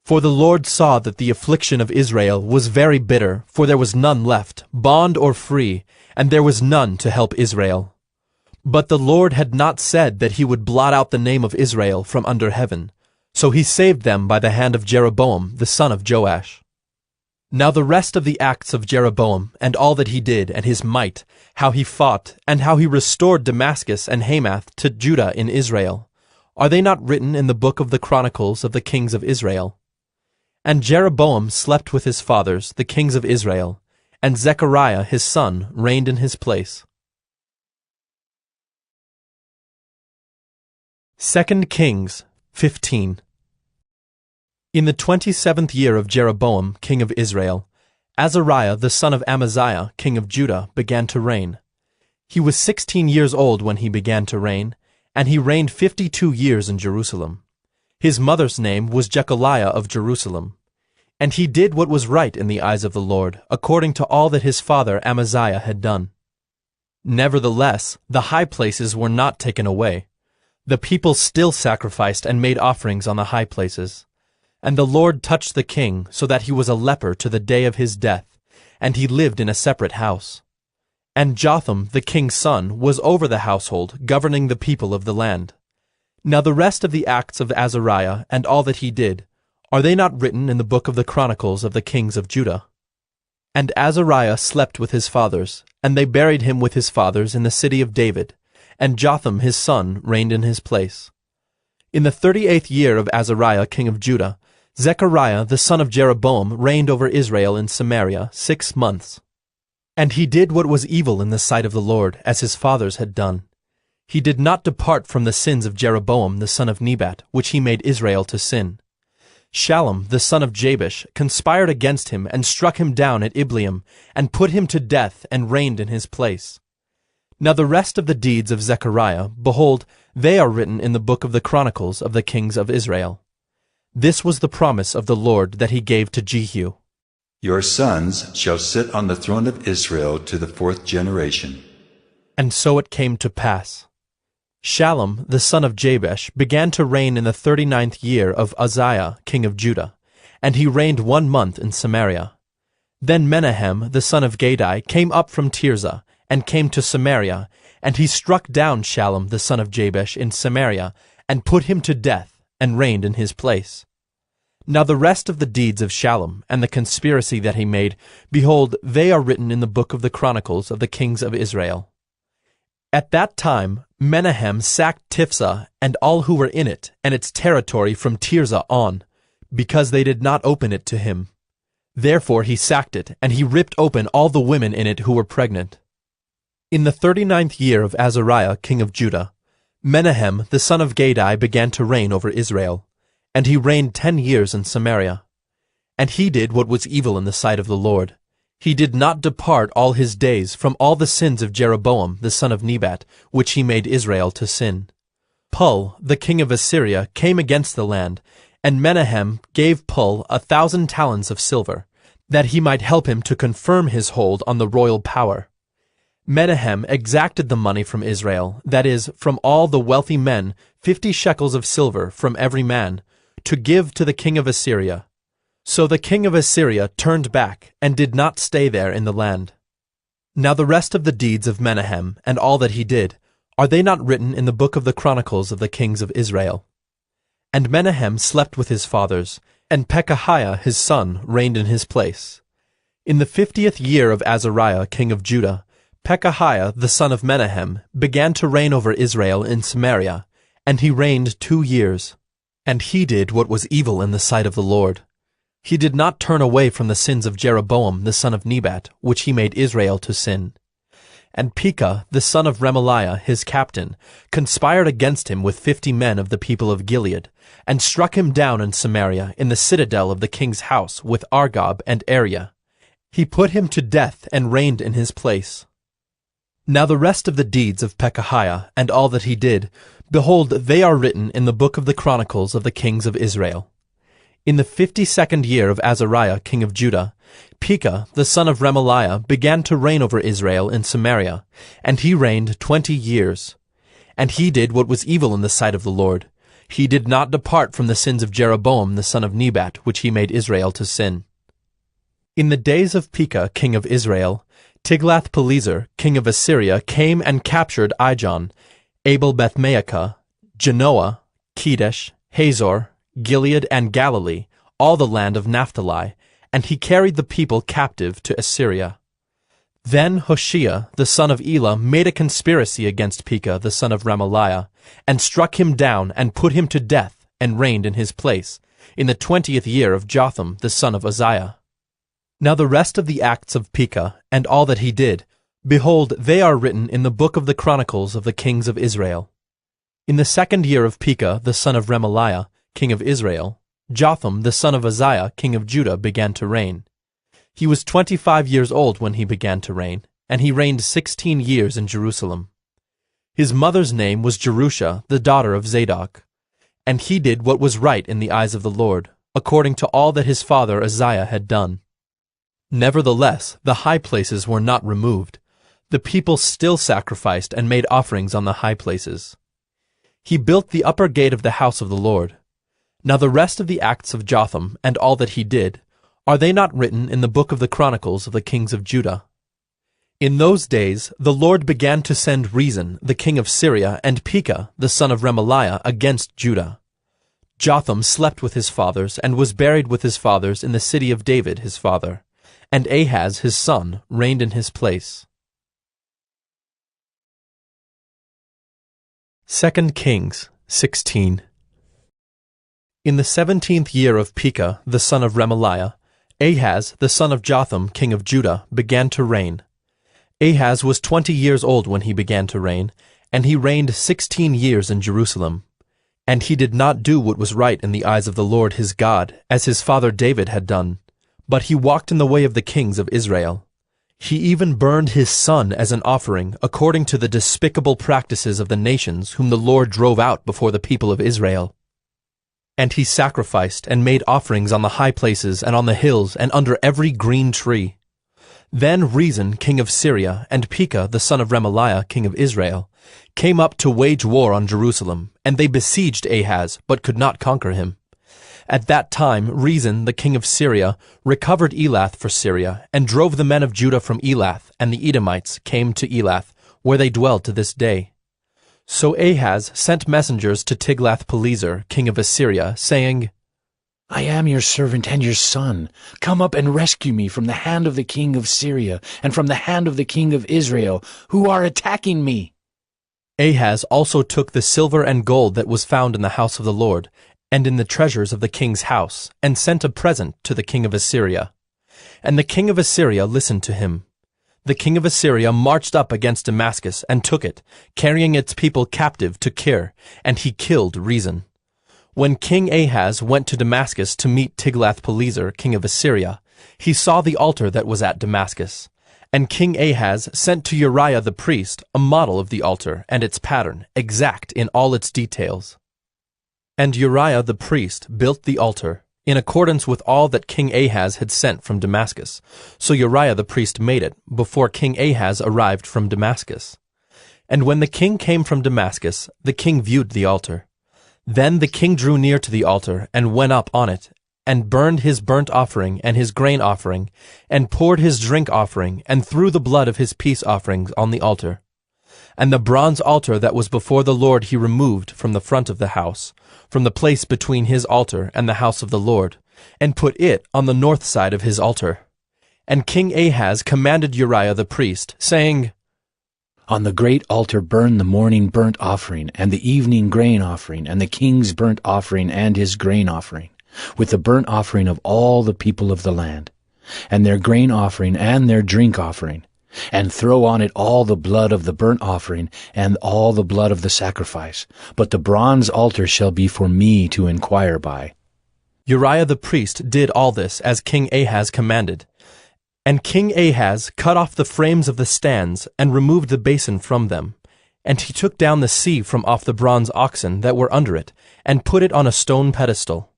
For the Lord saw that the affliction of Israel was very bitter, for there was none left, bond or free, and there was none to help Israel. But the Lord had not said that he would blot out the name of Israel from under heaven, so he saved them by the hand of Jeroboam the son of Joash. Now the rest of the acts of Jeroboam, and all that he did, and his might, how he fought, and how he restored Damascus and Hamath to Judah in Israel, are they not written in the book of the Chronicles of the kings of Israel? And Jeroboam slept with his fathers, the kings of Israel, and Zechariah his son reigned in his place. 2 Kings 15. In the 27th year of Jeroboam, king of Israel, Azariah the son of Amaziah, king of Judah, began to reign. He was 16 years old when he began to reign, and he reigned 52 years in Jerusalem. His mother's name was Jechaliah of Jerusalem. And he did what was right in the eyes of the Lord, according to all that his father Amaziah had done. Nevertheless, the high places were not taken away. The people still sacrificed and made offerings on the high places. And the Lord touched the king, so that he was a leper to the day of his death, and he lived in a separate house. And Jotham, the king's son, was over the household, governing the people of the land. Now the rest of the acts of Azariah, and all that he did, are they not written in the book of the Chronicles of the kings of Judah? And Azariah slept with his fathers, and they buried him with his fathers in the city of David, and Jotham his son reigned in his place. In the 38th year of Azariah king of Judah, Zechariah the son of Jeroboam reigned over Israel in Samaria 6 months. And he did what was evil in the sight of the Lord, as his fathers had done. He did not depart from the sins of Jeroboam the son of Nebat, which he made Israel to sin. Shallum the son of Jabesh conspired against him and struck him down at Ibleam, and put him to death and reigned in his place. Now the rest of the deeds of Zechariah, behold, they are written in the book of the Chronicles of the kings of Israel. This was the promise of the Lord that he gave to Jehu. Your sons shall sit on the throne of Israel to the 4th generation. And so it came to pass. Shallum the son of Jabesh began to reign in the 39th year of Uzziah king of Judah, and he reigned 1 month in Samaria. Then Menahem the son of Gadai came up from Tirzah, and came to Samaria, and he struck down Shallum the son of Jabesh in Samaria, and put him to death, and reigned in his place. Now the rest of the deeds of Shallum, and the conspiracy that he made, behold, they are written in the book of the Chronicles of the kings of Israel. At that time Menahem sacked Tiphsah and all who were in it, and its territory from Tirzah on, because they did not open it to him. Therefore he sacked it, and he ripped open all the women in it who were pregnant. In the 39th year of Azariah king of Judah, Menahem the son of Gadai began to reign over Israel, and he reigned 10 years in Samaria. And he did what was evil in the sight of the Lord. He did not depart all his days from all the sins of Jeroboam the son of Nebat, which he made Israel to sin. Pul, the king of Assyria, came against the land, and Menahem gave Pul 1,000 talents of silver, that he might help him to confirm his hold on the royal power. Menahem exacted the money from Israel, that is, from all the wealthy men, 50 shekels of silver from every man, to give to the king of Assyria. So the king of Assyria turned back, and did not stay there in the land. Now the rest of the deeds of Menahem, and all that he did, are they not written in the book of the Chronicles of the kings of Israel? And Menahem slept with his fathers, and Pekahiah his son reigned in his place. In the 50th year of Azariah king of Judah, Pekahiah the son of Menahem began to reign over Israel in Samaria, and he reigned 2 years. And he did what was evil in the sight of the Lord. He did not turn away from the sins of Jeroboam the son of Nebat, which he made Israel to sin. And Pekah the son of Remaliah his captain conspired against him with 50 men of the people of Gilead, and struck him down in Samaria in the citadel of the king's house with Argob and Ariah. He put him to death and reigned in his place. Now the rest of the deeds of Pekahiah, and all that he did, behold, they are written in the book of the Chronicles of the kings of Israel. In the 52nd year of Azariah king of Judah, Pekah the son of Remaliah began to reign over Israel in Samaria, and he reigned 20 years. And he did what was evil in the sight of the Lord. He did not depart from the sins of Jeroboam the son of Nebat, which he made Israel to sin. In the days of Pekah king of Israel, Tiglath-Pileser king of Assyria came and captured Ijon, Abel-Beth-Maacah, Genoa, Kedesh, Hazor, Gilead and Galilee, all the land of Naphtali, and he carried the people captive to Assyria. Then Hoshea the son of Elah made a conspiracy against Pekah the son of Remaliah, and struck him down and put him to death, and reigned in his place, in the 20th year of Jotham the son of Uzziah. Now the rest of the acts of Pekah, and all that he did, behold, they are written in the book of the Chronicles of the kings of Israel. In the 2nd year of Pekah the son of Remaliah, king of Israel, Jotham the son of Uzziah king of Judah began to reign. He was 25 years old when he began to reign, and he reigned 16 years in Jerusalem. His mother's name was Jerusha, the daughter of Zadok. And he did what was right in the eyes of the Lord, according to all that his father Uzziah had done. Nevertheless, the high places were not removed. The people still sacrificed and made offerings on the high places. He built the upper gate of the house of the Lord. Now the rest of the acts of Jotham, and all that he did, are they not written in the book of the Chronicles of the kings of Judah? In those days the Lord began to send Rezin, the king of Syria, and Pekah, the son of Remaliah, against Judah. Jotham slept with his fathers, and was buried with his fathers in the city of David his father, and Ahaz his son reigned in his place. 2 Kings 16. In the 17th year of Pekah the son of Remaliah, Ahaz the son of Jotham king of Judah began to reign. Ahaz was 20 years old when he began to reign, and he reigned 16 years in Jerusalem. And he did not do what was right in the eyes of the Lord his God, as his father David had done, but he walked in the way of the kings of Israel. He even burned his son as an offering, according to the despicable practices of the nations whom the Lord drove out before the people of Israel. And he sacrificed and made offerings on the high places and on the hills and under every green tree. Then Rezin, king of Syria, and Pekah, the son of Remaliah, king of Israel, came up to wage war on Jerusalem, and they besieged Ahaz, but could not conquer him. At that time Rezin, the king of Syria, recovered Elath for Syria, and drove the men of Judah from Elath, and the Edomites came to Elath, where they dwell to this day. So Ahaz sent messengers to Tiglath-Pileser, king of Assyria, saying, I am your servant and your son. Come up and rescue me from the hand of the king of Syria and from the hand of the king of Israel, who are attacking me. Ahaz also took the silver and gold that was found in the house of the Lord, and in the treasures of the king's house, and sent a present to the king of Assyria. And the king of Assyria listened to him. The king of Assyria marched up against Damascus and took it, carrying its people captive to Kir, and he killed Rezin. When King Ahaz went to Damascus to meet Tiglath-Pileser, king of Assyria, he saw the altar that was at Damascus. And King Ahaz sent to Uriah the priest a model of the altar and its pattern, exact in all its details. And Uriah the priest built the altar, in accordance with all that King Ahaz had sent from Damascus. So Uriah the priest made it, before King Ahaz arrived from Damascus. And when the king came from Damascus, the king viewed the altar. Then the king drew near to the altar, and went up on it, and burned his burnt offering and his grain offering, and poured his drink offering, and threw the blood of his peace offerings on the altar. And the bronze altar that was before the Lord he removed from the front of the house, from the place between his altar and the house of the Lord, and put it on the north side of his altar. And King Ahaz commanded Uriah the priest, saying, On the great altar burn the morning burnt offering, and the evening grain offering, and the king's burnt offering and his grain offering, with the burnt offering of all the people of the land, and their grain offering and their drink offering, and throw on it all the blood of the burnt offering and all the blood of the sacrifice. But the bronze altar shall be for me to inquire by. Uriah the priest did all this as King Ahaz commanded. And King Ahaz cut off the frames of the stands and removed the basin from them. And he took down the sea from off the bronze oxen that were under it, and put it on a stone pedestal.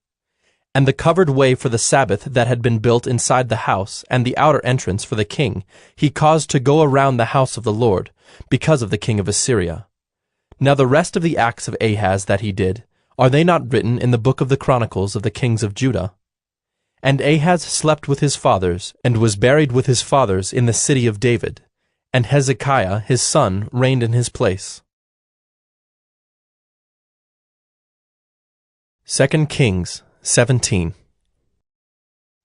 And the covered way for the Sabbath that had been built inside the house, and the outer entrance for the king, he caused to go around the house of the Lord, because of the king of Assyria. Now the rest of the acts of Ahaz that he did, are they not written in the book of the Chronicles of the kings of Judah? And Ahaz slept with his fathers, and was buried with his fathers in the city of David, and Hezekiah his son reigned in his place. 2 Kings 17.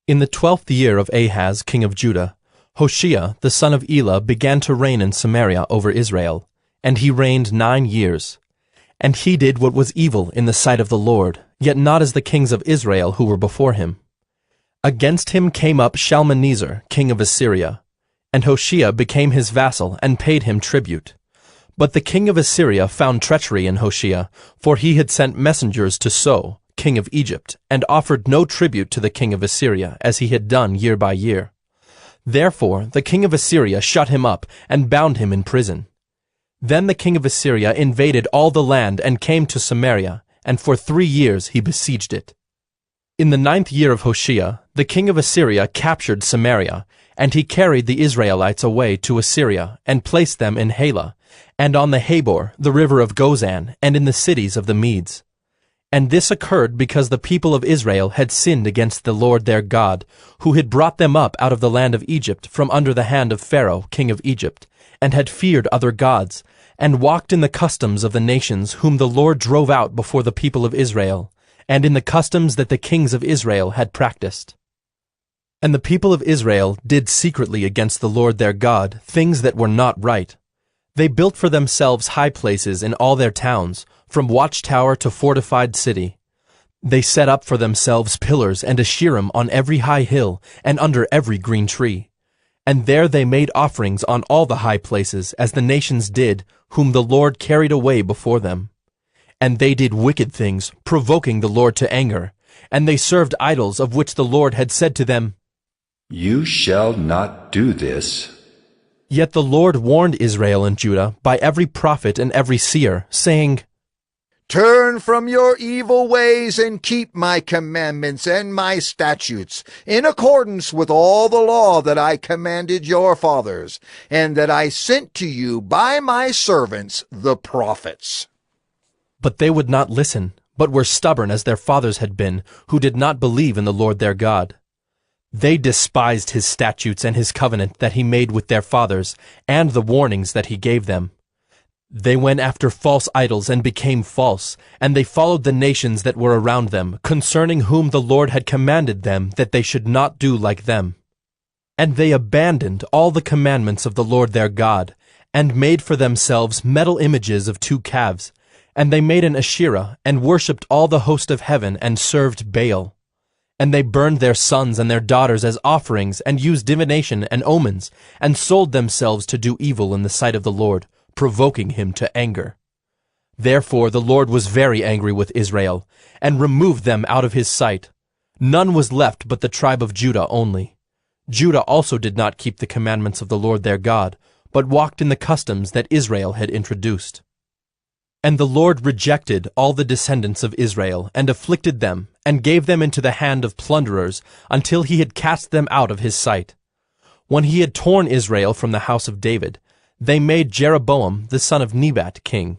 In the 12th year of Ahaz king of Judah, Hoshea the son of Elah began to reign in Samaria over Israel, and he reigned 9 years. And he did what was evil in the sight of the Lord, yet not as the kings of Israel who were before him. Against him came up Shalmaneser king of Assyria, and Hoshea became his vassal and paid him tribute. But the king of Assyria found treachery in Hoshea, for he had sent messengers to So, king of Egypt, and offered no tribute to the king of Assyria, as he had done year by year. Therefore the king of Assyria shut him up, and bound him in prison. Then the king of Assyria invaded all the land, and came to Samaria, and for 3 years he besieged it. In the 9th year of Hoshea, the king of Assyria captured Samaria, and he carried the Israelites away to Assyria, and placed them in Halah, and on the Habor, the river of Gozan, and in the cities of the Medes. And this occurred because the people of Israel had sinned against the Lord their God, who had brought them up out of the land of Egypt from under the hand of Pharaoh, king of Egypt, and had feared other gods, and walked in the customs of the nations whom the Lord drove out before the people of Israel, and in the customs that the kings of Israel had practiced. And the people of Israel did secretly against the Lord their God things that were not right. They built for themselves high places in all their towns, from watchtower to fortified city. They set up for themselves pillars and Asherim on every high hill and under every green tree. And there they made offerings on all the high places, as the nations did, whom the Lord carried away before them. And they did wicked things, provoking the Lord to anger. And they served idols of which the Lord had said to them, You shall not do this. Yet the Lord warned Israel and Judah by every prophet and every seer, saying, Turn from your evil ways and keep my commandments and my statutes, in accordance with all the law that I commanded your fathers, and that I sent to you by my servants the prophets. But they would not listen, but were stubborn as their fathers had been, who did not believe in the Lord their God. They despised his statutes and his covenant that he made with their fathers, and the warnings that he gave them. They went after false idols and became false, and they followed the nations that were around them, concerning whom the Lord had commanded them that they should not do like them. And they abandoned all the commandments of the Lord their God, and made for themselves metal images of 2 calves, and they made an Asherah, and worshipped all the host of heaven, and served Baal. And they burned their sons and their daughters as offerings, and used divination and omens, and sold themselves to do evil in the sight of the Lord, provoking him to anger. Therefore the Lord was very angry with Israel, and removed them out of his sight. None was left but the tribe of Judah only. Judah also did not keep the commandments of the Lord their God, but walked in the customs that Israel had introduced. And the Lord rejected all the descendants of Israel, and afflicted them, and gave them into the hand of plunderers, until he had cast them out of his sight. When he had torn Israel from the house of David, they made Jeroboam the son of Nebat king.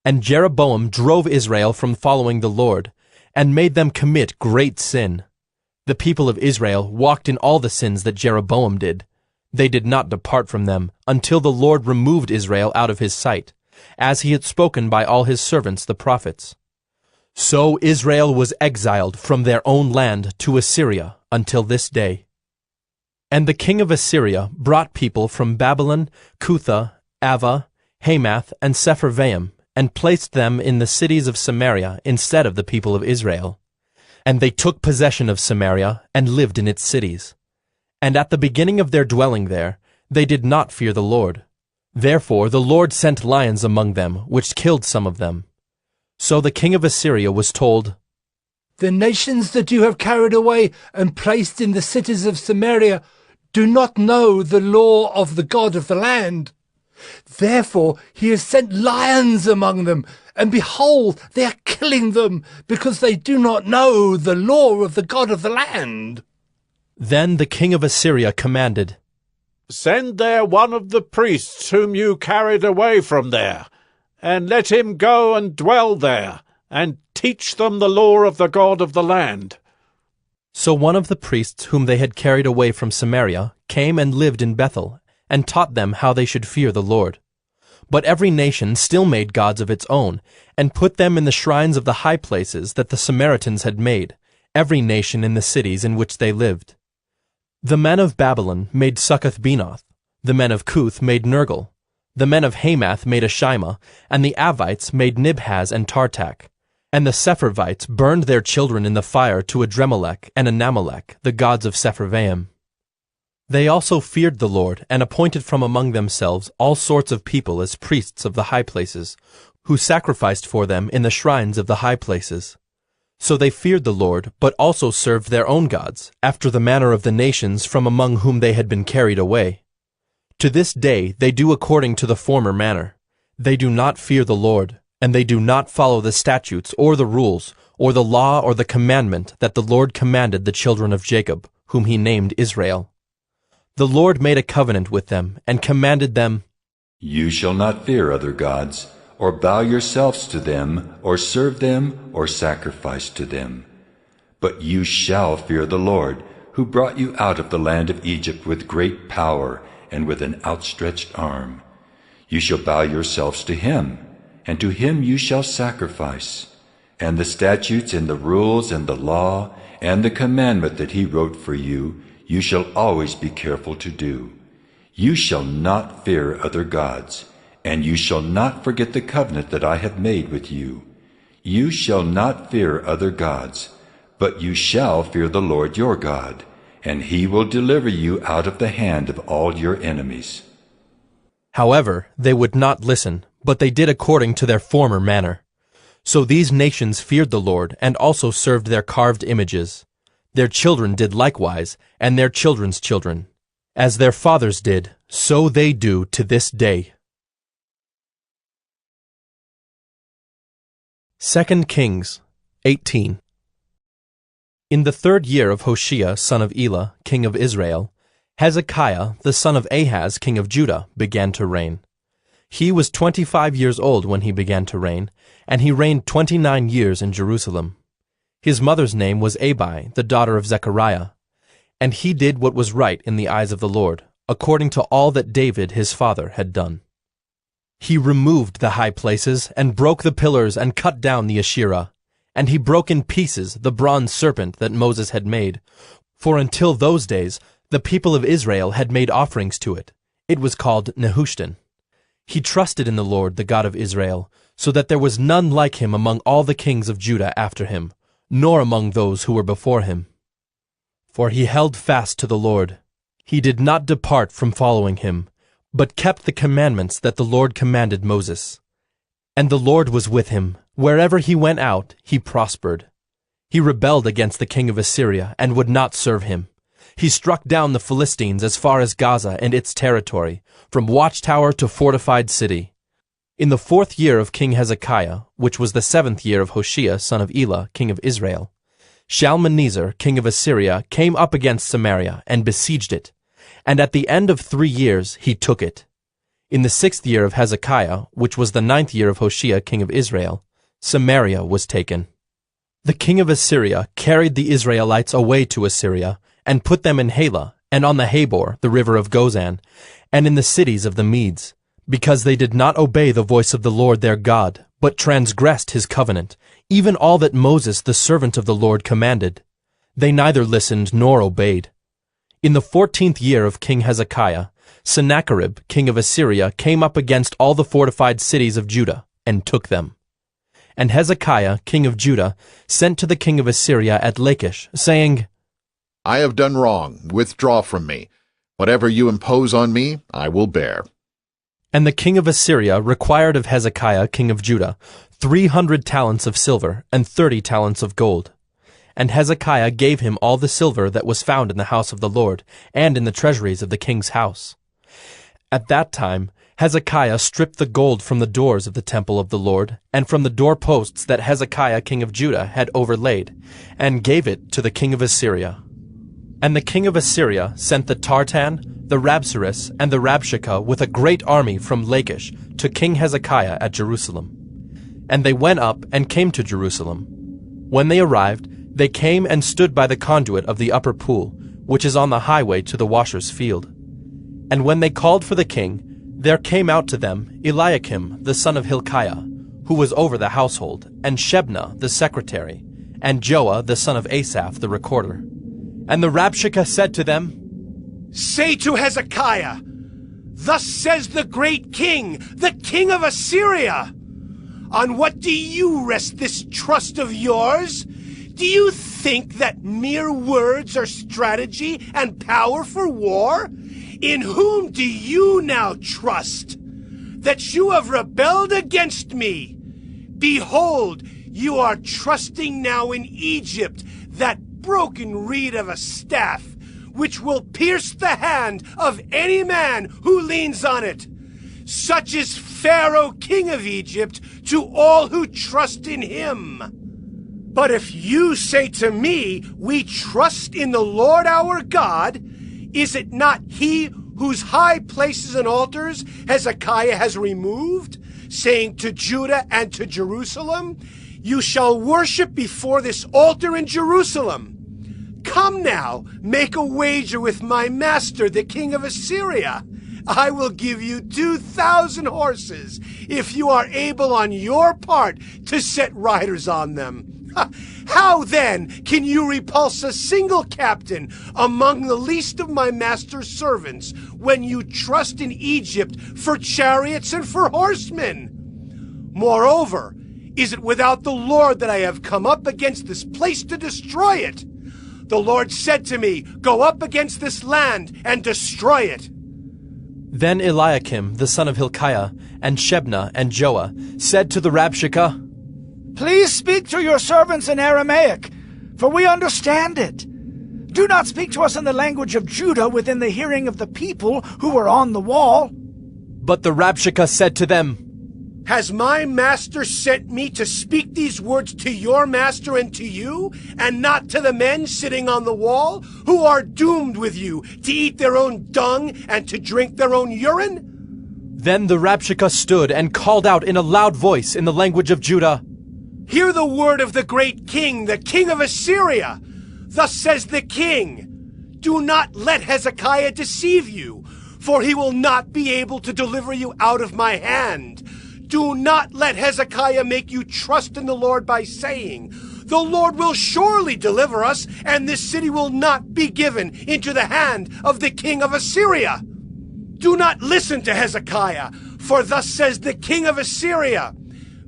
And Jeroboam drove Israel from following the Lord, and made them commit great sin. The people of Israel walked in all the sins that Jeroboam did. They did not depart from them, until the Lord removed Israel out of his sight, as he had spoken by all his servants the prophets. So Israel was exiled from their own land to Assyria until this day. And the king of Assyria brought people from Babylon, Cutha, Ava, Hamath, and Sepharvaim, and placed them in the cities of Samaria instead of the people of Israel. And they took possession of Samaria, and lived in its cities. And at the beginning of their dwelling there, they did not fear the Lord. Therefore the Lord sent lions among them, which killed some of them. So the king of Assyria was told, The nations that you have carried away and placed in the cities of Samaria do not know the law of the God of the land. Therefore he has sent lions among them, and behold, they are killing them, because they do not know the law of the God of the land. Then the king of Assyria commanded, Send there one of the priests whom you carried away from there, and let him go and dwell there, and teach them the law of the God of the land. So one of the priests whom they had carried away from Samaria came and lived in Bethel, and taught them how they should fear the Lord. But every nation still made gods of its own, and put them in the shrines of the high places that the Samaritans had made, every nation in the cities in which they lived. The men of Babylon made Succoth-Benoth, the men of Cuth made Nergal, the men of Hamath made Ashima, and the Avites made Nibhaz and Tartak. And the Sepharvites burned their children in the fire to Adremelech and Anamelech, the gods of Sepharvaim. They also feared the Lord, and appointed from among themselves all sorts of people as priests of the high places, who sacrificed for them in the shrines of the high places. So they feared the Lord, but also served their own gods, after the manner of the nations from among whom they had been carried away. To this day they do according to the former manner. They do not fear the Lord, and they do not follow the statutes or the rules, or the law or the commandment that the Lord commanded the children of Jacob, whom he named Israel. The Lord made a covenant with them, and commanded them, You shall not fear other gods, or bow yourselves to them, or serve them, or sacrifice to them. But you shall fear the Lord, who brought you out of the land of Egypt with great power and with an outstretched arm. You shall bow yourselves to him, and to him you shall sacrifice. And the statutes and the rules and the law and the commandment that he wrote for you, you shall always be careful to do. You shall not fear other gods, and you shall not forget the covenant that I have made with you. You shall not fear other gods, but you shall fear the Lord your God, and he will deliver you out of the hand of all your enemies. However, they would not listen, but they did according to their former manner. So these nations feared the Lord, and also served their carved images. Their children did likewise, and their children's children. As their fathers did, so they do to this day. 2 Kings 18. In the 3rd year of Hoshea son of Elah, king of Israel, Hezekiah the son of Ahaz, king of Judah, began to reign. He was 25 years old when he began to reign, and he reigned 29 years in Jerusalem. His mother's name was Abi, the daughter of Zechariah. And he did what was right in the eyes of the Lord, according to all that David his father had done. He removed the high places, and broke the pillars, and cut down the Asherah. And he broke in pieces the bronze serpent that Moses had made. For until those days the people of Israel had made offerings to it. It was called Nehushtan. He trusted in the Lord, the God of Israel, so that there was none like him among all the kings of Judah after him, nor among those who were before him. For he held fast to the Lord. He did not depart from following him, but kept the commandments that the Lord commanded Moses. And the Lord was with him. Wherever he went out, he prospered. He rebelled against the king of Assyria, and would not serve him. He struck down the Philistines as far as Gaza and its territory, from watchtower to fortified city. In the 4th year of King Hezekiah, which was the 7th year of Hoshea son of Elah, king of Israel, Shalmaneser, king of Assyria, came up against Samaria, and besieged it. And at the end of 3 years he took it. In the 6th year of Hezekiah, which was the 9th year of Hoshea king of Israel, Samaria was taken. The king of Assyria carried the Israelites away to Assyria, and put them in Halah, and on the Habor, the river of Gozan, and in the cities of the Medes, because they did not obey the voice of the Lord their God, but transgressed his covenant, even all that Moses the servant of the Lord commanded. They neither listened nor obeyed. In the 14th year of King Hezekiah, Sennacherib, king of Assyria, came up against all the fortified cities of Judah, and took them. And Hezekiah, king of Judah, sent to the king of Assyria at Lachish, saying, I have done wrong. Withdraw from me. Whatever you impose on me, I will bear. And the king of Assyria required of Hezekiah, king of Judah, 300 talents of silver, and 30 talents of gold. And Hezekiah gave him all the silver that was found in the house of the Lord, and in the treasuries of the king's house. At that time Hezekiah stripped the gold from the doors of the temple of the Lord, and from the doorposts that Hezekiah king of Judah had overlaid, and gave it to the king of Assyria. And the king of Assyria sent the Tartan, the Rabsaris, and the Rabshakeh with a great army from Lachish to King Hezekiah at Jerusalem. And they went up and came to Jerusalem. When they arrived, they came and stood by the conduit of the upper pool, which is on the highway to the washer's field. And when they called for the king, there came out to them Eliakim the son of Hilkiah, who was over the household, and Shebna the secretary, and Joah the son of Asaph the recorder. And the Rabshakeh said to them, Say to Hezekiah, Thus says the great king, the king of Assyria, On what do you rest this trust of yours? Do you think that mere words are strategy and power for war? In whom do you now trust? That you have rebelled against me. Behold, you are trusting now in Egypt, that broken reed of a staff, which will pierce the hand of any man who leans on it. Such is Pharaoh, king of Egypt, to all who trust in him. But if you say to me, We trust in the Lord our God, is it not he whose high places and altars Hezekiah has removed, saying to Judah and to Jerusalem, You shall worship before this altar in Jerusalem? Come now, make a wager with my master, the king of Assyria. I will give you 2,000 horses, if you are able on your part to set riders on them. How then can you repulse a single captain among the least of my master's servants when you trust in Egypt for chariots and for horsemen? Moreover, is it without the Lord that I have come up against this place to destroy it? The Lord said to me, Go up against this land and destroy it. Then Eliakim the son of Hilkiah, and Shebna and Joah, said to the Rabshakeh, Please speak to your servants in Aramaic, for we understand it. Do not speak to us in the language of Judah within the hearing of the people who were on the wall. But the Rabshakeh said to them, Has my master sent me to speak these words to your master and to you, and not to the men sitting on the wall, who are doomed with you to eat their own dung and to drink their own urine? Then the Rabshakeh stood and called out in a loud voice in the language of Judah, Hear the word of the great king, the king of Assyria. Thus says the king, Do not let Hezekiah deceive you, for he will not be able to deliver you out of my hand. Do not let Hezekiah make you trust in the Lord by saying, The Lord will surely deliver us, and this city will not be given into the hand of the king of Assyria. Do not listen to Hezekiah, for thus says the king of Assyria,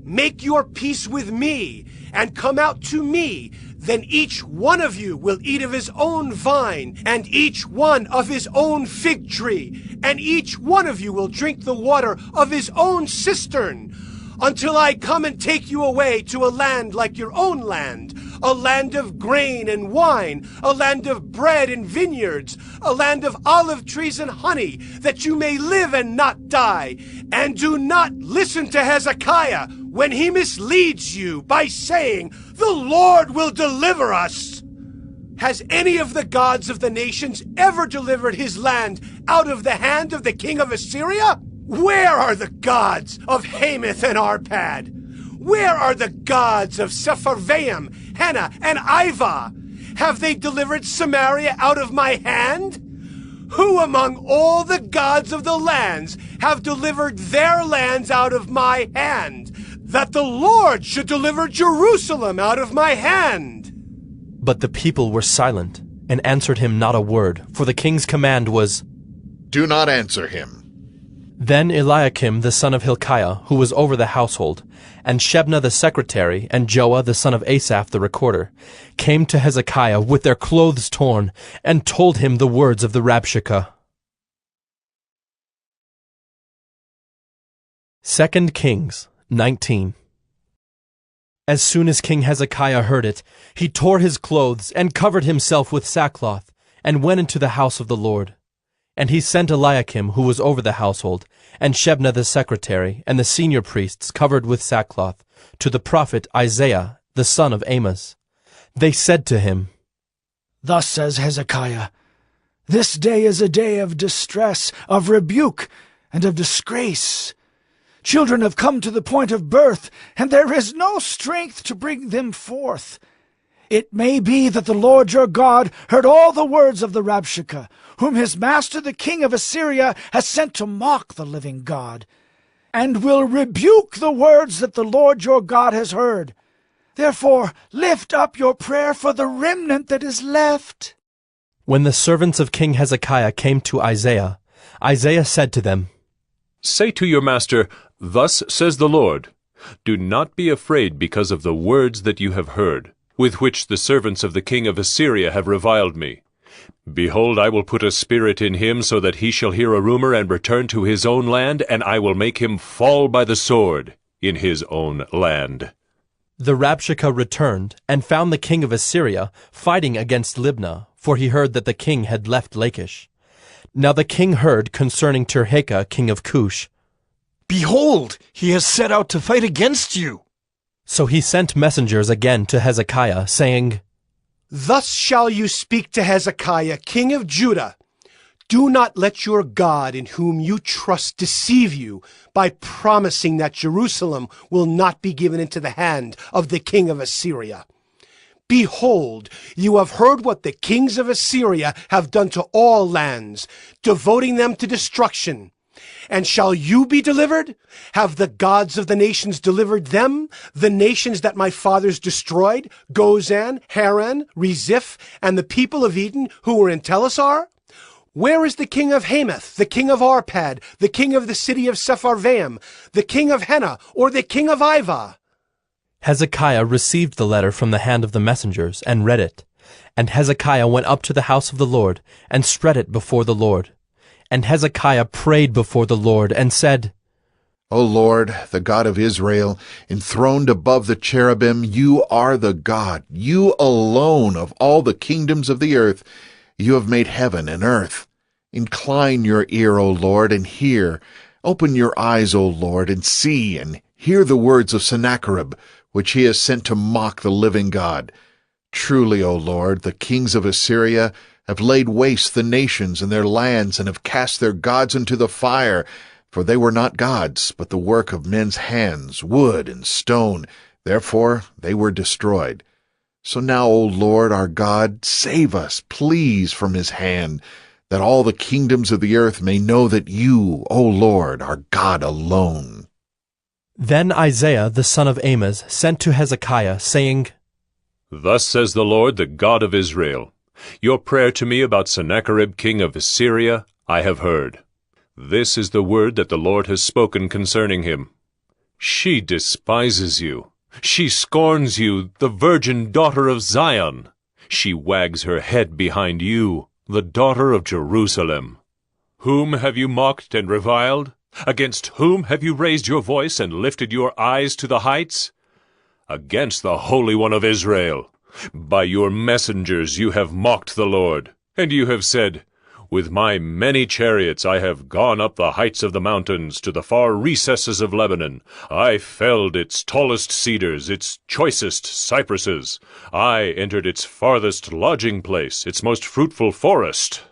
Make your peace with me, and come out to me. Then each one of you will eat of his own vine, and each one of his own fig tree, and each one of you will drink the water of his own cistern, until I come and take you away to a land like your own land, a land of grain and wine, a land of bread and vineyards, a land of olive trees and honey, that you may live and not die. And do not listen to Hezekiah when he misleads you by saying, The Lord will deliver us. Has any of the gods of the nations ever delivered his land out of the hand of the king of Assyria? Where are the gods of Hamath and Arpad? Where are the gods of Sepharvaim, Hena, and Ivah? Have they delivered Samaria out of my hand? Who among all the gods of the lands have delivered their lands out of my hand, that the Lord should deliver Jerusalem out of my hand? But the people were silent, and answered him not a word, for the king's command was, Do not answer him. Then Eliakim the son of Hilkiah, who was over the household, and Shebna the secretary, and Joah the son of Asaph the recorder, came to Hezekiah with their clothes torn, and told him the words of the Rabshakeh. 2 Kings 19. As soon as King Hezekiah heard it, he tore his clothes, and covered himself with sackcloth, and went into the house of the Lord. And he sent Eliakim, who was over the household, and Shebna the secretary, and the senior priests covered with sackcloth, to the prophet Isaiah, the son of Amoz. They said to him, Thus says Hezekiah, This day is a day of distress, of rebuke, and of disgrace. Children have come to the point of birth, and there is no strength to bring them forth. It may be that the Lord your God heard all the words of the Rabshakeh, whom his master the king of Assyria has sent to mock the living God, and will rebuke the words that the Lord your God has heard. Therefore lift up your prayer for the remnant that is left. When the servants of King Hezekiah came to Isaiah, Isaiah said to them, Say to your master, Thus says the Lord, Do not be afraid because of the words that you have heard, with which the servants of the king of Assyria have reviled me. Behold, I will put a spirit in him, so that he shall hear a rumor and return to his own land, and I will make him fall by the sword in his own land. The Rabshakeh returned, and found the king of Assyria fighting against Libnah, for he heard that the king had left Lachish. Now the king heard concerning Tirhakah, king of Cush. Behold, he has set out to fight against you. So he sent messengers again to Hezekiah, saying, Thus shall you speak to Hezekiah, king of Judah. Do not let your God in whom you trust deceive you by promising that Jerusalem will not be given into the hand of the king of Assyria. Behold, you have heard what the kings of Assyria have done to all lands, devoting them to destruction. And shall you be delivered? Have the gods of the nations delivered them, the nations that my fathers destroyed, Gozan, Haran, Reziph, and the people of Eden who were in Telassar? Where is the king of Hamath, the king of Arpad, the king of the city of Sepharvaim, the king of Hena, or the king of Ivah? Hezekiah received the letter from the hand of the messengers, and read it. And Hezekiah went up to the house of the Lord, and spread it before the Lord. And Hezekiah prayed before the Lord, and said, O Lord, the God of Israel, enthroned above the cherubim, you are the God, you alone of all the kingdoms of the earth. You have made heaven and earth. Incline your ear, O Lord, and hear. Open your eyes, O Lord, and see, and hear the words of Sennacherib, which he has sent to mock the living God. Truly, O Lord, the kings of Assyria have laid waste the nations and their lands, and have cast their gods into the fire. For they were not gods, but the work of men's hands, wood and stone. Therefore they were destroyed. So now, O Lord our God, save us, please, from his hand, that all the kingdoms of the earth may know that you, O Lord, are God alone. Then Isaiah the son of Amoz sent to Hezekiah, saying, Thus says the Lord, the God of Israel, your prayer to me about Sennacherib king of Assyria I have heard. This is the word that the Lord has spoken concerning him. She despises you. She scorns you, the virgin daughter of Zion. She wags her head behind you, the daughter of Jerusalem. Whom have you mocked and reviled? Against whom have you raised your voice and lifted your eyes to the heights? Against the Holy One of Israel. By your messengers you have mocked the Lord, and you have said, With my many chariots I have gone up the heights of the mountains to the far recesses of Lebanon. I felled its tallest cedars, its choicest cypresses. I entered its farthest lodging place, its most fruitful forest.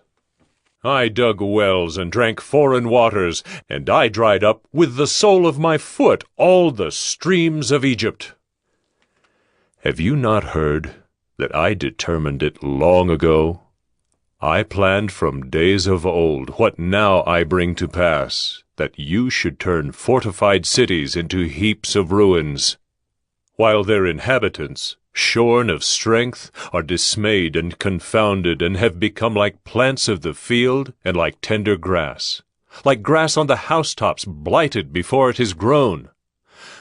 I dug wells and drank foreign waters, and I dried up with the sole of my foot all the streams of Egypt. Have you not heard that I determined it long ago? I planned from days of old what now I bring to pass, that you should turn fortified cities into heaps of ruins, while their inhabitants, shorn of strength, are dismayed and confounded, and have become like plants of the field and like tender grass, like grass on the housetops blighted before it is grown.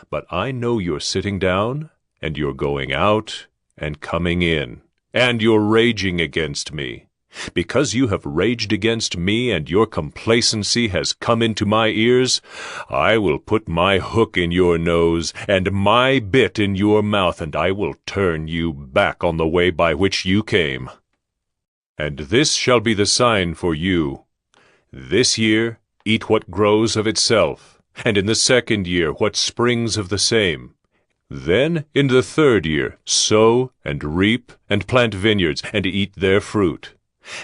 But I know your sitting down, and your going out, and coming in, and your raging against me. Because you have raged against me, and your complacency has come into my ears, I will put my hook in your nose, and my bit in your mouth, and I will turn you back on the way by which you came. And this shall be the sign for you. This year eat what grows of itself, and in the second year what springs of the same. Then in the third year sow and reap and plant vineyards, and eat their fruit.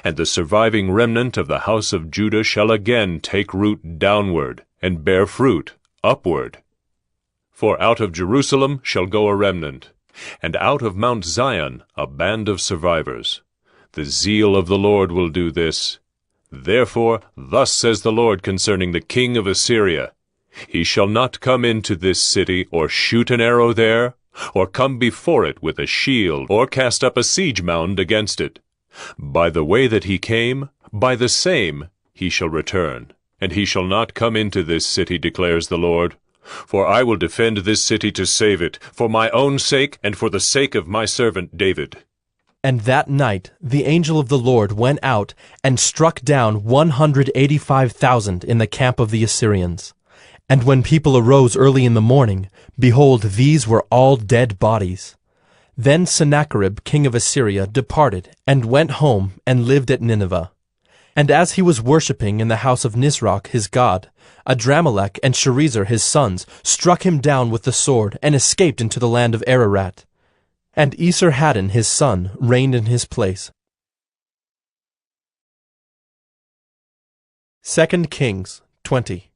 And the surviving remnant of the house of Judah shall again take root downward, and bear fruit upward. For out of Jerusalem shall go a remnant, and out of Mount Zion a band of survivors. The zeal of the Lord will do this. Therefore thus says the Lord concerning the king of Assyria, He shall not come into this city, or shoot an arrow there, or come before it with a shield, or cast up a siege mound against it. By the way that he came, by the same he shall return, and he shall not come into this city, declares the Lord. For I will defend this city to save it, for my own sake, and for the sake of my servant David. And that night the angel of the Lord went out, and struck down 185,000 in the camp of the Assyrians. And when people arose early in the morning, behold, these were all dead bodies. Then Sennacherib king of Assyria departed, and went home, and lived at Nineveh. And as he was worshipping in the house of Nisroch his god, Adramelech and Sharezer his sons struck him down with the sword, and escaped into the land of Ararat. And Esarhaddon his son reigned in his place. 2 Kings 20.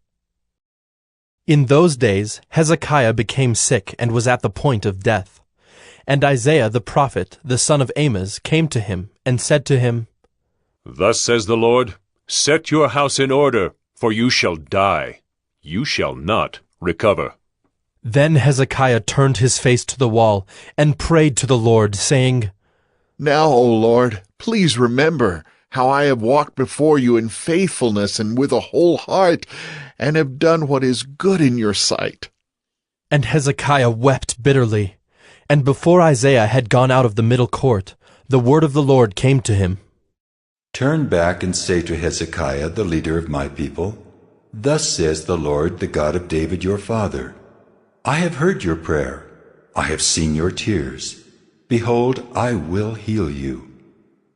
In those days Hezekiah became sick, and was at the point of death. And Isaiah the prophet, the son of Amoz, came to him, and said to him, Thus says the Lord, Set your house in order, for you shall die. You shall not recover. Then Hezekiah turned his face to the wall, and prayed to the Lord, saying, Now, O Lord, please remember how I have walked before you in faithfulness and with a whole heart, and have done what is good in your sight. And Hezekiah wept bitterly. And before Isaiah had gone out of the middle court, the word of the Lord came to him. Turn back and say to Hezekiah, the leader of my people, Thus says the Lord, the God of David your father, I have heard your prayer. I have seen your tears. Behold, I will heal you.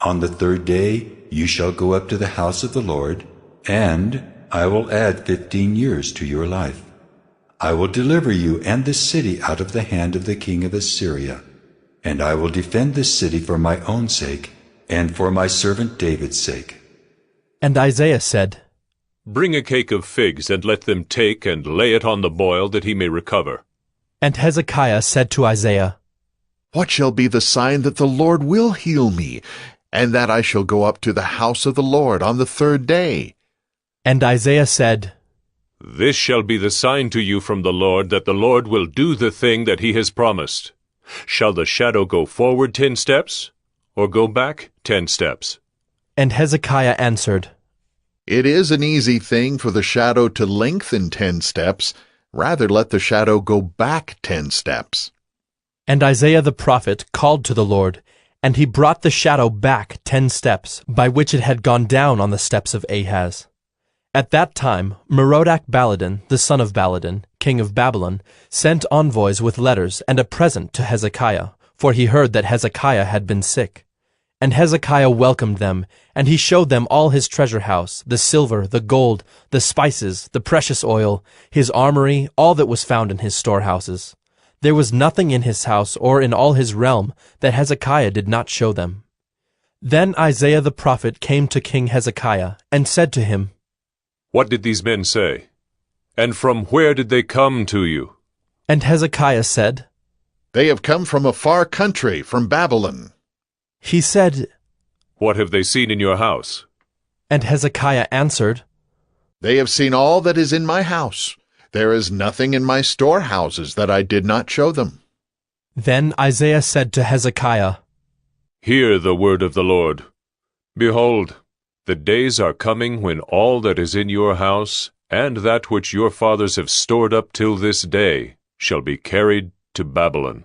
On the third day you shall go up to the house of the Lord, and I will add 15 years to your life. I will deliver you and this city out of the hand of the king of Assyria, and I will defend this city for my own sake and for my servant David's sake. And Isaiah said, Bring a cake of figs, and let them take and lay it on the boil, that he may recover. And Hezekiah said to Isaiah, What shall be the sign that the Lord will heal me, and that I shall go up to the house of the Lord on the third day? And Isaiah said, This shall be the sign to you from the Lord, that the Lord will do the thing that he has promised. Shall the shadow go forward 10 steps, or go back 10 steps? And Hezekiah answered, It is an easy thing for the shadow to lengthen 10 steps. Rather let the shadow go back 10 steps. And Isaiah the prophet called to the Lord, and he brought the shadow back 10 steps, by which it had gone down on the steps of Ahaz. At that time Merodach-Baladan, the son of Baladan, king of Babylon, sent envoys with letters and a present to Hezekiah, for he heard that Hezekiah had been sick. And Hezekiah welcomed them, and he showed them all his treasure house, the silver, the gold, the spices, the precious oil, his armory, all that was found in his storehouses. There was nothing in his house or in all his realm that Hezekiah did not show them. Then Isaiah the prophet came to King Hezekiah, and said to him, What did these men say? And from where did they come to you? And Hezekiah said, They have come from a far country, from Babylon. He said, What have they seen in your house? And Hezekiah answered, They have seen all that is in my house. There is nothing in my storehouses that I did not show them. Then Isaiah said to Hezekiah, Hear the word of the Lord. Behold, the days are coming when all that is in your house, and that which your fathers have stored up till this day, shall be carried to Babylon.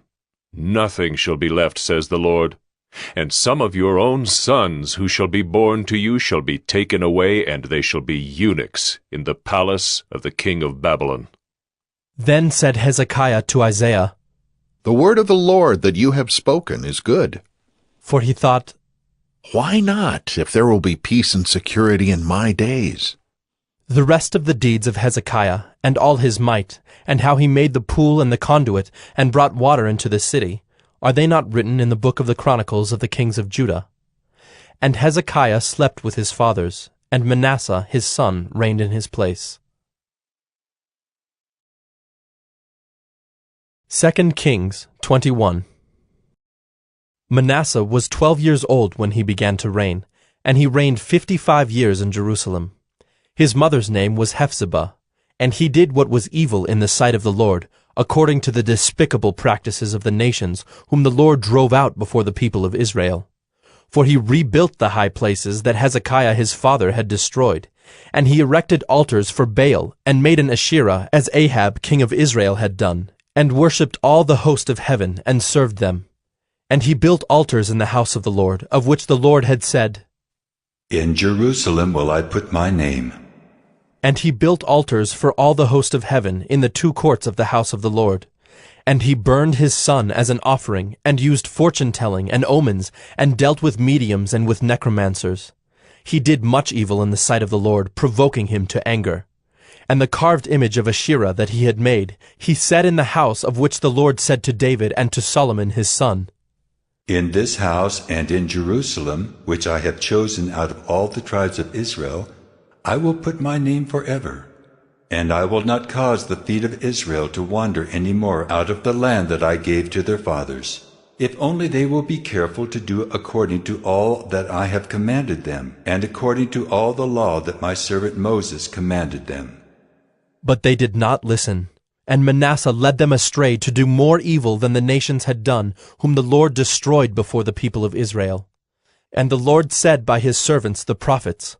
Nothing shall be left, says the Lord. And some of your own sons who shall be born to you shall be taken away, and they shall be eunuchs in the palace of the king of Babylon. Then said Hezekiah to Isaiah, The word of the Lord that you have spoken is good. For he thought, Why not, if there will be peace and security in my days? The rest of the deeds of Hezekiah, and all his might, and how he made the pool and the conduit, and brought water into the city, are they not written in the book of the Chronicles of the kings of Judah? And Hezekiah slept with his fathers, and Manasseh his son reigned in his place. 2 Kings 21. Manasseh was 12 years old when he began to reign, and he reigned 55 years in Jerusalem. His mother's name was Hephzibah, and he did what was evil in the sight of the Lord, according to the despicable practices of the nations whom the Lord drove out before the people of Israel. For he rebuilt the high places that Hezekiah his father had destroyed, and he erected altars for Baal, and made an Asherah, as Ahab king of Israel had done, and worshipped all the host of heaven, and served them. And he built altars in the house of the Lord, of which the Lord had said, In Jerusalem will I put my name. And he built altars for all the host of heaven in the 2 courts of the house of the Lord. And he burned his son as an offering, and used fortune-telling and omens, and dealt with mediums and with necromancers. He did much evil in the sight of the Lord, provoking him to anger. And the carved image of Asherah that he had made, he set in the house of which the Lord said to David and to Solomon his son, In this house and in Jerusalem, which I have chosen out of all the tribes of Israel, I will put my name forever, and I will not cause the feet of Israel to wander any more out of the land that I gave to their fathers, if only they will be careful to do according to all that I have commanded them, and according to all the law that my servant Moses commanded them. But they did not listen, and Manasseh led them astray to do more evil than the nations had done, whom the Lord destroyed before the people of Israel. And the Lord said by his servants the prophets,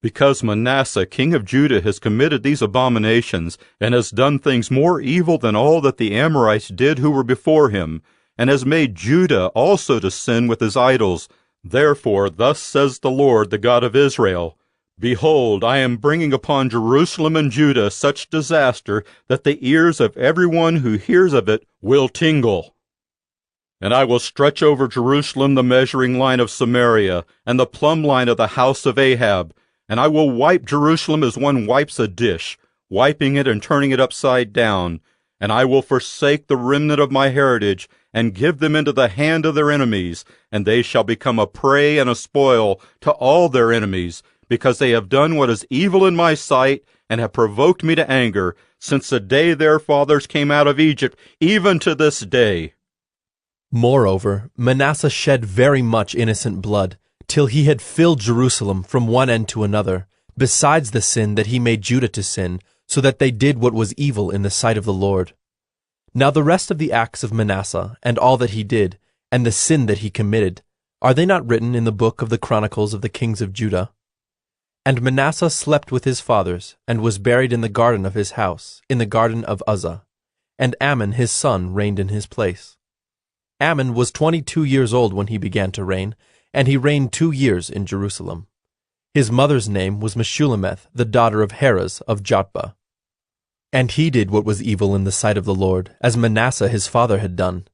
Because Manasseh king of Judah has committed these abominations, and has done things more evil than all that the Amorites did who were before him, and has made Judah also to sin with his idols, therefore thus says the Lord, the God of Israel, Behold, I am bringing upon Jerusalem and Judah such disaster that the ears of everyone who hears of it will tingle. And I will stretch over Jerusalem the measuring line of Samaria, and the plumb line of the house of Ahab, and I will wipe Jerusalem as one wipes a dish, wiping it and turning it upside down. And I will forsake the remnant of my heritage, and give them into the hand of their enemies, and they shall become a prey and a spoil to all their enemies, because they have done what is evil in my sight, and have provoked me to anger, since the day their fathers came out of Egypt, even to this day. Moreover, Manasseh shed very much innocent blood, till he had filled Jerusalem from one end to another, besides the sin that he made Judah to sin, so that they did what was evil in the sight of the Lord. Now the rest of the acts of Manasseh, and all that he did, and the sin that he committed, are they not written in the book of the Chronicles of the kings of Judah? And Manasseh slept with his fathers, and was buried in the garden of his house, in the garden of Uzzah. And Amon his son reigned in his place. Amon was 22 years old when he began to reign, and he reigned 2 years in Jerusalem. His mother's name was Meshullemeth, the daughter of Heres of Jotbah. And he did what was evil in the sight of the Lord, as Manasseh his father had done.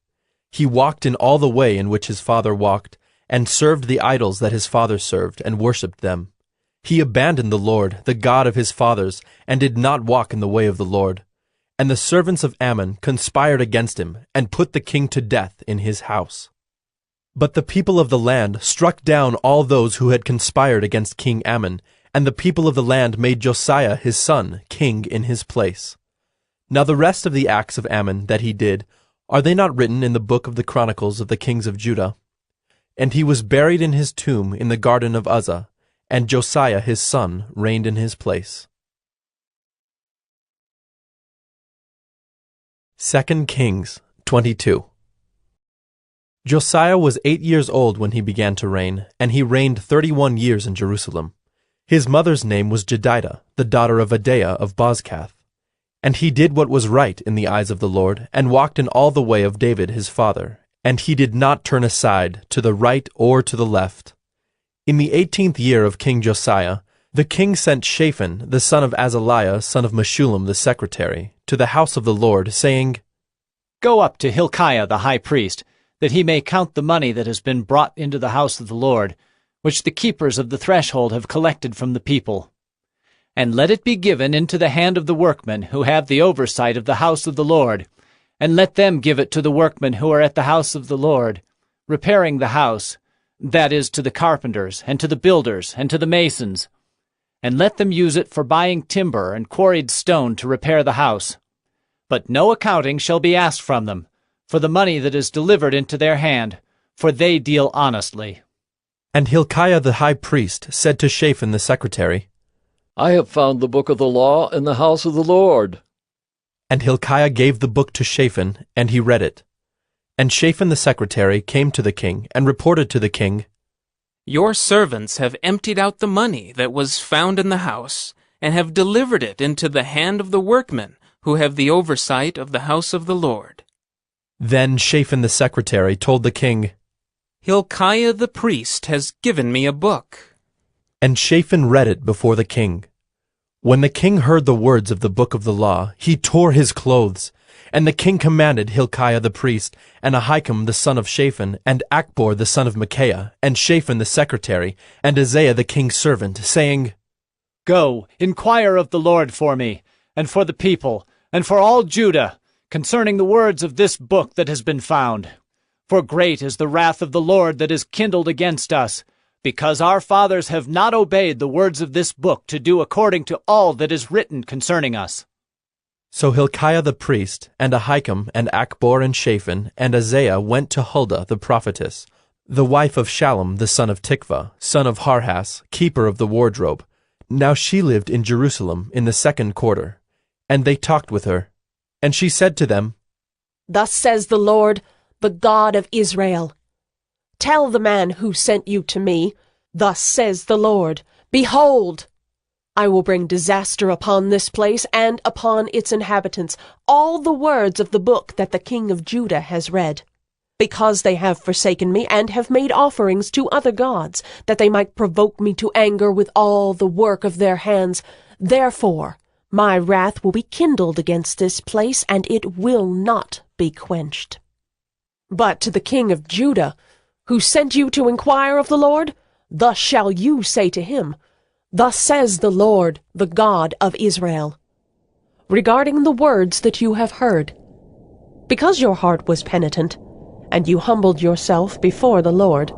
He walked in all the way in which his father walked, and served the idols that his father served, and worshipped them. He abandoned the Lord, the God of his fathers, and did not walk in the way of the Lord. And the servants of Ammon conspired against him, and put the king to death in his house. But the people of the land struck down all those who had conspired against King Ammon, and the people of the land made Josiah his son king in his place. Now the rest of the acts of Ammon that he did, are they not written in the book of the Chronicles of the kings of Judah? And he was buried in his tomb in the garden of Uzzah, and Josiah his son reigned in his place. 2 Kings 22. Josiah was 8 years old when he began to reign, and he reigned 31 years in Jerusalem. His mother's name was Jedidah, the daughter of Adaiah of Bozkath. And he did what was right in the eyes of the Lord, and walked in all the way of David his father, and he did not turn aside to the right or to the left. In the 18th year of King Josiah, the king sent Shaphan, the son of Azaliah, son of Meshullam the secretary, to the house of the Lord, saying, Go up to Hilkiah the high priest, that he may count the money that has been brought into the house of the Lord, which the keepers of the threshold have collected from the people. And let it be given into the hand of the workmen who have the oversight of the house of the Lord, and let them give it to the workmen who are at the house of the Lord, repairing the house, that is, to the carpenters, and to the builders, and to the masons. And let them use it for buying timber and quarried stone to repair the house. But no accounting shall be asked from them, for the money that is delivered into their hand, for they deal honestly. And Hilkiah the high priest said to Shaphan the secretary, I have found the book of the law in the house of the Lord. And Hilkiah gave the book to Shaphan, and he read it. And Shaphan the secretary came to the king, and reported to the king, Your servants have emptied out the money that was found in the house, and have delivered it into the hand of the workmen, who have the oversight of the house of the Lord. Then Shaphan the secretary told the king, Hilkiah the priest has given me a book. And Shaphan read it before the king. When the king heard the words of the book of the law, he tore his clothes. And the king commanded Hilkiah the priest, and Ahikam the son of Shaphan, and Achbor the son of Micaiah, and Shaphan the secretary, and Isaiah the king's servant, saying, Go, inquire of the Lord for me, and for the people, and for all Judah, concerning the words of this book that has been found. For great is the wrath of the Lord that is kindled against us, because our fathers have not obeyed the words of this book to do according to all that is written concerning us. So Hilkiah the priest, and Ahikam, and Achbor, and Shaphan, and Isaiah went to Huldah the prophetess, the wife of Shallum the son of Tikvah, son of Harhas, keeper of the wardrobe. Now she lived in Jerusalem in the 2nd quarter. And they talked with her. And she said to them, Thus says the Lord, the God of Israel. Tell the man who sent you to me, Thus says the Lord, Behold, I will bring disaster upon this place and upon its inhabitants, all the words of the book that the king of Judah has read. because they have forsaken me, and have made offerings to other gods, that they might provoke me to anger with all the work of their hands. Therefore my wrath will be kindled against this place, and it will not be quenched. But to the king of Judah, who sent you to inquire of the Lord, thus shall you say to him, Thus says the Lord, the God of Israel, regarding the words that you have heard. Because your heart was penitent, and you humbled yourself before the Lord,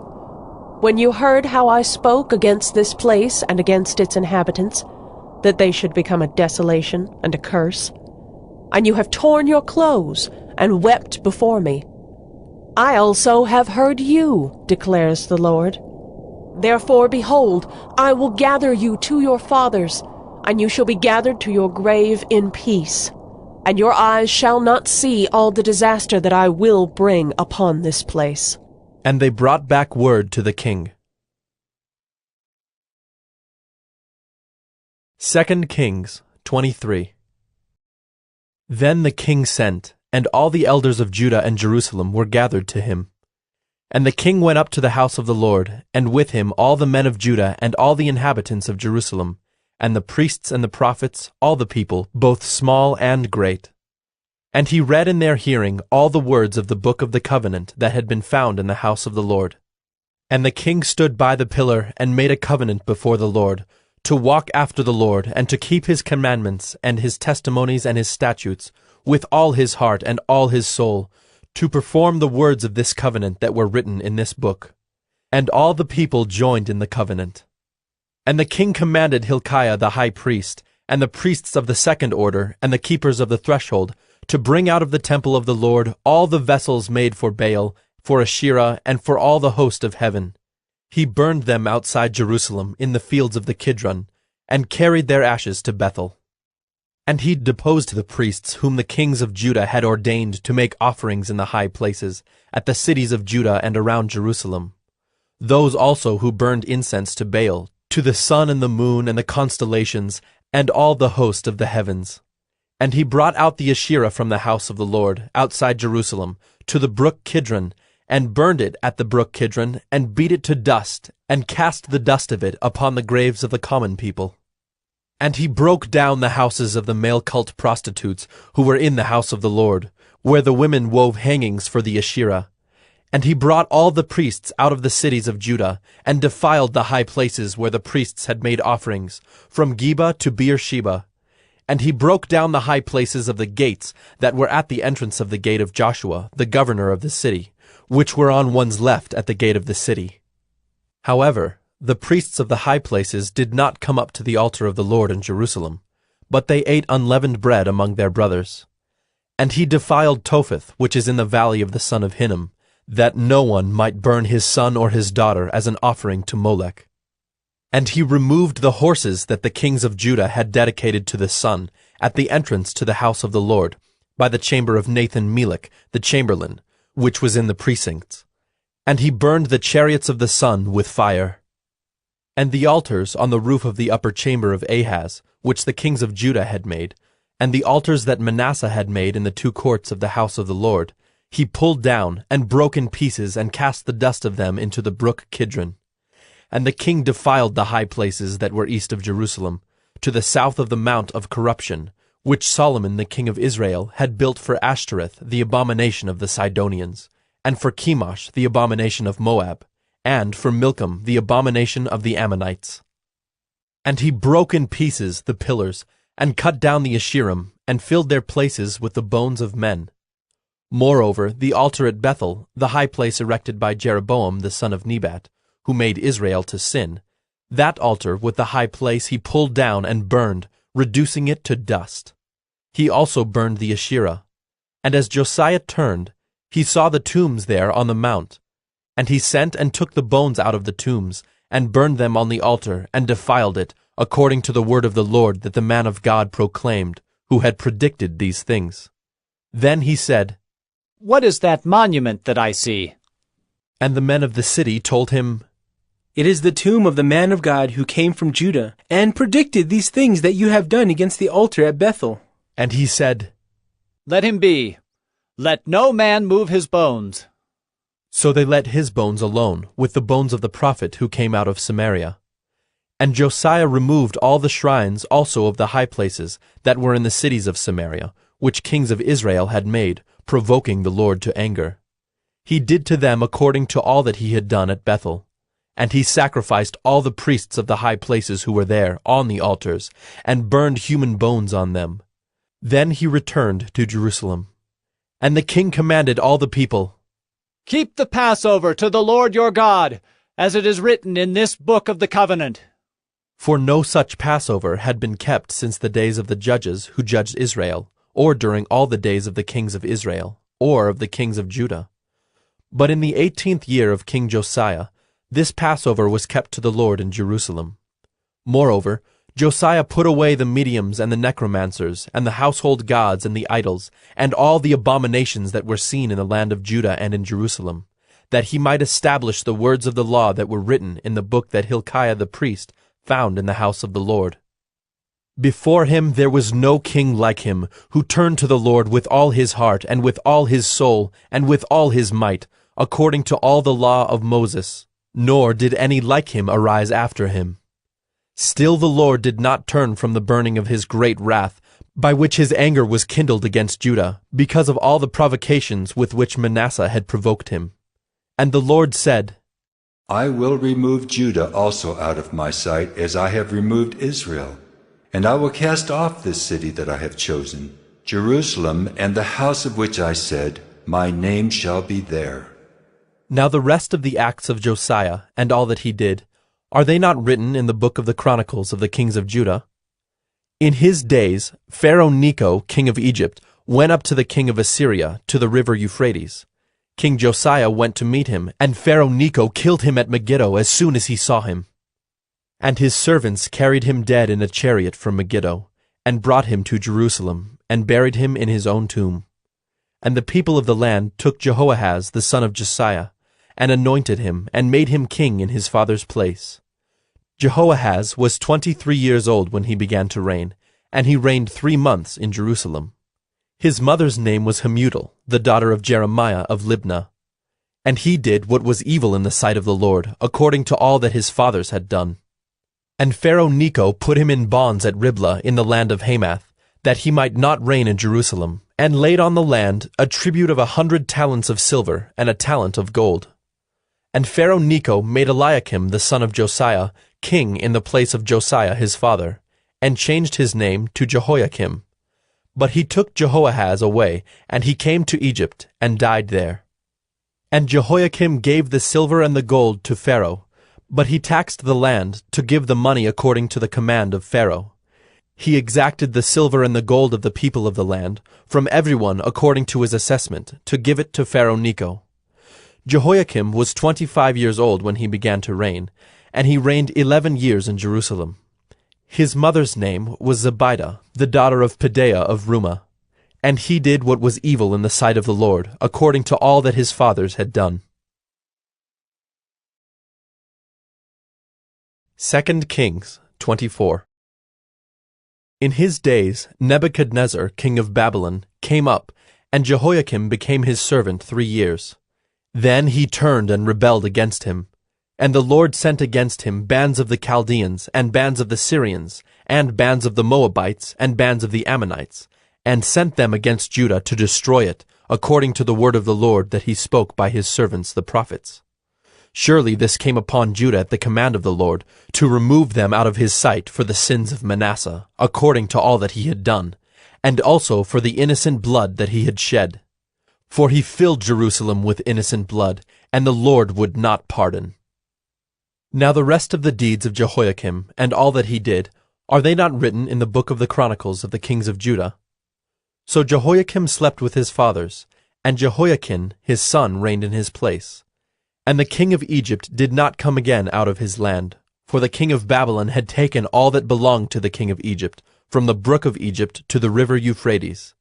when you heard how I spoke against this place and against its inhabitants, that they should become a desolation and a curse, and you have torn your clothes and wept before me, I also have heard you, declares the Lord. Therefore, behold, I will gather you to your fathers, and you shall be gathered to your grave in peace, and your eyes shall not see all the disaster that I will bring upon this place. And they brought back word to the king. 2 Kings 23. Then the king sent, and all the elders of Judah and Jerusalem were gathered to him. And the king went up to the house of the Lord, and with him all the men of Judah and all the inhabitants of Jerusalem, and the priests and the prophets, all the people, both small and great. And he read in their hearing all the words of the book of the covenant that had been found in the house of the Lord. And the king stood by the pillar and made a covenant before the Lord, to walk after the Lord, and to keep his commandments and his testimonies and his statutes, with all his heart and all his soul, to perform the words of this covenant that were written in this book. And all the people joined in the covenant. And the king commanded Hilkiah the high priest, and the priests of the second order, and the keepers of the threshold, to bring out of the temple of the Lord all the vessels made for Baal, for Asherah, and for all the host of heaven. He burned them outside Jerusalem in the fields of the Kidron, and carried their ashes to Bethel. And he deposed the priests whom the kings of Judah had ordained to make offerings in the high places, at the cities of Judah and around Jerusalem. Those also who burned incense to Baal, to the sun and the moon and the constellations, and all the host of the heavens. And he brought out the Asherah from the house of the Lord, outside Jerusalem, to the brook Kidron, and burned it at the brook Kidron, and beat it to dust, and cast the dust of it upon the graves of the common people. And he broke down the houses of the male cult prostitutes who were in the house of the Lord, where the women wove hangings for the Asherah. And he brought all the priests out of the cities of Judah, and defiled the high places where the priests had made offerings, from Geba to Beersheba. And he broke down the high places of the gates that were at the entrance of the gate of Joshua, the governor of the city, which were on one's left at the gate of the city. However, the priests of the high places did not come up to the altar of the Lord in Jerusalem, but they ate unleavened bread among their brothers. And he defiled Topheth, which is in the valley of the son of Hinnom, that no one might burn his son or his daughter as an offering to Molech. And he removed the horses that the kings of Judah had dedicated to the sun at the entrance to the house of the Lord, by the chamber of Nathan-Melech, the chamberlain, which was in the precincts. And he burned the chariots of the sun with fire. And the altars on the roof of the upper chamber of Ahaz, which the kings of Judah had made, and the altars that Manasseh had made in the two courts of the house of the Lord, he pulled down and broke in pieces and cast the dust of them into the brook Kidron. And the king defiled the high places that were east of Jerusalem, to the south of the mount of corruption, which Solomon the king of Israel had built for Ashtoreth, the abomination of the Sidonians, and for Chemosh, the abomination of Moab, and for Milcom, the abomination of the Ammonites. And he broke in pieces the pillars, and cut down the Asherim, and filled their places with the bones of men. Moreover, the altar at Bethel, the high place erected by Jeroboam the son of Nebat, who made Israel to sin, that altar with the high place he pulled down and burned, reducing it to dust. He also burned the Asherah. And as Josiah turned, he saw the tombs there on the mount. And he sent and took the bones out of the tombs, and burned them on the altar, and defiled it, according to the word of the Lord that the man of God proclaimed, who had predicted these things. Then he said, "What is that monument that I see?" And the men of the city told him, "It is the tomb of the man of God who came from Judah, and predicted these things that you have done against the altar at Bethel." And he said, "Let him be. Let no man move his bones." So they let his bones alone, with the bones of the prophet who came out of Samaria. And Josiah removed all the shrines also of the high places that were in the cities of Samaria, which kings of Israel had made, provoking the Lord to anger. He did to them according to all that he had done at Bethel. And he sacrificed all the priests of the high places who were there on the altars, and burned human bones on them. Then he returned to Jerusalem. And the king commanded all the people, Keep the Passover to the Lord your God, as it is written in this book of the covenant. For no such Passover had been kept since the days of the judges who judged Israel, or during all the days of the kings of Israel, or of the kings of Judah. But in the 18th year of King Josiah, this Passover was kept to the Lord in Jerusalem. Moreover, Josiah put away the mediums and the necromancers, and the household gods and the idols, and all the abominations that were seen in the land of Judah and in Jerusalem, that he might establish the words of the law that were written in the book that Hilkiah the priest found in the house of the Lord. Before him there was no king like him, who turned to the Lord with all his heart, and with all his soul, and with all his might, according to all the law of Moses, nor did any like him arise after him. Still the Lord did not turn from the burning of his great wrath, by which his anger was kindled against Judah, because of all the provocations with which Manasseh had provoked him. And the Lord said, I will remove Judah also out of my sight, as I have removed Israel. And I will cast off this city that I have chosen, Jerusalem, and the house of which I said, My name shall be there. Now the rest of the acts of Josiah, and all that he did, are they not written in the book of the Chronicles of the kings of Judah? In his days, Pharaoh Necho, king of Egypt, went up to the king of Assyria, to the river Euphrates. King Josiah went to meet him, and Pharaoh Necho killed him at Megiddo as soon as he saw him. And his servants carried him dead in a chariot from Megiddo, and brought him to Jerusalem, and buried him in his own tomb. And the people of the land took Jehoahaz the son of Josiah, and anointed him, and made him king in his father's place. Jehoahaz was 23 years old when he began to reign, and he reigned 3 months in Jerusalem. His mother's name was Hamutal, the daughter of Jeremiah of Libnah. And he did what was evil in the sight of the Lord, according to all that his fathers had done. And Pharaoh Necho put him in bonds at Riblah in the land of Hamath, that he might not reign in Jerusalem, and laid on the land a tribute of 100 talents of silver and a talent of gold. And Pharaoh Necho made Eliakim the son of Josiah king in the place of Josiah his father, and changed his name to Jehoiakim. But he took Jehoahaz away, and he came to Egypt, and died there. And Jehoiakim gave the silver and the gold to Pharaoh, but he taxed the land to give the money according to the command of Pharaoh. He exacted the silver and the gold of the people of the land, from everyone according to his assessment, to give it to Pharaoh Necho. Jehoiakim was 25 years old when he began to reign, and he reigned 11 years in Jerusalem. His mother's name was Zebidah, the daughter of Pedaiah of Rumah. And he did what was evil in the sight of the Lord, according to all that his fathers had done. 2 Kings 24. In his days Nebuchadnezzar, king of Babylon, came up, and Jehoiakim became his servant 3 years. Then he turned and rebelled against him. And the Lord sent against him bands of the Chaldeans, and bands of the Syrians, and bands of the Moabites, and bands of the Ammonites, and sent them against Judah to destroy it, according to the word of the Lord that he spoke by his servants the prophets. Surely this came upon Judah at the command of the Lord, to remove them out of his sight for the sins of Manasseh, according to all that he had done, and also for the innocent blood that he had shed. For he filled Jerusalem with innocent blood, and the Lord would not pardon. Now the rest of the deeds of Jehoiakim, and all that he did, are they not written in the book of the Chronicles of the kings of Judah? So Jehoiakim slept with his fathers, and Jehoiakim his son reigned in his place. And the king of Egypt did not come again out of his land, for the king of Babylon had taken all that belonged to the king of Egypt, from the brook of Egypt to the river Euphrates.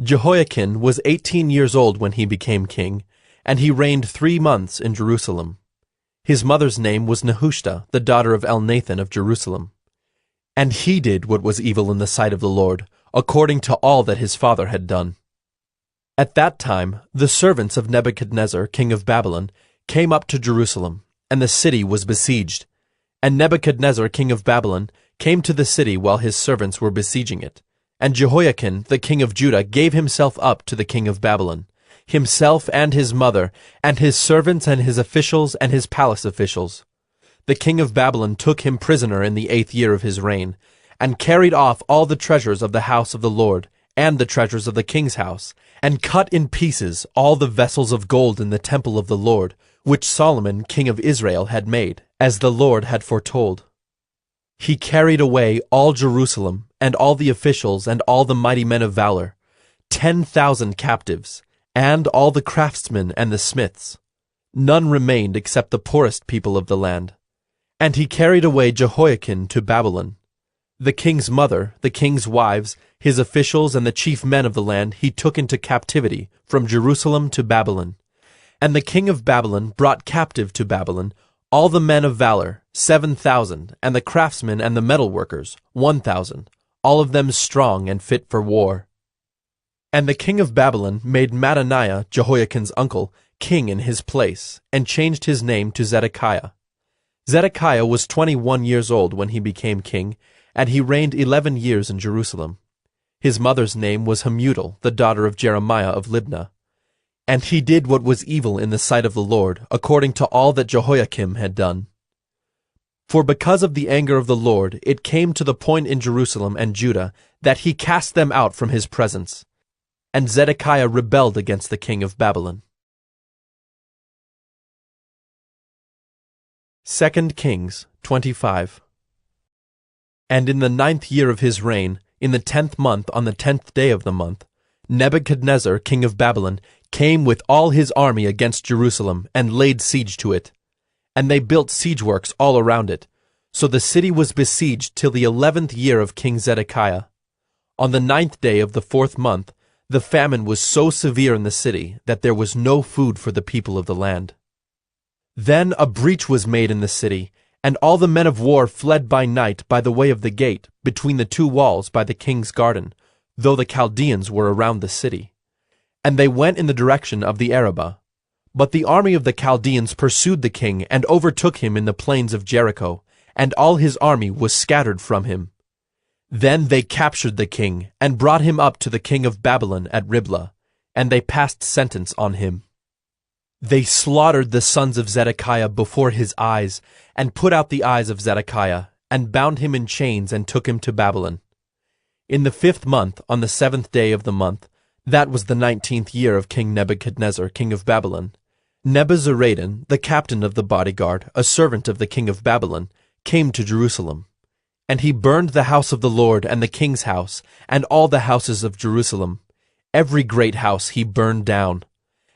Jehoiakim was 18 years old when he became king, and he reigned 3 months in Jerusalem. His mother's name was Nehushta, the daughter of Elnathan of Jerusalem. And he did what was evil in the sight of the Lord, according to all that his father had done. At that time the servants of Nebuchadnezzar, king of Babylon, came up to Jerusalem, and the city was besieged. And Nebuchadnezzar, king of Babylon, came to the city while his servants were besieging it. And Jehoiakim, the king of Judah, gave himself up to the king of Babylon, himself and his mother, and his servants and his officials and his palace officials. The king of Babylon took him prisoner in the 8th year of his reign, and carried off all the treasures of the house of the Lord, and the treasures of the king's house, and cut in pieces all the vessels of gold in the temple of the Lord, which Solomon king of Israel had made, as the Lord had foretold. He carried away all Jerusalem, and all the officials, and all the mighty men of valor, 10,000 captives, and all the craftsmen and the smiths. None remained except the poorest people of the land. And he carried away Jehoiakim to Babylon. The king's mother, the king's wives, his officials, and the chief men of the land he took into captivity from Jerusalem to Babylon. And the king of Babylon brought captive to Babylon all the men of valor, 7,000, and the craftsmen and the metal workers, 1,000, all of them strong and fit for war. And the king of Babylon made Mattaniah, Jehoiakim's uncle, king in his place, and changed his name to Zedekiah. Zedekiah was 21 years old when he became king, and he reigned 11 years in Jerusalem. His mother's name was Hamutal, the daughter of Jeremiah of Libnah. And he did what was evil in the sight of the Lord, according to all that Jehoiakim had done. For because of the anger of the Lord, it came to the point in Jerusalem and Judah that he cast them out from his presence. And Zedekiah rebelled against the king of Babylon. 2 Kings 25. And in the 9th year of his reign, in the 10th month, on the 10th day of the month, Nebuchadnezzar, king of Babylon, came with all his army against Jerusalem, and laid siege to it. And they built siege works all around it. So the city was besieged till the 11th year of King Zedekiah. On the 9th day of the 4th month, the famine was so severe in the city that there was no food for the people of the land. Then a breach was made in the city, and all the men of war fled by night by the way of the gate, between the 2 walls by the king's garden, though the Chaldeans were around the city. And they went in the direction of the Arabah. But the army of the Chaldeans pursued the king, and overtook him in the plains of Jericho, and all his army was scattered from him. Then they captured the king, and brought him up to the king of Babylon at Riblah, and they passed sentence on him. They slaughtered the sons of Zedekiah before his eyes, and put out the eyes of Zedekiah, and bound him in chains, and took him to Babylon. In the 5th month, on the 7th day of the month, that was the 19th year of King Nebuchadnezzar, king of Babylon, Nebuzaradan, the captain of the bodyguard, a servant of the king of Babylon, came to Jerusalem. And he burned the house of the Lord and the king's house, and all the houses of Jerusalem. Every great house he burned down.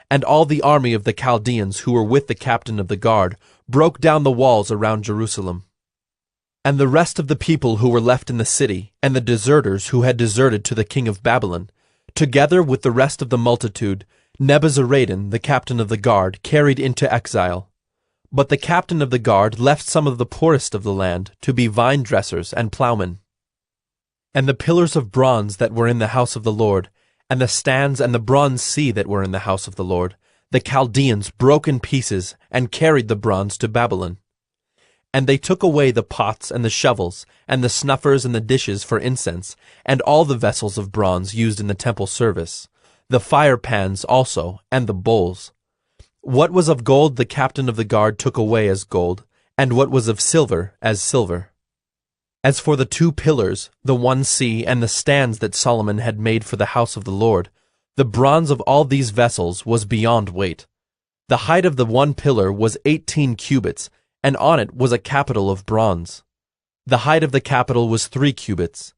And all the army of the Chaldeans who were with the captain of the guard broke down the walls around Jerusalem. And the rest of the people who were left in the city, and the deserters who had deserted to the king of Babylon, together with the rest of the multitude, Nebuzaradan, the captain of the guard, carried into exile. But the captain of the guard left some of the poorest of the land to be vine dressers and plowmen. And the pillars of bronze that were in the house of the Lord, and the stands and the bronze sea that were in the house of the Lord, the Chaldeans broke in pieces, and carried the bronze to Babylon. And they took away the pots and the shovels, and the snuffers and the dishes for incense, and all the vessels of bronze used in the temple service, the fire pans also, and the bowls. What was of gold the captain of the guard took away as gold, and what was of silver as silver. As for the 2 pillars, the 1 sea, and the stands that Solomon had made for the house of the Lord, the bronze of all these vessels was beyond weight. The height of the 1 pillar was 18 cubits, and on it was a capital of bronze. The height of the capital was 3 cubits.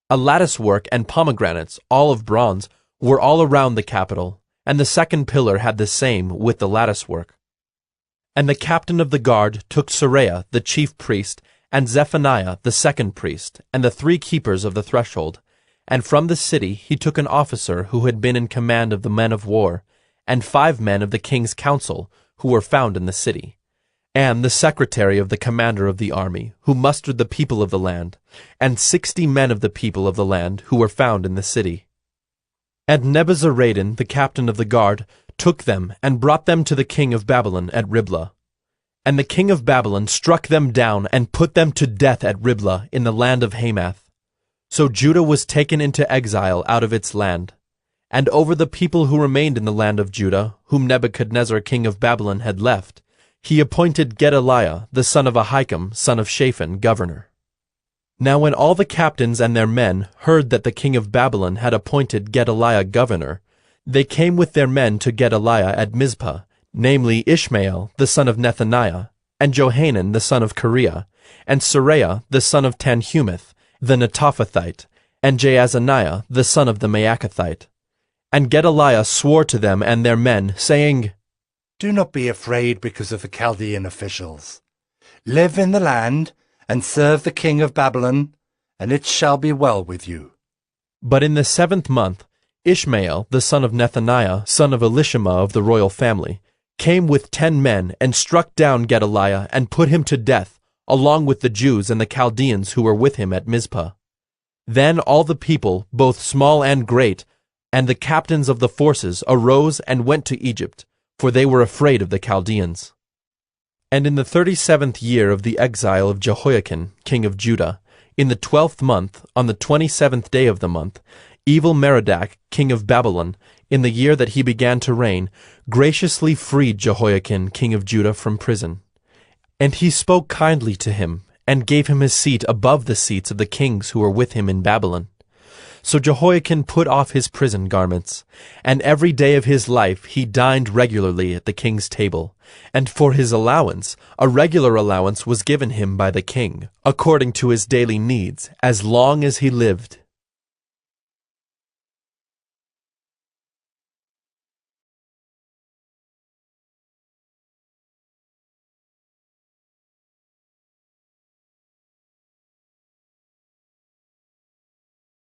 A lattice work and pomegranates, all of bronze, were all around the capital, and the 2nd pillar had the same with the lattice work. And the captain of the guard took Seraiah the chief priest, and Zephaniah the 2nd priest, and the 3 keepers of the threshold, and from the city he took an officer who had been in command of the men of war, and 5 men of the king's council who were found in the city, and the secretary of the commander of the army, who mustered the people of the land, and 60 men of the people of the land who were found in the city. And Nebuzaradan, the captain of the guard, took them and brought them to the king of Babylon at Riblah. And the king of Babylon struck them down and put them to death at Riblah in the land of Hamath. So Judah was taken into exile out of its land. And over the people who remained in the land of Judah, whom Nebuchadnezzar king of Babylon had left, he appointed Gedaliah the son of Ahikam, son of Shaphan, governor. Now when all the captains and their men heard that the king of Babylon had appointed Gedaliah governor, they came with their men to Gedaliah at Mizpah, namely Ishmael the son of Nethaniah, and Johanan the son of Kareah, and Seraiah the son of Tanhumeth, the Netophathite, and Jaazaniah the son of the Maacathite. And Gedaliah swore to them and their men, saying, Do not be afraid because of the Chaldean officials. Live in the land, and serve the king of Babylon, and it shall be well with you. But in the 7th month, Ishmael the son of Nethaniah, son of Elishama of the royal family, came with 10 men and struck down Gedaliah and put him to death, along with the Jews and the Chaldeans who were with him at Mizpah. Then all the people, both small and great, and the captains of the forces arose and went to Egypt, for they were afraid of the Chaldeans. And in the 37th year of the exile of Jehoiakim, king of Judah, in the 12th month, on the 27th day of the month, Evil-Merodach, king of Babylon, in the year that he began to reign, graciously freed Jehoiakim, king of Judah, from prison. And he spoke kindly to him, and gave him his seat above the seats of the kings who were with him in Babylon. So Jehoiakim put off his prison garments, and every day of his life he dined regularly at the king's table. And for his allowance, a regular allowance was given him by the king, according to his daily needs, as long as he lived.